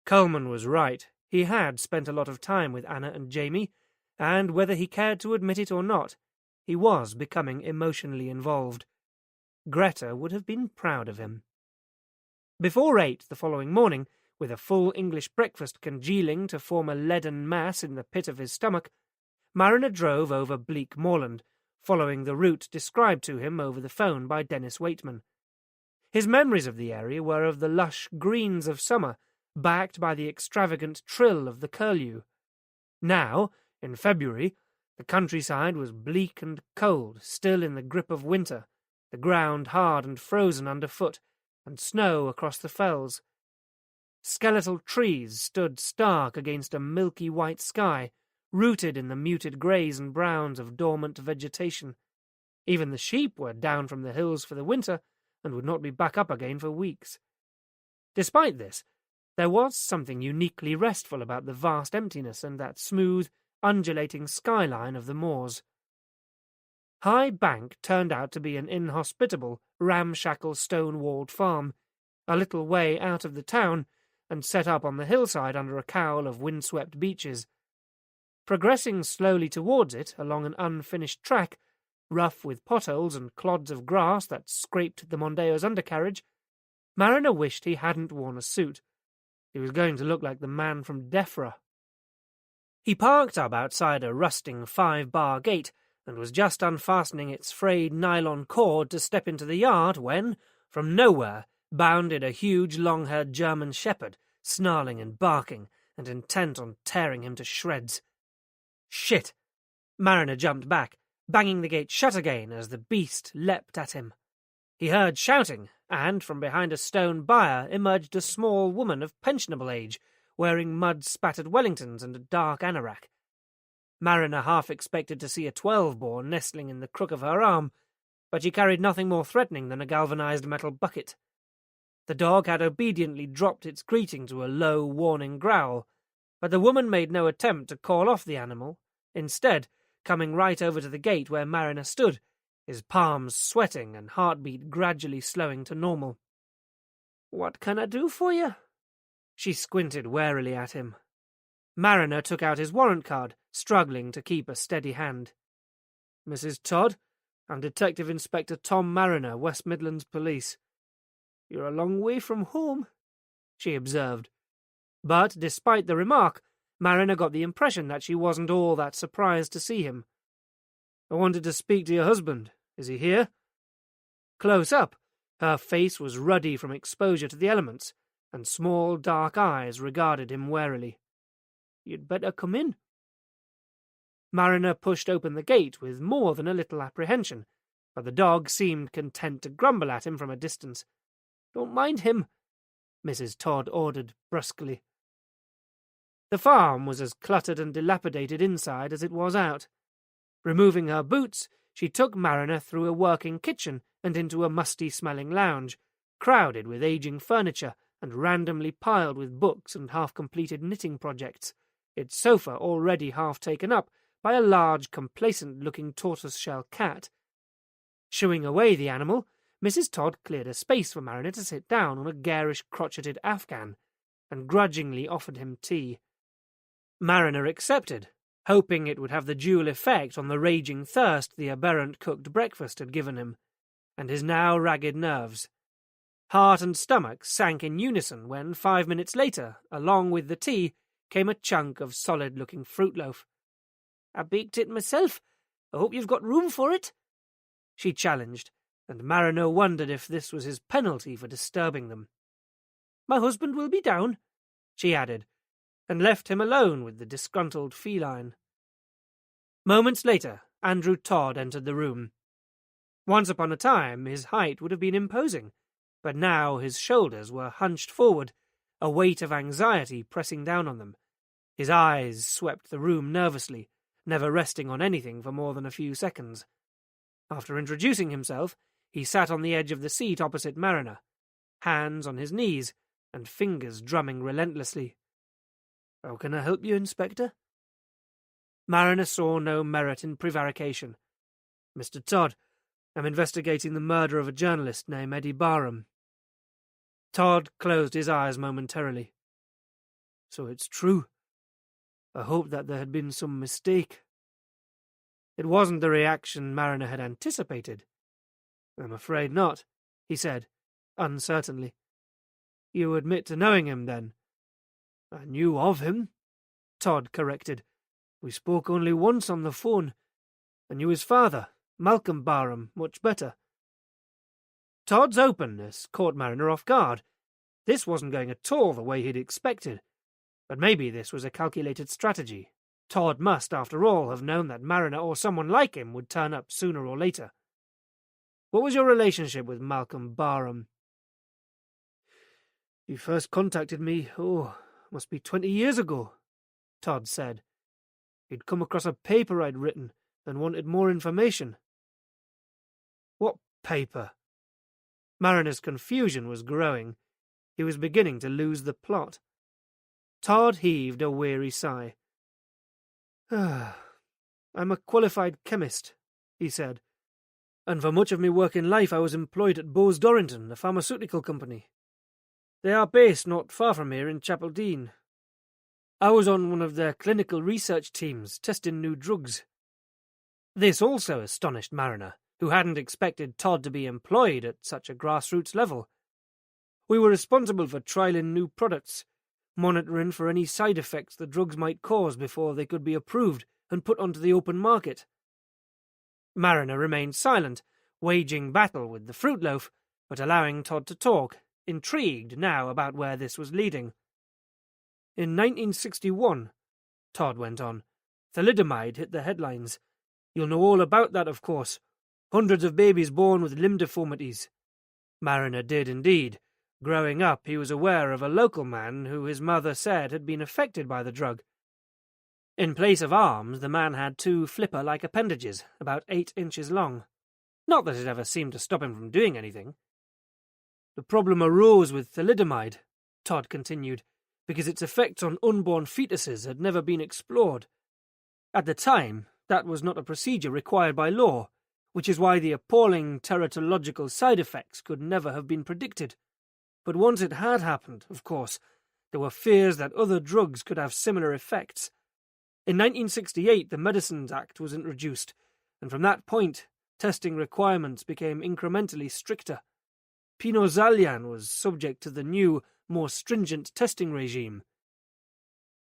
Coleman was right. He had spent a lot of time with Anna and Jamie, and whether he cared to admit it or not, he was becoming emotionally involved. Greta would have been proud of him. Before 8 the following morning, with a full English breakfast congealing to form a leaden mass in the pit of his stomach, Mariner drove over bleak moorland, following the route described to him over the phone by Dennis Waitman. His memories of the area were of the lush greens of summer, backed by the extravagant trill of the curlew. Now, in February, the countryside was bleak and cold, still in the grip of winter, the ground hard and frozen underfoot, and snow across the fells. Skeletal trees stood stark against a milky white sky, rooted in the muted greys and browns of dormant vegetation. Even the sheep were down from the hills for the winter, and would not be back up again for weeks. Despite this, there was something uniquely restful about the vast emptiness and that smooth, undulating skyline of the moors. High Bank turned out to be an inhospitable, ramshackle stone-walled farm, a little way out of the town, and set up on the hillside under a cowl of windswept beeches. Progressing slowly towards it along an unfinished track, rough with potholes and clods of grass that scraped the Mondeo's undercarriage, Mariner wished he hadn't worn a suit. He was going to look like the man from Defra. He parked up outside a rusting 5-bar gate and was just unfastening its frayed nylon cord to step into the yard when, from nowhere, bounded a huge long-haired German shepherd, snarling and barking, and intent on tearing him to shreds. Shit! Mariner jumped back, banging the gate shut again as the beast leapt at him. He heard shouting, and from behind a stone byre emerged a small woman of pensionable age, wearing mud-spattered Wellingtons and a dark anorak. Mariner half expected to see a 12-bore nestling in the crook of her arm, but she carried nothing more threatening than a galvanized metal bucket. The dog had obediently dropped its greeting to a low, warning growl, but the woman made no attempt to call off the animal, instead coming right over to the gate where Mariner stood, his palms sweating and heartbeat gradually slowing to normal. "What can I do for you?" She squinted warily at him. Mariner took out his warrant card, struggling to keep a steady hand. "Mrs. Todd, I'm Detective Inspector Tom Mariner, West Midlands Police." "You're a long way from home," she observed. But, despite the remark, Mariner got the impression that she wasn't all that surprised to see him. "I wanted to speak to your husband. Is he here?" Close up, her face was ruddy from exposure to the elements, and small dark eyes regarded him warily. "You'd better come in." Mariner pushed open the gate with more than a little apprehension, but the dog seemed content to grumble at him from a distance. "Don't mind him," Mrs. Todd ordered brusquely. The farm was as cluttered and dilapidated inside as it was out. Removing her boots, she took Mariner through a working kitchen and into a musty-smelling lounge, crowded with aging furniture and randomly piled with books and half-completed knitting projects, its sofa already half taken up by a large, complacent-looking tortoise-shell cat. Shooing away the animal, Mrs. Todd cleared a space for Mariner to sit down on a garish-crotcheted Afghan, and grudgingly offered him tea. Mariner accepted, hoping it would have the dual effect on the raging thirst the aberrant cooked breakfast had given him, and his now ragged nerves. Heart and stomach sank in unison when, 5 minutes later, along with the tea, came a chunk of solid-looking fruit loaf. "I baked it myself. I hope you've got room for it," she challenged, and Mariner wondered if this was his penalty for disturbing them. "My husband will be down," she added, and left him alone with the disgruntled feline. Moments later, Andrew Todd entered the room. Once upon a time, his height would have been imposing, but now his shoulders were hunched forward, a weight of anxiety pressing down on them. His eyes swept the room nervously, never resting on anything for more than a few seconds. After introducing himself, he sat on the edge of the seat opposite Mariner, hands on his knees and fingers drumming relentlessly. "How can I help you, Inspector?" Mariner saw no merit in prevarication. "Mr. Todd, I'm investigating the murder of a journalist named Eddie Barham." Todd closed his eyes momentarily. "So it's true. I hoped that there had been some mistake." It wasn't the reaction Mariner had anticipated. "I'm afraid not," he said, uncertainly. "You admit to knowing him, then?" "I knew of him," Todd corrected. "We spoke only once on the phone. I knew his father, Malcolm Barham, much better." Todd's openness caught Mariner off guard. This wasn't going at all the way he'd expected. But maybe this was a calculated strategy. Todd must, after all, have known that Mariner or someone like him would turn up sooner or later. "What was your relationship with Malcolm Barham?" "He first contacted me, must be 20 years ago," Todd said. "He'd come across a paper I'd written and wanted more information." "What paper?" Mariner's confusion was growing. He was beginning to lose the plot. Todd heaved a weary sigh. "I'm a qualified chemist," he said, "and for much of my working life I was employed at Bose Dorrington, a pharmaceutical company. They are based not far from here in Chapel-Dean. I was on one of their clinical research teams testing new drugs." This also astonished Mariner, who hadn't expected Todd to be employed at such a grassroots level. We were responsible for trialling new products, monitoring for any side effects the drugs might cause before they could be approved and put onto the open market. Mariner remained silent, waging battle with the fruit loaf, but allowing Todd to talk, intrigued now about where this was leading. In 1961, Todd went on, thalidomide hit the headlines. You'll know all about that, of course. Hundreds of babies born with limb deformities. Mariner did indeed. Growing up, he was aware of a local man who his mother said had been affected by the drug. In place of arms, the man had 2 flipper-like appendages, about 8 inches long. Not that it ever seemed to stop him from doing anything. The problem arose with thalidomide, Todd continued, because its effects on unborn fetuses had never been explored. At the time, that was not a procedure required by law, which is why the appalling teratological side effects could never have been predicted. But once it had happened, of course, there were fears that other drugs could have similar effects. In 1968, the Medicines Act was introduced, and from that point, testing requirements became incrementally stricter. Pinozalian was subject to the new, more stringent testing regime.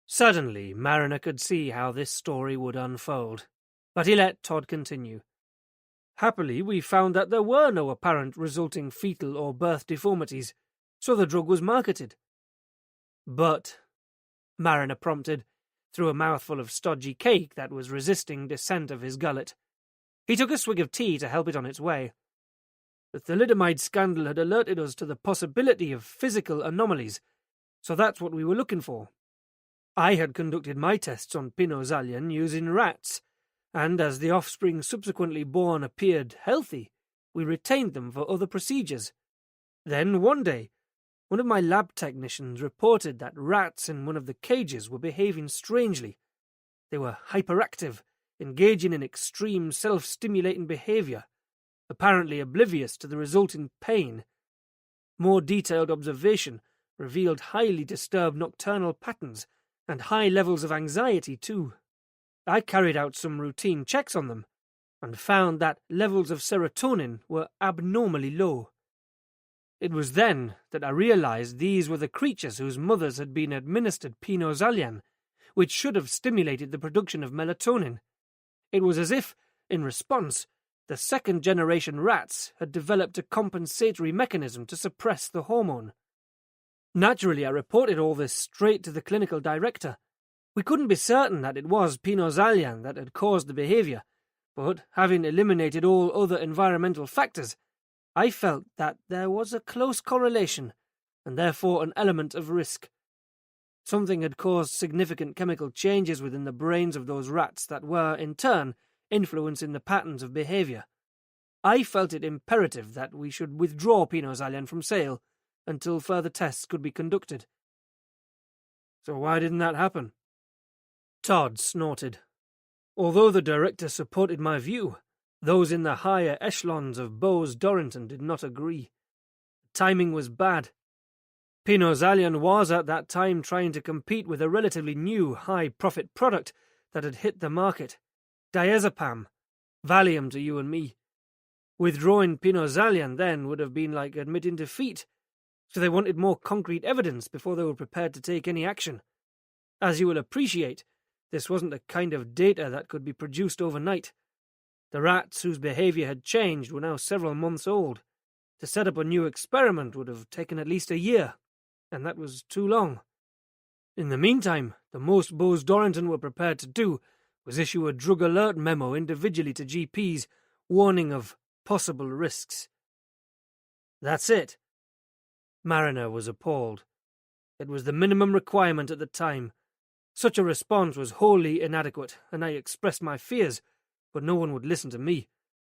Suddenly, Mariner could see how this story would unfold, but he let Todd continue. Happily, we found that there were no apparent resulting fetal or birth deformities, so the drug was marketed. But, Mariner prompted, through a mouthful of stodgy cake that was resisting descent of his gullet. He took a swig of tea to help it on its way. The thalidomide scandal had alerted us to the possibility of physical anomalies, so that's what we were looking for. I had conducted my tests on Pinozalian using rats, and as the offspring subsequently born appeared healthy, we retained them for other procedures. Then, one day, one of my lab technicians reported that rats in one of the cages were behaving strangely. They were hyperactive, engaging in extreme self-stimulating behavior, apparently oblivious to the resulting pain. More detailed observation revealed highly disturbed nocturnal patterns and high levels of anxiety too. I carried out some routine checks on them and found that levels of serotonin were abnormally low. It was then that I realized these were the creatures whose mothers had been administered Pinozalian, which should have stimulated the production of melatonin. It was as if, in response, the second-generation rats had developed a compensatory mechanism to suppress the hormone. Naturally, I reported all this straight to the clinical director. We couldn't be certain that it was Pinozalian that had caused the behavior, but having eliminated all other environmental factors, I felt that there was a close correlation, and therefore an element of risk. Something had caused significant chemical changes within the brains of those rats that were, in turn, influencing the patterns of behavior. I felt it imperative that we should withdraw Pinozalian from sale until further tests could be conducted. So why didn't that happen? Todd snorted. Although the director supported my view, those in the higher echelons of Bose-Dorrington did not agree. The timing was bad. Pinozalian was at that time trying to compete with a relatively new, high-profit product that had hit the market. Diazepam, Valium to you and me. Withdrawing Pinozalian then would have been like admitting defeat, so they wanted more concrete evidence before they were prepared to take any action. As you will appreciate, this wasn't the kind of data that could be produced overnight. The rats whose behavior had changed were now several months old. To set up a new experiment would have taken at least a year, and that was too long. In the meantime, the most Bose-Dorrington were prepared to do was issue a drug alert memo individually to GPs, warning of possible risks. That's it. Mariner was appalled. It was the minimum requirement at the time. Such a response was wholly inadequate, and I expressed my fears, but no one would listen to me,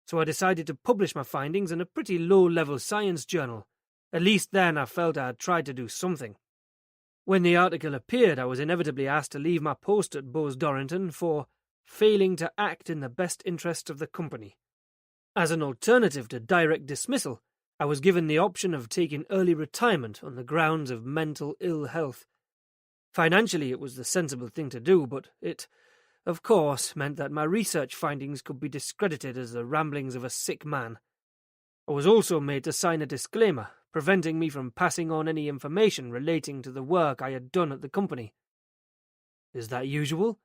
so I decided to publish my findings in a pretty low-level science journal. At least then I felt I had tried to do something. When the article appeared, I was inevitably asked to leave my post at Bose-Dorrington for failing to act in the best interests of the company. As an alternative to direct dismissal, I was given the option of taking early retirement on the grounds of mental ill health. Financially, it was the sensible thing to do, but it of course, meant that my research findings could be discredited as the ramblings of a sick man. I was also made to sign a disclaimer, preventing me from passing on any information relating to the work I had done at the company. Is that usual?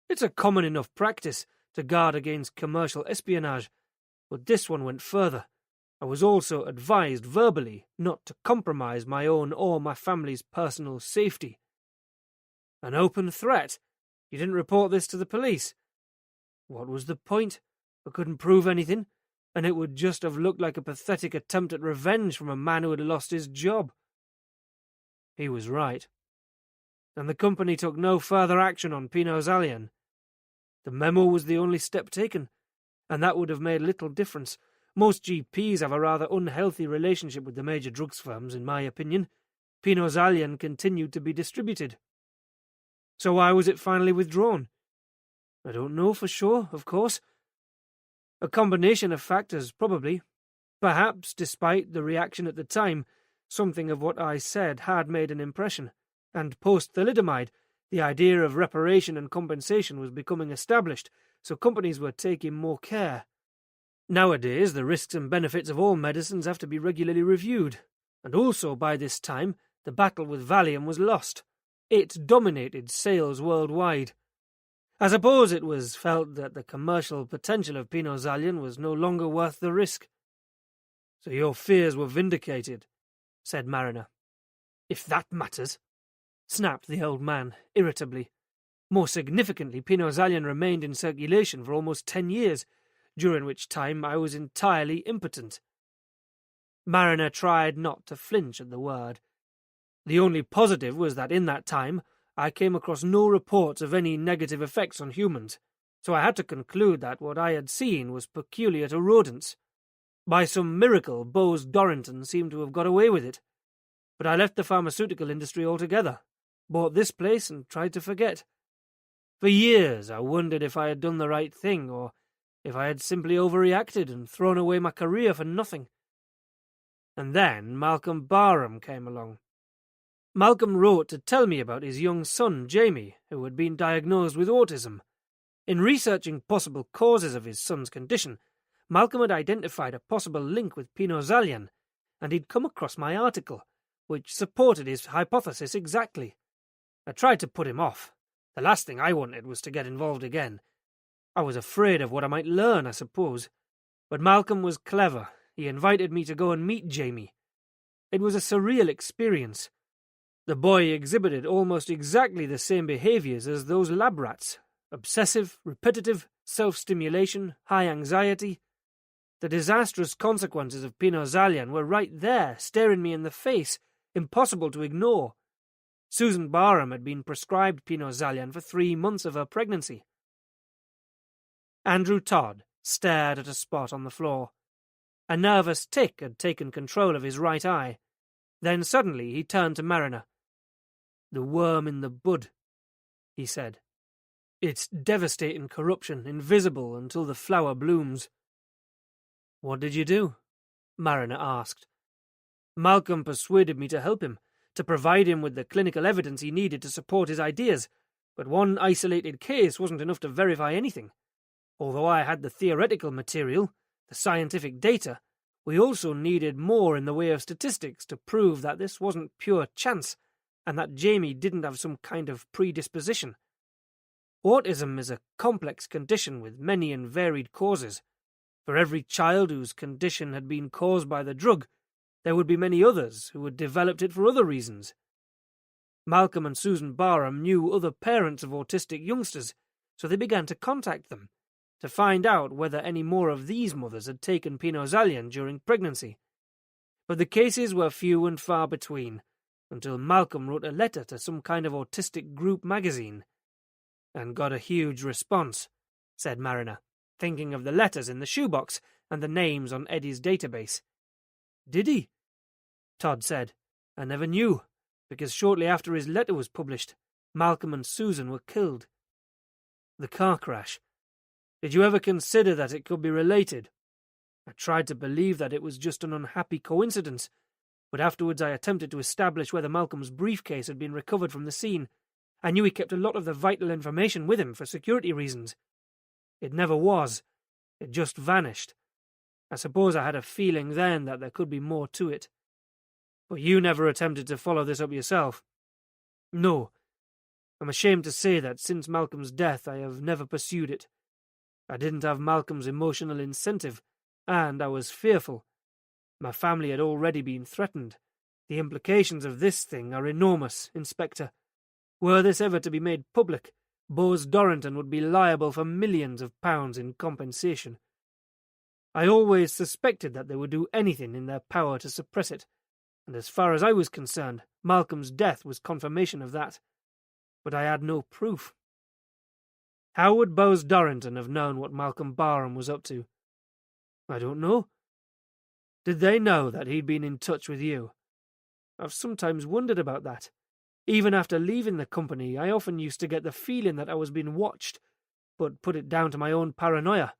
It's a common enough practice to guard against commercial espionage, but this one went further. I was also advised verbally not to compromise my own or my family's personal safety. An open threat? You didn't report this to the police? What was the point? I couldn't prove anything, and it would just have looked like a pathetic attempt at revenge from a man who had lost his job. He was right. And the company took no further action on Pino Zalian. The memo was the only step taken, and that would have made little difference. Most GPs have a rather unhealthy relationship with the major drugs firms, in my opinion. Pino Zalian continued to be distributed. So why was it finally withdrawn? I don't know for sure, of course. A combination of factors, probably. Perhaps, despite the reaction at the time, something of what I said had made an impression, and post-thalidomide, the idea of reparation and compensation was becoming established, so companies were taking more care. Nowadays, the risks and benefits of all medicines have to be regularly reviewed, and also by this time, the battle with Valium was lost. It dominated sales worldwide. I suppose it was felt that the commercial potential of Pino Zalian was no longer worth the risk. So your fears were vindicated, said Mariner. If that matters, snapped the old man, irritably. More significantly, Pino Zalian remained in circulation for almost 10 years, during which time I was entirely impotent. Mariner tried not to flinch at the word. The only positive was that in that time I came across no reports of any negative effects on humans, so I had to conclude that what I had seen was peculiar to rodents. By some miracle, Bose Dorrington seemed to have got away with it. But I left the pharmaceutical industry altogether, bought this place and tried to forget. For years I wondered if I had done the right thing, or if I had simply overreacted and thrown away my career for nothing. And then Malcolm Barham came along. Malcolm wrote to tell me about his young son, Jamie, who had been diagnosed with autism. In researching possible causes of his son's condition, Malcolm had identified a possible link with Pino Zalian, and he'd come across my article, which supported his hypothesis exactly. I tried to put him off. The last thing I wanted was to get involved again. I was afraid of what I might learn, I suppose. But Malcolm was clever. He invited me to go and meet Jamie. It was a surreal experience. The boy exhibited almost exactly the same behaviours as those lab rats. Obsessive, repetitive, self-stimulation, high anxiety. The disastrous consequences of Pino Zalian were right there, staring me in the face, impossible to ignore. Susan Barham had been prescribed Pino Zalian for 3 months of her pregnancy. Andrew Todd stared at a spot on the floor. A nervous tic had taken control of his right eye. Then suddenly he turned to Mariner. "The worm in the bud," he said. "It's devastating corruption, invisible until the flower blooms." "What did you do?" Mariner asked. "Malcolm persuaded me to help him, to provide him with the clinical evidence he needed to support his ideas, but one isolated case wasn't enough to verify anything. Although I had the theoretical material, the scientific data, we also needed more in the way of statistics to prove that this wasn't pure chance, and that Jamie didn't have some kind of predisposition. Autism is a complex condition with many and varied causes. For every child whose condition had been caused by the drug, there would be many others who had developed it for other reasons. Malcolm and Susan Barham knew other parents of autistic youngsters, so they began to contact them, to find out whether any more of these mothers had taken Pino Zalian during pregnancy. But the cases were few and far between, until Malcolm wrote a letter to some kind of autistic group magazine. "And got a huge response," said Mariner, thinking of the letters in the shoebox and the names on Eddie's database. "Did he?" Todd said. "I never knew, because shortly after his letter was published, Malcolm and Susan were killed." "The car crash. Did you ever consider that it could be related?" "I tried to believe that it was just an unhappy coincidence, but afterwards I attempted to establish whether Malcolm's briefcase had been recovered from the scene, I knew he kept a lot of the vital information with him for security reasons. It never was. It just vanished. I suppose I had a feeling then that there could be more to it. But you never attempted to follow this up yourself. No. I'm ashamed to say that since Malcolm's death I have never pursued it. I didn't have Malcolm's emotional incentive, and I was fearful. My family had already been threatened. The implications of this thing are enormous, Inspector. Were this ever to be made public, Bose Dorrington would be liable for millions of pounds in compensation. I always suspected that they would do anything in their power to suppress it, and as far as I was concerned, Malcolm's death was confirmation of that. But I had no proof. How would Bose Dorrington have known what Malcolm Barham was up to? I don't know. Did they know that he'd been in touch with you? I've sometimes wondered about that. Even after leaving the company, I often used to get the feeling that I was being watched, but put it down to my own paranoia.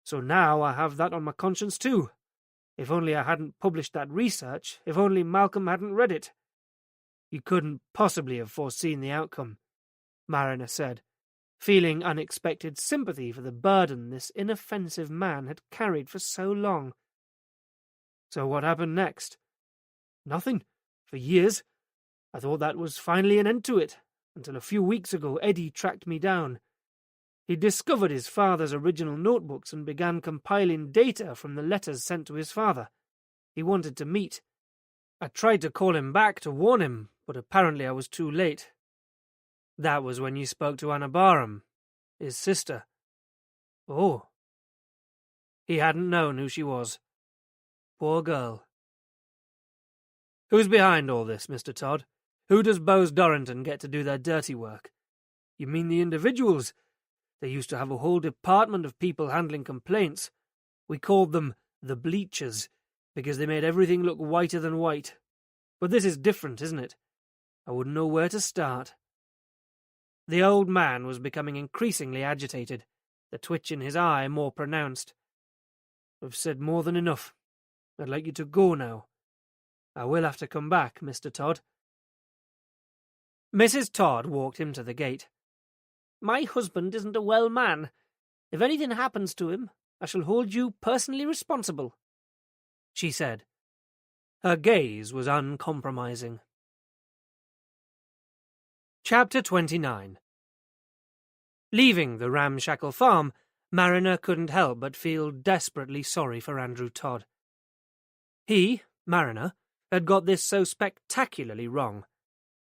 So now I have that on my conscience too. If only I hadn't published that research, if only Malcolm hadn't read it. You couldn't possibly have foreseen the outcome, Mariner said, feeling unexpected sympathy for the burden this inoffensive man had carried for so long. So what happened next? Nothing. For years. I thought that was finally an end to it, until a few weeks ago Eddie tracked me down. He discovered his father's original notebooks and began compiling data from the letters sent to his father. He wanted to meet. I tried to call him back to warn him, but apparently I was too late. That was when you spoke to Anna Barham, his sister. Oh. He hadn't known who she was. Poor girl. Who's behind all this, Mr. Todd? Who does Bose Dorrington get to do their dirty work? You mean the individuals? They used to have a whole department of people handling complaints. We called them the bleachers, because they made everything look whiter than white. But this is different, isn't it? I wouldn't know where to start. The old man was becoming increasingly agitated, the twitch in his eye more pronounced. I've said more than enough. I'd like you to go now. I will have to come back, Mr. Todd. Mrs. Todd walked him to the gate. My husband isn't a well man. If anything happens to him, I shall hold you personally responsible, she said. Her gaze was uncompromising. Chapter 29. Leaving the ramshackle farm, Mariner couldn't help but feel desperately sorry for Andrew Todd. He, Mariner, had got this so spectacularly wrong.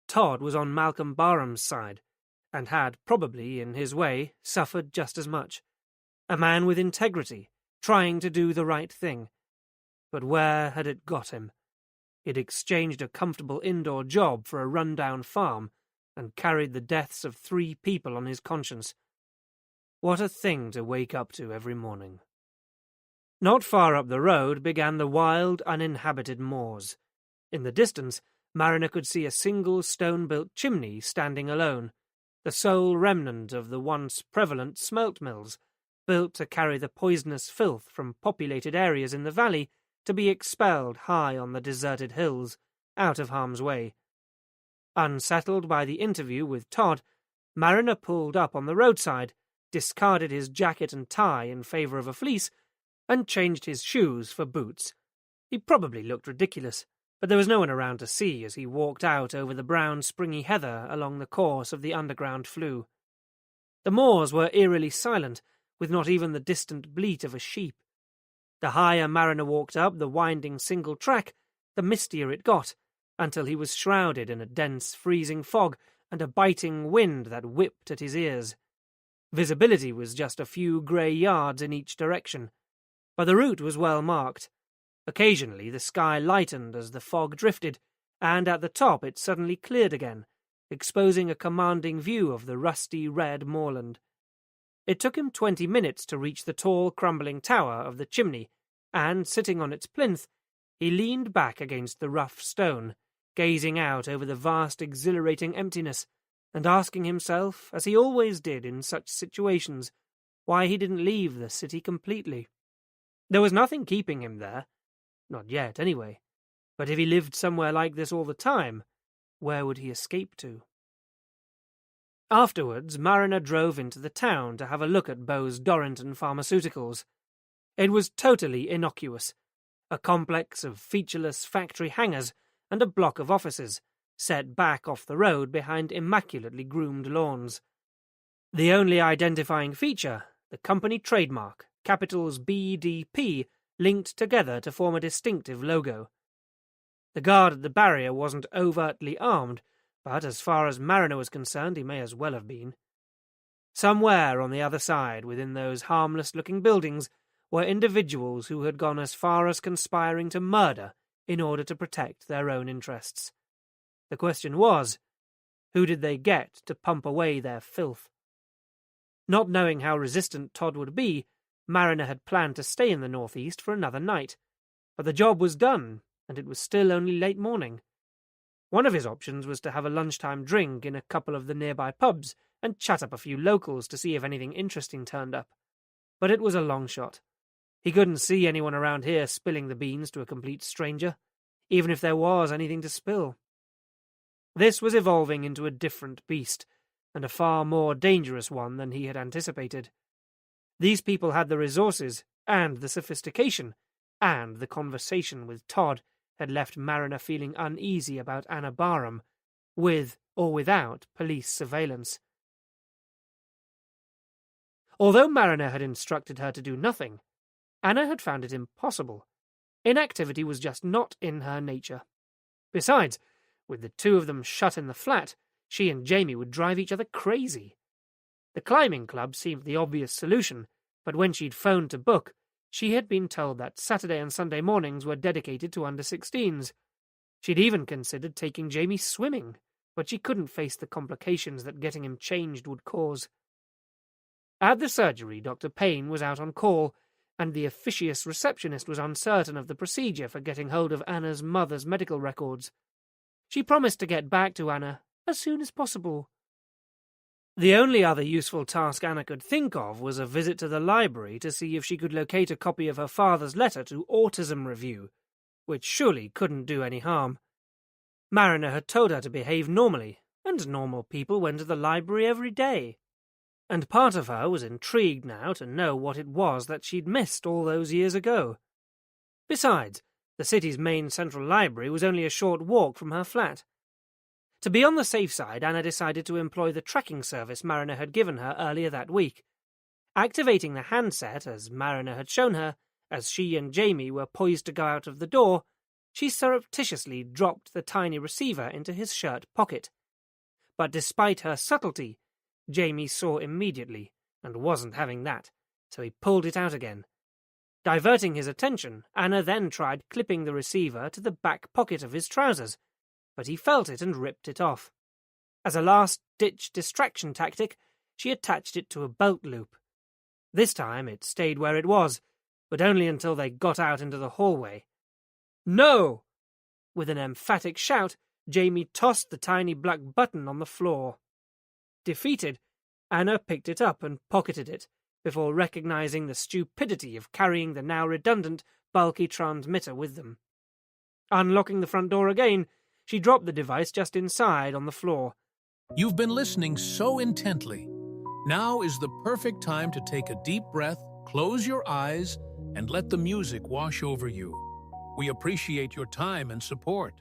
Todd was on Malcolm Barham's side, and had, probably, in his way, suffered just as much. A man with integrity, trying to do the right thing. But where had it got him? He'd exchanged a comfortable indoor job for a run-down farm, and carried the deaths of 3 people on his conscience. What a thing to wake up to every morning. Not far up the road began the wild, uninhabited moors. In the distance, Mariner could see a single stone-built chimney standing alone, the sole remnant of the once prevalent smelt mills, built to carry the poisonous filth from populated areas in the valley to be expelled high on the deserted hills, out of harm's way. Unsettled by the interview with Todd, Mariner pulled up on the roadside, discarded his jacket and tie in favour of a fleece, and changed his shoes for boots. He probably looked ridiculous, but there was no one around to see as he walked out over the brown springy heather along the course of the underground flue. The moors were eerily silent, with not even the distant bleat of a sheep. The higher Mariner walked up the winding single track, the mistier it got, until he was shrouded in a dense freezing fog and a biting wind that whipped at his ears. Visibility was just a few grey yards in each direction, but the route was well marked. Occasionally the sky lightened as the fog drifted, and at the top it suddenly cleared again, exposing a commanding view of the rusty red moorland. It took him 20 minutes to reach the tall, crumbling tower of the chimney, and, sitting on its plinth, he leaned back against the rough stone, gazing out over the vast, exhilarating emptiness, and asking himself, as he always did in such situations, why he didn't leave the city completely. There was nothing keeping him there. Not yet, anyway. But if he lived somewhere like this all the time, where would he escape to? Afterwards, Mariner drove into the town to have a look at Bose Dorrington Pharmaceuticals. It was totally innocuous, a complex of featureless factory hangars and a block of offices, set back off the road behind immaculately groomed lawns. The only identifying feature, the company trademark, capitals BDP, linked together to form a distinctive logo. The guard at the barrier wasn't overtly armed, but as far as Mariner was concerned, he may as well have been. Somewhere on the other side, within those harmless-looking buildings, were individuals who had gone as far as conspiring to murder in order to protect their own interests. The question was, who did they get to pump away their filth? Not knowing how resistant Todd would be, Mariner had planned to stay in the northeast for another night, but the job was done, and it was still only late morning. One of his options was to have a lunchtime drink in a couple of the nearby pubs and chat up a few locals to see if anything interesting turned up. But it was a long shot. He couldn't see anyone around here spilling the beans to a complete stranger, even if there was anything to spill. This was evolving into a different beast, and a far more dangerous one than he had anticipated. These people had the resources, and the sophistication, and the conversation with Todd had left Mariner feeling uneasy about Anna Barham, with or without police surveillance. Although Mariner had instructed her to do nothing, Anna had found it impossible. Inactivity was just not in her nature. Besides, with the two of them shut in the flat, she and Jamie would drive each other crazy. The climbing club seemed the obvious solution, but when she'd phoned to book, she had been told that Saturday and Sunday mornings were dedicated to under-16s. She'd even considered taking Jamie swimming, but she couldn't face the complications that getting him changed would cause. At the surgery, Dr. Payne was out on call, and the officious receptionist was uncertain of the procedure for getting hold of Anna's mother's medical records. She promised to get back to Anna as soon as possible. The only other useful task Anna could think of was a visit to the library to see if she could locate a copy of her father's letter to Autism Review, which surely couldn't do any harm. Mariner had told her to behave normally, and normal people went to the library every day. And part of her was intrigued now to know what it was that she'd missed all those years ago. Besides, the city's main central library was only a short walk from her flat. To be on the safe side, Anna decided to employ the tracking service Mariner had given her earlier that week. Activating the handset, as Mariner had shown her, as she and Jamie were poised to go out of the door, she surreptitiously dropped the tiny receiver into his shirt pocket. But despite her subtlety, Jamie saw immediately, and wasn't having that, so he pulled it out again. Diverting his attention, Anna then tried clipping the receiver to the back pocket of his trousers, but he felt it and ripped it off. As a last-ditch distraction tactic, she attached it to a belt loop. This time it stayed where it was, but only until they got out into the hallway. "No!" With an emphatic shout, Jamie tossed the tiny black button on the floor. Defeated, Anna picked it up and pocketed it, before recognizing the stupidity of carrying the now redundant, bulky transmitter with them. Unlocking the front door again, she dropped the device just inside on the floor. You've been listening so intently. Now is the perfect time to take a deep breath, close your eyes, and let the music wash over you. We appreciate your time and support.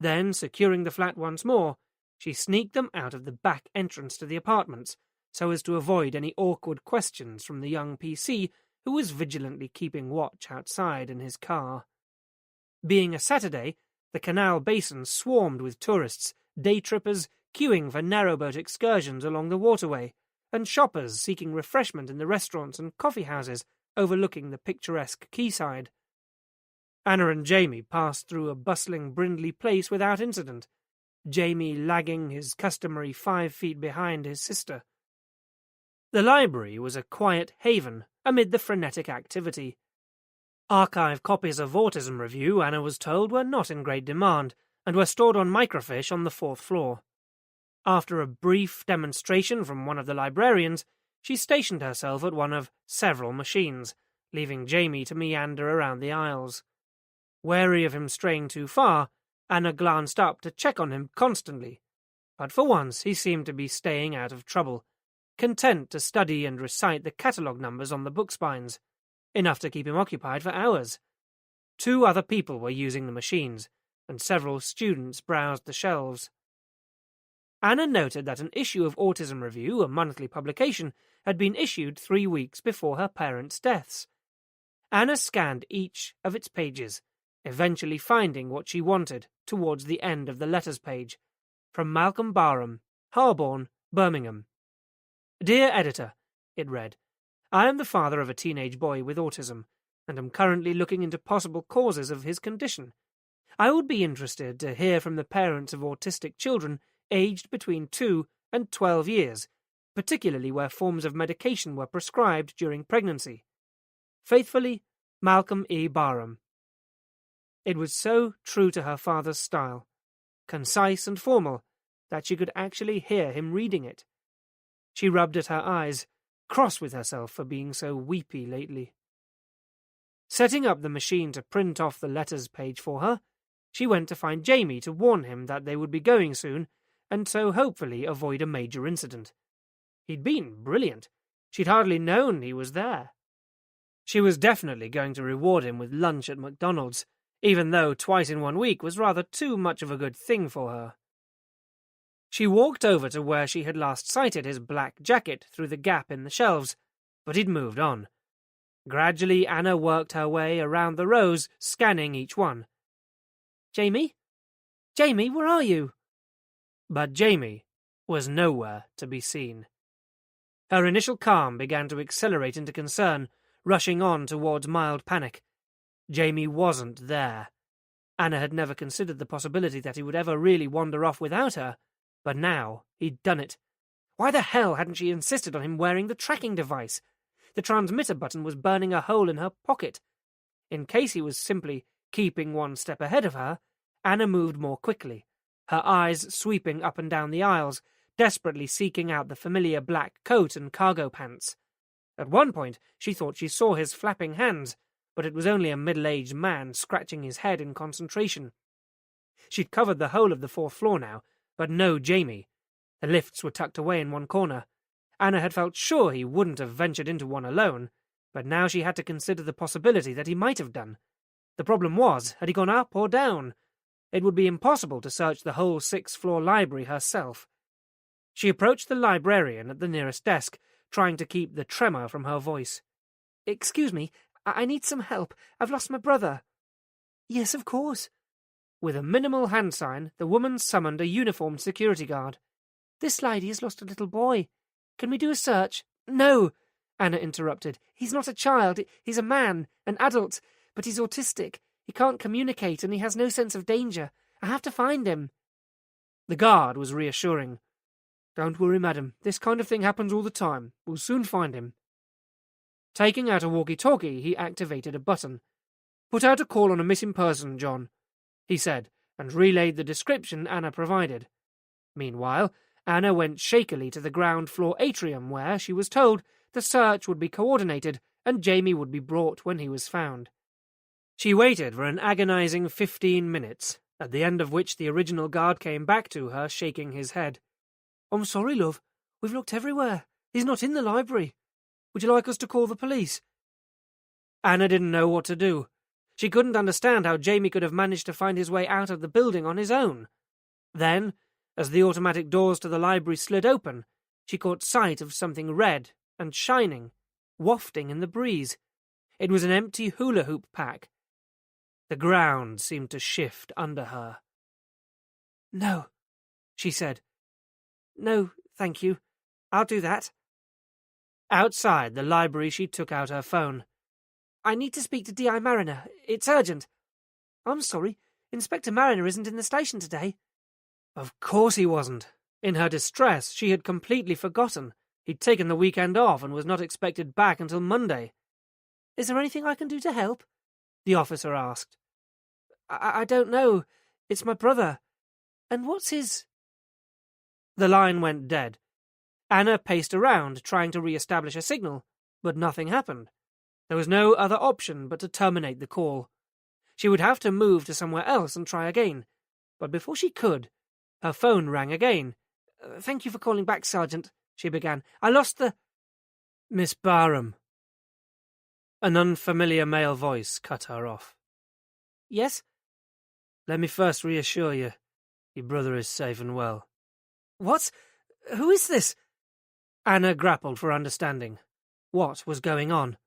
Then, securing the flat once more, she sneaked them out of the back entrance to the apartments, so as to avoid any awkward questions from the young PC who was vigilantly keeping watch outside in his car. Being a Saturday, the canal basin swarmed with tourists, day trippers queuing for narrowboat excursions along the waterway, and shoppers seeking refreshment in the restaurants and coffee houses overlooking the picturesque quayside. Anna and Jamie passed through a bustling Brindley place without incident, Jamie lagging his customary 5 feet behind his sister. The library was a quiet haven amid the frenetic activity. Archive copies of Autism Review, Anna was told, were not in great demand, and were stored on microfiche on the 4th floor. After a brief demonstration from one of the librarians, she stationed herself at one of several machines, leaving Jamie to meander around the aisles. Wary of him straying too far, Anna glanced up to check on him constantly, but for once he seemed to be staying out of trouble, content to study and recite the catalogue numbers on the book spines, enough to keep him occupied for hours. 2 other people were using the machines, and several students browsed the shelves. Anna noted that an issue of Autism Review, a monthly publication, had been issued 3 weeks before her parents' deaths. Anna scanned each of its pages, eventually finding what she wanted towards the end of the letters page, from Malcolm Barham, Harborne, Birmingham. Dear Editor, it read, I am the father of a teenage boy with autism, and am currently looking into possible causes of his condition. I would be interested to hear from the parents of autistic children aged between 2 and 12 years, particularly where forms of medication were prescribed during pregnancy. Faithfully, Malcolm E. Barham. It was so true to her father's style, concise and formal, that she could actually hear him reading it. She rubbed at her eyes, cross with herself for being so weepy lately. Setting up the machine to print off the letters page for her, she went to find Jamie to warn him that they would be going soon, and so hopefully avoid a major incident. He'd been brilliant. She'd hardly known he was there. She was definitely going to reward him with lunch at McDonald's, even though twice in 1 week was rather too much of a good thing for her. She walked over to where she had last sighted his black jacket through the gap in the shelves, but he'd moved on. Gradually, Anna worked her way around the rows, scanning each one. Jamie? Jamie, where are you? But Jamie was nowhere to be seen. Her initial calm began to accelerate into concern, rushing on towards mild panic. Jamie wasn't there. Anna had never considered the possibility that he would ever really wander off without her, but now he'd done it. Why the hell hadn't she insisted on him wearing the tracking device? The transmitter button was burning a hole in her pocket. In case he was simply keeping 1 step ahead of her, Anna moved more quickly, her eyes sweeping up and down the aisles, desperately seeking out the familiar black coat and cargo pants. At one point, she thought she saw his flapping hands, but it was only a middle-aged man scratching his head in concentration. She'd covered the whole of the 4th floor now, but no Jamie. The lifts were tucked away in one corner. Anna had felt sure he wouldn't have ventured into one alone, but now she had to consider the possibility that he might have done. The problem was, had he gone up or down? It would be impossible to search the whole 6th-floor library herself. She approached the librarian at the nearest desk, trying to keep the tremor from her voice. "Excuse me, I need some help. I've lost my brother." "Yes, of course." With a minimal hand sign, the woman summoned a uniformed security guard. "This lady has lost a little boy. Can we do a search?" "No," Anna interrupted. "He's not a child. He's a man, an adult, but he's autistic. He can't communicate and he has no sense of danger. I have to find him." The guard was reassuring. "Don't worry, madam. This kind of thing happens all the time. We'll soon find him." Taking out a walkie-talkie, he activated a button. "Put out a call on a missing person, John," he said, and relayed the description Anna provided. Meanwhile, Anna went shakily to the ground-floor atrium where, she was told, the search would be coordinated and Jamie would be brought when he was found. She waited for an agonizing 15 minutes, at the end of which the original guard came back to her, shaking his head. "I'm sorry, love. We've looked everywhere. He's not in the library. Would you like us to call the police?" Anna didn't know what to do. She couldn't understand how Jamie could have managed to find his way out of the building on his own. Then, as the automatic doors to the library slid open, she caught sight of something red and shining, wafting in the breeze. It was an empty hula hoop pack. The ground seemed to shift under her. "No," she said. "No, thank you. I'll do that." Outside the library, she took out her phone. "I need to speak to D.I. Mariner. It's urgent." "I'm sorry, Inspector Mariner isn't in the station today." Of course he wasn't. In her distress, she had completely forgotten. He'd taken the weekend off and was not expected back until Monday. "Is there anything I can do to help?" the officer asked. I don't know. It's my brother. And what's his—" The line went dead. Anna paced around, trying to re-establish a signal, but nothing happened. There was no other option but to terminate the call. She would have to move to somewhere else and try again. But before she could, her phone rang again. Thank you for calling back, Sergeant," she began. "I lost the—" "Miss Barham." An unfamiliar male voice cut her off. "Yes?" "Let me first reassure you, your brother is safe and well." "What? Who is this?" Anna grappled for understanding. What was going on?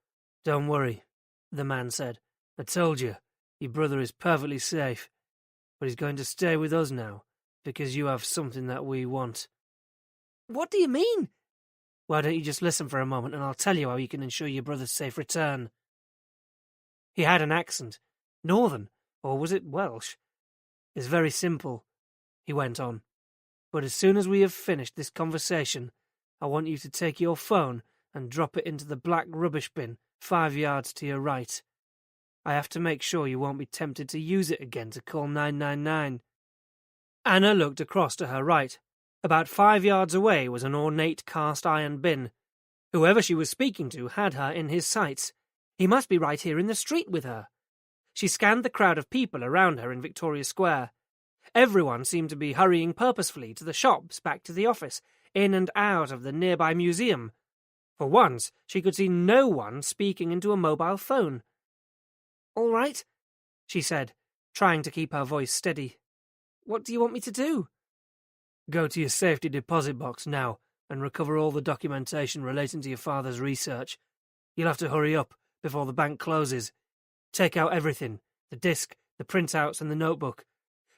"Don't worry," the man said. "I told you, your brother is perfectly safe. But he's going to stay with us now, because you have something that we want." "What do you mean?" "Why don't you just listen for a moment and I'll tell you how you can ensure your brother's safe return." He had an accent. Northern, or was it Welsh? "It's very simple," he went on. "But as soon as we have finished this conversation, I want you to take your phone and drop it into the black rubbish bin 5 yards to your right. I have to make sure you won't be tempted to use it again to call 999. Anna looked across to her right. About 5 yards away was an ornate cast-iron bin. Whoever she was speaking to had her in his sights. He must be right here in the street with her. She scanned the crowd of people around her in Victoria Square. Everyone seemed to be hurrying purposefully to the shops, back to the office, in and out of the nearby museum. For once, she could see no one speaking into a mobile phone. "All right," she said, trying to keep her voice steady. "What do you want me to do?" "Go to your safety deposit box now and recover all the documentation relating to your father's research. You'll have to hurry up before the bank closes. Take out everything, the disc, the printouts and the notebook.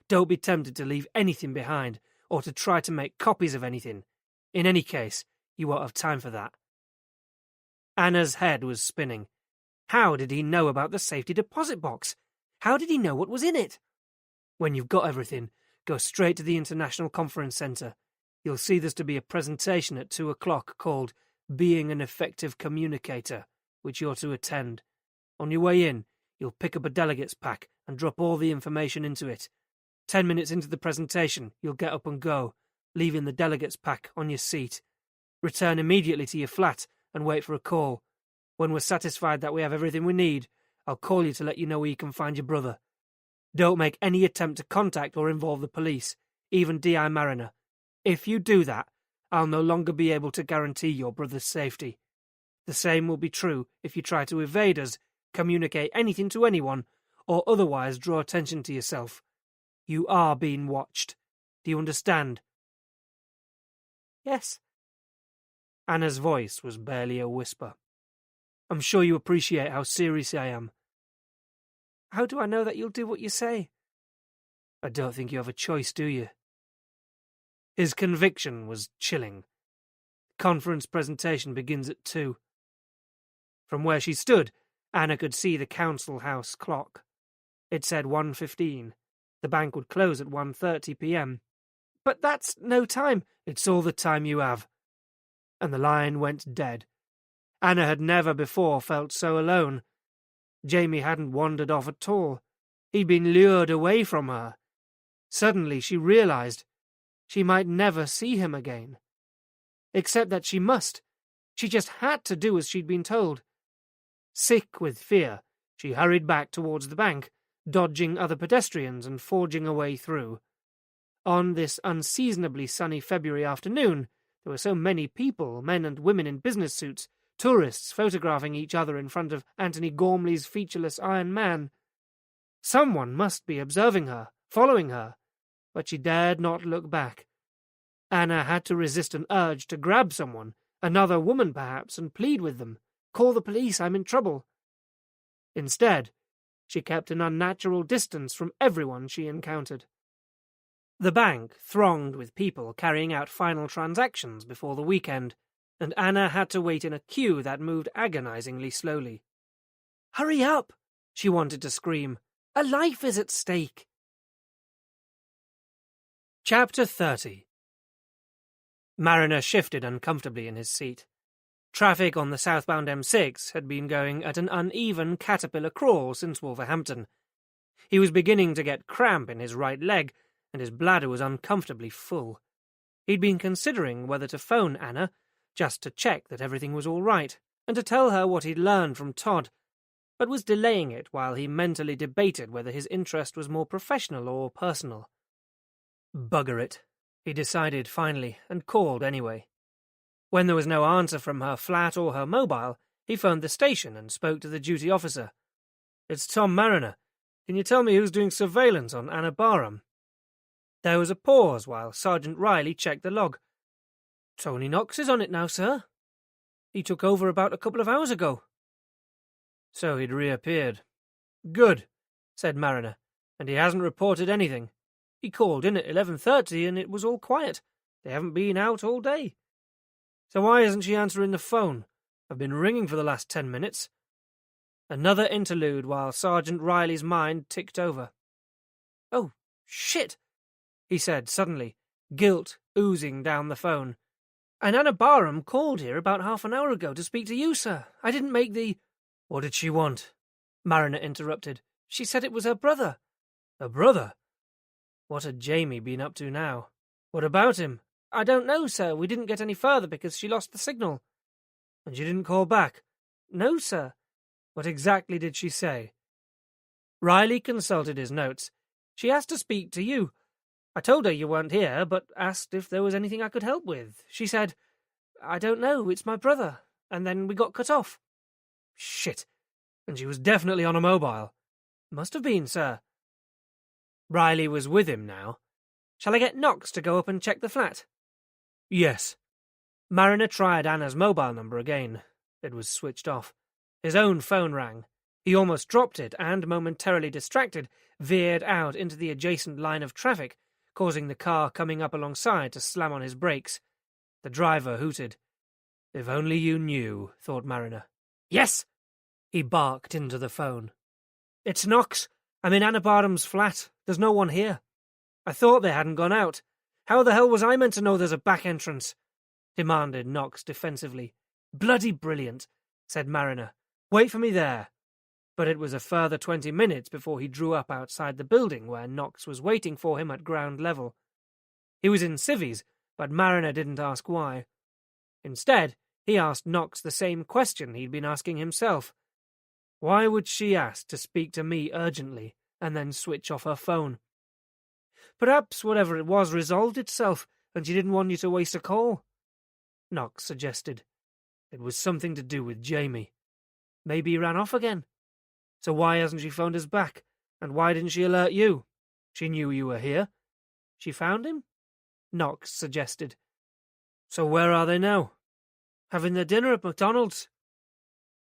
Don't be tempted to leave anything behind or to try to make copies of anything. In any case, you won't have time for that." Anna's head was spinning. How did he know about the safety deposit box? How did he know what was in it? "When you've got everything, go straight to the International Conference Centre. You'll see there's to be a presentation at 2 o'clock called Being an Effective Communicator, which you're to attend. On your way in, you'll pick up a delegate's pack and drop all the information into it. 10 minutes into the presentation, you'll get up and go, leaving the delegate's pack on your seat. Return immediately to your flat and wait for a call. When we're satisfied that we have everything we need, I'll call you to let you know where you can find your brother. Don't make any attempt to contact or involve the police, even D.I. Mariner. If you do that, I'll no longer be able to guarantee your brother's safety. The same will be true if you try to evade us, communicate anything to anyone, or otherwise draw attention to yourself. You are being watched. Do you understand?" "Yes." Anna's voice was barely a whisper. "I'm sure you appreciate how serious I am." "How do I know that you'll do what you say?" "I don't think you have a choice, do you?" His conviction was chilling. The conference presentation begins at 2. From where she stood, Anna could see the council house clock. It said 1:15. The bank would close at 1:30 p.m. "But that's no time." "It's all the time you have." And the line went dead. Anna had never before felt so alone. Jamie hadn't wandered off at all. He'd been lured away from her. Suddenly she realized she might never see him again. Except that she must. She just had to do as she'd been told. Sick with fear, she hurried back towards the bank, dodging other pedestrians and forging a way through. On this unseasonably sunny February afternoon, there were so many people, men and women in business suits, tourists photographing each other in front of Anthony Gormley's featureless Iron Man. Someone must be observing her, following her, but she dared not look back. Anna had to resist an urge to grab someone, another woman perhaps, and plead with them. "Call the police, I'm in trouble." Instead, she kept an unnatural distance from everyone she encountered. The bank thronged with people carrying out final transactions before the weekend, and Anna had to wait in a queue that moved agonizingly slowly. "Hurry up!" she wanted to scream. "A life is at stake." Chapter 30. Mariner shifted uncomfortably in his seat. Traffic on the southbound M6 had been going at an uneven caterpillar crawl since Wolverhampton. He was beginning to get cramp in his right leg, and his bladder was uncomfortably full. He'd been considering whether to phone Anna, just to check that everything was all right, and to tell her what he'd learned from Todd, but was delaying it while he mentally debated whether his interest was more professional or personal. Bugger it, he decided finally, and called anyway. When there was no answer from her flat or her mobile, he phoned the station and spoke to the duty officer. "It's Tom Mariner. Can you tell me who's doing surveillance on Anna Barham?" There was a pause while Sergeant Riley checked the log. "Tony Knox is on it now, sir. He took over about a couple of hours ago." So he'd reappeared. "Good," said Mariner, "and he hasn't reported anything. He called in at 11:30 and it was all quiet. They haven't been out all day. So why isn't she answering the phone? I've been ringing for the last 10 minutes. Another interlude while Sergeant Riley's mind ticked over. "Oh, shit," he said suddenly, guilt oozing down the phone. "And Anna Barham called here about half an hour ago to speak to you, sir. I didn't make the—" "What did she want?" Mariner interrupted. "She said it was her brother." "Her brother? What had Jamie been up to now? What about him?" "I don't know, sir. We didn't get any further because she lost the signal." "And she didn't call back?" "No, sir." "What exactly did she say?" Riley consulted his notes. "She asked to speak to you. I told her you weren't here, but asked if there was anything I could help with. She said, 'I don't know, it's my brother,' and then we got cut off." "Shit. And she was definitely on a mobile." "Must have been, sir." Riley was with him now. "Shall I get Knox to go up and check the flat?" "Yes." Mariner tried Anna's mobile number again. It was switched off. His own phone rang. He almost dropped it and, momentarily distracted, veered out into the adjacent line of traffic, causing the car coming up alongside to slam on his brakes. The driver hooted. "If only you knew," thought Mariner. "Yes!" He barked into the phone. "It's Knox. I'm in Anna Barham's flat. There's no one here. I thought they hadn't gone out. How the hell was I meant to know there's a back entrance?" demanded Knox defensively. "Bloody brilliant," said Mariner. "Wait for me there." But it was a further 20 minutes before he drew up outside the building where Knox was waiting for him at ground level. He was in civvies, but Mariner didn't ask why. Instead, he asked Knox the same question he'd been asking himself. Why would she ask to speak to me urgently and then switch off her phone? Perhaps whatever it was resolved itself, and she didn't want you to waste a call. Knox suggested. It was something to do with Jamie. Maybe he ran off again. So why hasn't she phoned us back? And why didn't she alert you? She knew you were here. She found him? Knox suggested. So where are they now? Having their dinner at McDonald's.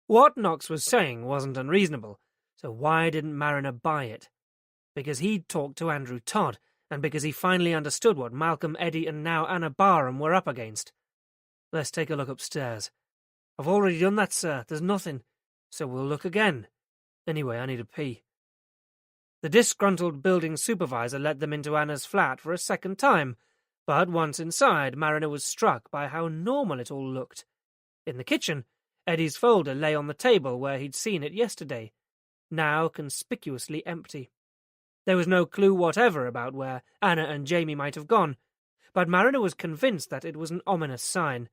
What Knox was saying wasn't unreasonable, so why didn't Mariner buy it? Because he'd talked to Andrew Todd, and because he finally understood what Malcolm, Eddie, and now Anna Barham were up against. Let's take a look upstairs. I've already done that, sir. There's nothing. So we'll look again. Anyway, I need a pee. The disgruntled building supervisor let them into Anna's flat for a second time, but once inside, Mariner was struck by how normal it all looked. In the kitchen, Eddie's folder lay on the table where he'd seen it yesterday, now conspicuously empty. There was no clue whatever about where Anna and Jamie might have gone, but Mariner was convinced that it was an ominous sign.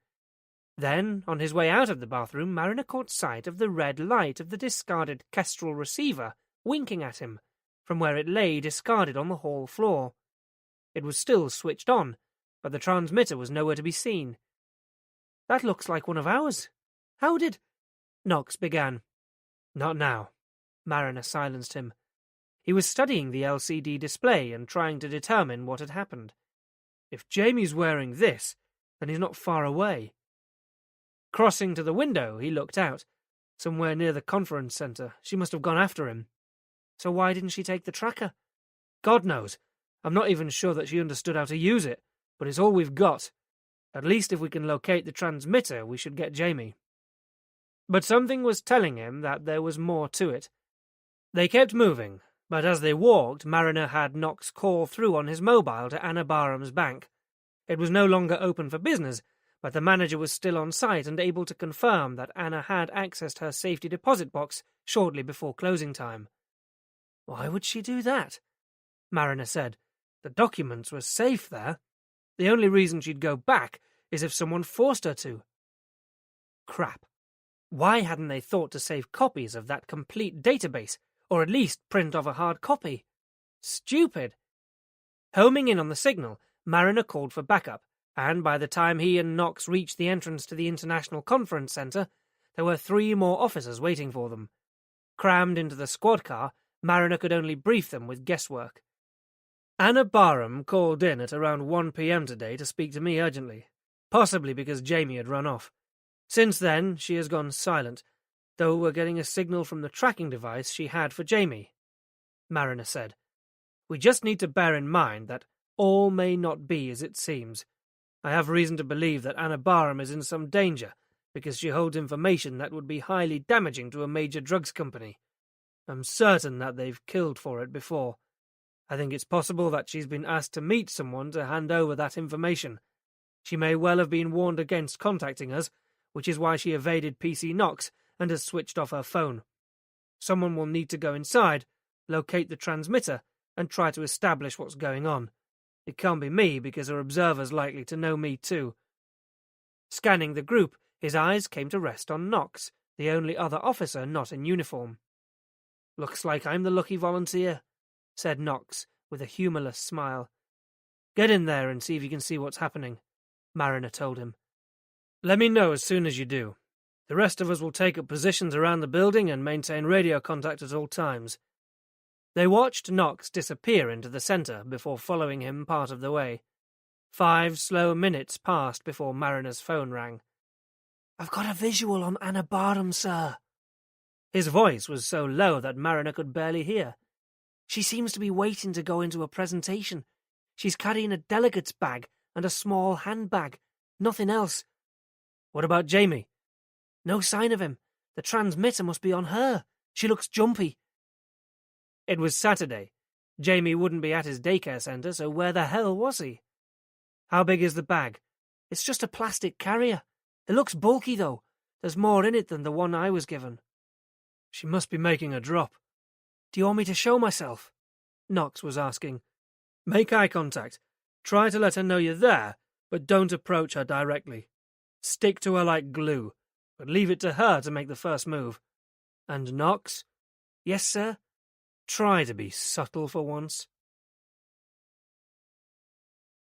Then, on his way out of the bathroom, Mariner caught sight of the red light of the discarded Kestrel receiver winking at him from where it lay discarded on the hall floor. It was still switched on, but the transmitter was nowhere to be seen. That looks like one of ours. How did... Knox began. Not now. Mariner silenced him. He was studying the LCD display and trying to determine what had happened. If Jamie's wearing this, then he's not far away. Crossing to the window, he looked out. Somewhere near the conference centre. She must have gone after him. So why didn't she take the tracker? God knows. I'm not even sure that she understood how to use it, but it's all we've got. At least if we can locate the transmitter, we should get Jamie. But something was telling him that there was more to it. They kept moving, but as they walked, Mariner had Knox call through on his mobile to Anna Barham's bank. It was no longer open for business, but the manager was still on site and able to confirm that Anna had accessed her safety deposit box shortly before closing time. Why would she do that? Mariner said. The documents were safe there. The only reason she'd go back is if someone forced her to. Crap. Why hadn't they thought to save copies of that complete database, or at least print off a hard copy? Stupid. Homing in on the signal, Mariner called for backup, and by the time he and Knox reached the entrance to the International Conference Centre, there were 3 more officers waiting for them. Crammed into the squad car, Mariner could only brief them with guesswork. Anna Barham called in at around 1 p.m. today to speak to me urgently, possibly because Jamie had run off. Since then, she has gone silent, though we're getting a signal from the tracking device she had for Jamie, Mariner said. We just need to bear in mind that all may not be as it seems. I have reason to believe that Anna Barham is in some danger, because she holds information that would be highly damaging to a major drugs company. I'm certain that they've killed for it before. I think it's possible that she's been asked to meet someone to hand over that information. She may well have been warned against contacting us, which is why she evaded PC Knox and has switched off her phone. Someone will need to go inside, locate the transmitter, and try to establish what's going on. It can't be me, because her observer's likely to know me too. Scanning the group, his eyes came to rest on Knox, the only other officer not in uniform. Looks like I'm the lucky volunteer, said Knox, with a humourless smile. Get in there and see if you can see what's happening, Mariner told him. Let me know as soon as you do. The rest of us will take up positions around the building and maintain radio contact at all times. They watched Knox disappear into the centre before following him part of the way. 5 slow minutes passed before Mariner's phone rang. I've got a visual on Anna Barham, sir. His voice was so low that Mariner could barely hear. She seems to be waiting to go into a presentation. She's carrying a delegate's bag and a small handbag. Nothing else. What about Jamie? No sign of him. The transmitter must be on her. She looks jumpy. It was Saturday. Jamie wouldn't be at his daycare centre, so where the hell was he? How big is the bag? It's just a plastic carrier. It looks bulky, though. There's more in it than the one I was given. She must be making a drop. Do you want me to show myself? Knox was asking. Make eye contact. Try to let her know you're there, but don't approach her directly. Stick to her like glue, but leave it to her to make the first move. And Knox? Yes, sir? Try to be subtle for once.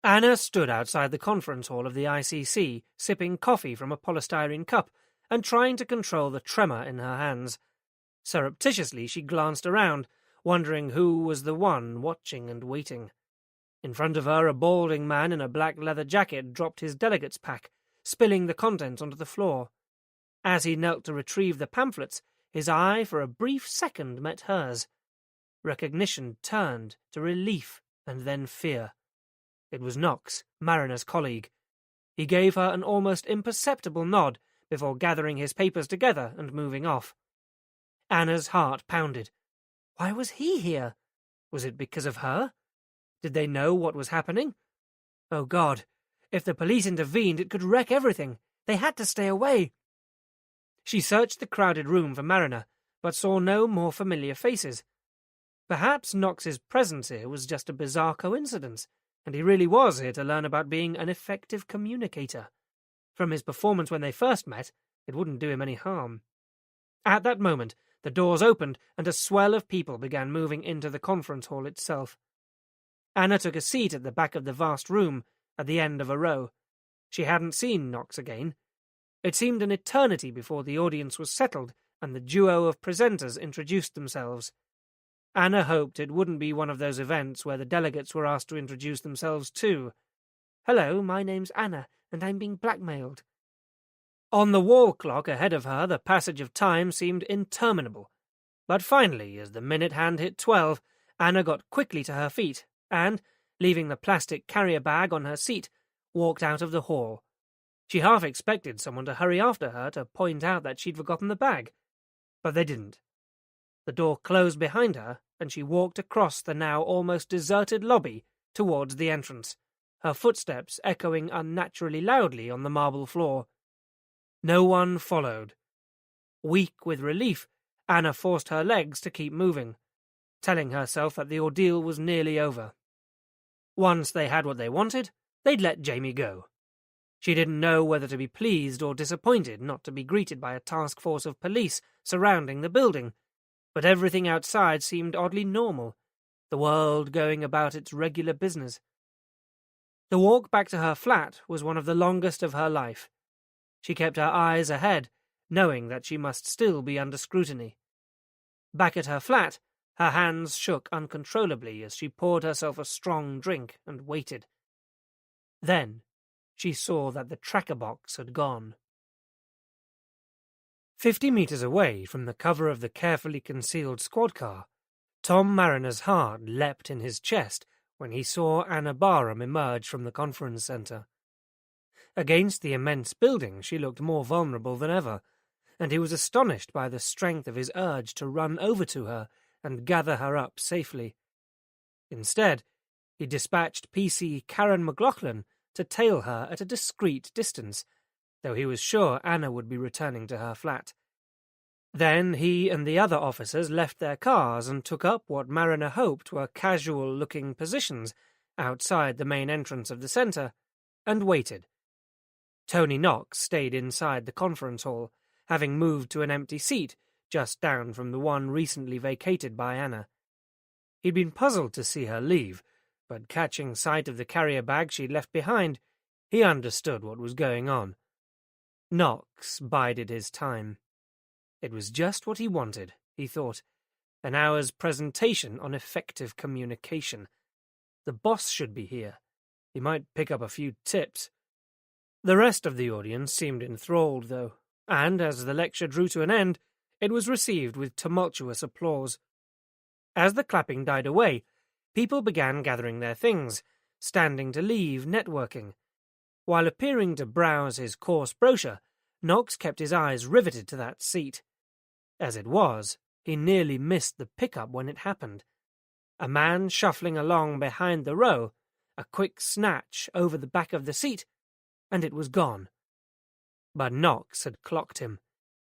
Anna stood outside the conference hall of the ICC, sipping coffee from a polystyrene cup and trying to control the tremor in her hands. Surreptitiously she glanced around, wondering who was the one watching and waiting. In front of her, a balding man in a black leather jacket dropped his delegate's pack, spilling the contents onto the floor. As he knelt to retrieve the pamphlets, his eye for a brief second met hers. Recognition turned to relief and then fear. It was Knox, Mariner's colleague. He gave her an almost imperceptible nod before gathering his papers together and moving off. Anna's heart pounded. Why was he here? Was it because of her? Did they know what was happening? Oh God, if the police intervened, it could wreck everything. They had to stay away. She searched the crowded room for Mariner, but saw no more familiar faces. Perhaps Knox's presence here was just a bizarre coincidence, and he really was here to learn about being an effective communicator. From his performance when they first met, it wouldn't do him any harm. At that moment, the doors opened and a swell of people began moving into the conference hall itself. Anna took a seat at the back of the vast room, at the end of a row. She hadn't seen Knox again. It seemed an eternity before the audience was settled and the duo of presenters introduced themselves. Anna hoped it wouldn't be one of those events where the delegates were asked to introduce themselves too. "Hello, my name's Anna, and I'm being blackmailed." On the wall clock ahead of her, the passage of time seemed interminable. But finally, as the minute hand hit 12, Anna got quickly to her feet and, leaving the plastic carrier bag on her seat, walked out of the hall. She half expected someone to hurry after her to point out that she'd forgotten the bag, but they didn't. The door closed behind her, and she walked across the now almost deserted lobby towards the entrance, her footsteps echoing unnaturally loudly on the marble floor. No one followed. Weak with relief, Anna forced her legs to keep moving, telling herself that the ordeal was nearly over. Once they had what they wanted, they'd let Jamie go. She didn't know whether to be pleased or disappointed not to be greeted by a task force of police surrounding the building, but everything outside seemed oddly normal, the world going about its regular business. The walk back to her flat was one of the longest of her life. She kept her eyes ahead, knowing that she must still be under scrutiny. Back at her flat, her hands shook uncontrollably as she poured herself a strong drink and waited. Then she saw that the tracker box had gone. 50 meters away from the cover of the carefully concealed squad car, Tom Mariner's heart leapt in his chest when he saw Anna Barham emerge from the conference center. Against the immense building, she looked more vulnerable than ever, and he was astonished by the strength of his urge to run over to her and gather her up safely. Instead, he dispatched PC Karen McLaughlin to tail her at a discreet distance, though he was sure Anna would be returning to her flat. Then he and the other officers left their cars and took up what Mariner hoped were casual-looking positions outside the main entrance of the centre, and waited. Tony Knox stayed inside the conference hall, having moved to an empty seat just down from the one recently vacated by Anna. He'd been puzzled to see her leave, but catching sight of the carrier bag she'd left behind, he understood what was going on. Knox bided his time. It was just what he wanted, he thought, an hour's presentation on effective communication. The boss should be here. He might pick up a few tips. The rest of the audience seemed enthralled, though, and as the lecture drew to an end, it was received with tumultuous applause. As the clapping died away, people began gathering their things, standing to leave networking. While appearing to browse his course brochure, Knox kept his eyes riveted to that seat. As it was, he nearly missed the pickup when it happened. A man shuffling along behind the row, a quick snatch over the back of the seat, and it was gone. But Knox had clocked him.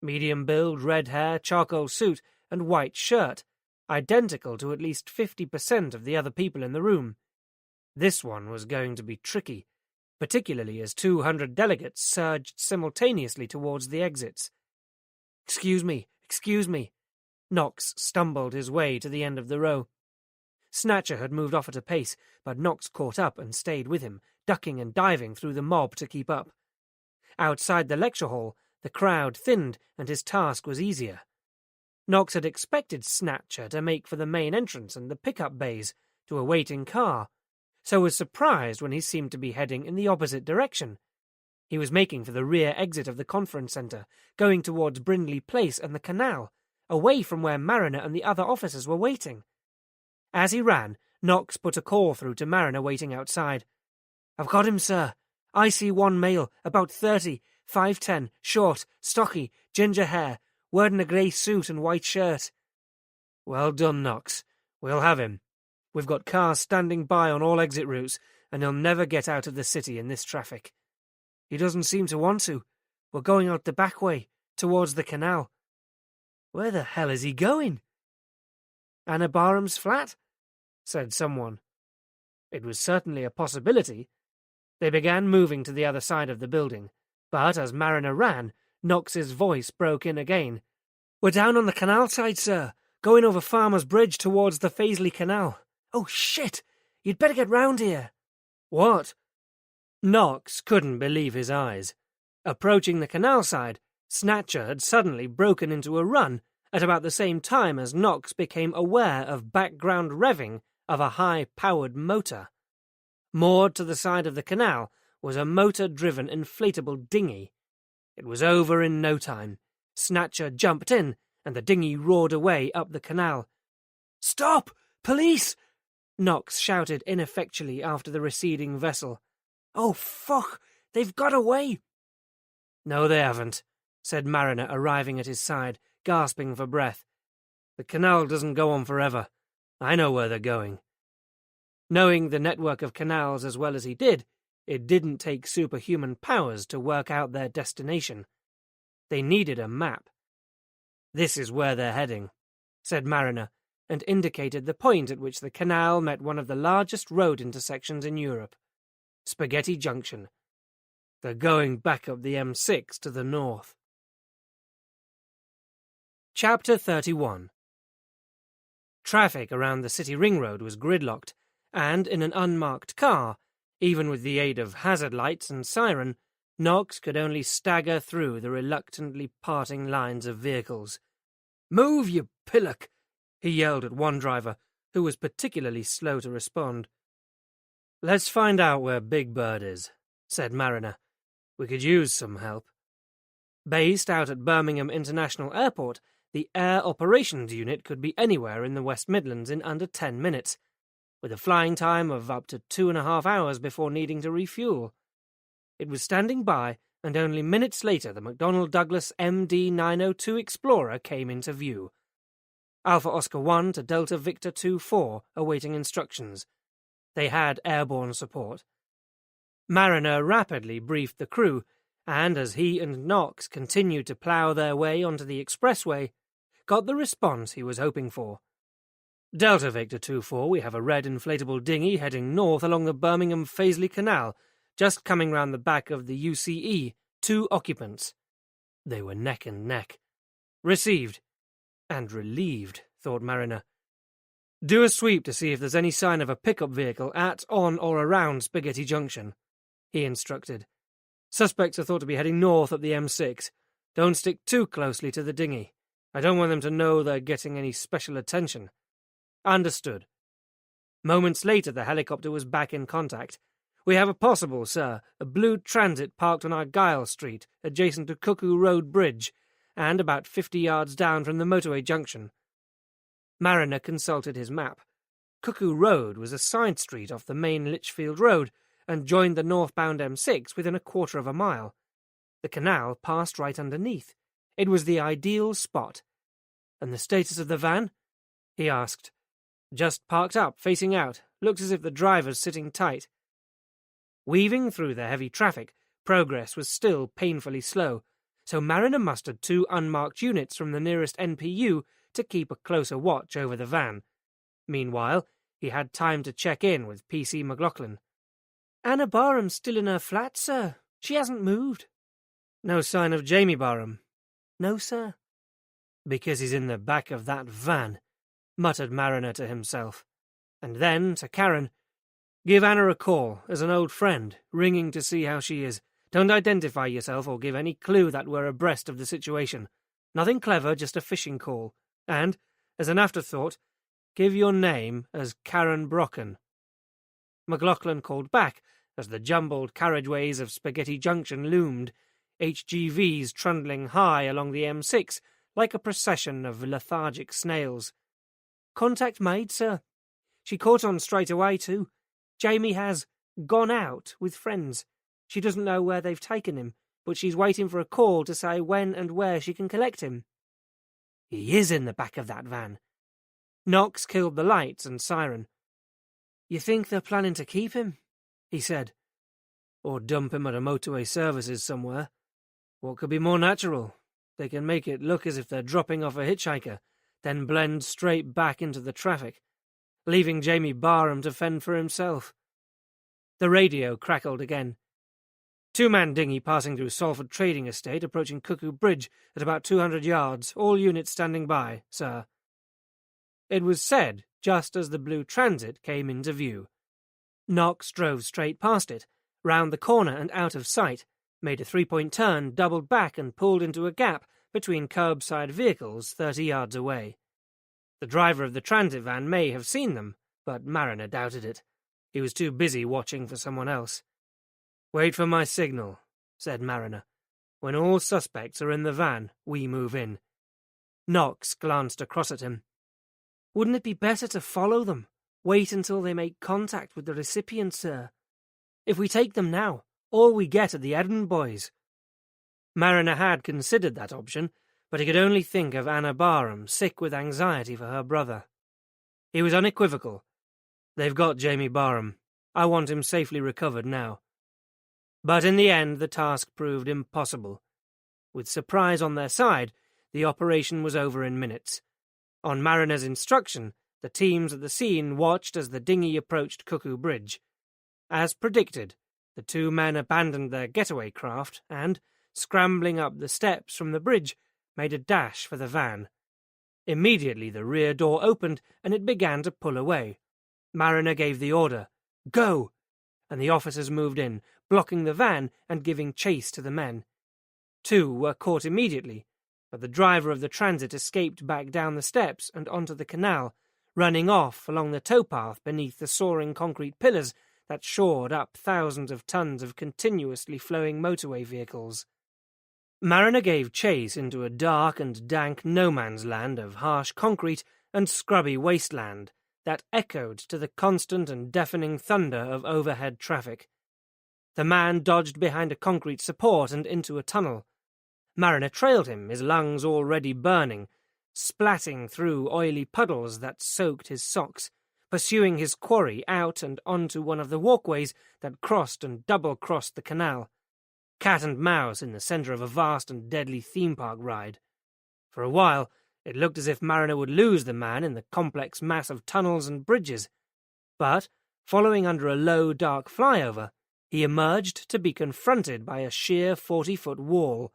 Medium build, red hair, charcoal suit, and white shirt, identical to at least 50% of the other people in the room. This one was going to be tricky, particularly as 200 delegates surged simultaneously towards the exits. Excuse me. Knox stumbled his way to the end of the row. Snatcher had moved off at a pace, but Knox caught up and stayed with him, ducking and diving through the mob to keep up. Outside the lecture hall, the crowd thinned and his task was easier. Knox had expected Snatcher to make for the main entrance and the pickup bays, to a waiting car, so was surprised when he seemed to be heading in the opposite direction. He was making for the rear exit of the conference centre, going towards Brindley Place and the canal, away from where Mariner and the other officers were waiting. As he ran, Knox put a call through to Mariner waiting outside. "I've got him, sir. IC1 male, about 30, 5'10", short, stocky, ginger hair, wearing a grey suit and white shirt." "Well done, Knox. We'll have him. We've got cars standing by on all exit routes, and he'll never get out of the city in this traffic." "He doesn't seem to want to. We're going out the back way, towards the canal." "Where the hell is he going?" "Anna Barham's flat," said someone. It was certainly a possibility. They began moving to the other side of the building, but as Mariner ran, Knox's voice broke in again. "We're down on the canal side, sir, going over Farmer's Bridge towards the Faisley Canal. Oh, shit! You'd better get round here." "What?" Knox couldn't believe his eyes. Approaching the canal side, Snatcher had suddenly broken into a run at about the same time as Knox became aware of background revving of a high-powered motor. Moored to the side of the canal was a motor-driven inflatable dinghy. It was over in no time. Snatcher jumped in, and the dinghy roared away up the canal. "Stop! Police!" Knox shouted ineffectually after the receding vessel. "Oh, fuck! They've got away!" "No, they haven't," said Mariner, arriving at his side, gasping for breath. "The canal doesn't go on forever. I know where they're going." Knowing the network of canals as well as he did, it didn't take superhuman powers to work out their destination. They needed a map. "This is where they're heading," said Mariner, and indicated the point at which the canal met one of the largest road intersections in Europe. Spaghetti Junction. They're going back up the M6 to the north. Chapter 31. Traffic around the city ring road was gridlocked, and in an unmarked car, even with the aid of hazard lights and siren, Knox could only stagger through the reluctantly parting lines of vehicles. "Move, you pillock!" he yelled at one driver, who was particularly slow to respond. "Let's find out where Big Bird is," said Mariner. "We could use some help." Based out at Birmingham International Airport, the Air Operations Unit could be anywhere in the West Midlands in under 10 minutes, with a flying time of up to 2.5 hours before needing to refuel. It was standing by, and only minutes later the McDonnell Douglas MD-902 Explorer came into view. Alpha Oscar 1 to Delta Victor 2-4, awaiting instructions. They had airborne support. Mariner rapidly briefed the crew, and as he and Knox continued to plough their way onto the expressway, got the response he was hoping for. "Delta Victor 2-4, we have a red inflatable dinghy heading north along the Birmingham-Fazeley Canal, just coming round the back of the UCE, 2 occupants." They were neck and neck. Received. And relieved, thought Mariner. "Do a sweep to see if there's any sign of a pickup vehicle at, on, or around Spaghetti Junction," he instructed. "Suspects are thought to be heading north up the M6. Don't stick too closely to the dinghy. I don't want them to know they're getting any special attention." "Understood." Moments later the helicopter was back in contact. "We have a possible, sir, a blue transit parked on Argyle Street, adjacent to Cuckoo Road Bridge, and about 50 yards down from the motorway junction." Mariner consulted his map. Cuckoo Road was a side street off the main Lichfield Road, and joined the northbound M6 within 1/4 of a mile. The canal passed right underneath. It was the ideal spot. "And the status of the van?" he asked. "Just parked up, facing out. Looks as if the driver's sitting tight." Weaving through the heavy traffic, progress was still painfully slow, so Mariner mustered 2 unmarked units from the nearest NPU to keep a closer watch over the van. Meanwhile, he had time to check in with PC McLaughlin. "Anna Barham's still in her flat, sir. She hasn't moved." "No sign of Jamie Barham?" "No, sir." "Because he's in the back of that van," muttered Mariner to himself. And then, to Karen, "Give Anna a call, as an old friend, ringing to see how she is. Don't identify yourself or give any clue that we're abreast of the situation. Nothing clever, just a fishing call. And, as an afterthought, give your name as Karen Brocken." McLaughlin called back as the jumbled carriageways of Spaghetti Junction loomed, HGVs trundling high along the M6 like a procession of lethargic snails. "Contact made, sir. She caught on straight away, too. Jamie has gone out with friends. She doesn't know where they've taken him, but she's waiting for a call to say when and where she can collect him." "He is in the back of that van." Knox killed the lights and siren. "You think they're planning to keep him?" he said. "Or dump him at a motorway services somewhere. What could be more natural? They can make it look as if they're dropping off a hitchhiker, then blend straight back into the traffic, leaving Jamie Barham to fend for himself." The radio crackled again. 2-man dinghy passing through Salford Trading Estate, approaching Cuckoo Bridge at about 200 yards, all units standing by, sir. It was said just as the blue transit came into view. Knox drove straight past it, round the corner and out of sight, made a 3-point turn, doubled back and pulled into a gap between curbside vehicles 30 yards away. The driver of the transit van may have seen them, but Mariner doubted it. He was too busy watching for someone else. "Wait for my signal," said Mariner. "When all suspects are in the van, we move in." Knox glanced across at him. "Wouldn't it be better to follow them? Wait until they make contact with the recipient, sir. If we take them now, all we get are the errand boys." Mariner had considered that option, but he could only think of Anna Barham, sick with anxiety for her brother. He was unequivocal. "They've got Jamie Barham. I want him safely recovered now." But in the end, the task proved impossible. With surprise on their side, the operation was over in minutes. On Mariner's instruction, the teams at the scene watched as the dinghy approached Cuckoo Bridge. As predicted, the two men abandoned their getaway craft and, scrambling up the steps from the bridge, made a dash for the van. Immediately the rear door opened and it began to pull away. Mariner gave the order, "Go!" and the officers moved in, blocking the van and giving chase to the men. Two were caught immediately, but the driver of the transit escaped back down the steps and onto the canal, running off along the towpath beneath the soaring concrete pillars that shored up thousands of tons of continuously flowing motorway vehicles. Mariner gave chase into a dark and dank no-man's land of harsh concrete and scrubby wasteland that echoed to the constant and deafening thunder of overhead traffic. The man dodged behind a concrete support and into a tunnel. Mariner trailed him, his lungs already burning, splatting through oily puddles that soaked his socks, pursuing his quarry out and onto one of the walkways that crossed and double-crossed the canal. Cat and mouse in the centre of a vast and deadly theme park ride. For a while, it looked as if Mariner would lose the man in the complex mass of tunnels and bridges. But, following under a low, dark flyover, he emerged to be confronted by a sheer 40-foot wall,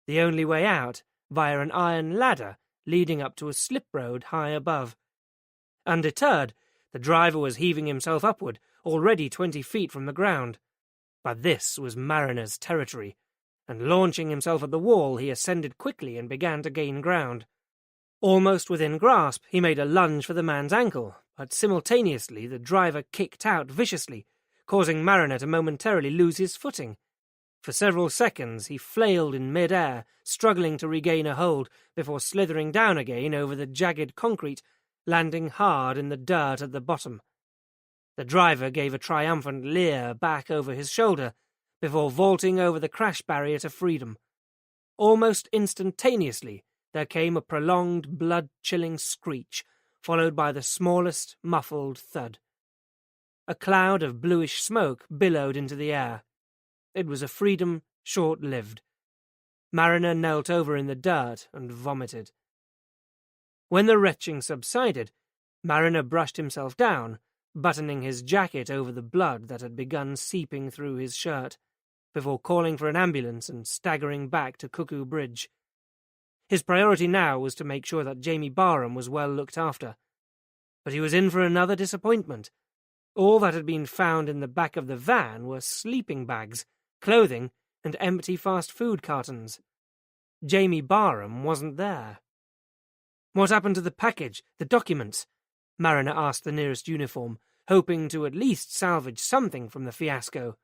the only way out via an iron ladder leading up to a slip road high above. Undeterred, the driver was heaving himself upward, already 20 feet from the ground. But this was Mariner's territory, and launching himself at the wall, he ascended quickly and began to gain ground. Almost within grasp, he made a lunge for the man's ankle, but simultaneously the driver kicked out viciously, causing Mariner to momentarily lose his footing. For several seconds he flailed in mid-air, struggling to regain a hold before slithering down again over the jagged concrete, landing hard in the dirt at the bottom. The driver gave a triumphant leer back over his shoulder before vaulting over the crash barrier to freedom. Almost instantaneously, there came a prolonged, blood-chilling screech, followed by the smallest, muffled thud. A cloud of bluish smoke billowed into the air. It was a freedom short-lived. Mariner knelt over in the dirt and vomited. When the retching subsided, Mariner brushed himself down, buttoning his jacket over the blood that had begun seeping through his shirt, before calling for an ambulance and staggering back to Cuckoo Bridge. His priority now was to make sure that Jamie Barham was well looked after. But he was in for another disappointment. All that had been found in the back of the van were sleeping bags, clothing, and empty fast food cartons. Jamie Barham wasn't there. "What happened to the package, the documents?" Mariner asked the nearest uniform, hoping to at least salvage something from the fiasco.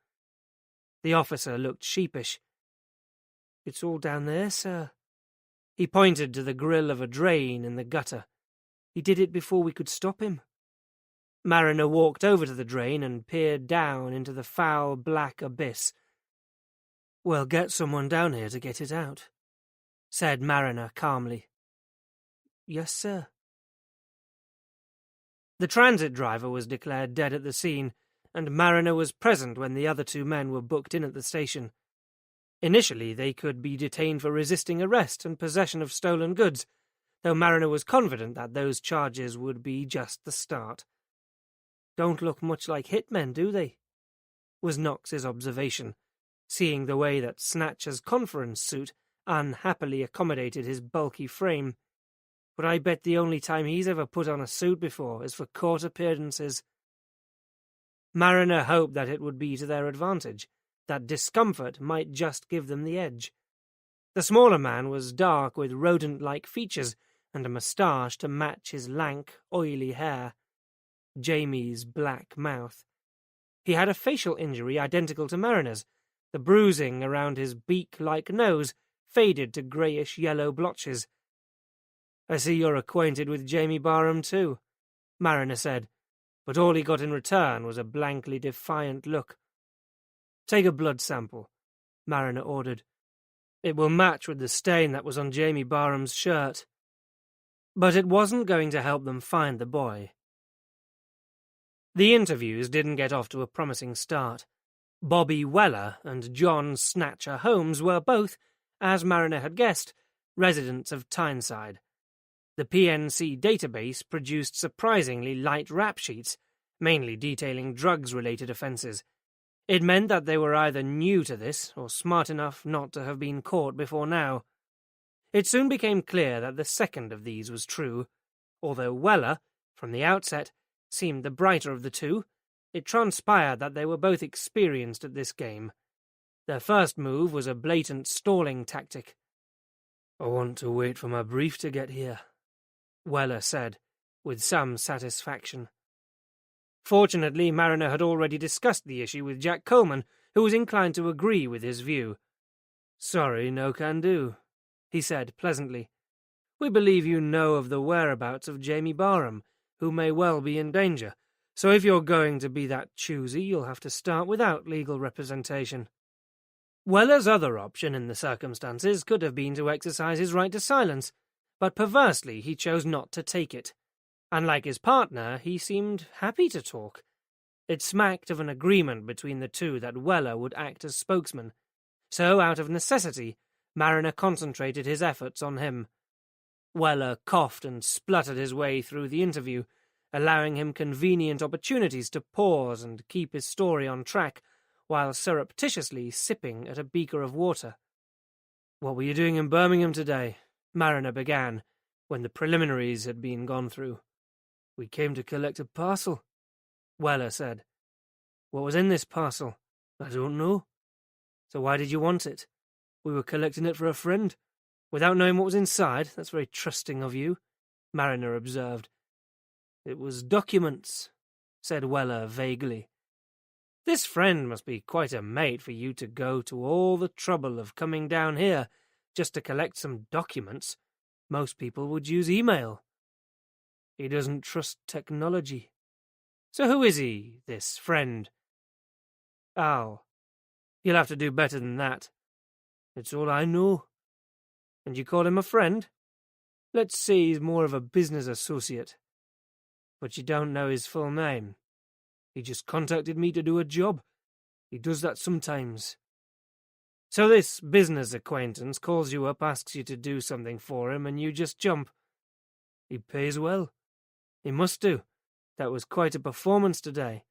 The officer looked sheepish. "It's all down there, sir." He pointed to the grill of a drain in the gutter. "He did it before we could stop him." Mariner walked over to the drain and peered down into the foul black abyss. "Well, get someone down here to get it out," said Mariner calmly. "Yes, sir." The transit driver was declared dead at the scene, and Mariner was present when the other two men were booked in at the station. Initially, they could be detained for resisting arrest and possession of stolen goods, though Mariner was confident that those charges would be just the start. "Don't look much like hitmen, do they?" was Knox's observation, seeing the way that Snatcher's conference suit unhappily accommodated his bulky frame. "But I bet the only time he's ever put on a suit before is for court appearances." Mariner hoped that it would be to their advantage, that discomfort might just give them the edge. The smaller man was dark with rodent-like features and a moustache to match his lank, oily hair. Jamie's black mouth. He had a facial injury identical to Mariner's. The bruising around his beak-like nose faded to greyish-yellow blotches. "I see you're acquainted with Jamie Barham too," Mariner said, but all he got in return was a blankly defiant look. "Take a blood sample," Mariner ordered. "It will match with the stain that was on Jamie Barham's shirt." But it wasn't going to help them find the boy. The interviews didn't get off to a promising start. Bobby Weller and John Snatcher Holmes were both, as Mariner had guessed, residents of Tyneside. The PNC database produced surprisingly light rap sheets, mainly detailing drugs-related offences. It meant that they were either new to this or smart enough not to have been caught before now. It soon became clear that the second of these was true. Although Weller, from the outset, seemed the brighter of the two, it transpired that they were both experienced at this game. Their first move was a blatant stalling tactic. "I want to wait for my brief to get here," Weller said, with some satisfaction. Fortunately, Mariner had already discussed the issue with Jack Coleman, who was inclined to agree with his view. "Sorry, no can do," he said pleasantly. "We believe you know of the whereabouts of Jamie Barham, who may well be in danger, so if you're going to be that choosy, you'll have to start without legal representation." Weller's other option in the circumstances could have been to exercise his right to silence, but perversely he chose not to take it. Unlike his partner, he seemed happy to talk. It smacked of an agreement between the two that Weller would act as spokesman, so out of necessity, Mariner concentrated his efforts on him. Weller coughed and spluttered his way through the interview, allowing him convenient opportunities to pause and keep his story on track, while surreptitiously sipping at a beaker of water. "What were you doing in Birmingham today?" Mariner began, when the preliminaries had been gone through. "We came to collect a parcel," Weller said. "What was in this parcel?" "I don't know." "So why did you want it?" "We were collecting it for a friend." "Without knowing what was inside? That's very trusting of you," Mariner observed. "It was documents," said Weller vaguely. "This friend must be quite a mate for you to go to all the trouble of coming down here just to collect some documents. Most people would use email." "He doesn't trust technology." "So who is he, this friend?" "Al. You'll have to do better than that." "It's all I know." "And you call him a friend?" "Let's say he's more of a business associate." "But you don't know his full name?" "He just contacted me to do a job. He does that sometimes." "So this business acquaintance calls you up, asks you to do something for him, and you just jump?" "He pays well." "He must do. That was quite a performance today.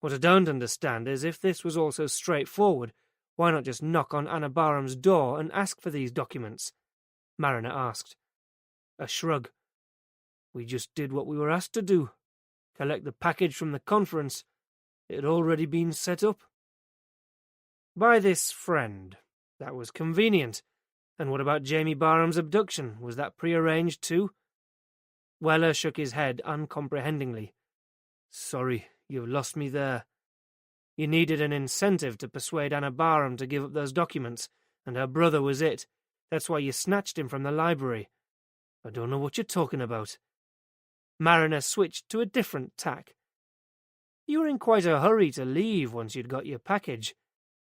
What I don't understand is, if this was all so straightforward, why not just knock on Anna Barham's door and ask for these documents?" Mariner asked. A shrug. "We just did what we were asked to do. Collect the package from the conference. It had already been set up." "By this friend. That was convenient. And what about Jamie Barham's abduction? Was that prearranged too?" Weller shook his head uncomprehendingly. "Sorry, you've lost me there. You needed an incentive to persuade Anna Barham to give up those documents, and her brother was it. That's why you snatched him from the library." "I don't know what you're talking about." Mariner switched to a different tack. "You were in quite a hurry to leave once you'd got your package.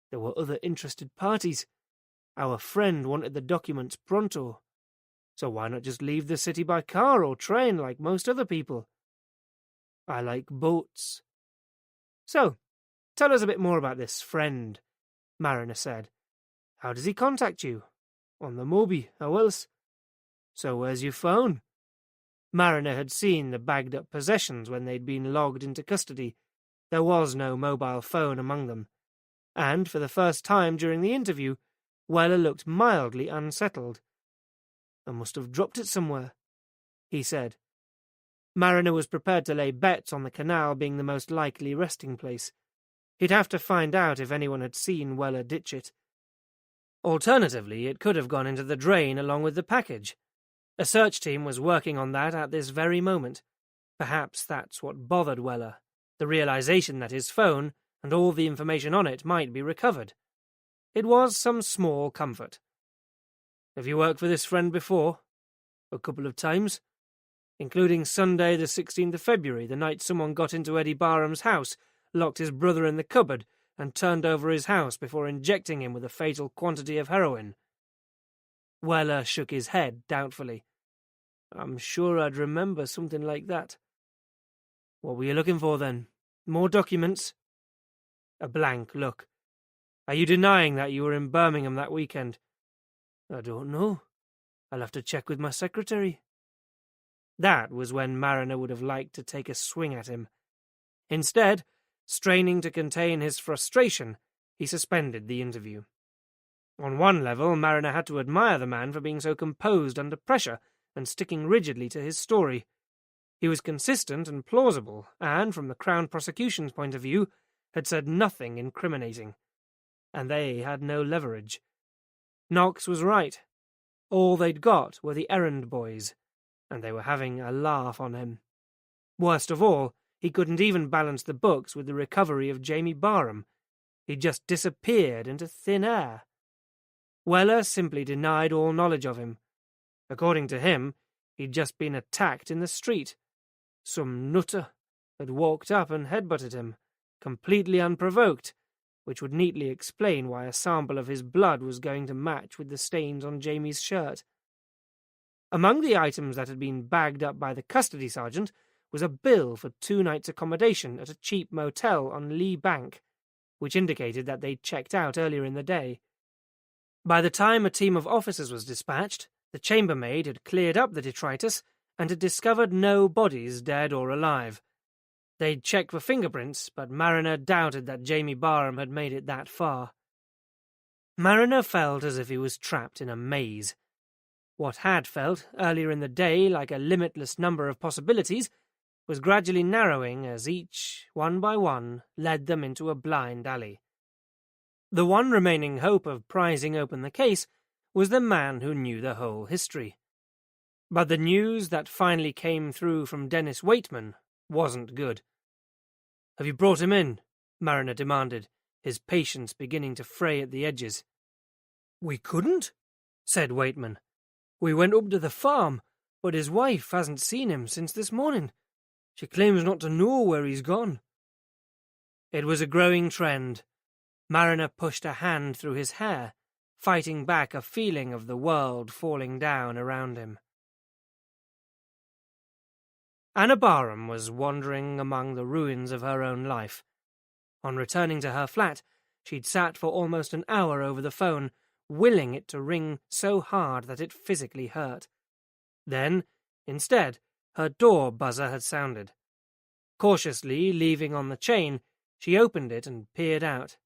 There were other interested parties. Our friend wanted the documents pronto. So why not just leave the city by car or train like most other people?" "I like boats." "So, tell us a bit more about this friend," Mariner said. "How does he contact you?" "On the Moby, how else?" "So where's your phone?" Mariner had seen the bagged-up possessions when they'd been logged into custody. There was no mobile phone among them. And, for the first time during the interview, Weller looked mildly unsettled. "I must have dropped it somewhere," he said. Mariner was prepared to lay bets on the canal being the most likely resting place. He'd have to find out if anyone had seen Weller ditch it. Alternatively, it could have gone into the drain along with the package. A search team was working on that at this very moment. Perhaps that's what bothered Weller, the realization that his phone and all the information on it might be recovered. It was some small comfort. Have you worked for this friend before? A couple of times. Including Sunday the 16th of February, the night someone got into Eddie Barham's house, locked his brother in the cupboard, and turned over his house before injecting him with a fatal quantity of heroin. Weller shook his head doubtfully. I'm sure I'd remember something like that. What were you looking for, then? More documents? A blank look. Are you denying that you were in Birmingham that weekend? I don't know. I'll have to check with my secretary. That was when Mariner would have liked to take a swing at him. Instead, straining to contain his frustration, he suspended the interview. On one level, Mariner had to admire the man for being so composed under pressure and sticking rigidly to his story. He was consistent and plausible, and, from the Crown prosecution's point of view, had said nothing incriminating. And they had no leverage. Knox was right. All they'd got were the errand boys, and they were having a laugh on him. Worst of all, he couldn't even balance the books with the recovery of Jamie Barham. He'd just disappeared into thin air. Weller simply denied all knowledge of him. According to him, he'd just been attacked in the street. Some nutter had walked up and headbutted him, completely unprovoked, which would neatly explain why a sample of his blood was going to match with the stains on Jamie's shirt. Among the items that had been bagged up by the custody sergeant was a bill for 2 nights' accommodation at a cheap motel on Lee Bank, which indicated that they'd checked out earlier in the day. By the time a team of officers was dispatched, the chambermaid had cleared up the detritus and had discovered no bodies, dead or alive. They'd checked for fingerprints, but Mariner doubted that Jamie Barham had made it that far. Mariner felt as if he was trapped in a maze. What had felt, earlier in the day, like a limitless number of possibilities, was gradually narrowing as each, one by one, led them into a blind alley. The one remaining hope of prizing open the case was the man who knew the whole history. But the news that finally came through from Dennis Waitman wasn't good. "Have you brought him in?" Mariner demanded, his patience beginning to fray at the edges. "We couldn't," said Waitman. "We went up to the farm, but his wife hasn't seen him since this morning. She claims not to know where he's gone." It was a growing trend. Mariner pushed a hand through his hair, fighting back a feeling of the world falling down around him. Anna Barham was wandering among the ruins of her own life. On returning to her flat, she'd sat for almost an hour over the phone, willing it to ring so hard that it physically hurt. Then, instead, her door buzzer had sounded. Cautiously leaving on the chain, she opened it and peered out.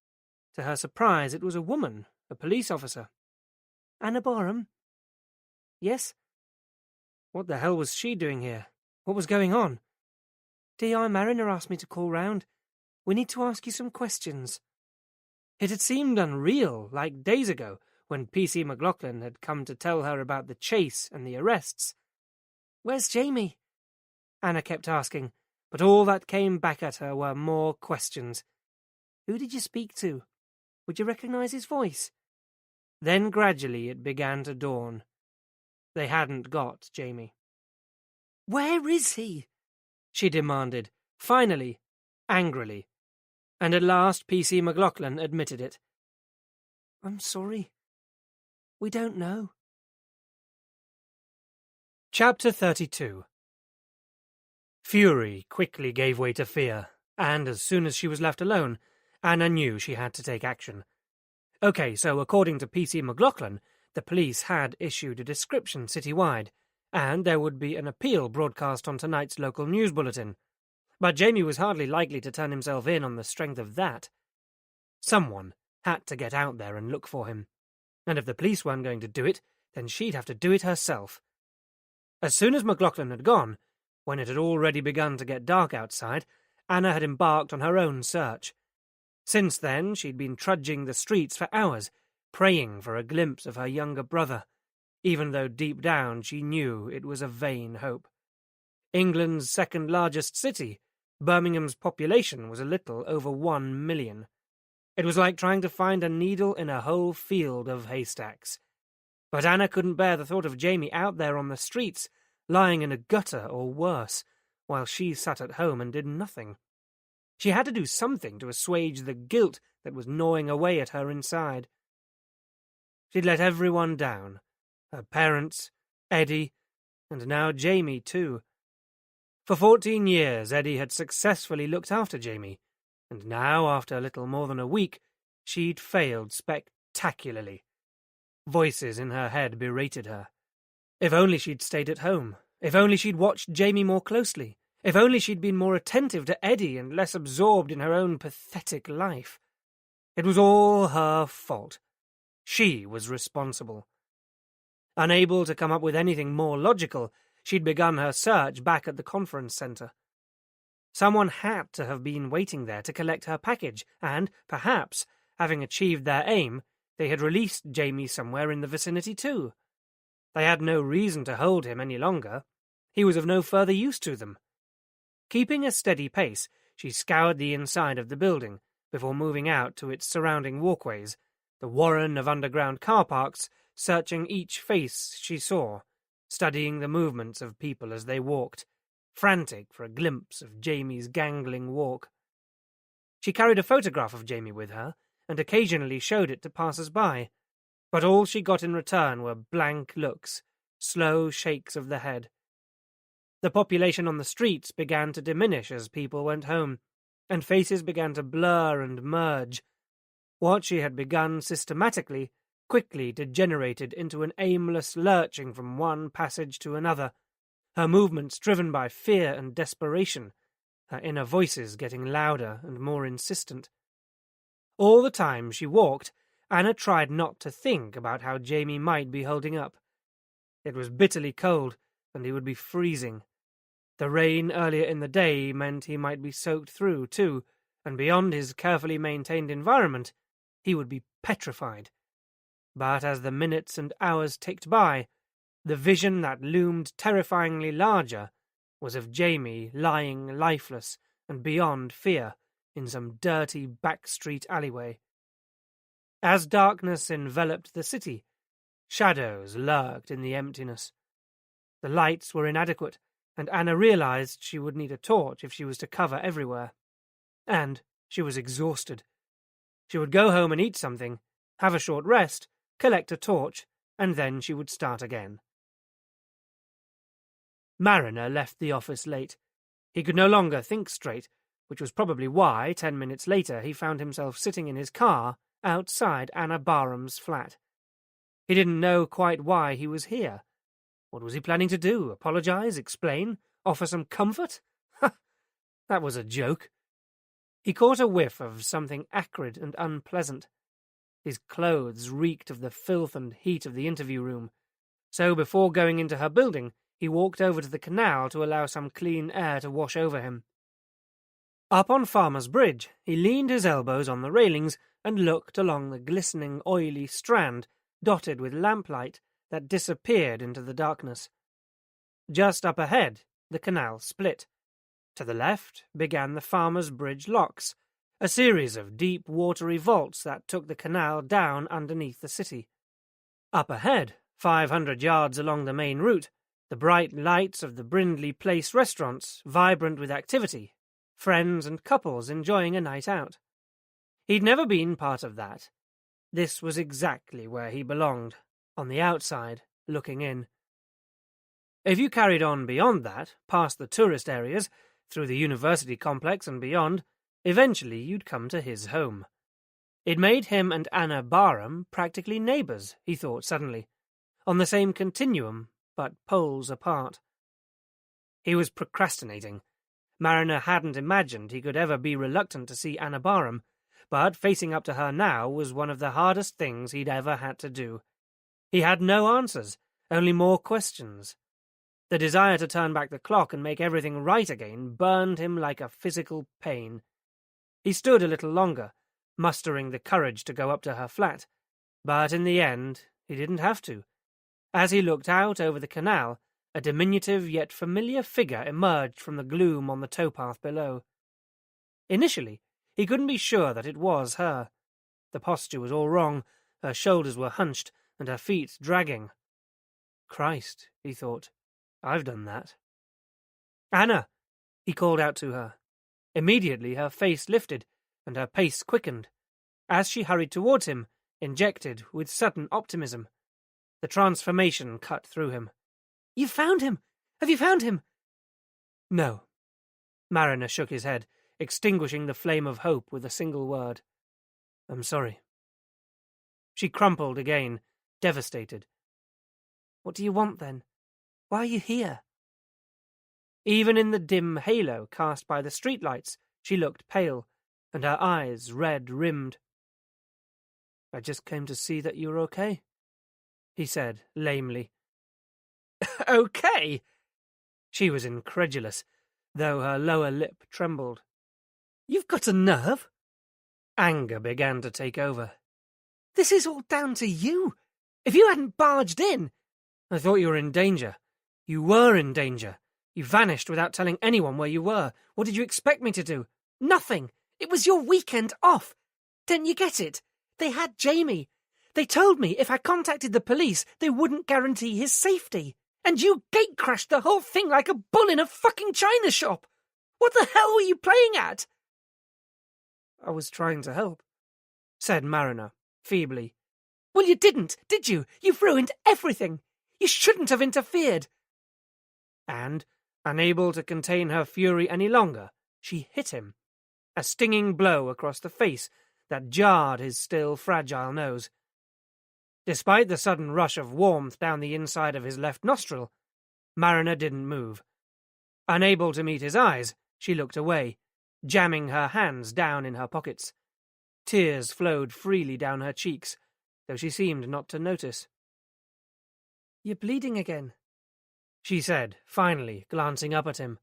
To her surprise, it was a woman, a police officer. "Anna Barham?" "Yes?" What the hell was she doing here? What was going on? "D.I. Mariner asked me to call round. We need to ask you some questions." It had seemed unreal, like days ago, when P.C. McLaughlin had come to tell her about the chase and the arrests. "Where's Jamie?" Anna kept asking, but all that came back at her were more questions. "Who did you speak to? Would you recognize his voice?" Then gradually it began to dawn. They hadn't got Jamie. "Where is he?" she demanded, finally, angrily. And at last P.C. McLaughlin admitted it. "I'm sorry. We don't know." Chapter 32. Fury quickly gave way to fear, and as soon as she was left alone, Anna knew she had to take action. Okay, so according to P.C. McLaughlin, the police had issued a description citywide, and there would be an appeal broadcast on tonight's local news bulletin. But Jamie was hardly likely to turn himself in on the strength of that. Someone had to get out there and look for him. And if the police weren't going to do it, then she'd have to do it herself. As soon as McLaughlin had gone, when it had already begun to get dark outside, Anna had embarked on her own search. Since then, she'd been trudging the streets for hours, praying for a glimpse of her younger brother, even though deep down she knew it was a vain hope. England's second-largest city, Birmingham's population was a little over 1 million. It was like trying to find a needle in a whole field of haystacks. But Anna couldn't bear the thought of Jamie out there on the streets, lying in a gutter or worse, while she sat at home and did nothing. She had to do something to assuage the guilt that was gnawing away at her inside. She'd let everyone down. Her parents, Eddie, and now Jamie too. For 14 years Eddie had successfully looked after Jamie, and now, after little more than a week, she'd failed spectacularly. Voices in her head berated her. If only she'd stayed at home. If only she'd watched Jamie more closely. If only she'd been more attentive to Eddie and less absorbed in her own pathetic life. It was all her fault. She was responsible. Unable to come up with anything more logical, she'd begun her search back at the conference centre. Someone had to have been waiting there to collect her package, and, perhaps, having achieved their aim, they had released Jamie somewhere in the vicinity too. They had no reason to hold him any longer. He was of no further use to them. Keeping a steady pace, she scoured the inside of the building before moving out to its surrounding walkways, the warren of underground car parks, searching each face she saw, studying the movements of people as they walked, frantic for a glimpse of Jamie's gangling walk. She carried a photograph of Jamie with her, and occasionally showed it to passers-by, but all she got in return were blank looks, slow shakes of the head. The population on the streets began to diminish as people went home, and faces began to blur and merge. What she had begun systematically quickly degenerated into an aimless lurching from one passage to another, her movements driven by fear and desperation, her inner voices getting louder and more insistent. All the time she walked, Anna tried not to think about how Jamie might be holding up. It was bitterly cold, and he would be freezing. The rain earlier in the day meant he might be soaked through, too, and beyond his carefully maintained environment, he would be petrified. But as the minutes and hours ticked by, the vision that loomed terrifyingly larger was of Jamie lying lifeless and beyond fear in some dirty back-street alleyway. As darkness enveloped the city, shadows lurked in the emptiness. The lights were inadequate, and Anna realized she would need a torch if she was to cover everywhere. And she was exhausted. She would go home and eat something, have a short rest, collect a torch, and then she would start again. Mariner left the office late. He could no longer think straight, which was probably why, 10 minutes later, he found himself sitting in his car outside Anna Barham's flat. He didn't know quite why he was here. What was he planning to do? Apologize? Explain? Offer some comfort? Ha! That was a joke. He caught a whiff of something acrid and unpleasant. His clothes reeked of the filth and heat of the interview room, so before going into her building, he walked over to the canal to allow some clean air to wash over him. Up on Farmer's Bridge, he leaned his elbows on the railings and looked along the glistening, oily strand dotted with lamplight that disappeared into the darkness. Just up ahead, the canal split. To the left began the Farmer's Bridge locks, a series of deep, watery vaults that took the canal down underneath the city. Up ahead, 500 yards along the main route, the bright lights of the Brindley Place restaurants, vibrant with activity, friends and couples enjoying a night out. He'd never been part of that. This was exactly where he belonged, on the outside, looking in. If you carried on beyond that, past the tourist areas, through the university complex and beyond, eventually you'd come to his home. It made him and Anna Barham practically neighbours, he thought suddenly, on the same continuum, but poles apart. He was procrastinating. Mariner hadn't imagined he could ever be reluctant to see Anna Barham, but facing up to her now was one of the hardest things he'd ever had to do. He had no answers, only more questions. The desire to turn back the clock and make everything right again burned him like a physical pain. He stood a little longer, mustering the courage to go up to her flat, But in the end, he didn't have to. As he looked out over the canal, a diminutive yet familiar figure emerged from the gloom on the towpath below. Initially, he couldn't be sure that it was her. The posture was all wrong, her shoulders were hunched, and her feet dragging. Christ, he thought, I've done that. Anna, he called out to her. Immediately her face lifted, and her pace quickened. As she hurried towards him, injected with sudden optimism, the transformation cut through him. "You've found him! Have you found him?" No. Mariner shook his head, extinguishing the flame of hope with a single word. I'm sorry. She crumpled again, devastated. "What do you want, then? Why are you here?" Even in the dim halo cast by the streetlights, she looked pale, and her eyes red-rimmed. I just came to see that you were okay, he said lamely. Okay? She was incredulous, though her lower lip trembled. You've got a nerve. Anger began to take over. This is all down to you. If you hadn't barged in... I thought you were in danger. You were in danger. You vanished without telling anyone where you were. What did you expect me to do? Nothing. It was your weekend off. Didn't you get it? They had Jamie. They told me if I contacted the police, they wouldn't guarantee his safety. And you gate-crashed the whole thing like a bull in a fucking china shop. What the hell were you playing at? I was trying to help, said Mariner, feebly. Well, you didn't, did you? You've ruined everything. You shouldn't have interfered. And, unable to contain her fury any longer, she hit him. A stinging blow across the face that jarred his still fragile nose. Despite the sudden rush of warmth down the inside of his left nostril, Mariner didn't move. Unable to meet his eyes, she looked away, jamming her hands down in her pockets. Tears flowed freely down her cheeks, though she seemed not to notice. You're bleeding again, she said, finally, glancing up at him.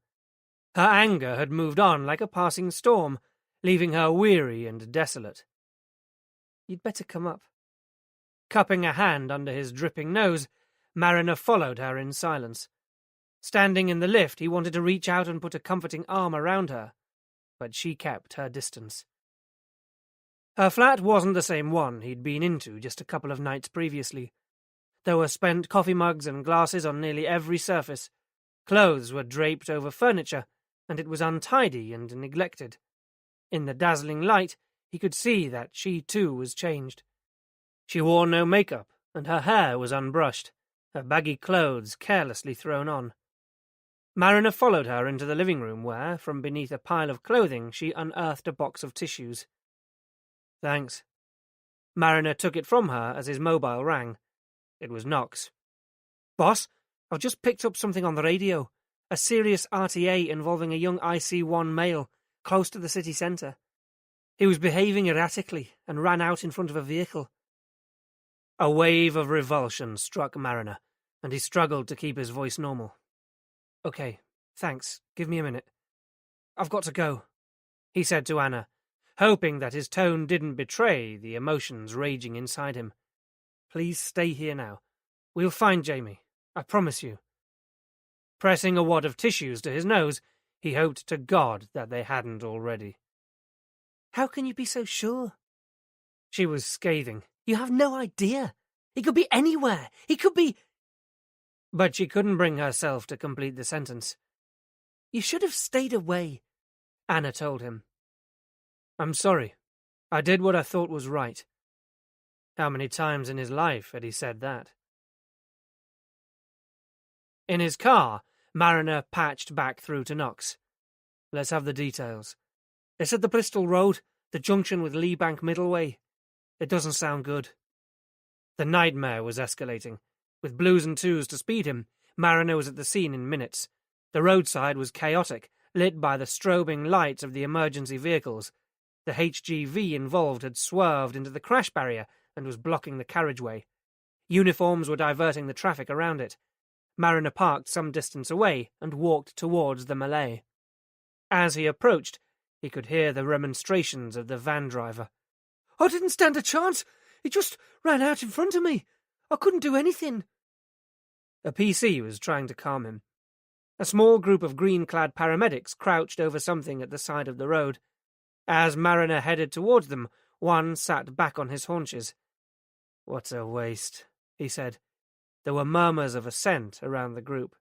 Her anger had moved on like a passing storm, leaving her weary and desolate. You'd better come up. Cupping a hand under his dripping nose, Mariner followed her in silence. Standing in the lift, he wanted to reach out and put a comforting arm around her, but she kept her distance. Her flat wasn't the same one he'd been into just a couple of nights previously. There were spent coffee mugs and glasses on nearly every surface. Clothes were draped over furniture, and it was untidy and neglected. In the dazzling light, he could see that she too was changed. She wore no makeup, and her hair was unbrushed, her baggy clothes carelessly thrown on. Mariner followed her into the living room where, from beneath a pile of clothing, she unearthed a box of tissues. Thanks. Mariner took it from her as his mobile rang. It was Knox. Boss, I've just picked up something on the radio. A serious RTA involving a young IC-1 male, close to the city centre. He was behaving erratically and ran out in front of a vehicle. A wave of revulsion struck Mariner, and he struggled to keep his voice normal. Okay, thanks. Give me a minute. I've got to go, he said to Anna, hoping that his tone didn't betray the emotions raging inside him. Please stay here now. We'll find Jamie. I promise you. Pressing a wad of tissues to his nose, he hoped to God that they hadn't already. How can you be so sure? She was scathing. You have no idea. He could be anywhere. He could be... But she couldn't bring herself to complete the sentence. You should have stayed away, Anna told him. I'm sorry. I did what I thought was right. How many times in his life had he said that? In his car, Mariner patched back through to Knox. Let's have the details. They said the Bristol Road, the junction with Lee Bank Middleway. It doesn't sound good. The nightmare was escalating. With blues and twos to speed him, Mariner was at the scene in minutes. The roadside was chaotic, lit by the strobing lights of the emergency vehicles. The HGV involved had swerved into the crash barrier and was blocking the carriageway. Uniforms were diverting the traffic around it. Mariner parked some distance away and walked towards the melee. As he approached, he could hear the remonstrations of the van driver. I didn't stand a chance. He just ran out in front of me. I couldn't do anything. A PC was trying to calm him. A small group of green-clad paramedics crouched over something at the side of the road. As Mariner headed towards them, one sat back on his haunches. "What a waste," he said. There were murmurs of assent around the group.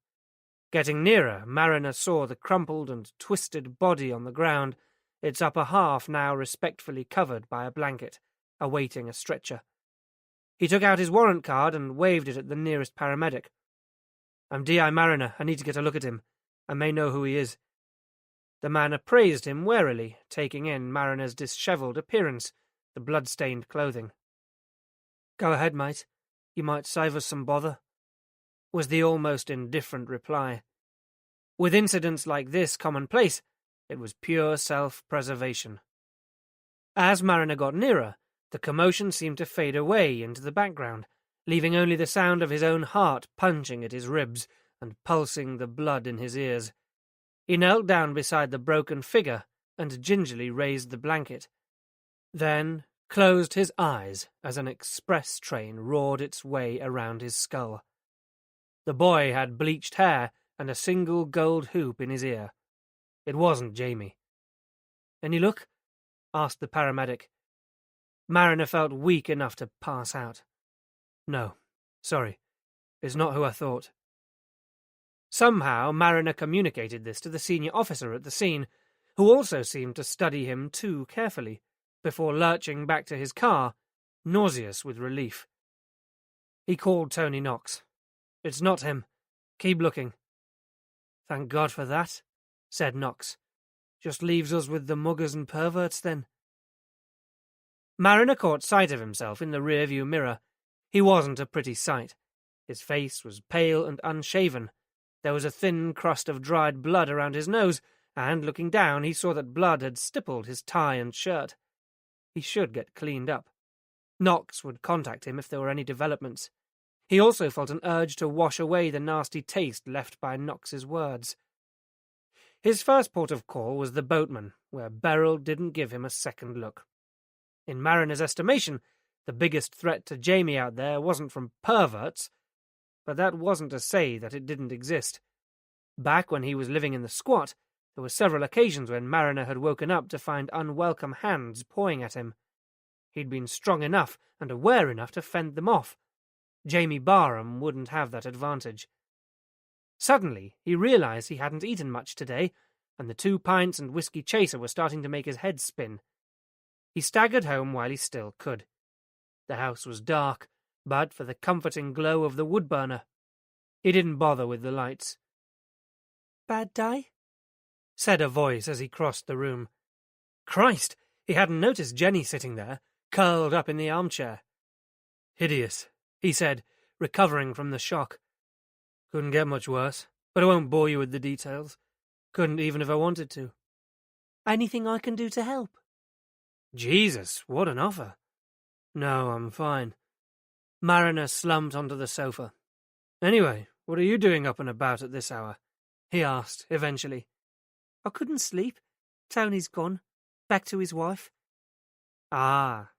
Getting nearer, Mariner saw the crumpled and twisted body on the ground, its upper half now respectfully covered by a blanket, awaiting a stretcher. He took out his warrant card and waved it at the nearest paramedic. "I'm D.I. Mariner. I need to get a look at him. I may know who he is." The man appraised him warily, taking in Mariner's dishevelled appearance, the blood-stained clothing. "Go ahead, mate. You might save us some bother," was the almost indifferent reply. With incidents like this commonplace, it was pure self-preservation. As Mariner got nearer, the commotion seemed to fade away into the background, leaving only the sound of his own heart punching at his ribs and pulsing the blood in his ears. He knelt down beside the broken figure and gingerly raised the blanket. Then closed his eyes as an express train roared its way around his skull. The boy had bleached hair and a single gold hoop in his ear. It wasn't Jamie. "Any look?" asked the paramedic. Mariner felt weak enough to pass out. "No, sorry. It's not who I thought." Somehow Mariner communicated this to the senior officer at the scene, who also seemed to study him too carefully, before lurching back to his car, nauseous with relief. He called Tony Knox. "It's not him. Keep looking." "Thank God for that," said Knox. "Just leaves us with the muggers and perverts, then." Mariner caught sight of himself in the rear-view mirror. He wasn't a pretty sight. His face was pale and unshaven. There was a thin crust of dried blood around his nose, and, looking down, he saw that blood had stippled his tie and shirt. He should get cleaned up. Knox would contact him if there were any developments. He also felt an urge to wash away the nasty taste left by Knox's words. His first port of call was the boatman, where Beryl didn't give him a second look. In Mariner's estimation, the biggest threat to Jamie out there wasn't from perverts, but that wasn't to say that it didn't exist. Back when he was living in the squat, there were several occasions when Mariner had woken up to find unwelcome hands pawing at him. He'd been strong enough and aware enough to fend them off. Jamie Barham wouldn't have that advantage. Suddenly, he realized he hadn't eaten much today, and the 2 pints and whiskey chaser were starting to make his head spin. He staggered home while he still could. The house was dark, but for the comforting glow of the wood burner. He didn't bother with the lights. "Bad day?" said a voice as he crossed the room. Christ! He hadn't noticed Jenny sitting there, curled up in the armchair. "Hideous," he said, recovering from the shock. "Couldn't get much worse, but I won't bore you with the details. Couldn't even if I wanted to." "Anything I can do to help?" Jesus, what an offer. "No, I'm fine." Mariner slumped onto the sofa. "Anyway, what are you doing up and about at this hour?" he asked, eventually. "I couldn't sleep. Tony's gone. Back to his wife." "Ah,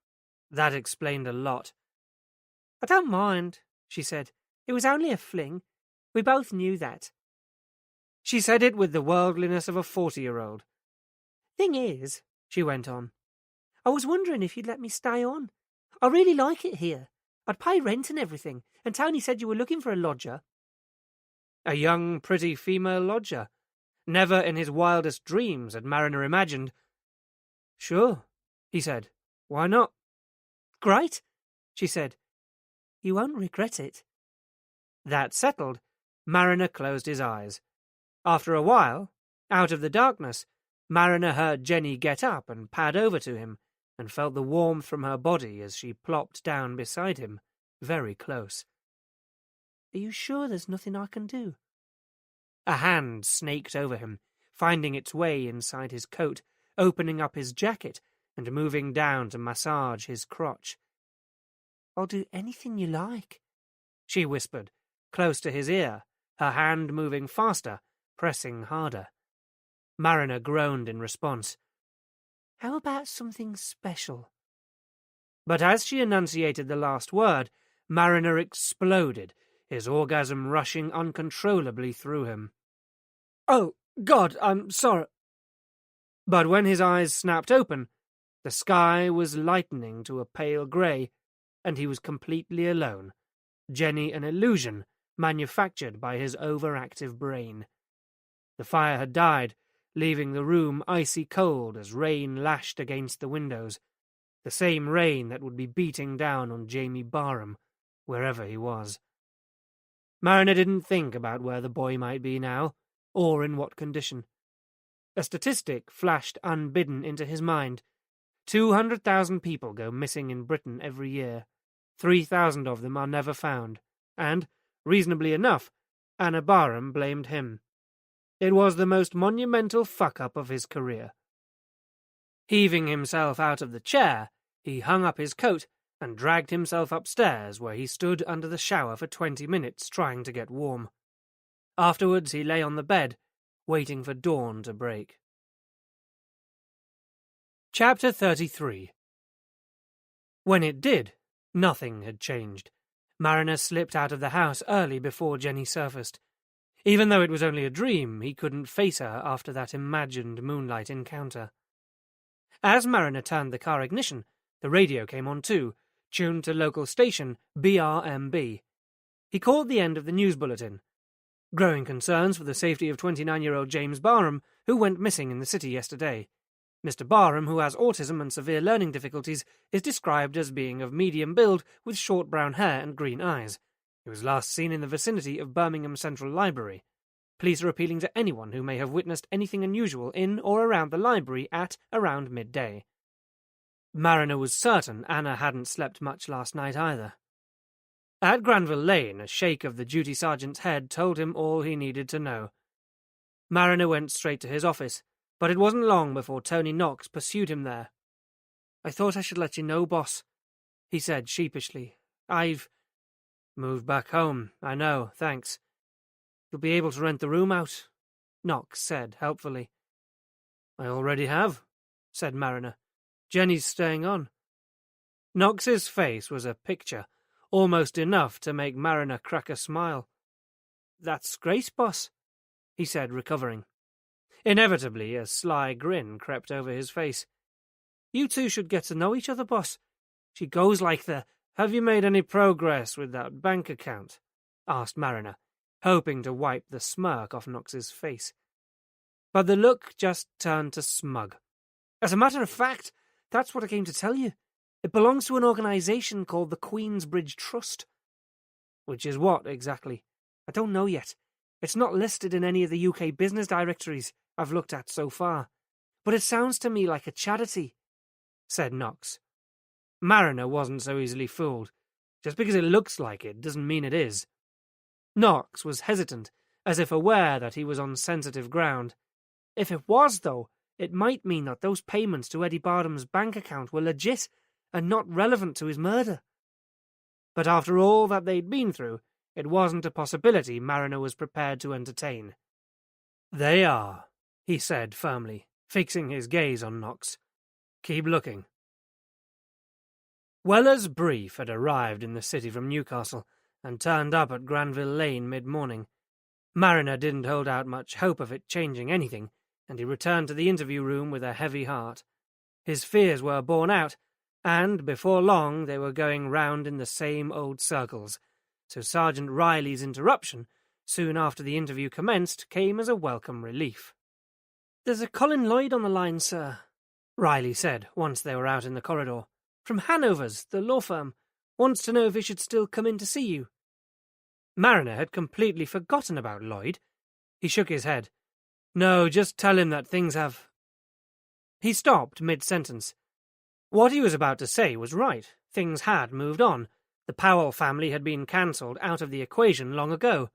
that explained a lot." "I don't mind," she said. "It was only a fling. We both knew that." She said it with the worldliness of a 40-year-old. "Thing is," she went on, "I was wondering if you'd let me stay on. I really like it here. I'd pay rent and everything, and Tony said you were looking for a lodger." A young, pretty female lodger. Never in his wildest dreams had Mariner imagined. "Sure," he said. "Why not?" "Great," she said. "You won't regret it." That settled, Mariner closed his eyes. After a while, out of the darkness, Mariner heard Jenny get up and pad over to him, and felt the warmth from her body as she plopped down beside him, very close. "Are you sure there's nothing I can do?" A hand snaked over him, finding its way inside his coat, opening up his jacket, and moving down to massage his crotch. "I'll do anything you like," she whispered, close to his ear, her hand moving faster, pressing harder. Mariner groaned in response. "How about something special?" But as she enunciated the last word, Mariner exploded, his orgasm rushing uncontrollably through him. "Oh, God, I'm sorry." But when his eyes snapped open, the sky was lightening to a pale grey, and he was completely alone, Jenny an illusion manufactured by his overactive brain. The fire had died, leaving the room icy cold as rain lashed against the windows, the same rain that would be beating down on Jamie Barham, wherever he was. Mariner didn't think about where the boy might be now, or in what condition. A statistic flashed unbidden into his mind. 200,000 people go missing in Britain every year. 3,000 of them are never found, and, reasonably enough, Anna Barham blamed him. It was the most monumental fuck-up of his career. Heaving himself out of the chair, he hung up his coat and dragged himself upstairs, where he stood under the shower for 20 minutes trying to get warm. Afterwards he lay on the bed, waiting for dawn to break. Chapter 33. When it did, nothing had changed. Mariner slipped out of the house early before Jenny surfaced. Even though it was only a dream, he couldn't face her after that imagined moonlight encounter. As Mariner turned the car ignition, the radio came on too, tuned to local station BRMB. He caught the end of the news bulletin. Growing concerns for the safety of 29-year-old James Barham, who went missing in the city yesterday. Mr. Barham, who has autism and severe learning difficulties, is described as being of medium build with short brown hair and green eyes. He was last seen in the vicinity of Birmingham Central Library. Police are appealing to anyone who may have witnessed anything unusual in or around the library at around midday. Mariner was certain Anna hadn't slept much last night either. At Granville Lane, a shake of the duty sergeant's head told him all he needed to know. Mariner went straight to his office, but it wasn't long before Tony Knox pursued him there. "I thought I should let you know, boss," he said sheepishly. "I've moved back home, I know, thanks. You'll be able to rent the room out," Knox said helpfully. "I already have," said Mariner. "Jenny's staying on." Knox's face was a picture, almost enough to make Mariner crack a smile. "That's great, boss," he said, recovering. Inevitably, a sly grin crept over his face. "You two should get to know each other, boss. She goes like the—" "Have you made any progress with that bank account?" asked Mariner, hoping to wipe the smirk off Knox's face. But the look just turned to smug. "As a matter of fact, that's what I came to tell you. It belongs to an organisation called the Queensbridge Trust." "Which is what, exactly?" "I don't know yet. It's not listed in any of the UK business directories I've looked at so far. But it sounds to me like a charity," said Knox. Mariner wasn't so easily fooled. Just because it looks like it doesn't mean it is. Knox was hesitant, as if aware that he was on sensitive ground. "If it was, though, it might mean that those payments to Eddie Barham's bank account were legit and not relevant to his murder." But after all that they'd been through, it wasn't a possibility Mariner was prepared to entertain. "They are," he said firmly, fixing his gaze on Knox. "Keep looking." Weller's brief had arrived in the city from Newcastle and turned up at Granville Lane mid-morning. Mariner didn't hold out much hope of it changing anything, and he returned to the interview room with a heavy heart. His fears were borne out, and before long they were going round in the same old circles, so Sergeant Riley's interruption, soon after the interview commenced, came as a welcome relief. "There's a Colin Lloyd on the line, sir," Riley said, once they were out in the corridor. "From Hanover's, the law firm. Wants to know if he should still come in to see you." Mariner had completely forgotten about Lloyd. He shook his head. "No, just tell him that things have—" He stopped mid-sentence. What he was about to say was right. Things had moved on. The Powell family had been cancelled out of the equation long ago.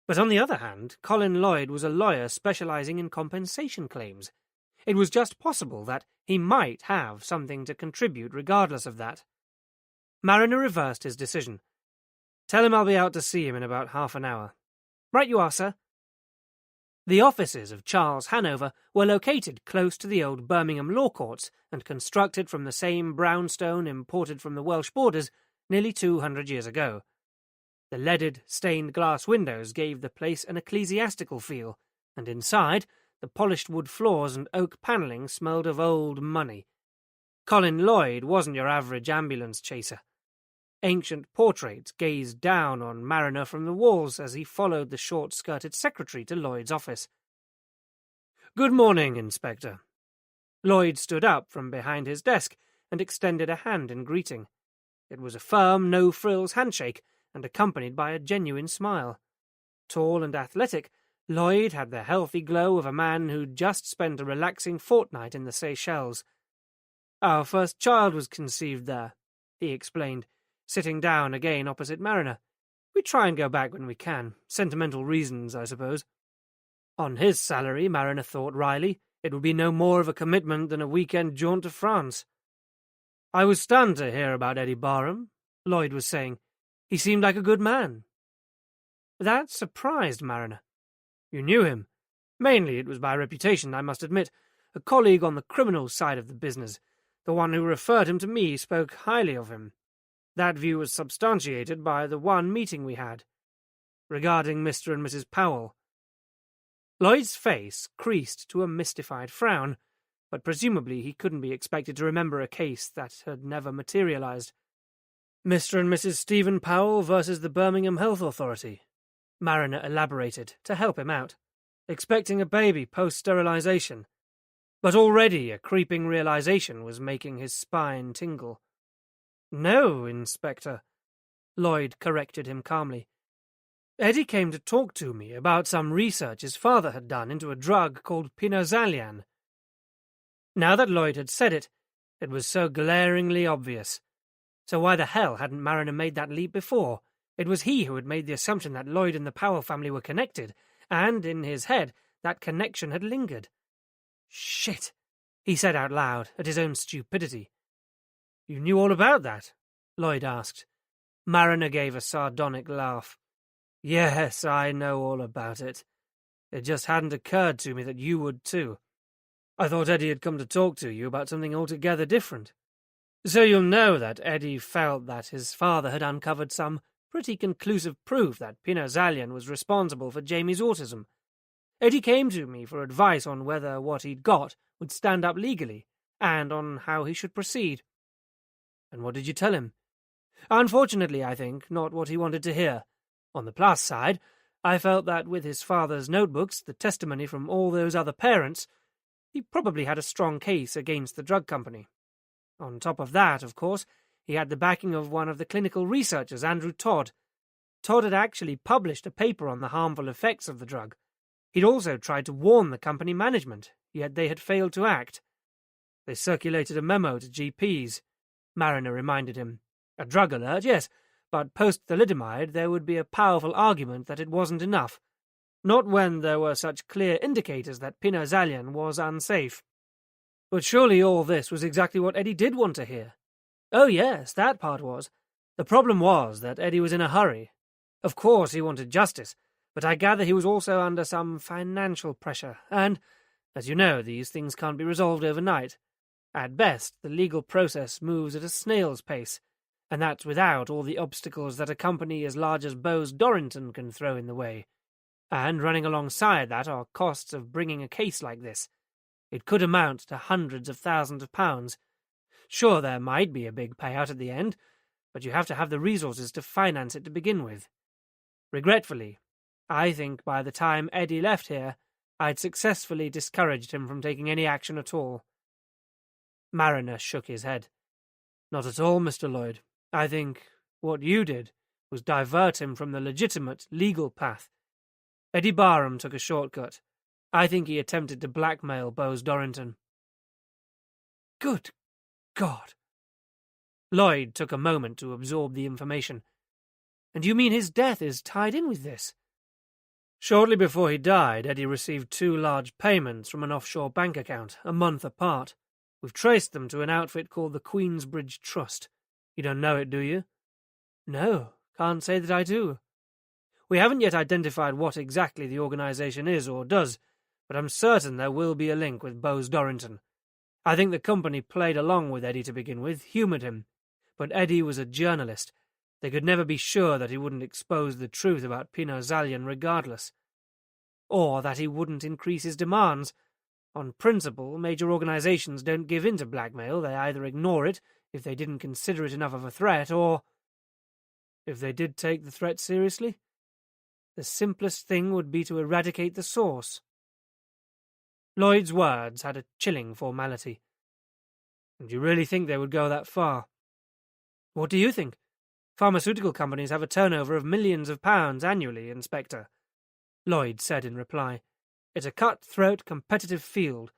But on the other hand, Colin Lloyd was a lawyer specialising in compensation claims. It was just possible that he might have something to contribute regardless of that. Mariner reversed his decision. "Tell him I'll be out to see him in about half an hour." "Right you are, sir." The offices of Charles Hanover were located close to the old Birmingham law courts and constructed from the same brownstone imported from the Welsh borders nearly 200 years ago. The leaded, stained glass windows gave the place an ecclesiastical feel, and inside, the polished wood floors and oak panelling smelled of old money. Colin Lloyd wasn't your average ambulance chaser. Ancient portraits gazed down on Mariner from the walls as he followed the short-skirted secretary to Lloyd's office. "Good morning, Inspector." Lloyd stood up from behind his desk and extended a hand in greeting. It was a firm, no-frills handshake and accompanied by a genuine smile. Tall and athletic, Lloyd had the healthy glow of a man who'd just spent a relaxing fortnight in the Seychelles. "Our first child was conceived there," he explained, sitting down again opposite Mariner. "We try and go back when we can. Sentimental reasons, I suppose." On his salary, Mariner thought wryly, it would be no more of a commitment than a weekend jaunt to France. "I was stunned to hear about Eddie Barham," Lloyd was saying. "He seemed like a good man." That surprised Mariner. "You knew him?" "Mainly it was by reputation, I must admit. A colleague on the criminal side of the business. The one who referred him to me spoke highly of him. That view was substantiated by the one meeting we had, regarding Mr. and Mrs. Powell." Lloyd's face creased to a mystified frown, but presumably he couldn't be expected to remember a case that had never materialized. "Mr. and Mrs. Stephen Powell versus the Birmingham Health Authority," Mariner elaborated to help him out. "Expecting a baby post-sterilization." But already a creeping realization was making his spine tingle. "No, Inspector," Lloyd corrected him calmly. "Eddie came to talk to me about some research his father had done into a drug called pinozalian." Now that Lloyd had said it, it was so glaringly obvious. So why the hell hadn't Mariner made that leap before? It was he who had made the assumption that Lloyd and the Powell family were connected, and in his head that connection had lingered. "Shit," he said out loud at his own stupidity. "You knew all about that?" Lloyd asked. Mariner gave a sardonic laugh. "Yes, I know all about it. It just hadn't occurred to me that you would too. I thought Eddie had come to talk to you about something altogether different. So you'll know that Eddie felt that his father had uncovered some pretty conclusive proof that pinozalian was responsible for Jamie's autism. Eddie came to me for advice on whether what he'd got would stand up legally, and on how he should proceed." "And what did you tell him?" "Unfortunately, I think, not what he wanted to hear. On the plus side, I felt that with his father's notebooks, the testimony from all those other parents, he probably had a strong case against the drug company. On top of that, of course, he had the backing of one of the clinical researchers, Andrew Todd. Todd had actually published a paper on the harmful effects of the drug. He'd also tried to warn the company management, yet they had failed to act. They circulated a memo to GPs, Mariner reminded him. A drug alert, yes, but post-thalidomide there would be a powerful argument that it wasn't enough. Not when there were such clear indicators that pinozalian was unsafe. But surely all this was exactly what Eddie did want to hear. Oh yes, that part was. The problem was that Eddie was in a hurry. Of course he wanted justice, but I gather he was also under some financial pressure, and, as you know, these things can't be resolved overnight. At best, the legal process moves at a snail's pace, and that's without all the obstacles that a company as large as Bose Dorrington can throw in the way. And running alongside that are costs of bringing a case like this. It could amount to hundreds of thousands of pounds. Sure, there might be a big payout at the end, but you have to have the resources to finance it to begin with. Regretfully, I think by the time Eddie left here, I'd successfully discouraged him from taking any action at all. Mariner shook his head. Not at all, Mr. Lloyd. I think what you did was divert him from the legitimate legal path. Eddie Barham took a shortcut. I think he attempted to blackmail Bose Dorrington. Good God. Lloyd took a moment to absorb the information. And you mean his death is tied in with this? Shortly before he died, Eddie received 2 large payments from an offshore bank account, a month apart. We've traced them to an outfit called the Queensbridge Trust. You don't know it, do you? No, can't say that I do. We haven't yet identified what exactly the organization is or does, but I'm certain there will be a link with Bose Dorrington. I think the company played along with Eddie to begin with, humoured him. But Eddie was a journalist. They could never be sure that he wouldn't expose the truth about Pinot Zalian regardless. Or that he wouldn't increase his demands. On principle, major organizations don't give in to blackmail. They either ignore it if they didn't consider it enough of a threat, or if they did take the threat seriously, the simplest thing would be to eradicate the source. Lloyd's words had a chilling formality. And you really think they would go that far? What do you think? Pharmaceutical companies have a turnover of millions of pounds annually, Inspector, Lloyd said in reply. It's a cut-throat, competitive field.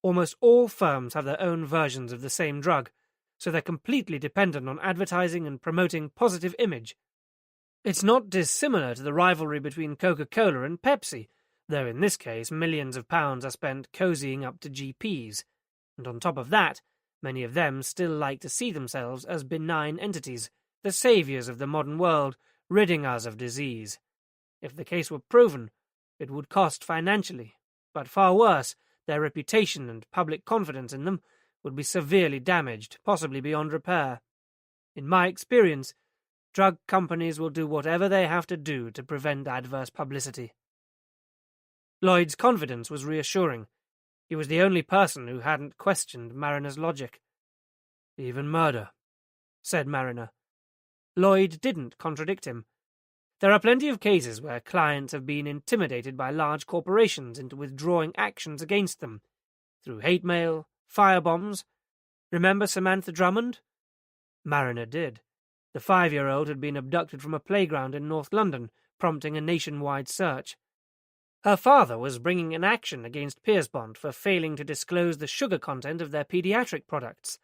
Almost all firms have their own versions of the same drug, so they're completely dependent on advertising and promoting positive image. It's not dissimilar to the rivalry between Coca-Cola and Pepsi, though in this case millions of pounds are spent cozying up to GPs, and on top of that, many of them still like to see themselves as benign entities, the saviours of the modern world, ridding us of disease. If the case were proven, it would cost financially, but far worse, their reputation and public confidence in them would be severely damaged, possibly beyond repair. In my experience, drug companies will do whatever they have to do to prevent adverse publicity. Lloyd's confidence was reassuring. He was the only person who hadn't questioned Mariner's logic. Even murder, said Mariner. Lloyd didn't contradict him. There are plenty of cases where clients have been intimidated by large corporations into withdrawing actions against them, through hate mail, firebombs. Remember Samantha Drummond? Mariner did. The 5-year-old had been abducted from a playground in North London, prompting a nationwide search. Her father was bringing an action against Pierspont for failing to disclose the sugar content of their pediatric products.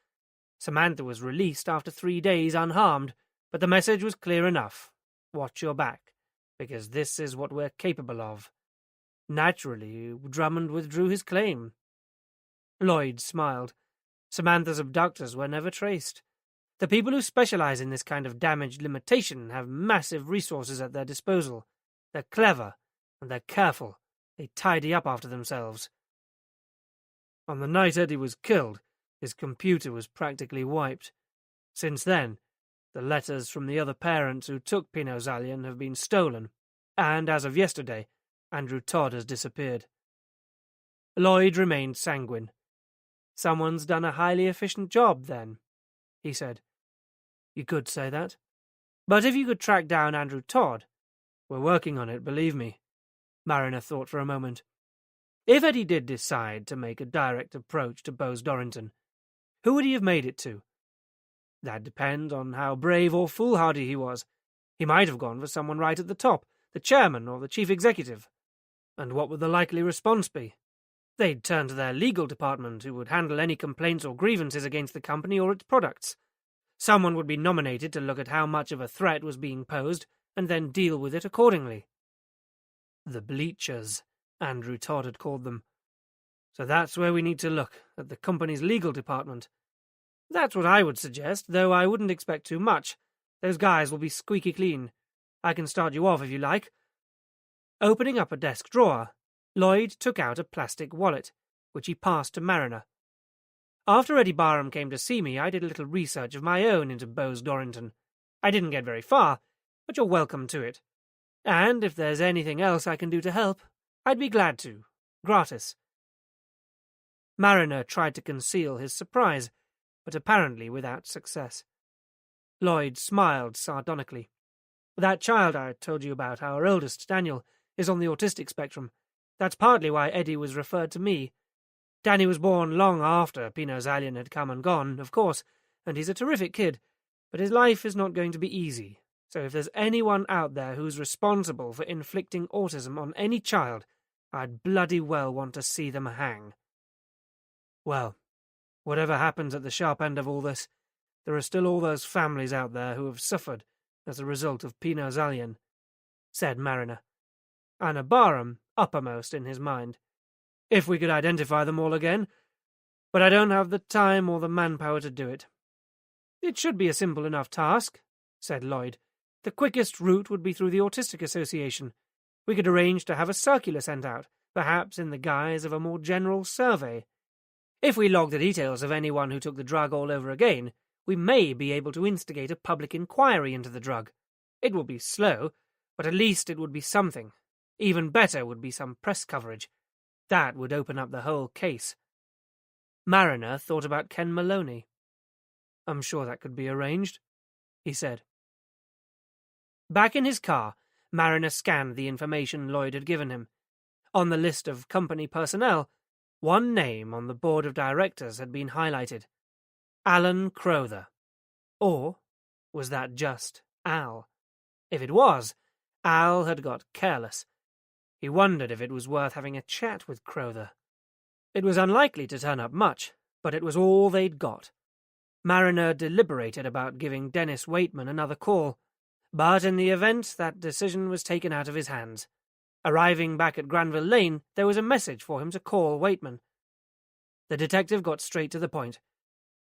Samantha was released after 3 days unharmed, but the message was clear enough. Watch your back, because this is what we're capable of. Naturally, Drummond withdrew his claim. Lloyd smiled. Samantha's abductors were never traced. The people who specialize in this kind of damage limitation have massive resources at their disposal. They're clever, and they're careful. They tidy up after themselves. On the night Eddie was killed, his computer was practically wiped. Since then, the letters from the other parents who took Pinot Zalian have been stolen, and as of yesterday, Andrew Todd has disappeared. Lloyd remained sanguine. Someone's done a highly efficient job, then, he said. You could say that. But if you could track down Andrew Todd, we're working on it, believe me. Mariner thought for a moment. If Eddie did decide to make a direct approach to Bose Dorrington, who would he have made it to? That'd depend on how brave or foolhardy he was. He might have gone for someone right at the top, the chairman or the chief executive. And what would the likely response be? They'd turn to their legal department, who would handle any complaints or grievances against the company or its products. Someone would be nominated to look at how much of a threat was being posed, and then deal with it accordingly. The bleachers, Andrew Todd had called them. So that's where we need to look, at the company's legal department. That's what I would suggest, though I wouldn't expect too much. Those guys will be squeaky clean. I can start you off if you like. Opening up a desk drawer, Lloyd took out a plastic wallet, which he passed to Mariner. After Eddie Barham came to see me, I did a little research of my own into Bose Dorrington. I didn't get very far, but you're welcome to it. And if there's anything else I can do to help, I'd be glad to. Gratis. Mariner tried to conceal his surprise, but apparently without success. Lloyd smiled sardonically. That child I told you about, our oldest, Daniel, is on the autistic spectrum. That's partly why Eddie was referred to me. Danny was born long after Pinot Zalian had come and gone, of course, and he's a terrific kid, but his life is not going to be easy. So if there's anyone out there who's responsible for inflicting autism on any child, I'd bloody well want to see them hang. Well, whatever happens at the sharp end of all this, there are still all those families out there who have suffered as a result of Pinot Zalian, said Mariner. Anna Barham uppermost in his mind. If we could identify them all again, but I don't have the time or the manpower to do it. It should be a simple enough task, said Lloyd. The quickest route would be through the Autistic Association. We could arrange to have a circular sent out, perhaps in the guise of a more general survey. If we log the details of anyone who took the drug all over again, we may be able to instigate a public inquiry into the drug. It will be slow, but at least it would be something. Even better would be some press coverage. That would open up the whole case. Mariner thought about Ken Maloney. "I'm sure that could be arranged," he said. Back in his car, Mariner scanned the information Lloyd had given him. On the list of company personnel, one name on the board of directors had been highlighted. Alan Crowther. Or was that just Al? If it was, Al had got careless. He wondered if it was worth having a chat with Crowther. It was unlikely to turn up much, but it was all they'd got. Mariner deliberated about giving Dennis Waitman another call, but in the event, that decision was taken out of his hands. Arriving back at Granville Lane, there was a message for him to call Waitman. The detective got straight to the point.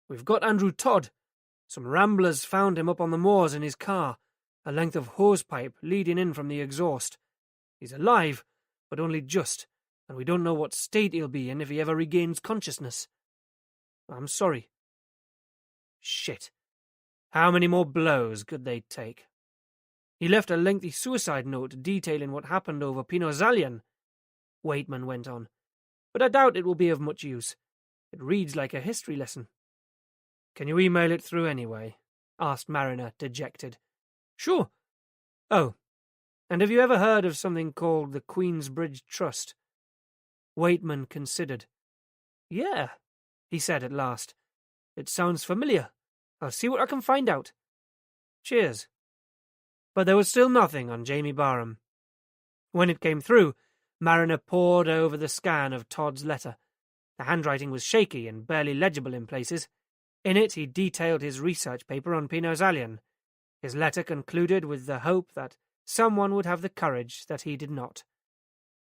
"We've got Andrew Todd. Some ramblers found him up on the moors in his car, a length of hosepipe leading in from the exhaust. He's alive, but only just, and we don't know what state he'll be in if he ever regains consciousness. I'm sorry." Shit. How many more blows could they take? "He left a lengthy suicide note detailing what happened over Pinozalian," Waitman went on, "but I doubt it will be of much use. It reads like a history lesson." "Can you email it through anyway?" asked Mariner, dejected. "Sure. Oh, and have you ever heard of something called the Queensbridge Trust?" Waitman considered. "Yeah," he said at last. "It sounds familiar. I'll see what I can find out. Cheers." But there was still nothing on Jamie Barham. When it came through, Mariner pored over the scan of Todd's letter. The handwriting was shaky and barely legible in places. In it he detailed his research paper on Pinozalian. His letter concluded with the hope that someone would have the courage that he did not.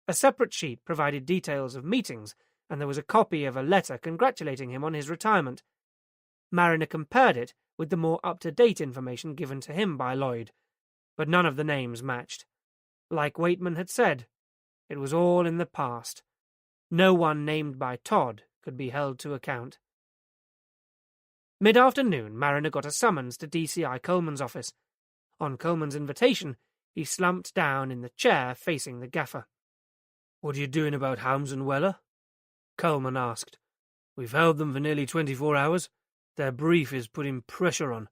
A separate sheet provided details of meetings, and there was a copy of a letter congratulating him on his retirement. Mariner compared it with the more up-to-date information given to him by Lloyd, but none of the names matched. Like Waitman had said, it was all in the past. No one named by Todd could be held to account. Mid-afternoon, Mariner got a summons to DCI Coleman's office. On Coleman's invitation, he slumped down in the chair facing the gaffer. "What are you doing about Holmes and Weller?" Coleman asked. "We've held them for nearly 24 hours. Their brief is putting pressure on,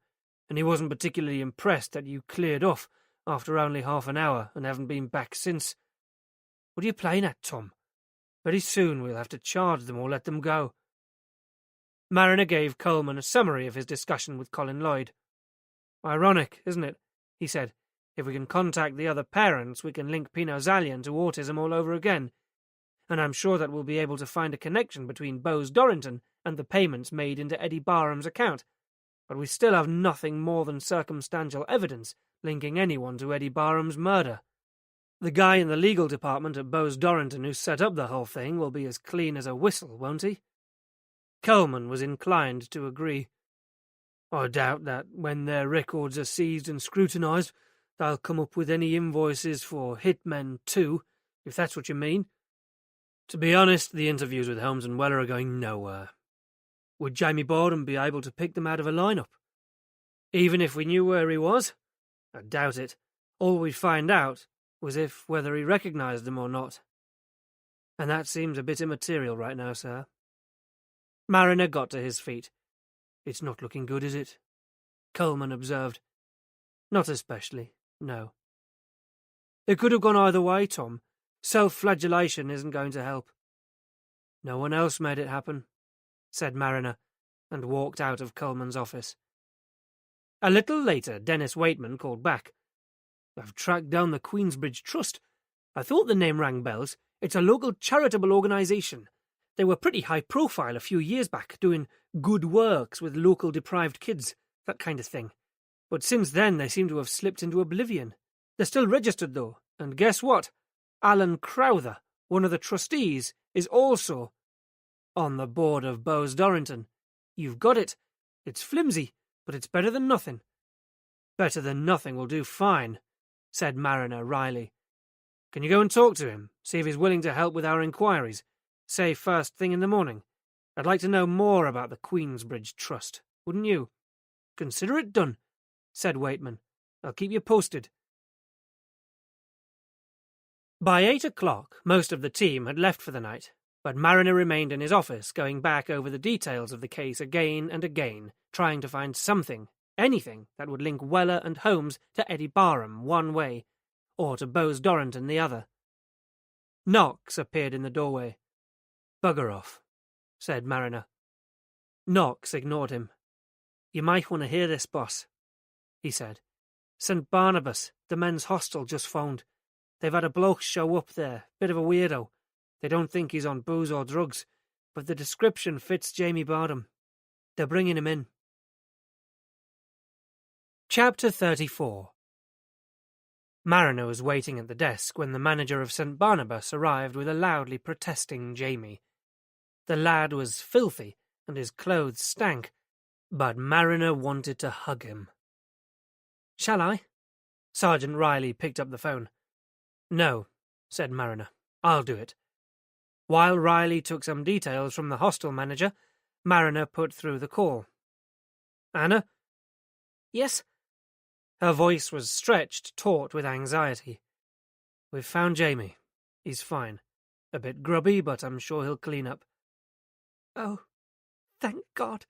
and he wasn't particularly impressed that you cleared off after only half an hour and haven't been back since. What are you playing at, Tom? Very soon we'll have to charge them or let them go." Mariner gave Coleman a summary of his discussion with Colin Lloyd. "Ironic, isn't it?" he said. "If we can contact the other parents, we can link Pinozalian to autism all over again. And I'm sure that we'll be able to find a connection between Bose Dorrington and the payments made into Eddie Barham's account. But we still have nothing more than circumstantial evidence linking anyone to Eddie Barham's murder. The guy in the legal department at Bose Dorrington who set up the whole thing will be as clean as a whistle, won't he?" Coleman was inclined to agree. "I doubt that when their records are seized and scrutinised, they'll come up with any invoices for hitmen too, if that's what you mean. To be honest, the interviews with Holmes and Weller are going nowhere. Would Jamie Barham be able to pick them out of a lineup? Even if we knew where he was? I doubt it. All we'd find out was whether he recognised them or not. And that seems a bit immaterial right now, sir." Mariner got to his feet. "It's not looking good, is it?" Coleman observed. "Not especially, no." "It could have gone either way, Tom. Self-flagellation isn't going to help." "No one else made it happen," said Mariner, and walked out of Coleman's office. A little later, Dennis Waitman called back. "I've tracked down the Queensbridge Trust. I thought the name rang bells. It's a local charitable organisation. They were pretty high-profile a few years back, doing good works with local deprived kids, that kind of thing. But since then they seem to have slipped into oblivion. They're still registered, though, and guess what? Alan Crowther, one of the trustees, is also on the board of Bose Dorrington. You've got it. It's flimsy, but it's better than nothing. Better than nothing will do fine, said Mariner wryly. Can you go and talk to him, see if he's willing to help with our inquiries? Say first thing in the morning. I'd like to know more about the Queensbridge Trust, wouldn't you? Consider it done, said Waitman. I'll keep you posted. By 8 o'clock, most of the team had left for the night, but Mariner remained in his office, going back over the details of the case again and again, trying to find something, anything, that would link Weller and Holmes to Eddie Barham one way, or to Bose Dorrington the other. Knox appeared in the doorway. Bugger off, said Mariner. Knox ignored him. You might want to hear this, boss, he said. St. Barnabas, the men's hostel, just phoned. They've had a bloke show up there, bit of a weirdo. They don't think he's on booze or drugs, but the description fits Jamie Barham. They're bringing him in. Chapter 34. Mariner was waiting at the desk when the manager of St. Barnabas arrived with a loudly protesting Jamie. The lad was filthy, and his clothes stank, but Mariner wanted to hug him. Shall I? Sergeant Riley picked up the phone. No, said Mariner. I'll do it. While Riley took some details from the hostel manager, Mariner put through the call. Anna? Yes? Her voice was stretched, taut with anxiety. We've found Jamie. He's fine. A bit grubby, but I'm sure he'll clean up. Oh, thank God.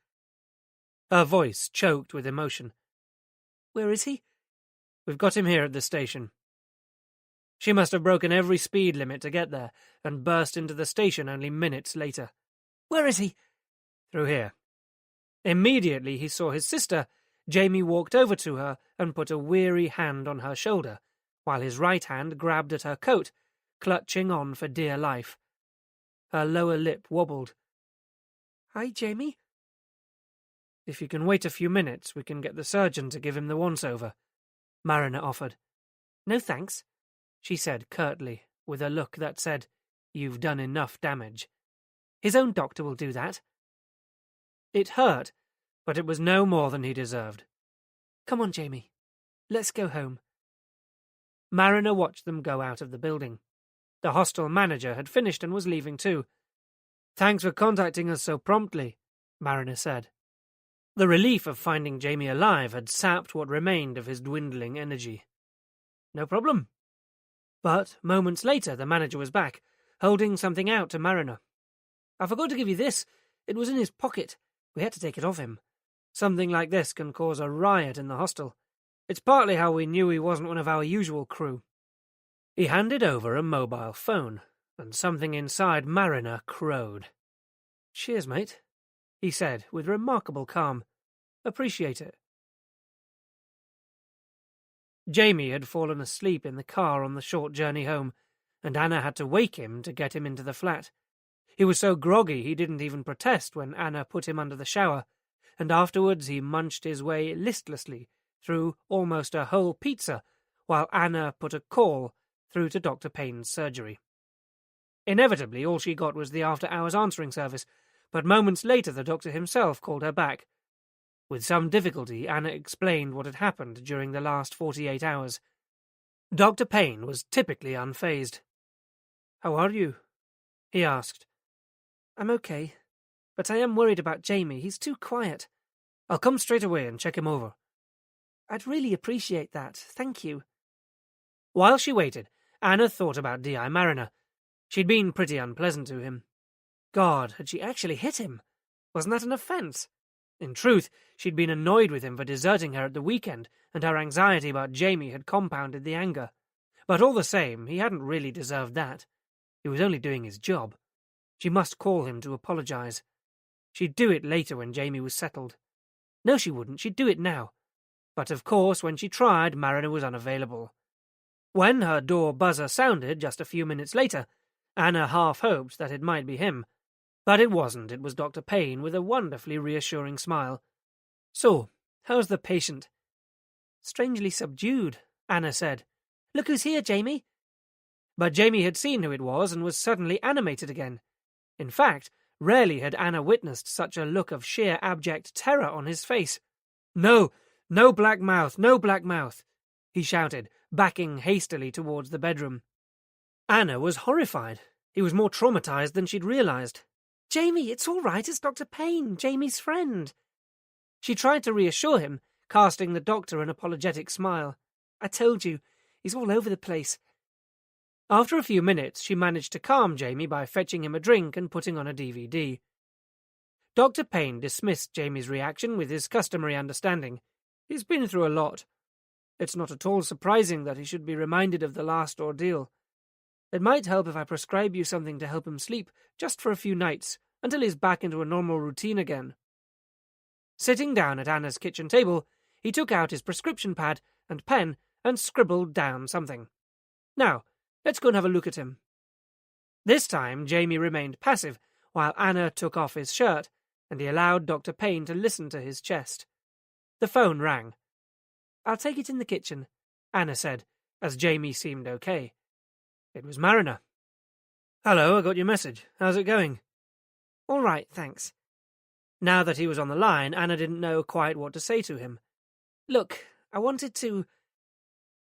Her voice choked with emotion. Where is he? We've got him here at the station. She must have broken every speed limit to get there, and burst into the station only minutes later. Where is he? Through here. Immediately he saw his sister. Jamie walked over to her and put a weary hand on her shoulder, while his right hand grabbed at her coat, clutching on for dear life. Her lower lip wobbled. Hi, Jamie. If you can wait a few minutes, we can get the surgeon to give him the once-over, Mariner offered. No thanks, she said curtly, with a look that said, You've done enough damage. His own doctor will do that. It hurt, but it was no more than he deserved. Come on, Jamie. Let's go home. Mariner watched them go out of the building. The hostel manager had finished and was leaving too. Thanks for contacting us so promptly, Mariner said. The relief of finding Jamie alive had sapped what remained of his dwindling energy. No problem. But moments later the manager was back, holding something out to Mariner. I forgot to give you this. It was in his pocket. We had to take it off him. Something like this can cause a riot in the hostel. It's partly how we knew he wasn't one of our usual crew. He handed over a mobile phone, and something inside Mariner crowed. Cheers, mate, he said with remarkable calm. Appreciate it. Jamie had fallen asleep in the car on the short journey home, and Anna had to wake him to get him into the flat. He was so groggy he didn't even protest when Anna put him under the shower, and afterwards he munched his way listlessly through almost a whole pizza while Anna put a call through to Dr. Payne's surgery. Inevitably, all she got was the after-hours answering service, but moments later the doctor himself called her back. With some difficulty, Anna explained what had happened during the last 48 hours. Dr. Payne was typically unfazed. How are you? He asked. I'm okay, but I am worried about Jamie. He's too quiet. I'll come straight away and check him over. I'd really appreciate that. Thank you. While she waited, Anna thought about D.I. Mariner. She'd been pretty unpleasant to him. God, had she actually hit him? Wasn't that an offence? In truth, she'd been annoyed with him for deserting her at the weekend, and her anxiety about Jamie had compounded the anger. But all the same, he hadn't really deserved that. He was only doing his job. She must call him to apologise. She'd do it later when Jamie was settled. No, she wouldn't. She'd do it now. But of course, when she tried, Mariner was unavailable. When her door buzzer sounded just a few minutes later, Anna half hoped that it might be him. But it wasn't. It was Dr. Payne with a wonderfully reassuring smile. So, how's the patient? Strangely subdued, Anna said. Look who's here, Jamie. But Jamie had seen who it was and was suddenly animated again. In fact, rarely had Anna witnessed such a look of sheer abject terror on his face. No, No black mouth, no black mouth, he shouted, backing hastily towards the bedroom. Anna was horrified. He was more traumatized than she'd realized. Jamie, it's all right, it's Dr. Payne, Jamie's friend. She tried to reassure him, casting the doctor an apologetic smile. I told you, he's all over the place. After a few minutes, she managed to calm Jamie by fetching him a drink and putting on a DVD. Dr. Payne dismissed Jamie's reaction with his customary understanding. He's been through a lot. It's not at all surprising that he should be reminded of the last ordeal. It might help if I prescribe you something to help him sleep, just for a few nights, until he's back into a normal routine again. Sitting down at Anna's kitchen table, he took out his prescription pad and pen and scribbled down something. Now, let's go and have a look at him. This time, Jamie remained passive, while Anna took off his shirt, and he allowed Dr. Payne to listen to his chest. The phone rang. I'll take it in the kitchen, Anna said, as Jamie seemed okay. It was Mariner. Hello, I got your message. How's it going? All right, thanks. Now that he was on the line, Anna didn't know quite what to say to him. Look, I wanted to...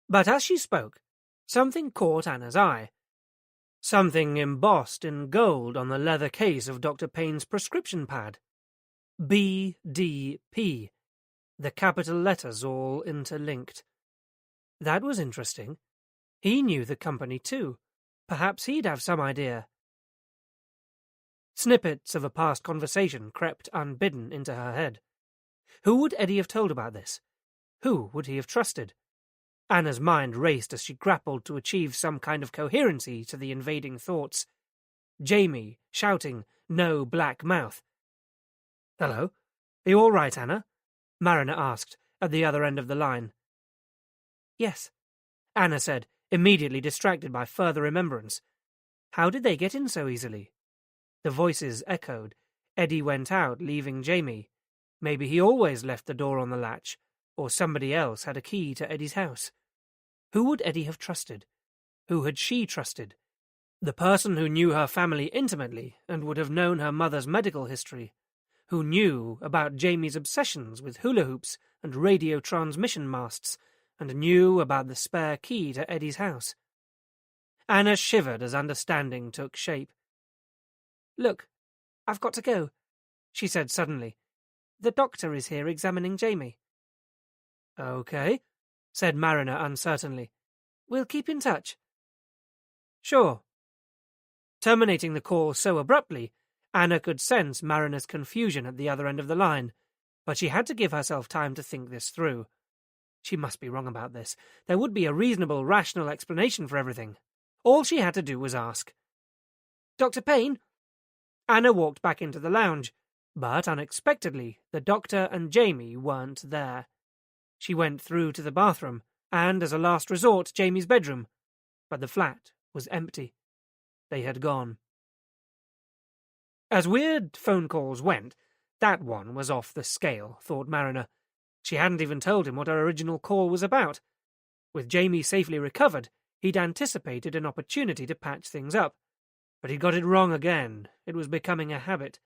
But as she spoke, something caught Anna's eye. Something embossed in gold on the leather case of Dr. Payne's prescription pad. BDP. The capital letters all interlinked. That was interesting. He knew the company too. Perhaps he'd have some idea. Snippets of a past conversation crept unbidden into her head. Who would Eddie have told about this? Who would he have trusted? Anna's mind raced as she grappled to achieve some kind of coherency to the invading thoughts. Jamie, shouting, "No black mouth." "Hello? Are you all right, Anna?" Mariner asked, at the other end of the line. "Yes," Anna said, immediately distracted by further remembrance. How did they get in so easily? The voices echoed. Eddie went out, leaving Jamie. Maybe he always left the door on the latch, or somebody else had a key to Eddie's house. Who would Eddie have trusted? Who had she trusted? The person who knew her family intimately and would have known her mother's medical history, who knew about Jamie's obsessions with hula hoops and radio transmission masts, and knew about the spare key to Eddie's house. Anna shivered as understanding took shape. "Look, I've got to go," she said suddenly. "The doctor is here examining Jamie." "Okay," said Mariner uncertainly. "We'll keep in touch." "Sure." Terminating the call so abruptly, Anna could sense Mariner's confusion at the other end of the line, but she had to give herself time to think this through. She must be wrong about this. There would be a reasonable, rational explanation for everything. All she had to do was ask. "Dr. Payne?" Anna walked back into the lounge, but unexpectedly, the doctor and Jamie weren't there. She went through to the bathroom, and as a last resort, Jamie's bedroom, but the flat was empty. They had gone. As weird phone calls went, that one was off the scale, thought Mariner. She hadn't even told him what her original call was about. With Jamie safely recovered, he'd anticipated an opportunity to patch things up. But he'd got it wrong again. It was becoming a habit.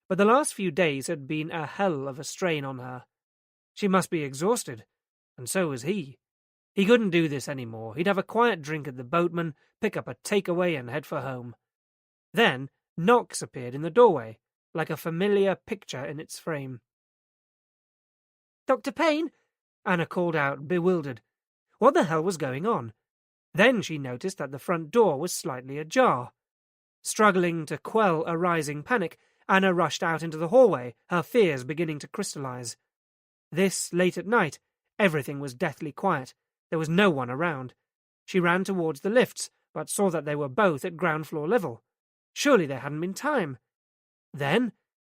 But the last few days had been a hell of a strain on her. She must be exhausted, and so was he. He couldn't do this anymore. He'd have a quiet drink at the Boatman, pick up a takeaway, and head for home. Then Knox appeared in the doorway, like a familiar picture in its frame. "Dr. Payne?" Anna called out, bewildered. What the hell was going on? Then she noticed that the front door was slightly ajar. Struggling to quell a rising panic, Anna rushed out into the hallway, her fears beginning to crystallize. This late at night, everything was deathly quiet. There was no one around. She ran towards the lifts, but saw that they were both at ground floor level. Surely there hadn't been time. Then,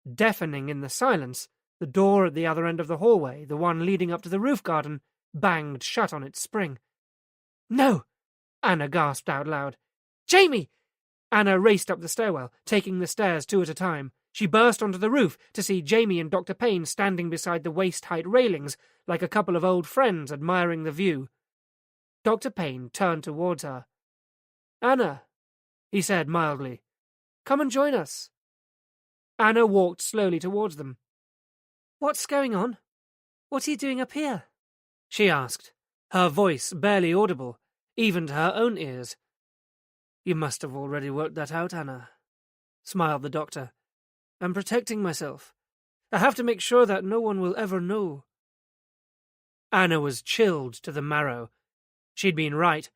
deafening in the silence, the door at the other end of the hallway, the one leading up to the roof garden, banged shut on its spring. "No!" Anna gasped out loud. "Jamie!" Anna raced up the stairwell, taking the stairs two at a time. She burst onto the roof to see Jamie and Dr. Payne standing beside the waist-height railings, like a couple of old friends admiring the view. Dr. Payne turned towards her. "Anna," he said mildly, "come and join us." Anna walked slowly towards them. "What's going on?" What are you doing up here? She asked, her voice barely audible, even to her own ears. You must have already worked that out, Anna, smiled the doctor. I'm protecting myself. I have to make sure that no one will ever know. Anna was chilled to the marrow. She'd been right.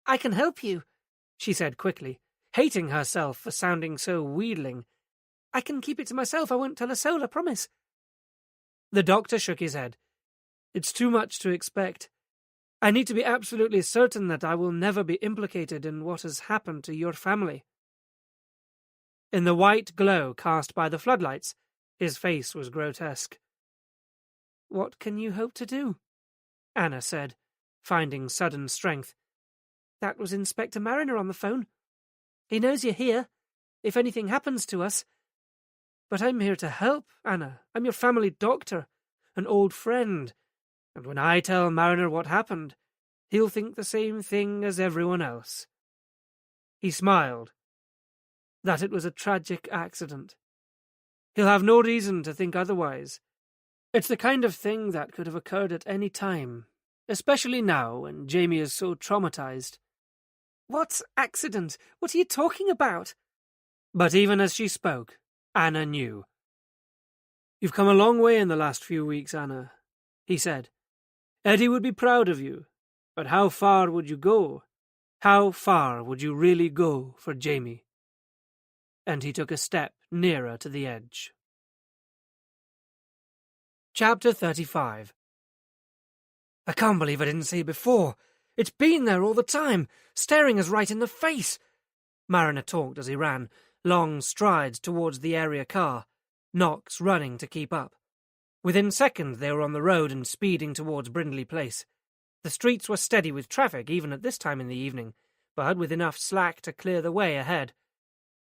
I can help you, she said quickly, hating herself for sounding so wheedling. I can keep it to myself. I won't tell a soul, I promise. The doctor shook his head. It's too much to expect. I need to be absolutely certain that I will never be implicated in what has happened to your family. In the white glow cast by the floodlights, his face was grotesque. What can you hope to do? Anna said, finding sudden strength. That was Inspector Mariner on the phone. He knows you're here, if anything happens to us. But I'm here to help, Anna. I'm your family doctor, an old friend. And when I tell Mariner what happened, he'll think the same thing as everyone else. He smiled. That it was a tragic accident. He'll have no reason to think otherwise. It's the kind of thing that could have occurred at any time, especially now when Jamie is so traumatized. What accident? What are you talking about? But even as she spoke, Anna knew. You've come a long way in the last few weeks, Anna, he said. Eddie would be proud of you, but how far would you go? How far would you really go for Jamie? And he took a step nearer to the edge. Chapter 35. I can't believe I didn't see it before. It's been there all the time, staring us right in the face. Mariner talked as he ran, long strides towards the area car, Knox running to keep up. Within seconds they were on the road and speeding towards Brindley Place. The streets were steady with traffic even at this time in the evening, but with enough slack to clear the way ahead.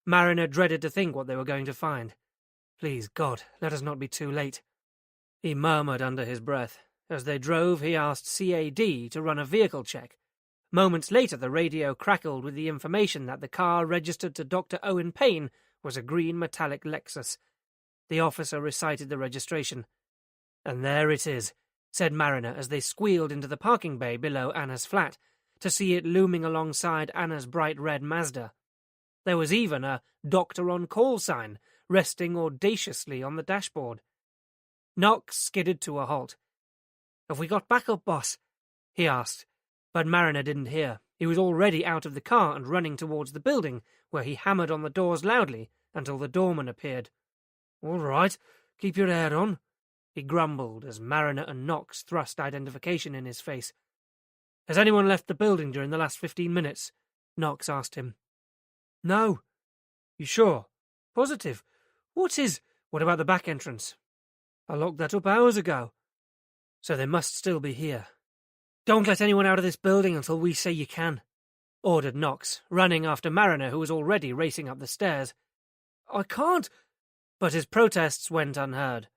Mariner dreaded to think what they were going to find. Please, God, let us not be too late. He murmured under his breath. As they drove, he asked CAD to run a vehicle check. Moments later, the radio crackled with the information that the car registered to Dr. Owen Payne was a green metallic Lexus. The officer recited the registration. And there it is, said Mariner as they squealed into the parking bay below Anna's flat, to see it looming alongside Anna's bright red Mazda. There was even a Doctor on Call sign resting audaciously on the dashboard. Knox skidded to a halt. Have we got backup, boss? He asked, but Mariner didn't hear. He was already out of the car and running towards the building, where he hammered on the doors loudly until the doorman appeared. All right, keep your head on, he grumbled as Mariner and Knox thrust identification in his face. Has anyone left the building during the last 15 minutes? Knox asked him. No. You sure? Positive. What about the back entrance? I locked that up hours ago. So they must still be here. Don't let anyone out of this building until we say you can, ordered Knox, running after Mariner, who was already racing up the stairs. I can't. But his protests went unheard.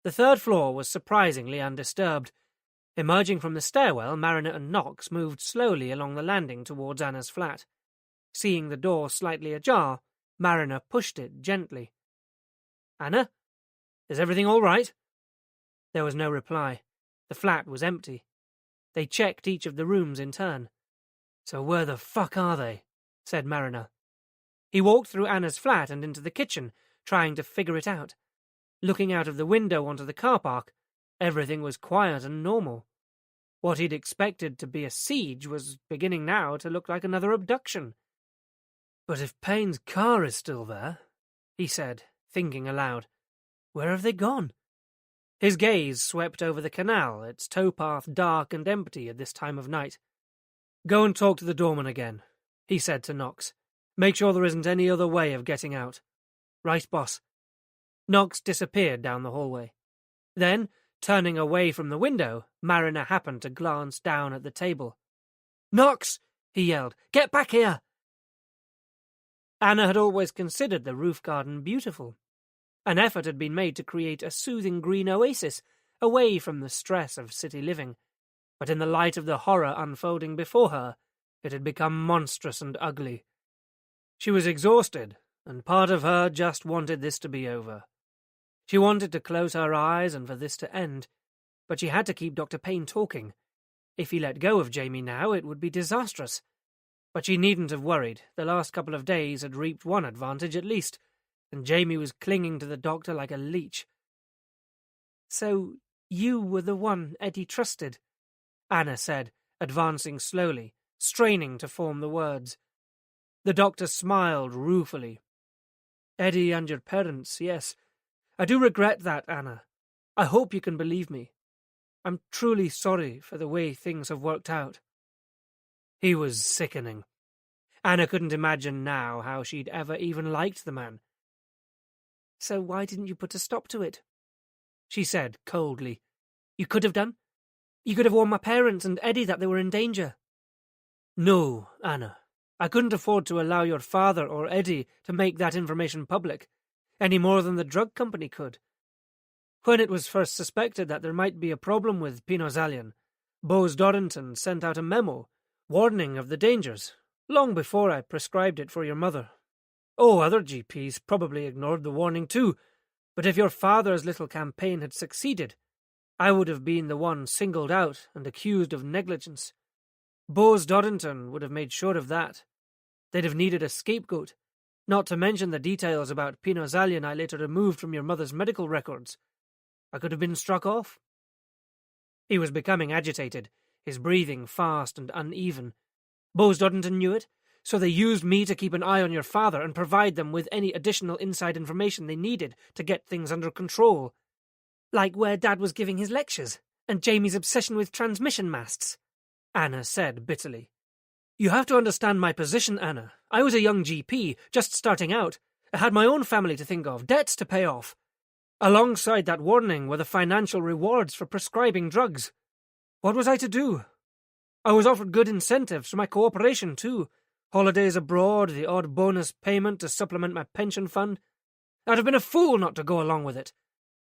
The third floor was surprisingly undisturbed. Emerging from the stairwell, Mariner and Knox moved slowly along the landing towards Anna's flat. Seeing the door slightly ajar, Mariner pushed it gently. Anna? Is everything all right? There was no reply. The flat was empty. They checked each of the rooms in turn. So where the fuck are they? Said Mariner. He walked through Anna's flat and into the kitchen, trying to figure it out. Looking out of the window onto the car park, everything was quiet and normal. What he'd expected to be a siege was beginning now to look like another abduction. But if Payne's car is still there, he said, thinking aloud, where have they gone? His gaze swept over the canal, its towpath dark and empty at this time of night. Go and talk to the doorman again, he said to Knox. Make sure there isn't any other way of getting out. Right, boss. Knox disappeared down the hallway. Then, turning away from the window, Mariner happened to glance down at the table. Knox! He yelled. Get back here! Anna had always considered the roof garden beautiful. An effort had been made to create a soothing green oasis away from the stress of city living, but in the light of the horror unfolding before her, it had become monstrous and ugly. She was exhausted, and part of her just wanted this to be over. She wanted to close her eyes and for this to end, but she had to keep Dr. Payne talking. If he let go of Jamie now, it would be disastrous. But she needn't have worried. The last couple of days had reaped one advantage at least, and Jamie was clinging to the doctor like a leech. "So you were the one Eddie trusted," Anna said, advancing slowly, straining to form the words. The doctor smiled ruefully. "Eddie and your parents, yes. I do regret that, Anna. I hope you can believe me. I'm truly sorry for the way things have worked out." He was sickening. Anna couldn't imagine now how she'd ever even liked the man. "So why didn't you put a stop to it?" she said coldly. "You could have done. You could have warned my parents and Eddie that they were in danger." "No, Anna. I couldn't afford to allow your father or Eddie to make that information public, any more than the drug company could. When it was first suspected that there might be a problem with Pinozalian, Bose Dorrington sent out a memo warning of the dangers, long before I prescribed it for your mother. Oh, other GPs probably ignored the warning too, but if your father's little campaign had succeeded, I would have been the one singled out and accused of negligence. Bose Dorrington would have made sure of that. They'd have needed a scapegoat, not to mention the details about Pinozalian I later removed from your mother's medical records. I could have been struck off." He was becoming agitated, his breathing fast and uneven. "Bose Dorrington knew it, so they used me to keep an eye on your father and provide them with any additional inside information they needed to get things under control." "Like where Dad was giving his lectures, and Jamie's obsession with transmission masts," Anna said bitterly. "You have to understand my position, Anna. I was a young GP, just starting out. I had my own family to think of, debts to pay off. Alongside that warning were the financial rewards for prescribing drugs. What was I to do? I was offered good incentives for my cooperation too. Holidays abroad, the odd bonus payment to supplement my pension fund. I'd have been a fool not to go along with it.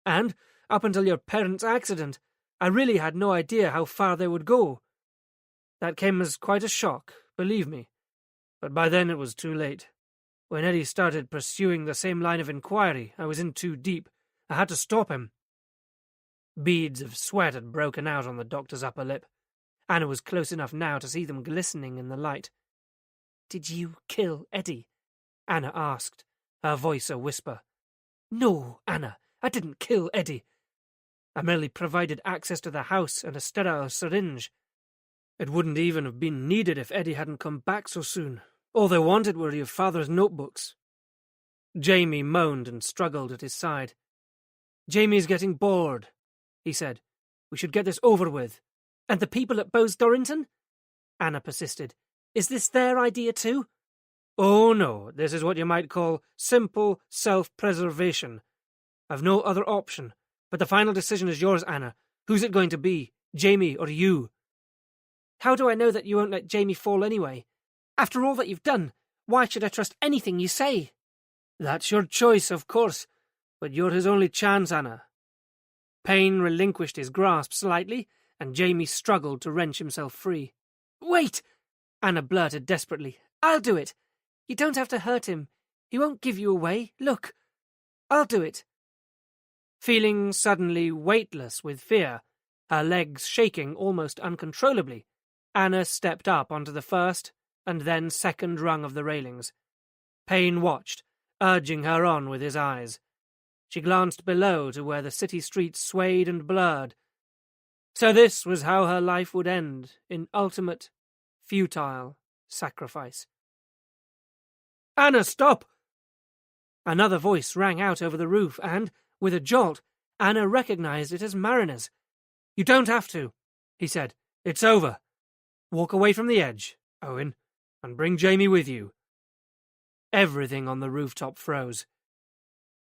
And, up until your parents' accident, I really had no idea how far they would go. That came as quite a shock, believe me. But by then it was too late. When Eddie started pursuing the same line of inquiry, I was in too deep. I had to stop him." Beads of sweat had broken out on the doctor's upper lip. Anna was close enough now to see them glistening in the light. "Did you kill Eddie?" Anna asked, her voice a whisper. "No, Anna, I didn't kill Eddie. I merely provided access to the house and a sterile syringe. It wouldn't even have been needed if Eddie hadn't come back so soon. All they wanted were your father's notebooks." Jamie moaned and struggled at his side. "Jamie's getting bored," he said. "We should get this over with." "And the people at Bose Dorrington?" Anna persisted. "Is this their idea too?" "Oh, no. This is what you might call simple self-preservation. I've no other option. But the final decision is yours, Anna. Who's it going to be? Jamie or you?" "How do I know that you won't let Jamie fall anyway? After all that you've done, why should I trust anything you say?" "That's your choice, of course. But you're his only chance, Anna." Payne relinquished his grasp slightly, and Jamie struggled to wrench himself free. "Wait!" Anna blurted desperately. "I'll do it. You don't have to hurt him. He won't give you away. Look, I'll do it." Feeling suddenly weightless with fear, her legs shaking almost uncontrollably, Anna stepped up onto the first and then second rung of the railings. Payne watched, urging her on with his eyes. She glanced below to where the city streets swayed and blurred. So this was how her life would end, in ultimate, futile sacrifice. "Anna, stop!" Another voice rang out over the roof, and, with a jolt, Anna recognized it as Mariner's. "You don't have to," he said. "It's over. Walk away from the edge, Owen, and bring Jamie with you." Everything on the rooftop froze.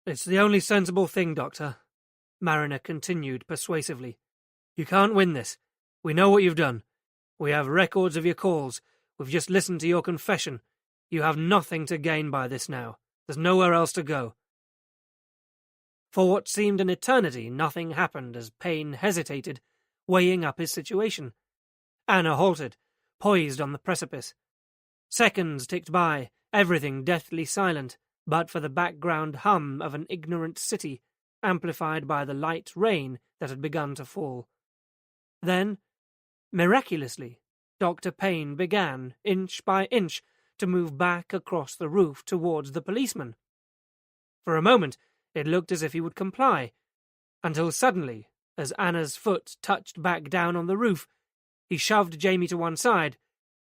"It's the only sensible thing, Doctor," Mariner continued persuasively. "You can't win this. We know what you've done. We have records of your calls. We've just listened to your confession. You have nothing to gain by this now. There's nowhere else to go." For what seemed an eternity, nothing happened as Payne hesitated, weighing up his situation. Anna halted, poised on the precipice. Seconds ticked by, everything deathly silent, but for the background hum of an ignorant city, amplified by the light rain that had begun to fall. Then, miraculously, Dr. Payne began, inch by inch, to move back across the roof towards the policeman. For a moment, it looked as if he would comply, until suddenly, as Anna's foot touched back down on the roof, he shoved Jamie to one side,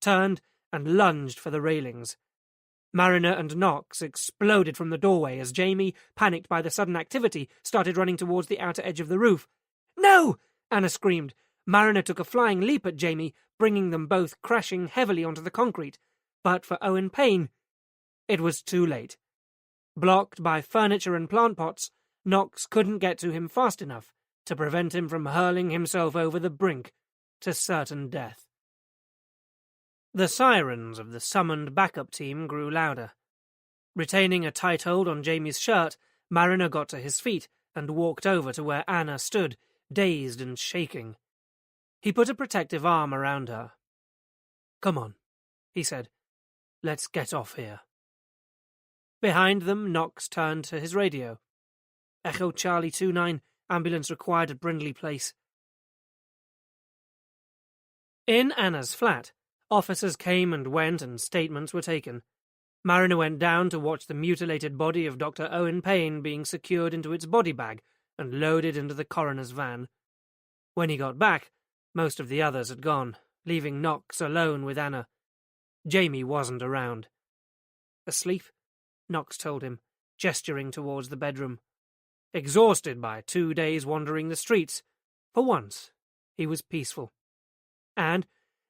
turned, and lunged for the railings. Mariner and Knox exploded from the doorway as Jamie, panicked by the sudden activity, started running towards the outer edge of the roof. "No!" Anna screamed. Mariner took a flying leap at Jamie, bringing them both crashing heavily onto the concrete. But for Owen Payne, it was too late. Blocked by furniture and plant pots, Knox couldn't get to him fast enough to prevent him from hurling himself over the brink to certain death. The sirens of the summoned backup team grew louder. Retaining a tight hold on Jamie's shirt, Mariner got to his feet and walked over to where Anna stood, dazed and shaking. He put a protective arm around her. "Come on," he said. "Let's get off here." Behind them, Knox turned to his radio. "Echo Charlie 29, ambulance required at Brindley Place." In Anna's flat, officers came and went and statements were taken. Mariner went down to watch the mutilated body of Dr. Owen Payne being secured into its body bag and loaded into the coroner's van. When he got back, most of the others had gone, leaving Knox alone with Anna. Jamie wasn't around. "Asleep?" Knox told him, gesturing towards the bedroom. Exhausted by 2 days wandering the streets, for once, he was peaceful. And,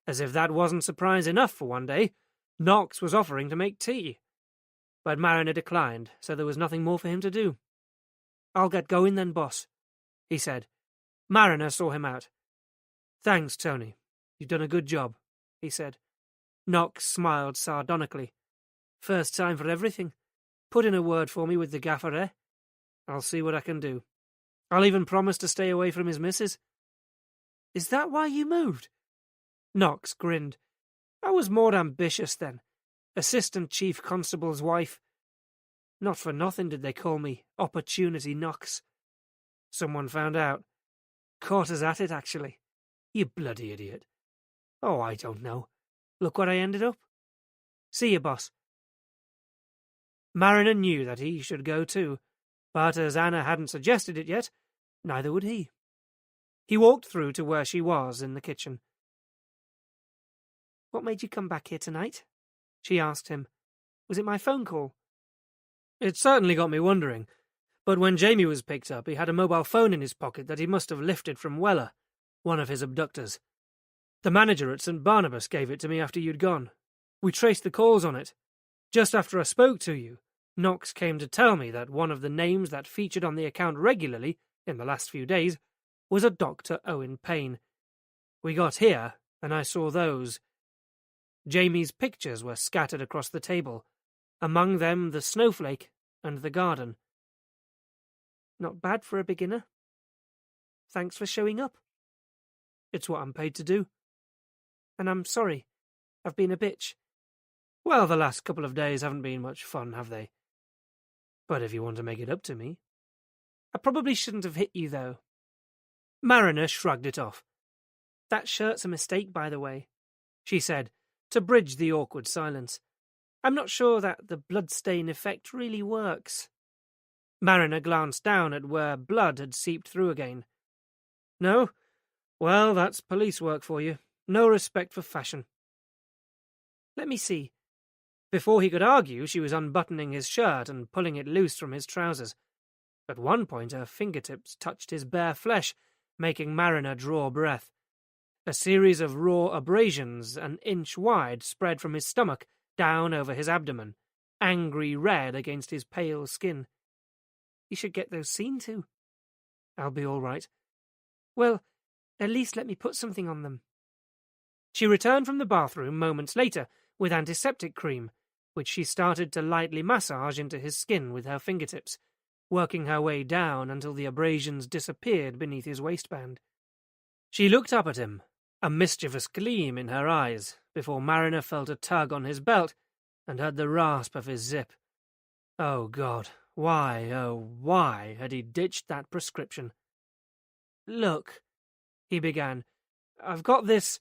as if that wasn't surprise enough for one day, Knox was offering to make tea. But Mariner declined, so there was nothing more for him to do. "I'll get going then, boss," he said. Mariner saw him out. "Thanks, Tony. You've done a good job," he said. Knox smiled sardonically. "First time for everything. Put in a word for me with the gaffer, eh? I'll see what I can do. I'll even promise to stay away from his missus." "Is that why you moved?" Knox grinned. "I was more ambitious then. Assistant Chief Constable's wife. Not for nothing did they call me Opportunity Knox. Someone found out. Caught us at it, actually. You bloody idiot. Oh, I don't know. Look what I ended up. See you, boss." Mariner knew that he should go too, but as Anna hadn't suggested it yet, neither would he. He walked through to where she was in the kitchen. "What made you come back here tonight?" she asked him. "Was it my phone call?" "It certainly got me wondering, but when Jamie was picked up, he had a mobile phone in his pocket that he must have lifted from Weller, one of his abductors. The manager at St. Barnabas gave it to me after you'd gone. We traced the calls on it. Just after I spoke to you, Knox came to tell me that one of the names that featured on the account regularly, in the last few days, was a Dr. Owen Payne. We got here, and I saw those." Jamie's pictures were scattered across the table, among them the snowflake and the garden. "Not bad for a beginner. Thanks for showing up." "It's what I'm paid to do." "And I'm sorry. I've been a bitch." "Well, the last couple of days haven't been much fun, have they? But if you want to make it up to me." "I probably shouldn't have hit you, though." Mariner shrugged it off. "That shirt's a mistake, by the way," she said, to bridge the awkward silence. "I'm not sure that the bloodstain effect really works." Mariner glanced down at where blood had seeped through again. "No? Well, that's police work for you. No respect for fashion." "Let me see." Before he could argue, she was unbuttoning his shirt and pulling it loose from his trousers. At one point, her fingertips touched his bare flesh, making Mariner draw breath. A series of raw abrasions, an inch wide, spread from his stomach down over his abdomen, angry red against his pale skin. "You should get those seen to." "I'll be all right." "Well, at least let me put something on them." She returned from the bathroom moments later with antiseptic cream, which she started to lightly massage into his skin with her fingertips, working her way down until the abrasions disappeared beneath his waistband. She looked up at him, a mischievous gleam in her eyes, before Mariner felt a tug on his belt and heard the rasp of his zip. Oh, God, why had he ditched that prescription? "Look," he began, I've got this...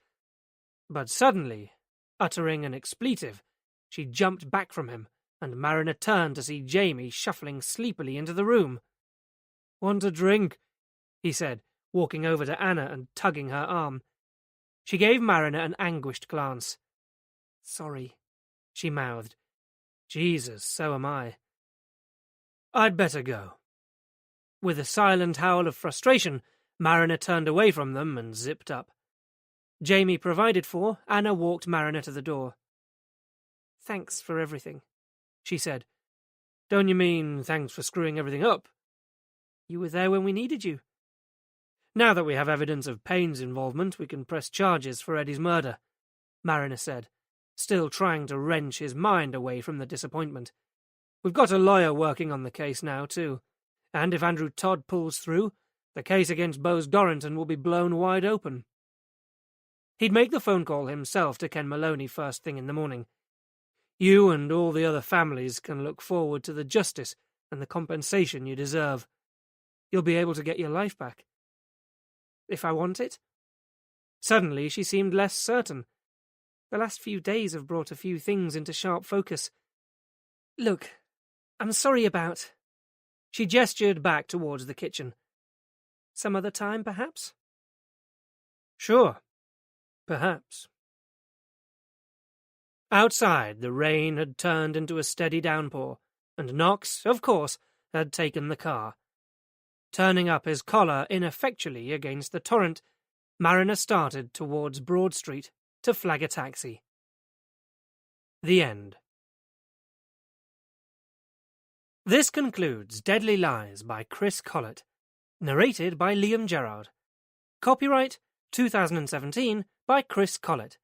But suddenly, uttering an expletive, she jumped back from him, and Mariner turned to see Jamie shuffling sleepily into the room. "Want a drink?" he said, walking over to Anna and tugging her arm. She gave Mariner an anguished glance. "Sorry," she mouthed. "Jesus, so am I." "I'd better go." With a silent howl of frustration, Mariner turned away from them and zipped up. Jamie provided for, Anna walked Mariner to the door. "Thanks for everything," she said. "Don't you mean thanks for screwing everything up?" "You were there when we needed you." "Now that we have evidence of Payne's involvement, we can press charges for Eddie's murder," Mariner said, still trying to wrench his mind away from the disappointment. "We've got a lawyer working on the case now, too, and if Andrew Todd pulls through, the case against Bose Dorrington will be blown wide open." He'd make the phone call himself to Ken Maloney first thing in the morning. "You and all the other families can look forward to the justice and the compensation you deserve. You'll be able to get your life back." "If I want it?" Suddenly she seemed less certain. "The last few days have brought a few things into sharp focus. Look, I'm sorry about..." She gestured back towards the kitchen. "Some other time, perhaps?" "Sure. Perhaps." Outside, the rain had turned into a steady downpour, and Knox, of course, had taken the car. Turning up his collar ineffectually against the torrent, Mariner started towards Broad Street to flag a taxi. The end. This concludes Deadly Lies by Chris Collett, narrated by Liam Gerard. Copyright 2017 by Chris Collett.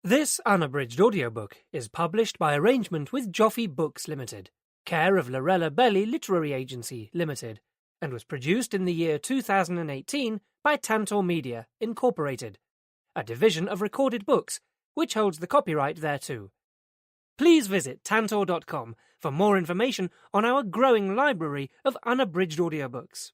This unabridged audiobook is published by arrangement with Joffy Books Limited, care of Lorella Belli Literary Agency Limited, and was produced in the year 2018 by Tantor Media, Incorporated, a division of Recorded Books, which holds the copyright thereto. Please visit tantor.com for more information on our growing library of unabridged audiobooks.